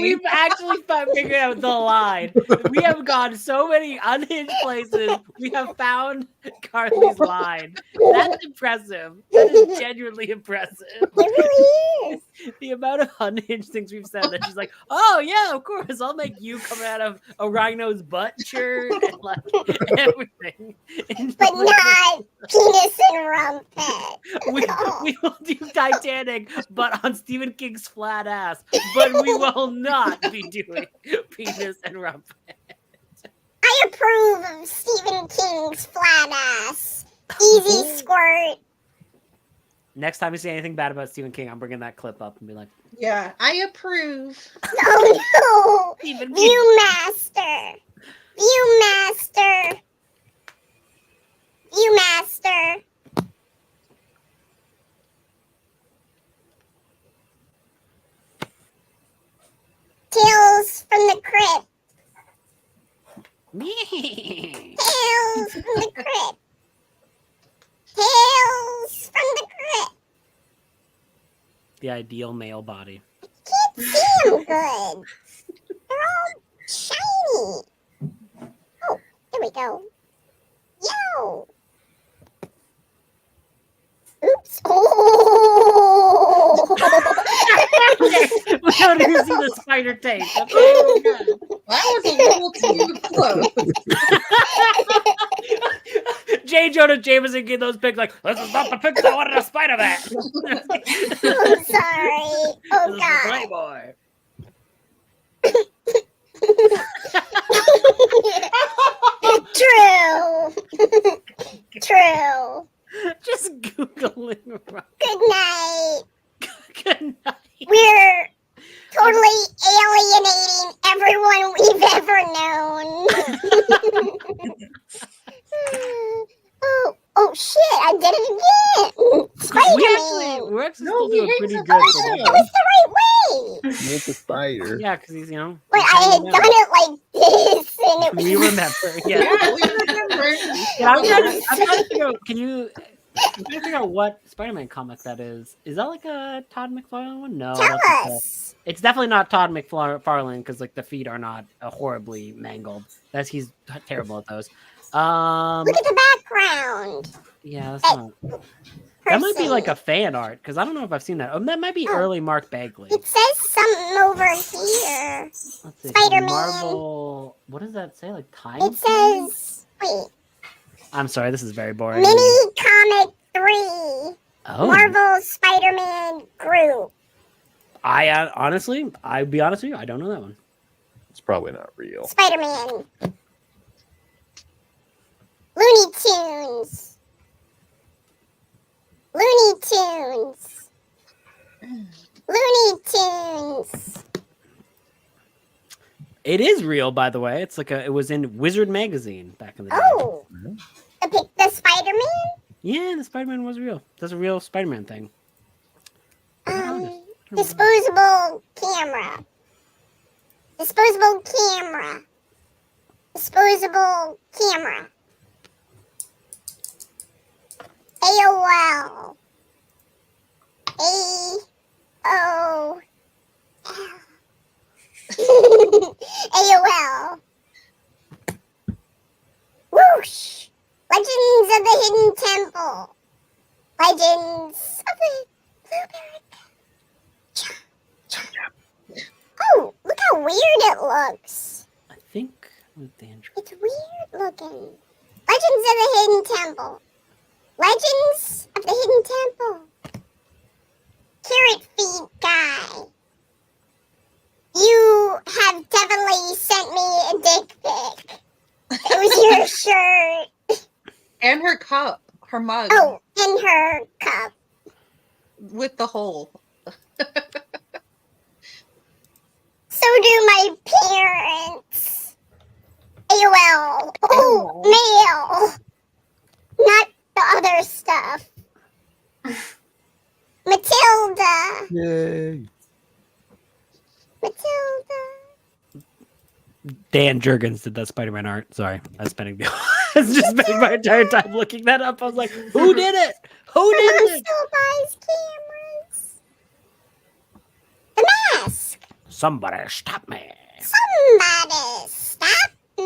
[SPEAKER 1] We've actually figured out the line. We have gone so many unhinged places. We have found Carly's line. That's impressive. That is genuinely impressive.
[SPEAKER 9] It really is.
[SPEAKER 1] The amount of unhinged things we've said that she's like, oh yeah, of course, I'll make you come out of a rhino's butt shirt and like everything. And
[SPEAKER 9] But
[SPEAKER 1] like,
[SPEAKER 9] not penis and rumpet.
[SPEAKER 1] we will do Titanic, but on Stephen King's flat ass. But we will not be doing penis and rumpet.
[SPEAKER 9] I approve of Stephen King's flat ass. Easy squirt.
[SPEAKER 1] Next time you say anything bad about Stephen King, I'm bringing that clip up and be like,
[SPEAKER 5] Yeah, I approve.
[SPEAKER 9] Oh no!
[SPEAKER 1] Stephen King.
[SPEAKER 9] Viewmaster. Viewmaster. Viewmaster. Tales from the Crypt. Tales from the Crypt. Tales from the Crypt.
[SPEAKER 1] the ideal male body.
[SPEAKER 9] Can't see them good. They're all shiny. Oh, there we go. Yo. Oops. Oh.
[SPEAKER 1] We don't even see the spider tape. Okay, we're good.
[SPEAKER 5] That was a little too close.
[SPEAKER 1] J. Jonah Jameson gave those pics like, this is not the pics I wanted a Spider-Man.
[SPEAKER 9] I'm sorry. Oh,
[SPEAKER 1] This is
[SPEAKER 9] God.
[SPEAKER 1] the Playboy.
[SPEAKER 9] True. True.
[SPEAKER 1] Just Googling.
[SPEAKER 9] Good night.
[SPEAKER 1] Good night.
[SPEAKER 9] We're totally alienating everyone we've ever known. Oh shit, I did it again. Spider-Man.
[SPEAKER 1] We're actually still doing pretty good.
[SPEAKER 9] It was the right way.
[SPEAKER 6] It's a spider.
[SPEAKER 1] Yeah, because he's, you know.
[SPEAKER 9] But I had done it like this and it was...
[SPEAKER 1] We remember. Yeah.
[SPEAKER 5] Yeah, we remember.
[SPEAKER 1] Yeah, I'm trying to figure out, I'm trying to figure out what Spider-Man comic that is. Is that like a Todd McFarlane one? No.
[SPEAKER 9] Tell
[SPEAKER 1] that's
[SPEAKER 9] us.
[SPEAKER 1] it's definitely not Todd McFarlane because like the feet are not horribly mangled. He's terrible at those.
[SPEAKER 9] Look at the background.
[SPEAKER 1] Yeah, that's not. That might be like a fan art because I don't know if I've seen that. That might be early Mark Bagley.
[SPEAKER 9] It says something over here.
[SPEAKER 1] Let's see.
[SPEAKER 9] Spider-Man.
[SPEAKER 1] Marvel. What does that say? Like time?
[SPEAKER 9] It says, wait,
[SPEAKER 1] I'm sorry, this is very boring.
[SPEAKER 9] Mini Comic 3.
[SPEAKER 1] Oh.
[SPEAKER 9] Marvel Spider-Man group.
[SPEAKER 1] Honestly, I'd be honest with you, I don't know that one.
[SPEAKER 6] It's probably not real.
[SPEAKER 9] Spider-Man. Looney Tunes. Looney Tunes. Looney Tunes.
[SPEAKER 1] It is real, by the way. It's like it was in Wizard magazine back in the day.
[SPEAKER 9] Oh, the Spider-Man?
[SPEAKER 1] Yeah, the Spider-Man was real. That's a real Spider-Man thing.
[SPEAKER 9] Disposable camera. Disposable camera. Disposable camera. AOL. AOL. AOL. Whoosh. Legends of the Hidden Temple. Legends of the Blueberry. Oh, look how weird it looks.
[SPEAKER 1] I think with Dandruff.
[SPEAKER 9] It's weird looking. Legends of the Hidden Temple. Legends of the Hidden Temple. Carrot Feet Guy. You have definitely sent me a dick pic. It was your shirt.
[SPEAKER 5] And her cup, her mug.
[SPEAKER 9] Oh, and her cup.
[SPEAKER 5] With the hole.
[SPEAKER 9] So do my parents. AOL. Oh, mail. Not the other stuff. Matilda.
[SPEAKER 6] Yay.
[SPEAKER 9] Matilda.
[SPEAKER 1] Dan Jurgens did that Spider-Man art. Sorry, I was spending my entire time looking that up. I was like, who did it? Who did
[SPEAKER 9] Mom
[SPEAKER 1] it?
[SPEAKER 9] still buys cameras.
[SPEAKER 1] Somebody stop me.
[SPEAKER 9] Somebody stop me.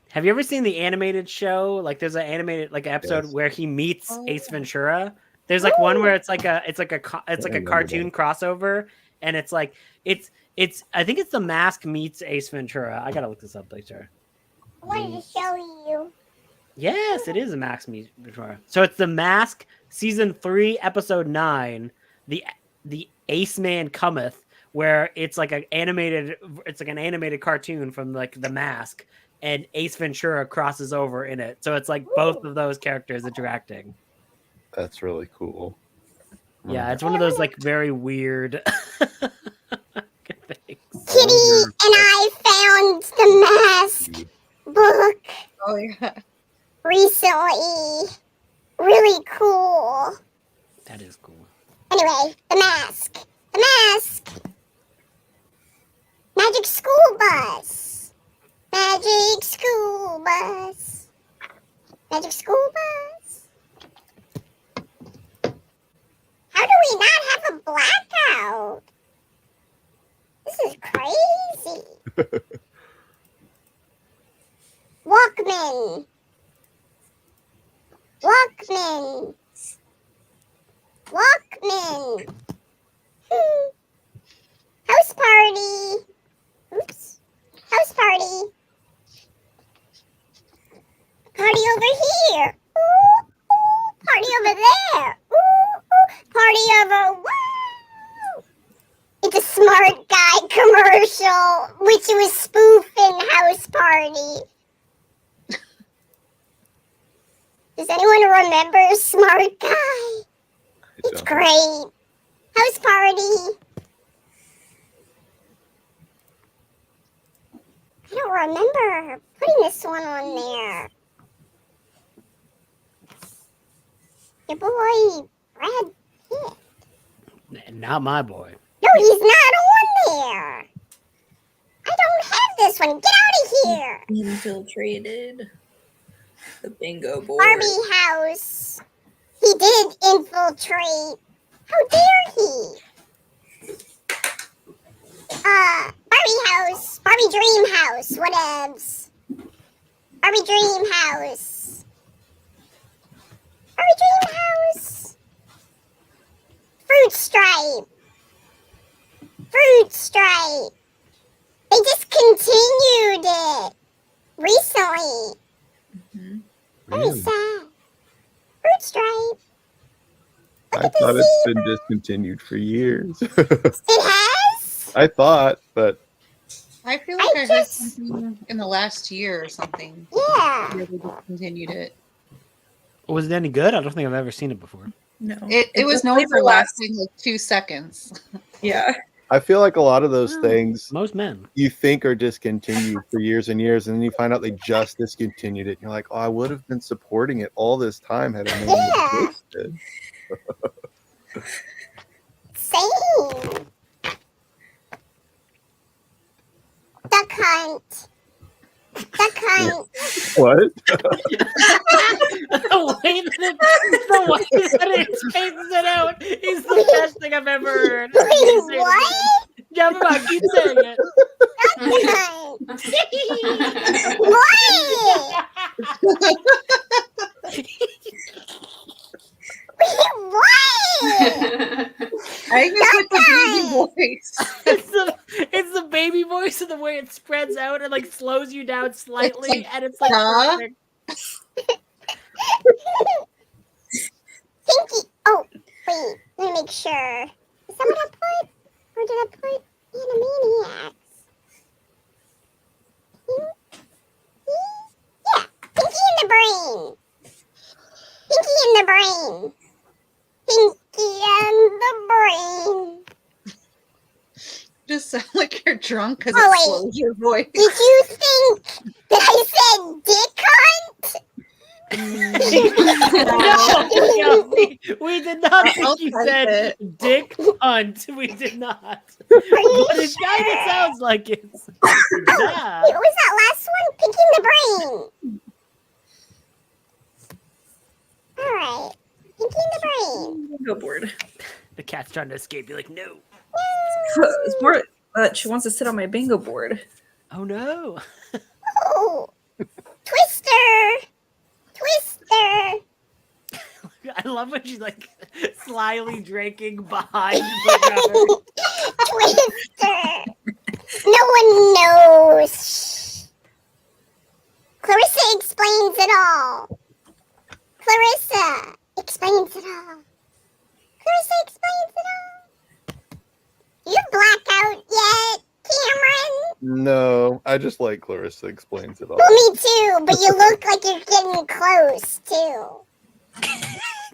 [SPEAKER 1] Have you ever seen the animated show? Like there's an animated like episode
[SPEAKER 6] Yes.
[SPEAKER 1] where he meets Ace Ventura. There's like one where it's like a cartoon crossover, and it's like it's I think it's The Mask meets Ace Ventura. I gotta look this up later.
[SPEAKER 9] I wanted to show you.
[SPEAKER 1] Yes, it is a Mask meets Ventura. So it's The Mask season 3 episode 9, the Ace Man Cometh, where it's like an animated cartoon from like The Mask, and Ace Ventura crosses over in it. So it's like both of those characters interacting.
[SPEAKER 6] That's really cool.
[SPEAKER 1] Yeah, it's one of those like very weird things.
[SPEAKER 9] Kitty and I found the Mask book
[SPEAKER 5] Oh yeah.
[SPEAKER 9] recently. Really cool.
[SPEAKER 1] That is cool.
[SPEAKER 9] Anyway, the Mask. The Mask. Magic School Bus. Magic School Bus. Magic School Bus. How do we not have a blackout? This is crazy. Walkman. Walkman. Walkman. House party. Oops. House party. Party over here. Ooh, ooh. Party over there. Ooh, ooh. Party over. Woo! It's a Smart Guy commercial, which was spoofing House Party. Does anyone remember Smart Guy? It's great. House Party. I don't remember putting this one on there. Your boy, Brad Pitt.
[SPEAKER 1] Not my boy.
[SPEAKER 9] No, he's not on there. I don't have this one. Get out of here.
[SPEAKER 11] Infiltrated the bingo board.
[SPEAKER 9] Barbie house. He did infiltrate. How dare he? Barbie house. Barbie dream house. Whatevs. Barbie dream house. Barbie dream house. Fruit stripe. Fruit stripe. They just continued it recently. Very sad. Fruit stripe.
[SPEAKER 6] I thought it's been discontinued for years.
[SPEAKER 9] It has?
[SPEAKER 6] I thought, but
[SPEAKER 5] I feel like I heard something in the last year or something.
[SPEAKER 9] Yeah.
[SPEAKER 5] They discontinued it.
[SPEAKER 1] Was it any good? I don't think I've ever seen it before.
[SPEAKER 11] No.
[SPEAKER 5] It was known for lasting like 2 seconds.
[SPEAKER 11] Yeah.
[SPEAKER 6] I feel like a lot of those things
[SPEAKER 1] most men
[SPEAKER 6] you think are discontinued for years and years, and then you find out they just discontinued it. You're like, oh, I would have been supporting it all this time had I known it existed.
[SPEAKER 9] Same. Duck hunt. Duck hunt.
[SPEAKER 6] What?
[SPEAKER 1] the way that it spaces it out is the best thing I've ever heard.
[SPEAKER 9] Wait, what?
[SPEAKER 1] Yeah, come on, keep saying it.
[SPEAKER 9] What?
[SPEAKER 5] I think it's the baby voice.
[SPEAKER 1] It's the baby voice and the way it spreads out and like slows you down slightly, and it's like
[SPEAKER 9] Pinky. Oh, wait. Let me make sure. Is that what I put? Or did I put Animaniacs? Yeah. Pinky in the brain. Pinky in the brain. Pinky and the brain.
[SPEAKER 5] Just sound like you're drunk because
[SPEAKER 9] Oh,
[SPEAKER 5] it
[SPEAKER 9] wait.
[SPEAKER 5] slows your voice.
[SPEAKER 9] Did you think that I said dick hunt?
[SPEAKER 1] No, we did not
[SPEAKER 5] I'll
[SPEAKER 1] think you
[SPEAKER 5] type
[SPEAKER 1] said dick hunt. We did not. But it kind of sounds like it's that.
[SPEAKER 9] What was that last one? Pinky in the brain. All right. Pinky in the brain.
[SPEAKER 11] Bingo board.
[SPEAKER 1] The cat's trying to escape. You're like, no.
[SPEAKER 11] It's more She wants to sit on my bingo board.
[SPEAKER 1] Oh no.
[SPEAKER 9] Oh, Twister.
[SPEAKER 1] I love when she's like slyly drinking behind the
[SPEAKER 9] Twister. No one knows. Clarissa explains it all. Clarissa explains it all. You blackout yet, Cameron?
[SPEAKER 6] No, I just like Clarissa explains it all.
[SPEAKER 9] Well, me too, but you look like you're getting close, too.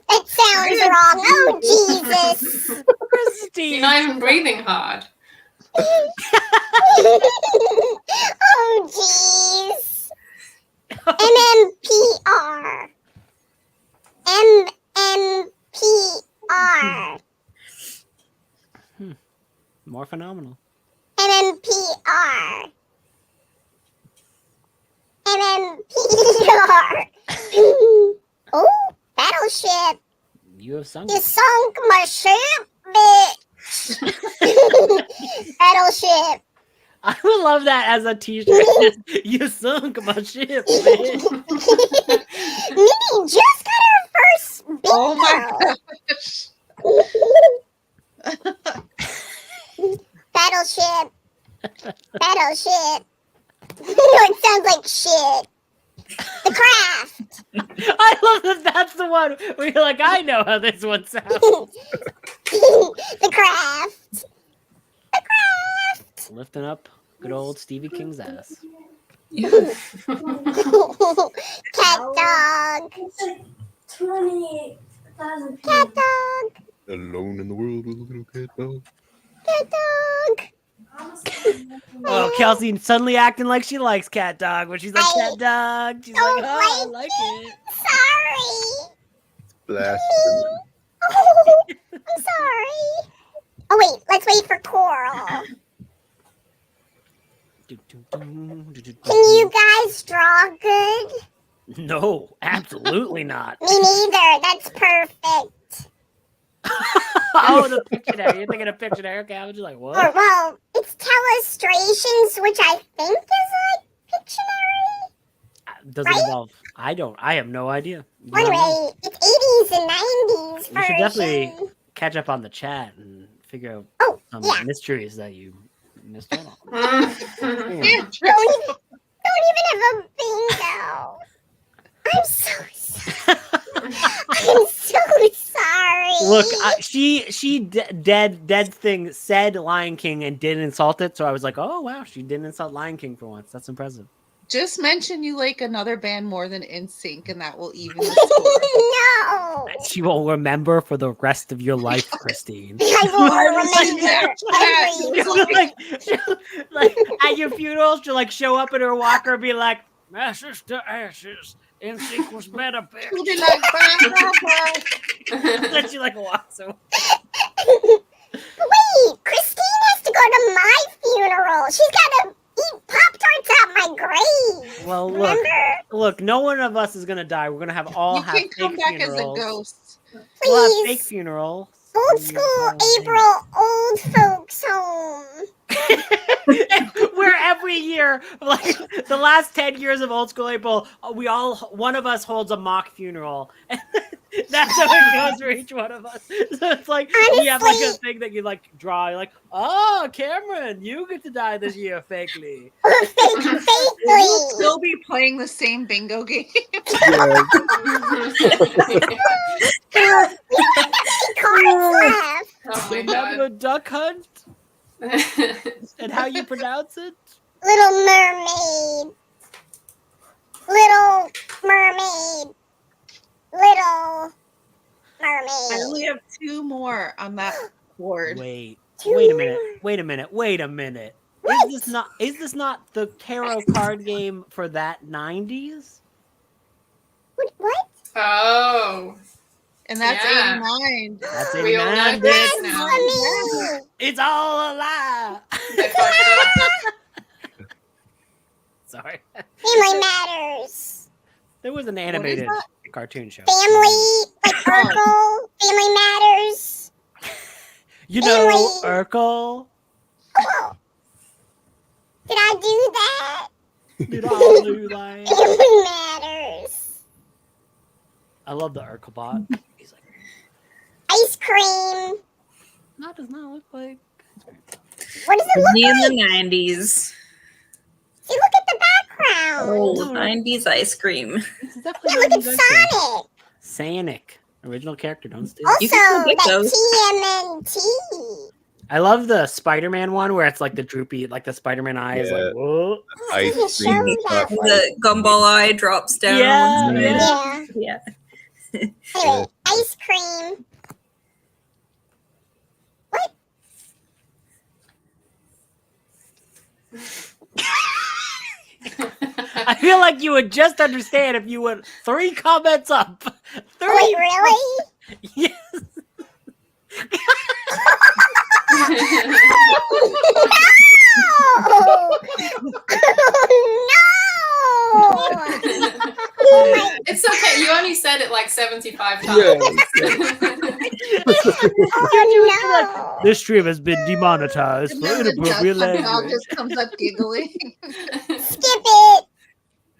[SPEAKER 9] That sounds wrong. Oh, Jesus.
[SPEAKER 1] Christine.
[SPEAKER 12] You're not even breathing hard.
[SPEAKER 9] Oh, jeez. MMPR. MMPR.
[SPEAKER 1] More phenomenal.
[SPEAKER 9] MMPR. MMPR. Oh, battleship.
[SPEAKER 1] You have sung.
[SPEAKER 9] You sunk my ship, bitch. Battleship.
[SPEAKER 1] I would love that as a t-shirt. You sunk my ship, bitch.
[SPEAKER 9] Minnie just got her first bingo.
[SPEAKER 5] Oh my
[SPEAKER 9] Battleship. It sounds like shit. The Craft.
[SPEAKER 1] I love that that's the one where you're like, I know how this one sounds.
[SPEAKER 9] The Craft.
[SPEAKER 1] Lifting up good old Stevie King's ass.
[SPEAKER 9] Cat dog. 28,000 Cat dog.
[SPEAKER 6] Alone in the world with a little cat dog.
[SPEAKER 9] Cat dog.
[SPEAKER 1] Oh, Kelsey suddenly acting like she likes cat dog when she's like cat dog. She's like, oh, I like it.
[SPEAKER 9] Sorry.
[SPEAKER 6] Blasphemy.
[SPEAKER 9] Oh, I'm sorry. Oh wait, let's wait for Coral. Can you guys draw good?
[SPEAKER 1] No, absolutely not.
[SPEAKER 9] Me neither. That's perfect.
[SPEAKER 1] Oh, the Pictionary. You're thinking of Pictionary. Okay, I was just like, what?
[SPEAKER 9] Or, well, it's Telestrations, which I think is like Pictionary.
[SPEAKER 1] Doesn't involve. I have no idea. You
[SPEAKER 9] Anyway,
[SPEAKER 1] know?
[SPEAKER 9] it's 80s and 90s
[SPEAKER 1] You
[SPEAKER 9] version.
[SPEAKER 1] should definitely catch up on the chat and figure out some mysteries that you missed out on.
[SPEAKER 9] Don't even have a bingo. I'm so sorry. I'm so sorry.
[SPEAKER 1] Look, she dead thing said Lion King and didn't insult it, so I was like, oh wow, she didn't insult Lion King for once. That's impressive.
[SPEAKER 5] Just mention you like another band more than NSYNC, and that will even the score.
[SPEAKER 9] No.
[SPEAKER 1] She will remember for the rest of your life, Christine.
[SPEAKER 9] I will remember.
[SPEAKER 1] like at your funeral, she'll like show up in her walker and be like, "Ashes to ashes, NSYNC was better, bitch." Then she like walks away.
[SPEAKER 9] Wait, Christine has to go to my funeral. She's got to eat Pop-Tarts at my grave.
[SPEAKER 1] Well, look, no one of us is gonna die. We're gonna have all
[SPEAKER 5] You
[SPEAKER 1] have
[SPEAKER 5] can come
[SPEAKER 1] fake
[SPEAKER 5] back
[SPEAKER 1] funerals.
[SPEAKER 5] as a ghost.
[SPEAKER 1] We'll have fake funerals.
[SPEAKER 9] Old school April old folks home.
[SPEAKER 1] Where every year, like the last 10 years of Old School April, one of us holds a mock funeral. That's how it goes for each one of us. So it's like we have like a thing that you like draw. You're like, oh, Cameron, you get to die this year fakely.
[SPEAKER 5] We'll still be playing the same bingo game.
[SPEAKER 1] Remember Duck Hunt? And how you pronounce it?
[SPEAKER 9] Little Mermaid. Little Mermaid. Little Mermaid.
[SPEAKER 5] I only have 2 more on that board.
[SPEAKER 1] Wait a minute. Is this not the tarot card game for that 90s?
[SPEAKER 9] What?
[SPEAKER 12] Oh.
[SPEAKER 5] And that's 89.
[SPEAKER 1] That's
[SPEAKER 12] We all know
[SPEAKER 1] 89,
[SPEAKER 12] this
[SPEAKER 1] bitch.
[SPEAKER 12] now.
[SPEAKER 1] It's all a lie. Sorry.
[SPEAKER 9] Family Matters.
[SPEAKER 1] There was an animated cartoon show.
[SPEAKER 9] Family, like Urkel. Family Matters.
[SPEAKER 1] You know Urkel?
[SPEAKER 9] It matters.
[SPEAKER 1] I love the Urkelbot. He's like,
[SPEAKER 9] ice cream.
[SPEAKER 1] No, it does not look like.
[SPEAKER 9] What does it look
[SPEAKER 11] Me
[SPEAKER 9] like?
[SPEAKER 11] in the 90s.
[SPEAKER 9] See, look at the background.
[SPEAKER 11] Old 90s ice cream.
[SPEAKER 9] Yeah, look at Sonic.
[SPEAKER 1] Sonic. Original character, don't steal.
[SPEAKER 9] Also,
[SPEAKER 11] You can still get
[SPEAKER 9] that
[SPEAKER 11] those.
[SPEAKER 9] TMNT.
[SPEAKER 1] I love the Spider-Man one where it's like the droopy, like the Spider-Man eyes, like whoa.
[SPEAKER 6] Ice
[SPEAKER 9] Show
[SPEAKER 6] cream.
[SPEAKER 9] that.
[SPEAKER 11] The gumball eye drops down.
[SPEAKER 1] Yeah,
[SPEAKER 9] Yeah.
[SPEAKER 11] Yeah.
[SPEAKER 9] Anyway, ice cream. What?
[SPEAKER 1] I feel like you would just understand if you went 3 comments up. 3.
[SPEAKER 9] Wait, really?
[SPEAKER 1] Yes.
[SPEAKER 9] No!
[SPEAKER 12] It's okay. You only said it like 75 times.
[SPEAKER 9] Oh no!
[SPEAKER 1] This stream has been demonetized
[SPEAKER 5] And
[SPEAKER 1] for
[SPEAKER 5] then the
[SPEAKER 1] inappropriate
[SPEAKER 5] dog
[SPEAKER 1] language.
[SPEAKER 5] just comes up giggling.
[SPEAKER 9] Skip it!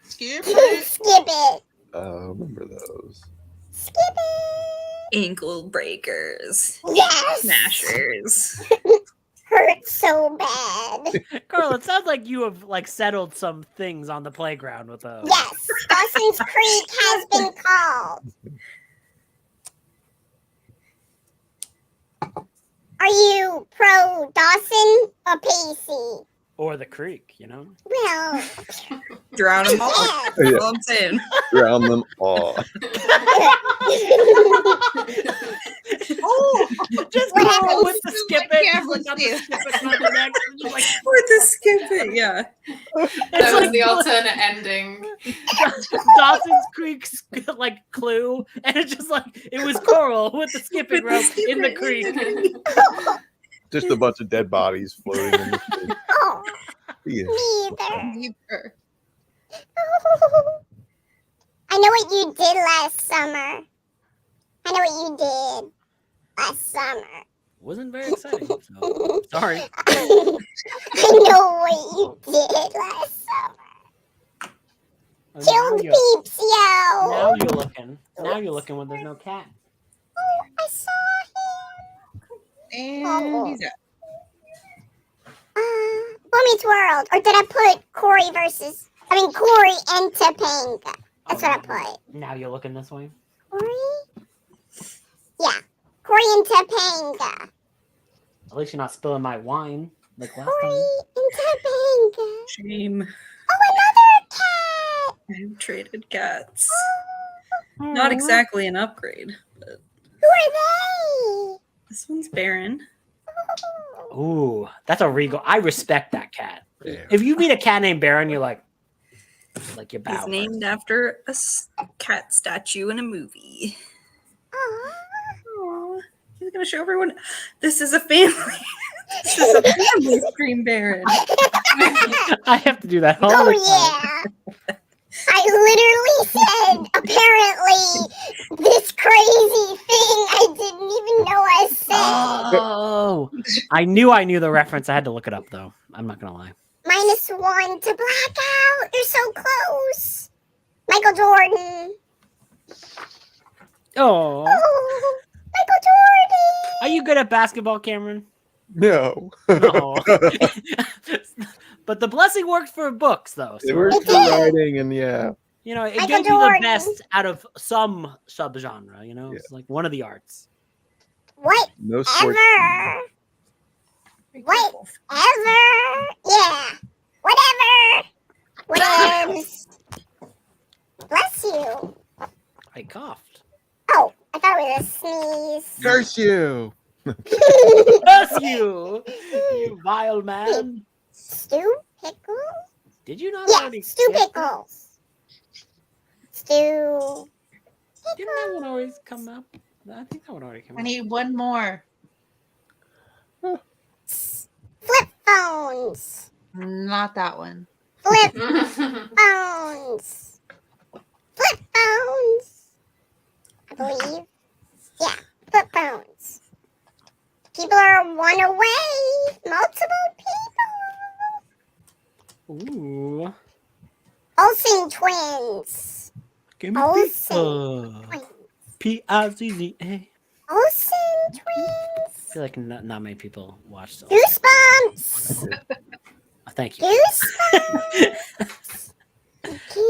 [SPEAKER 5] Skip it.
[SPEAKER 9] Skip it!
[SPEAKER 6] Remember those.
[SPEAKER 9] Skip it!
[SPEAKER 11] Ankle breakers.
[SPEAKER 9] Yes!
[SPEAKER 11] Smashers.
[SPEAKER 9] Hurts so bad.
[SPEAKER 1] Carl, it sounds like you have like settled some things on the playground with those.
[SPEAKER 9] Yes, Dawson's Creek has been called. Are you pro Dawson or Pacey?
[SPEAKER 1] Or the creek, you know?
[SPEAKER 9] Well,
[SPEAKER 11] Drown them all.
[SPEAKER 9] yes.
[SPEAKER 11] That's all I'm saying.
[SPEAKER 6] Drown them all.
[SPEAKER 1] Oh, just
[SPEAKER 9] What
[SPEAKER 1] go
[SPEAKER 9] happens?
[SPEAKER 1] with the skip it. Look up the skip it on the next. Just like,
[SPEAKER 11] With the skip it, yeah.
[SPEAKER 12] That was
[SPEAKER 1] like
[SPEAKER 12] the alternate ending.
[SPEAKER 1] Dawson's Creek like clue, and it's just like it was Coral with the skipping rope in the creek.
[SPEAKER 6] Just a bunch of dead bodies floating in the sea.
[SPEAKER 9] Oh,
[SPEAKER 6] Yeah.
[SPEAKER 9] neither. I know what you did last summer. I know what you did last summer.
[SPEAKER 1] Wasn't very exciting. So sorry.
[SPEAKER 9] I know what you did last summer. Killed peeps, yo.
[SPEAKER 1] Now you're looking. Now you're looking when there's no cat.
[SPEAKER 9] Oh, I saw
[SPEAKER 5] And he's out.
[SPEAKER 9] him. Boy Meets World. Or did I put Corey and Topanga? That's what I put.
[SPEAKER 1] Now you're looking this way.
[SPEAKER 9] Corey? Yeah. Corey and Topanga.
[SPEAKER 1] At least you're not spilling my wine like last
[SPEAKER 9] Corey
[SPEAKER 1] time.
[SPEAKER 9] and Topanga.
[SPEAKER 11] Shame.
[SPEAKER 9] Oh, another cat.
[SPEAKER 11] I've traded cats. Not exactly an upgrade, but
[SPEAKER 9] Who are they?
[SPEAKER 11] this one's Baron.
[SPEAKER 1] Ooh, that's a regal. I respect that cat.
[SPEAKER 6] Yeah.
[SPEAKER 1] If you meet a cat named Baron, you're like you bow.
[SPEAKER 11] He's named after a cat statue in a movie.
[SPEAKER 9] Aw.
[SPEAKER 11] Aw, he's gonna show everyone. This is a family. This is a family stream, Baron.
[SPEAKER 1] I have to do that all
[SPEAKER 9] Oh,
[SPEAKER 1] the time.
[SPEAKER 9] yeah. I literally said, apparently, this crazy thing I didn't even know I said.
[SPEAKER 1] Oh, I knew the reference. I had to look it up though. I'm not gonna lie.
[SPEAKER 9] -1 to blackout. You're so close. Michael Jordan.
[SPEAKER 1] Oh,
[SPEAKER 9] Oh, Michael Jordan.
[SPEAKER 1] are you good at basketball, Cameron?
[SPEAKER 6] No.
[SPEAKER 1] No. But the blessing worked for books though.
[SPEAKER 6] It
[SPEAKER 1] So
[SPEAKER 6] works
[SPEAKER 9] It
[SPEAKER 6] for
[SPEAKER 9] did.
[SPEAKER 6] writing, and yeah.
[SPEAKER 1] you know, it
[SPEAKER 9] Michael
[SPEAKER 1] gave you the
[SPEAKER 9] Jordan.
[SPEAKER 1] best out of some subgenre. You know, it's like one of the arts.
[SPEAKER 9] Whatever.
[SPEAKER 6] No sports.
[SPEAKER 9] Whatever. Yeah. Whatever. Whatevs. Bless you.
[SPEAKER 1] I coughed.
[SPEAKER 9] Oh, I thought it was a sneeze.
[SPEAKER 6] Curse you.
[SPEAKER 1] Bless you, you vile man.
[SPEAKER 9] Stew pickles?
[SPEAKER 1] Did you not
[SPEAKER 9] Yeah,
[SPEAKER 1] already
[SPEAKER 9] stew
[SPEAKER 1] skip that?
[SPEAKER 9] pickles. Stew.
[SPEAKER 1] Didn't that one always come up? I think that one already came
[SPEAKER 5] I
[SPEAKER 1] up.
[SPEAKER 5] need one more.
[SPEAKER 9] Flip phones.
[SPEAKER 5] Not that one.
[SPEAKER 9] Flip phones. Flip phones. I believe. Yeah, flip phones. People are one away. Multiple people.
[SPEAKER 1] Ooh.
[SPEAKER 9] Olsen twins.
[SPEAKER 1] Give me
[SPEAKER 9] Olsen
[SPEAKER 1] pizza. P-I-Z-Z-A.
[SPEAKER 9] Olsen twins.
[SPEAKER 1] I feel like not many people watch those.
[SPEAKER 9] Goosebumps.
[SPEAKER 1] Oh, thank you.
[SPEAKER 9] Goosebumps.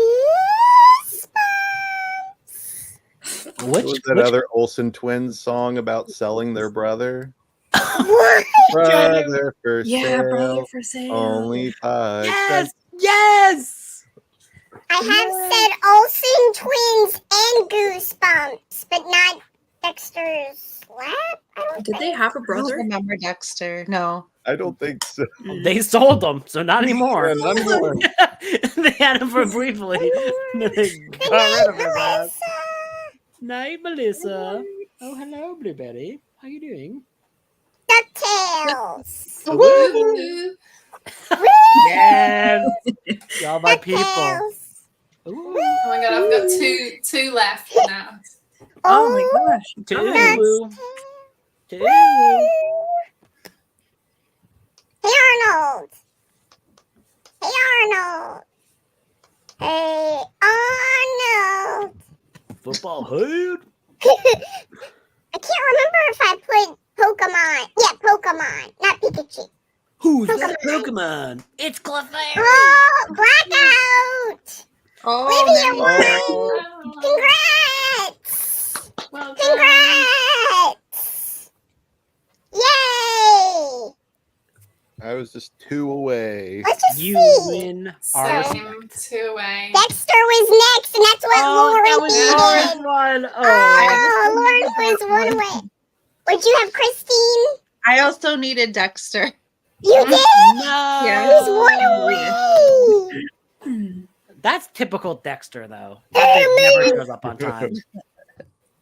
[SPEAKER 6] What was that other Olsen twins song about selling their brother?
[SPEAKER 9] What?
[SPEAKER 6] Brother for
[SPEAKER 11] Yeah,
[SPEAKER 6] sale.
[SPEAKER 11] brother for sale.
[SPEAKER 6] Only 5
[SPEAKER 1] Yes!
[SPEAKER 6] cents.
[SPEAKER 1] Yes!
[SPEAKER 9] I have said Olsen twins and Goosebumps, but not Dexter's Lab. I don't
[SPEAKER 11] Did they have a
[SPEAKER 5] I don't
[SPEAKER 11] brother?
[SPEAKER 5] remember Dexter. No.
[SPEAKER 6] I don't think so.
[SPEAKER 1] They sold them, so not anymore.
[SPEAKER 6] Yeah, not anymore.
[SPEAKER 1] They had him for briefly. And then they got rid of his ass. Night, Melissa. Oh, hello, Blueberry. How you doing?
[SPEAKER 9] DuckTales.
[SPEAKER 1] Woo! Yes! Y'all my people.
[SPEAKER 9] DuckTales.
[SPEAKER 1] Ooh.
[SPEAKER 4] Oh my god, I've got two left now.
[SPEAKER 11] Oh my gosh.
[SPEAKER 1] Two. Two.
[SPEAKER 9] Hey Arnold. Hey Arnold. Hey Arnold.
[SPEAKER 1] Football hood.
[SPEAKER 9] I can't remember if I put Pokemon. Yeah, Pokemon, not Pikachu.
[SPEAKER 1] Who's that Pokemon? It's Clefairy.
[SPEAKER 9] Oh, Blackout.
[SPEAKER 5] Oh,
[SPEAKER 9] Congrats.
[SPEAKER 4] Well done.
[SPEAKER 9] Congrats. Yay.
[SPEAKER 6] I was just 2 away.
[SPEAKER 9] Let's just
[SPEAKER 1] You
[SPEAKER 9] see.
[SPEAKER 1] win our
[SPEAKER 4] Same, 2 away.
[SPEAKER 9] Dexter was next, and that's what Lauren
[SPEAKER 1] that was Lauren's
[SPEAKER 9] needed.
[SPEAKER 1] one.
[SPEAKER 9] Oh, Lauren was one away. Would you have Christine?
[SPEAKER 5] I also needed Dexter.
[SPEAKER 9] You did?
[SPEAKER 1] No.
[SPEAKER 5] Yeah.
[SPEAKER 9] He's one away.
[SPEAKER 1] That's typical Dexter, though. That thing never shows up on time.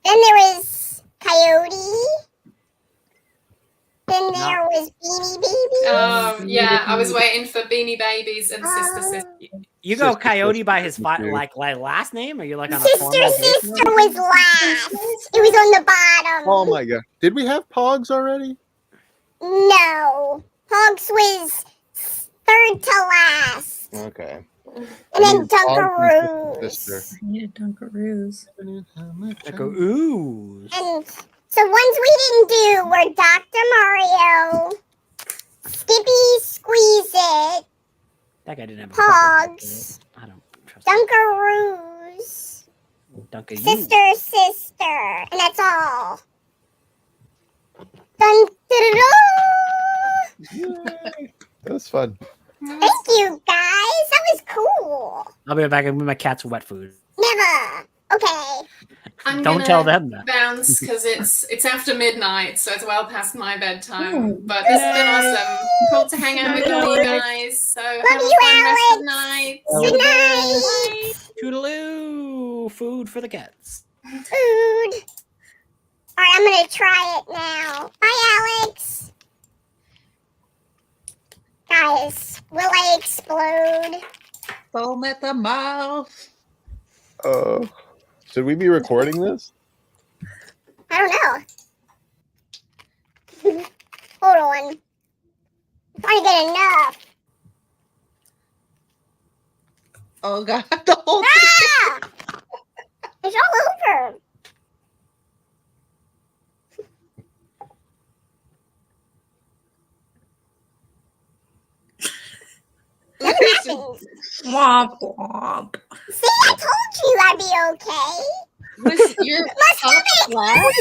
[SPEAKER 9] Then there was Coyote. Then there was Beanie Baby.
[SPEAKER 4] Yeah, I was waiting for Beanie Babies and Sister.
[SPEAKER 1] You go Coyote by his like last name, or you like on a
[SPEAKER 9] Sister
[SPEAKER 1] formal basis?
[SPEAKER 9] was last. It was on the bottom.
[SPEAKER 6] Oh my god. Did we have Pogs already?
[SPEAKER 9] No. Hogs was third to last.
[SPEAKER 6] Okay.
[SPEAKER 9] And then Dunkaroos.
[SPEAKER 11] I needed Dunkaroos.
[SPEAKER 1] Dunkaroos.
[SPEAKER 9] And so ones we didn't do were Dr. Mario, Skippy Squeeze It,
[SPEAKER 1] That guy didn't have a
[SPEAKER 9] Pogs,
[SPEAKER 1] I don't trust
[SPEAKER 9] Dunkaroos,
[SPEAKER 1] Dunka
[SPEAKER 9] Sister, and that's all. Dun,
[SPEAKER 6] That was fun.
[SPEAKER 9] Thank you, guys. That was cool.
[SPEAKER 1] I'll be back with my cat's wet food.
[SPEAKER 9] Never. Okay.
[SPEAKER 4] I'm
[SPEAKER 1] Don't
[SPEAKER 4] gonna
[SPEAKER 1] tell them that.
[SPEAKER 4] bounce because it's after midnight, so it's well past my bedtime. But this has been awesome. Cool to hang out with all you guys. So have a fun rest of the night.
[SPEAKER 9] Good night.
[SPEAKER 1] Toodaloo! Food for the cats.
[SPEAKER 9] Food. All right, I'm gonna try it now. Bye, Alex. Guys, will I explode?
[SPEAKER 5] Foam at the mouth.
[SPEAKER 6] Should we be recording this?
[SPEAKER 9] I don't know. Hold on. I'm trying to get enough.
[SPEAKER 5] Oh god, the whole
[SPEAKER 9] Ah! It's all over.
[SPEAKER 11] Womp womp.
[SPEAKER 9] See, I told you I'd be okay.
[SPEAKER 5] Was your
[SPEAKER 9] Must
[SPEAKER 5] top
[SPEAKER 9] have
[SPEAKER 5] flat?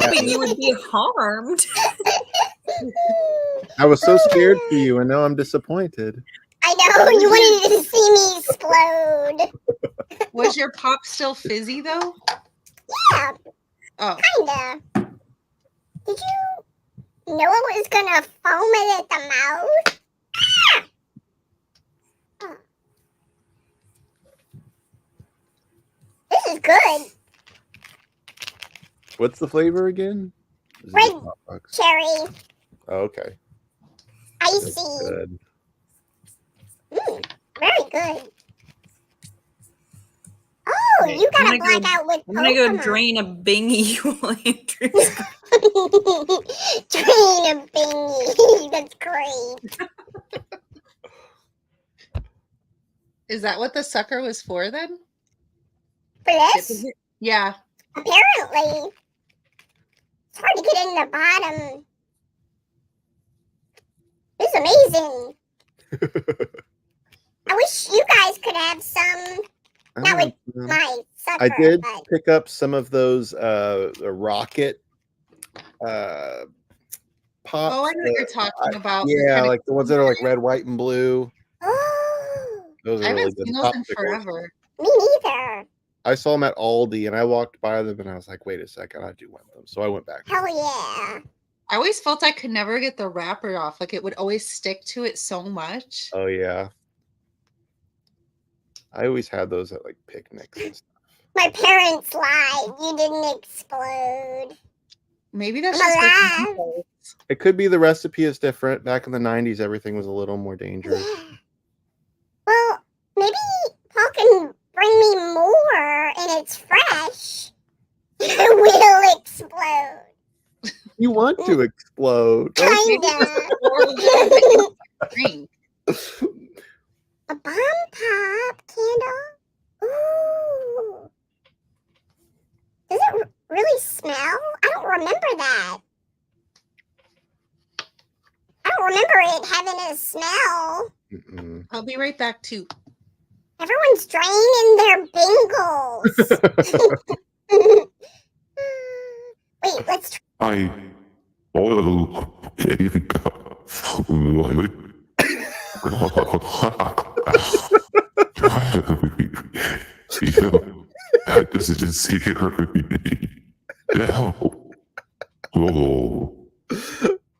[SPEAKER 11] Hoping you would be harmed.
[SPEAKER 6] I was so scared for you, and now I'm disappointed.
[SPEAKER 9] I know, you wanted to see me explode.
[SPEAKER 5] Was your pop still fizzy though?
[SPEAKER 9] Yeah,
[SPEAKER 5] Oh.
[SPEAKER 9] kinda. Did you know it was gonna foam it at the mouth? Ah! This is good.
[SPEAKER 6] What's the flavor again? Is it
[SPEAKER 9] Red
[SPEAKER 6] just Hot Pogs?
[SPEAKER 9] cherry,
[SPEAKER 6] Oh, okay.
[SPEAKER 9] icy.
[SPEAKER 6] That's good.
[SPEAKER 9] Very good. Oh, you got a blackout with
[SPEAKER 11] I'm gonna go
[SPEAKER 9] Pokemon.
[SPEAKER 11] drain a bingy while Andrew's
[SPEAKER 9] Drain a bingy. That's great.
[SPEAKER 5] Is that what the sucker was for then?
[SPEAKER 9] For this?
[SPEAKER 5] Yeah.
[SPEAKER 9] Apparently. It's hard to get in the bottom. This is amazing. I wish you guys could have some. Not with my sucker.
[SPEAKER 6] I did
[SPEAKER 9] but...
[SPEAKER 6] pick up some of those rocket pops.
[SPEAKER 5] Oh, I know what you're talking about.
[SPEAKER 6] Yeah, like the ones that are like red, white, and blue.
[SPEAKER 9] Oh.
[SPEAKER 6] Those are
[SPEAKER 5] I
[SPEAKER 6] really
[SPEAKER 5] haven't
[SPEAKER 6] good.
[SPEAKER 5] seen those in forever.
[SPEAKER 9] Me neither.
[SPEAKER 6] I saw them at Aldi and I walked by them and I was like, wait a second, I do want them. So I went back.
[SPEAKER 9] Hell yeah.
[SPEAKER 5] I always felt I could never get the wrapper off. Like it would always stick to it so much.
[SPEAKER 6] Oh yeah. I always had those at like picnics and stuff.
[SPEAKER 9] My parents lied. You didn't explode.
[SPEAKER 5] Maybe that's
[SPEAKER 9] I'm
[SPEAKER 5] just
[SPEAKER 9] alive.
[SPEAKER 6] It could be the recipe is different. Back in the 90s, everything was a little more dangerous.
[SPEAKER 9] Yeah. Well, maybe Paul can bring me more and it's fresh. It will explode.
[SPEAKER 6] You want to explode.
[SPEAKER 9] Kinda.
[SPEAKER 5] Drink.
[SPEAKER 9] A bomb pop candle? Ooh. Does it really smell? I don't remember that. I don't remember it having a smell.
[SPEAKER 6] Mm-mm.
[SPEAKER 5] I'll be right back too.
[SPEAKER 9] Everyone's draining their bingles. Wait, let's try.
[SPEAKER 13] I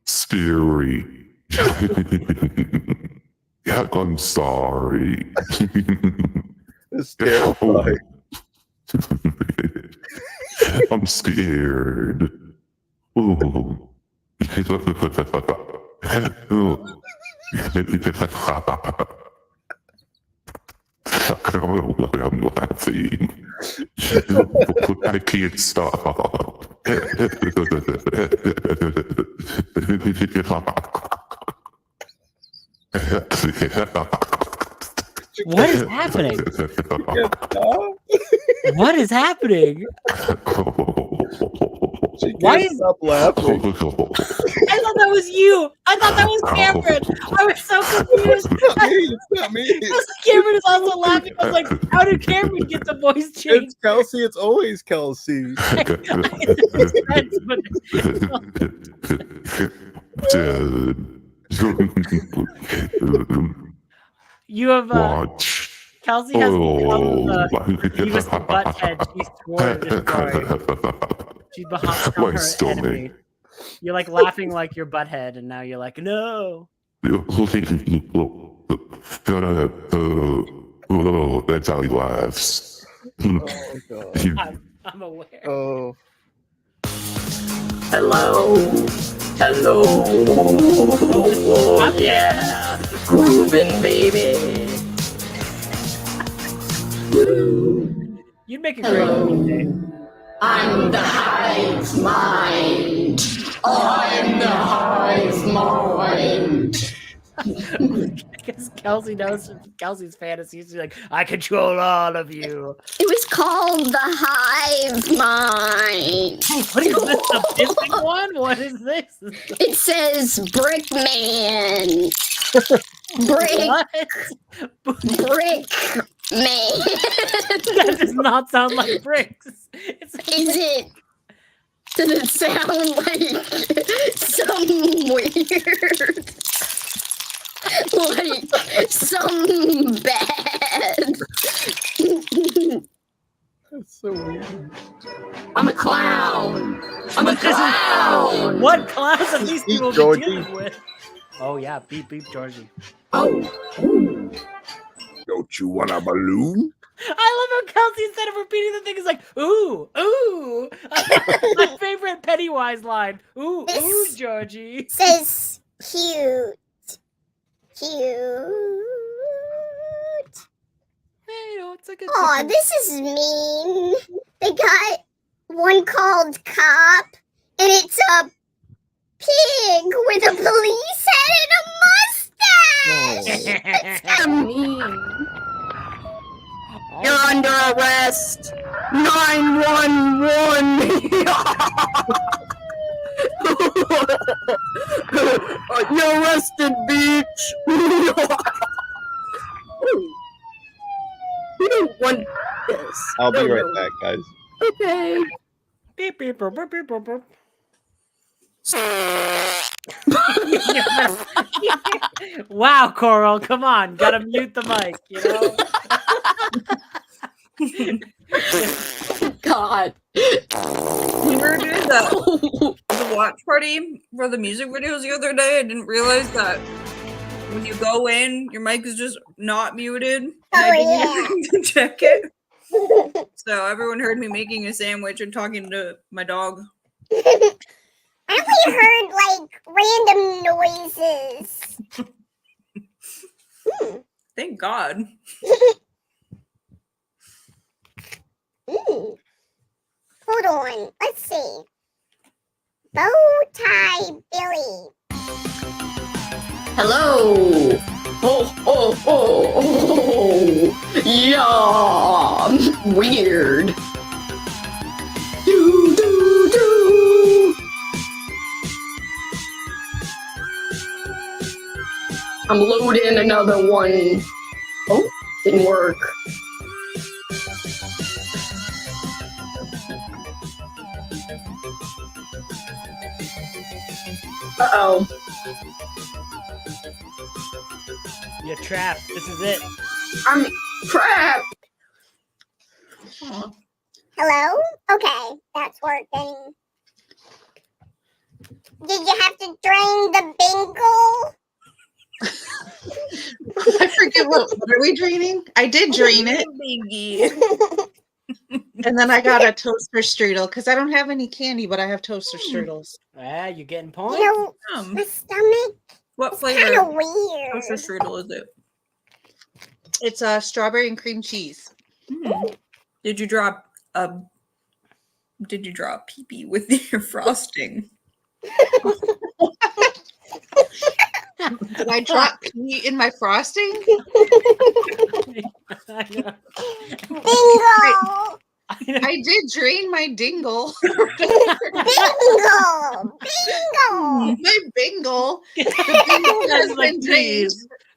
[SPEAKER 13] scary. Yeah, I'm sorry.
[SPEAKER 6] It's terrifying.
[SPEAKER 13] I'm scared. Ooh. I'm laughing. I can't stop.
[SPEAKER 1] What is happening? What is happening? Why is
[SPEAKER 6] stop laughing?
[SPEAKER 1] I thought that was you. I thought that was Cameron. I was so confused.
[SPEAKER 6] It's not me.
[SPEAKER 1] Cameron is also laughing. I was like, how did Cameron get the voice change?
[SPEAKER 6] It's Kelsey. It's always Kelsey.
[SPEAKER 1] You have Kelsey has become the Beavis and Butthead she swore to destroy. She's become her enemy. You're like laughing like your butthead, and now you're like, no.
[SPEAKER 13] That's how he laughs.
[SPEAKER 6] Oh, God.
[SPEAKER 1] I'm aware.
[SPEAKER 6] Oh.
[SPEAKER 14] Hello. Hello. Oh, yeah. Grooving, baby.
[SPEAKER 1] You'd make a great DJ.
[SPEAKER 14] I'm the hive mind. I'm the hive mind.
[SPEAKER 1] I guess Kelsey knows Kelsey's fantasies. She's like, I control all of you.
[SPEAKER 9] It was called the hive mind.
[SPEAKER 1] What is this? The pissing one? What is this?
[SPEAKER 9] It says Brick Man. Brick Man.
[SPEAKER 1] That does not sound like bricks.
[SPEAKER 9] Is it? Does it sound like some weird? Like some bad?
[SPEAKER 6] That's so weird.
[SPEAKER 14] I'm a clown. I'm a clown.
[SPEAKER 1] What clowns have these people been dealing with? Oh yeah, beep beep Georgie.
[SPEAKER 14] Oh.
[SPEAKER 13] Don't you want a balloon?
[SPEAKER 1] I love how Kelsey, instead of repeating the thing, is like, ooh, ooh. My favorite Pennywise line. Ooh, ooh, Georgie.
[SPEAKER 9] Says cute. Cute.
[SPEAKER 1] Hey, it's like
[SPEAKER 9] Aw, this is mean. They got one called Cop, and it's a pig with a police hat and a mustache.
[SPEAKER 1] That's
[SPEAKER 9] so
[SPEAKER 1] mean.
[SPEAKER 12] You're under arrest. 911. You're arrested, bitch. You don't want this.
[SPEAKER 6] I'll be
[SPEAKER 12] No,
[SPEAKER 6] right
[SPEAKER 12] no.
[SPEAKER 6] back, guys.
[SPEAKER 12] Okay.
[SPEAKER 1] Beep beep boop boop beep boop boop. Wow, Coral, come on, gotta mute the mic, you know.
[SPEAKER 12] God.
[SPEAKER 11] We were doing the watch party for the music videos the other day. I didn't realize that when you go in, your mic is just not muted. And I didn't even check it. So everyone heard me making a sandwich and talking to my dog.
[SPEAKER 9] I only heard like random noises.
[SPEAKER 11] Thank God.
[SPEAKER 9] Hold on, let's see. Bow tie Billy.
[SPEAKER 12] Hello. Oh, oh, oh, oh. Yeah. Weird. Do, do, do. I'm loading another one. Oh, didn't work. Uh-oh.
[SPEAKER 1] You're trapped. This is it.
[SPEAKER 12] I'm trapped.
[SPEAKER 9] Hello? Okay, that's working. Did you have to drain the bingo?
[SPEAKER 5] I forget what are we draining? I did drain it. And then I got a toaster strudel because I don't have any candy, but I have toaster strudels.
[SPEAKER 1] Ah, you getting points?
[SPEAKER 9] You know, my stomach
[SPEAKER 11] What
[SPEAKER 9] is
[SPEAKER 11] flavor
[SPEAKER 9] kind of weird.
[SPEAKER 11] toaster strudel is it?
[SPEAKER 5] It's strawberry and cream cheese.
[SPEAKER 11] Did you drop a pee-pee with your frosting?
[SPEAKER 5] Did I drop pee in my frosting?
[SPEAKER 9] Bingo!
[SPEAKER 5] I did drain my dingle.
[SPEAKER 9] Bingo! Bingo!
[SPEAKER 5] My bingle. The bingle has been drained.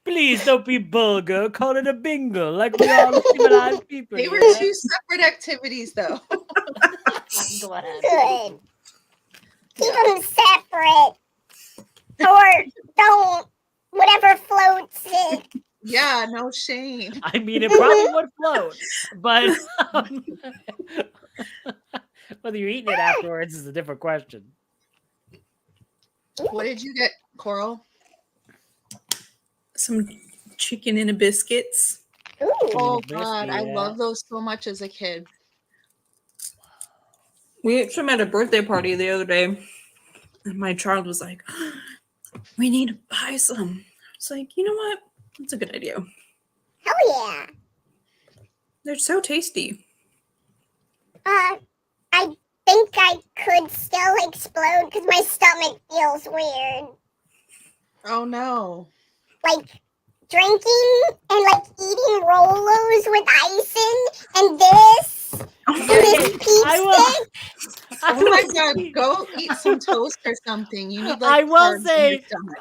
[SPEAKER 1] Please don't be vulgar. Call it a bingo, like we all civilized people.
[SPEAKER 5] They were
[SPEAKER 1] here.
[SPEAKER 5] two separate activities, though.
[SPEAKER 1] I'm glad.
[SPEAKER 9] Good. Keep them separate. Or don't. Whatever floats it.
[SPEAKER 5] Yeah, no shame.
[SPEAKER 1] I mean, it probably would float, but whether you're eating it afterwards is a different question.
[SPEAKER 5] What did you get, Coral?
[SPEAKER 11] Some chicken in a biscuits.
[SPEAKER 9] Ooh.
[SPEAKER 5] Oh God, I love those so much as a kid.
[SPEAKER 11] We actually had a birthday party the other day, and my child was like, "We need to buy some." I was like, "You know what? That's a good idea."
[SPEAKER 9] Hell yeah.
[SPEAKER 11] They're so tasty.
[SPEAKER 9] I think I could still explode because my stomach feels weird.
[SPEAKER 5] Oh no.
[SPEAKER 9] Like drinking and like eating Rolos with icing and this and this pizza.
[SPEAKER 5] Oh my God, go eat some toast or something. You need like
[SPEAKER 1] I will
[SPEAKER 5] carbs in your
[SPEAKER 1] say,
[SPEAKER 5] stomach.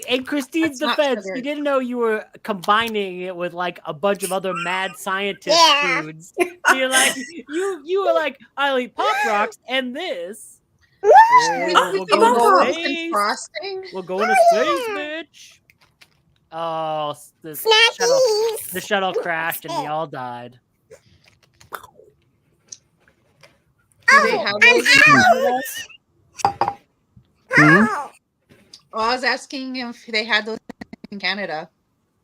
[SPEAKER 1] in Christine's
[SPEAKER 5] That's not
[SPEAKER 1] defense,
[SPEAKER 5] sugar.
[SPEAKER 1] you didn't know you were combining it with like a bunch of other mad scientist
[SPEAKER 9] Yeah.
[SPEAKER 1] foods. So you're like, you were like, I'll eat Pop Rocks and this.
[SPEAKER 5] With
[SPEAKER 1] We'll
[SPEAKER 5] the
[SPEAKER 1] go into
[SPEAKER 5] rolls
[SPEAKER 1] space.
[SPEAKER 5] and frosting.
[SPEAKER 1] We'll go into space, bitch. Oh, the shuttle crashed and we all died.
[SPEAKER 5] Do they have those in Canada?
[SPEAKER 9] Oh,
[SPEAKER 5] Oh, I was asking if they had those in Canada.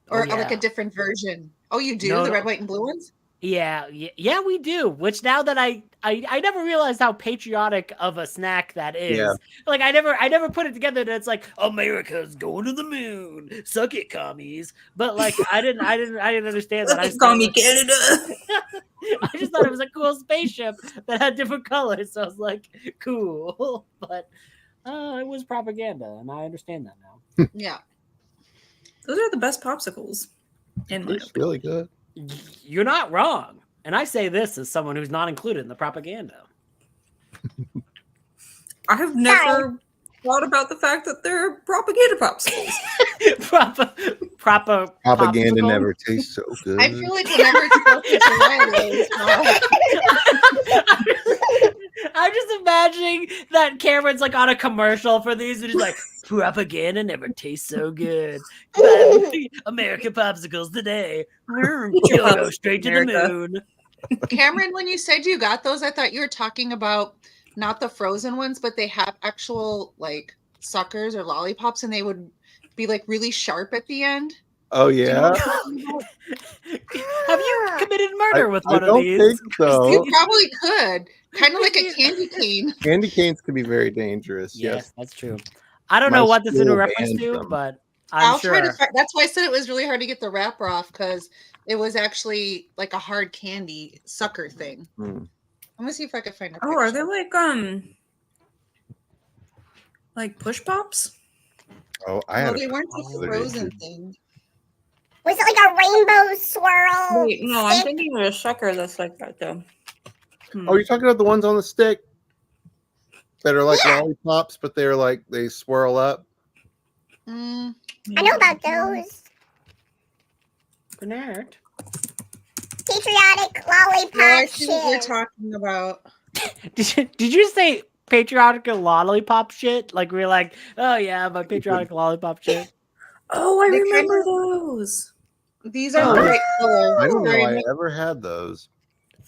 [SPEAKER 5] Or
[SPEAKER 1] Oh,
[SPEAKER 5] like
[SPEAKER 1] yeah.
[SPEAKER 5] a different version. Oh, you do?
[SPEAKER 1] No,
[SPEAKER 5] The
[SPEAKER 1] no.
[SPEAKER 5] red, white, and blue ones?
[SPEAKER 1] Yeah, we do. Which now that I never realized how patriotic of a snack that is.
[SPEAKER 6] Yeah.
[SPEAKER 1] Like I never put it together that it's like America's going to the moon. Suck it, commies. But like I didn't understand that. I just thought
[SPEAKER 11] Commie
[SPEAKER 1] it was-
[SPEAKER 11] Canada.
[SPEAKER 1] I just thought it was a cool spaceship that had different colors. So I was like, cool. But it was propaganda, and I understand that now.
[SPEAKER 5] Yeah.
[SPEAKER 11] Those are the best popsicles. In my
[SPEAKER 6] It's really good.
[SPEAKER 1] You're not wrong. And I say this as someone who's not included in the propaganda.
[SPEAKER 11] I have never thought about the fact that they're propaganda popsicles.
[SPEAKER 1] Proper
[SPEAKER 6] Propaganda
[SPEAKER 1] popsicle?
[SPEAKER 6] never tastes so good.
[SPEAKER 5] I feel like whenever it's spoken to
[SPEAKER 1] I'm just imagining that Cameron's like on a commercial for these and he's like, propaganda never tastes so good. American popsicles today. You'll go straight to the moon.
[SPEAKER 5] Cameron, when you said you got those, I thought you were talking about not the frozen ones, but they have actual like suckers or lollipops, and they would be like really sharp at the end.
[SPEAKER 6] Oh yeah.
[SPEAKER 1] Have you committed murder with one
[SPEAKER 6] I
[SPEAKER 1] of
[SPEAKER 6] don't
[SPEAKER 1] these?
[SPEAKER 6] think so.
[SPEAKER 5] You probably could. Kind of like a candy cane.
[SPEAKER 6] Candy canes can be very dangerous.
[SPEAKER 1] Yes,
[SPEAKER 6] Yes,
[SPEAKER 1] that's true. I don't
[SPEAKER 6] My
[SPEAKER 1] know what this is in
[SPEAKER 6] school
[SPEAKER 1] reference
[SPEAKER 6] banned
[SPEAKER 1] to,
[SPEAKER 6] them.
[SPEAKER 1] but I'm sure.
[SPEAKER 5] Try to. That's why I said it was really hard to get the wrapper off because it was actually like a hard candy sucker thing.
[SPEAKER 6] Hmm.
[SPEAKER 5] I'm gonna see if I can find a
[SPEAKER 11] Oh, are they like push pops?
[SPEAKER 6] Oh, I had.
[SPEAKER 5] No, they weren't
[SPEAKER 6] the
[SPEAKER 5] the
[SPEAKER 6] other day,
[SPEAKER 5] frozen
[SPEAKER 6] too.
[SPEAKER 5] thing.
[SPEAKER 9] Was it like a rainbow swirl?
[SPEAKER 11] Wait, no, I'm
[SPEAKER 9] stick?
[SPEAKER 11] thinking of a sucker that's like that though.
[SPEAKER 6] Oh, you're talking about the ones on the stick that are like lollipops, but they're like they swirl up.
[SPEAKER 9] I know about those.
[SPEAKER 1] Bernard.
[SPEAKER 9] Patriotic lollipop
[SPEAKER 5] No, I see what you're
[SPEAKER 9] shit.
[SPEAKER 5] talking about.
[SPEAKER 1] Did you say patriotic lollipop shit? Like we're like, oh yeah, my patriotic lollipop shit.
[SPEAKER 11] Oh, I
[SPEAKER 5] They
[SPEAKER 11] remember
[SPEAKER 5] kinda-
[SPEAKER 11] those.
[SPEAKER 5] These are the
[SPEAKER 1] Oh.
[SPEAKER 5] right color.
[SPEAKER 6] I don't know.
[SPEAKER 5] Sorry,
[SPEAKER 6] I
[SPEAKER 5] my-
[SPEAKER 6] ever had those.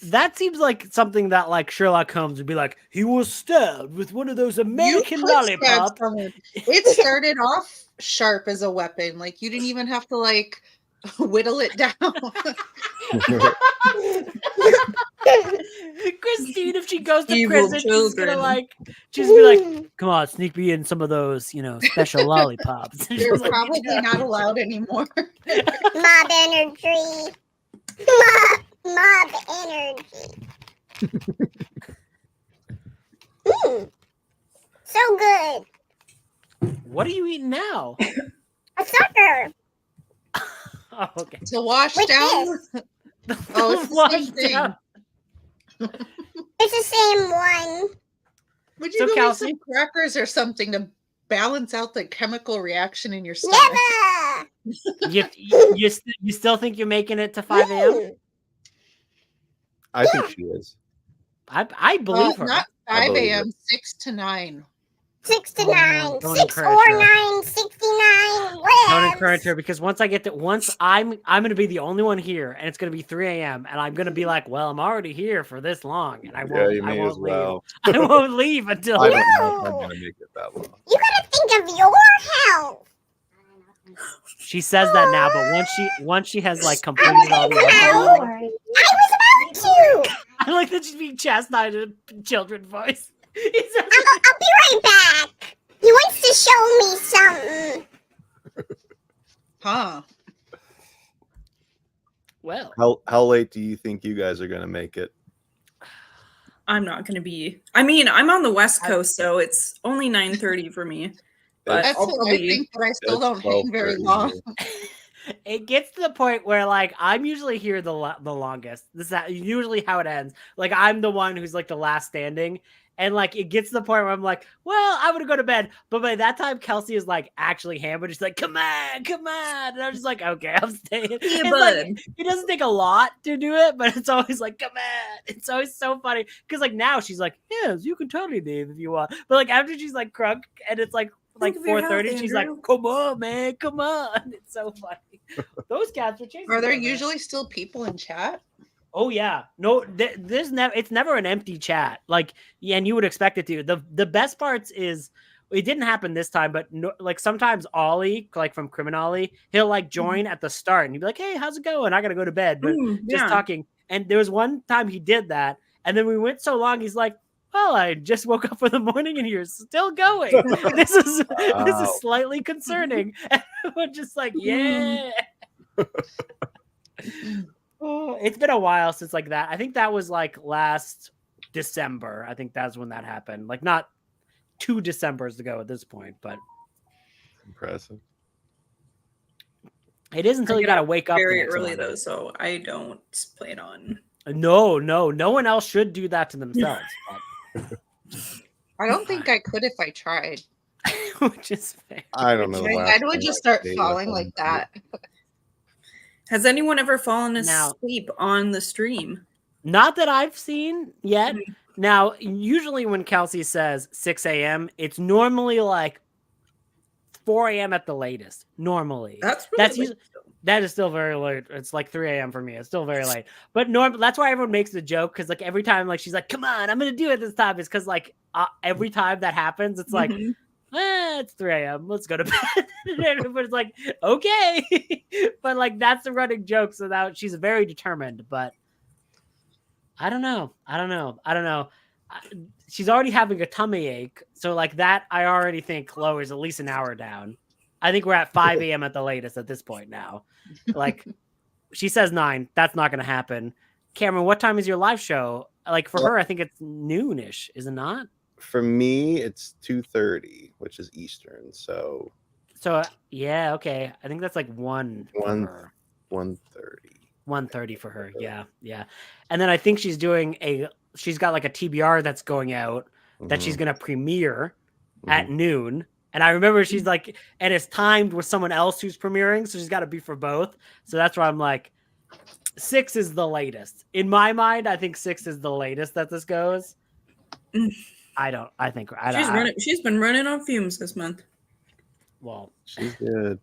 [SPEAKER 1] That seems like something that like Sherlock Holmes would be like, he was stabbed with one of those American
[SPEAKER 5] You could stab
[SPEAKER 1] lollipops.
[SPEAKER 5] someone. It started off sharp as a weapon. Like you didn't even have to like whittle it down.
[SPEAKER 1] Christine, if she goes to
[SPEAKER 11] Evil
[SPEAKER 1] prison, she's
[SPEAKER 11] children.
[SPEAKER 1] gonna like, she's be like, come on, sneak me in some of those, special lollipops. And
[SPEAKER 5] They're
[SPEAKER 1] she's like,
[SPEAKER 5] probably not allowed anymore.
[SPEAKER 9] Mob energy. Mob energy. So good.
[SPEAKER 1] what are you eating now?
[SPEAKER 9] A sucker.
[SPEAKER 1] Oh, okay.
[SPEAKER 5] To wash
[SPEAKER 9] With
[SPEAKER 5] down.
[SPEAKER 9] this.
[SPEAKER 5] Oh, it's the same
[SPEAKER 1] Washed
[SPEAKER 5] thing.
[SPEAKER 1] down.
[SPEAKER 9] It's the same one.
[SPEAKER 5] Would you
[SPEAKER 1] So,
[SPEAKER 5] go get
[SPEAKER 1] Kelsey?
[SPEAKER 5] some crackers or something to balance out the chemical reaction in your stomach?
[SPEAKER 9] Never.
[SPEAKER 1] You still think you're making it to 5 a.m.?
[SPEAKER 6] I think she is.
[SPEAKER 1] I believe her.
[SPEAKER 5] Not
[SPEAKER 6] I
[SPEAKER 5] 5
[SPEAKER 6] believe
[SPEAKER 5] a.m., 6 to 9.
[SPEAKER 9] 6 to
[SPEAKER 1] Oh,
[SPEAKER 9] 9.
[SPEAKER 1] don't
[SPEAKER 9] 6
[SPEAKER 1] encourage
[SPEAKER 9] or
[SPEAKER 1] her.
[SPEAKER 9] 9, 69.
[SPEAKER 1] Don't
[SPEAKER 9] Whatevs.
[SPEAKER 1] encourage her because once I'm gonna be the only one here and it's gonna be 3 a.m. and I'm gonna be like, well, I'm already here for this long and I
[SPEAKER 6] Yeah,
[SPEAKER 1] won't
[SPEAKER 6] you
[SPEAKER 1] I
[SPEAKER 6] may
[SPEAKER 1] won't
[SPEAKER 6] as
[SPEAKER 1] leave.
[SPEAKER 6] well.
[SPEAKER 1] I won't leave until
[SPEAKER 6] I don't know if I'm gonna make it that long.
[SPEAKER 9] You gotta think of your health.
[SPEAKER 1] she says that now, but once she has like completed all the alcohol,
[SPEAKER 9] I was about to.
[SPEAKER 1] I like that she's being chastised in a children voice.
[SPEAKER 9] I'll be right back. He wants to show me something.
[SPEAKER 5] Huh.
[SPEAKER 1] Well,
[SPEAKER 6] How late do you think you guys are gonna make it?
[SPEAKER 11] I'm not going to be. I mean, I'm on the West Coast, so it's only 9:30 for me. But
[SPEAKER 5] That's
[SPEAKER 11] I'll
[SPEAKER 5] what I
[SPEAKER 11] probably.
[SPEAKER 5] think, but I still
[SPEAKER 6] It's
[SPEAKER 5] don't hang very
[SPEAKER 6] 12:30
[SPEAKER 5] long.
[SPEAKER 6] here.
[SPEAKER 1] it gets to the point where like I'm usually here the longest. This is usually how it ends. Like I'm the one who's like the last standing, and like it gets to the point where I'm like, well, I'm gonna go to bed. But by that time, Kelsey is like actually hammered. She's like, come on, and I'm just like, okay, I'm staying.
[SPEAKER 11] Yeah,
[SPEAKER 1] It's
[SPEAKER 11] bud.
[SPEAKER 1] like it doesn't take a lot to do it, but it's always like, come on. It's always so funny because like now she's like, yes, you can totally leave if you want. But like after she's like crunk and it's like
[SPEAKER 11] Think of your health,
[SPEAKER 1] 4:30, she's like,
[SPEAKER 11] Andrew.
[SPEAKER 1] come on, man, come on. It's so funny. Those cats are chasing.
[SPEAKER 5] Are there
[SPEAKER 1] each other.
[SPEAKER 5] usually still people in chat?
[SPEAKER 1] Oh yeah, no, there's never. It's never an empty chat. Like, yeah, and you would expect it to. The best parts is it didn't happen this time, but no, like sometimes Ollie, like from Criminali, he'll like join at the start and he'd be like, "Hey, how's it going? I gotta go to bed," but just
[SPEAKER 11] Yeah.
[SPEAKER 1] talking. And there was one time he did that, and then we went so long. He's like, "Well, I just woke up for the morning and you're still going. This is
[SPEAKER 6] Wow.
[SPEAKER 1] slightly concerning." And we're just like, "Yeah." Oh, it's been a while since like that. I think that was like last December. I think that's when that happened. Like not 2 Decembers ago at this point, but
[SPEAKER 6] Impressive.
[SPEAKER 1] It is until you got to wake up
[SPEAKER 11] very
[SPEAKER 1] the next
[SPEAKER 11] early
[SPEAKER 1] morning.
[SPEAKER 11] though, so I don't plan on.
[SPEAKER 1] No one else should do that to themselves.
[SPEAKER 5] I don't think I could if I tried.
[SPEAKER 1] Which is fair.
[SPEAKER 6] I don't know.
[SPEAKER 5] My head would just start falling like that.
[SPEAKER 11] Has anyone ever fallen
[SPEAKER 1] Now-
[SPEAKER 11] asleep on the stream?
[SPEAKER 1] Not that I've seen yet. Now, usually when Kelsey says 6 a.m., it's normally like 4 a.m. at the latest. Normally.
[SPEAKER 11] That's really late.
[SPEAKER 1] That is still very late. It's like 3 a.m. for me. It's still very late. But that's why everyone makes the joke, because like every time like she's like, come on, I'm gonna do it this time. It's because like every time that happens, it's like, it's 3 a.m. Let's go to bed. And everybody's like, okay. But like that's the running joke. So now she's very determined, but I don't know. She's already having a tummy ache. So like that, I already think lowers at least an hour down. I think we're at 5 a.m. at the latest at this point now. Like she says 9. That's not going to happen. Cameron, what time is your live show? Like for her, I think it's noonish, is it not?
[SPEAKER 6] For me, it's 2:30, which is Eastern. So
[SPEAKER 1] yeah, okay. I think that's like 1:30. 1:30 for her. Yeah. And then I think she's got like a TBR that's going out that she's going to premiere at noon. And I remember she's like, and it's timed with someone else who's premiering. So she's got to be for both. So that's why I'm like, 6 is the latest. In my mind, I think 6 is the latest that this goes.
[SPEAKER 11] She's been running on fumes this month.
[SPEAKER 1] Well,
[SPEAKER 6] she's good.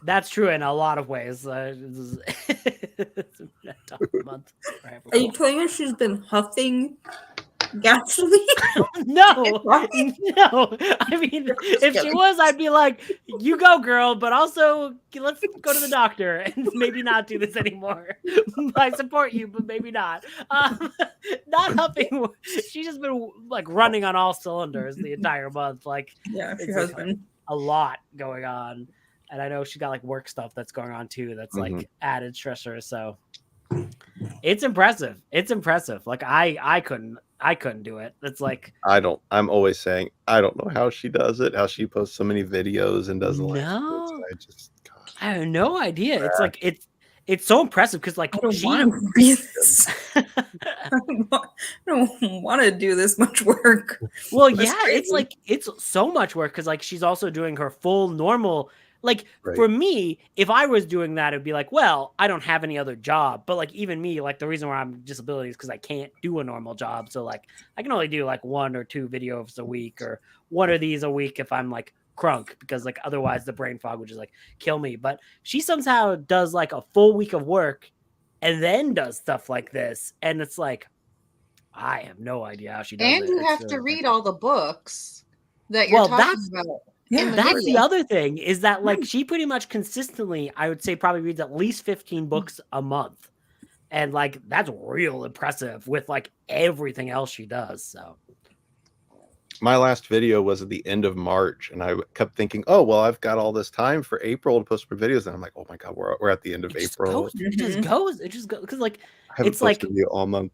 [SPEAKER 1] That's true in a lot of ways. It's a tough month.
[SPEAKER 11] Are you telling me she's been huffing gasoline?
[SPEAKER 1] No. I mean, if she was, I'd be like, you go, girl, but also let's go to the doctor and maybe not do this anymore. I support you, but maybe not. Not huffing. She's just been like running on all cylinders the entire month. Like,
[SPEAKER 11] yeah, she
[SPEAKER 1] it's
[SPEAKER 11] has
[SPEAKER 1] like
[SPEAKER 11] been
[SPEAKER 1] a lot going on. And I know she got like work stuff that's going on too. That's like added stressor. So it's impressive. Like I couldn't do it. It's like
[SPEAKER 6] I'm always saying I don't know how she does it. How she posts so many videos and does
[SPEAKER 1] I have no idea. It's like it's so impressive because like
[SPEAKER 11] I don't want to be this. I don't want to do this much work.
[SPEAKER 1] Well, yeah, it's like it's so much work because like she's also doing her full normal. Like for me, if I was doing that, it'd be like, well, I don't have any other job. But like even me, like the reason why I'm disability is because I can't do a normal job. So like I can only do like 1 or 2 videos a week or 1 of these a week if I'm like crunk, because like otherwise the brain fog would just like kill me. But she somehow does like a full week of work and then does stuff like this. And it's like, I have no idea how she does it.
[SPEAKER 5] And you have to read all the books that you're talking about.
[SPEAKER 1] Yeah, that's the other thing is that like she pretty much consistently, I would say probably reads at least 15 books a month. And like that's real impressive with like everything else she does. So
[SPEAKER 6] my last video was at the end of March, and I kept thinking, oh well, I've got all this time for April to post more videos, and I'm like, oh my god, we're at the end of April.
[SPEAKER 1] It just goes because like
[SPEAKER 6] I haven't
[SPEAKER 1] it's like
[SPEAKER 6] posted a video all month.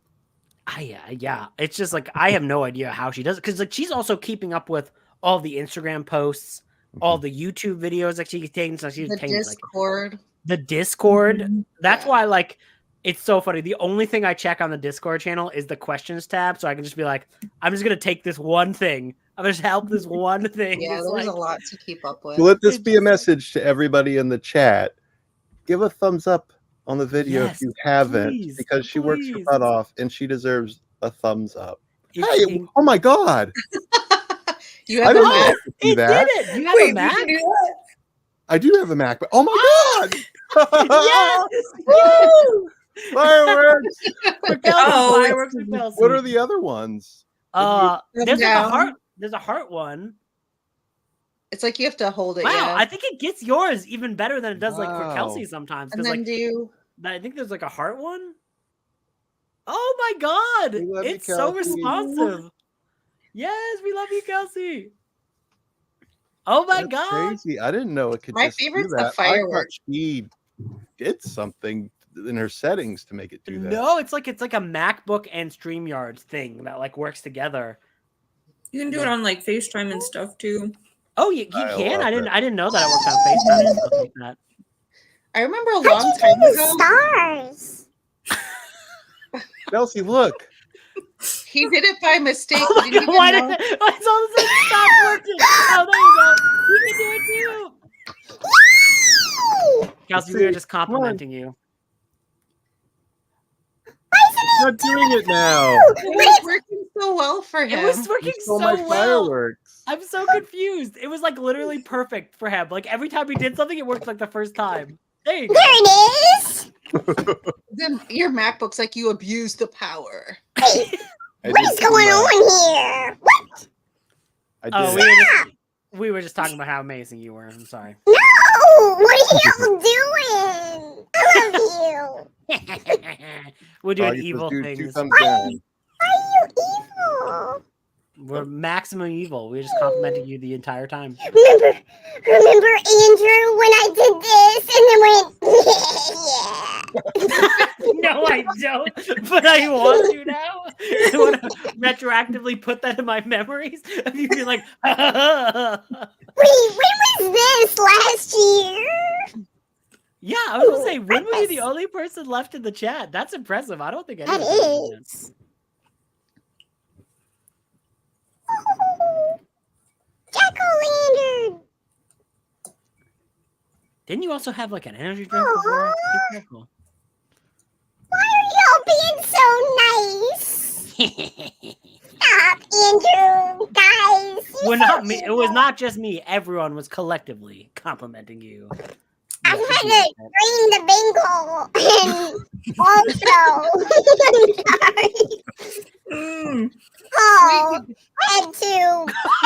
[SPEAKER 1] Yeah. It's just like I have no idea how she does it because like she's also keeping up with all the Instagram posts, all the YouTube videos that she takes. So she's taking
[SPEAKER 5] Discord.
[SPEAKER 1] The Discord. That's why like it's so funny. The only thing I check on the Discord channel is the questions tab, so I can just be like, I'm just gonna take this one thing. I'm gonna just help this one thing.
[SPEAKER 5] Yeah,
[SPEAKER 1] it's
[SPEAKER 5] there's
[SPEAKER 1] like,
[SPEAKER 5] a lot to keep up with.
[SPEAKER 6] Let this be a message to everybody in the chat. Give a thumbs up on the video if you haven't, because she works her butt off and she deserves a thumbs up. Hey, oh my god.
[SPEAKER 5] You have
[SPEAKER 6] I don't know if you do that.
[SPEAKER 1] Did it? You have a Mac?
[SPEAKER 6] I do have a Mac, but oh my god!
[SPEAKER 1] Yes!
[SPEAKER 6] Woo! Fireworks!
[SPEAKER 1] For Kelsey, fireworks for Kelsey.
[SPEAKER 6] What are the other ones?
[SPEAKER 1] There's like a heart. There's a heart one.
[SPEAKER 5] It's like you have to hold it.
[SPEAKER 1] Wow,
[SPEAKER 5] yeah.
[SPEAKER 1] I think it gets yours even better than it does like for
[SPEAKER 6] Wow.
[SPEAKER 1] Kelsey sometimes.
[SPEAKER 5] And then
[SPEAKER 1] like I think there's like a heart one. Oh my god!
[SPEAKER 6] We love you,
[SPEAKER 1] It's so
[SPEAKER 6] Kelsey.
[SPEAKER 1] responsive. Yes, we love you, Kelsey. Oh my
[SPEAKER 6] That's
[SPEAKER 1] god!
[SPEAKER 6] crazy. I didn't know it could.
[SPEAKER 5] My
[SPEAKER 6] just do
[SPEAKER 5] favorite's the
[SPEAKER 6] that. I thought
[SPEAKER 5] fireworks.
[SPEAKER 6] she did something in her settings to make it do that.
[SPEAKER 1] No, it's like a MacBook and StreamYard thing that like works together.
[SPEAKER 11] You can do it on like FaceTime and stuff too.
[SPEAKER 1] Oh, you
[SPEAKER 6] I
[SPEAKER 1] can.
[SPEAKER 6] love
[SPEAKER 1] I didn't know that it works on FaceTime and stuff like that.
[SPEAKER 5] I remember a
[SPEAKER 9] How'd
[SPEAKER 5] long
[SPEAKER 9] you
[SPEAKER 5] time
[SPEAKER 9] do the
[SPEAKER 5] ago.
[SPEAKER 9] stars?
[SPEAKER 6] Kelsey, look.
[SPEAKER 5] He did it by mistake.
[SPEAKER 1] Oh
[SPEAKER 5] He
[SPEAKER 1] my
[SPEAKER 5] didn't
[SPEAKER 1] God,
[SPEAKER 5] even know.
[SPEAKER 1] it's all of a sudden stop working. Oh, there you go. You can do it too. Kelsey, we were just complimenting you.
[SPEAKER 6] It's not doing it now.
[SPEAKER 5] It was working so well for him.
[SPEAKER 1] It was working
[SPEAKER 6] You stole
[SPEAKER 1] so
[SPEAKER 6] my
[SPEAKER 1] well.
[SPEAKER 6] fireworks.
[SPEAKER 1] I'm so confused. It was like literally perfect for him. Like every time he did something, it worked like the first time. There you go.
[SPEAKER 9] There it is.
[SPEAKER 5] Then your MacBook's like you abused the power.
[SPEAKER 9] What is going on here? What?
[SPEAKER 6] I did
[SPEAKER 1] Oh,
[SPEAKER 6] it.
[SPEAKER 1] we were just talking about how amazing you were. I'm sorry.
[SPEAKER 9] No! What are y'all doing? I love you.
[SPEAKER 1] We're doing
[SPEAKER 6] August, let's
[SPEAKER 1] evil
[SPEAKER 6] do
[SPEAKER 1] things.
[SPEAKER 6] 2 thumbs down.
[SPEAKER 9] Why are you evil?
[SPEAKER 1] We're maximum evil. We were just complimenting you the entire time.
[SPEAKER 9] Remember, Andrew, when I did this and then went,
[SPEAKER 1] No, I don't. But I want to now. I want to retroactively put that in my memories of you being like,
[SPEAKER 9] Wait, when was this? Last year?
[SPEAKER 1] yeah, I was gonna say, when were you the only person left in the chat? That's impressive. I don't think anyone
[SPEAKER 9] That
[SPEAKER 1] did.
[SPEAKER 9] is. Jack-o'-lantern.
[SPEAKER 1] Didn't you also have like an energy drink before? Be careful.
[SPEAKER 9] Why are y'all being so nice? Stop, Andrew, guys.
[SPEAKER 1] We're not me. It was not just me. Everyone was collectively complimenting you.
[SPEAKER 9] I'm trying to drain the bingo and also I'm sorry. Oh, I had to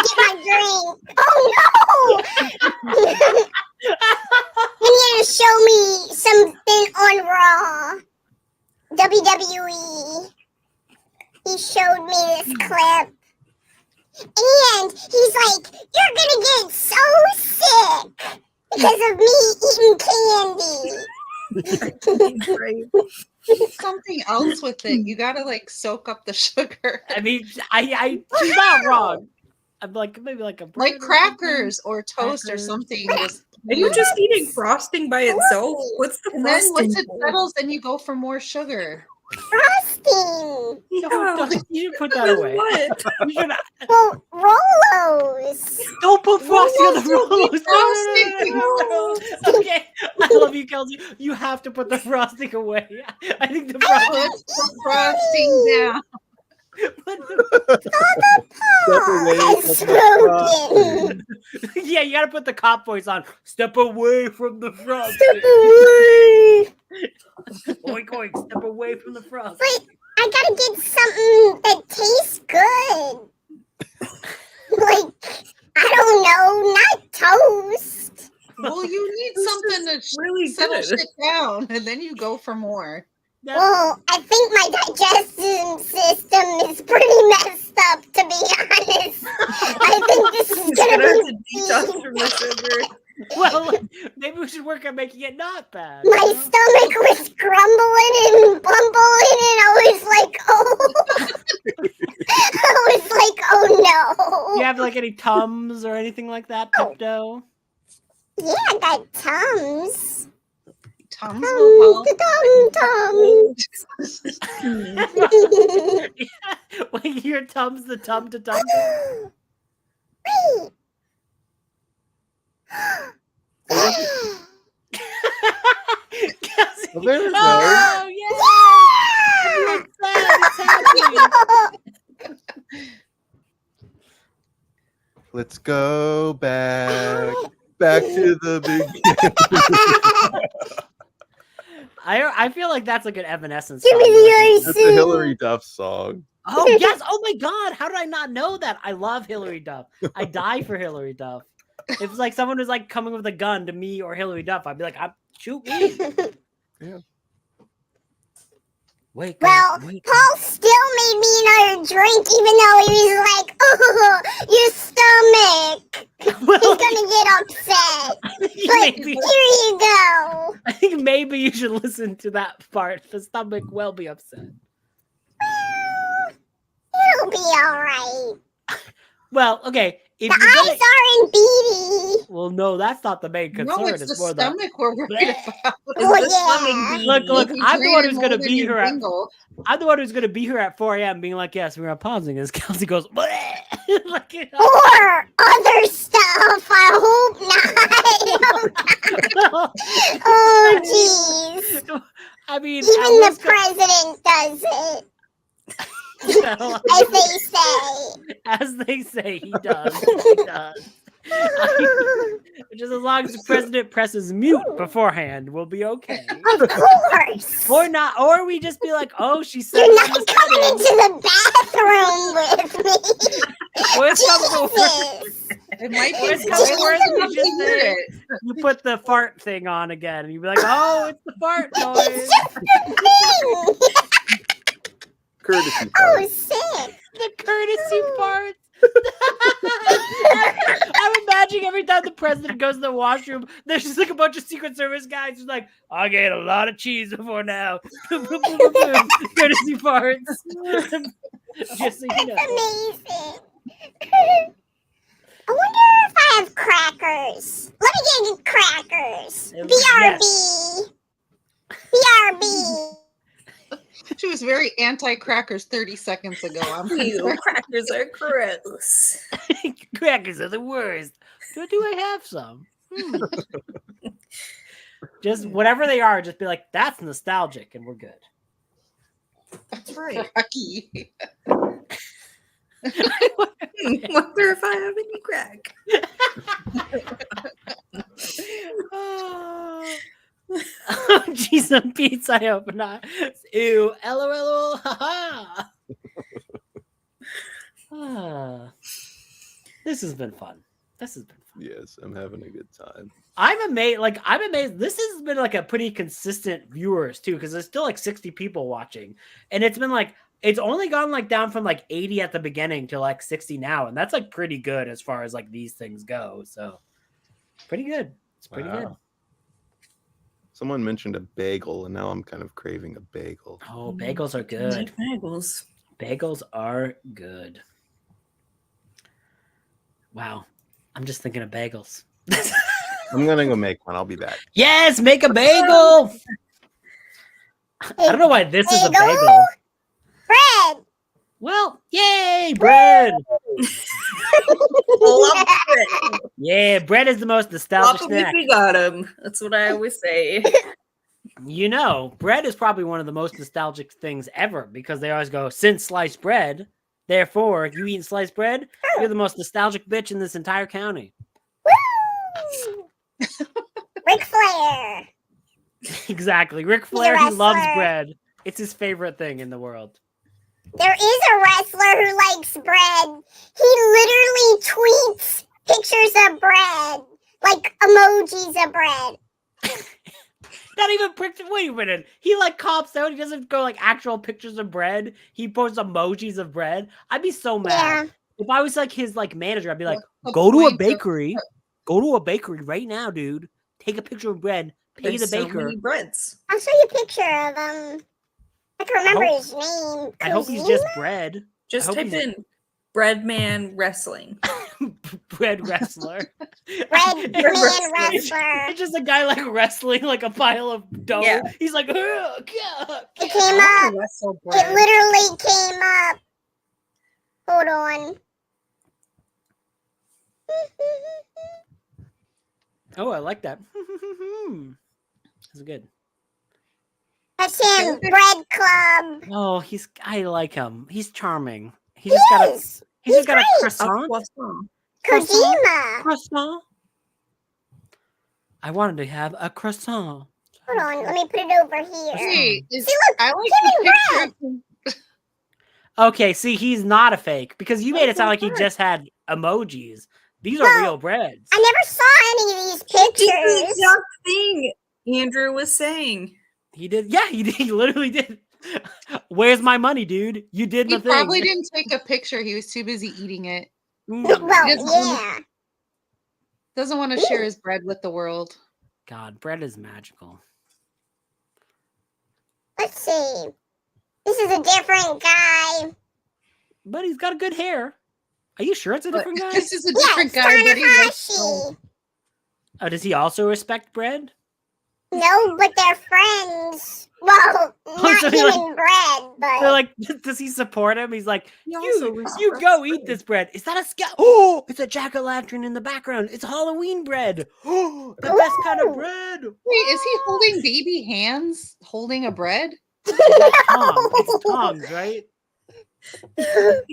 [SPEAKER 9] get my drink. Oh no! You need to show me something on Raw. WWE. He showed me this clip. And he's like, you're gonna get so sick because of me eating candy.
[SPEAKER 5] Something else with it. You gotta like soak up the sugar.
[SPEAKER 1] I mean, she's not wrong. I'm like maybe like a bread
[SPEAKER 5] Like
[SPEAKER 1] or
[SPEAKER 5] crackers
[SPEAKER 1] something.
[SPEAKER 5] or toast or
[SPEAKER 1] Crackers.
[SPEAKER 5] something. Just
[SPEAKER 8] Are you just eating frosting by itself? What's the
[SPEAKER 5] and then
[SPEAKER 8] frosting?
[SPEAKER 5] once it settles, then you go for more sugar.
[SPEAKER 9] Frosting.
[SPEAKER 1] No, you should put that away.
[SPEAKER 8] What?
[SPEAKER 1] You should,
[SPEAKER 9] Well, Rolos.
[SPEAKER 1] don't put frosting on the
[SPEAKER 5] Rolos
[SPEAKER 1] Rolos. No. Okay, I love you, Kelsey. You have to put the frosting away. I think the frosting.
[SPEAKER 5] Put the frosting down.
[SPEAKER 1] Yeah, you gotta put the cop voice on. Step away from the frosting.
[SPEAKER 9] Step away.
[SPEAKER 1] Oink oink. Step away from the frosting.
[SPEAKER 9] Wait, I gotta get something that tastes good. Like, I don't know, not toast.
[SPEAKER 5] Well, you need something to
[SPEAKER 8] really
[SPEAKER 5] settle
[SPEAKER 8] good.
[SPEAKER 5] shit down, and then you go for more.
[SPEAKER 9] Well, I think my digestive system is pretty messed up, to be honest. I think this is gonna be
[SPEAKER 8] detox from the sugar.
[SPEAKER 1] Well, maybe we should work on making it not bad.
[SPEAKER 9] my stomach was grumbling and bumbling, and I was like, oh. I was like, oh no.
[SPEAKER 1] Do you have like any Tums or anything like that, Pepto?
[SPEAKER 9] Yeah, I got Tums.
[SPEAKER 5] Tums will help.
[SPEAKER 1] Like your Tums, the Tum to Tum.
[SPEAKER 9] Wait.
[SPEAKER 6] Well, there we go.
[SPEAKER 1] Oh, yeah! It's happening.
[SPEAKER 6] Let's go back to the beginning.
[SPEAKER 1] I feel like that's like an Evanescence
[SPEAKER 9] Give me
[SPEAKER 1] song.
[SPEAKER 9] the ice.
[SPEAKER 6] That's a Hillary Duff song.
[SPEAKER 1] Oh yes! Oh my God! How did I not know that? I love Hillary Duff. I die for Hillary Duff. If it's like someone was like coming with a gun to me or Hillary Duff, I'd be like, shoot me.
[SPEAKER 6] Yeah.
[SPEAKER 1] Wait.
[SPEAKER 9] Well, Paul still made me another drink, even though he was like, "Oh, your stomach."
[SPEAKER 1] Well,
[SPEAKER 9] He's gonna get upset. But
[SPEAKER 1] maybe,
[SPEAKER 9] here you go.
[SPEAKER 1] I think maybe you should listen to that part. The stomach will be upset.
[SPEAKER 9] It'll be all right.
[SPEAKER 1] Well, okay. if
[SPEAKER 9] The
[SPEAKER 1] you're gonna,
[SPEAKER 9] eyes aren't beady.
[SPEAKER 1] well, no, that's not the main concern.
[SPEAKER 5] No, it's the
[SPEAKER 1] more
[SPEAKER 5] stomach we're worried about.
[SPEAKER 9] Oh, yeah.
[SPEAKER 1] Look, I'm the one who's gonna be here at.
[SPEAKER 5] Bingo.
[SPEAKER 1] I'm the one who's gonna be here at 4 a.m. being like, yes, we're pausing. As Kelsey goes, like, you know.
[SPEAKER 9] Or other stuff. I hope not. Oh, jeez.
[SPEAKER 1] I mean,
[SPEAKER 9] Even the president does it. As
[SPEAKER 1] they say, he does. He does. Just as long as the president presses mute beforehand, we'll be okay.
[SPEAKER 9] Of course.
[SPEAKER 1] Or not, or we just be like, oh, she said
[SPEAKER 9] you're not coming into the bathroom with me.
[SPEAKER 1] Worst comes to worst.
[SPEAKER 5] It might be
[SPEAKER 1] Worst comes to worst, you just say, you put the fart thing on again, and you be like, oh, it's the fart noise.
[SPEAKER 6] Courtesy
[SPEAKER 9] Oh,
[SPEAKER 6] part.
[SPEAKER 9] sick.
[SPEAKER 1] The courtesy parts. I'm imagining every time the president goes to the washroom, there's just like a bunch of Secret Service guys who's like, I ate a lot of cheese before now. Courtesy parts. Just so you know.
[SPEAKER 9] Amazing. I wonder if I have crackers. Let me get crackers. BRB. BRB.
[SPEAKER 5] She was very anti-crackers 30 seconds ago.
[SPEAKER 11] Crackers are gross.
[SPEAKER 1] Crackers are the worst. Do I have some? Just whatever they are, just be like, that's nostalgic, and we're good.
[SPEAKER 5] That's right. Rocky.
[SPEAKER 11] Wonder if I have any crack.
[SPEAKER 1] Oh, geez, and Pete's, I hope not. Ew, LOL, haha. This has been fun.
[SPEAKER 6] Yes, I'm having a good time.
[SPEAKER 1] I'm amazed. This has been like a pretty consistent viewers too, because there's still like 60 people watching, and it's been like it's only gone like down from like 80 at the beginning to like 60 now, and that's like pretty good as far as like these things go. So pretty good. It's pretty good.
[SPEAKER 6] Someone mentioned a bagel, and now I'm kind of craving a bagel.
[SPEAKER 1] Oh, bagels are good.
[SPEAKER 11] Bagels.
[SPEAKER 1] Bagels are good. Wow. I'm just thinking of bagels.
[SPEAKER 6] I'm gonna go make one. I'll be back.
[SPEAKER 1] Yes, make a bagel. I don't know why this is a bagel.
[SPEAKER 9] Bread.
[SPEAKER 1] Well, yay, bread.
[SPEAKER 11] Love bread.
[SPEAKER 1] Yeah, bread is the most nostalgic snack.
[SPEAKER 11] We got him. That's what I always say.
[SPEAKER 1] You know, bread is probably one of the most nostalgic things ever because they always go, since sliced bread, therefore, if you eat sliced bread, you're the most nostalgic bitch in this entire county.
[SPEAKER 9] Ric Flair.
[SPEAKER 1] Exactly. Ric Flair, he loves bread. It's his favorite thing in the world.
[SPEAKER 9] There is a wrestler who likes bread. He literally tweets pictures of bread, like emojis of bread.
[SPEAKER 1] Not even pictures. Wait a minute. He like cops out. He doesn't go like actual pictures of bread. He posts emojis of bread. I'd be so mad.
[SPEAKER 9] Yeah.
[SPEAKER 1] If I was like his like manager, I'd be like, go to a bakery. Go to a bakery right now, dude. Take a picture of bread. Pay
[SPEAKER 11] There's
[SPEAKER 1] the
[SPEAKER 11] so
[SPEAKER 1] baker.
[SPEAKER 11] many breads.
[SPEAKER 9] I'll show you a picture of him. I can remember his name.
[SPEAKER 1] I hope he's just bread.
[SPEAKER 11] Just type in bread man wrestling.
[SPEAKER 1] Bread wrestler.
[SPEAKER 9] Bread man wrestler.
[SPEAKER 1] It's just a guy like wrestling like a pile of dough.
[SPEAKER 11] Yeah.
[SPEAKER 1] He's like,
[SPEAKER 9] It came up. It literally came up. Hold on.
[SPEAKER 1] oh, I like that. That's good.
[SPEAKER 9] That's him. Bread Club.
[SPEAKER 1] Oh, I like him. He's charming. He's just got a croissant.
[SPEAKER 9] Kojima.
[SPEAKER 1] Croissant. I wanted to have a croissant.
[SPEAKER 9] Hold on, let me put it over here.
[SPEAKER 5] Hey,
[SPEAKER 9] See, look,
[SPEAKER 5] I like
[SPEAKER 9] him
[SPEAKER 5] the
[SPEAKER 9] and
[SPEAKER 5] picture.
[SPEAKER 9] bread.
[SPEAKER 1] Okay, see, he's not a fake because you made it sound like he just had emojis. These are real breads.
[SPEAKER 9] I never saw any of these pictures.
[SPEAKER 11] The exact thing Andrew was saying.
[SPEAKER 1] He did. Yeah, he did. He literally did. Where's my money, dude? You did the
[SPEAKER 5] He
[SPEAKER 1] thing.
[SPEAKER 5] probably didn't take a picture. He was too busy eating it.
[SPEAKER 9] Well, yeah.
[SPEAKER 5] Doesn't want to share his bread with the world.
[SPEAKER 1] God, bread is magical.
[SPEAKER 9] Let's see. This is a different guy.
[SPEAKER 1] But he's got good hair. Are you sure it's a different guy?
[SPEAKER 5] This is a different guy, but he looks
[SPEAKER 9] Tanahashi.
[SPEAKER 1] Oh, does he also respect bread?
[SPEAKER 9] No, but they're friends. Well, not
[SPEAKER 1] so
[SPEAKER 9] him
[SPEAKER 1] like-
[SPEAKER 9] and bread, but
[SPEAKER 1] So, like, does he support him? He's like,
[SPEAKER 2] also
[SPEAKER 1] you go eat this bread. Is that a scout? Oh, it's a jack-o'-lantern in the background. It's Halloween bread. Oh, the best kind of bread.
[SPEAKER 5] Wait, is he holding baby hands holding a bread?
[SPEAKER 1] Tongs. It's tongs, right?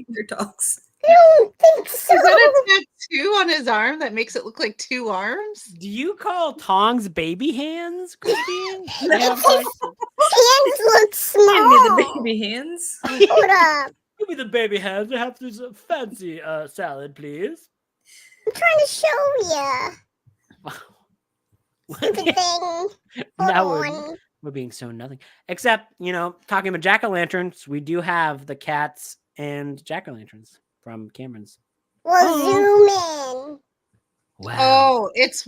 [SPEAKER 11] Your dogs.
[SPEAKER 9] I don't think so.
[SPEAKER 5] Is that a tattoo on his arm that makes it look like 2 arms?
[SPEAKER 1] Do you call tongs baby hands, Christine? I have
[SPEAKER 9] His
[SPEAKER 1] questions.
[SPEAKER 9] hands look
[SPEAKER 11] Give me
[SPEAKER 9] small.
[SPEAKER 11] the baby hands.
[SPEAKER 9] Hold up.
[SPEAKER 1] Give me the baby hands. I have this fancy salad, please.
[SPEAKER 9] I'm trying to show you. Stupid thing. Hold
[SPEAKER 1] Now
[SPEAKER 9] on.
[SPEAKER 1] we're being so nothing. Except, talking about jack-o'-lanterns, we do have the cats and jack-o'-lanterns from Cameron's.
[SPEAKER 9] We'll zoom in.
[SPEAKER 1] Wow.
[SPEAKER 5] Oh, it's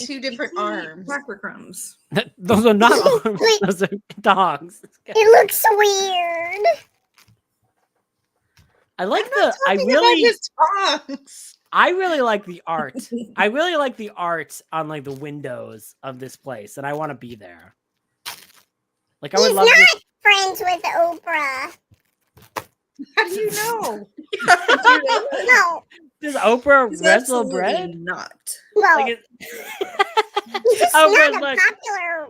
[SPEAKER 5] 2 different arms.
[SPEAKER 11] Cracker crumbs.
[SPEAKER 1] Those are not arms. Those are tongs.
[SPEAKER 9] It looks weird.
[SPEAKER 1] I like
[SPEAKER 5] Talking about his tongues.
[SPEAKER 1] I really like the art. I really like the art on like the windows of this place, and I want to be there. Like I would
[SPEAKER 9] He's
[SPEAKER 1] love
[SPEAKER 9] not
[SPEAKER 1] to.
[SPEAKER 9] friends with Oprah.
[SPEAKER 5] How do you know?
[SPEAKER 9] No.
[SPEAKER 1] Does Oprah
[SPEAKER 11] He's
[SPEAKER 1] wrestle
[SPEAKER 11] absolutely
[SPEAKER 1] bread?
[SPEAKER 11] not.
[SPEAKER 9] Well,
[SPEAKER 1] Like
[SPEAKER 9] he's just
[SPEAKER 1] Oprah's
[SPEAKER 9] not a
[SPEAKER 1] like-
[SPEAKER 9] popular.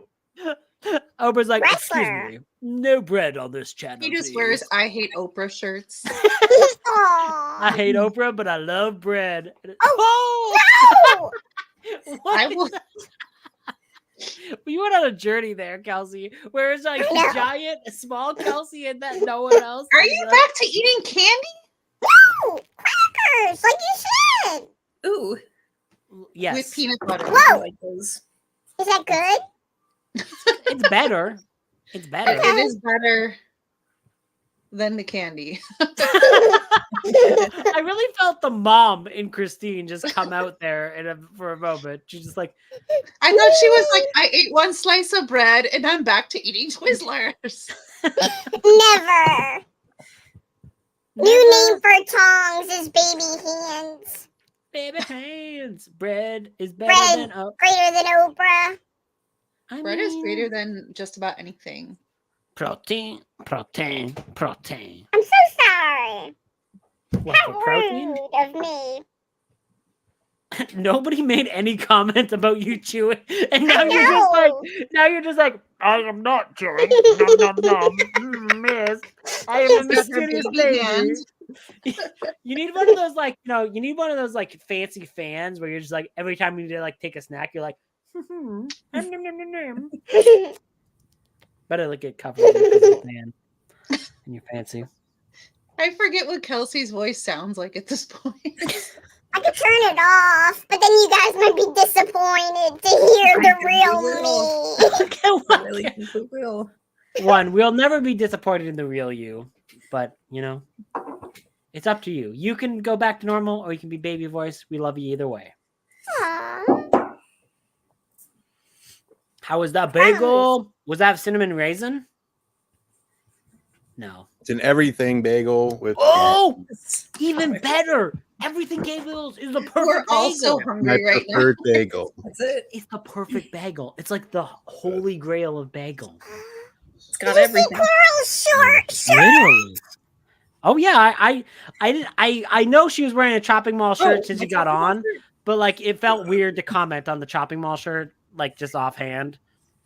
[SPEAKER 1] Oprah's like,
[SPEAKER 9] Wrestler.
[SPEAKER 1] excuse me, no bread on this channel.
[SPEAKER 5] He just
[SPEAKER 1] please."
[SPEAKER 5] wears I hate Oprah shirts.
[SPEAKER 9] Aw.
[SPEAKER 1] I hate Oprah, but I love bread.
[SPEAKER 9] Oh, no!
[SPEAKER 1] What?
[SPEAKER 5] I will.
[SPEAKER 1] You went on a journey there, Kelsey. Where it's like
[SPEAKER 9] I know.
[SPEAKER 1] giant, small Kelsey, and that no one else.
[SPEAKER 5] Are
[SPEAKER 1] is
[SPEAKER 5] you
[SPEAKER 1] like-
[SPEAKER 5] back to eating candy?
[SPEAKER 9] No! Crackers, like you said.
[SPEAKER 11] Ooh.
[SPEAKER 1] Yes,
[SPEAKER 5] With peanut butter.
[SPEAKER 9] Whoa.
[SPEAKER 11] I like those.
[SPEAKER 9] Is that good?
[SPEAKER 1] it's better. It's better.
[SPEAKER 5] It is better than the candy.
[SPEAKER 1] I really felt the mom in Christine just come out there for a moment. She's just like,
[SPEAKER 5] I thought she was like, I ate 1 slice of bread and I'm back to eating Twizzlers.
[SPEAKER 9] Never. New name for tongs is baby hands.
[SPEAKER 1] baby hands. Bread is better
[SPEAKER 9] Bread
[SPEAKER 1] than up.
[SPEAKER 9] greater than Oprah.
[SPEAKER 5] Bread is greater than just about anything.
[SPEAKER 1] Protein.
[SPEAKER 9] I'm so sorry.
[SPEAKER 1] What,
[SPEAKER 9] How
[SPEAKER 1] for protein?
[SPEAKER 9] rude of me.
[SPEAKER 1] Nobody made any comment about you chewing, and now
[SPEAKER 9] I
[SPEAKER 1] you're just like, I am not chewing. Nom nom nom. Miss, I am a mysterious baby. You need one of those you need one of those like fancy fans where you're just like every time you need to like take a snack, you're like, nom, nom, nom, nom. Better look at cover with a fan, and you're fancy.
[SPEAKER 5] I forget what Kelsey's voice sounds like at this point.
[SPEAKER 9] I could turn it off, but then you guys might be disappointed to hear the real me.
[SPEAKER 11] Really think we will.
[SPEAKER 1] One, we'll never be disappointed in the real you, but it's up to you. You can go back to normal, or you can be baby voice. We love you either way.
[SPEAKER 9] Aw.
[SPEAKER 1] How was that bagel? Was that cinnamon raisin? No.
[SPEAKER 6] It's an everything bagel with
[SPEAKER 1] Oh, even better. Everything bagels is the perfect
[SPEAKER 5] We're all so
[SPEAKER 1] bagel.
[SPEAKER 6] my
[SPEAKER 5] hungry right now.
[SPEAKER 6] preferred bagel.
[SPEAKER 11] That's it.
[SPEAKER 1] It's the perfect bagel. It's like the holy grail of bagel.
[SPEAKER 11] It's got
[SPEAKER 9] You see
[SPEAKER 11] everything.
[SPEAKER 9] Coral's shirt.
[SPEAKER 1] Literally. Oh yeah, I know she was wearing a chopping mall shirt since you got on, but like it felt weird to comment on the chopping mall shirt, like just offhand.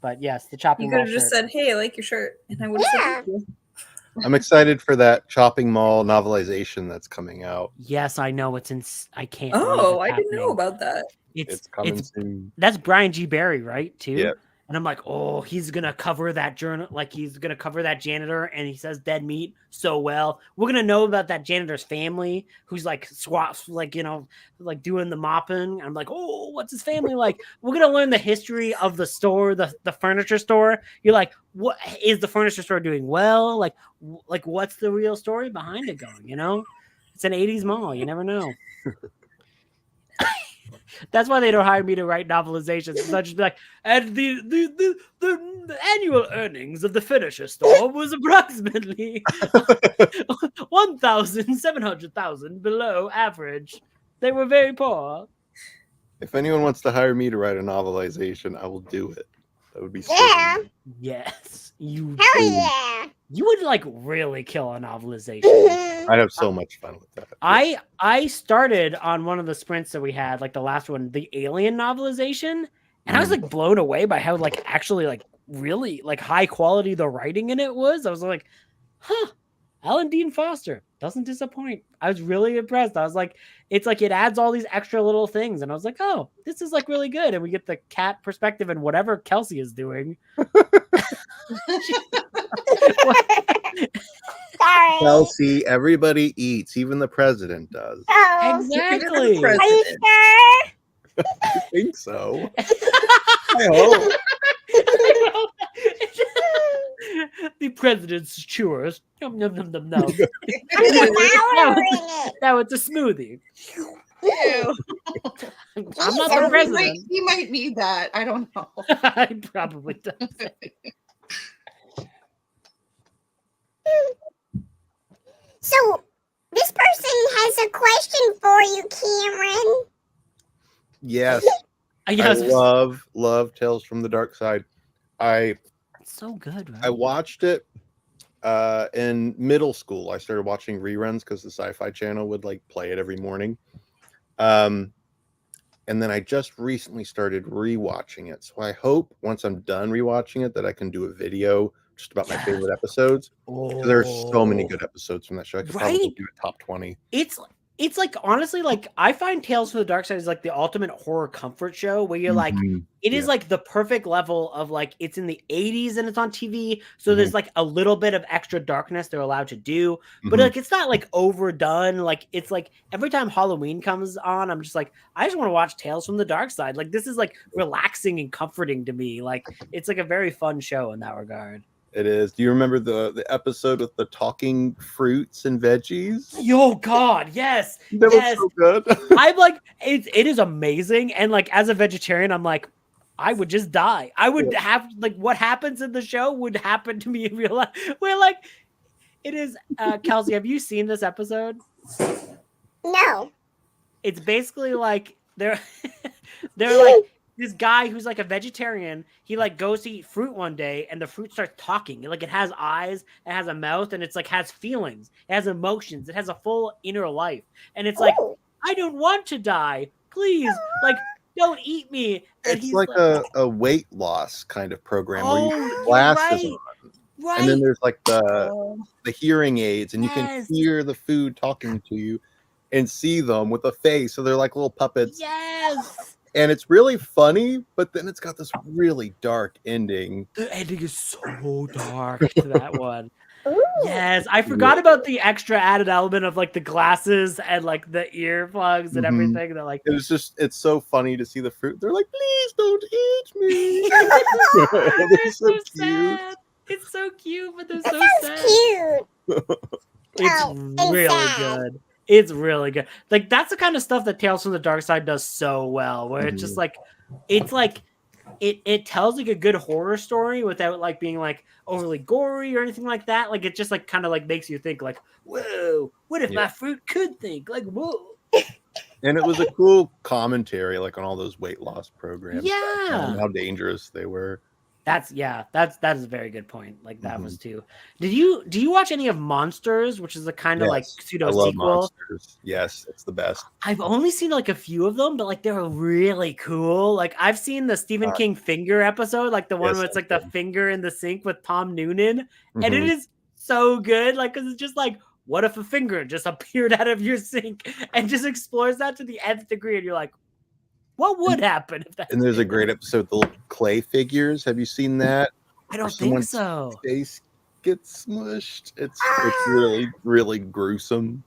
[SPEAKER 1] But yes, the chopping
[SPEAKER 11] You
[SPEAKER 1] mall
[SPEAKER 11] could have just
[SPEAKER 1] shirt.
[SPEAKER 11] said, "Hey, I like your shirt," and I would have
[SPEAKER 9] Yeah.
[SPEAKER 11] said, "Thank you."
[SPEAKER 6] I'm excited for that Chopping Mall novelization that's coming out.
[SPEAKER 1] Yes, I know it's in. I can't. believe
[SPEAKER 11] Oh,
[SPEAKER 1] it's
[SPEAKER 11] I didn't know
[SPEAKER 1] happening.
[SPEAKER 11] about that.
[SPEAKER 6] It's coming soon.
[SPEAKER 1] That's Brian G. Barry, right? Too.
[SPEAKER 6] Yep.
[SPEAKER 1] And I'm like, oh, he's gonna cover that journal, like he's gonna cover that janitor, and he says dead meat so well. We're gonna know about that janitor's family, who's like swaps, like like doing the mopping. I'm like, oh, what's his family like? We're gonna learn the history of the store, the furniture store. You're like, what is the furniture store doing well? Like what's the real story behind it going? It's an '80s mall. You never know. That's why they don't hire me to write novelizations. So I'll just be like, and the annual earnings of the furniture store was approximately 1,700,000 below average. They were very poor.
[SPEAKER 6] If anyone wants to hire me to write a novelization, I will do it. That would be so
[SPEAKER 9] Yeah.
[SPEAKER 1] Yes, you.
[SPEAKER 9] Hell yeah.
[SPEAKER 1] You would like really kill a novelization.
[SPEAKER 6] I'd have so much fun with that.
[SPEAKER 1] I started on one of the sprints that we had, like the last one, the Alien novelization, and I was like blown away by how like actually like really like high quality the writing in it was. I was like, huh, Alan Dean Foster doesn't disappoint. I was really impressed. I was like, it's like it adds all these extra little things, and I was like, oh, this is like really good. And we get the cat perspective and whatever Kelsey is doing.
[SPEAKER 9] Sorry.
[SPEAKER 6] Kelsey, everybody eats, even the president does.
[SPEAKER 9] Oh.
[SPEAKER 1] Exactly.
[SPEAKER 9] Are you sure?
[SPEAKER 6] I think so. I hope.
[SPEAKER 1] The president's chewers. Yum, yum, yum, yum, yum.
[SPEAKER 9] I'm devouring it.
[SPEAKER 1] Now it's a smoothie.
[SPEAKER 5] Ew.
[SPEAKER 1] I'm not the president.
[SPEAKER 5] He might need that. I don't know.
[SPEAKER 1] I probably does.
[SPEAKER 9] So, this person has a question for you, Cameron.
[SPEAKER 6] Yes.
[SPEAKER 1] Yes.
[SPEAKER 6] I love Tales from the Dark Side.
[SPEAKER 1] It's so good, right?
[SPEAKER 6] I watched it in middle school. I started watching reruns because the Sci-Fi Channel would like play it every morning. And then I just recently started rewatching it. So I hope once I'm done rewatching it that I can do a video just about my favorite episodes. There's so many good episodes from that show. I could probably do a top 20.
[SPEAKER 1] It's like honestly, like I find Tales from the Dark Side is like the ultimate horror comfort show where you're like, it is like the perfect level of like it's in the 80s and it's on TV, so there's like a little bit of extra darkness they're allowed to do, but like it's not like overdone. Like it's like every time Halloween comes on, I'm just like, I just want to watch Tales from the Dark Side. Like this is like relaxing and comforting to me. Like it's like a very fun show in that regard.
[SPEAKER 6] It is. Do you remember the episode with the talking fruits and veggies?
[SPEAKER 1] Yo, God, yes.
[SPEAKER 6] That was so good.
[SPEAKER 1] I'm like, it is amazing. And like, as a vegetarian, I'm like, I would just die. I would have like what happens in the show would happen to me in real life. We're like, it is. Kelsey, have you seen this episode?
[SPEAKER 9] No.
[SPEAKER 1] It's basically like they're like. This guy who's like a vegetarian, he like goes to eat fruit one day and the fruit starts talking. Like it has eyes, it has a mouth, and it's like has feelings, it has emotions, it has a full inner life. And it's like, I don't want to die. Please, like, don't eat me. And
[SPEAKER 6] It's like a weight loss kind of program where you put glasses on.
[SPEAKER 1] Right.
[SPEAKER 6] And then there's like the hearing aids, and you can hear the food talking to you and see them with a face. So they're like little puppets.
[SPEAKER 1] Yes.
[SPEAKER 6] And it's really funny, but then it's got this really dark ending.
[SPEAKER 1] The ending is so dark to that one. Yes, I forgot about the extra added element of like the glasses and like the earplugs and everything. That like
[SPEAKER 6] it's so funny to see the fruit. They're like, please don't eat me.
[SPEAKER 1] They're so cute. It's so cute, but they're so sad.
[SPEAKER 9] Cute.
[SPEAKER 1] It's really good. It's really good. Like that's the kind of stuff that Tales from the Dark Side does so well, where it's just like it tells like a good horror story without like being like overly gory or anything like that. Like it just like kind of like makes you think like, whoa, what if my fruit could think? Like, whoa.
[SPEAKER 6] And it was a cool commentary like on all those weight loss programs.
[SPEAKER 1] Yeah.
[SPEAKER 6] And how dangerous they were.
[SPEAKER 1] That is a very good point. Like that was too. Do you watch any of Monsters, which is a kind of like pseudo sequel?
[SPEAKER 6] Yes, it's the best.
[SPEAKER 1] I've only seen like a few of them, but like they're really cool. Like I've seen the Stephen King Finger episode, like the one where it's like the finger in the sink with Tom Noonan, and it is so good. Like because it's just like, what if a finger just appeared out of your sink and just explores that to the nth degree, and you're like, what would happen if that?
[SPEAKER 6] And there's a great episode, the little clay figures. Have you seen that?
[SPEAKER 1] I don't think so.
[SPEAKER 6] Face gets smushed. It's really, really gruesome.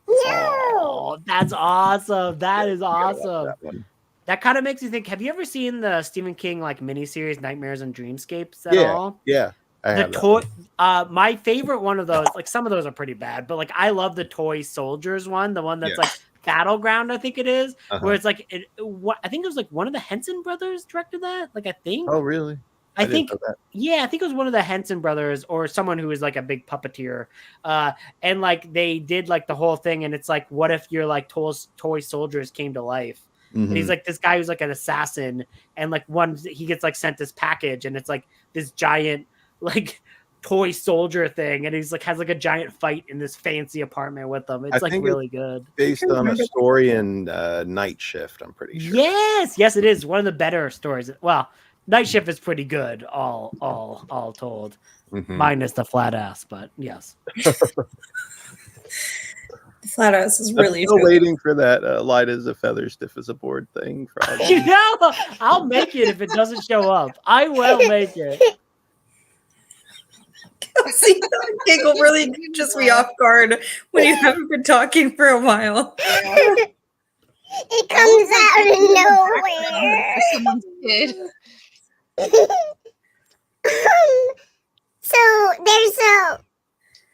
[SPEAKER 1] Oh, that's awesome. That is awesome. That kind of makes you think. Have you ever seen the Stephen King like miniseries Nightmares and Dreamscapes at all?
[SPEAKER 6] Yeah.
[SPEAKER 1] My favorite one of those, like some of those are pretty bad, but like I love the Toy Soldiers one, the one that's like Battleground, I think it is,
[SPEAKER 6] Uh-huh.
[SPEAKER 1] where it's like I think it was like one of the Henson brothers directed that. Like I think.
[SPEAKER 6] Oh, really?
[SPEAKER 1] I
[SPEAKER 6] didn't
[SPEAKER 1] think,
[SPEAKER 6] know that.
[SPEAKER 1] yeah, I think it was one of the Henson brothers or someone who was like a big puppeteer. And like they did like the whole thing, and it's like, what if your like toy soldiers came to life? And he's
[SPEAKER 6] Mhm.
[SPEAKER 1] like this guy who's like an assassin, and like he gets like sent this package, and it's like this giant like toy soldier thing, and he's like has like a giant fight in this fancy apartment with them. It's
[SPEAKER 6] I
[SPEAKER 1] like
[SPEAKER 6] think
[SPEAKER 1] really good.
[SPEAKER 6] Based on a story in Night Shift, I'm pretty sure.
[SPEAKER 1] Yes, it is one of the better stories. Well, Night Shift is pretty good, all told, minus the flat ass. But yes,
[SPEAKER 11] Flat ass is
[SPEAKER 6] I'm
[SPEAKER 11] really
[SPEAKER 6] still
[SPEAKER 11] true.
[SPEAKER 6] waiting for that light as a feather, stiff as a board thing.
[SPEAKER 1] you know, I'll make it if it doesn't show up. I will make it.
[SPEAKER 11] See, that giggle really just me off guard when you haven't been talking for a while.
[SPEAKER 9] It comes out of nowhere.
[SPEAKER 5] Someone's kid.
[SPEAKER 9] So there's a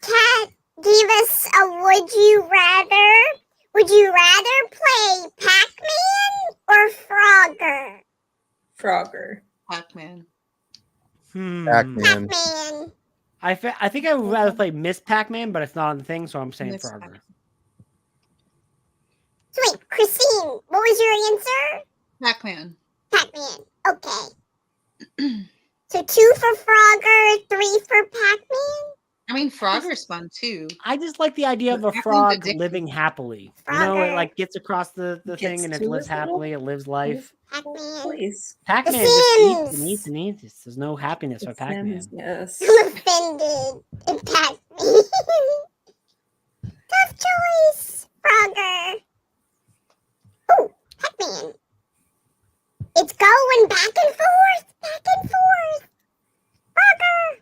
[SPEAKER 9] cat gave us a would you rather. Would you rather play Pac-Man or Frogger?
[SPEAKER 11] Frogger.
[SPEAKER 5] Pac-Man.
[SPEAKER 6] Pac-Man.
[SPEAKER 9] Pac-Man.
[SPEAKER 1] I think I would rather play Miss Pac-Man, but it's not on the thing, so I'm saying
[SPEAKER 5] Miss
[SPEAKER 1] Frogger.
[SPEAKER 9] So wait, Christine, what was your answer?
[SPEAKER 5] Pac-Man.
[SPEAKER 9] Pac-Man. Okay. So 2 for Frogger, 3 for Pac-Man?
[SPEAKER 5] I mean, Frogger's fun too.
[SPEAKER 1] I just like the idea of a
[SPEAKER 5] Pac-Man's
[SPEAKER 1] frog
[SPEAKER 5] addictive.
[SPEAKER 1] living happily. You know, it like gets across the thing and it
[SPEAKER 11] to
[SPEAKER 1] lives
[SPEAKER 11] his little
[SPEAKER 1] happily. It lives life.
[SPEAKER 9] Pac-Man.
[SPEAKER 11] Place.
[SPEAKER 1] Pac-Man
[SPEAKER 9] The
[SPEAKER 1] just eats
[SPEAKER 9] Sims.
[SPEAKER 1] and eats and eats. There's no happiness for Pac-Man.
[SPEAKER 11] Yes.
[SPEAKER 9] I'm offended. It Pac-Man. Tough choice, Frogger. Oh, Pac-Man. It's going back and forth, Frogger.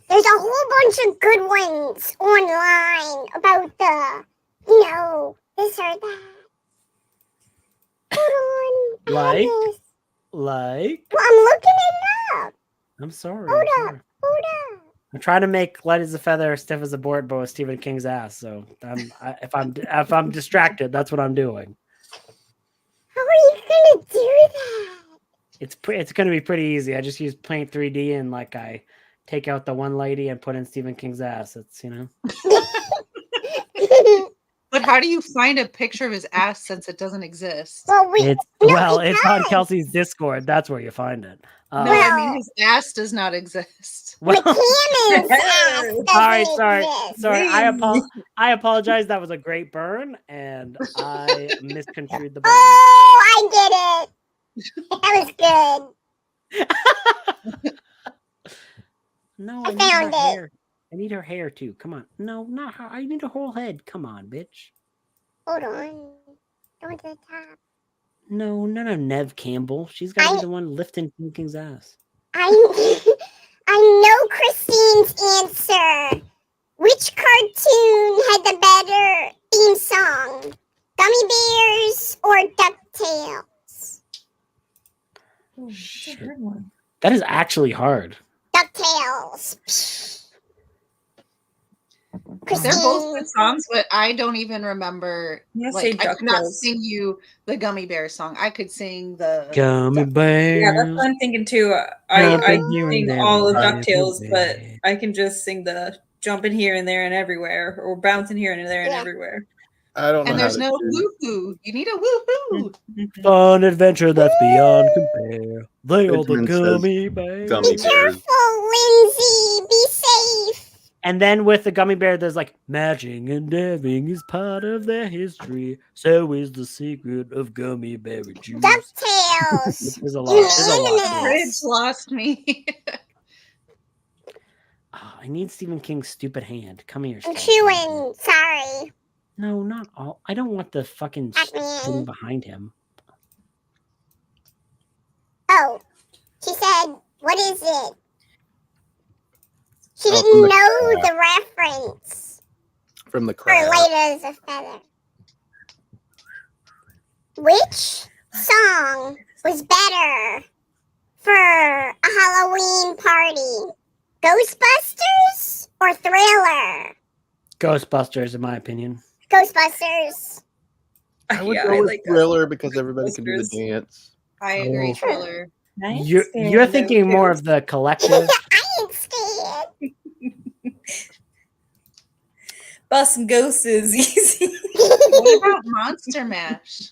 [SPEAKER 9] There's a whole bunch of good ones online about this or that. Hold on. I have this.
[SPEAKER 1] Like?
[SPEAKER 9] Well, I'm looking it up.
[SPEAKER 1] I'm sorry.
[SPEAKER 9] Hold
[SPEAKER 1] I'm
[SPEAKER 9] up.
[SPEAKER 1] sorry.
[SPEAKER 9] Hold up.
[SPEAKER 1] I'm trying to make light as a feather, stiff as a board, but with Stephen King's ass. So if I'm distracted, that's what I'm doing.
[SPEAKER 9] How are you gonna do that?
[SPEAKER 1] It's going to be pretty easy. I just use Paint 3D and like I take out the one lady and put in Stephen King's ass. It's
[SPEAKER 5] But how do you find a picture of his ass since it doesn't exist?
[SPEAKER 9] Well,
[SPEAKER 1] it's on Kelsey's Discord. That's where you find it.
[SPEAKER 5] No, I mean his ass does not exist.
[SPEAKER 1] Well,
[SPEAKER 9] McCannon's ass doesn't
[SPEAKER 1] all right,
[SPEAKER 9] exist.
[SPEAKER 1] sorry. I apologize. That was a great burn, and I misconstrued the burn.
[SPEAKER 9] Oh, I get it. That was good.
[SPEAKER 1] No,
[SPEAKER 9] I
[SPEAKER 1] need
[SPEAKER 9] found
[SPEAKER 1] her
[SPEAKER 9] it.
[SPEAKER 1] hair. I need her hair too. Come on. No, not her. I need her whole head. Come on, bitch.
[SPEAKER 9] Hold on. Go to the top.
[SPEAKER 1] No, Nev Campbell. She's got to be the one lifting Stephen King's ass.
[SPEAKER 9] I know Christine's answer. Which cartoon had the better theme song? Gummy Bears or DuckTales?
[SPEAKER 11] Oh, that's a hard one.
[SPEAKER 1] That is actually hard.
[SPEAKER 9] DuckTales.
[SPEAKER 5] They're both good songs, but I don't even remember.
[SPEAKER 11] Yeah,
[SPEAKER 5] Like,
[SPEAKER 11] say
[SPEAKER 5] I could not
[SPEAKER 11] DuckTales.
[SPEAKER 5] sing you the Gummy Bear song. I could sing the
[SPEAKER 1] Gummy Bears.
[SPEAKER 11] Yeah, that's what I'm thinking too. I
[SPEAKER 1] Jumping here and
[SPEAKER 11] sing
[SPEAKER 1] there,
[SPEAKER 11] all of
[SPEAKER 1] running
[SPEAKER 11] DuckTales, but
[SPEAKER 1] away.
[SPEAKER 11] I can just sing the jumping here and there and everywhere, or bouncing here and there and
[SPEAKER 9] Yeah.
[SPEAKER 11] everywhere.
[SPEAKER 6] I don't know.
[SPEAKER 5] And
[SPEAKER 6] how
[SPEAKER 5] there's
[SPEAKER 6] to
[SPEAKER 5] no
[SPEAKER 6] do-
[SPEAKER 5] woohoo. You need a woohoo.
[SPEAKER 1] Fun adventure that's beyond compare. They are the
[SPEAKER 6] Benjamin says
[SPEAKER 1] Gummy Bears.
[SPEAKER 6] Gummy
[SPEAKER 9] Be
[SPEAKER 6] Bears.
[SPEAKER 9] careful, Lindsay. Be safe.
[SPEAKER 1] And then with the Gummy Bear, there's like matching and dabbing is part of their history. So is the secret of Gummy Berry juice.
[SPEAKER 9] DuckTales.
[SPEAKER 1] There's a lot. There's a lot.
[SPEAKER 9] Unanimous.
[SPEAKER 5] Bridge lost me.
[SPEAKER 1] Oh, I need Stephen King's stupid hand. Come here.
[SPEAKER 9] I'm
[SPEAKER 1] Stephen King.
[SPEAKER 9] chewing. Sorry.
[SPEAKER 1] No, not all. I don't want the fucking
[SPEAKER 9] Pac-Man.
[SPEAKER 1] thing behind him.
[SPEAKER 9] Oh, she said, what is it? She
[SPEAKER 6] Oh,
[SPEAKER 9] didn't
[SPEAKER 6] from the
[SPEAKER 9] know
[SPEAKER 6] crowd.
[SPEAKER 9] the reference.
[SPEAKER 6] From the
[SPEAKER 9] Or
[SPEAKER 6] crowd.
[SPEAKER 9] light as a feather. Which song was better for a Halloween party? Ghostbusters or Thriller?
[SPEAKER 1] Ghostbusters, in my opinion.
[SPEAKER 9] Ghostbusters.
[SPEAKER 6] I would
[SPEAKER 11] Yeah,
[SPEAKER 6] go
[SPEAKER 11] I
[SPEAKER 6] with
[SPEAKER 11] like
[SPEAKER 6] Thriller because everybody can do the
[SPEAKER 11] Ghostbusters.
[SPEAKER 6] dance.
[SPEAKER 5] I agree,
[SPEAKER 1] Oh.
[SPEAKER 5] Thriller.
[SPEAKER 1] You're thinking more of the collective.
[SPEAKER 9] I ain't scared.
[SPEAKER 11] Busting ghosts is easy.
[SPEAKER 5] What about Monster Mash?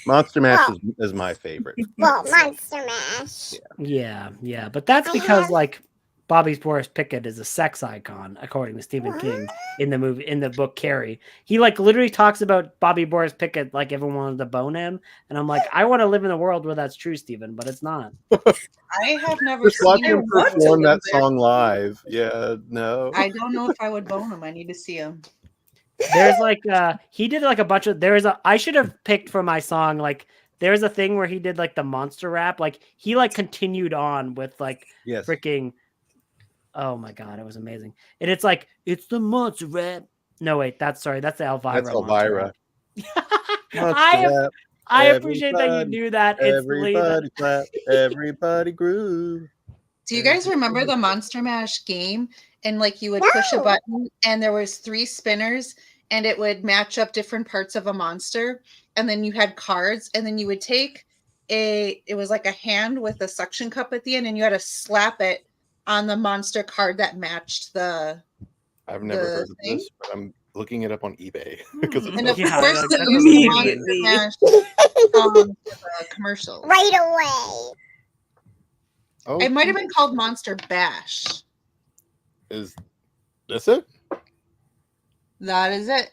[SPEAKER 6] Monster Mash
[SPEAKER 9] Well-
[SPEAKER 6] is my favorite.
[SPEAKER 9] Well, Monster Mash.
[SPEAKER 1] Yeah, but that's
[SPEAKER 9] I
[SPEAKER 1] because
[SPEAKER 9] have-
[SPEAKER 1] like Bobby Boris Pickett is a sex icon, according to Stephen King in the book Carrie. He like literally talks about Bobby Boris Pickett like everyone wanted to bone him, and I'm like, I want to live in a world where that's true, Stephen, but it's not.
[SPEAKER 5] I have never
[SPEAKER 6] Just watch
[SPEAKER 5] seen
[SPEAKER 6] him
[SPEAKER 5] him.
[SPEAKER 6] perform that song live. Yeah, no.
[SPEAKER 5] I don't know if I would bone him. I need to see him.
[SPEAKER 1] There's like he did like a bunch of I should have picked for my song like there's a thing where he did like the monster rap, like he like continued on with like
[SPEAKER 6] Yes.
[SPEAKER 1] freaking. Oh my god, it was amazing. And it's like, it's the monster rap. No, wait, that's the Elvira.
[SPEAKER 6] That's
[SPEAKER 1] monster
[SPEAKER 6] Elvira.
[SPEAKER 1] rap. I appreciate that you
[SPEAKER 6] Everybody-
[SPEAKER 1] knew that instantly.
[SPEAKER 6] Everybody clap, everybody groove.
[SPEAKER 5] Do you guys remember the Monster Mash game? And like you would push a
[SPEAKER 9] No.
[SPEAKER 5] button and there was 3 spinners and it would match up different parts of a monster. And then you had cards and then you would take it was like a hand with a suction cup at the end and you had to slap it on the monster card that matched the
[SPEAKER 6] I've never
[SPEAKER 5] the
[SPEAKER 6] heard of
[SPEAKER 5] thing.
[SPEAKER 6] this, but I'm looking it up on eBay because
[SPEAKER 5] And of
[SPEAKER 1] Yeah,
[SPEAKER 5] course,
[SPEAKER 1] like,
[SPEAKER 5] the
[SPEAKER 1] that's
[SPEAKER 5] Monster
[SPEAKER 1] amazing.
[SPEAKER 5] Mash commercial.
[SPEAKER 9] Right away.
[SPEAKER 6] oh,
[SPEAKER 5] It might have been called Monster Bash.
[SPEAKER 6] is this it?
[SPEAKER 5] That is it.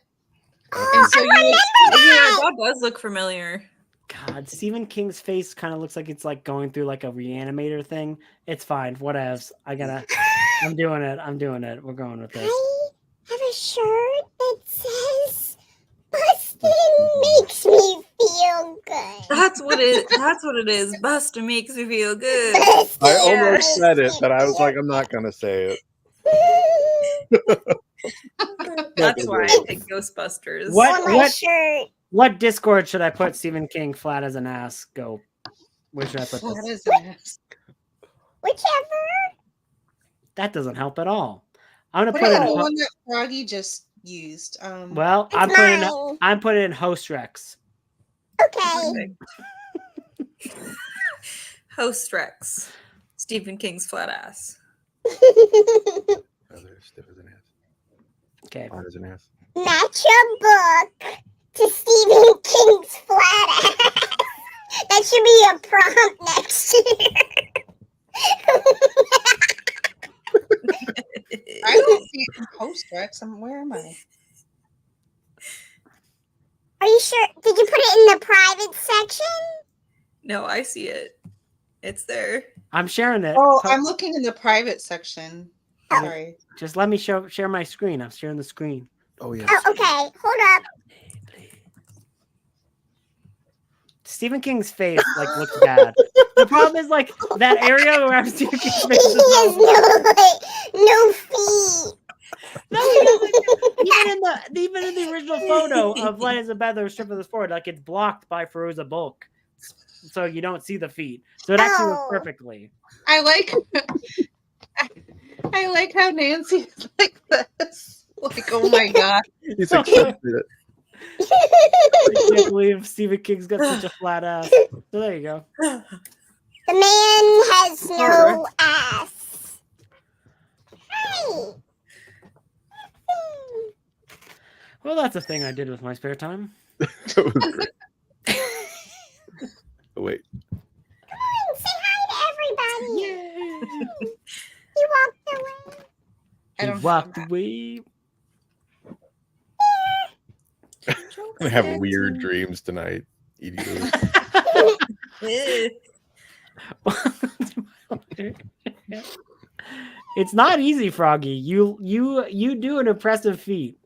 [SPEAKER 11] And so
[SPEAKER 9] I remember
[SPEAKER 11] yeah,
[SPEAKER 9] that.
[SPEAKER 11] that does look familiar.
[SPEAKER 1] God, Stephen King's face kind of looks like it's like going through like a reanimator thing. It's fine. Whatevs. I'm doing it. We're going with this.
[SPEAKER 9] I have a shirt that says Bustin' makes me feel good.
[SPEAKER 11] That's what it is. Buster makes me feel good.
[SPEAKER 9] Bustin'
[SPEAKER 6] I almost
[SPEAKER 9] makes
[SPEAKER 6] said it,
[SPEAKER 9] me
[SPEAKER 6] but I was
[SPEAKER 9] feel
[SPEAKER 6] like, I'm not gonna say it.
[SPEAKER 11] That's why I picked Ghostbusters.
[SPEAKER 1] What-
[SPEAKER 9] on my shirt.
[SPEAKER 1] What Discord should I put Stephen King flat as an ass? Go. Where should I put
[SPEAKER 5] What
[SPEAKER 1] this?
[SPEAKER 5] is it?
[SPEAKER 9] Whichever.
[SPEAKER 1] That doesn't help at all. I'm gonna
[SPEAKER 5] What
[SPEAKER 1] put
[SPEAKER 5] is
[SPEAKER 1] it
[SPEAKER 5] the
[SPEAKER 1] in.
[SPEAKER 5] one that Froggy just used?
[SPEAKER 1] Well,
[SPEAKER 9] It's mine.
[SPEAKER 1] I'm putting in Host Rex.
[SPEAKER 9] Okay.
[SPEAKER 11] Host Rex. Stephen King's flat ass.
[SPEAKER 6] Stiff as an ass.
[SPEAKER 1] Okay.
[SPEAKER 6] Hard as an ass.
[SPEAKER 9] Match your book to Stephen King's flat ass. That should be a prompt next year.
[SPEAKER 5] I don't see it in Post Rex. Where am I?
[SPEAKER 9] Are you sure? Did you put it in the private section?
[SPEAKER 11] No, I see it. It's there.
[SPEAKER 1] I'm sharing it.
[SPEAKER 5] Oh, I'm looking in the private section.
[SPEAKER 9] Oh.
[SPEAKER 5] Sorry.
[SPEAKER 1] Just let me share my screen. I'm sharing the screen.
[SPEAKER 6] Oh yeah.
[SPEAKER 9] Oh, okay. Hold up.
[SPEAKER 1] Stephen King's face like looks bad. The problem is like that area where I'm Stephen King's face
[SPEAKER 9] He
[SPEAKER 1] is
[SPEAKER 9] has no feet.
[SPEAKER 1] No, like, even in the original photo of Light as a Feather stripping this forward, like it's blocked by Feruza Bulk, so you don't see the feet. So it actually works
[SPEAKER 9] Oh.
[SPEAKER 1] perfectly.
[SPEAKER 5] I like how Nancy is like this. Like, oh my god.
[SPEAKER 6] He's accepted it.
[SPEAKER 1] I can't believe Stephen King's got such a flat ass. So there you go.
[SPEAKER 9] The man has no ass. Hi.
[SPEAKER 1] Well, that's a thing I did with my spare time.
[SPEAKER 6] That was great. Oh, wait.
[SPEAKER 9] Come on, say hi to everybody. You walked away.
[SPEAKER 5] I don't
[SPEAKER 1] He walked away.
[SPEAKER 6] I'm gonna have weird dreams tonight. Idiots.
[SPEAKER 1] It's not easy, Froggy. You do an impressive feat.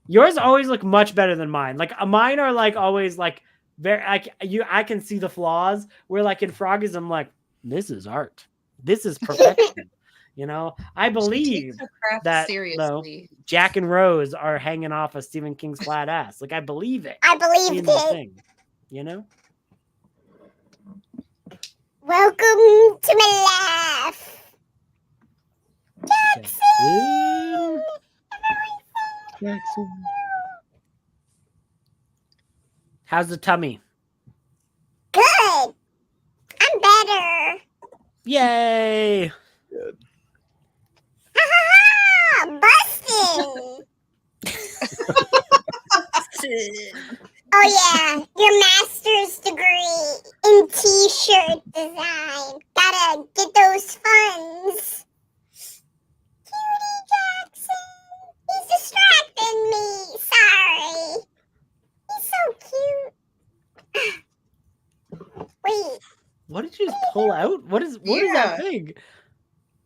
[SPEAKER 1] Yours always look much better than mine. Like mine are like always like very I can see the flaws. Where like in Froggy's, I'm like, this is art. This is perfection. You know, I believe
[SPEAKER 5] her craft
[SPEAKER 1] that
[SPEAKER 5] seriously.
[SPEAKER 1] Jack and Rose are hanging off of Stephen King's flat ass. Like I believe it.
[SPEAKER 9] I believed
[SPEAKER 1] in the
[SPEAKER 9] it.
[SPEAKER 1] thing. You know.
[SPEAKER 9] Welcome to my life. Jackson.
[SPEAKER 6] Jackson.
[SPEAKER 1] How's the tummy?
[SPEAKER 9] Good. I'm better.
[SPEAKER 1] Yay!
[SPEAKER 9] Ha ha ha! Bustin'. Oh yeah, your master's degree in t-shirt design. Gotta get those funds. Cutie Jackson. He's distracting me. Sorry. He's so cute. Wait.
[SPEAKER 1] What did you just pull out? What is that thing?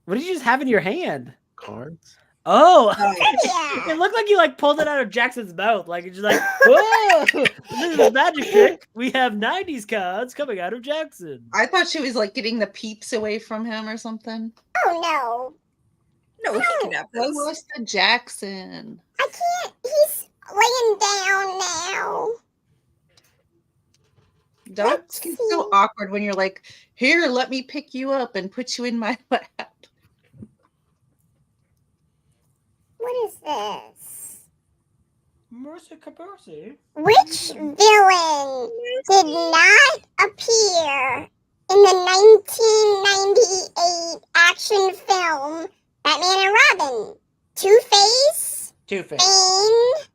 [SPEAKER 1] What did you just have in your hand?
[SPEAKER 6] Cards.
[SPEAKER 1] Oh,
[SPEAKER 9] Yeah.
[SPEAKER 1] it looked like you like pulled it out of Jackson's mouth. Like it's just like, whoa, this is magic trick. We have 90s cards coming out of Jackson.
[SPEAKER 5] I thought she was like getting the peeps away from him or something.
[SPEAKER 9] Oh no.
[SPEAKER 11] No, he can have
[SPEAKER 5] What
[SPEAKER 11] those.
[SPEAKER 5] was the Jackson?
[SPEAKER 9] I can't. He's laying down now.
[SPEAKER 5] Dogs get so awkward when you're like, here, let me pick you up and put you in my lap.
[SPEAKER 9] What is this?
[SPEAKER 1] Mercy Cabercy.
[SPEAKER 9] Which villain did not appear in the 1998 action film Batman and Robin? Two-Face,
[SPEAKER 1] Two-Face.
[SPEAKER 9] Bane,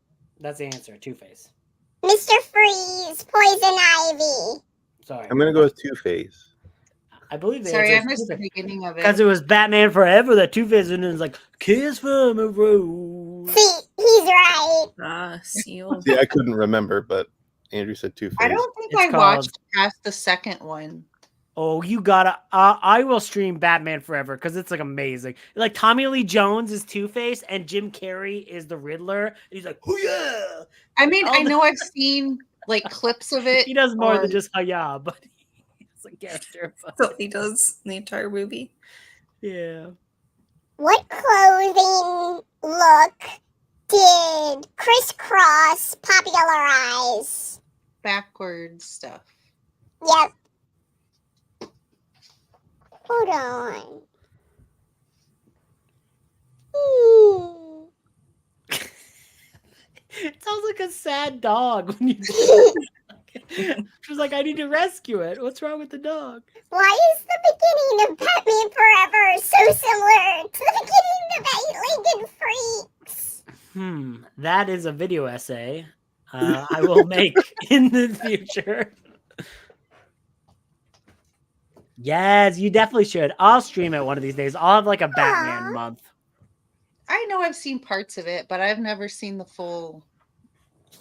[SPEAKER 1] That's the answer. Two-Face.
[SPEAKER 9] Mr. Freeze, Poison Ivy.
[SPEAKER 1] Sorry.
[SPEAKER 6] I'm gonna go with Two-Face.
[SPEAKER 1] I believe the
[SPEAKER 5] Sorry, I
[SPEAKER 1] answer
[SPEAKER 5] missed the beginning of it.
[SPEAKER 1] because it was Batman Forever that Two-Face and it was like Kiss from a Rose.
[SPEAKER 9] See, he's right.
[SPEAKER 11] Ah, seal.
[SPEAKER 6] See, I couldn't remember, but Andrew said Two-Face.
[SPEAKER 5] I don't think
[SPEAKER 1] It's
[SPEAKER 5] I
[SPEAKER 1] called-
[SPEAKER 5] watched past the second one.
[SPEAKER 1] Oh, you gotta! I will stream Batman Forever because it's like amazing. Like Tommy Lee Jones is Two-Face and Jim Carrey is the Riddler. And he's like, oh yeah!
[SPEAKER 5] I mean,
[SPEAKER 1] All
[SPEAKER 5] I
[SPEAKER 1] the-
[SPEAKER 5] know I've seen like clips of it.
[SPEAKER 1] He does more
[SPEAKER 5] or-
[SPEAKER 1] than just yeah, but he's a character.
[SPEAKER 11] So he does the entire movie.
[SPEAKER 1] Yeah.
[SPEAKER 9] What clothing look did Criss Cross popularize?
[SPEAKER 5] backwards stuff.
[SPEAKER 9] Yep. Hold on.
[SPEAKER 1] It sounds like a sad dog when you. She's like, I need to rescue it. What's wrong with the dog?
[SPEAKER 9] Why is the beginning of Batman Forever so similar to the beginning of Eight-Legged Freaks?
[SPEAKER 1] That is a video essay I will make in the future. Yes, you definitely should. I'll stream it one of these days. I'll have like a Batman month.
[SPEAKER 5] I know I've seen parts of it, but I've never seen the full.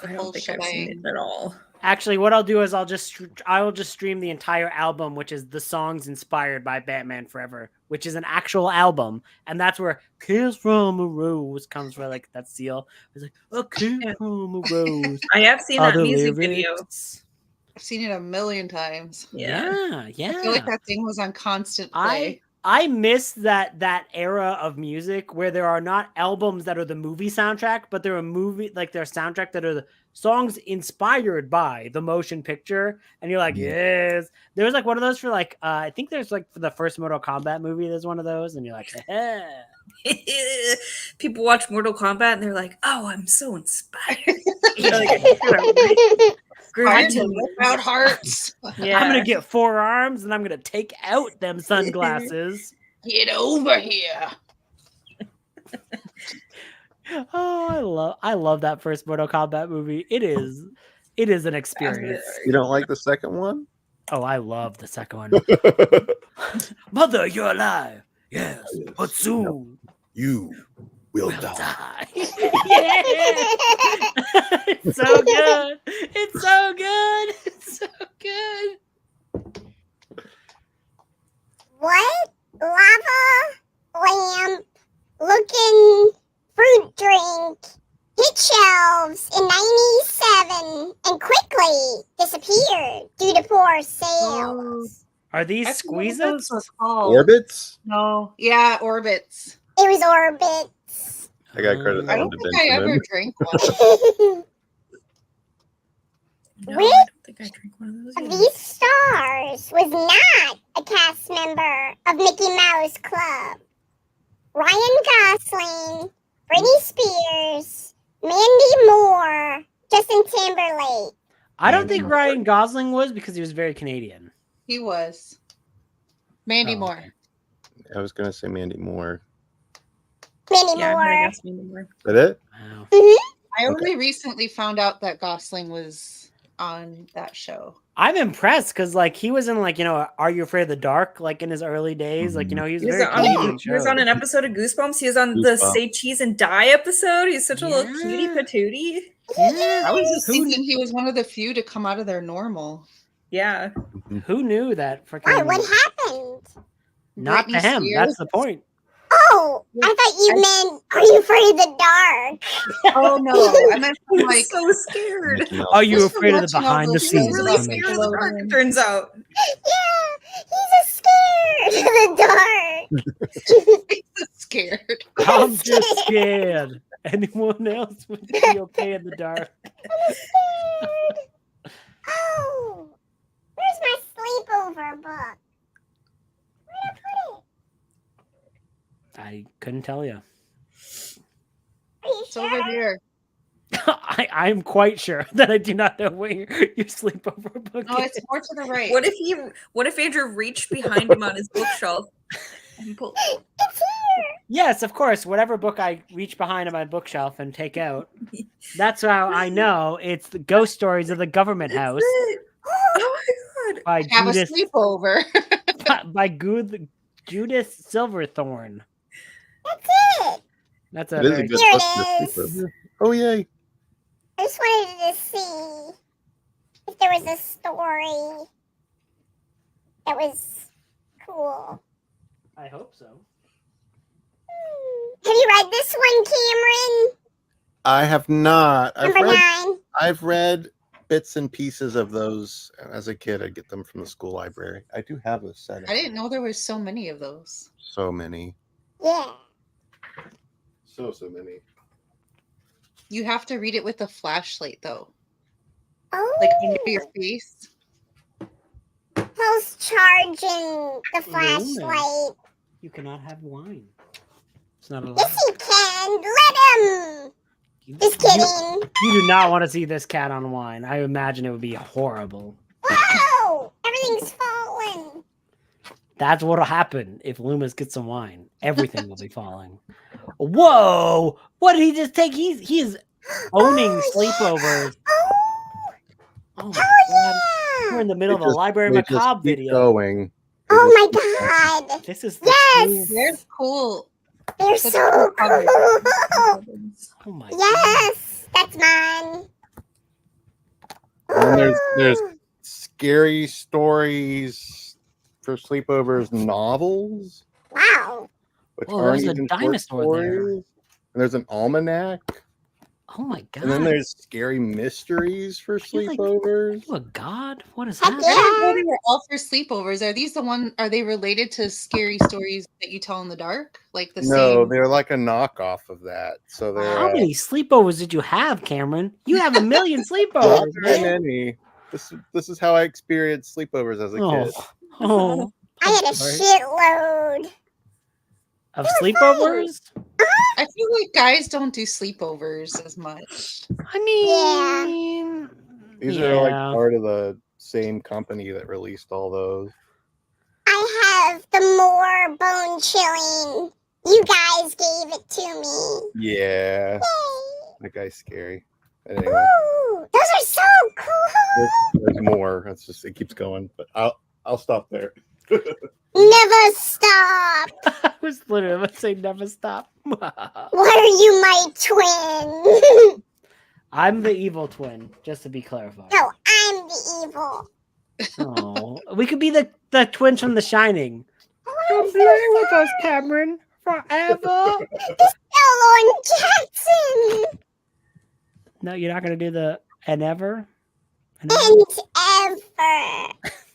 [SPEAKER 11] I don't think I've seen it at all.
[SPEAKER 1] Actually, what I'll do is I will just stream the entire album, which is the songs inspired by Batman Forever, which is an actual album, and that's where "Kiss from a Rose" comes from. Like that seal. It's like a kiss from a rose.
[SPEAKER 11] I have seen
[SPEAKER 1] Are
[SPEAKER 11] that
[SPEAKER 1] the
[SPEAKER 11] music
[SPEAKER 1] lyrics.
[SPEAKER 11] video.
[SPEAKER 5] I've seen it a million times.
[SPEAKER 1] Yeah.
[SPEAKER 5] I feel like that thing was on constant play.
[SPEAKER 1] I miss that era of music where there are not albums that are the movie soundtrack, but there are their soundtrack that are the songs inspired by the motion picture. And you're like, yes. There was like one of those for like I think there's like for the first Mortal Kombat movie, there's one of those, and you're like,
[SPEAKER 11] People watch Mortal Kombat and they're like, "Oh, I'm so inspired."
[SPEAKER 5] I'm gonna whip out hearts.
[SPEAKER 1] Yeah. I'm gonna get 4 arms and I'm gonna take out them sunglasses.
[SPEAKER 5] Get over here.
[SPEAKER 1] Oh, I love that first Mortal Kombat movie. It is an experience.
[SPEAKER 6] You don't like the second one?
[SPEAKER 1] Oh, I love the second one. Mother, you're alive. Yes, but soon
[SPEAKER 15] you will
[SPEAKER 1] die. Yeah. It's so good. It's so good. It's so good.
[SPEAKER 9] What lava lamp looking fruit drink hit shelves in 97 and quickly disappeared due to poor sales?
[SPEAKER 1] Are these squeezes?
[SPEAKER 6] Orbits?
[SPEAKER 5] No. Yeah, orbits.
[SPEAKER 9] It was Orbits.
[SPEAKER 6] I got credit.
[SPEAKER 5] I don't
[SPEAKER 6] to
[SPEAKER 5] think I ever
[SPEAKER 6] Benjamin.
[SPEAKER 5] drank one.
[SPEAKER 9] Which of these stars was not a cast member of Mickey Mouse Club? Ryan Gosling, Britney Spears, Mandy Moore, Justin Timberlake.
[SPEAKER 1] I don't think Ryan Gosling was because he was very Canadian.
[SPEAKER 5] He was. Mandy
[SPEAKER 1] Oh,
[SPEAKER 5] Moore.
[SPEAKER 1] okay.
[SPEAKER 6] I was gonna say Mandy Moore.
[SPEAKER 9] Mandy
[SPEAKER 11] Yeah, I'm
[SPEAKER 9] Moore.
[SPEAKER 11] gonna guess Mandy Moore.
[SPEAKER 6] Is that it?
[SPEAKER 1] Wow.
[SPEAKER 5] I only recently found out that Gosling was on that show.
[SPEAKER 1] I'm impressed because like he was in like, you know, Are You Afraid of the Dark? Like in his early days. Like, you know, he was
[SPEAKER 11] He was,
[SPEAKER 1] very Canadian
[SPEAKER 11] he was on an episode of Goosebumps. He was on the Say Cheese and Die episode. He's such a little cutie patootie.
[SPEAKER 1] Yeah.
[SPEAKER 5] I was just thinking he was one of the few to come out of their normal.
[SPEAKER 11] Yeah.
[SPEAKER 1] Who knew that?
[SPEAKER 9] Why?
[SPEAKER 1] Freaking
[SPEAKER 9] What happened?
[SPEAKER 1] not
[SPEAKER 5] Britney
[SPEAKER 1] to him.
[SPEAKER 5] Spears.
[SPEAKER 1] That's the point.
[SPEAKER 9] Oh, I thought you meant, are you afraid of the dark?
[SPEAKER 5] Oh no, I meant from, like
[SPEAKER 11] so scared.
[SPEAKER 1] Are you
[SPEAKER 5] just from
[SPEAKER 1] afraid of the
[SPEAKER 5] watching all
[SPEAKER 1] behind the
[SPEAKER 5] those
[SPEAKER 1] scenes?
[SPEAKER 5] shows
[SPEAKER 11] Really
[SPEAKER 5] about
[SPEAKER 11] scared of
[SPEAKER 5] Nickelodeon.
[SPEAKER 11] the dark, it turns out.
[SPEAKER 9] Yeah, he's a scared of the dark.
[SPEAKER 5] He's scared.
[SPEAKER 1] I'm just scared. Anyone else would be okay in the dark?
[SPEAKER 9] Oh, where's my sleepover book? Where'd I put it?
[SPEAKER 1] I couldn't tell you.
[SPEAKER 9] Are you
[SPEAKER 5] It's over here.
[SPEAKER 1] I'm quite sure that I do not know where your sleepover book
[SPEAKER 5] No,
[SPEAKER 1] is.
[SPEAKER 5] it's more to the right.
[SPEAKER 11] What if Andrew reached behind him on his bookshelf and pulled?
[SPEAKER 1] Yes, of course. Whatever book I reach behind on my bookshelf and take out, that's how I know it's the Ghost Stories of the Government House
[SPEAKER 11] Oh my god!
[SPEAKER 1] by
[SPEAKER 5] Have
[SPEAKER 1] Judith,
[SPEAKER 5] a sleepover.
[SPEAKER 1] by Judith Silverthorne.
[SPEAKER 9] That's it.
[SPEAKER 1] That's a
[SPEAKER 6] It is a
[SPEAKER 1] very
[SPEAKER 6] good
[SPEAKER 9] Here
[SPEAKER 6] book
[SPEAKER 9] it
[SPEAKER 6] for
[SPEAKER 9] is.
[SPEAKER 6] sleepover. Oh yay!
[SPEAKER 9] I just wanted to see if there was a story that was cool.
[SPEAKER 1] I hope so.
[SPEAKER 9] Have you read this one, Cameron?
[SPEAKER 6] I have not.
[SPEAKER 9] Number 9.
[SPEAKER 6] I've read bits and pieces of those as a kid. I get them from the school library. I do have a set.
[SPEAKER 5] I didn't know there was so many of those.
[SPEAKER 6] So many.
[SPEAKER 9] Yeah.
[SPEAKER 6] So many.
[SPEAKER 5] You have to read it with a flashlight, though.
[SPEAKER 9] Oh.
[SPEAKER 5] Like under your face.
[SPEAKER 9] Who's charging the flashlight?
[SPEAKER 1] You cannot have wine. It's not allowed.
[SPEAKER 9] Yes, he can. Let him. Just kidding.
[SPEAKER 1] You do not want to see this cat on wine. I imagine it would be horrible.
[SPEAKER 9] Whoa! Everything's falling.
[SPEAKER 1] That's what'll happen if Loomis gets some wine. Everything will be falling. Whoa! What did he just take? He is owning sleepovers. Oh my god! We're in the middle of a Library
[SPEAKER 6] They just
[SPEAKER 1] Macabre
[SPEAKER 6] keep
[SPEAKER 1] video.
[SPEAKER 6] Going.
[SPEAKER 9] Oh my god.
[SPEAKER 1] This is the
[SPEAKER 9] Yes.
[SPEAKER 5] They're cool.
[SPEAKER 9] They're
[SPEAKER 5] Such
[SPEAKER 9] so
[SPEAKER 5] cool covers.
[SPEAKER 9] cool.
[SPEAKER 1] Oh my
[SPEAKER 9] Yes. That's mine.
[SPEAKER 6] And there's scary stories for sleepovers, novels,
[SPEAKER 9] Wow.
[SPEAKER 6] which
[SPEAKER 1] Oh,
[SPEAKER 6] aren't
[SPEAKER 1] there's a
[SPEAKER 6] even short
[SPEAKER 1] dinosaur there.
[SPEAKER 6] stories. And there's an almanac.
[SPEAKER 1] Oh my god!
[SPEAKER 6] And then there's scary mysteries for
[SPEAKER 1] you like-
[SPEAKER 6] sleepovers.
[SPEAKER 1] you a god? What is
[SPEAKER 9] Heck
[SPEAKER 1] happening?
[SPEAKER 5] I didn't know
[SPEAKER 9] yeah.
[SPEAKER 5] they were all for sleepovers. Are these the one? Are they related to scary stories that you tell in the dark? Like the
[SPEAKER 6] No,
[SPEAKER 5] same?
[SPEAKER 6] they're like a knockoff of that. So they're
[SPEAKER 1] How many sleepovers did you have, Cameron? You have a million
[SPEAKER 6] not
[SPEAKER 1] sleepovers,
[SPEAKER 6] very
[SPEAKER 1] man.
[SPEAKER 6] many. This is how I experienced sleepovers as a kid.
[SPEAKER 1] Oh,
[SPEAKER 9] I had a
[SPEAKER 1] sorry.
[SPEAKER 9] shitload.
[SPEAKER 1] Of sleepovers?
[SPEAKER 5] I feel like guys don't do sleepovers as much.
[SPEAKER 1] I mean,
[SPEAKER 6] These are like
[SPEAKER 1] yeah.
[SPEAKER 6] part of the same company that released all those.
[SPEAKER 9] I have the more bone chilling. You guys gave it to me.
[SPEAKER 6] Yeah,
[SPEAKER 9] Yay.
[SPEAKER 6] that guy's scary. But anyway,
[SPEAKER 9] Ooh, those are so cool.
[SPEAKER 6] there's more. It's just it keeps going, but I'll stop there.
[SPEAKER 9] Never stop.
[SPEAKER 1] I was literally about to say never stop.
[SPEAKER 9] What are you, my twin?
[SPEAKER 1] I'm the evil twin, just to be clarified.
[SPEAKER 9] No, I'm the evil.
[SPEAKER 1] Oh, we could be the twins from The Shining.
[SPEAKER 9] Oh,
[SPEAKER 1] Play with us, Cameron, forever.
[SPEAKER 9] Ellen Jackson.
[SPEAKER 1] No, you're not gonna do the and ever.
[SPEAKER 9] And ever.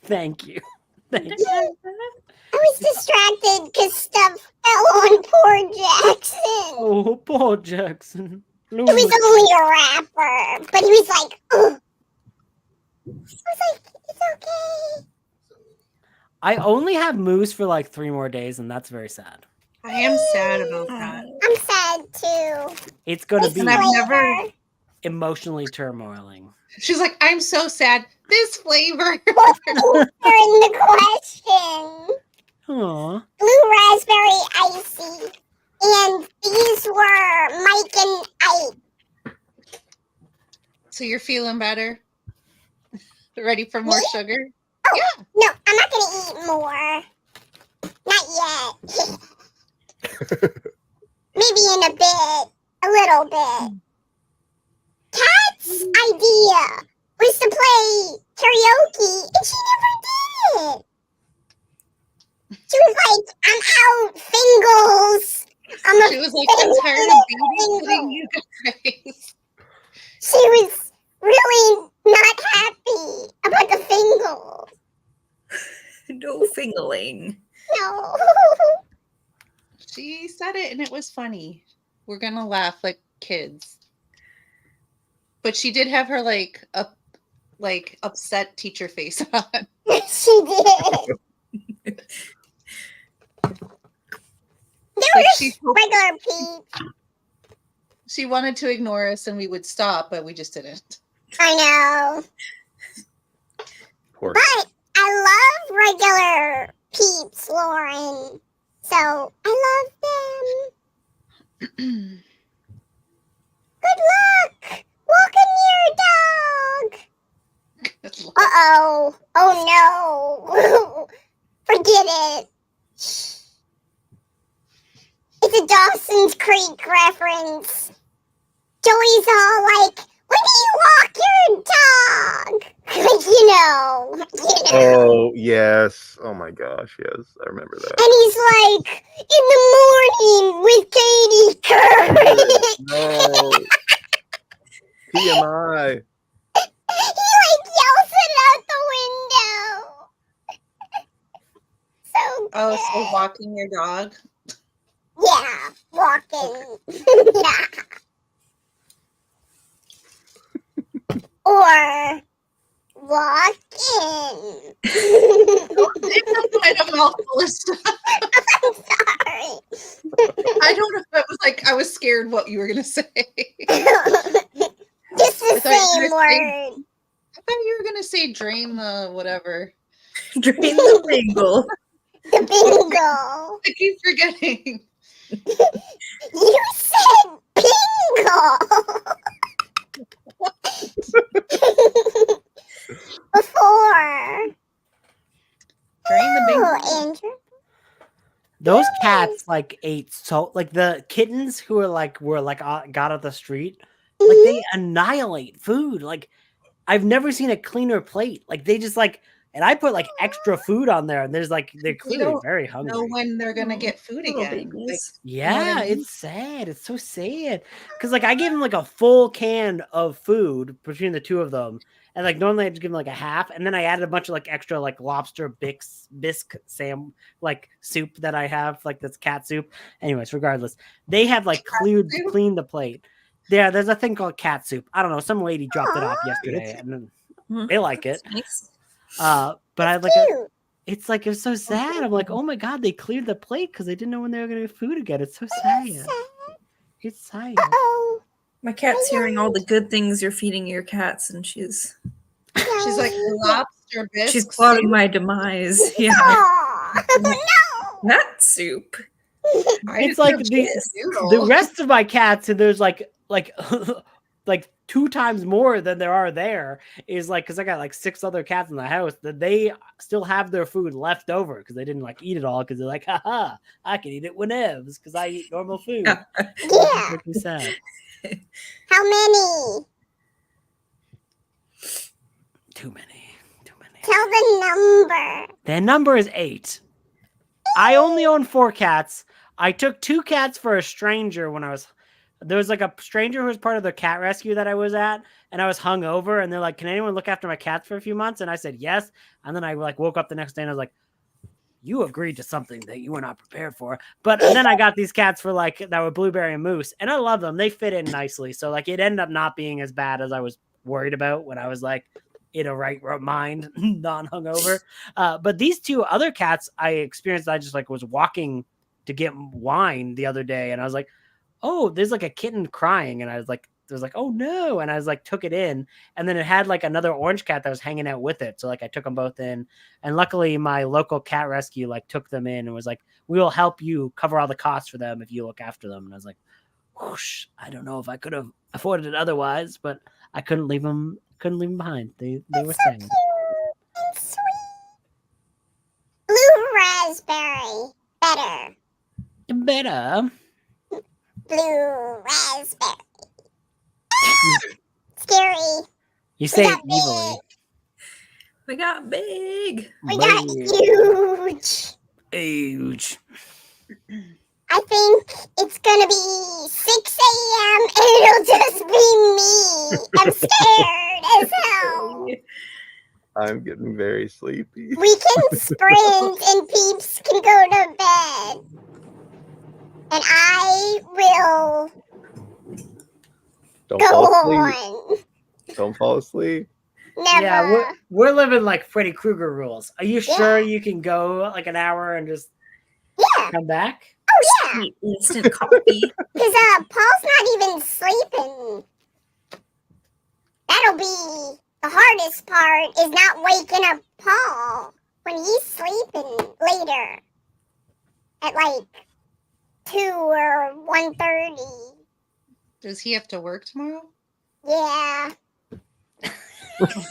[SPEAKER 1] Thank you. Thank you.
[SPEAKER 9] I was distracted because stuff fell on poor Jackson.
[SPEAKER 1] Oh, poor Jackson.
[SPEAKER 9] He was only a rapper, but he was like, ugh. I was like, it's okay.
[SPEAKER 1] I only have Moose for like 3 more days, and that's very sad.
[SPEAKER 5] I am sad about that.
[SPEAKER 9] I'm sad too.
[SPEAKER 1] It's gonna
[SPEAKER 9] Miss
[SPEAKER 1] be.
[SPEAKER 5] And I've never.
[SPEAKER 9] Flavor.
[SPEAKER 1] emotionally turmoiling.
[SPEAKER 5] She's like, I'm so sad. This flavor.
[SPEAKER 9] Answering the question.
[SPEAKER 1] Aww.
[SPEAKER 9] Blue raspberry icy. And these were Mike and Ike.
[SPEAKER 5] So you're feeling better? Ready for more sugar?
[SPEAKER 9] Oh, yeah. No, I'm not going to eat more. Not yet. Maybe in a bit. A little bit. Kat's idea was to play karaoke, and she never did it. She was like, I'm out, Fingles.
[SPEAKER 5] She was like, I'm tired of babysitting you guys.
[SPEAKER 9] She was really not happy about the Fingles.
[SPEAKER 11] No fingling.
[SPEAKER 9] No.
[SPEAKER 5] She said it and it was funny. We're gonna laugh like kids. But she did have her like upset teacher face on.
[SPEAKER 9] She did. They were just regular peeps.
[SPEAKER 5] She wanted to ignore us and we would stop, but we just didn't.
[SPEAKER 9] I know.
[SPEAKER 6] Poor.
[SPEAKER 9] But I love regular peeps, Lauren. So I love them. Good luck walking your dog. Uh-oh. Oh no. Forget it. It's a Dawson's Creek reference. Joey's all like, when do you walk your dog? you know.
[SPEAKER 6] Oh, yes. Oh my gosh, yes. I remember that.
[SPEAKER 9] And he's like, in the morning with Katie Couric.
[SPEAKER 6] No. TMI.
[SPEAKER 9] He like yells it out the window.
[SPEAKER 5] So walking your dog?
[SPEAKER 9] Yeah, walking. Or walking.
[SPEAKER 5] It's quite a mouthful of stuff.
[SPEAKER 9] I'm sorry.
[SPEAKER 5] I don't know if I was like, I was scared what you were going to say.
[SPEAKER 9] Just the same word.
[SPEAKER 5] I thought you were going to say drain the whatever.
[SPEAKER 11] Drain the bingle.
[SPEAKER 9] The bingo.
[SPEAKER 5] I keep forgetting.
[SPEAKER 9] You said bingo. Before.
[SPEAKER 5] Drain the bingo.
[SPEAKER 9] Oh, Andrew.
[SPEAKER 1] Those cats like ate so like the kittens who were got off the street, like they annihilate food. Like I've never seen a cleaner plate. Like they just like, and I put like extra food on there, and they're clearly very hungry.
[SPEAKER 5] Know when they're gonna get food again. Like,
[SPEAKER 1] Yeah, it's sad. It's so sad. Because like I gave them like a full can of food between the two of them. And like normally I just give them like a half. And then I added a bunch of like extra like lobster bisque like soup that I have, like that's cat soup. Anyways, regardless, they have like cleaned the plate. Yeah, there's a thing called cat soup. I don't know. Some lady dropped it off yesterday and they like it.
[SPEAKER 11] Nice.
[SPEAKER 1] But I like it's like it's so sad. I'm like, oh my god, they cleared the plate because they didn't know when they were gonna get food again. It's so sad. It's sad.
[SPEAKER 9] Uh-oh.
[SPEAKER 11] My cat's hearing all the good things you're feeding your cats, and she's
[SPEAKER 5] like lobster biscuits.
[SPEAKER 11] She's plotting my demise. Yeah.
[SPEAKER 9] No.
[SPEAKER 11] That soup.
[SPEAKER 1] It's like the rest of my cats, and there's like like 2 times more than there are there, is like because I got like 6 other cats in the house that they still have their food left over because they didn't like eat it all because they're like, haha, I can eat it whenever because I eat normal food.
[SPEAKER 9] Yeah.
[SPEAKER 1] Make me sad.
[SPEAKER 9] How many?
[SPEAKER 1] Too many.
[SPEAKER 9] Tell the number.
[SPEAKER 1] The number is 8. I only own 4 cats. I took 2 cats for a stranger when there was like a stranger who was part of the cat rescue that I was at, and I was hungover, and they're like, can anyone look after my cats for a few months? And I said yes. And then I like woke up the next day and I was like, you agreed to something that you were not prepared for. But then I got these cats for like that were Blueberry and Moose, and I love them. They fit in nicely. So like it ended up not being as bad as I was worried about when I was like in a right mind, non-hungover. But these 2 other cats I experienced, I just like was walking to get wine the other day, and I was like, oh, there's like a kitten crying, and I was like, was like, oh no. And I was like, took it in. And then it had like another orange cat that was hanging out with it. So like I took them both in. And luckily my local cat rescue like took them in and was like, we will help you cover all the costs for them if you look after them. And I was like, whoosh, I don't know if I could have afforded it otherwise, but I couldn't leave them behind. They were saying.
[SPEAKER 9] And sweet. Blue raspberry. Better.
[SPEAKER 1] Better.
[SPEAKER 9] Blue raspberry. Scary.
[SPEAKER 1] You say it evilly.
[SPEAKER 11] We got big.
[SPEAKER 9] We got huge.
[SPEAKER 1] Huge.
[SPEAKER 9] I think it's gonna be 6 a.m. and it'll just be me. I'm scared as hell.
[SPEAKER 6] I'm getting very sleepy.
[SPEAKER 9] We can sprint and peeps can go to bed. And I will
[SPEAKER 6] Don't
[SPEAKER 9] go
[SPEAKER 6] fall asleep.
[SPEAKER 9] on.
[SPEAKER 6] Don't fall asleep.
[SPEAKER 9] Never.
[SPEAKER 1] Yeah, we're living like Freddy Krueger rules. Are you sure you can go like an hour and just come back?
[SPEAKER 9] Oh, yeah.
[SPEAKER 11] Instant coffee.
[SPEAKER 9] Because Paul's not even sleeping. That'll be the hardest part, is not waking up Paul when he's sleeping later. At like 2 or 1:30.
[SPEAKER 5] Does he have to work tomorrow?
[SPEAKER 9] Yeah. We'll see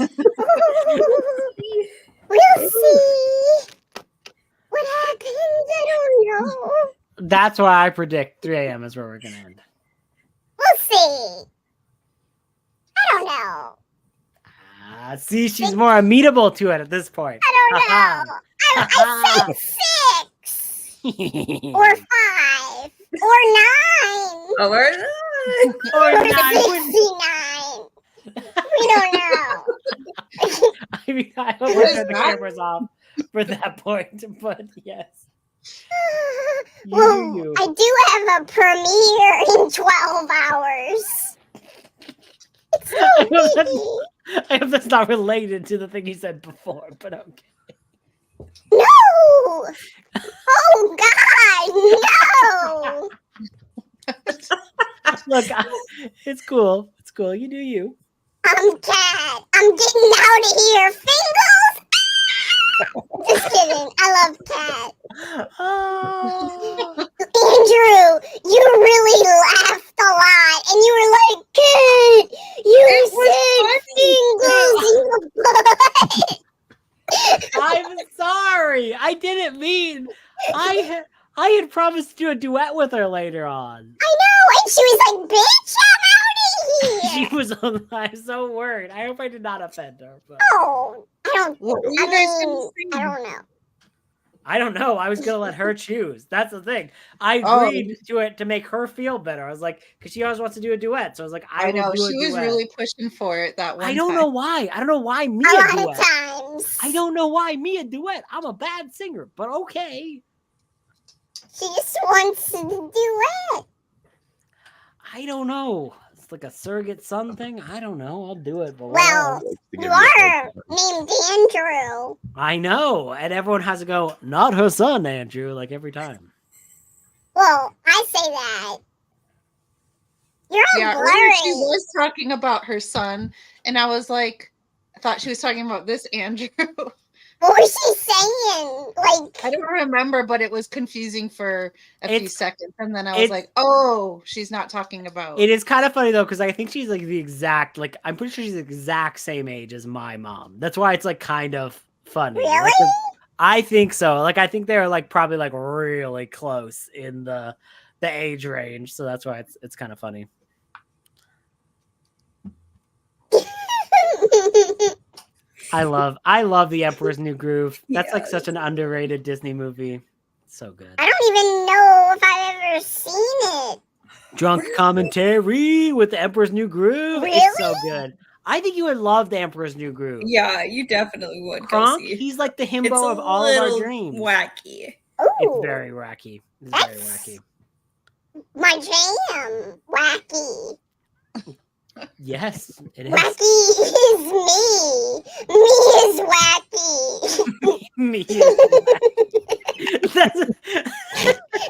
[SPEAKER 9] what happens. I don't know.
[SPEAKER 1] That's why I predict 3 a.m. is where we're gonna end.
[SPEAKER 9] We'll see. I don't know.
[SPEAKER 1] See, she's more amenable to it at this point.
[SPEAKER 9] I don't know. I said 6 or 5 or 9
[SPEAKER 11] Or
[SPEAKER 9] or
[SPEAKER 1] 9.
[SPEAKER 9] 69. We don't know.
[SPEAKER 1] I mean, I hope I turn the cameras off for that point, but yes.
[SPEAKER 9] Well, I do have a premiere in 12 hours. It's so
[SPEAKER 1] I hope that's not related to the thing you said before, but okay.
[SPEAKER 9] No! Oh, God, no!
[SPEAKER 1] Look, it's cool. It's cool. You do you.
[SPEAKER 9] Cat. I'm getting out of here. Fingers! Just kidding. I love Cat. Andrew, you really laughed a lot, and you were like, "Kid, you said fingers in the butt."
[SPEAKER 1] I'm sorry. I didn't mean. I had promised to do a duet with her later on.
[SPEAKER 9] I know, and she was like, "Bitch, I'm out of here."
[SPEAKER 1] She was. I'm so worried. I hope I did not offend her. But...
[SPEAKER 9] Oh, I don't. I don't know.
[SPEAKER 1] I don't know. I was gonna let her choose. That's the thing. I agreed to it to make her feel better. I was like, because she always wants to do a duet. So I was like, I know
[SPEAKER 5] she was really pushing for it that one.
[SPEAKER 1] I don't know why. I don't know why me
[SPEAKER 9] a
[SPEAKER 1] duet.
[SPEAKER 9] lot of times.
[SPEAKER 1] I don't know why me a duet. I'm a bad singer, but okay.
[SPEAKER 9] She just wants to duet.
[SPEAKER 1] I don't know. It's like a surrogate son thing. I don't know. I'll do it. But
[SPEAKER 9] well, you are named Andrew.
[SPEAKER 1] I know. And everyone has to go, not her son, Andrew, like every time.
[SPEAKER 9] Well, I say that. You're all blurry.
[SPEAKER 5] Earlier she was talking about her son, and I was like, I thought she was talking about this Andrew.
[SPEAKER 9] What was she saying? Like,
[SPEAKER 5] I don't remember, but it was confusing for a few seconds. And then I was like, oh, she's not talking about.
[SPEAKER 1] It is kind of funny, though, because I think she's like the exact, like, I'm pretty sure she's the exact same age as my mom. That's why it's like kind of funny.
[SPEAKER 9] Really?
[SPEAKER 1] Like, I think so. Like, I think they're like probably like really close in the age range. So that's why it's kind of funny. I love The Emperor's New Groove. That's like such an underrated Disney movie. So good.
[SPEAKER 9] I don't even know if I've ever seen it.
[SPEAKER 1] Drunk commentary with The Emperor's New Groove.
[SPEAKER 9] Really?
[SPEAKER 1] It's so good. I think you would love The Emperor's New Groove.
[SPEAKER 11] Yeah, you definitely would.
[SPEAKER 1] Kronk, he's like the himbo of all of our dreams.
[SPEAKER 11] Wacky.
[SPEAKER 9] Ooh,
[SPEAKER 1] It's very wacky. It's very wacky.
[SPEAKER 9] my jam. Wacky.
[SPEAKER 1] Yes, it is.
[SPEAKER 9] Wacky is me. Me is wacky.
[SPEAKER 1] Me is wacky. That's...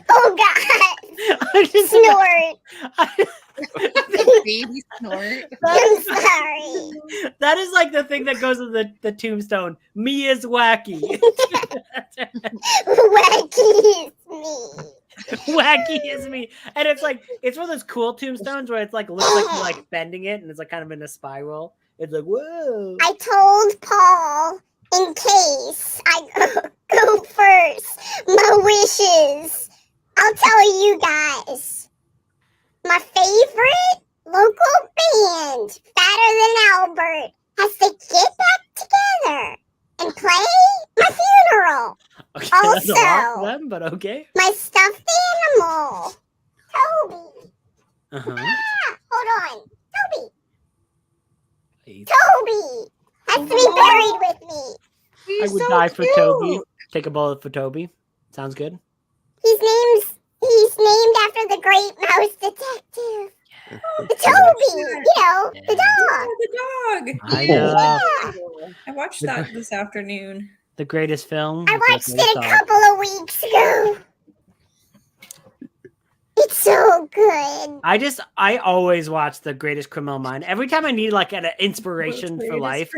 [SPEAKER 9] Oh God!
[SPEAKER 1] I just
[SPEAKER 9] Snort.
[SPEAKER 5] baby snort.
[SPEAKER 9] I'm sorry.
[SPEAKER 1] That is like the thing that goes with the tombstone. Me is wacky.
[SPEAKER 9] Wacky is me.
[SPEAKER 1] Wacky is me. And it's like, it's one of those cool tombstones where it's like, looks like you're like bending it and it's like kind of in a spiral. It's like, whoa.
[SPEAKER 9] I told Paul, in case I go first, my wishes. I'll tell you guys. My favorite local band, Fatter Than Albert, has to get back together and play my funeral.
[SPEAKER 1] Okay, that's a lot for
[SPEAKER 9] Also,
[SPEAKER 1] them, but okay.
[SPEAKER 9] my stuffed animal, Toby.
[SPEAKER 1] Uh-huh.
[SPEAKER 9] Ah, hold on. Toby.
[SPEAKER 1] Hey,
[SPEAKER 9] Toby has to be buried with me.
[SPEAKER 1] I would die for Toby. Take a bullet for Toby. Sounds good.
[SPEAKER 9] He's named after the great mouse detective. Toby, you know, the dog.
[SPEAKER 11] The dog.
[SPEAKER 1] I know.
[SPEAKER 11] I watched that this afternoon.
[SPEAKER 1] The greatest film.
[SPEAKER 9] I
[SPEAKER 1] with the
[SPEAKER 9] watched
[SPEAKER 1] greatest
[SPEAKER 9] it a
[SPEAKER 1] dog.
[SPEAKER 9] couple of weeks ago. It's so good.
[SPEAKER 1] I always watch The Greatest Criminal Mind. Every time I need like an inspiration for life,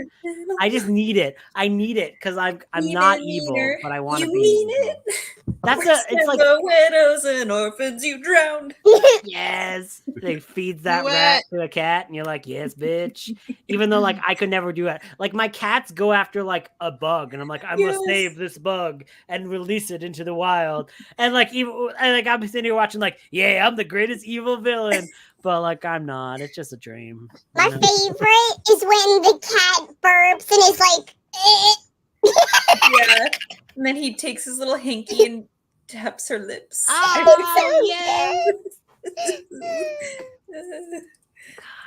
[SPEAKER 1] I just need it. I need it because I'm not evil, but I want to
[SPEAKER 11] You
[SPEAKER 1] be.
[SPEAKER 11] mean
[SPEAKER 1] evil.
[SPEAKER 11] it?
[SPEAKER 1] That's
[SPEAKER 11] It's
[SPEAKER 1] like
[SPEAKER 11] the widows and orphans you drowned.
[SPEAKER 1] yes. They feeds that
[SPEAKER 5] Do
[SPEAKER 1] rat
[SPEAKER 5] it.
[SPEAKER 1] to a cat, and you're like, yes, bitch. Even though like I could never do it. Like my cats go after like a bug, and I'm like, I'm gonna save this bug and release it into the wild. And like I'm sitting here watching, like, yeah, I'm the greatest evil villain, but like I'm not. It's just a dream.
[SPEAKER 9] My favorite is when the cat burps and is like,
[SPEAKER 11] Yeah. And then he takes his little hanky and taps her lips.
[SPEAKER 1] Oh, yes.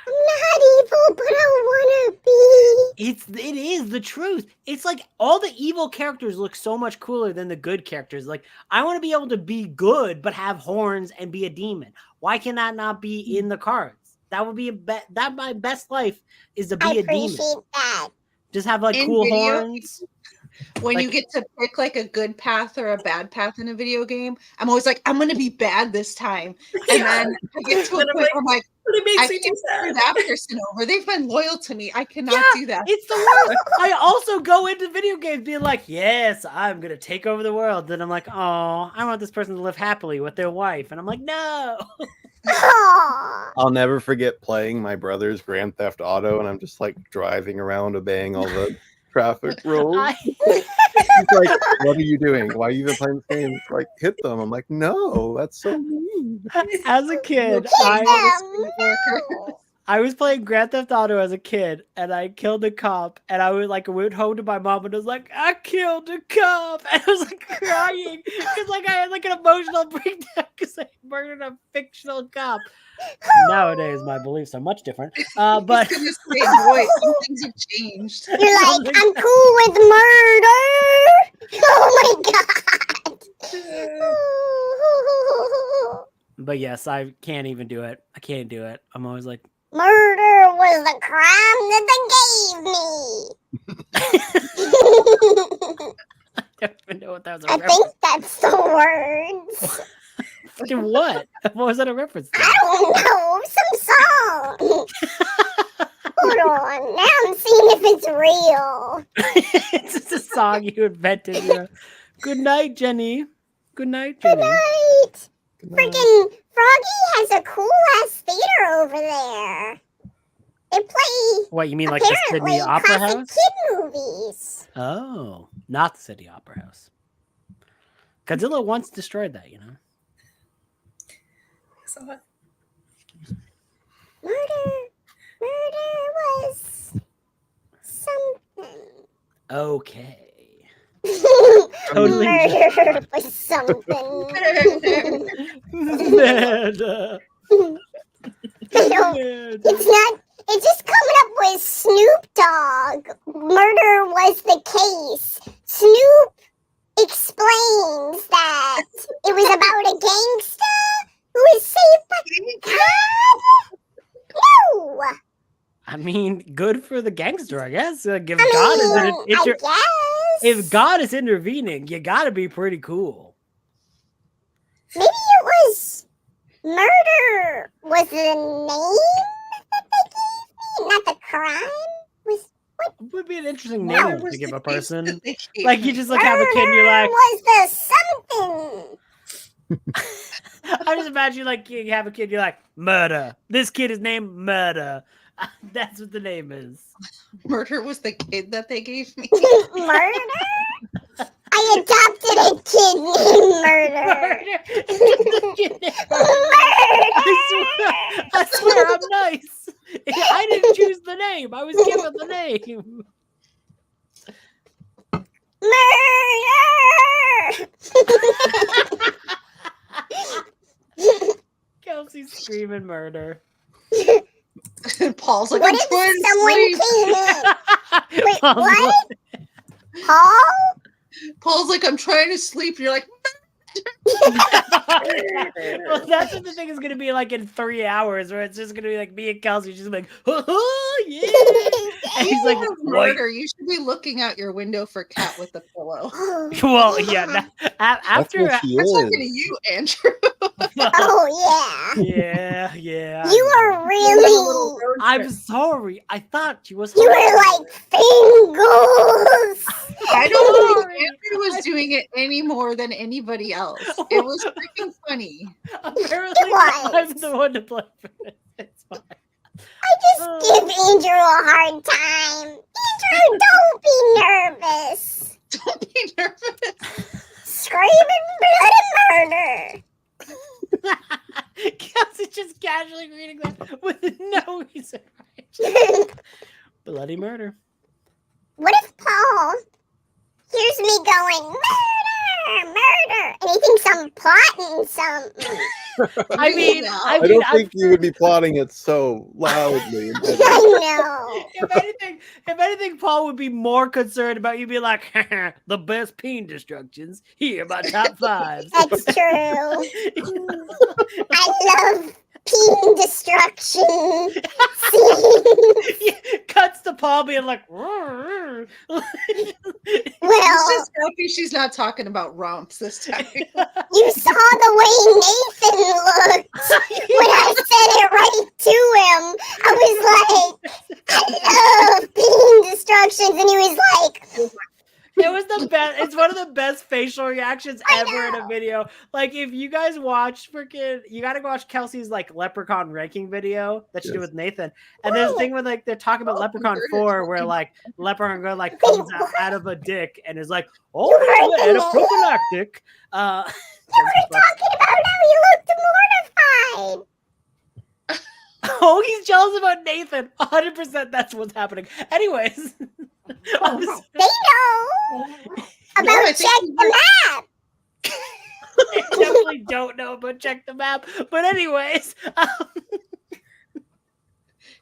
[SPEAKER 9] I'm not evil, but I want to be.
[SPEAKER 1] It is the truth. It's like all the evil characters look so much cooler than the good characters. Like I want to be able to be good but have horns and be a demon. Why can that not be in the cards? That would be that my best life is to be a demon.
[SPEAKER 9] I appreciate that.
[SPEAKER 1] Just have like
[SPEAKER 5] In
[SPEAKER 1] cool
[SPEAKER 5] video
[SPEAKER 1] horns.
[SPEAKER 5] When
[SPEAKER 1] Like-
[SPEAKER 5] you get to pick like a good path or a bad path in a video game, I'm always like, I'm gonna be bad this time. And then I get to a
[SPEAKER 11] But I'm
[SPEAKER 5] point where I'm like,
[SPEAKER 11] But it
[SPEAKER 5] I
[SPEAKER 11] makes me
[SPEAKER 5] can't
[SPEAKER 11] too
[SPEAKER 5] screw
[SPEAKER 11] sad.
[SPEAKER 5] that person over. They've been loyal to me. I cannot
[SPEAKER 1] Yeah,
[SPEAKER 5] do that.
[SPEAKER 1] it's the worst. I also go into video games being like, yes, I'm gonna take over the world. Then I'm like, oh, I want this person to live happily with their wife, and I'm like, no.
[SPEAKER 6] I'll never forget playing my brother's Grand Theft Auto, and I'm just like driving around obeying all the traffic rules. He's like, what are you doing? Why are you even playing this game? It's like, hit them. I'm like, no, that's so mean.
[SPEAKER 1] As a kid, I was playing Grand Theft Auto as a kid, and I killed a cop, and I was like, went home to my mom and was like, I killed a cop, and I was like crying because like I had like an emotional breakdown because I murdered a fictional cop. Nowadays, my beliefs are much different, but
[SPEAKER 5] Goodness sake, boy, some things have changed.
[SPEAKER 9] You're like, I'm cool with murder. Oh my god.
[SPEAKER 1] but yes, I can't even do it. I can't do it. I'm always like,
[SPEAKER 9] Murder was the crime that they gave me.
[SPEAKER 1] I don't even know what that was.
[SPEAKER 9] I think that's the words.
[SPEAKER 1] Fucking what? What was that a reference to?
[SPEAKER 9] I don't know. Some song. Hold on. Now I'm seeing if it's real.
[SPEAKER 1] It's just a song you invented. Yeah. Good night, Jenny. Good night, Jenny.
[SPEAKER 9] Good night. Freaking Froggy has a cool ass theater over there. They play
[SPEAKER 1] What, you mean like the Sydney Opera
[SPEAKER 9] classic
[SPEAKER 1] House?
[SPEAKER 9] kid movies.
[SPEAKER 1] Oh, not the City Opera House. Godzilla once destroyed that, you know.
[SPEAKER 9] Murder was something.
[SPEAKER 1] Okay. Totally.
[SPEAKER 9] Murder was something.
[SPEAKER 1] Murder.
[SPEAKER 9] It's not. It's just coming up with Snoop Dogg. Murder was the case. Snoop explains that it was about a gangster who was saved by God. No.
[SPEAKER 1] I mean, good for the gangster, I guess. Like, if
[SPEAKER 9] I guess.
[SPEAKER 1] if God is intervening, you gotta be pretty cool.
[SPEAKER 9] Maybe it was murder was the name?
[SPEAKER 1] would be an interesting
[SPEAKER 5] What
[SPEAKER 1] name
[SPEAKER 5] was
[SPEAKER 1] to give
[SPEAKER 5] the
[SPEAKER 1] a
[SPEAKER 5] name
[SPEAKER 1] person.
[SPEAKER 5] that they gave
[SPEAKER 1] Like you
[SPEAKER 5] me?
[SPEAKER 1] just like have a kid and you're like,
[SPEAKER 9] was the something.
[SPEAKER 1] I just imagine like you have a kid, you're like, Murder. This kid is named Murder. That's what the name is.
[SPEAKER 5] Murder was the kid that they gave me.
[SPEAKER 9] Murder? I adopted a kid named Murder.
[SPEAKER 1] I swear I'm nice. I didn't choose the name. I was given the name.
[SPEAKER 9] Murder!
[SPEAKER 1] Kelsey's screaming murder.
[SPEAKER 5] Paul's like,
[SPEAKER 9] what
[SPEAKER 5] I'm
[SPEAKER 9] if
[SPEAKER 5] trying to
[SPEAKER 9] someone
[SPEAKER 5] sleep.
[SPEAKER 9] came in? Wait,
[SPEAKER 1] Paul's
[SPEAKER 9] what? Paul?
[SPEAKER 5] Paul's like, I'm trying to sleep. You're like,
[SPEAKER 1] Well, that's what the thing is going to be like in 3 hours, where it's just going to be like me and Kelsey just like, oh, yeah. And he's like,
[SPEAKER 5] Murder. You should be looking out your window for Cat with the pillow.
[SPEAKER 1] well, yeah. After
[SPEAKER 6] That's what she
[SPEAKER 5] I'm talking to
[SPEAKER 6] is.
[SPEAKER 5] you, Andrew.
[SPEAKER 9] Oh,
[SPEAKER 1] yeah.
[SPEAKER 9] You were really...
[SPEAKER 1] I'm sorry. I thought she was.
[SPEAKER 9] You were like fingers.
[SPEAKER 5] I don't think Andrew was doing it any more than anybody else. It was freaking funny.
[SPEAKER 1] Apparently,
[SPEAKER 9] It was.
[SPEAKER 1] I'm the one to blame for this. It's fine.
[SPEAKER 9] I just give Andrew a hard time. Andrew, don't be nervous.
[SPEAKER 5] Don't be nervous.
[SPEAKER 9] Screaming bloody murder.
[SPEAKER 1] Kelsey just casually reading that with no reason. Bloody murder.
[SPEAKER 9] What if Paul hears me going, murder, murder, and he thinks I'm plotting something?
[SPEAKER 1] I mean,
[SPEAKER 6] I don't think you would be plotting it so loudly.
[SPEAKER 9] I know.
[SPEAKER 1] If anything, Paul would be more concerned about you being like, the best peen destructions. Here, my top 5.
[SPEAKER 9] That's true. I love peen destruction.
[SPEAKER 1] Cuts to Paul being like, well,
[SPEAKER 5] He's just happy she's not talking about romps this time.
[SPEAKER 9] You saw the way Nathan looked when I said it right to him. I was like, I love peen destructions. And he was like,
[SPEAKER 1] it was the best. It's one of the best facial reactions ever in a video. Like, if you guys watch you gotta watch Kelsey's like Leprechaun ranking video that she did with Nathan. And there's a thing where like they're talking about Leprechaun 4, where like Leprechaun girl like comes out of a dick and is like, oh, and a prophylactic.
[SPEAKER 9] You were talking about how you looked mortified.
[SPEAKER 1] Oh, he's jealous about Nathan. 100% that's what's happening. Anyways.
[SPEAKER 9] They know about check the map.
[SPEAKER 1] They definitely don't know about check the map. But anyways.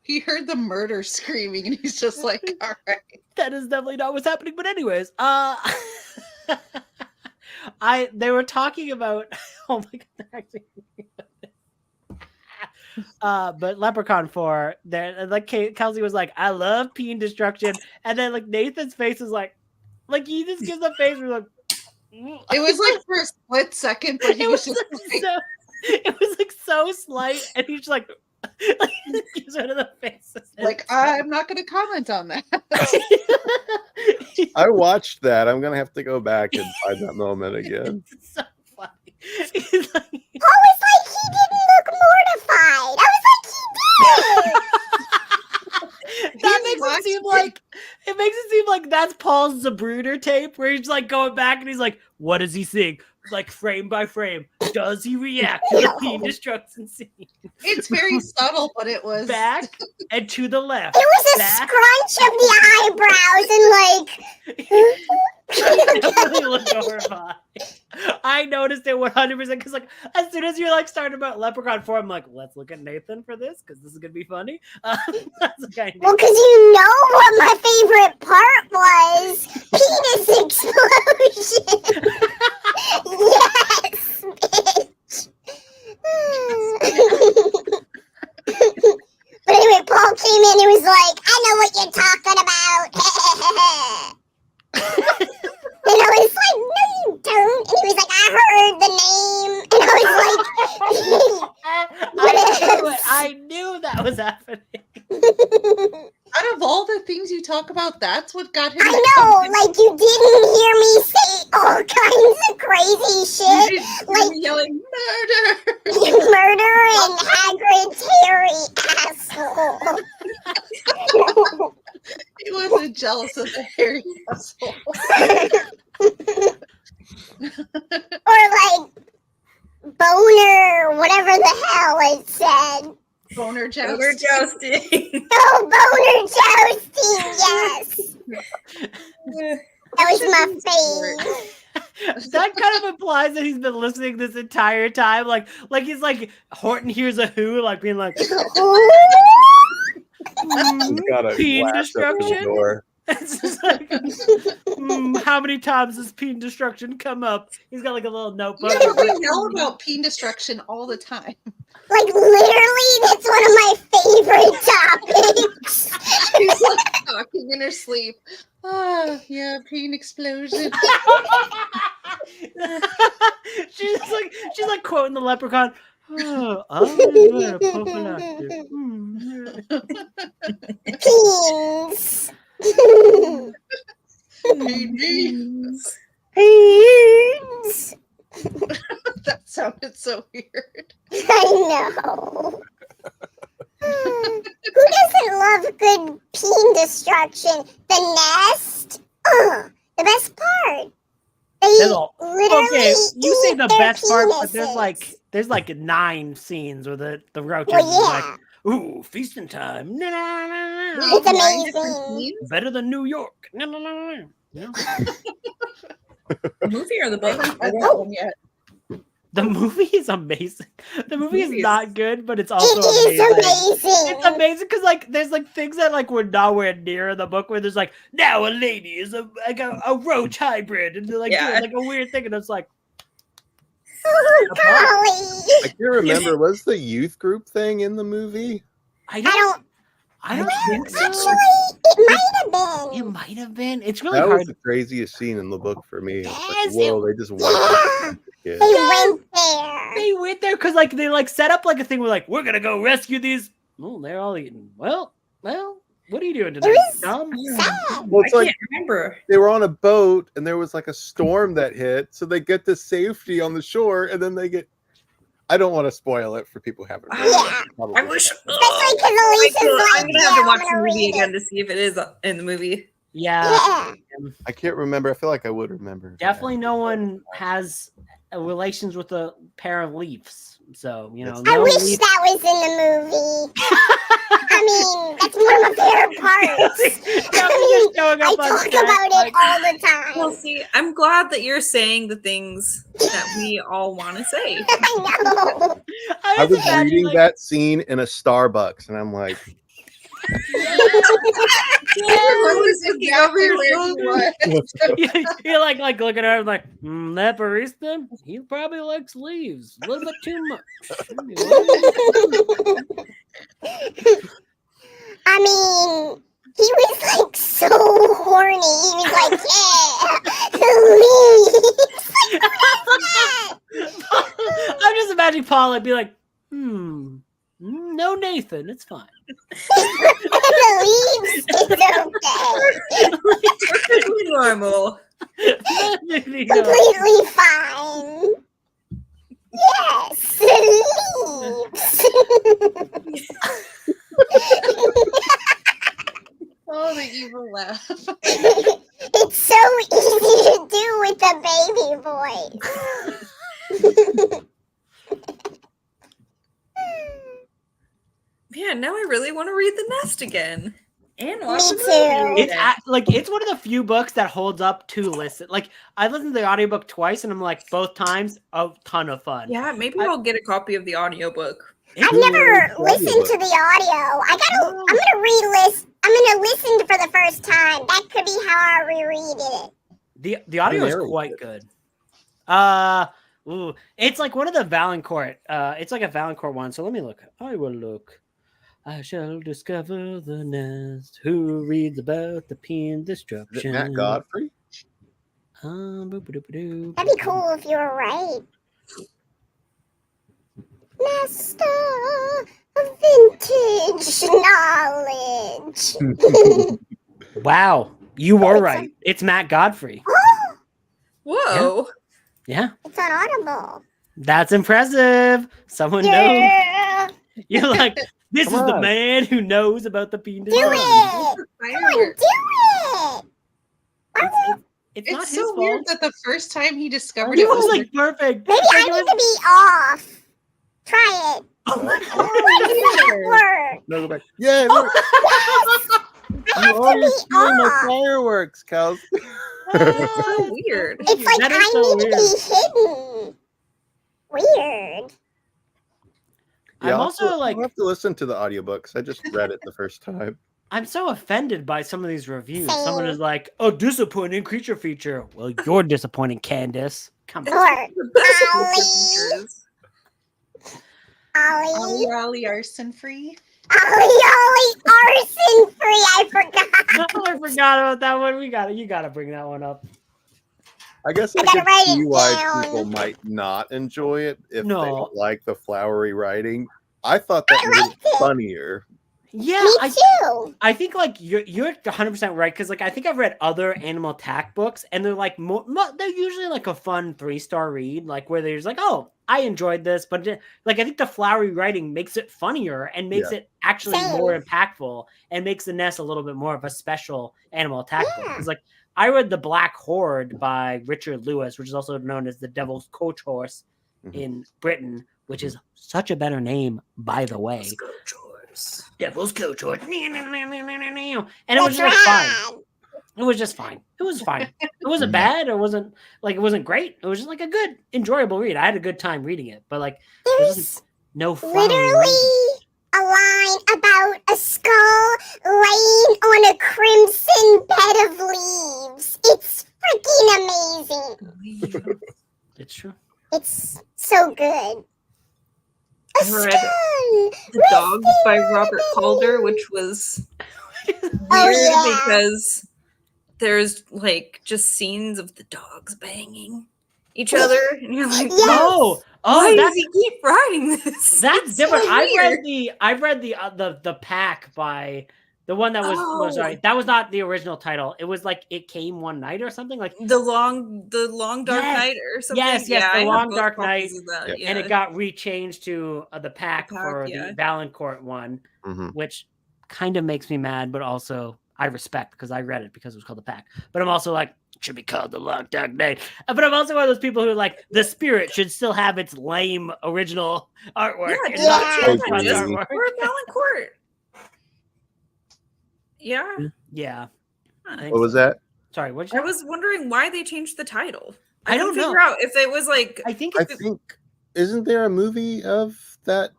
[SPEAKER 5] He heard the murder screaming and he's just like, all right.
[SPEAKER 1] That is definitely not what's happening. But anyways, they were talking about, oh my god, actually. But Leprechaun 4, there like Kelsey was like, I love peen destruction, and then like Nathan's face is like he just gives a face where like
[SPEAKER 5] it was like for a split second, but he was just like,
[SPEAKER 1] it was like so slight, and he's just like gives one of the faces.
[SPEAKER 5] Like, I'm not gonna comment on that.
[SPEAKER 6] I watched that. I'm gonna have to go back and find that moment again.
[SPEAKER 1] It's so funny.
[SPEAKER 9] Paul was like, he didn't look mortified. I was like, he did.
[SPEAKER 1] That makes it seem like that's Paul's Zapruder tape, where he's like going back and he's like, what is he seeing? Like frame by frame, does he react to the peen destruction scene?
[SPEAKER 5] It's very subtle, but it was
[SPEAKER 1] back and to the left.
[SPEAKER 9] It was a scrunch of the eyebrows and like.
[SPEAKER 1] I definitely looked horrified. I noticed it 100% because like as soon as you're like starting about Leprechaun 4, I'm like, let's look at Nathan for this because this is gonna be funny. That's kind of
[SPEAKER 9] well, because you know what my favorite part was: penis explosion. Yes, bitch. But anyway, Paul came in and was like, I know what you're talking about. And I was like, no, you don't. And he was like, I heard the name. And I was like,
[SPEAKER 1] I knew that was happening.
[SPEAKER 5] I out of all the things you talk about, that's what got him.
[SPEAKER 9] I know, like you didn't hear me say all kinds of crazy shit, like
[SPEAKER 5] yelling murder,
[SPEAKER 9] murder, and Hagrid's hairy asshole.
[SPEAKER 5] He wasn't jealous of the hairy asshole.
[SPEAKER 9] Or like boner, whatever the hell it said.
[SPEAKER 5] Boner jousting.
[SPEAKER 11] Boner jousting.
[SPEAKER 9] Oh, boner jousting, yes. That was my face.
[SPEAKER 1] That kind of implies that he's been listening this entire time. Like he's like Horton hears a who, like being like
[SPEAKER 6] He's got a
[SPEAKER 1] peen
[SPEAKER 6] blast up to the
[SPEAKER 1] destruction.
[SPEAKER 6] door.
[SPEAKER 1] It's just like, how many times does peen destruction come up? He's got like a little notebook.
[SPEAKER 5] Yeah, we yell about peen destruction all the time.
[SPEAKER 9] Like literally, that's one of my favorite topics.
[SPEAKER 5] She's like talking in her sleep. Ah, yeah, peen explosion.
[SPEAKER 1] she's like quoting the leprechaun. Oh, I'm a prophylactic.
[SPEAKER 9] Peens.
[SPEAKER 5] Peens.
[SPEAKER 9] Peens.
[SPEAKER 5] That sounded so weird.
[SPEAKER 9] I know. Who doesn't love good peen destruction? The nest? The best part. They literally
[SPEAKER 1] Okay, you say the
[SPEAKER 9] eat their
[SPEAKER 1] best part, but
[SPEAKER 9] penises.
[SPEAKER 1] there's like 9 scenes where the roaches
[SPEAKER 9] Well,
[SPEAKER 1] is like, ooh, feasting time. No, no, no, no, no.
[SPEAKER 9] It's amazing.
[SPEAKER 1] Better than New York. No, no, no, no. No.
[SPEAKER 11] The movie or the book?
[SPEAKER 5] I haven't read one yet.
[SPEAKER 1] The movie is amazing. The movie is
[SPEAKER 11] movie is-
[SPEAKER 1] not good, but it's also
[SPEAKER 9] It is amazing.
[SPEAKER 1] It's amazing because like there's like things that like were nowhere near in the book where there's like now a lady is a roach hybrid and they're like
[SPEAKER 11] Yeah.
[SPEAKER 1] doing like a weird thing and it's like
[SPEAKER 9] Oh, golly.
[SPEAKER 6] I can't remember. Was the youth group thing in the movie?
[SPEAKER 1] I
[SPEAKER 9] don't
[SPEAKER 1] think so.
[SPEAKER 9] Actually, it might have been.
[SPEAKER 1] It might have been. It's really
[SPEAKER 6] That
[SPEAKER 1] hard.
[SPEAKER 6] was the craziest scene in the book for me. It's like,
[SPEAKER 1] Yes,
[SPEAKER 6] whoa, they just went.
[SPEAKER 9] Yeah.
[SPEAKER 6] Yeah.
[SPEAKER 9] They went there.
[SPEAKER 1] They went there because like they like set up like a thing where like we're gonna go rescue these. Oh, they're all eating. Well, what are you doing today?
[SPEAKER 9] was
[SPEAKER 1] Dumb?
[SPEAKER 9] sad.
[SPEAKER 6] Well,
[SPEAKER 11] I
[SPEAKER 6] it's like
[SPEAKER 11] can't remember.
[SPEAKER 6] they were on a boat and there was like a storm that hit, so they get to safety on the shore, and then they get. I don't want to spoil it for people who haven't. Read
[SPEAKER 9] Yeah.
[SPEAKER 6] it. Probably
[SPEAKER 11] I wish.
[SPEAKER 9] Especially because Elisa's like,
[SPEAKER 11] I'm gonna have to
[SPEAKER 9] yeah,
[SPEAKER 11] watch
[SPEAKER 9] I'm
[SPEAKER 11] the
[SPEAKER 9] gonna
[SPEAKER 11] movie
[SPEAKER 9] read
[SPEAKER 11] again
[SPEAKER 9] it.
[SPEAKER 11] to see if it is in the movie.
[SPEAKER 1] Yeah.
[SPEAKER 9] Yeah.
[SPEAKER 6] I can't remember. I feel like I would remember.
[SPEAKER 1] Definitely no one has relations with a pair of leaves. So, you know.
[SPEAKER 9] I
[SPEAKER 1] no
[SPEAKER 9] wish
[SPEAKER 1] leaf-
[SPEAKER 9] that was in the movie. I mean, that's one of my favorite parts.
[SPEAKER 1] Just showing
[SPEAKER 9] I
[SPEAKER 1] up on
[SPEAKER 9] talk
[SPEAKER 1] set,
[SPEAKER 9] about it
[SPEAKER 1] like-
[SPEAKER 9] all the time.
[SPEAKER 11] Well, see, I'm glad that you're saying the things that we all want to say.
[SPEAKER 9] I know.
[SPEAKER 6] I was
[SPEAKER 1] imagine,
[SPEAKER 6] reading
[SPEAKER 1] like-
[SPEAKER 6] that scene in a Starbucks, and I'm like,
[SPEAKER 1] You're like looking at her like, that barista, he probably likes leaves a little bit too much.
[SPEAKER 9] I mean, he was like so horny. He was like, yeah, leaves.
[SPEAKER 1] I'm just imagining Paul and be like, no Nathan, it's fine.
[SPEAKER 9] The leaves is okay.
[SPEAKER 11] Normal.
[SPEAKER 9] Completely fine. Yes, leaves.
[SPEAKER 5] Oh, the evil laugh.
[SPEAKER 9] It's so easy to do with the baby voice.
[SPEAKER 11] Yeah, now I really want to read The Nest again. And watch
[SPEAKER 9] Me
[SPEAKER 11] the
[SPEAKER 9] too.
[SPEAKER 11] movie
[SPEAKER 1] It's
[SPEAKER 11] again.
[SPEAKER 1] it's one of the few books that holds up to listen. Like I listened to the audiobook twice and I'm like both times a ton of fun.
[SPEAKER 11] Yeah, maybe I'll get a copy of the audiobook.
[SPEAKER 9] I've never listened to the audio. I'm gonna re-listen. I'm gonna listen for the first time. That could be how I reread it.
[SPEAKER 1] The audio is
[SPEAKER 6] narrate
[SPEAKER 1] quite
[SPEAKER 6] it.
[SPEAKER 1] good. It's like one of the Valancourt. It's like a Valancourt one. So let me look. I will look. I shall discover the nest. Who reads about the peen
[SPEAKER 6] is it
[SPEAKER 1] destruction?
[SPEAKER 6] Matt Godfrey?
[SPEAKER 1] Boop-a-doop-a-doop.
[SPEAKER 9] That'd be cool if you were right. Master of vintage knowledge. bunch.
[SPEAKER 1] Wow, you were right. It's Matt Godfrey.
[SPEAKER 11] Whoa.
[SPEAKER 1] Yeah,
[SPEAKER 9] It's on Audible.
[SPEAKER 1] that's impressive. Someone knows. You're like, this
[SPEAKER 6] Come
[SPEAKER 1] is the
[SPEAKER 6] on.
[SPEAKER 1] man who knows about the penis.
[SPEAKER 9] Do it! Come on, do it!
[SPEAKER 1] It's not
[SPEAKER 5] It's
[SPEAKER 1] his
[SPEAKER 5] so weird
[SPEAKER 1] fault.
[SPEAKER 5] that the first time he discovered
[SPEAKER 1] He
[SPEAKER 5] it
[SPEAKER 1] was
[SPEAKER 5] was
[SPEAKER 1] like perfect.
[SPEAKER 9] Maybe
[SPEAKER 1] Like,
[SPEAKER 9] I
[SPEAKER 1] it
[SPEAKER 9] need
[SPEAKER 1] was-
[SPEAKER 9] to be off. Try it.
[SPEAKER 6] Oh,
[SPEAKER 9] How does that work?
[SPEAKER 6] no, go back. Yeah, look, you always stealing my fireworks, Kels.
[SPEAKER 11] That's so weird.
[SPEAKER 9] It's like
[SPEAKER 1] That
[SPEAKER 9] I
[SPEAKER 1] is so
[SPEAKER 9] need
[SPEAKER 1] weird.
[SPEAKER 9] to be hidden. Weird.
[SPEAKER 1] I'm also like,
[SPEAKER 6] I'll have to listen to the audiobooks. I just read it the first time.
[SPEAKER 1] I'm so offended by some of these reviews.
[SPEAKER 9] Same.
[SPEAKER 1] Someone is like, "Oh, disappointing creature feature." Well, you're disappointing, Candace. Come on.
[SPEAKER 9] Or Ollie.
[SPEAKER 5] Ollie Ollie arson free.
[SPEAKER 9] Ollie arson free. I forgot.
[SPEAKER 1] I forgot about that one. You gotta bring that one up.
[SPEAKER 6] I guess
[SPEAKER 9] I
[SPEAKER 6] I
[SPEAKER 9] gotta
[SPEAKER 6] could
[SPEAKER 9] write
[SPEAKER 6] see
[SPEAKER 9] it
[SPEAKER 6] why
[SPEAKER 9] down.
[SPEAKER 6] people might not enjoy it if they
[SPEAKER 1] No.
[SPEAKER 6] don't like the flowery writing. I thought that made
[SPEAKER 9] liked
[SPEAKER 6] it
[SPEAKER 9] it.
[SPEAKER 6] funnier.
[SPEAKER 1] Yeah,
[SPEAKER 9] Me too.
[SPEAKER 1] I think like you're 100% right because like I think I've read other animal attack books and they're like they're usually like a fun 3-star read, like where there's like, oh, I enjoyed this, but like I think the flowery writing makes it funnier and makes it actually
[SPEAKER 9] Same.
[SPEAKER 1] more impactful and makes the nest a little bit more of a special animal attack book. Because like I read The Black Horde by Richard Lewis, which is also known as the Devil's Coach Horse in Britain, which is such a better name, by the way. Devil's Coach Horse. And it was just like fine. It was just fine. It was fine. It wasn't bad. It wasn't great. It was just like a good, enjoyable read. I had a good time reading it, but like there's just no flowery
[SPEAKER 9] Literally a line about a skull laying on a crimson bed of leaves. It's freaking amazing.
[SPEAKER 1] It's true.
[SPEAKER 9] It's so good. A
[SPEAKER 11] I read
[SPEAKER 9] skull.
[SPEAKER 11] The Dogs by Robert Calder, which was weird because there's like just scenes of the dogs banging each other, and you're like,
[SPEAKER 1] Oh,
[SPEAKER 11] why does
[SPEAKER 1] that's
[SPEAKER 11] he keep writing this?
[SPEAKER 1] that's
[SPEAKER 11] It's
[SPEAKER 1] different.
[SPEAKER 11] so
[SPEAKER 1] I've read the pack by the one that was
[SPEAKER 11] Oh.
[SPEAKER 1] sorry, that was not the original title. It was like It Came One Night or something like
[SPEAKER 11] the long dark
[SPEAKER 1] Yes.
[SPEAKER 11] night or something.
[SPEAKER 1] Yes,
[SPEAKER 11] Yeah, I
[SPEAKER 1] the
[SPEAKER 11] have
[SPEAKER 1] Long
[SPEAKER 11] both
[SPEAKER 1] Dark
[SPEAKER 11] copies
[SPEAKER 1] Night,
[SPEAKER 11] of that,
[SPEAKER 1] and it
[SPEAKER 11] yeah.
[SPEAKER 1] got rechanged to the pack for
[SPEAKER 11] yeah.
[SPEAKER 1] the Valancourt one,
[SPEAKER 6] Mhm.
[SPEAKER 1] which kind of makes me mad, but also I respect because I read it because it was called the pack. But I'm also like, it should be called the Long Dark Night. But I'm also one of those people who are like, the spirit should still have its lame original artwork.
[SPEAKER 11] Yeah,
[SPEAKER 1] and
[SPEAKER 11] dude,
[SPEAKER 1] not
[SPEAKER 11] yeah,
[SPEAKER 1] change my
[SPEAKER 11] just
[SPEAKER 1] artwork.
[SPEAKER 11] we're Valancourt. Yeah.
[SPEAKER 1] Yeah. I think
[SPEAKER 6] What was
[SPEAKER 1] so.
[SPEAKER 6] that?
[SPEAKER 1] Sorry, what did you
[SPEAKER 11] I was wondering why they changed the title.
[SPEAKER 1] I
[SPEAKER 11] couldn't
[SPEAKER 1] don't
[SPEAKER 11] figure
[SPEAKER 1] know.
[SPEAKER 11] out if it was like
[SPEAKER 1] I think
[SPEAKER 6] I
[SPEAKER 1] it's
[SPEAKER 6] think isn't there a movie of that?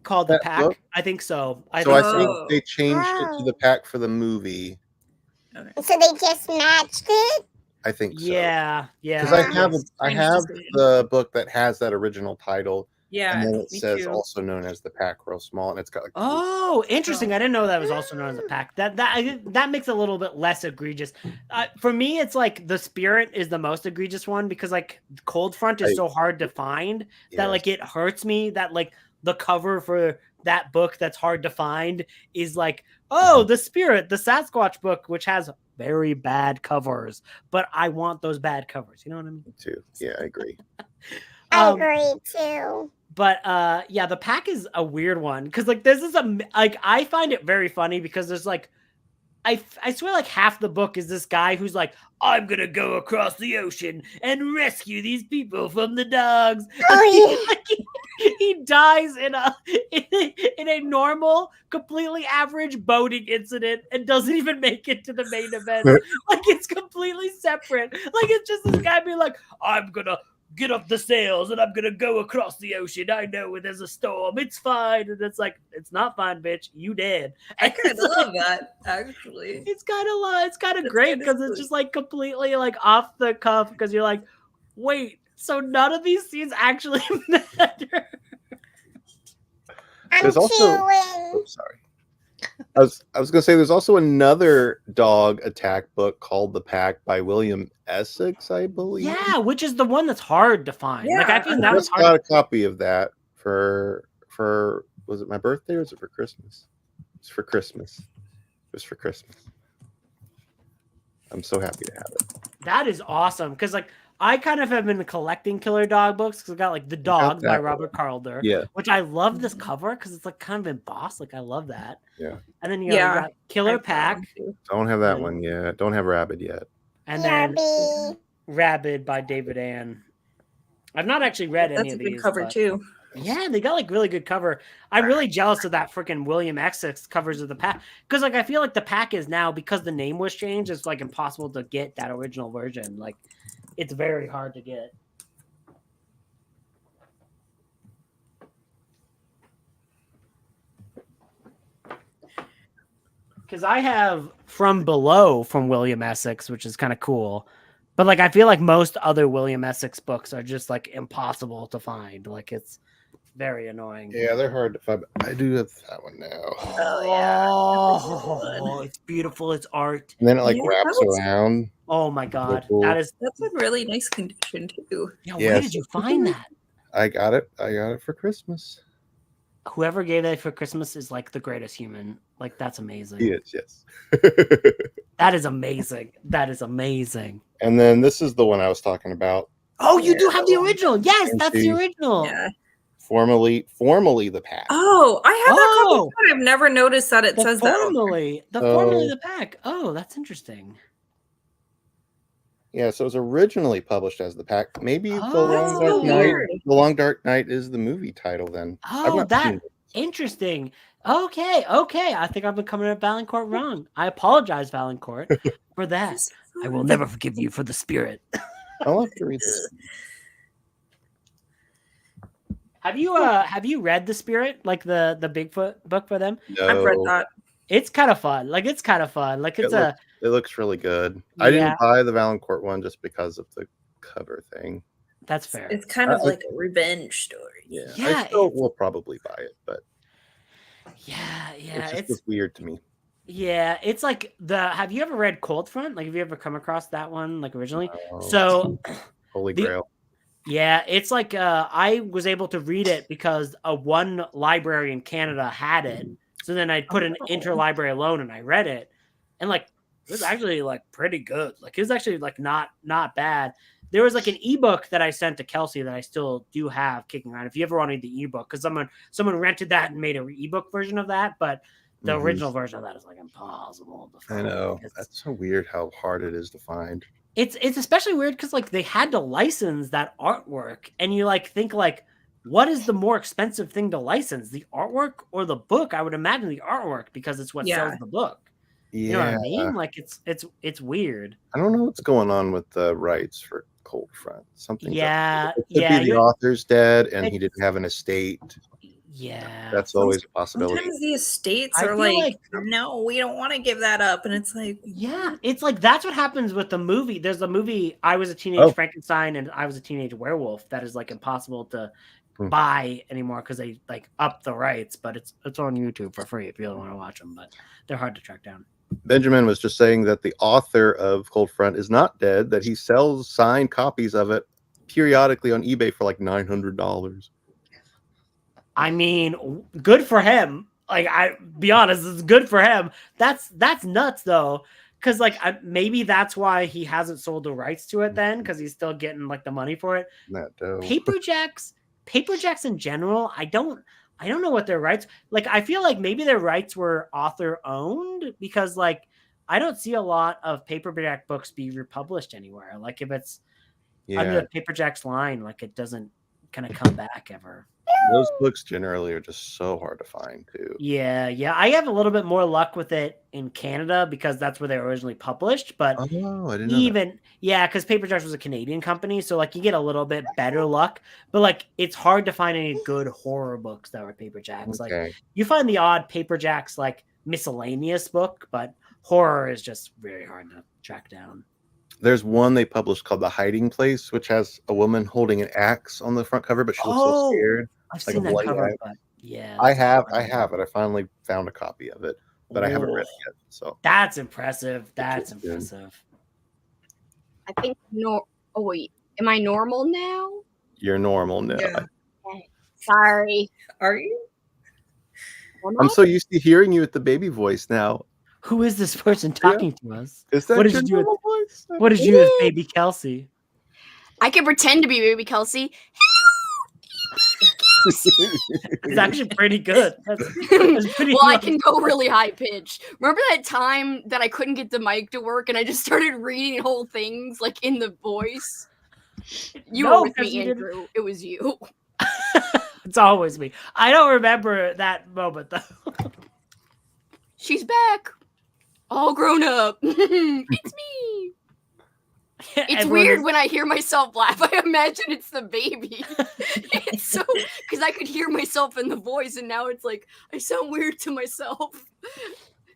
[SPEAKER 1] called the
[SPEAKER 6] that
[SPEAKER 1] pack.
[SPEAKER 6] book?
[SPEAKER 1] I think so. I
[SPEAKER 6] So
[SPEAKER 1] think
[SPEAKER 6] I
[SPEAKER 1] so.
[SPEAKER 6] think they changed it to the pack for the movie.
[SPEAKER 9] So they just matched it?
[SPEAKER 6] I think so.
[SPEAKER 1] Yeah, yeah.
[SPEAKER 6] Because I have
[SPEAKER 11] Strange
[SPEAKER 6] have
[SPEAKER 11] decision.
[SPEAKER 6] the book that has that original title.
[SPEAKER 11] Yeah,
[SPEAKER 6] And then it
[SPEAKER 11] me
[SPEAKER 6] says
[SPEAKER 11] too.
[SPEAKER 6] also known as the pack, real small, and it's got like
[SPEAKER 1] Oh, interesting. I didn't know that was also known as a pack. That makes it a little bit less egregious. For me, it's like the spirit is the most egregious one because like Cold Front is so hard to find that like it hurts me that like the cover for that book that's hard to find is like, oh, the spirit, the Sasquatch book, which has very bad covers, but I want those bad covers. You know what I mean?
[SPEAKER 6] too. Yeah, I agree.
[SPEAKER 9] I agree too.
[SPEAKER 1] But yeah, the pack is a weird one because like this is like I find it very funny because there's like I swear like half the book is this guy who's like, I'm gonna go across the ocean and rescue these people from the dogs. He dies in a normal, completely average boating incident and doesn't even make it to the main event. Like it's completely separate. Like it's just this guy being like, I'm gonna get up the sails and I'm gonna go across the ocean. I know when there's a storm, it's fine. And it's like, it's not fine, bitch. You dead.
[SPEAKER 11] I kind of love that, actually.
[SPEAKER 1] It's kind of great because it's just like completely like off the cuff because you're like, wait, so none of these scenes actually matter.
[SPEAKER 6] There's also oh, sorry. I was gonna say there's also another dog attack book called The Pack by William Essex, I believe.
[SPEAKER 1] Yeah, which is the one that's hard to find. Like I think
[SPEAKER 6] I
[SPEAKER 1] that was
[SPEAKER 6] just got
[SPEAKER 1] hard.
[SPEAKER 6] a copy of that for was it my birthday or was it for Christmas? It's for Christmas. just for Christmas. I'm so happy to have it.
[SPEAKER 1] That is awesome because like I kind of have been collecting killer dog books because I got like The
[SPEAKER 6] got
[SPEAKER 1] Dog by
[SPEAKER 6] that
[SPEAKER 1] Robert Calder,
[SPEAKER 6] Yeah.
[SPEAKER 1] which I love this cover because it's like kind of embossed. Like I love that.
[SPEAKER 6] Yeah.
[SPEAKER 1] And then you know, you got Killer Pack,
[SPEAKER 6] Don't have that one yet. Don't have Rabid yet.
[SPEAKER 1] and then Rabid by David Ann. I've not actually read any
[SPEAKER 11] That's
[SPEAKER 1] of
[SPEAKER 11] a good
[SPEAKER 1] these.
[SPEAKER 11] cover
[SPEAKER 1] but-
[SPEAKER 11] too.
[SPEAKER 1] Yeah, they got like really good cover. I'm really jealous of that freaking William Essex covers of the pack because like I feel like the pack is now because the name was changed. It's like impossible to get that original version. Like it's very hard to get. Because I have From Below from William Essex, which is kind of cool. But like I feel like most other William Essex books are just like impossible to find. Like it's very annoying.
[SPEAKER 6] Yeah, they're hard to find. I do have that one now.
[SPEAKER 1] Oh, it's beautiful. It's art.
[SPEAKER 6] And then it like
[SPEAKER 11] Yeah,
[SPEAKER 6] wraps
[SPEAKER 11] that was-
[SPEAKER 6] around.
[SPEAKER 1] Oh my god,
[SPEAKER 6] cool.
[SPEAKER 1] that is.
[SPEAKER 11] That's in really nice condition too.
[SPEAKER 1] Yeah,
[SPEAKER 6] Yeah,
[SPEAKER 1] where did you find that?
[SPEAKER 6] I got it. I got it for Christmas.
[SPEAKER 1] Whoever gave that for Christmas is like the greatest human. Like that's amazing.
[SPEAKER 6] He is, yes.
[SPEAKER 1] That is amazing. That is amazing.
[SPEAKER 6] And then this is the one I was talking about.
[SPEAKER 1] Oh, you do have the original. Yes,
[SPEAKER 6] And
[SPEAKER 1] that's the
[SPEAKER 6] she-
[SPEAKER 1] original.
[SPEAKER 11] Yeah.
[SPEAKER 6] Formerly the pack.
[SPEAKER 11] Oh, I have that
[SPEAKER 1] Oh.
[SPEAKER 11] copy too. I've never noticed that it
[SPEAKER 1] The
[SPEAKER 11] says that. on there.
[SPEAKER 1] formerly the pack. Oh, that's interesting.
[SPEAKER 6] Yeah, so it was originally published as the pack. Maybe the
[SPEAKER 1] Oh,
[SPEAKER 6] Long
[SPEAKER 1] that's
[SPEAKER 6] Dark
[SPEAKER 1] so
[SPEAKER 6] Night.
[SPEAKER 1] weird.
[SPEAKER 6] The Long Dark Night is the movie title. Then I've
[SPEAKER 1] Oh,
[SPEAKER 6] not
[SPEAKER 1] that
[SPEAKER 6] seen it.
[SPEAKER 1] interesting. Okay. I think I've been coming at Valancourt wrong. I apologize, Valancourt, for that. I will never forgive you for the spirit.
[SPEAKER 6] I'll have to read this.
[SPEAKER 1] Have you read The Spirit, like the Bigfoot book for them?
[SPEAKER 11] I've read
[SPEAKER 6] No.
[SPEAKER 11] that.
[SPEAKER 1] It's kind of fun. Like it's kind of fun. Like it's
[SPEAKER 6] It looks really good. I
[SPEAKER 1] Yeah.
[SPEAKER 6] didn't buy the Valancourt one just because of the cover thing.
[SPEAKER 1] that's fair.
[SPEAKER 11] It's kind of
[SPEAKER 6] I-
[SPEAKER 11] like a revenge story.
[SPEAKER 6] Yeah,
[SPEAKER 1] Yeah,
[SPEAKER 6] I still will probably buy it, but
[SPEAKER 1] Yeah,
[SPEAKER 6] it just was weird to me.
[SPEAKER 1] Yeah, it's like have you ever read Cold Front? Like have you ever come across that one like originally?
[SPEAKER 6] No.
[SPEAKER 1] So
[SPEAKER 6] Holy
[SPEAKER 1] the-
[SPEAKER 6] Grail.
[SPEAKER 1] yeah, it's like I was able to read it because one library in Canada had it. So then I put an interlibrary loan and I read it. And like it was actually like pretty good. Like it was actually like not bad. There was like an ebook that I sent to Kelsey that I still do have kicking around. If you ever wanted the ebook, because someone rented that and made an ebook version of that, but the
[SPEAKER 6] Mhm.
[SPEAKER 1] original version of that is like impossible to
[SPEAKER 6] I
[SPEAKER 1] find.
[SPEAKER 6] know. That's so weird how hard it is to find.
[SPEAKER 1] It's especially weird because like they had to license that artwork, and you like think like, what is the more expensive thing to license, the artwork or the book? I would imagine the artwork because it's what sells the book. You know what I mean? Like it's weird.
[SPEAKER 6] I don't know what's going on with the rights for Cold Front. Something.
[SPEAKER 1] Yeah,
[SPEAKER 6] It could
[SPEAKER 1] yeah,
[SPEAKER 6] be the
[SPEAKER 1] you're-
[SPEAKER 6] author's dead and he didn't have an estate.
[SPEAKER 1] Yeah,
[SPEAKER 6] That's always a possibility.
[SPEAKER 11] Sometimes the estates
[SPEAKER 1] I
[SPEAKER 11] are
[SPEAKER 1] feel
[SPEAKER 11] like,
[SPEAKER 1] like-
[SPEAKER 11] no, we don't want to give that up. And it's like,
[SPEAKER 1] Yeah, it's like that's what happens with the movie. There's a movie I Was a Teenage
[SPEAKER 6] Oh.
[SPEAKER 1] Frankenstein and I Was a Teenage Werewolf that is like impossible to
[SPEAKER 6] Hmm.
[SPEAKER 1] buy anymore because they like up the rights, but it's on YouTube for free if you don't want to watch them, but they're hard to track down.
[SPEAKER 6] Benjamin was just saying that the author of Cold Front is not dead, that he sells signed copies of it periodically on eBay for like $900.
[SPEAKER 1] I mean, good for him. Like I be honest, it's good for him. That's nuts though. Cause like maybe that's why he hasn't sold the rights to it then, because he's still getting like the money for it.
[SPEAKER 6] That dope.
[SPEAKER 1] Paper Jacks in general, I don't know what their rights. Like I feel like maybe their rights were author owned because like I don't see a lot of Paperback books be republished anywhere. Like if it's under
[SPEAKER 6] Yeah,
[SPEAKER 1] the Paper Jacks line, like it doesn't kind of come back ever.
[SPEAKER 6] those books generally are just so hard to find too.
[SPEAKER 1] Yeah. I have a little bit more luck with it in Canada because that's where they were originally published. But
[SPEAKER 6] Oh, I didn't know that.
[SPEAKER 1] because Paper Jacks was a Canadian company, so like you get a little bit better luck. But like it's hard to find any good horror books that were Paper Jacks. Like
[SPEAKER 6] Okay.
[SPEAKER 1] you find the odd Paper Jacks like miscellaneous book, but horror is just very hard to track down.
[SPEAKER 6] There's one they published called The Hiding Place, which has a woman holding an axe on the front cover, but she looks so scared.
[SPEAKER 1] I've
[SPEAKER 6] like
[SPEAKER 1] seen
[SPEAKER 6] a
[SPEAKER 1] that
[SPEAKER 6] white
[SPEAKER 1] cover,
[SPEAKER 6] axe.
[SPEAKER 1] but yeah,
[SPEAKER 6] I have it. I finally found a copy of it, but I haven't read
[SPEAKER 1] Ooh.
[SPEAKER 6] it yet. So
[SPEAKER 1] That's impressive. That's
[SPEAKER 6] good.
[SPEAKER 1] impressive.
[SPEAKER 2] I think oh wait, am I normal now?
[SPEAKER 6] you're normal now.
[SPEAKER 11] Yeah.
[SPEAKER 2] Okay. Sorry.
[SPEAKER 11] Are you?
[SPEAKER 2] Am
[SPEAKER 6] I'm
[SPEAKER 2] I?
[SPEAKER 6] so used to hearing you with the baby voice now.
[SPEAKER 1] Who is this person talking to us?
[SPEAKER 6] Is that
[SPEAKER 1] What did
[SPEAKER 6] your
[SPEAKER 1] you do?
[SPEAKER 6] normal voice?
[SPEAKER 1] What did you do as Baby Kelsey?
[SPEAKER 2] I can pretend to be Baby Kelsey.
[SPEAKER 1] It's actually pretty good. That's pretty
[SPEAKER 2] Well, I
[SPEAKER 1] good.
[SPEAKER 2] can go really high pitched. Remember that time that I couldn't get the mic to work and I just started reading whole things like in the voice? You
[SPEAKER 1] No,
[SPEAKER 2] were with
[SPEAKER 1] 'cause
[SPEAKER 2] me,
[SPEAKER 1] you didn't-
[SPEAKER 2] Andrew. It was you.
[SPEAKER 1] It's always me. I don't remember that moment though.
[SPEAKER 2] She's back. All grown up. It's me. It's
[SPEAKER 1] Everyone
[SPEAKER 2] weird
[SPEAKER 1] is-
[SPEAKER 2] when I hear myself laugh. I imagine it's the baby. It's so because I could hear myself in the voice, and now it's like I sound weird to myself.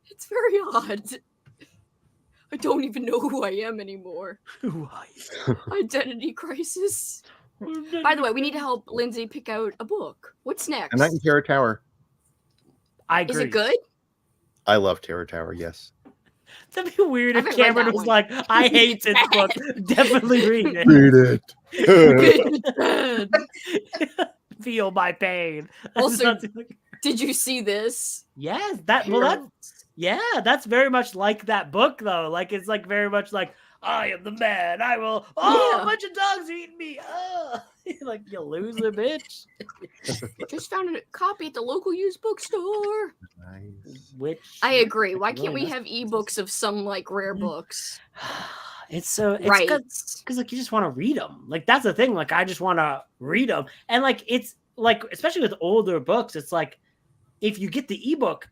[SPEAKER 2] It's very odd. I don't even know who I am anymore.
[SPEAKER 1] Who are you?
[SPEAKER 2] Identity crisis. By the way, we need to help Lindsay pick out a book. What's next?
[SPEAKER 6] A Night in Terror Tower.
[SPEAKER 1] I agree.
[SPEAKER 2] Is it good?
[SPEAKER 6] I love Terror Tower. Yes.
[SPEAKER 1] That'd be weird
[SPEAKER 2] I
[SPEAKER 1] if
[SPEAKER 2] haven't read
[SPEAKER 1] Cameron
[SPEAKER 2] that
[SPEAKER 1] was
[SPEAKER 2] one.
[SPEAKER 1] like, "I hate this book. Definitely read it.
[SPEAKER 6] Read it.
[SPEAKER 1] Feel my pain."
[SPEAKER 2] Also, did you see this?
[SPEAKER 1] Yes, that's very much like that book though. Like it's like very much like I am the man. I will. Oh,
[SPEAKER 2] Yeah.
[SPEAKER 1] a bunch of dogs are eating me. Oh, like you loser, bitch.
[SPEAKER 2] Just found a copy at the local used bookstore.
[SPEAKER 6] Nice.
[SPEAKER 1] Which
[SPEAKER 2] I agree. Why
[SPEAKER 1] really
[SPEAKER 2] can't we
[SPEAKER 1] nice.
[SPEAKER 2] have ebooks of some like rare books?
[SPEAKER 1] It's so it's
[SPEAKER 2] Right.
[SPEAKER 1] because like you just want to read them. Like that's the thing. Like I just want to read them, and like it's like especially with older books, it's like if you get the ebook,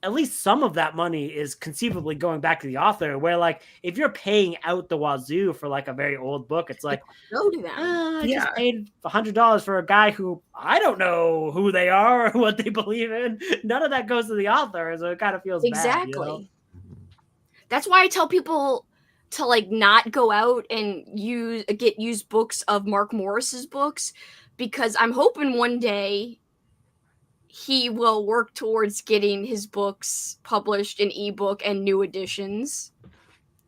[SPEAKER 1] at least some of that money is conceivably going back to the author. Where like if you're paying out the wazoo for like a very old book, it's like
[SPEAKER 2] Go to them.
[SPEAKER 1] I just paid $100 for a guy who I don't know who they are or what they believe in. None of that goes to the author, so it kind of feels
[SPEAKER 2] Exactly.
[SPEAKER 1] bad, you know?
[SPEAKER 2] That's why I tell people to like not go out and get used books of Mark Morris's books, because I'm hoping one day he will work towards getting his books published in ebook and new editions.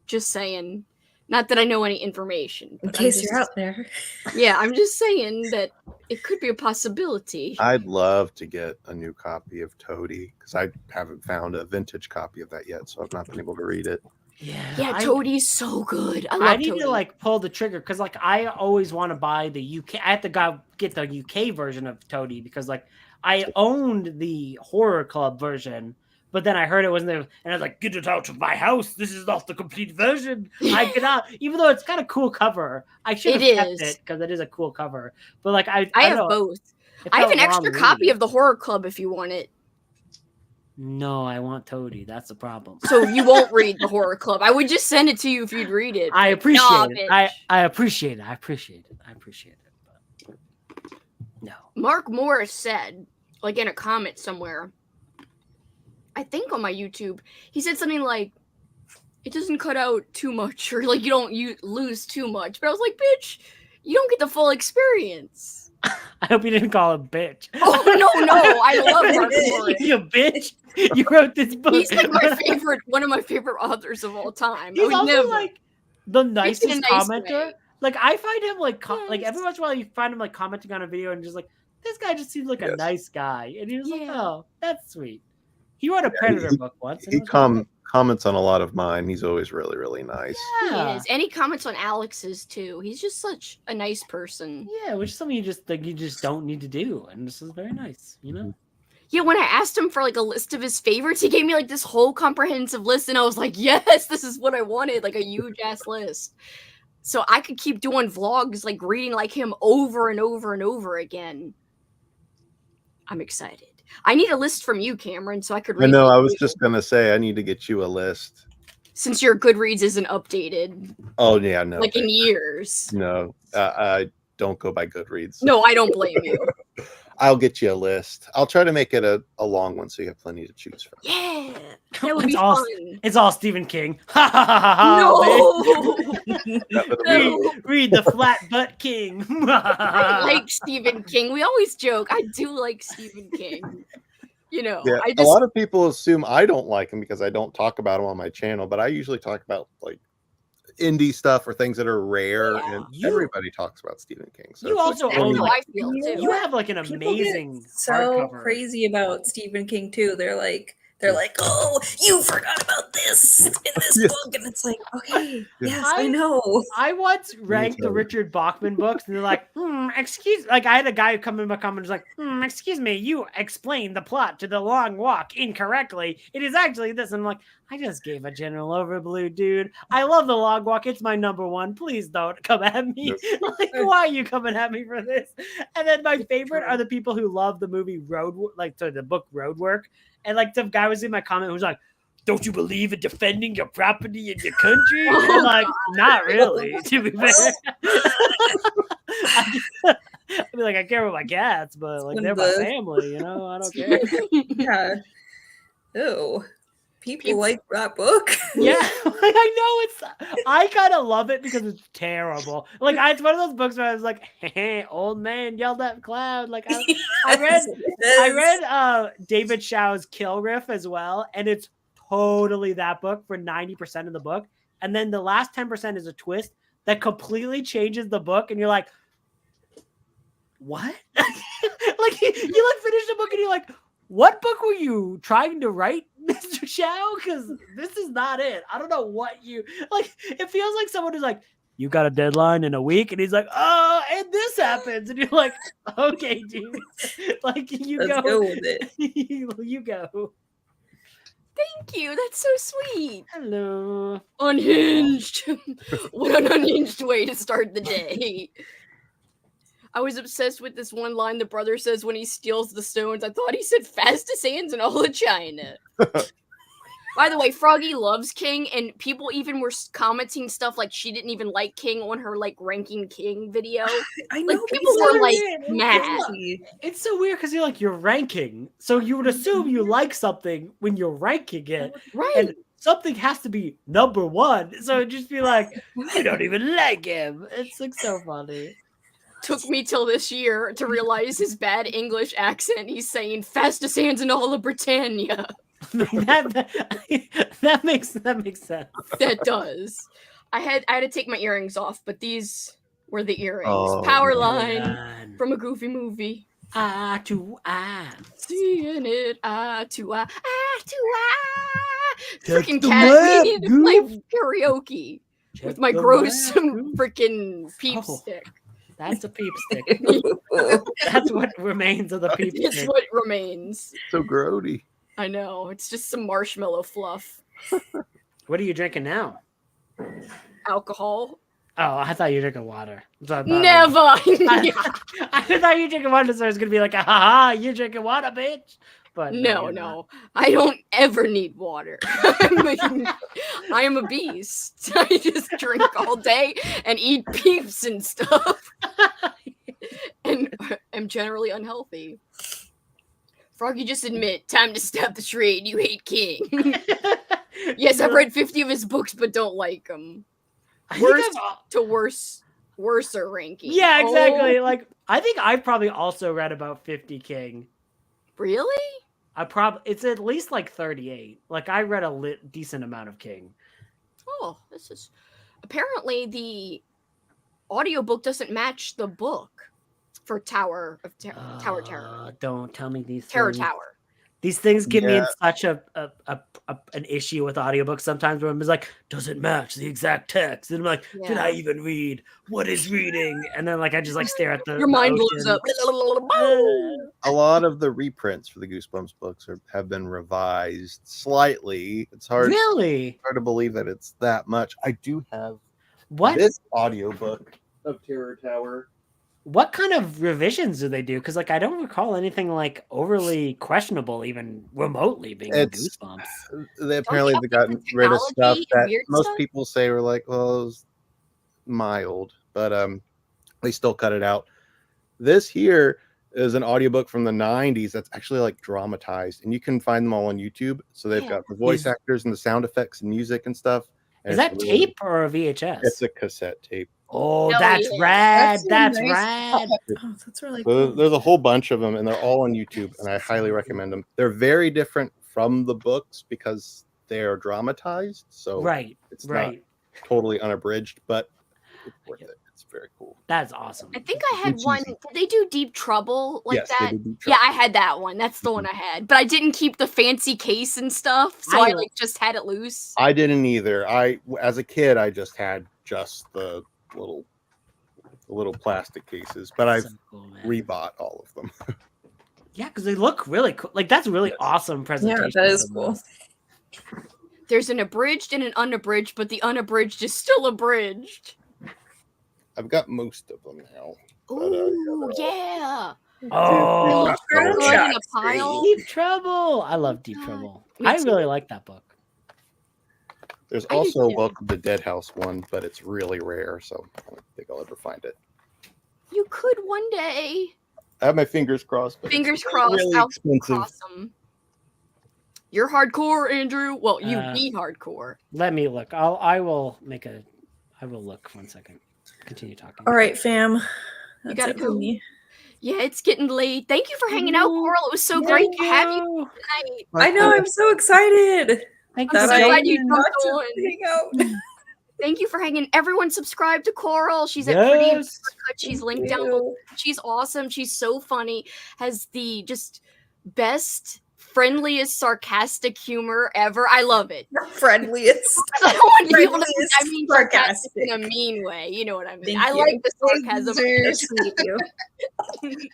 [SPEAKER 2] Just saying. Not that I know any information.
[SPEAKER 11] In
[SPEAKER 2] but
[SPEAKER 11] case you're out there.
[SPEAKER 2] Yeah, I'm just saying that it could be a possibility.
[SPEAKER 6] I'd love to get a new copy of Toady because I haven't found a vintage copy of that yet, so I've not been able to read it.
[SPEAKER 2] Yeah, Toadie's so good. I love
[SPEAKER 1] I need
[SPEAKER 2] Toadie.
[SPEAKER 1] to like pull the trigger because like I always want to buy the UK. I have to go get the UK version of Toady because like I owned the horror club version, but then I heard it wasn't there, and I was like, "Get it out of my house! This is not the complete version. I cannot." Even though it's got a cool cover, I should have kept it because it is a cool cover. But like I
[SPEAKER 2] have
[SPEAKER 1] don't know.
[SPEAKER 2] both.
[SPEAKER 1] It
[SPEAKER 2] I have
[SPEAKER 1] felt
[SPEAKER 2] an
[SPEAKER 1] wrong
[SPEAKER 2] extra
[SPEAKER 1] reading
[SPEAKER 2] copy
[SPEAKER 1] it.
[SPEAKER 2] of the horror club if you want it.
[SPEAKER 1] No, I want Toady. That's the problem.
[SPEAKER 2] So you won't read the horror club. I would just send it to you if you'd read it.
[SPEAKER 1] I
[SPEAKER 2] Like,
[SPEAKER 1] appreciate
[SPEAKER 2] nah,
[SPEAKER 1] it.
[SPEAKER 2] bitch.
[SPEAKER 1] I appreciate it. I appreciate it. I appreciate it. But no.
[SPEAKER 2] Mark Morris said, like in a comment somewhere, I think on my YouTube, he said something like, "It doesn't cut out too much," or like you lose too much. But I was like, "Bitch, you don't get the full experience."
[SPEAKER 1] I hope you didn't call him bitch.
[SPEAKER 2] Oh no, I love Mark Morris.
[SPEAKER 1] You bitch. You wrote this book.
[SPEAKER 2] He's like one of my favorite authors of all time. I
[SPEAKER 1] He's
[SPEAKER 2] would
[SPEAKER 1] also
[SPEAKER 2] never.
[SPEAKER 1] like the
[SPEAKER 2] It's in a
[SPEAKER 1] nicest
[SPEAKER 2] nice
[SPEAKER 1] commenter.
[SPEAKER 2] way.
[SPEAKER 1] Like I find him like every once in a while you find him like commenting on a video and just like this guy just seems like a nice guy, and he was like, "Oh, that's sweet." He wrote a Predator book once. And
[SPEAKER 6] He
[SPEAKER 1] it was really good.
[SPEAKER 6] comments on a lot of mine. He's always really, really nice.
[SPEAKER 2] He
[SPEAKER 1] Yeah.
[SPEAKER 2] is. And he comments on Alex's too. He's just such a nice person.
[SPEAKER 1] Yeah, which is something you just don't need to do, and this is very nice, you know.
[SPEAKER 2] Yeah, when I asked him for like a list of his favorites, he gave me like this whole comprehensive list, and I was like, yes, this is what I wanted, like a huge ass list. So I could keep doing vlogs, like reading like him over and over and over again. I'm excited. I need a list from you, Cameron, so I could read.
[SPEAKER 6] I know.
[SPEAKER 2] like
[SPEAKER 6] I was
[SPEAKER 2] you.
[SPEAKER 6] just gonna say I need to get you a list.
[SPEAKER 2] Since your Goodreads isn't updated,
[SPEAKER 6] Oh yeah, no,
[SPEAKER 2] like in years.
[SPEAKER 6] no. I don't go by Goodreads.
[SPEAKER 2] No, I don't blame you.
[SPEAKER 6] I'll get you a list. I'll try to make it a long one so you have plenty to choose from.
[SPEAKER 2] Yeah, that would
[SPEAKER 1] It's
[SPEAKER 2] be
[SPEAKER 1] all
[SPEAKER 2] fun.
[SPEAKER 1] it's all Stephen King. Ha ha ha ha.
[SPEAKER 2] No.
[SPEAKER 1] Read the Flat Butt King.
[SPEAKER 2] I like Stephen King. We always joke. I do like Stephen King. You know,
[SPEAKER 6] Yeah,
[SPEAKER 2] I
[SPEAKER 6] a
[SPEAKER 2] just
[SPEAKER 6] lot of people assume I don't like him because I don't talk about him on my channel, but I usually talk about like indie stuff or things that are rare, and everybody talks about Stephen King. So
[SPEAKER 1] You
[SPEAKER 6] it's
[SPEAKER 1] also
[SPEAKER 6] like,
[SPEAKER 1] own
[SPEAKER 6] really-
[SPEAKER 1] like
[SPEAKER 2] feel too.
[SPEAKER 1] you have like an
[SPEAKER 11] People get
[SPEAKER 1] amazing
[SPEAKER 11] so
[SPEAKER 1] hardcover.
[SPEAKER 11] crazy about Stephen King too. They're like, They're like, "Oh, you forgot about this in this book," and it's like, "Okay, yes, I know."
[SPEAKER 1] I once ranked the Richard Bachman books, and they're like, excuse. Like, I had a guy who come in my comments like, excuse me, you explained the plot to The Long Walk incorrectly. It is actually this. And I'm like, I just gave a general overview, dude. I love The Long Walk. It's my number one. Please don't come at me. Like, why are you coming at me for this? And then my favorite are the people who love the movie the book Roadwork. And like some guy was in my comment who was like, don't you believe in defending your property and your country? And I'm like, not really, to be fair. I'd be like, I care about my cats, but like they're my family, you know? I don't care.
[SPEAKER 11] Yeah. Ew. People like that book.
[SPEAKER 1] Yeah, like, I know I kind of love it because it's terrible. Like it's one of those books where I was like, hey, old man yelled at cloud. Like I read David Shao's Kill Riff as well, and it's totally that book for 90% of the book. And then the last 10% is a twist that completely changes the book, and you're like, what? Like you like finish the book and you're like, what book were you trying to write, Mr. Shao? Because this is not it. I don't know what you like. It feels like someone who's like, you got a deadline in a week, and he's like, oh, and this happens, and you're like, okay, dude, like Let's go with it. You go.
[SPEAKER 2] Thank you. That's so sweet.
[SPEAKER 1] Hello.
[SPEAKER 2] Unhinged. What an unhinged way to start the day. I was obsessed with this one line the brother says when he steals the stones. I thought he said fastest hands in all of China. By the way, Froggy loves King, and people even were commenting stuff like she didn't even like King on her like ranking King video.
[SPEAKER 11] I know,
[SPEAKER 2] like people were like mad.
[SPEAKER 1] It's so weird because you're ranking, so you would assume you like something when you're ranking it,
[SPEAKER 2] right?
[SPEAKER 1] And something has to be number one, so it'd just be like, I don't even like him. It's like so funny.
[SPEAKER 2] Took me till this year to realize his bad English accent. He's saying fastest hands in all of Britannia.
[SPEAKER 1] that makes sense.
[SPEAKER 2] That does. I had to take my earrings off, but these were the earrings.
[SPEAKER 1] Oh,
[SPEAKER 2] Power line from a Goofy movie.
[SPEAKER 1] Eye to eye.
[SPEAKER 2] Seeing it eye to eye. Eye to eye.
[SPEAKER 1] Check
[SPEAKER 2] Freaking
[SPEAKER 1] the
[SPEAKER 2] cat
[SPEAKER 1] map,
[SPEAKER 2] needed to play karaoke with my
[SPEAKER 1] the
[SPEAKER 2] gross
[SPEAKER 1] map,
[SPEAKER 2] freaking peep stick.
[SPEAKER 1] That's a peep stick. That's what remains of the peep stick.
[SPEAKER 2] It's what remains.
[SPEAKER 6] So grody.
[SPEAKER 2] I know. It's just some marshmallow fluff.
[SPEAKER 1] What are you drinking now?
[SPEAKER 2] Alcohol.
[SPEAKER 1] Oh, I thought you were drinking water.
[SPEAKER 2] Never.
[SPEAKER 1] I thought you were drinking water, so I was going to be like, ha, you're drinking water, bitch. But
[SPEAKER 2] no. I don't ever need water. I am a beast. I just drink all day and eat peeps and stuff. And am generally unhealthy. Froggy, just admit, time to stop the trade. You hate King. Yes, I've read 50 of his books, but don't like him. Worser ranking.
[SPEAKER 1] Yeah, exactly. Like, I think I've probably also read about 50 King.
[SPEAKER 2] Really?
[SPEAKER 1] It's at least like 38. Like, I read a decent amount of King.
[SPEAKER 2] Oh, this is apparently the audiobook doesn't match the book for Tower of Terror.
[SPEAKER 1] Don't tell me these
[SPEAKER 2] Terror
[SPEAKER 1] things.
[SPEAKER 2] Tower.
[SPEAKER 1] These things give me in such an issue with audiobooks sometimes where I'm just like, does it match the exact text? And I'm like, did I even read? What is reading? And then like I just like stare at the
[SPEAKER 2] Your mind
[SPEAKER 1] ocean.
[SPEAKER 2] blows up.
[SPEAKER 6] A lot of the reprints for the Goosebumps books have been revised slightly. It's hard to believe that it's that much. I do have this audiobook of Terror Tower.
[SPEAKER 1] What kind of revisions do they do? Because like I don't recall anything like overly questionable, even remotely being Goosebumps.
[SPEAKER 6] Apparently they've gotten rid of stuff that most people say were like, well, it was mild, but they still cut it out. This here is an audiobook from the 90s that's actually like dramatized, and you can find them all on YouTube. So they've got the voice actors and the sound effects and music and stuff. And
[SPEAKER 1] is that tape or a VHS?
[SPEAKER 6] It's a cassette tape.
[SPEAKER 1] Oh, that's rad. That's rad.
[SPEAKER 11] Oh, that's really cool.
[SPEAKER 6] There's a whole bunch of them, and they're all on YouTube, and I highly recommend them. They're very different from the books because they are dramatized. So it's not totally unabridged, but worth it. It's very cool.
[SPEAKER 1] That's awesome.
[SPEAKER 2] I think I had
[SPEAKER 6] It's
[SPEAKER 2] one.
[SPEAKER 6] easy.
[SPEAKER 2] Did they do Deep Trouble like
[SPEAKER 6] Yes, they
[SPEAKER 2] that?
[SPEAKER 6] did Deep
[SPEAKER 2] Yeah,
[SPEAKER 6] Trouble.
[SPEAKER 2] I had that one. That's the one I had. But I didn't keep the fancy case and stuff, so I like just had it loose.
[SPEAKER 6] I didn't either. As a kid, I just had the little plastic cases, but I've rebought all of them.
[SPEAKER 1] Yeah, because they look really cool. Like that's really awesome presentation.
[SPEAKER 11] that is cool.
[SPEAKER 2] There's an abridged and an unabridged, but the unabridged is still abridged.
[SPEAKER 6] I've got most of them now.
[SPEAKER 2] Ooh, yeah.
[SPEAKER 1] Oh,
[SPEAKER 2] Good in a pile.
[SPEAKER 1] Deep Trouble. I love Deep Trouble.
[SPEAKER 2] Me
[SPEAKER 1] I
[SPEAKER 2] too.
[SPEAKER 1] really like that book.
[SPEAKER 6] There's
[SPEAKER 2] I do
[SPEAKER 6] also
[SPEAKER 2] too.
[SPEAKER 6] Welcome to Dead House one, but it's really rare, so I don't think I'll ever find it.
[SPEAKER 2] You could one day.
[SPEAKER 6] I have my fingers crossed. But
[SPEAKER 2] Fingers
[SPEAKER 6] it's
[SPEAKER 2] crossed.
[SPEAKER 6] Really
[SPEAKER 2] I'll
[SPEAKER 6] expensive.
[SPEAKER 2] cross 'em. You're hardcore, Andrew. Well, you
[SPEAKER 1] Uh,
[SPEAKER 2] be hardcore.
[SPEAKER 1] Let me look. I will look 1 second. Continue talking.
[SPEAKER 11] All right, fam.
[SPEAKER 2] You
[SPEAKER 11] That's
[SPEAKER 2] gotta
[SPEAKER 11] it for
[SPEAKER 2] go.
[SPEAKER 11] me.
[SPEAKER 2] Yeah, it's getting late. Thank you for hanging out, Coral. It was so great to have you tonight.
[SPEAKER 11] I know. I'm so excited.
[SPEAKER 1] Thank
[SPEAKER 2] I'm
[SPEAKER 11] that
[SPEAKER 2] so
[SPEAKER 11] I
[SPEAKER 2] glad you
[SPEAKER 11] got
[SPEAKER 2] jumped
[SPEAKER 11] to
[SPEAKER 2] on.
[SPEAKER 11] hang out.
[SPEAKER 2] Thank you for hanging. Everyone subscribe to Coral. She's at Pretty and
[SPEAKER 1] Yes.
[SPEAKER 2] Uppercut. She's linked down below. She's awesome. She's so funny. Has the just best, friendliest, sarcastic humor ever. I love it.
[SPEAKER 11] Friendliest.
[SPEAKER 2] I don't want people to think
[SPEAKER 11] Friendliest,
[SPEAKER 2] I mean sarcastic in a mean way. You know what I mean?
[SPEAKER 11] Thank
[SPEAKER 2] I
[SPEAKER 11] you.
[SPEAKER 2] like the sarcasm.
[SPEAKER 11] That's sweet of you.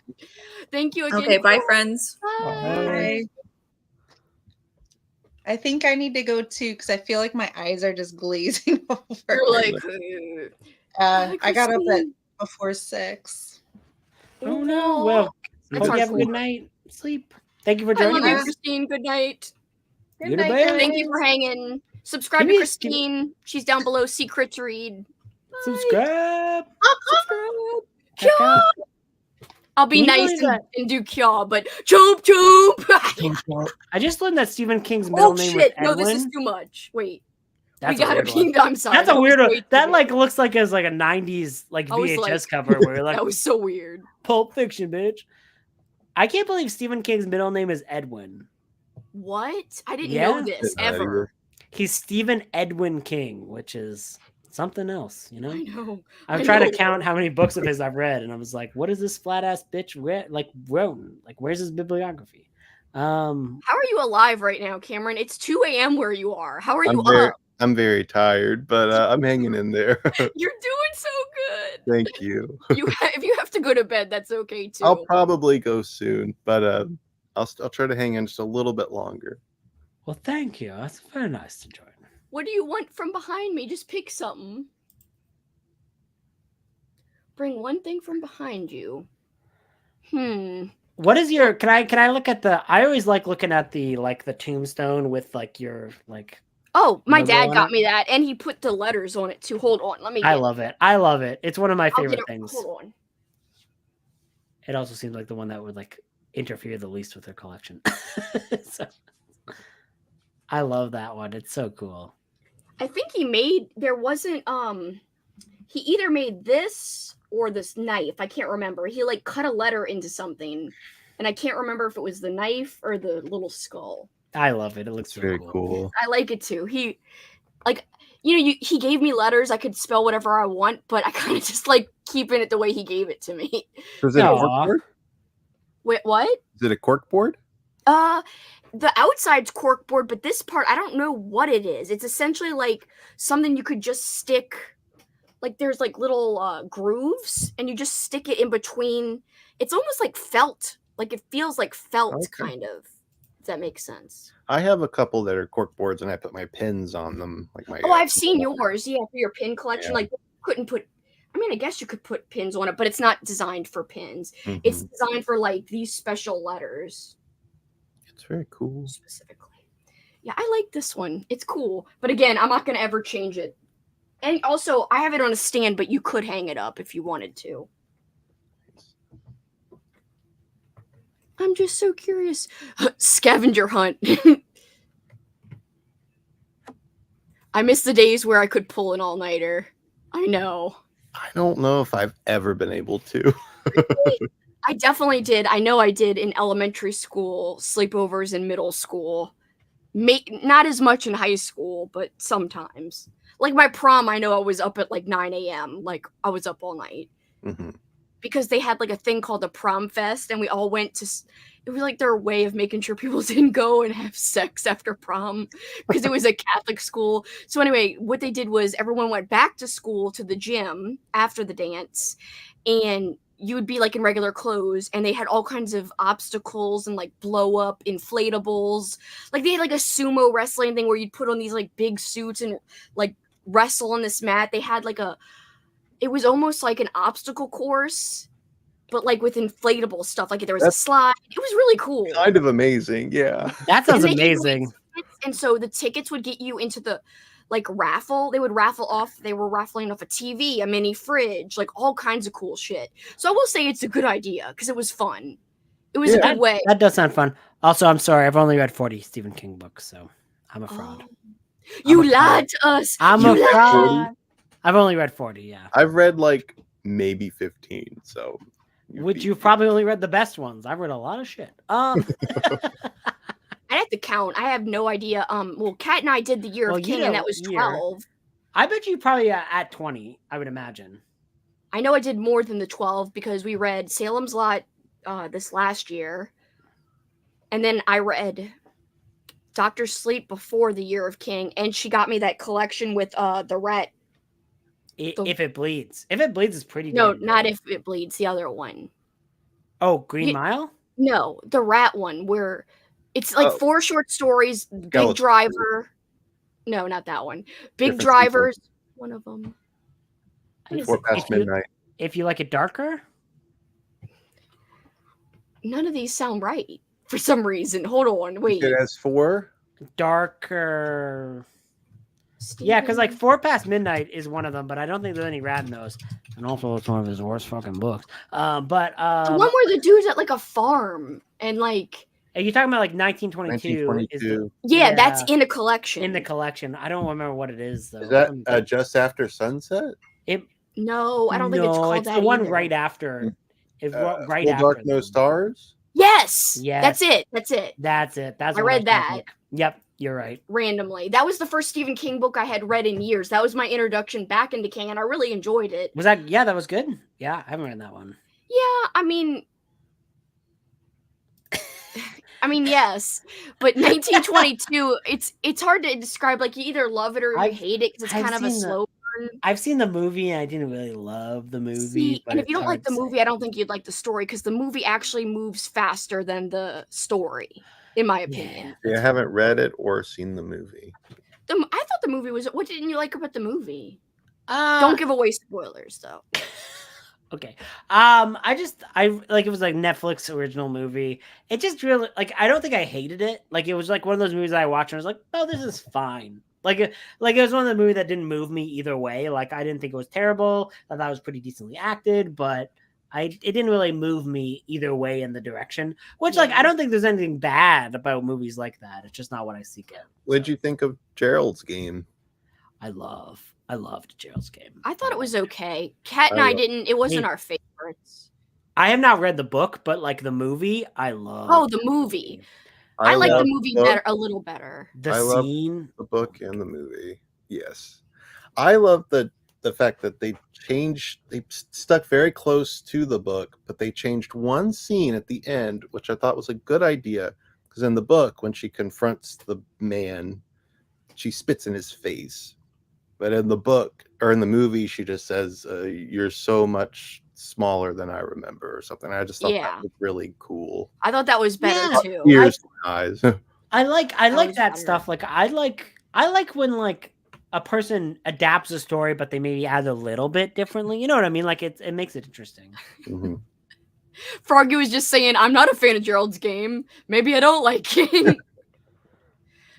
[SPEAKER 2] Thank you again.
[SPEAKER 11] Okay, bye,
[SPEAKER 2] Coral.
[SPEAKER 11] friends.
[SPEAKER 2] Bye.
[SPEAKER 5] I think I need to go too because I feel like my eyes are just glazing over.
[SPEAKER 2] You're like,
[SPEAKER 5] I got up at
[SPEAKER 2] Christine.
[SPEAKER 5] before 6.
[SPEAKER 1] Oh no. Well,
[SPEAKER 2] That's
[SPEAKER 1] hope you have a
[SPEAKER 2] hardcore.
[SPEAKER 1] good night. Sleep. Thank you for
[SPEAKER 2] I
[SPEAKER 1] joining
[SPEAKER 2] love you,
[SPEAKER 1] us.
[SPEAKER 2] Christine. Good night.
[SPEAKER 1] Good night.
[SPEAKER 2] Thank you for hanging. Subscribe
[SPEAKER 1] Give
[SPEAKER 2] to
[SPEAKER 1] me a-
[SPEAKER 2] Christine. She's down below. Secret to read.
[SPEAKER 1] Subscribe.
[SPEAKER 2] Subscribe.
[SPEAKER 1] Check out.
[SPEAKER 2] I'll be
[SPEAKER 1] Can you
[SPEAKER 2] nice
[SPEAKER 1] believe
[SPEAKER 2] and do kyaw, but chomp chomp.
[SPEAKER 1] I just learned that Stephen King's middle
[SPEAKER 2] Oh
[SPEAKER 1] name was
[SPEAKER 2] shit!
[SPEAKER 1] Edwin.
[SPEAKER 2] No, this is too much. Wait,
[SPEAKER 1] That's
[SPEAKER 2] we
[SPEAKER 1] a
[SPEAKER 2] gotta
[SPEAKER 1] weird one.
[SPEAKER 2] be. I'm sorry.
[SPEAKER 1] That's a
[SPEAKER 2] that was
[SPEAKER 1] weird
[SPEAKER 2] way
[SPEAKER 1] one.
[SPEAKER 2] too
[SPEAKER 1] That
[SPEAKER 2] weird.
[SPEAKER 1] like looks like as like a 90s like
[SPEAKER 2] I was
[SPEAKER 1] VHS
[SPEAKER 2] like-
[SPEAKER 1] cover where you're like
[SPEAKER 2] That was so weird.
[SPEAKER 1] Pulp Fiction, bitch. I can't believe Stephen King's middle name is Edwin.
[SPEAKER 2] What? I didn't
[SPEAKER 1] Yeah.
[SPEAKER 2] know this ever.
[SPEAKER 1] He's Stephen Edwin King, which is something else, you know?
[SPEAKER 2] I know.
[SPEAKER 1] I'm
[SPEAKER 2] I
[SPEAKER 1] trying
[SPEAKER 2] know.
[SPEAKER 1] to count how many books of his I've read, and I was like, what is this flat ass bitch wrote? Like, where's his bibliography?
[SPEAKER 2] How are you alive right now, Cameron? It's 2 a.m. where you are. How are you up?
[SPEAKER 6] I'm very tired, but I'm hanging in there.
[SPEAKER 2] You're doing so good.
[SPEAKER 6] Thank you.
[SPEAKER 2] If you have to go to bed, that's okay too.
[SPEAKER 6] I'll probably go soon, but I'll try to hang in just a little bit longer.
[SPEAKER 1] Well, thank you. That's very nice to join.
[SPEAKER 2] What do you want from behind me? Just pick something. Bring one thing from behind you.
[SPEAKER 1] What is your can I look at I always like looking at the tombstone with like your like
[SPEAKER 2] Oh, my
[SPEAKER 1] logo
[SPEAKER 2] dad
[SPEAKER 1] on
[SPEAKER 2] got
[SPEAKER 1] it?
[SPEAKER 2] me that, and he put the letters on it too. Hold on, let me.
[SPEAKER 1] I
[SPEAKER 2] get
[SPEAKER 1] love it. I love it. It's one of my
[SPEAKER 2] I'll
[SPEAKER 1] favorite
[SPEAKER 2] get it.
[SPEAKER 1] things.
[SPEAKER 2] Hold on.
[SPEAKER 1] It also seems like the one that would like interfere the least with their collection. So, I love that one. It's so cool.
[SPEAKER 2] I think there wasn't he either made this or this knife. I can't remember. He like cut a letter into something, and I can't remember if it was the knife or the little skull.
[SPEAKER 1] I love it. It looks
[SPEAKER 6] Very cool.
[SPEAKER 2] I like it too. He like he gave me letters. I could spell whatever I want, but I kind of just like keeping it the way he gave it to me.
[SPEAKER 6] Is it a corkboard?
[SPEAKER 2] Wait, what?
[SPEAKER 6] Is it a corkboard?
[SPEAKER 2] The outside's corkboard, but this part I don't know what it is. It's essentially like something you could just stick. Like there's like little grooves, and you just stick it in between. It's almost like felt. Like it feels like felt, kind of. If that makes sense.
[SPEAKER 6] I have a couple that are corkboards, and I put my pins on them, like my.
[SPEAKER 2] Oh, I've seen yours. Yeah, for your pin collection.
[SPEAKER 6] Yeah.
[SPEAKER 2] Like you couldn't put. I mean, I guess you could put pins on it, but it's not designed for pins.
[SPEAKER 6] Mhm.
[SPEAKER 2] It's designed for like these special letters.
[SPEAKER 6] It's very cool.
[SPEAKER 2] Specifically. Yeah, I like this one. It's cool. But again, I'm not going to ever change it. And also, I have it on a stand, but you could hang it up if you wanted to. I'm just so curious. Scavenger hunt. I miss the days where I could pull an all-nighter. I know.
[SPEAKER 6] I don't know if I've ever been able to.
[SPEAKER 2] I definitely did. I know I did in elementary school, sleepovers in middle school. Not as much in high school, but sometimes. Like my prom, I know I was up at like 9 a.m. Like I was up all night.
[SPEAKER 6] Mm-hmm.
[SPEAKER 2] Because they had like a thing called the prom fest, and we all went to. It was like their way of making sure people didn't go and have sex after prom because it was a Catholic school. So anyway, what they did was everyone went back to school to the gym after the dance, and you would be like in regular clothes, and they had all kinds of obstacles and like blow up inflatables. Like they had like a sumo wrestling thing where you'd put on these like big suits and like wrestle on this mat. They had like it was almost like an obstacle course, but like with inflatable stuff. Like there was a slide. It was really cool.
[SPEAKER 16] Kind of amazing. Yeah.
[SPEAKER 1] That sounds amazing.
[SPEAKER 2] And so the tickets would get you into the like raffle. They would raffle off. They were raffling off a TV, a mini fridge, like all kinds of cool shit. So I will say it's a good idea because it was fun. It was a good way.
[SPEAKER 1] That does sound fun. Also, I'm sorry. I've only read 40 Stephen King books, so I'm a fraud.
[SPEAKER 2] You lied to us.
[SPEAKER 1] I'm a fraud. I've only read 40, yeah.
[SPEAKER 16] I've read like maybe 15, so.
[SPEAKER 1] Which you've probably only read the best ones. I've read a lot of shit.
[SPEAKER 2] I'd have to count. I have no idea. Well, Kat and I did the Year of King, and that was 12.
[SPEAKER 1] I bet you probably at 20, I would imagine.
[SPEAKER 2] I know I did more than the 12 because we read Salem's Lot this last year. And then I read Dr. Sleep before the Year of King, and she got me that collection with the rat.
[SPEAKER 1] If It Bleeds. If It Bleeds is pretty
[SPEAKER 2] No,
[SPEAKER 1] damn
[SPEAKER 2] not
[SPEAKER 1] good.
[SPEAKER 2] If It Bleeds, the other one.
[SPEAKER 1] Oh, Green Mile?
[SPEAKER 2] No, the rat one where it's like 4 short stories, Big Driver. No, not that one. Big Drivers, one of them.
[SPEAKER 16] 4 Past Midnight.
[SPEAKER 1] If You Like It Darker?
[SPEAKER 2] None of these sound right for some reason. Hold on, wait.
[SPEAKER 16] It has 4?
[SPEAKER 1] Darker. Yeah, because like 4 Past Midnight is one of them, but I don't think there's any rat in those. And also, it's one of his worst fucking books.
[SPEAKER 2] The one where the dude's at like a farm and like.
[SPEAKER 1] Are you talking about like 1922?
[SPEAKER 2] Yeah, that's in a collection.
[SPEAKER 1] In the collection, I don't remember what it is though.
[SPEAKER 16] Is that Just After Sunset?
[SPEAKER 2] No, I don't think it's called
[SPEAKER 1] it's
[SPEAKER 2] that.
[SPEAKER 1] the one
[SPEAKER 2] either.
[SPEAKER 1] right after. It's right
[SPEAKER 16] Full
[SPEAKER 1] after.
[SPEAKER 16] Dark No Stars?
[SPEAKER 2] Yes.
[SPEAKER 1] Yes.
[SPEAKER 2] That's it.
[SPEAKER 1] That's it. That's
[SPEAKER 2] I
[SPEAKER 1] what
[SPEAKER 2] read that.
[SPEAKER 1] think. Yep, you're right.
[SPEAKER 2] Randomly. That was the first Stephen King book I had read in years. That was my introduction back into King, and I really enjoyed it.
[SPEAKER 1] Was that? Yeah, that was good. Yeah, I haven't read that one.
[SPEAKER 2] Yeah, I mean, yes, but 1922. It's hard to describe. Like you either love it or you hate it because it's kind of a slow burn.
[SPEAKER 1] I've seen the movie and I didn't really love the movie.
[SPEAKER 2] See,
[SPEAKER 1] but
[SPEAKER 2] and if you don't
[SPEAKER 1] it's
[SPEAKER 2] like the movie, I don't think you'd like the story because the movie actually moves faster than the story, in my opinion.
[SPEAKER 16] Yeah, I haven't read it or seen the movie.
[SPEAKER 2] I thought the movie was. What didn't you like about the movie? Don't give away spoilers, though.
[SPEAKER 1] Okay. I like it was like Netflix original movie. It just really like I don't think I hated it. Like it was like one of those movies I watched and I was like, oh, this is fine. Like it was one of the movies that didn't move me either way. Like I didn't think it was terrible. I thought it was pretty decently acted, but it didn't really move me either way in the direction. Which like I don't think there's anything bad about movies like that. It's just not what I seek out.
[SPEAKER 16] What did you think of Gerald's Game?
[SPEAKER 1] I loved Gerald's Game.
[SPEAKER 2] I thought it was okay. Kat and I didn't. It wasn't our favorites.
[SPEAKER 1] I have not read the book, but like the movie, I love.
[SPEAKER 2] Oh, the movie. I like the movie better, a little better.
[SPEAKER 1] The scene,
[SPEAKER 16] the book, and the movie. Yes, I love the fact that they stuck very close to the book, but they changed one scene at the end, which I thought was a good idea. Because in the book, when she confronts the man, she spits in his face. But in the book or in the movie, she just says, "You're so much smaller than I remember," or something. I just thought that was really cool.
[SPEAKER 2] I thought that was better too.
[SPEAKER 16] Ears to eyes.
[SPEAKER 1] I like that stuff. Like I like when like a person adapts a story, but they maybe add a little bit differently. You know what I mean? Like it makes it interesting.
[SPEAKER 16] Mm-hmm.
[SPEAKER 2] Froggy was just saying, "I'm not a fan of Gerald's Game. Maybe I don't like King."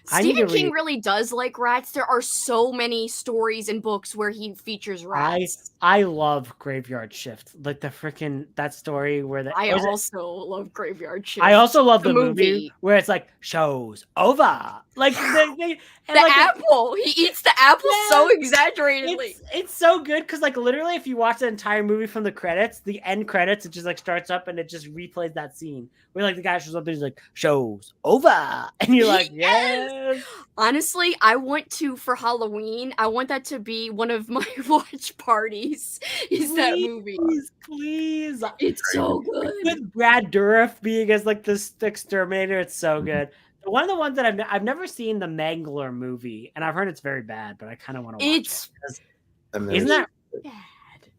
[SPEAKER 2] Stephen King really does like rats. There are so many stories and books where he features rats.
[SPEAKER 1] I love Graveyard Shift. Like the freaking that story where
[SPEAKER 2] I also love Graveyard Shift.
[SPEAKER 1] I also love the movie where it's like show's over. Like
[SPEAKER 2] the apple. He eats the apple so exaggeratedly.
[SPEAKER 1] It's so good because like literally, if you watch the entire movie from the credits, the end credits, it just like starts up and it just replays that scene where like the guy shows up and he's like, "Show's over," and you're like, "Yes."
[SPEAKER 2] Honestly, I want to for Halloween. I want that to be one of my watch parties. That movie?
[SPEAKER 1] Please.
[SPEAKER 2] It's so good.
[SPEAKER 1] With Brad Dourif being as like this exterminator, it's so good. One of the ones that I've never seen the Mangler movie, and I've heard it's very bad, but I kind of want to watch it. Isn't that bad?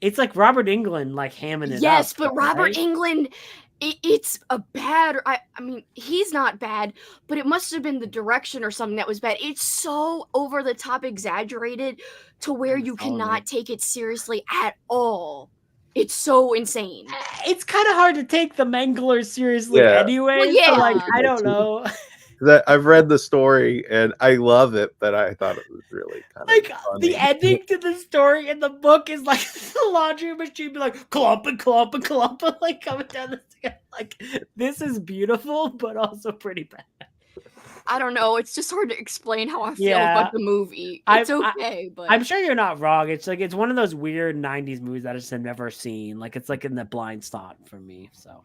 [SPEAKER 1] It's like Robert Englund like hamming it up.
[SPEAKER 2] Yes, but Robert Englund, it's a bad. I mean, he's not bad, but it must have been the direction or something that was bad. It's so over the top, exaggerated to where you cannot take it seriously at all. It's so insane.
[SPEAKER 1] It's kind of hard to take the Manglers seriously anyway.
[SPEAKER 2] Well, yeah.
[SPEAKER 1] So like, I don't know.
[SPEAKER 16] I've read the story and I love it, but I thought it was really kind
[SPEAKER 1] like
[SPEAKER 16] of funny.
[SPEAKER 1] The ending to the story in the book is like the laundry machine be like clump and clump and clump and like coming down the stairs. Like this is beautiful, but also pretty bad.
[SPEAKER 2] I don't know. It's just hard to explain how I feel about the movie. It's okay, but
[SPEAKER 1] I'm sure you're not wrong. It's like it's one of those weird '90s movies that I just have never seen. Like it's like in the blind spot for me. So.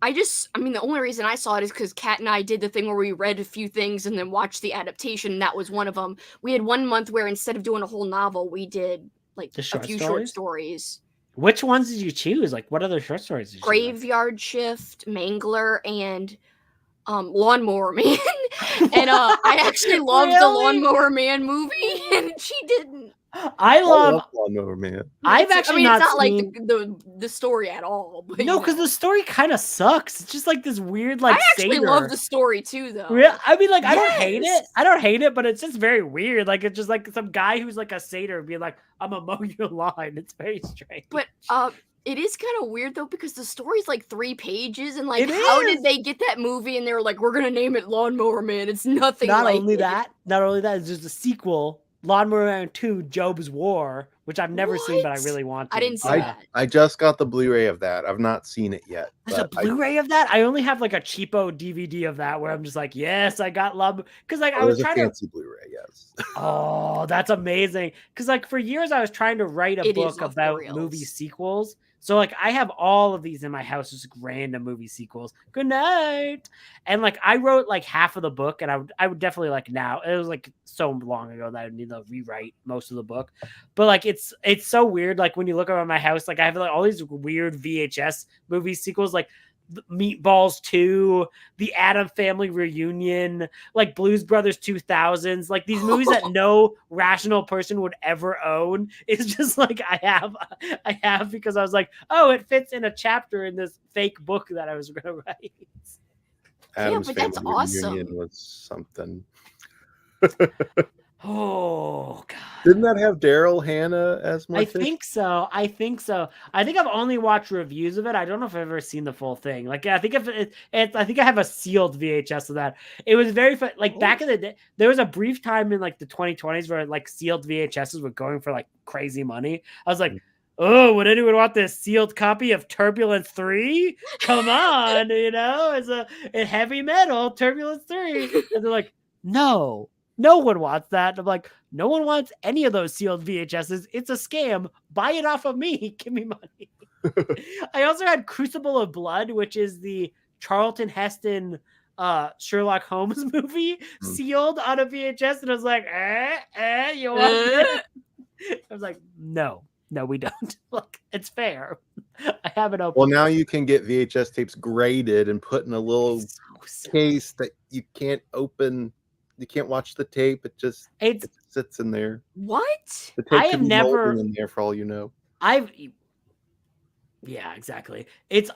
[SPEAKER 2] I mean, the only reason I saw it is because Kat and I did the thing where we read a few things and then watched the adaptation. And that was one of them. We had 1 month where instead of doing a whole novel, we did like a few short stories.
[SPEAKER 1] Which ones did you choose? Like, what other short stories did you
[SPEAKER 2] Graveyard Shift, Mangler, and Lawnmower Man. And I actually loved the Lawnmower Man movie, and she didn't.
[SPEAKER 1] I love
[SPEAKER 16] Lawnmower Man.
[SPEAKER 1] I've actually
[SPEAKER 2] it's
[SPEAKER 1] not
[SPEAKER 2] seen...
[SPEAKER 1] like
[SPEAKER 2] the story at all. But,
[SPEAKER 1] no, because the story kind of sucks. It's just like this weird like.
[SPEAKER 2] I actually love the story too, though.
[SPEAKER 1] I mean, like I don't hate it. I don't hate it, but it's just very weird. Like it's just like some guy who's like a satyr being like, "I'm gonna mow your lawn." It's very strange.
[SPEAKER 2] But it is kind of weird though because the story's like 3 pages, and like how did they get that movie? And they were like, "We're gonna name it Lawnmower Man." It's nothing.
[SPEAKER 1] Not only that, it's just a sequel. Lawnmower Man 2, Job's War, which I've never seen, but I really want to.
[SPEAKER 2] I didn't see that.
[SPEAKER 16] I just got the Blu-ray of that. I've not seen it yet.
[SPEAKER 1] There's a Blu-ray of that? I only have like a cheapo DVD of that where I'm just like, yes, I got love. Because like I was trying
[SPEAKER 16] a fancy Blu-ray, yes.
[SPEAKER 1] Oh, that's amazing. Because like for years I was trying to write a book about movie sequels. So like I have all of these in my house, just random movie sequels. Good night. And like I wrote like half of the book, and I would definitely like now. It was like so long ago that I would need to rewrite most of the book. But like it's so weird. Like when you look around my house, like I have like all these weird VHS movie sequels, like Meatballs 2, The Addams Family Reunion, like Blues Brothers 2000s, like these movies that no rational person would ever own. It's just like I have because I was like, oh, it fits in a chapter in this fake book that I was going to write.
[SPEAKER 16] Addams
[SPEAKER 2] but that's
[SPEAKER 16] Family
[SPEAKER 2] awesome.
[SPEAKER 16] Reunion was something.
[SPEAKER 1] Oh God!
[SPEAKER 16] Didn't that have Daryl Hannah as Morpheus?
[SPEAKER 1] I think so. I think I've only watched reviews of it. I don't know if I've ever seen the full thing. Like I think I think I have a sealed VHS of that. It was very fun. Like back in the day, there was a brief time in like the 2020s where like sealed VHSs were going for like crazy money. I was like, oh, would anyone want this sealed copy of Turbulence 3? Come on, it's a heavy metal Turbulence 3. And they're like, no one wants that. And I'm like, no one wants any of those sealed VHSs. It's a scam. Buy it off of me. Give me money. I also had Crucible of Blood, which is the Charlton Heston Sherlock Holmes movie sealed on a VHS. And I was like, you want it? I was like, no, we don't. Look, it's fair. I have it open.
[SPEAKER 16] Well, now you can get VHS tapes graded and put in a little case that you can't open. You can't watch the tape. It sits in there.
[SPEAKER 2] What?
[SPEAKER 16] The tape could be molding in there for all you know.
[SPEAKER 1] Yeah, exactly.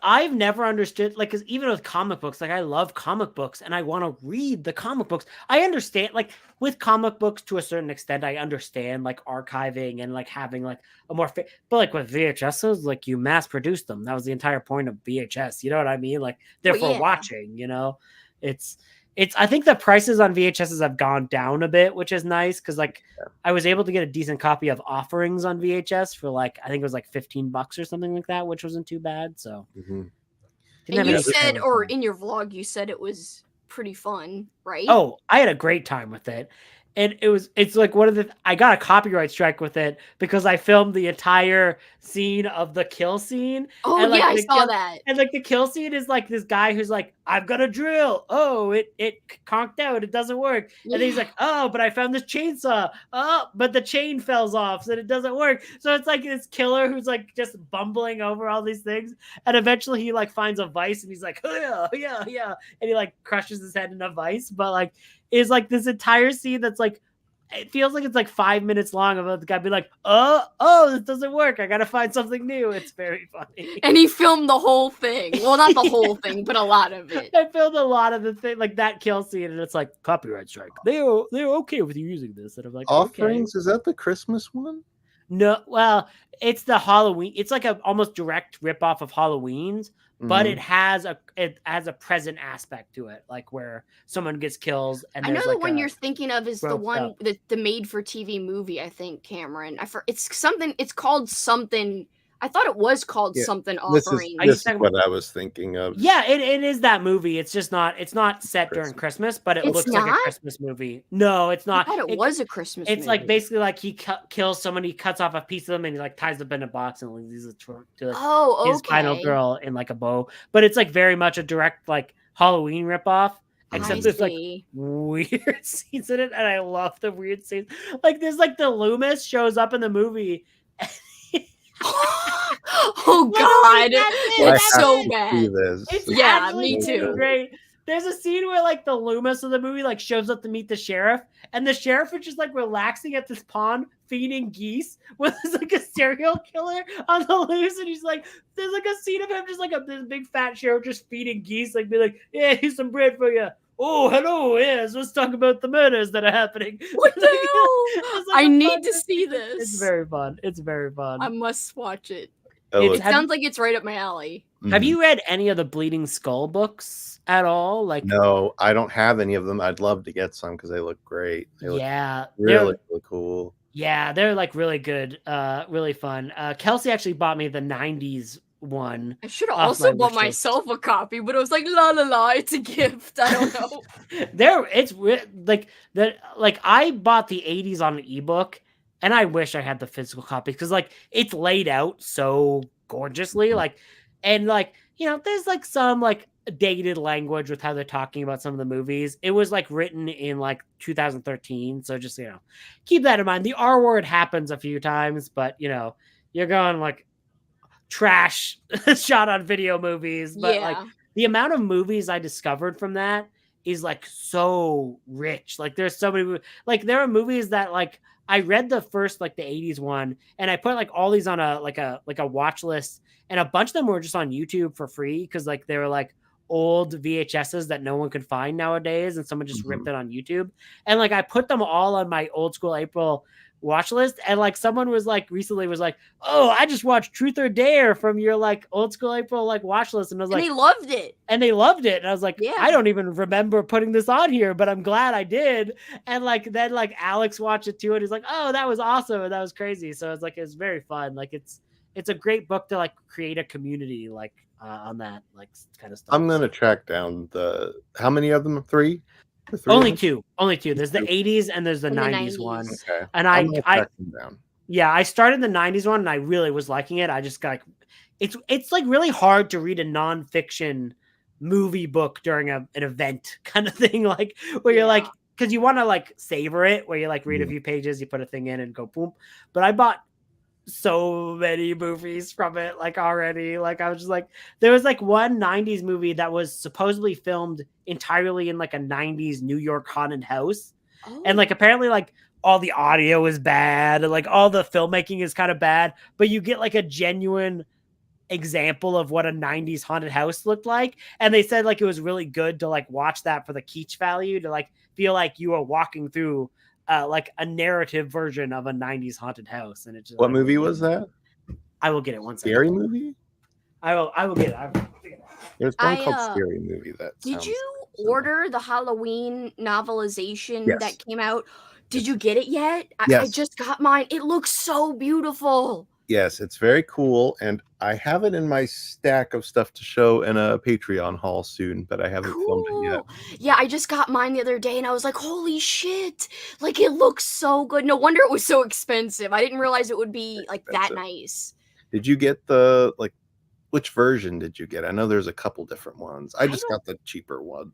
[SPEAKER 1] I've never understood, like, because even with comic books, like I love comic books and I want to read the comic books. I understand, like with comic books to a certain extent, I understand like archiving and like having like a more, but like with VHSs, like you mass produce them. That was the entire point of VHS. You know what I mean? Like they're for watching. I think the prices on VHSs have gone down a bit, which is nice because like I was able to get a decent copy of Offerings on VHS for like I think it was like $15 or something like that, which wasn't too bad. So,
[SPEAKER 2] and you said, or in your vlog, you said it was pretty fun, right?
[SPEAKER 1] Oh, I had a great time with it. And it's like one of the, I got a copyright strike with it because I filmed the entire scene of the kill scene.
[SPEAKER 2] Oh
[SPEAKER 1] and like
[SPEAKER 2] yeah, I
[SPEAKER 1] the
[SPEAKER 2] saw
[SPEAKER 1] kill,
[SPEAKER 2] that.
[SPEAKER 1] And like the kill scene is like this guy who's like, I've got a drill. Oh, it conked out. It doesn't work. And then he's like, oh, but I found this chainsaw. Oh, but the chain fells off, so it doesn't work. So it's like this killer who's like just bumbling over all these things. And eventually he like finds a vice and he's like, oh, yeah. And he like crushes his head in a vice. But like, is like this entire scene that's like, it feels like it's like 5 minutes long about the guy be like, oh, this doesn't work. I gotta find something new. It's very funny.
[SPEAKER 2] And he filmed the whole thing. Well, not the whole thing, but a lot of it.
[SPEAKER 1] I filmed a lot of the thing, like that kill scene, and it's like copyright strike. They're okay with you using this, and I'm like,
[SPEAKER 16] Offerings,
[SPEAKER 1] okay.
[SPEAKER 16] is that the Christmas one?
[SPEAKER 1] No, well, it's the Halloween. It's like a almost direct ripoff of Halloween's, but it has a present aspect to it, like where someone gets kills. And
[SPEAKER 2] I know the
[SPEAKER 1] like
[SPEAKER 2] one you're thinking of is the
[SPEAKER 1] growth
[SPEAKER 2] one
[SPEAKER 1] up.
[SPEAKER 2] the made for TV movie. I think Cameron. It's something. It's called something. I thought it was called something offering.
[SPEAKER 16] This is what I was thinking of.
[SPEAKER 1] Yeah, it is that movie. It's just not. It's not set during Christmas, but it looks like a Christmas movie. No, it's not.
[SPEAKER 2] I thought it was a Christmas movie.
[SPEAKER 1] It's like basically like he kills someone, he cuts off a piece of them, and he like ties them in a box and leaves it to his final girl in like a bow. But it's like very much a direct like Halloween ripoff. Except there's like weird scenes in it, and I love the weird scenes. Like there's like the Loomis shows up in the movie.
[SPEAKER 2] Oh God, it's so bad.
[SPEAKER 1] It's
[SPEAKER 2] me too.
[SPEAKER 1] Great. There's a scene where like the Loomis of the movie like shows up to meet the sheriff, and the sheriff is just like relaxing at this pond feeding geese with like a serial killer on the loose, and he's like, there's like a scene of him just like this big fat sheriff just feeding geese, like be like, yeah, here's some bread for you. Oh, hello, yes, let's talk about the murders that are happening.
[SPEAKER 2] What the hell? I need to see this.
[SPEAKER 1] It's very fun. It's very fun.
[SPEAKER 2] I must watch it.
[SPEAKER 1] It
[SPEAKER 2] sounds like it's right up my alley.
[SPEAKER 1] Have you read any of the Bleeding Skull books at all? Like,
[SPEAKER 16] no, I don't have any of them. I'd love to get some because they look great. They look really cool.
[SPEAKER 1] Yeah, they're like really good, really fun. Kelsey actually bought me the 90s one.
[SPEAKER 2] I should have also bought myself a copy, but it was like la, it's a gift. I don't know. Like I bought the 80s on an ebook, and I wish I had the physical copy because like it's laid out so gorgeously, like, and like, you know, there's like some like dated language with how they're talking about some of the movies. It was like written in like 2013, so just, you know, keep that in mind. The R word happens a few times, but you know, you're going like trash shot on video movies, but like the amount of movies I discovered from that is like so rich. Like there's so many, like there are movies that like I read the first like the 80s one, and I put like all these on a watch list, and a bunch of them were just on YouTube for free because like they were like old VHSs that no one could find nowadays, and someone just ripped it on YouTube. And like I put them all on my old school April watch list, and like someone was like recently was like, oh, I just watched Truth or Dare from your like old school April like watch list, and I was like, they loved it,
[SPEAKER 1] and I was like, I don't even remember putting this on here, but I'm glad I did. And like then like Alex watched it too, and he's like, oh, that was awesome, and that was crazy. So it's like it's very fun. Like it's a great book to like create a community like on that like kind of stuff.
[SPEAKER 16] I'm gonna track down how many of them? Three?
[SPEAKER 1] Only two. There's the 80s and there's the 90s one.
[SPEAKER 16] Okay.
[SPEAKER 1] And I started the 90s one and I really was liking it. I just got like, it's like really hard to read a nonfiction movie book during an event kind of thing, like where you're like, because you want to like savor it, where you like read a few pages, you put a thing in and go boom. But I bought so many movies from it like already. Like I was just like, there was like one 90s movie that was supposedly filmed entirely in like a 90s New York haunted house. And like apparently like all the audio is bad and like all the filmmaking is kind of bad, but you get like a genuine example of what a 90s haunted house looked like. And they said like it was really good to like watch that for the kitsch value, to like feel like you were walking through like a narrative version of a 90s haunted house. And it's just
[SPEAKER 16] what movie was that?
[SPEAKER 1] I will get it once.
[SPEAKER 16] Scary movie?
[SPEAKER 1] I will get it.
[SPEAKER 16] There's one called Scary Movie that
[SPEAKER 2] did you order the Halloween novelization that came out? Did you get it yet?
[SPEAKER 16] Yes.
[SPEAKER 2] I just got mine. It looks so beautiful.
[SPEAKER 6] Yes, it's very cool, and I have it in my stack of stuff to show in a Patreon haul soon, but I haven't filmed it yet.
[SPEAKER 2] Cool. Yeah, I just got mine the other day and I was like, holy shit. Like it looks so good. No wonder it was so expensive. I didn't realize it would be like that nice.
[SPEAKER 6] Did you get the which version did you get? I know there's a couple different ones. I just got the cheaper one.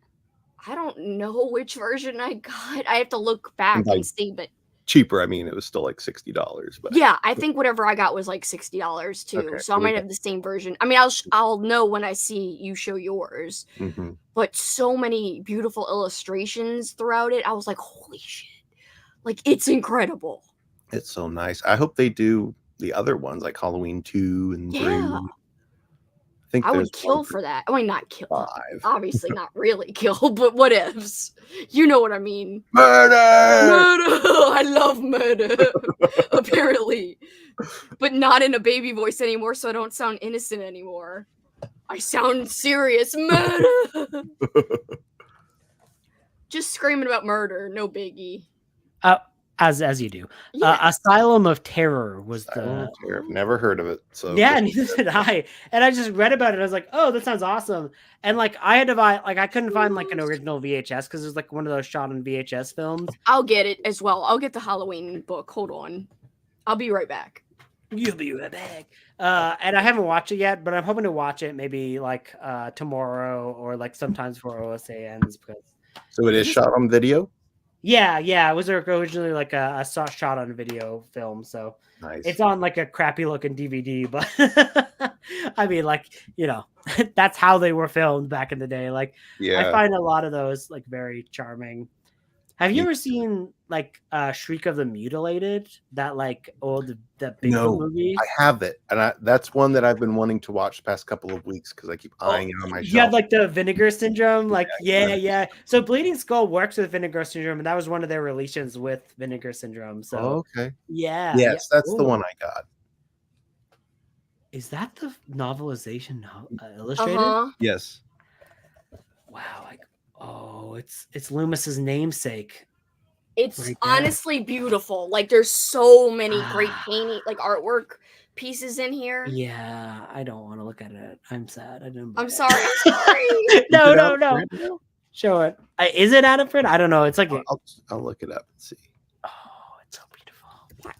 [SPEAKER 2] I don't know which version I got. I have to look back and see, but
[SPEAKER 6] cheaper, I mean, it was still like $60, but
[SPEAKER 2] yeah, I think whatever I got was like $60 too.
[SPEAKER 6] Okay,
[SPEAKER 2] so I might have the same version. I mean, I'll know when I see you show yours.
[SPEAKER 6] Mm-hmm.
[SPEAKER 2] But so many beautiful illustrations throughout it. I was like, holy shit. Like it's incredible.
[SPEAKER 6] It's so nice. I hope they do the other ones like Halloween 2 and 3. I think
[SPEAKER 2] I would
[SPEAKER 6] there's
[SPEAKER 2] kill for that. I mean, not kill.
[SPEAKER 6] 5.
[SPEAKER 2] Obviously, not really kill, but what ifs? You know what I mean?
[SPEAKER 6] Murder!
[SPEAKER 2] I love murder. Apparently, but not in a baby voice anymore, so I don't sound innocent anymore. I sound serious. Murder. Just screaming about murder. No biggie.
[SPEAKER 1] As you do. Asylum of Terror was the.
[SPEAKER 6] I've never heard of it. So
[SPEAKER 1] yeah, neither did I. And I just read about it. I was like, oh, that sounds awesome. And like I had to buy, like I couldn't find like an original VHS because there's like one of those shot on VHS films.
[SPEAKER 2] I'll get it as well. I'll get the Halloween book. Hold on. I'll be right back.
[SPEAKER 1] You'll be right back. And I haven't watched it yet, but I'm hoping to watch it maybe like tomorrow or like sometimes before OSA ends. Because
[SPEAKER 6] so it is shot on video?
[SPEAKER 1] Yeah. It was originally like a shot on video film. So
[SPEAKER 6] nice.
[SPEAKER 1] It's on like a crappy looking DVD, but I mean, like, you know, that's how they were filmed back in the day. Like, I find a lot of those like very charming. Have you ever seen like Shriek of the Mutilated? That like that big movie?
[SPEAKER 6] I have it, and that's one that I've been wanting to watch the past couple of weeks because I keep eyeing it on my shelf.
[SPEAKER 1] You had like the Vinegar Syndrome, like yeah. So Bleeding Skull works with Vinegar Syndrome, and that was one of their releases with Vinegar Syndrome. So
[SPEAKER 6] okay,
[SPEAKER 1] yes,
[SPEAKER 6] that's the one I got.
[SPEAKER 1] Is that the novelization illustrated?
[SPEAKER 6] Yes.
[SPEAKER 1] Wow. Oh, it's Loomis's namesake.
[SPEAKER 2] It's
[SPEAKER 1] right
[SPEAKER 2] honestly beautiful. Like there's so many great painting, like artwork pieces in here.
[SPEAKER 1] Yeah, I don't want to look at it. I'm sad. I didn't.
[SPEAKER 2] I'm sorry. I'm sorry.
[SPEAKER 1] No. Show it. Is it out of print? I don't know. It's like
[SPEAKER 6] I'll look it up and see.
[SPEAKER 1] Oh, it's so beautiful.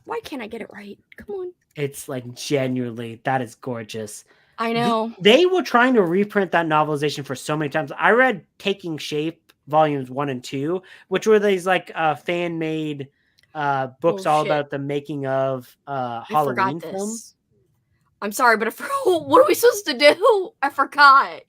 [SPEAKER 2] Why can't I get it right? Come on.
[SPEAKER 1] It's like genuinely that is gorgeous.
[SPEAKER 2] I know.
[SPEAKER 1] They were trying to reprint that novelization for so many times. I read Taking Shape volumes 1 and 2, which were these like fan-made books all about the making of Halloween films.
[SPEAKER 2] I'm sorry, but what are we supposed to do? I forgot.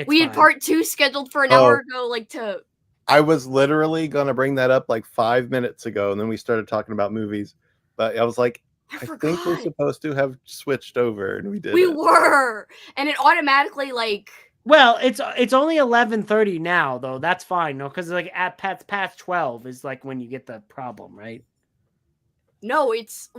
[SPEAKER 2] We had part 2 scheduled for an hour ago.
[SPEAKER 6] I was literally gonna bring that up like 5 minutes ago, and then we started talking about movies. But I was like, I think we're supposed to have switched over, and we did.
[SPEAKER 2] We were, and it automatically like.
[SPEAKER 1] Well, it's only 11:30 now, though. That's fine, no, because like at past 12 is like when you get the problem, right?
[SPEAKER 2] No, it's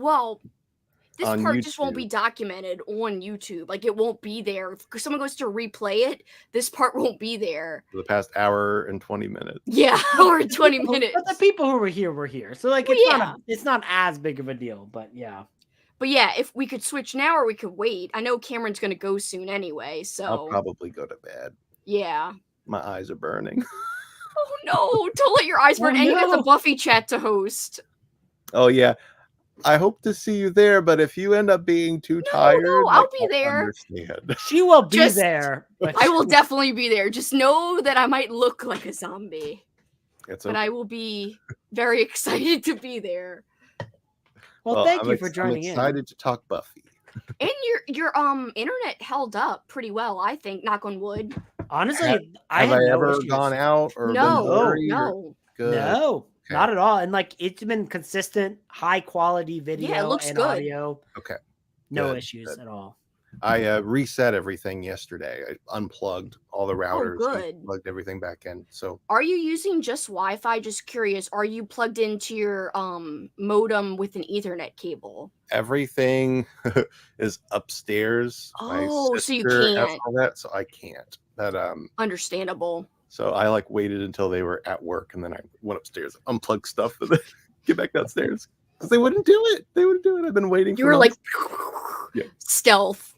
[SPEAKER 2] this
[SPEAKER 6] on
[SPEAKER 2] part
[SPEAKER 6] YouTube.
[SPEAKER 2] just won't be documented on YouTube. Like it won't be there. If someone goes to replay it, this part won't be there.
[SPEAKER 6] For the past hour and 20 minutes.
[SPEAKER 2] Yeah, or 20 minutes.
[SPEAKER 1] But the people who were here. So like it's not as big of a deal, but yeah.
[SPEAKER 2] But yeah, if we could switch now or we could wait. I know Cameron's gonna go soon anyway, so
[SPEAKER 6] I'll probably go to bed.
[SPEAKER 2] Yeah.
[SPEAKER 6] My eyes are burning.
[SPEAKER 2] Oh no, don't let your eyes burn. And you got the Buffy chat to host.
[SPEAKER 6] Oh yeah. I hope to see you there, but if you end up being too tired,
[SPEAKER 2] I'll be there.
[SPEAKER 6] Understand.
[SPEAKER 1] She will be there.
[SPEAKER 2] I will definitely be there. Just know that I might look like a zombie. But I will be very excited to be there.
[SPEAKER 1] Well, thank you for joining in.
[SPEAKER 6] I'm excited to talk Buffy.
[SPEAKER 2] And your internet held up pretty well, I think. Knock on wood.
[SPEAKER 1] Honestly,
[SPEAKER 6] have I ever gone out or
[SPEAKER 2] no.
[SPEAKER 6] Good.
[SPEAKER 1] No. Okay. Not at all. And like it's been consistent, high quality video and audio.
[SPEAKER 6] Okay.
[SPEAKER 1] No issues at all.
[SPEAKER 6] I reset everything yesterday. I unplugged all the routers,
[SPEAKER 2] good.
[SPEAKER 6] Plugged everything back in. So
[SPEAKER 2] are you using just Wi-Fi? Just curious. Are you plugged into your modem with an Ethernet cable?
[SPEAKER 6] Everything is upstairs.
[SPEAKER 2] Oh, so you can't.
[SPEAKER 6] All that, so I can't. But
[SPEAKER 2] understandable.
[SPEAKER 6] So I like waited until they were at work, and then I went upstairs, unplugged stuff, and then get back downstairs because they wouldn't do it. They wouldn't do it. I've been waiting.
[SPEAKER 2] You were like, stealth.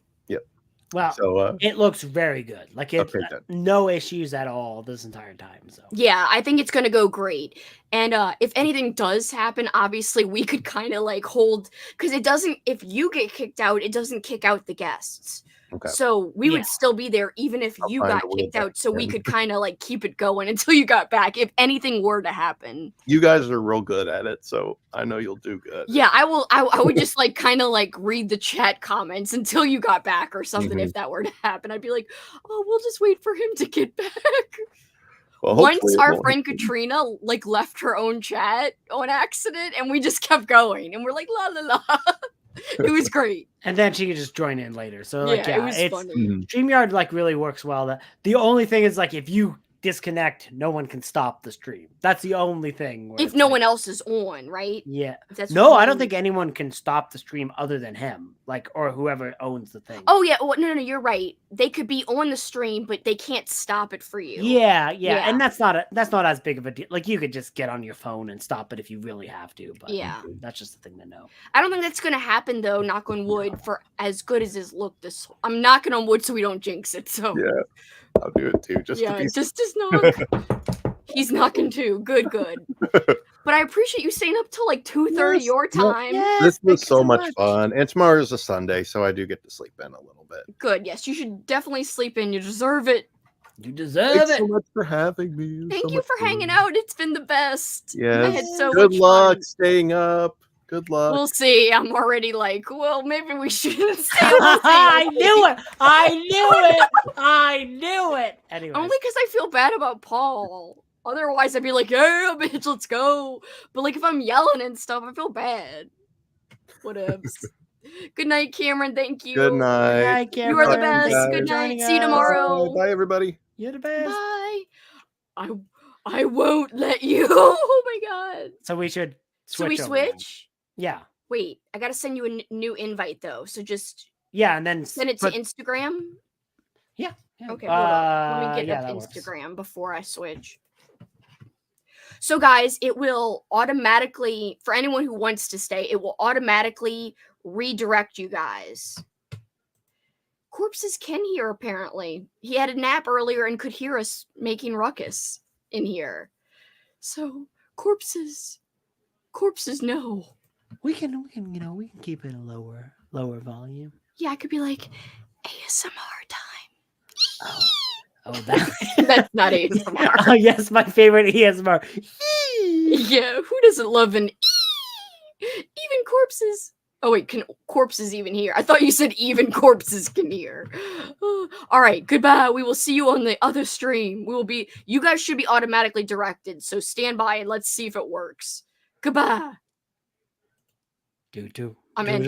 [SPEAKER 1] Well,
[SPEAKER 6] So
[SPEAKER 1] it looks very good. Like it's
[SPEAKER 6] okay, good.
[SPEAKER 1] no issues at all this entire time. So
[SPEAKER 2] Yeah, I think it's gonna go great. And if anything does happen, obviously we could kind of like hold, because it doesn't. If you get kicked out, it doesn't kick out the guests.
[SPEAKER 6] Okay.
[SPEAKER 2] So we
[SPEAKER 1] Yeah.
[SPEAKER 2] would still be there even if you
[SPEAKER 6] find
[SPEAKER 2] got
[SPEAKER 6] a way
[SPEAKER 2] kicked
[SPEAKER 6] back
[SPEAKER 2] out. So we
[SPEAKER 6] in.
[SPEAKER 2] could kind of like keep it going until you got back. If anything were to happen.
[SPEAKER 6] You guys are real good at it, so I know you'll do good.
[SPEAKER 2] Yeah, I will. I would just like kind of like read the chat comments until you got back or something. If that were to happen, I'd be like, "Oh, we'll just wait for him to get back."
[SPEAKER 6] Well,
[SPEAKER 2] Once
[SPEAKER 6] hopefully it
[SPEAKER 2] our
[SPEAKER 6] won't.
[SPEAKER 2] friend Katrina like left her own chat on accident, and we just kept going, and we're like, "La la la." It was great.
[SPEAKER 1] and then she could just join in later. So like
[SPEAKER 2] Yeah, it was
[SPEAKER 1] it's
[SPEAKER 2] funny.
[SPEAKER 1] StreamYard like really works well. The only thing is like if you disconnect, no one can stop the stream. That's the only thing. Where
[SPEAKER 2] If
[SPEAKER 1] it's
[SPEAKER 2] no
[SPEAKER 1] like-
[SPEAKER 2] one else is on, right?
[SPEAKER 1] Yeah.
[SPEAKER 2] That's
[SPEAKER 1] No,
[SPEAKER 2] what
[SPEAKER 1] I
[SPEAKER 2] you
[SPEAKER 1] don't
[SPEAKER 2] mean.
[SPEAKER 1] think anyone can stop the stream other than him, like or whoever owns the thing.
[SPEAKER 2] Oh yeah, well, no, you're right. They could be on the stream, but they can't stop it for you.
[SPEAKER 1] Yeah,
[SPEAKER 2] Yeah.
[SPEAKER 1] and that's not as big of a deal. Like you could just get on your phone and stop it if you really have to. But
[SPEAKER 2] Yeah.
[SPEAKER 1] that's just the thing to know.
[SPEAKER 2] I don't think that's gonna happen though. Knock on wood. For as good as his look, this I'm knocking on wood so we don't jinx it. So
[SPEAKER 6] Yeah, I'll do it too. Just to
[SPEAKER 2] yeah,
[SPEAKER 6] be
[SPEAKER 2] just knock. He's knocking too. Good. But I appreciate you staying up till like 2:30 your time.
[SPEAKER 6] This was so much fun, and tomorrow is a Sunday, so I do get to sleep in a little bit.
[SPEAKER 2] Good. Yes, you should definitely sleep in. You deserve it.
[SPEAKER 1] You deserve
[SPEAKER 6] Thanks
[SPEAKER 1] it.
[SPEAKER 6] so much for having me. It was
[SPEAKER 2] Thank
[SPEAKER 6] so
[SPEAKER 2] you
[SPEAKER 6] much
[SPEAKER 2] for
[SPEAKER 6] fun.
[SPEAKER 2] hanging out. It's been the best. I
[SPEAKER 6] Yes.
[SPEAKER 2] had so
[SPEAKER 6] Good
[SPEAKER 2] much
[SPEAKER 6] luck
[SPEAKER 2] fun.
[SPEAKER 6] staying up. Good luck.
[SPEAKER 2] We'll see. I'm already like, well, maybe we shouldn't stay.
[SPEAKER 1] I knew it. I knew it. Anyway,
[SPEAKER 2] Only because I feel bad about Paul. Otherwise, I'd be like, yeah, bitch, let's go. But like, if I'm yelling and stuff, I feel bad. Whatevs. Good night, Cameron. Thank you.
[SPEAKER 6] Good night.
[SPEAKER 2] You are the
[SPEAKER 6] Bye,
[SPEAKER 2] best.
[SPEAKER 6] guys.
[SPEAKER 2] Good night.
[SPEAKER 1] joining
[SPEAKER 2] See you
[SPEAKER 1] us.
[SPEAKER 2] tomorrow.
[SPEAKER 6] Bye, everybody.
[SPEAKER 1] You're the best.
[SPEAKER 2] Bye. I won't let you. Oh my god.
[SPEAKER 1] So we should
[SPEAKER 2] So we
[SPEAKER 1] switch. over then.
[SPEAKER 2] switch?
[SPEAKER 1] Yeah.
[SPEAKER 2] Wait, I gotta send you a new invite though. So just
[SPEAKER 1] Yeah, and then
[SPEAKER 2] send it to Instagram.
[SPEAKER 1] Yeah.
[SPEAKER 2] Okay, hold on. Let me get
[SPEAKER 1] yeah,
[SPEAKER 2] up
[SPEAKER 1] that works.
[SPEAKER 2] Instagram before I switch. So guys, it will automatically, for anyone who wants to stay, it will automatically redirect you guys. Corpses can hear, apparently. He had a nap earlier and could hear us making ruckus in here. So, corpses know.
[SPEAKER 1] We can keep it a lower volume.
[SPEAKER 2] Yeah, I could be like, ASMR time.
[SPEAKER 1] Oh, that
[SPEAKER 2] That's not ASMR.
[SPEAKER 1] Oh yes, my favorite ASMR.
[SPEAKER 2] Yeah, who doesn't love an even corpses? Oh wait, can corpses even hear? I thought you said even corpses can hear. All right, goodbye. We will see you on the other stream. You guys should be automatically directed, so stand by and let's see if it works. Goodbye.
[SPEAKER 1] Do.
[SPEAKER 2] I'm ending.